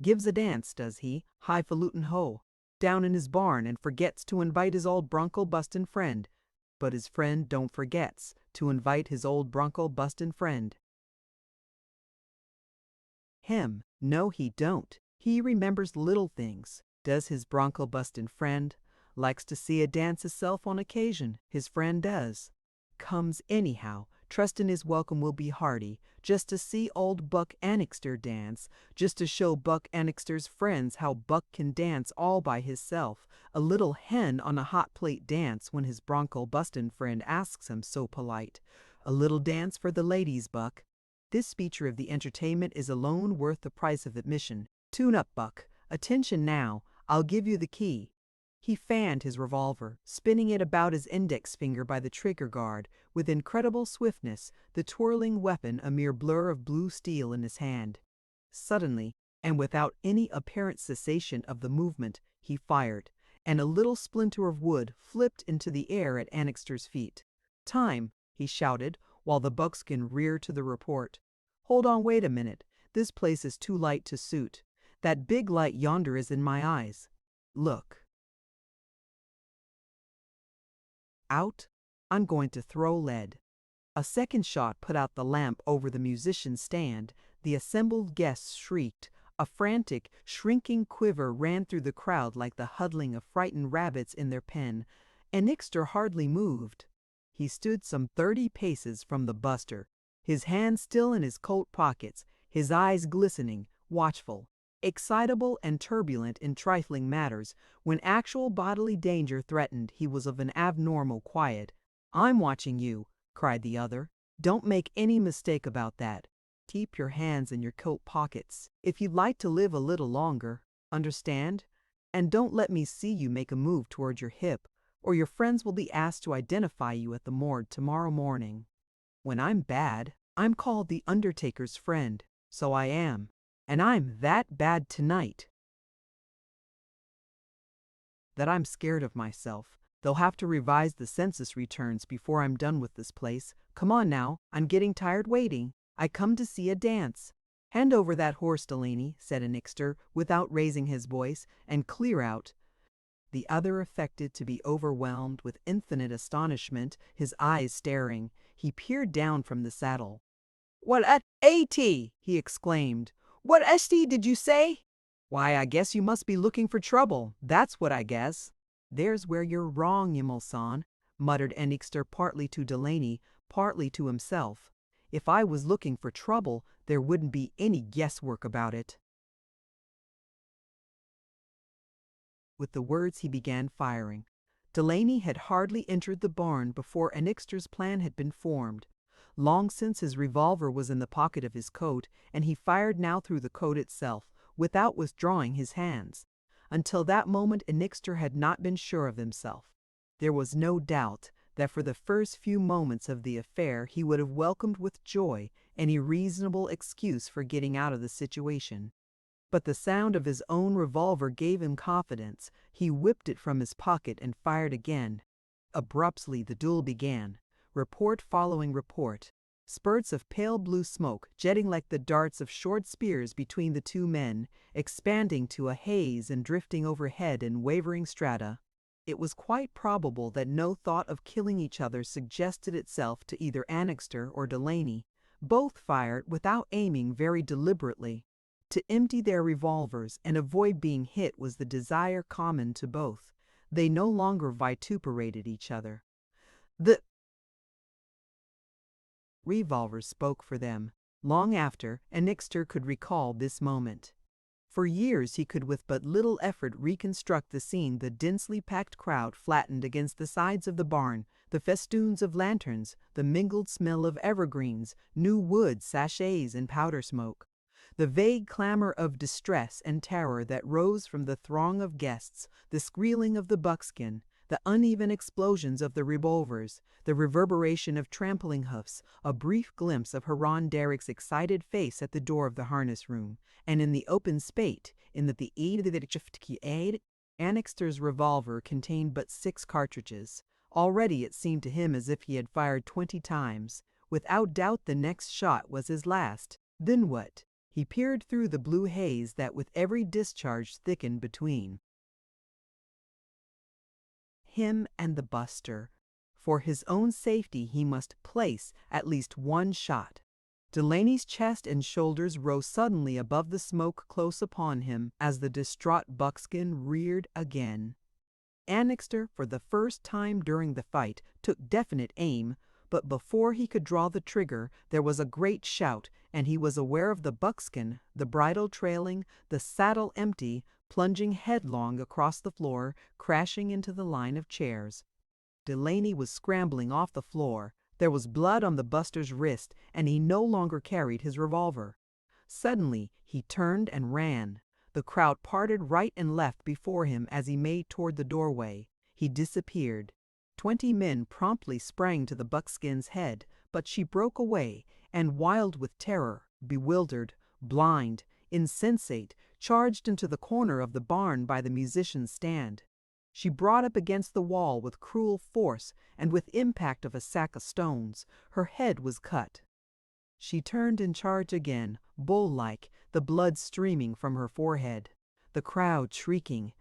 Gives a dance, does he, highfalutin ho, down in his barn, and forgets to invite his old bronco-bustin' friend. But his friend don't forgets to invite his old bronco-bustin' friend. Him, no he don't. He remembers little things, does his bronco-bustin' friend. Likes to see a dance hisself on occasion, his friend does. Comes anyhow, trustin' his welcome will be hearty, just to see old Buck Annixter dance, just to show Buck Annixter's friends how Buck can dance all by hisself, a little hen on a hot plate dance when his bronco-bustin' friend asks him so polite. A little dance for the ladies, Buck. This feature of the entertainment is alone worth the price of admission. Tune up, Buck. Attention now, I'll give you the key." He fanned his revolver, spinning it about his index finger by the trigger guard, with incredible swiftness, the twirling weapon a mere blur of blue steel in his hand. Suddenly, and without any apparent cessation of the movement, he fired, and a little splinter of wood flipped into the air at Annixter's feet. "Time!" he shouted, while the buckskin reared to the report. "Hold on, wait a minute. This place is too light to suit. That big light yonder is in my eyes. Look." Out? I'm going to throw lead. A second shot put out the lamp over the musician's stand. The assembled guests shrieked. A frantic, shrinking quiver ran through the crowd like the huddling of frightened rabbits in their pen. Annixter hardly moved. He stood some 30 paces from the buster, his hands still in his coat pockets, his eyes glistening, watchful, excitable and turbulent in trifling matters. When actual bodily danger threatened, he was of an abnormal quiet. "I'm watching you," cried the other. "Don't make any mistake about that. Keep your hands in your coat pockets, if you'd like to live a little longer. Understand? And don't let me see you make a move toward your hip, or your friends will be asked to identify you at the morgue tomorrow morning. When I'm bad, I'm called the Undertaker's friend, so I am. And I'm that bad tonight that I'm scared of myself. They'll have to revise the census returns before I'm done with this place. Come on now, I'm getting tired waiting. I come to see a dance." "Hand over that horse, Delaney," said Annixter, without raising his voice, "and clear out." The other affected to be overwhelmed with infinite astonishment, his eyes staring. He peered down from the saddle. "What at A.T.?" he exclaimed. "What S.T. did you say?" "Why, I guess you must be looking for trouble. That's what I guess." "There's where you're wrong, Yimel-san," muttered Annixter, partly to Delaney, partly to himself. "If I was looking for trouble, there wouldn't be any guesswork about it." With the words he began firing. Delaney had hardly entered the barn before Annixter's plan had been formed. Long since his revolver was in the pocket of his coat, and he fired now through the coat itself, without withdrawing his hands. Until that moment Annixter had not been sure of himself. There was no doubt that for the first few moments of the affair he would have welcomed with joy any reasonable excuse for getting out of the situation. But the sound of his own revolver gave him confidence. He whipped it from his pocket and fired again. Abruptly the duel began, report following report, spurts of pale blue smoke jetting like the darts of short spears between the two men, expanding to a haze and drifting overhead in wavering strata. It was quite probable that no thought of killing each other suggested itself to either Annixter or Delaney. Both fired without aiming, very deliberately. To empty their revolvers and avoid being hit was the desire common to both. They no longer vituperated each other. The revolver spoke for them. Long after, Annixter could recall this moment. For years he could with but little effort reconstruct the scene: the densely packed crowd flattened against the sides of the barn, the festoons of lanterns, the mingled smell of evergreens, new wood, sachets, and powder smoke. The vague clamor of distress and terror that rose from the throng of guests, the squealing of the buckskin, the uneven explosions of the revolvers, the reverberation of trampling hoofs, a brief glimpse of Haran Derrick's excited face at the door of the harness room, and in the open spate, in that the aid Annixter's revolver contained but 6 cartridges. Already it seemed to him as if he had fired 20 times. Without doubt the next shot was his last. Then what? He peered through the blue haze that with every discharge thickened between him and the buster. For his own safety he must place at least one shot. Delaney's chest and shoulders rose suddenly above the smoke close upon him as the distraught buckskin reared again. Annixter, for the first time during the fight, took definite aim, but before he could draw the trigger there was a great shout, and he was aware of the buckskin, the bridle trailing, the saddle empty, plunging headlong across the floor, crashing into the line of chairs. Delaney was scrambling off the floor. There was blood on the buster's wrist, and he no longer carried his revolver. Suddenly he turned and ran. The crowd parted right and left before him as he made toward the doorway. He disappeared. 20 men promptly sprang to the buckskin's head, but she broke away, and wild with terror, bewildered, blind, insensate, charged into the corner of the barn by the musician's stand. She brought up against the wall with cruel force, and with impact of a sack of stones, her head was cut. She turned and charged again, bull-like, the blood streaming from her forehead. The crowd, shrieking,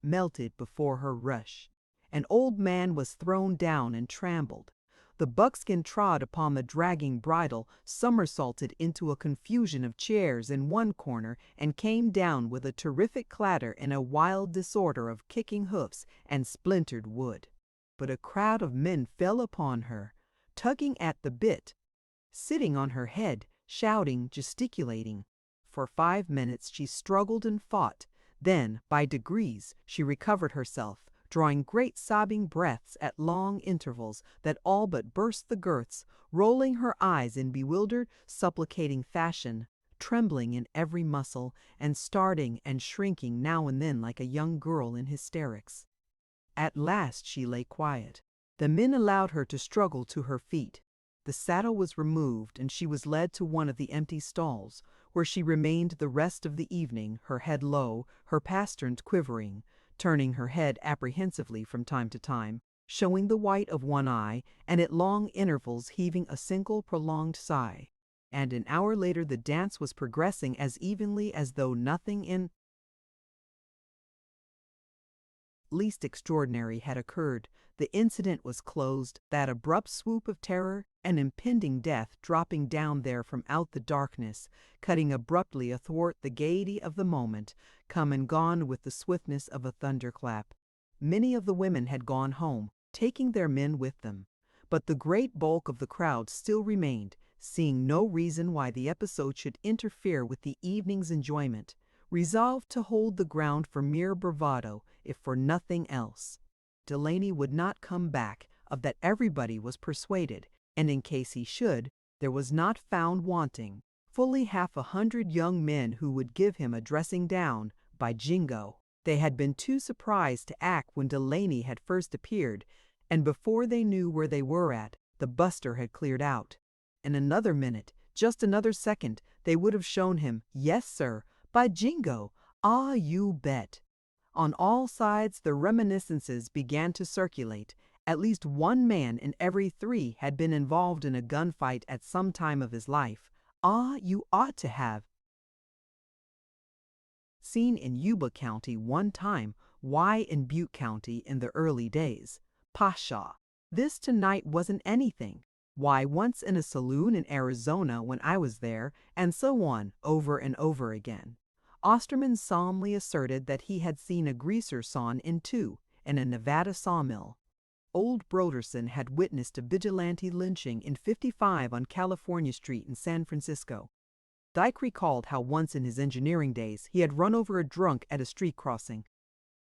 melted before her rush. An old man was thrown down and trampled. The buckskin trod upon the dragging bridle, somersaulted into a confusion of chairs in one corner, and came down with a terrific clatter in a wild disorder of kicking hoofs and splintered wood. But a crowd of men fell upon her, tugging at the bit, sitting on her head, shouting, gesticulating. For 5 minutes she struggled and fought. Then, by degrees, she recovered herself, drawing great sobbing breaths at long intervals that all but burst the girths, rolling her eyes in bewildered, supplicating fashion, trembling in every muscle, and starting and shrinking now and then like a young girl in hysterics. At last she lay quiet. The men allowed her to struggle to her feet. The saddle was removed, and she was led to one of the empty stalls, where she remained the rest of the evening, her head low, her pasterns quivering, turning her head apprehensively from time to time, showing the white of one eye, and at long intervals heaving a single prolonged sigh. And an hour later the dance was progressing as evenly as though nothing in least extraordinary had occurred. The incident was closed, that abrupt swoop of terror and impending death dropping down there from out the darkness, cutting abruptly athwart the gaiety of the moment, come and gone with the swiftness of a thunderclap. Many of the women had gone home, taking their men with them, but the great bulk of the crowd still remained, seeing no reason why the episode should interfere with the evening's enjoyment, resolved to hold the ground for mere bravado, if for nothing else. Delaney would not come back, of that everybody was persuaded, and in case he should, there was not found wanting fully 100 young men who would give him a dressing down. By jingo, they had been too surprised to act when Delaney had first appeared, and before they knew where they were at, the buster had cleared out. In another minute, just another second, they would have shown him, yes, sir, by jingo, ah, you bet. On all sides the reminiscences began to circulate. At least one man in every 3 had been involved in a gunfight at some time of his life. Ah, you ought to have seen in Yuba County one time, why in Butte County in the early days. Pshaw! This tonight wasn't anything. Why, once in a saloon in Arizona when I was there, and so on, over and over again. Osterman solemnly asserted that he had seen a greaser sawn in 2 in a Nevada sawmill. Old Broderson had witnessed a vigilante lynching in '55 on California Street in San Francisco. Dyke recalled how once in his engineering days he had run over a drunk at a street crossing.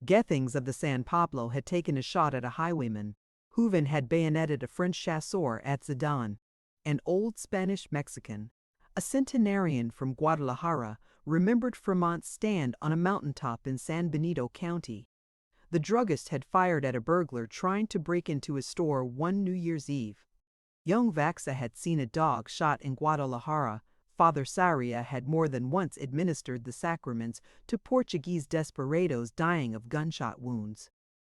Gethings of the San Pablo had taken a shot at a highwayman. Hooven had bayoneted a French chasseur at Sedan. An old Spanish Mexican, a centenarian from Guadalajara, remembered Fremont's stand on a mountaintop in San Benito County. The druggist had fired at a burglar trying to break into his store one New Year's Eve. Young Vaxa had seen a dog shot in Guadalajara. Father Sarria had more than once administered the sacraments to Portuguese desperadoes dying of gunshot wounds.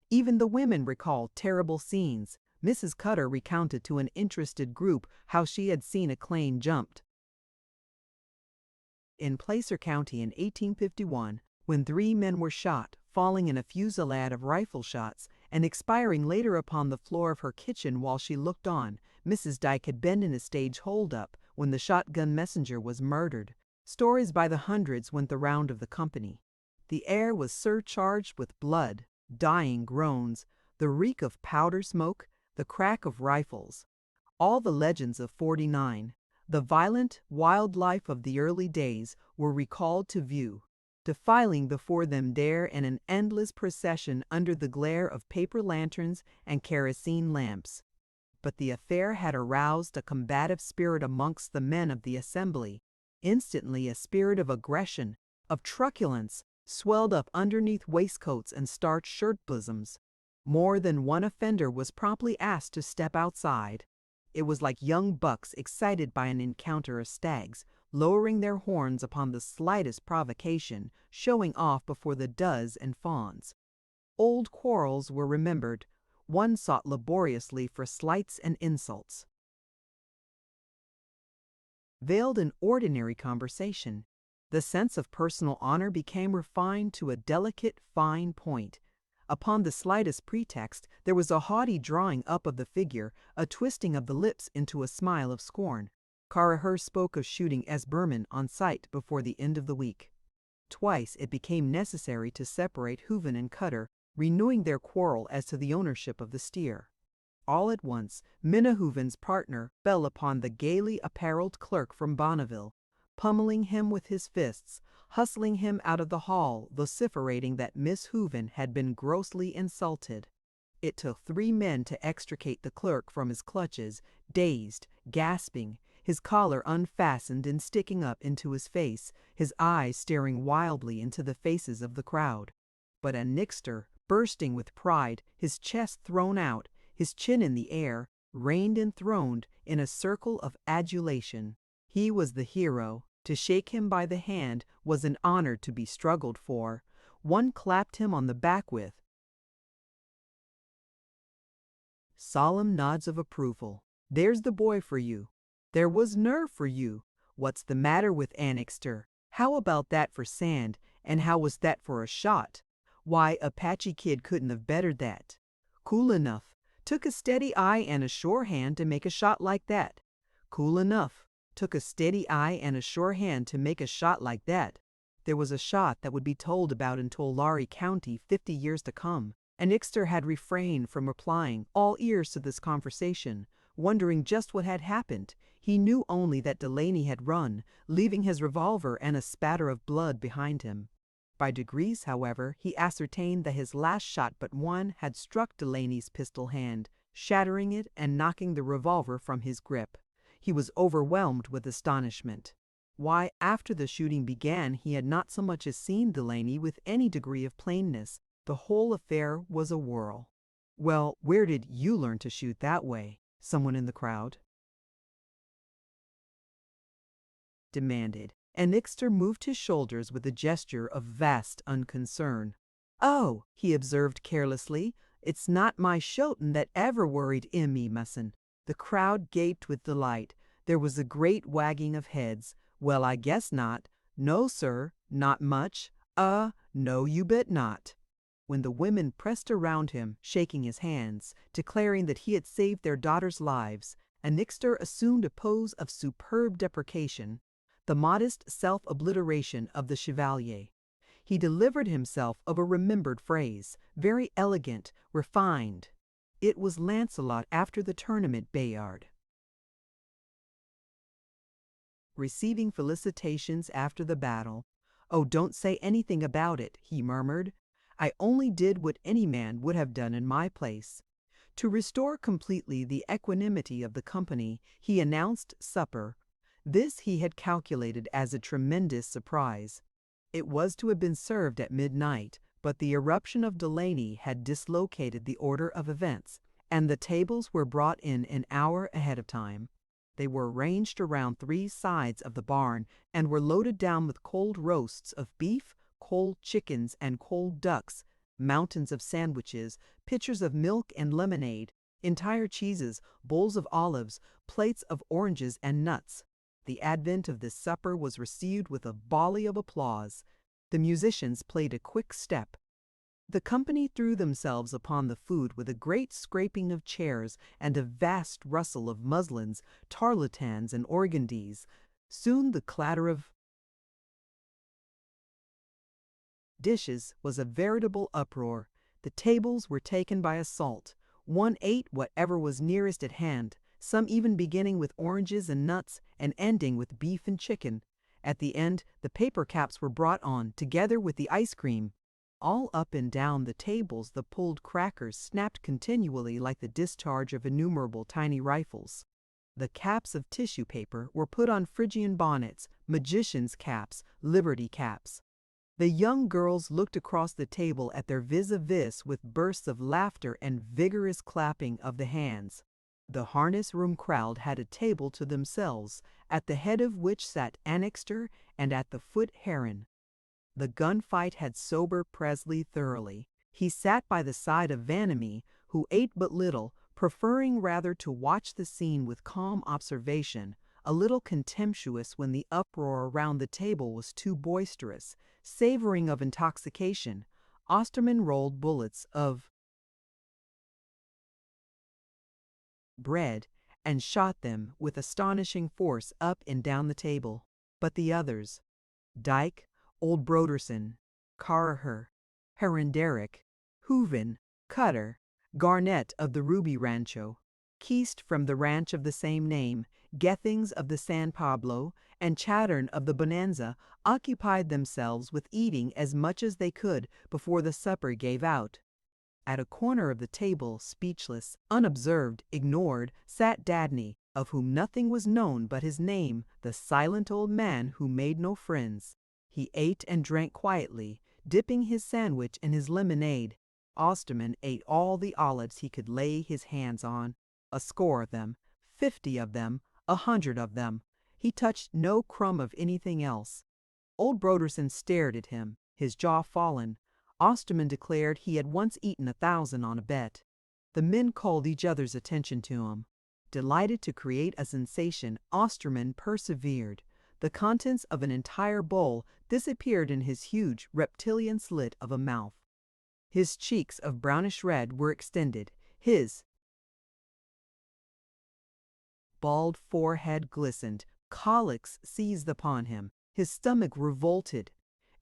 Even the women recalled terrible scenes. Mrs. Cutter recounted to an interested group how she had seen acclaimed jumped in Placer County in 1851, when 3 men were shot, falling in a fusillade of rifle shots, and expiring later upon the floor of her kitchen while she looked on. Mrs. Dyke had been in a stage hold-up when the shotgun messenger was murdered. Stories by the hundreds went the round of the company. The air was surcharged with blood, dying groans, the reek of powder smoke, the crack of rifles. All the legends of '49, the violent, wild life of the early days, were recalled to view, defiling before them there in an endless procession under the glare of paper lanterns and kerosene lamps. But the affair had aroused a combative spirit amongst the men of the assembly. Instantly a spirit of aggression, of truculence, swelled up underneath waistcoats and starched shirt bosoms. More than one offender was promptly asked to step outside. It was like young bucks excited by an encounter of stags, lowering their horns upon the slightest provocation, showing off before the does and fawns. Old quarrels were remembered. One sought laboriously for slights and insults. Veiled in ordinary conversation, the sense of personal honor became refined to a delicate, fine point. Upon the slightest pretext, there was a haughty drawing up of the figure, a twisting of the lips into a smile of scorn. Carraher spoke of shooting S. Berman on sight before the end of the week. Twice it became necessary to separate Hooven and Cutter, renewing their quarrel as to the ownership of the steer. All at once, Minna Hooven's partner fell upon the gaily apparelled clerk from Bonneville, pummeling him with his fists, hustling him out of the hall, vociferating that Miss Hooven had been grossly insulted. It took 3 men to extricate the clerk from his clutches, dazed, gasping, his collar unfastened and sticking up into his face, his eyes staring wildly into the faces of the crowd. But Annixter, bursting with pride, his chest thrown out, his chin in the air, reigned enthroned in a circle of adulation. He was the hero. To shake him by the hand was an honor to be struggled for. One clapped him on the back with solemn nods of approval. "There's the boy for you. There was nerve for you. What's the matter with Annixter? How about that for sand, and how was that for a shot? Why, Apache Kid couldn't have bettered that. Cool enough. Took a steady eye and a sure hand to make a shot like that. Cool enough. Took a steady eye and a sure hand to make a shot like that." There was a shot that would be told about in Tulare County 50 years to come. Annixter had refrained from replying, all ears to this conversation, wondering just what had happened. He knew only that Delaney had run, leaving his revolver and a spatter of blood behind him. By degrees, however, he ascertained that his last shot but one had struck Delaney's pistol hand, shattering it and knocking the revolver from his grip. He was overwhelmed with astonishment. Why, after the shooting began, he had not so much as seen Delaney with any degree of plainness. The whole affair was a whirl. "Well, where did you learn to shoot that way?" someone in the crowd demanded. Annixter moved his shoulders with a gesture of vast unconcern. "Oh," he observed carelessly, "it's not my shootin' that ever worried me mussin'." The crowd gaped with delight. There was a great wagging of heads. "Well, I guess not." "No, sir, not much." No, you bet not." When the women pressed around him, shaking his hands, declaring that he had saved their daughters' lives, Annixter assumed a pose of superb deprecation, the modest self-obliteration of the chevalier. He delivered himself of a remembered phrase, very elegant, refined. It was Lancelot after the tournament Bayard. Receiving felicitations after the battle. "Oh, don't say anything about it," he murmured. "I only did what any man would have done in my place." To restore completely the equanimity of the company, he announced supper. This he had calculated as a tremendous surprise. It was to have been served at midnight, but the eruption of Delaney had dislocated the order of events, and the tables were brought in an hour ahead of time. They were ranged around 3 sides of the barn and were loaded down with cold roasts of beef, cold chickens, and cold ducks, mountains of sandwiches, pitchers of milk and lemonade, entire cheeses, bowls of olives, plates of oranges and nuts. The advent of this supper was received with a volley of applause. The musicians played a quick step. The company threw themselves upon the food with a great scraping of chairs and a vast rustle of muslins, tarletans, and organdies. Soon the clatter of dishes was a veritable uproar. The tables were taken by assault. One ate whatever was nearest at hand, some even beginning with oranges and nuts and ending with beef and chicken. At the end, the paper caps were brought on, together with the ice cream. All up and down the tables the pulled crackers snapped continually like the discharge of innumerable tiny rifles. The caps of tissue paper were put on Phrygian bonnets, magicians' caps, liberty caps. The young girls looked across the table at their vis-a-vis with bursts of laughter and vigorous clapping of the hands. The harness room crowd had a table to themselves, at the head of which sat Annixter and at the foot Heron. The gunfight had sobered Presley thoroughly. He sat by the side of Vanamee, who ate but little, preferring rather to watch the scene with calm observation, a little contemptuous when the uproar around the table was too boisterous, savoring of intoxication. Osterman rolled bullets of bread and shot them with astonishing force up and down the table. But the others, Dyke, old Broderson, Carraher, Herenderick, Hooven, Cutter, Garnett of the Ruby Rancho, Keast from the ranch of the same name, Gethings of the San Pablo, and Chattern of the Bonanza, occupied themselves with eating as much as they could before the supper gave out. At a corner of the table, speechless, unobserved, ignored, sat Dadney, of whom nothing was known but his name, the silent old man who made no friends. He ate and drank quietly, dipping his sandwich in his lemonade. Osterman ate all the olives he could lay his hands on, a score of them, 50 of them, 100 of them. He touched no crumb of anything else. Old Broderson stared at him, his jaw fallen. Osterman declared he had once eaten 1,000 on a bet. The men called each other's attention to him. Delighted to create a sensation, Osterman persevered. The contents of an entire bowl disappeared in his huge reptilian slit of a mouth. His cheeks of brownish red were extended. His bald forehead glistened. Colics seized upon him. His stomach revolted.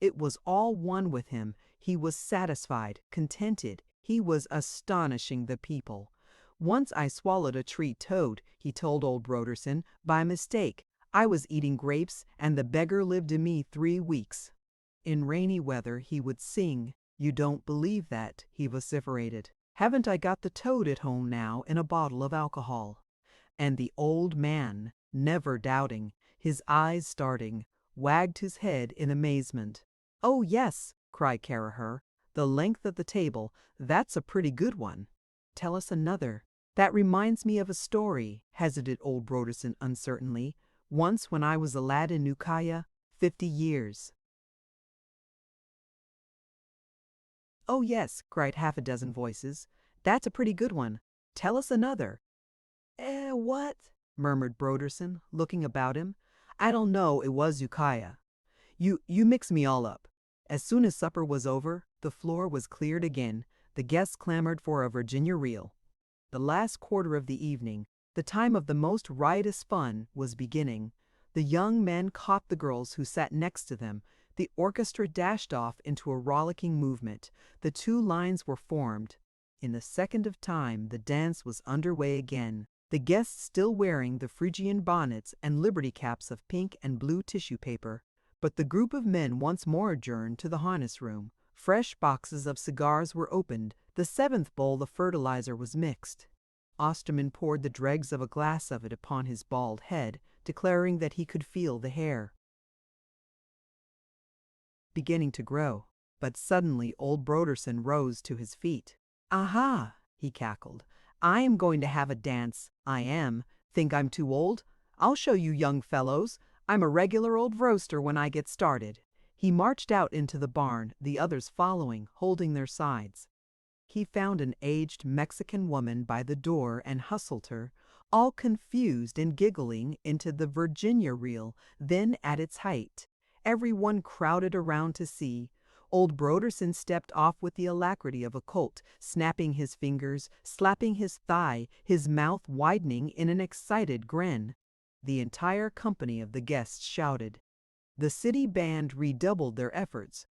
It was all one with him. He was satisfied, contented. He was astonishing the people. Once I swallowed a tree toad, he told old Broderson, by mistake. I was eating grapes, and the beggar lived in me 3 weeks. In rainy weather he would sing. You don't believe that, he vociferated. Haven't I got the toad at home now in a bottle of alcohol? And the old man, never doubting, his eyes starting, wagged his head in amazement. Oh, yes, cried Carraher, the length of the table, that's a pretty good one. Tell us another. That reminds me of a story, hesitated old Broderson uncertainly. Once when I was a lad in Ukiah, 50 years. Oh, yes, cried half a dozen voices. That's a pretty good one. Tell us another. What? Murmured Broderson, looking about him. I don't know, it was Ukiah. You mix me all up. As soon as supper was over, the floor was cleared again. The guests clamored for a Virginia reel. The last quarter of the evening, the time of the most riotous fun, was beginning. The young men caught the girls who sat next to them. The orchestra dashed off into a rollicking movement. The 2 lines were formed. In the second of time, the dance was underway again. The guests still wearing the Phrygian bonnets and liberty caps of pink and blue tissue paper. But the group of men once more adjourned to the harness room. Fresh boxes of cigars were opened. The 7th bowl of fertilizer was mixed. Osterman poured the dregs of a glass of it upon his bald head, declaring that he could feel the hair beginning to grow. But suddenly old Broderson rose to his feet. Aha, he cackled. I am going to have a dance. I am. Think I'm too old? I'll show you young fellows. I'm a regular old roaster when I get started. He marched out into the barn, the others following, holding their sides. He found an aged Mexican woman by the door and hustled her, all confused and giggling, into the Virginia reel, then at its height. Everyone crowded around to see. Old Broderson stepped off with the alacrity of a colt, snapping his fingers, slapping his thigh, his mouth widening in an excited grin. The entire company of the guests shouted. The city band redoubled their efforts,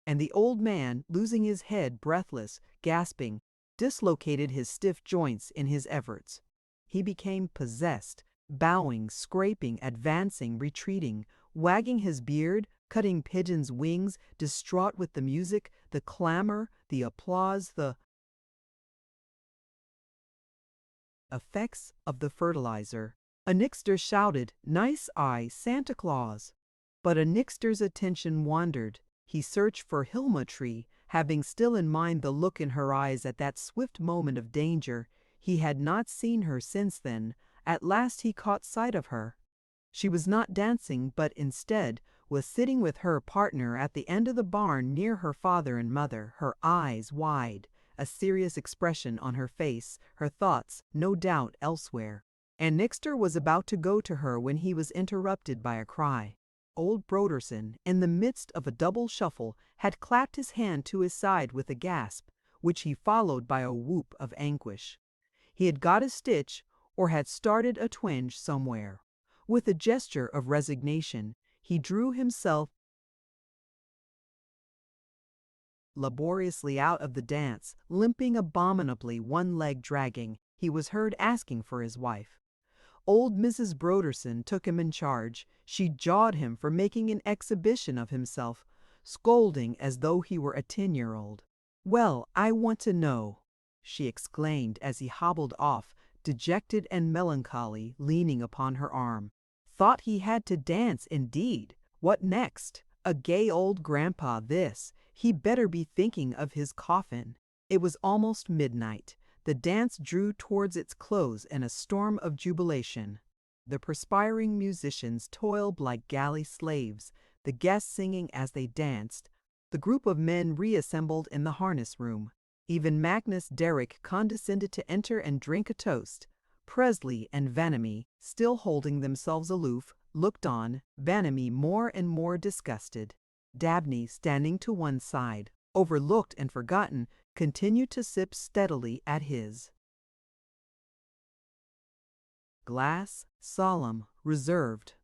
and the old man, losing his head, breathless, gasping, dislocated his stiff joints in his efforts. He became possessed, bowing, scraping, advancing, retreating, wagging his beard, cutting pigeons' wings, distraught with the music, the clamor, the applause, the effects of the fertilizer. Annixter shouted, "Nice eye, Santa Claus!" But Annixter's attention wandered. He searched for Hilma Tree, having still in mind the look in her eyes at that swift moment of danger. He had not seen her since then. At last he caught sight of her. She was not dancing, but instead was sitting with her partner at the end of the barn near her father and mother, her eyes wide, a serious expression on her face, her thoughts, no doubt, elsewhere. And Nixter was about to go to her when he was interrupted by a cry. Old Broderson, in the midst of a double shuffle, had clapped his hand to his side with a gasp, which he followed by a whoop of anguish. He had got a stitch, or had started a twinge somewhere. With a gesture of resignation, he drew himself laboriously out of the dance, limping abominably, one leg dragging. He was heard asking for his wife. Old Mrs. Broderson took him in charge. She jawed him for making an exhibition of himself, scolding as though he were a 10-year-old. "Well, I want to know," she exclaimed as he hobbled off, dejected and melancholy, leaning upon her arm. Thought he had to dance, indeed. What next? A gay old grandpa, this. He better be thinking of his coffin. It was almost midnight. The dance drew towards its close in a storm of jubilation. The perspiring musicians toiled like galley slaves, the guests singing as they danced. The group of men reassembled in the harness room. Even Magnus Derrick condescended to enter and drink a toast. Presley and Vanamee, still holding themselves aloof, looked on, Vanamee more and more disgusted. Dabney, standing to one side, overlooked and forgotten, continued to sip steadily at his glass, solemn, reserved.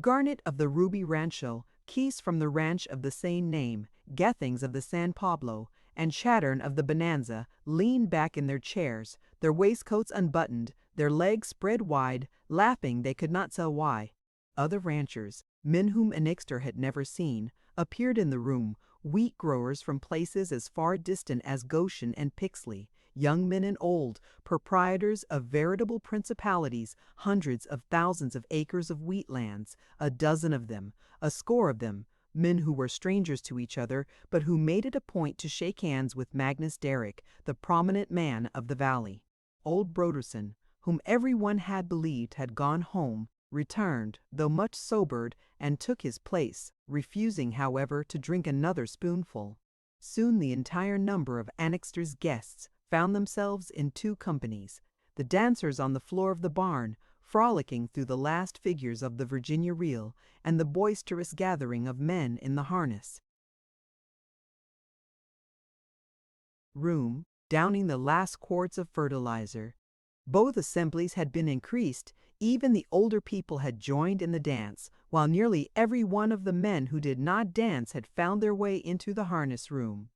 Garnet of the Ruby Rancho, Keys from the ranch of the same name, Gethings of the San Pablo, and Chattern of the Bonanza leaned back in their chairs, their waistcoats unbuttoned, their legs spread wide, laughing they could not tell why. Other ranchers, men whom Annixter had never seen, appeared in the room, wheat growers from places as far distant as Goshen and Pixley, young men and old, proprietors of veritable principalities, hundreds of thousands of acres of wheat lands, a dozen of them, a score of them, men who were strangers to each other, but who made it a point to shake hands with Magnus Derrick, the prominent man of the valley. Old Broderson, whom everyone had believed had gone home, returned, though much sobered, and took his place, refusing, however, to drink another spoonful. Soon the entire number of Annixter's guests found themselves in two companies: the dancers on the floor of the barn, frolicking through the last figures of the Virginia reel, and the boisterous gathering of men in the harness room, downing the last quarts of fertilizer. Both assemblies had been increased. Even the older people had joined in the dance, while nearly every one of the men who did not dance had found their way into the harness room.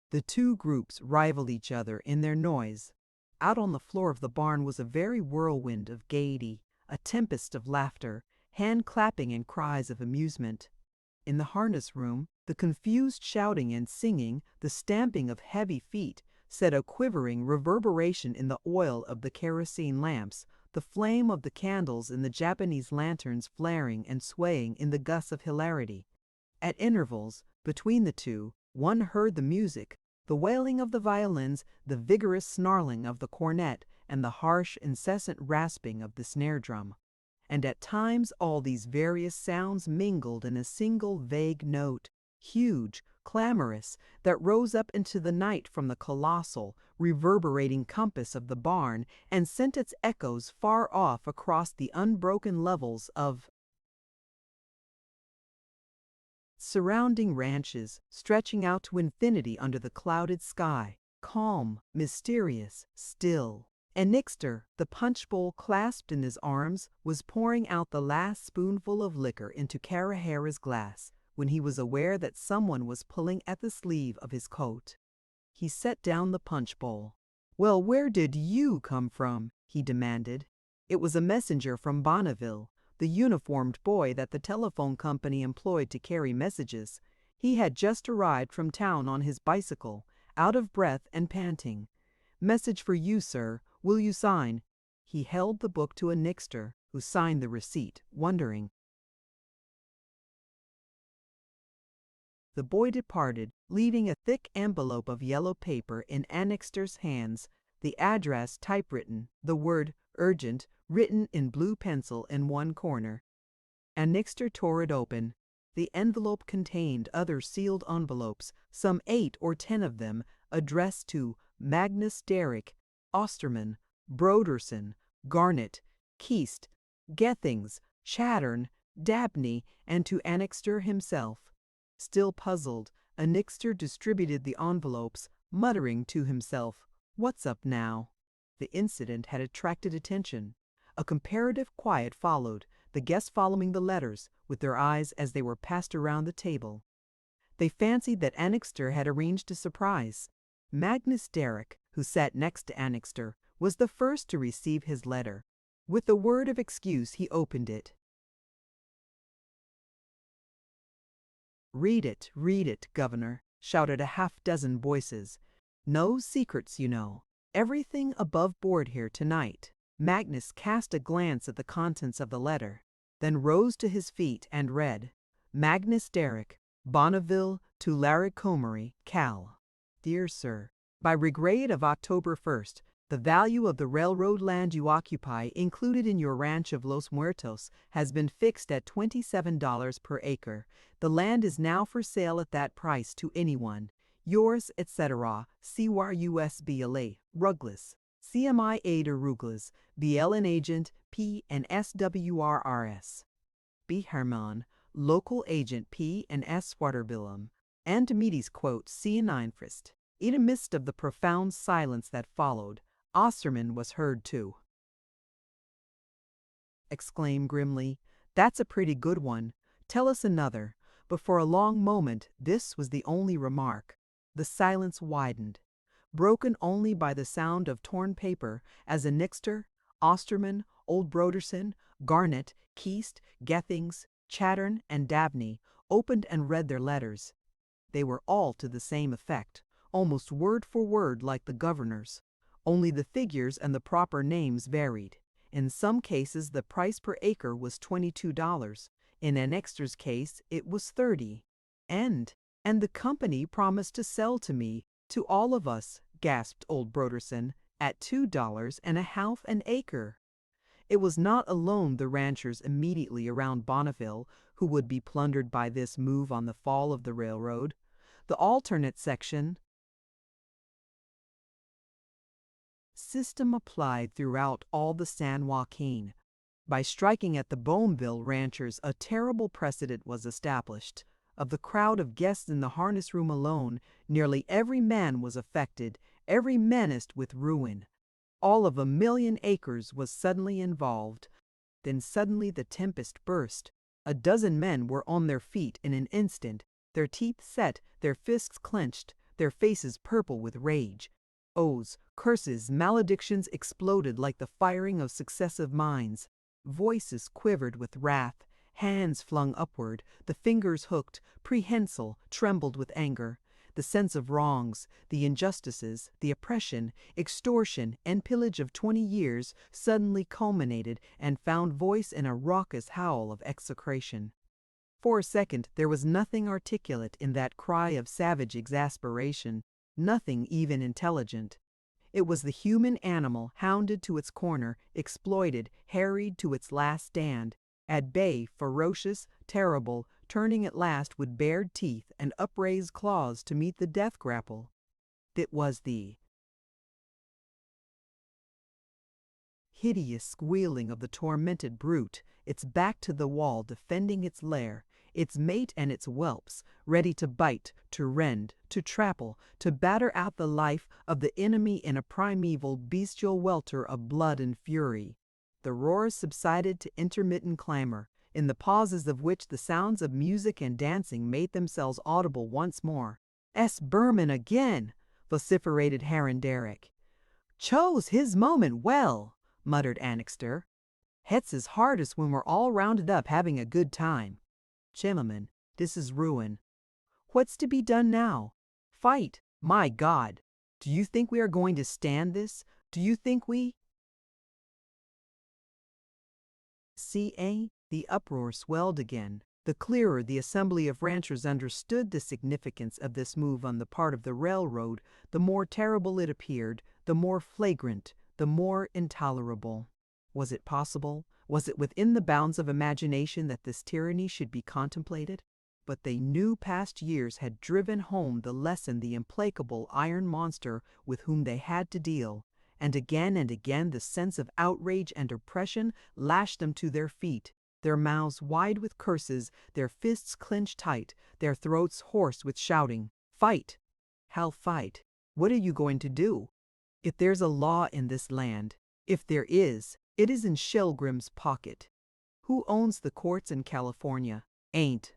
The two groups rivaled each other in their noise. Out on the floor of the barn was a very whirlwind of gaiety, a tempest of laughter, hand-clapping and cries of amusement. In the harness room, the confused shouting and singing, the stamping of heavy feet, set a quivering reverberation in the oil of the kerosene lamps, the flame of the candles in the Japanese lanterns flaring and swaying in the gusts of hilarity. At intervals, between the two, one heard the music, the wailing of the violins, the vigorous snarling of the cornet, and the harsh, incessant rasping of the snare drum. And at times all these various sounds mingled in a single vague note, huge, clamorous, that rose up into the night from the colossal, reverberating compass of the barn and sent its echoes far off across the unbroken levels of surrounding ranches, stretching out to infinity under the clouded sky, calm, mysterious, still. And Nixter, the punch bowl clasped in his arms, was pouring out the last spoonful of liquor into Carahara's glass, when he was aware that someone was pulling at the sleeve of his coat. He set down the punch bowl. "Well, where did you come from?" he demanded. It was a messenger from Bonneville, the uniformed boy that the telephone company employed to carry messages. He had just arrived from town on his bicycle, out of breath and panting. "Message for you, sir. Will you sign?" He held the book to Annixter, who signed the receipt, wondering. The boy departed, leaving a thick envelope of yellow paper in Annixter's hands, the address typewritten, the word urgent written in blue pencil in one corner. Annixter tore it open. The envelope contained other sealed envelopes, some 8 or 10 of them, addressed to Magnus Derrick, Osterman, Broderson, Garnett, Keast, Gethings, Chattern, Dabney, and to Annixter himself. Still puzzled, Annixter distributed the envelopes, muttering to himself, "What's up now?" The incident had attracted attention. A comparative quiet followed, the guests following the letters, with their eyes as they were passed around the table. They fancied that Annixter had arranged a surprise. Magnus Derrick, who sat next to Annixter, was the first to receive his letter. With a word of excuse, he opened it. Read it, Governor," shouted a half-dozen voices. "No secrets, you know. Everything above board here tonight." Magnus cast a glance at the contents of the letter, then rose to his feet and read, Magnus Derrick, Bonneville to Larrycomery, Cal. Dear Sir, by regrade of October 1st, the value of the railroad land you occupy included in your ranch of Los Muertos has been fixed at $27 per acre. The land is now for sale at that price to anyone. Yours, etc. CYUSBLA, Ruthless. CMI Ada Ruglas, BLN Agent, P and SWRRS. B. Herman, Local Agent P and S. Waterbilum. And Medes quote C. Einfrist. In the midst of the profound silence that followed, Osterman was heard to exclaim grimly, "That's a pretty good one. Tell us another." But for a long moment this was the only remark. The silence widened, broken only by the sound of torn paper as Annixter, Osterman, Old Broderson, Garnett, Keast, Gethings, Chattern, and Dabney opened and read their letters. They were all to the same effect, almost word for word like the governor's. Only the figures and the proper names varied. In some cases the price per acre was $22. In Annixter's case it was $30. And the company promised to sell to me, to all of us, gasped Old Broderson, at $2.50 an acre. It was not alone the ranchers immediately around Bonneville who would be plundered by this move on the fall of the railroad. The alternate section system applied throughout all the San Joaquin. By striking at the Boneville ranchers, a terrible precedent was established. Of the crowd of guests in the harness room alone, nearly every man was affected, every menaced with ruin. All of 1,000,000 acres was suddenly involved. Then suddenly the tempest burst. A dozen men were on their feet in an instant, their teeth set, their fists clenched, their faces purple with rage. Oaths, curses, maledictions exploded like the firing of successive mines. Voices quivered with wrath, hands flung upward, the fingers hooked, prehensile, trembled with anger. The sense of wrongs, the injustices, the oppression, extortion, and pillage of 20 years suddenly culminated and found voice in a raucous howl of execration. For a second there was nothing articulate in that cry of savage exasperation, nothing even intelligent. It was the human animal hounded to its corner, exploited, harried to its last stand, at bay, ferocious, terrible, turning at last with bared teeth and upraised claws to meet the death grapple. It was the hideous squealing of the tormented brute, its back to the wall defending its lair, its mate and its whelps, ready to bite, to rend, to trample, to batter out the life of the enemy in a primeval bestial welter of blood and fury. The roars subsided to intermittent clamor, in the pauses of which the sounds of music and dancing made themselves audible once more. "S. Berman again!" vociferated Herron Derrick. "Chose his moment well," muttered Annixter. "Het's his hardest when we're all rounded up having a good time. Gentlemen, this is ruin. What's to be done now? Fight, my God! Do you think we are going to stand this? Do you think we The uproar swelled again. The clearer the assembly of ranchers understood the significance of this move on the part of the railroad, the more terrible it appeared, the more flagrant, the more intolerable. Was it possible? Was it within the bounds of imagination that this tyranny should be contemplated? But they knew past years had driven home the lesson, the implacable iron monster with whom they had to deal, and again the sense of outrage and oppression lashed them to their feet, their mouths wide with curses, their fists clenched tight, their throats hoarse with shouting, "Fight! Hell, fight! What are you going to do? If there's a law in this land, if there is, it is in Shelgrim's pocket. Who owns the courts in California? Ain't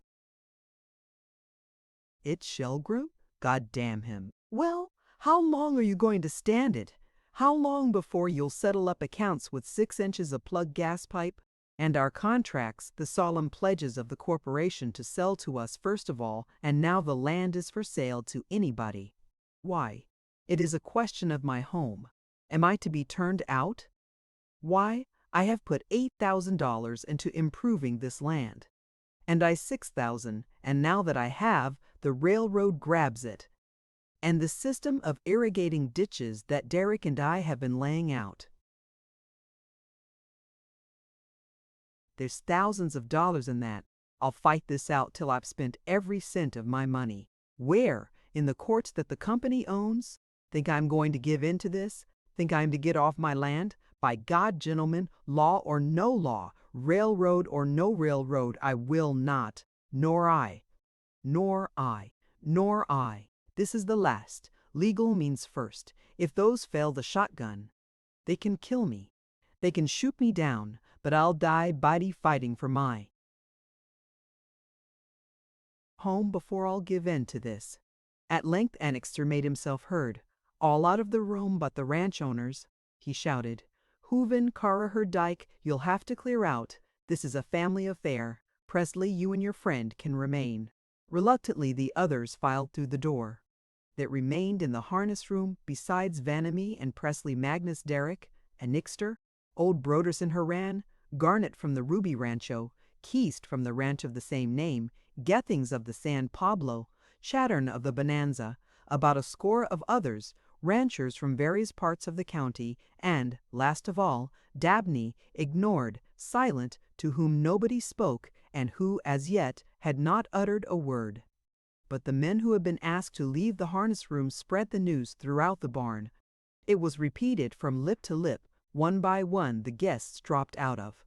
it Shelgrim? God damn him. Well, how long are you going to stand it? How long before you'll settle up accounts with 6 inches of plug gas pipe? And our contracts, the solemn pledges of the corporation to sell to us first of all, and now the land is for sale to anybody. Why? It is a question of my home. Am I to be turned out? Why? I have put $8,000 into improving this land. And I $6,000, and now that I have, the railroad grabs it. And the system of irrigating ditches that Derek and I have been laying out. There's thousands of dollars in that. I'll fight this out till I've spent every cent of my money. Where? In the courts that the company owns? Think I'm going to give in to this? Think I'm to get off my land? By God, gentlemen, law or no law, railroad or no railroad, I will not. Nor I. Nor I. Nor I. This is the last. Legal means first. If those fail the shotgun, they can kill me. They can shoot me down, but I'll die fighting for my home before I'll give in to this. At length Annixter made himself heard. All out of the room but the ranch owners, he shouted. Hooven, Carraher, Dyke, you'll have to clear out. This is a family affair. Presley, you and your friend can remain. Reluctantly the others filed through the door. That remained in the harness room, besides Vanamy and Presley, Magnus, Derrick, Annixter, old Broderson Haran, Garnett from the Ruby Rancho, Keast from the ranch of the same name, Gethings of the San Pablo, Chattern of the Bonanza, about a score of others, ranchers from various parts of the county, and, last of all, Dabney, ignored, silent, to whom nobody spoke, and who, as yet, had not uttered a word. But the men who had been asked to leave the harness room spread the news throughout the barn. It was repeated from lip to lip. One by one the guests dropped out of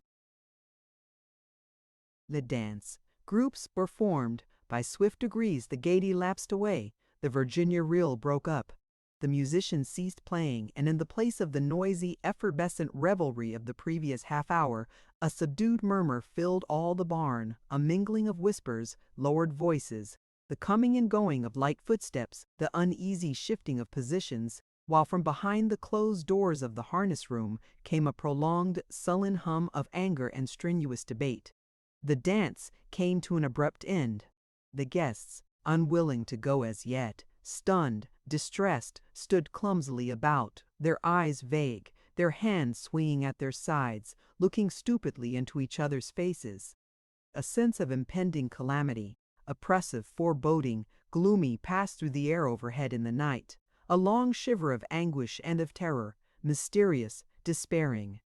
the dance. Groups were formed. By swift degrees the gaiety lapsed away. The Virginia reel broke up. The musicians ceased playing, and in the place of the noisy, effervescent revelry of the previous half hour, a subdued murmur filled all the barn, a mingling of whispers, lowered voices, the coming and going of light footsteps, the uneasy shifting of positions, while from behind the closed doors of the harness room came a prolonged, sullen hum of anger and strenuous debate. The dance came to an abrupt end. The guests, unwilling to go as yet, stunned, distressed, stood clumsily about, their eyes vague, their hands swinging at their sides, looking stupidly into each other's faces. A sense of impending calamity, oppressive, foreboding, gloomy, passed through the air overhead in the night. A long shiver of anguish and of terror, mysterious, despairing.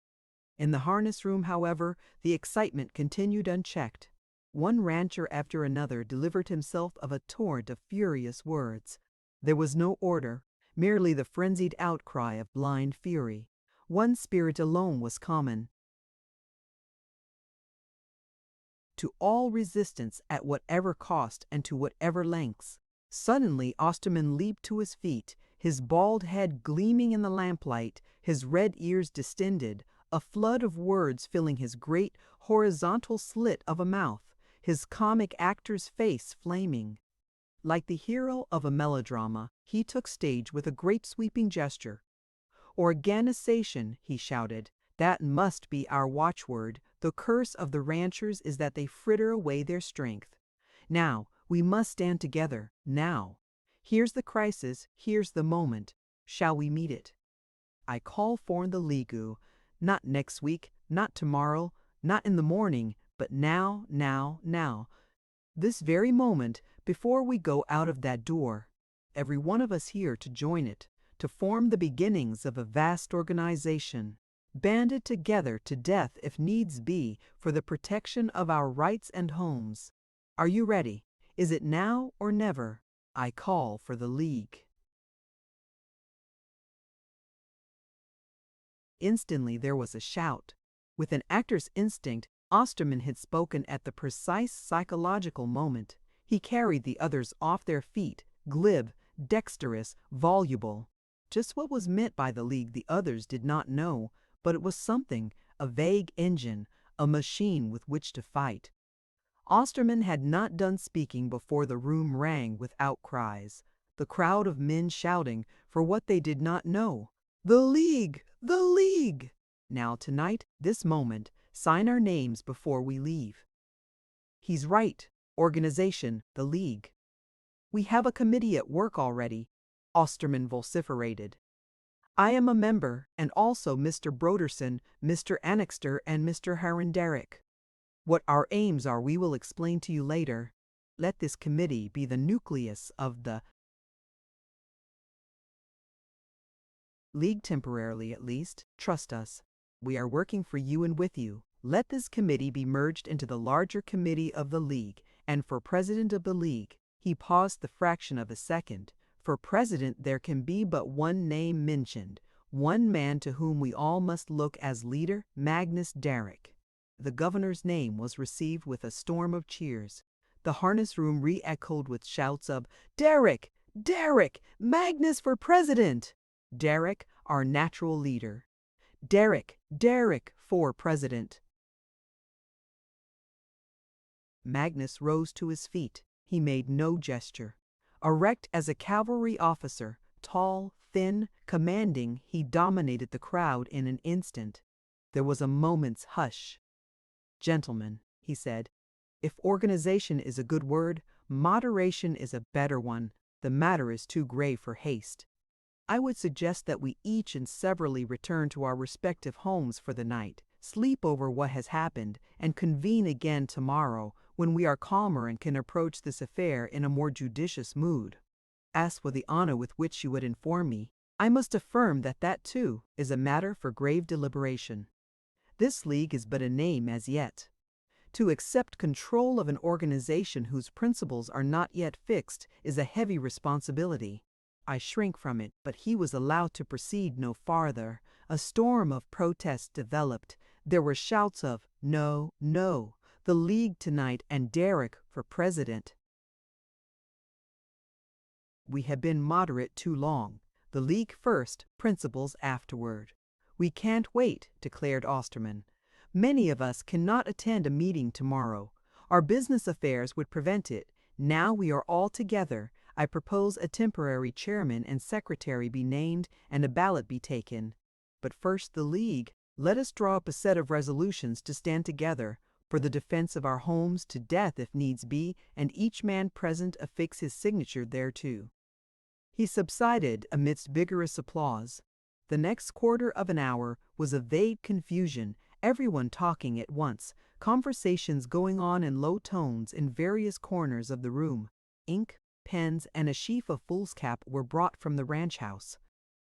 In the harness room, however, the excitement continued unchecked. One rancher after another delivered himself of a torrent of furious words. There was no order, merely the frenzied outcry of blind fury. One spirit alone was common to all resistance at whatever cost and to whatever lengths. Suddenly Osterman leaped to his feet, his bald head gleaming in the lamplight, his red ears distended, a flood of words filling his great horizontal slit of a mouth, his comic actor's face flaming. Like the hero of a melodrama, he took stage with a great sweeping gesture. Organization, he shouted. That must be our watchword. The curse of the ranchers is that they fritter away their strength. Now, we must stand together, now. Here's the crisis, here's the moment. Shall we meet it? I call for the Ligu. Not next week, not tomorrow, Not in the morning, but now, now, now. This very moment, before we go out of that door. Every one of us here to join it, to form the beginnings of a vast organization, banded together to death if needs be for the protection of our rights and homes. Are you ready? Is it now or never? I call for the League. Instantly there was a shout. With an actor's instinct, Osterman had spoken at the precise psychological moment. He carried the others off their feet, glib, dexterous, voluble. Just what was meant by the League the others did not know, but it was something, a vague engine, a machine with which to fight. Osterman had not done speaking before the room rang with outcries, the crowd of men shouting for what they did not know. The League! The League! Now tonight, this moment, sign our names before we leave. He's right. Organization, the League. We have a committee at work already, Osterman vociferated. I am a member, and also Mr. Broderson, Mr. Annixter, and Mr. Herenderick. What our aims are we will explain to you later. Let this committee be the nucleus of the League temporarily at least. Trust us. We are working for you and with you. Let this committee be merged into the larger committee of the League, and for president of the League, he paused the fraction of a second. For president there can be but one name mentioned, one man to whom we all must look as leader, Magnus Derrick. The governor's name was received with a storm of cheers. The harness room re-echoed with shouts of, "Derrick! Derrick! Magnus for president! Derrick, our natural leader! Derrick! Derrick for president!" Magnus rose to his feet. He made no gesture. Erect as a cavalry officer, tall, thin, commanding, he dominated the crowd in an instant. There was a moment's hush. "Gentlemen," he said, "if organization is a good word, moderation is a better one. The matter is too grave for haste. I would suggest that we each and severally return to our respective homes for the night, sleep over what has happened, and convene again tomorrow when we are calmer and can approach this affair in a more judicious mood. As for the honor with which you would inform me, I must affirm that that, too, is a matter for grave deliberation. This League is but a name as yet. To accept control of an organization whose principles are not yet fixed is a heavy responsibility. I shrink from it, but he was allowed to proceed no farther. A storm of protests developed. There were shouts of, "No, no, the League tonight and Derrick for president." We have been moderate too long. The League first, principles afterward. We can't wait, declared Osterman. Many of us cannot attend a meeting tomorrow. Our business affairs would prevent it. Now we are all together. I propose a temporary chairman and secretary be named and a ballot be taken. But first the League. Let us draw up a set of resolutions to stand together for the defense of our homes to death if needs be, and each man present affix his signature thereto. He subsided amidst vigorous applause. The next quarter of an hour was a vague confusion, everyone talking at once, conversations going on in low tones in various corners of the room. Ink, pens, and a sheaf of foolscap were brought from the ranch house.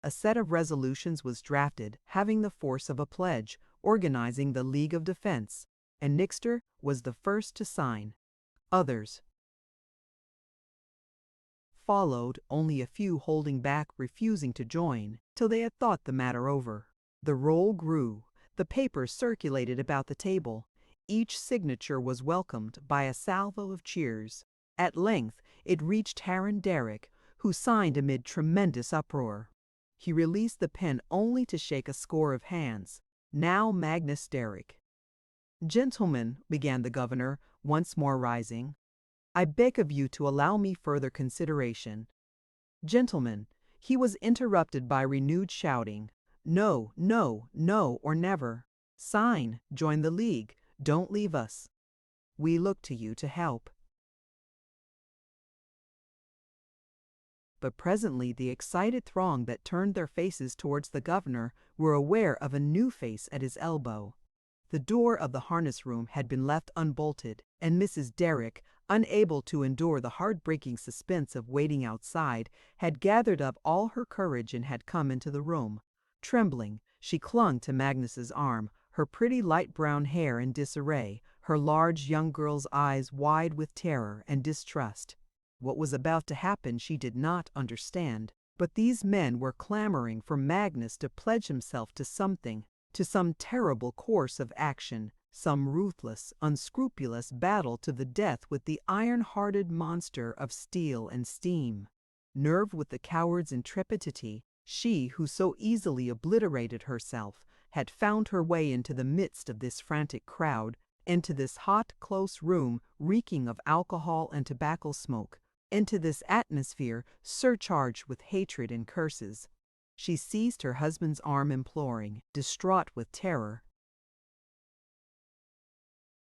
A set of resolutions was drafted, having the force of a pledge, organizing the League of Defense, and Nixter was the first to sign. Others followed, only a few holding back, refusing to join, till they had thought the matter over. The roll grew. The papers circulated about the table. Each signature was welcomed by a salvo of cheers. At length it reached Herenderick, who signed amid tremendous uproar. He released the pen only to shake a score of hands. Now Magnus Derrick. "Gentlemen," began the governor, once more rising, "I beg of you to allow me further consideration." "Gentlemen," he was interrupted by renewed shouting. "No, no, no, or never. Sign, join the League, don't leave us. We look to you to help." But presently the excited throng that turned their faces towards the governor were aware of a new face at his elbow. The door of the harness room had been left unbolted, and Mrs. Derrick, unable to endure the heartbreaking suspense of waiting outside, had gathered up all her courage and had come into the room. Trembling, she clung to Magnus's arm, her pretty light brown hair in disarray, her large young girl's eyes wide with terror and distrust. What was about to happen she did not understand, but these men were clamoring for Magnus to pledge himself to something, to some terrible course of action, some ruthless, unscrupulous battle to the death with the iron-hearted monster of steel and steam. Nerved with the coward's intrepidity, she who so easily obliterated herself had found her way into the midst of this frantic crowd, into this hot, close room reeking of alcohol and tobacco smoke, into this atmosphere surcharged with hatred and curses. She seized her husband's arm imploring, distraught with terror.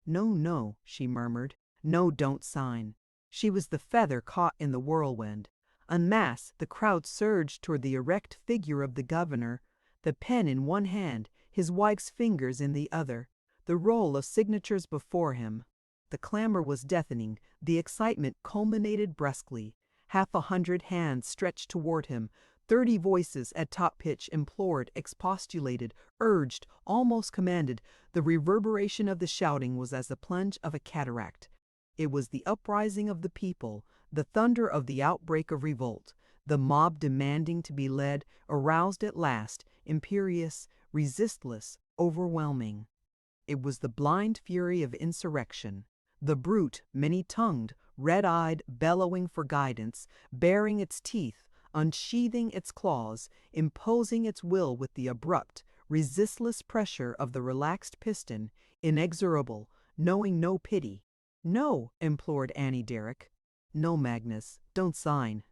"No, no," she murmured. "No, don't sign." She was the feather caught in the whirlwind. En masse, the crowd surged toward the erect figure of the governor, the pen in one hand, his wife's fingers in the other, the roll of signatures before him. The clamor was deafening, the excitement culminated brusquely. 100 hands stretched toward him, 30 voices at top pitch implored, expostulated, urged, almost commanded. The reverberation of the shouting was as the plunge of a cataract. It was the uprising of the people, the thunder of the outbreak of revolt, the mob demanding to be led, aroused at last, imperious, resistless, overwhelming. It was the blind fury of insurrection, the brute, many-tongued, red-eyed, bellowing for guidance, baring its teeth, unsheathing its claws, imposing its will with the abrupt, resistless pressure of the relaxed piston, inexorable, knowing no pity. "No," implored Annie Derrick. "No, Magnus, don't sign."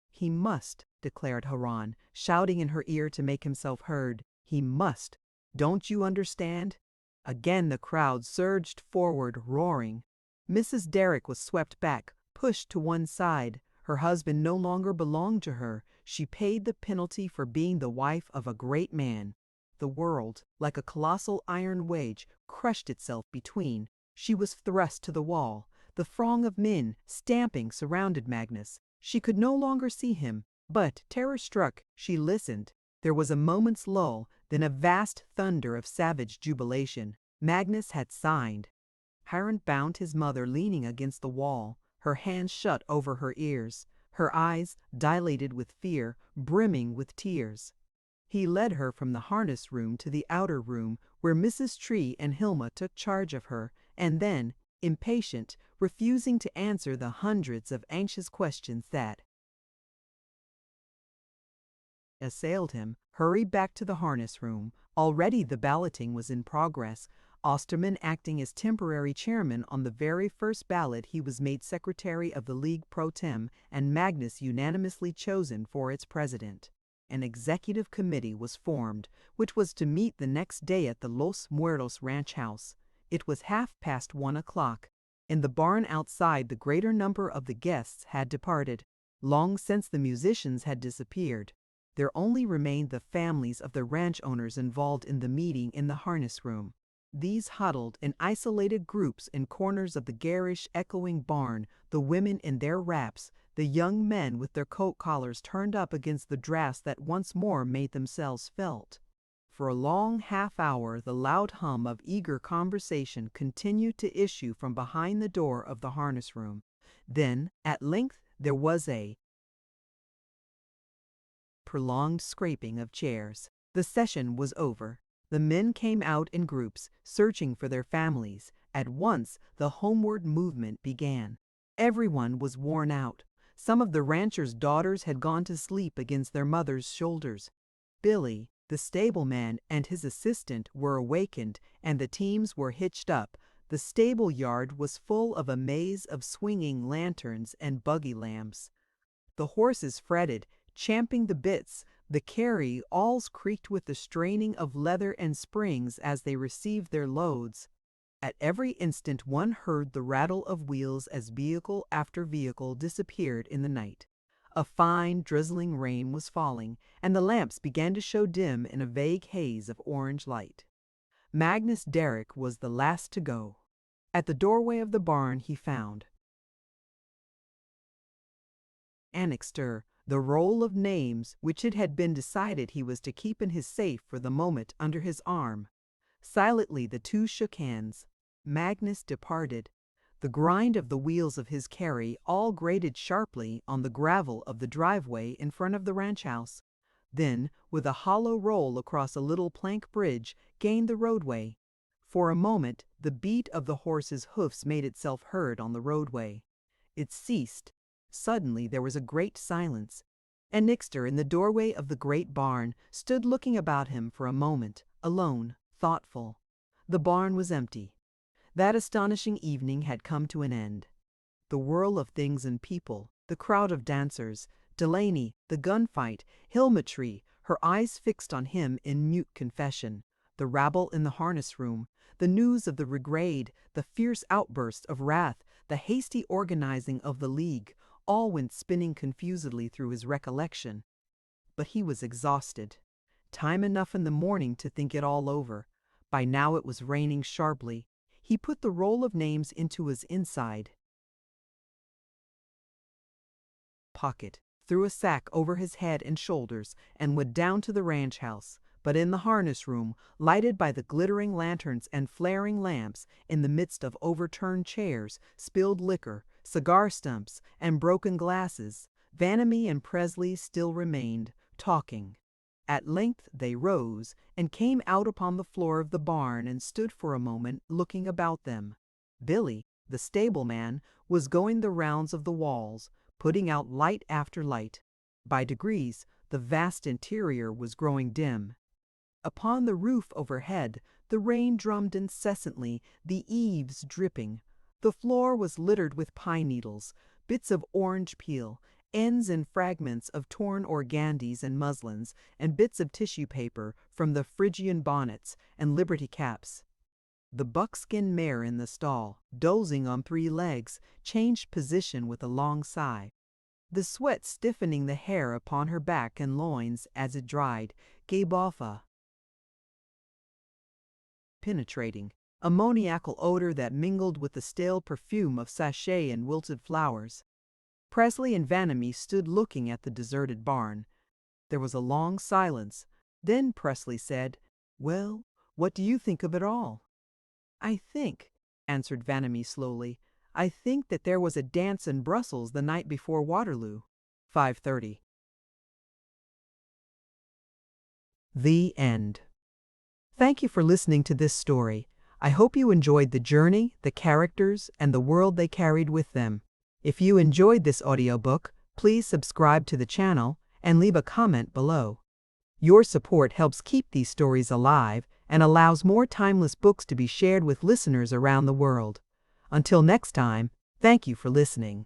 "He must," declared Haran, shouting in her ear to make himself heard. "He must. Don't you understand?" Again the crowd surged forward, roaring. Mrs. Derrick was swept back, pushed to one side. Her husband no longer belonged to her. She paid the penalty for being the wife of a great man. The world, like a colossal iron wedge, crushed itself between. She was thrust to the wall. The throng of men, stamping, surrounded Magnus. She could no longer see him, but, terror-struck, she listened. There was a moment's lull, then a vast thunder of savage jubilation. Magnus had signed. Hiram bound his mother leaning against the wall, her hands shut over her ears, her eyes, dilated with fear, brimming with tears. He led her from the harness room to the outer room, where Mrs. Tree and Hilma took charge of her, and then, impatient, refusing to answer the hundreds of anxious questions that assailed him, hurried back to the harness room. Already the balloting was in progress, Osterman acting as temporary chairman on the very first ballot. He was made secretary of the League pro tem, and Magnus unanimously chosen for its president. An executive committee was formed, which was to meet the next day at the Los Muertos ranch house. It was 1:30. In the barn outside, the greater number of the guests had departed. Long since the musicians had disappeared. There only remained the families of the ranch owners involved in the meeting in the harness room. These huddled in isolated groups in corners of the garish, echoing barn, the women in their wraps, the young men with their coat collars turned up against the drafts that once more made themselves felt. For a long half-hour the loud hum of eager conversation continued to issue from behind the door of the harness room. Then, at length, there was a prolonged scraping of chairs. The session was over. The men came out in groups, searching for their families. At once, the homeward movement began. Everyone was worn out. Some of the ranchers' daughters had gone to sleep against their mothers' shoulders. Billy, the stableman, and his assistant were awakened, and the teams were hitched up. The stable yard was full of a maze of swinging lanterns and buggy lamps. The horses fretted, champing the bits. The carry-alls creaked with the straining of leather and springs as they received their loads. At every instant one heard the rattle of wheels as vehicle after vehicle disappeared in the night. A fine, drizzling rain was falling, and the lamps began to show dim in a vague haze of orange light. Magnus Derrick was the last to go. At the doorway of the barn he found Annixter, the roll of names which it had been decided he was to keep in his safe for the moment under his arm. Silently the two shook hands. Magnus departed. The grind of the wheels of his carry all grated sharply on the gravel of the driveway in front of the ranch house. Then, with a hollow roll across a little plank bridge, gained the roadway. For a moment, the beat of the horse's hoofs made itself heard on the roadway. It ceased. Suddenly there was a great silence. Annixter, in the doorway of the great barn, stood looking about him for a moment, alone, thoughtful. The barn was empty. That astonishing evening had come to an end. The whirl of things and people, the crowd of dancers, Delaney, the gunfight, Hilmatree, her eyes fixed on him in mute confession, the rabble in the harness room, the news of the brigade, the fierce outburst of wrath, the hasty organizing of the league, all went spinning confusedly through his recollection. But he was exhausted. Time enough in the morning to think it all over. By now it was raining sharply. He put the roll of names into his inside pocket, threw a sack over his head and shoulders, and went down to the ranch house. But in the harness room, lighted by the glittering lanterns and flaring lamps, in the midst of overturned chairs, spilled liquor, cigar stumps, and broken glasses, Vanamee and Presley still remained, talking. At length they rose and came out upon the floor of the barn and stood for a moment looking about them. Billy, the stableman, was going the rounds of the walls, putting out light after light. By degrees, the vast interior was growing dim. Upon the roof overhead, the rain drummed incessantly, the eaves dripping. The floor was littered with pine needles, bits of orange peel, ends and fragments of torn organdies and muslins, and bits of tissue paper from the Phrygian bonnets and Liberty caps. The buckskin mare in the stall, dozing on 3 legs, changed position with a long sigh. The sweat stiffening the hair upon her back and loins as it dried, gave off a penetrating, ammoniacal odor that mingled with the stale perfume of sachet and wilted flowers. Presley and Vanamee stood looking at the deserted barn. There was a long silence. Then Presley said, "Well, what do you think of it all?" "I think," answered Vanamee slowly, "I think that there was a dance in Brussels the night before Waterloo." 5:30. The end. Thank you for listening to this story. I hope you enjoyed the journey, the characters, and the world they carried with them. If you enjoyed this audiobook, please subscribe to the channel and leave a comment below. Your support helps keep these stories alive and allows more timeless books to be shared with listeners around the world. Until next time, thank you for listening.